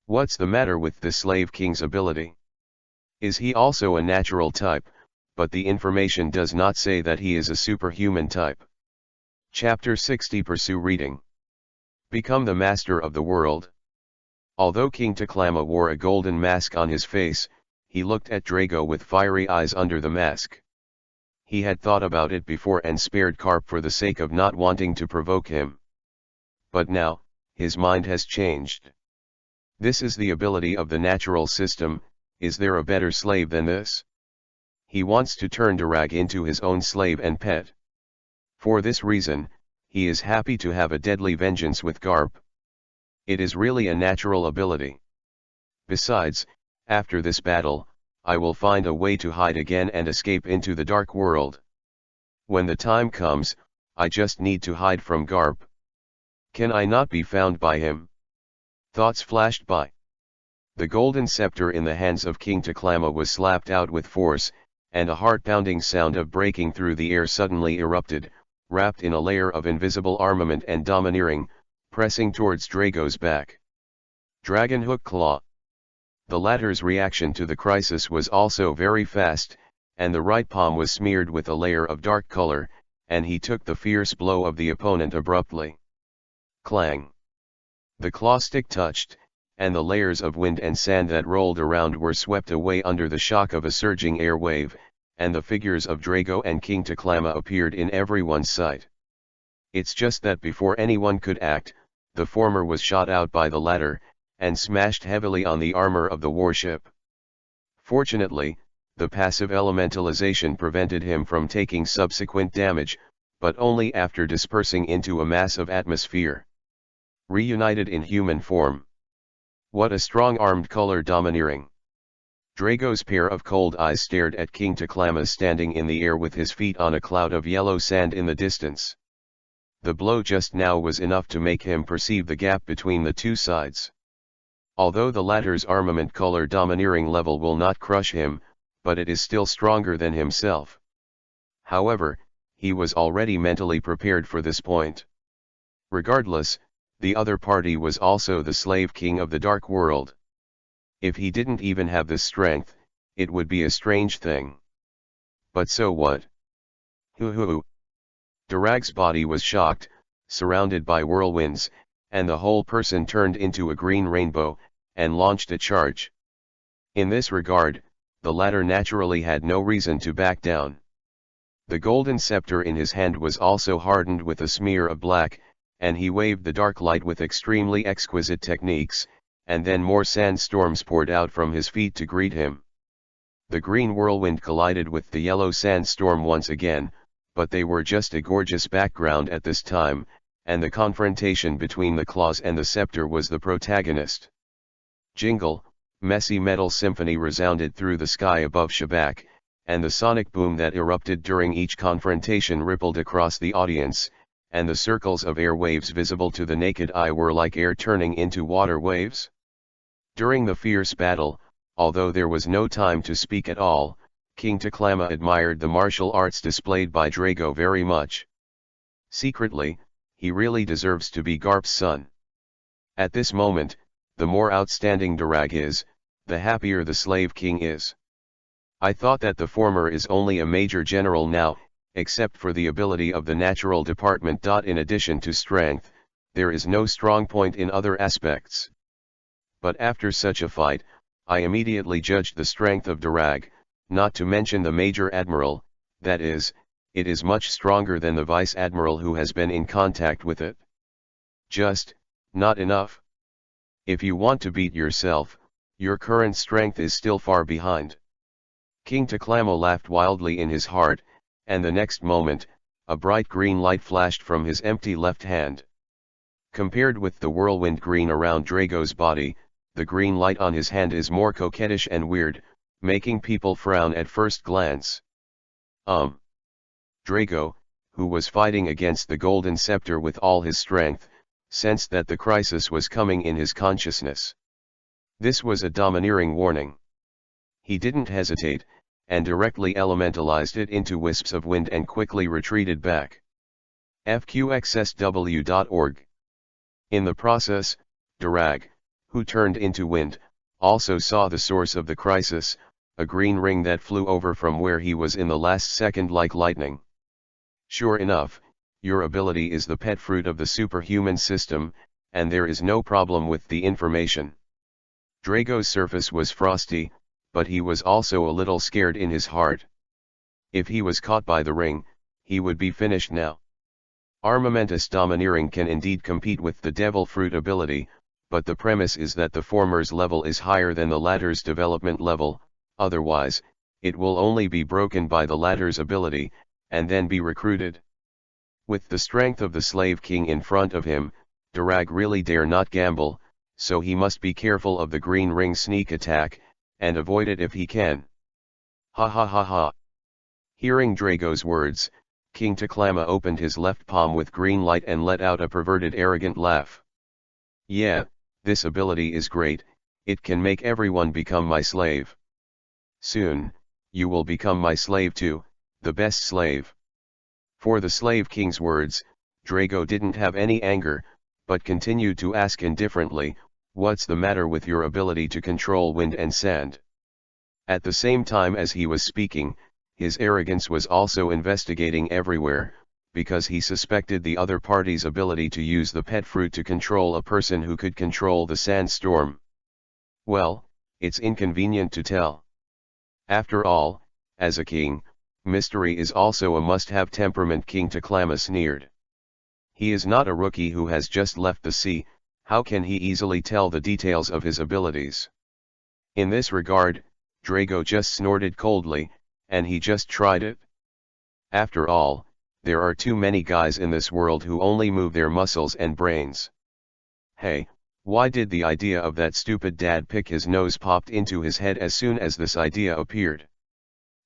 What's the matter with the slave king's ability? Is he also a natural type, but the information does not say that he is a superhuman type. Chapter 60 Pursue Reading. Become the master of the world. Although King Taklama wore a golden mask on his face, he looked at Drago with fiery eyes under the mask. He had thought about it before and spared Karp for the sake of not wanting to provoke him. But now, his mind has changed. This is the ability of the natural system. Is there a better slave than this? He wants to turn Durag into his own slave and pet. For this reason, he is happy to have a deadly vengeance with Garp. It is really a natural ability. Besides, after this battle, I will find a way to hide again and escape into the dark world. When the time comes, I just need to hide from Garp. Can I not be found by him? Thoughts flashed by. The golden scepter in the hands of King Taklama was slapped out with force, and a heart-pounding sound of breaking through the air suddenly erupted, wrapped in a layer of invisible armament and domineering, pressing towards Drago's back. Dragon Hook Claw. The latter's reaction to the crisis was also very fast, and the right palm was smeared with a layer of dark color, and he took the fierce blow of the opponent abruptly. Clang. The claw stick touched, and the layers of wind and sand that rolled around were swept away under the shock of a surging air wave, and the figures of Drago and King Taklama appeared in everyone's sight. It's just that before anyone could act, the former was shot out by the latter, and smashed heavily on the armor of the warship. Fortunately, the passive elementalization prevented him from taking subsequent damage, but only after dispersing into a mass of atmosphere. Reunited in human form. What a strong-armed color domineering. Drago's pair of cold eyes stared at King Taklama standing in the air with his feet on a cloud of yellow sand in the distance. The blow just now was enough to make him perceive the gap between the two sides. Although the latter's armament color domineering level will not crush him, but it is still stronger than himself. However, he was already mentally prepared for this point. Regardless, the other party was also the slave king of the dark world. If he didn't even have this strength, it would be a strange thing. But so what? Hoo. Durag's body was shocked, surrounded by whirlwinds, and the whole person turned into a green rainbow, and launched a charge. In this regard, the latter naturally had no reason to back down. The golden scepter in his hand was also hardened with a smear of black, and he waved the dark light with extremely exquisite techniques, and then more sandstorms poured out from his feet to greet him. The green whirlwind collided with the yellow sandstorm once again, but they were just a gorgeous background at this time, and the confrontation between the claws and the scepter was the protagonist. Jingle, messy metal symphony resounded through the sky above Shabak, and the sonic boom that erupted during each confrontation rippled across the audience, and the circles of air waves visible to the naked eye were like air turning into water waves. During the fierce battle, although there was no time to speak at all, King Taklama admired the martial arts displayed by Drago very much. Secretly, he really deserves to be Garp's son. At this moment, the more outstanding Durag is, the happier the slave king is. I thought that the former is only a major general now, except for the ability of the natural department. In addition to strength, there is no strong point in other aspects. But after such a fight, I immediately judged the strength of Durag, not to mention the Major Admiral, that is, it is much stronger than the Vice Admiral who has been in contact with it. Just, not enough. If you want to beat yourself, your current strength is still far behind. King Taklama laughed wildly in his heart, and the next moment, a bright green light flashed from his empty left hand. Compared with the whirlwind green around Drago's body, the green light on his hand is more coquettish and weird, making people frown at first glance. Drago, who was fighting against the golden scepter with all his strength, sensed that the crisis was coming in his consciousness. This was a domineering warning. He didn't hesitate, and directly elementalized it into wisps of wind and quickly retreated back. FQXSW.org. In the process, Durag, who turned into wind, also saw the source of the crisis, a green ring that flew over from where he was in the last second like lightning. Sure enough, your ability is the pet fruit of the superhuman system, and there is no problem with the information. Drago's surface was frosty, but he was also a little scared in his heart. If he was caught by the ring, he would be finished now. Armamentous domineering can indeed compete with the devil fruit ability, but the premise is that the former's level is higher than the latter's development level, otherwise, it will only be broken by the latter's ability, and then be recruited. With the strength of the slave king in front of him, Durag really dare not gamble, so he must be careful of the green ring sneak attack, and avoid it if he can. Ha ha ha ha. Hearing Drago's words, King Taklama opened his left palm with green light and let out a perverted arrogant laugh. Yeah, this ability is great, it can make everyone become my slave. Soon, you will become my slave too, the best slave. For the slave king's words, Drago didn't have any anger, but continued to ask indifferently, "What's the matter with your ability to control wind and sand?" At the same time as he was speaking, his arrogance was also investigating everywhere, because he suspected the other party's ability to use the pet fruit to control a person who could control the sandstorm. Well, it's inconvenient to tell. After all, as a king, mystery is also a must-have temperament. King Taklama sneered. He is not a rookie who has just left the sea, how can he easily tell the details of his abilities? In this regard, Drago just snorted coldly, and he just tried it. After all, there are too many guys in this world who only move their muscles and brains. Hey, Why did the idea of that stupid dad pick his nose popped into his head as soon as this idea appeared?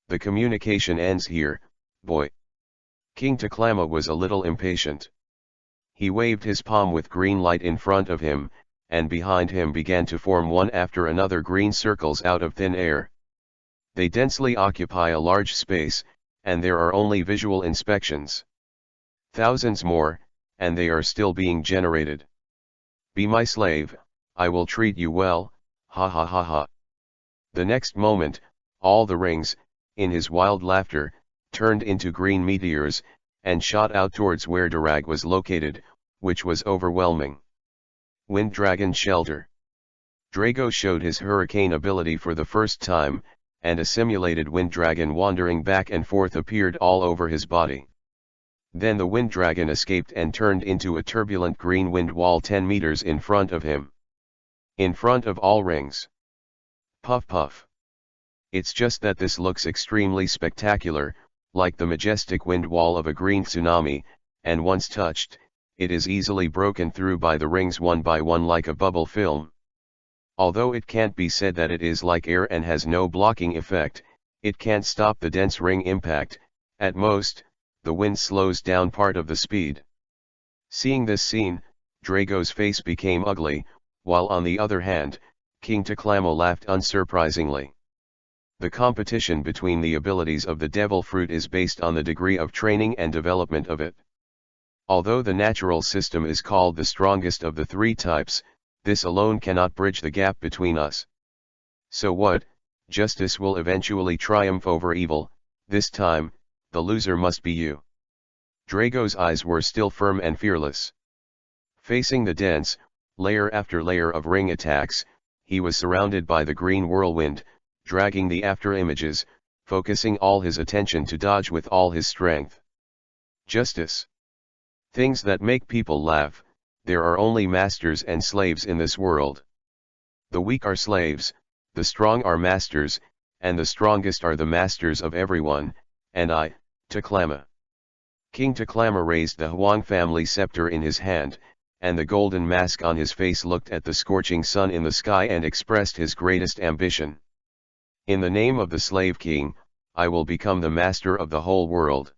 The communication ends here, boy. King Taklama was a little impatient. He waved his palm with green light in front of him, and behind him began to form one after another green circles out of thin air. They densely occupy a large space, and there are only visual inspections. Thousands more, and they are still being generated. Be my slave, I will treat you well, ha ha ha ha. The next moment, all the rings, in his wild laughter, turned into green meteors, and shot out towards where Durag was located, which was overwhelming. Wind Dragon Shelter. Drago showed his hurricane ability for the first time, and a simulated wind dragon wandering back and forth appeared all over his body. Then the wind dragon escaped and turned into a turbulent green wind wall 10 meters in front of him. In front of all rings. Puff puff. It's just that this looks extremely spectacular, like the majestic wind wall of a green tsunami, and once touched, it is easily broken through by the rings one by one like a bubble film. Although it can't be said that it is like air and has no blocking effect, it can't stop the dense ring impact. At most, the wind slows down part of the speed. Seeing this scene, Drago's face became ugly, while on the other hand, King Taklamo laughed unsurprisingly. The competition between the abilities of the devil fruit is based on the degree of training and development of it. Although the natural system is called the strongest of the three types, this alone cannot bridge the gap between us. So what? Justice will eventually triumph over evil. This time, the loser must be you. Drago's eyes were still firm and fearless. Facing the dense, layer after layer of ring attacks, he was surrounded by the green whirlwind, dragging the after images, focusing all his attention to dodge with all his strength. Justice. Things that make people laugh. There are only masters and slaves in this world. The weak are slaves, the strong are masters, and the strongest are the masters of everyone, and I, Taklama. King Taklama raised the Huang family scepter in his hand, and the golden mask on his face looked at the scorching sun in the sky and expressed his greatest ambition. In the name of the slave king, I will become the master of the whole world.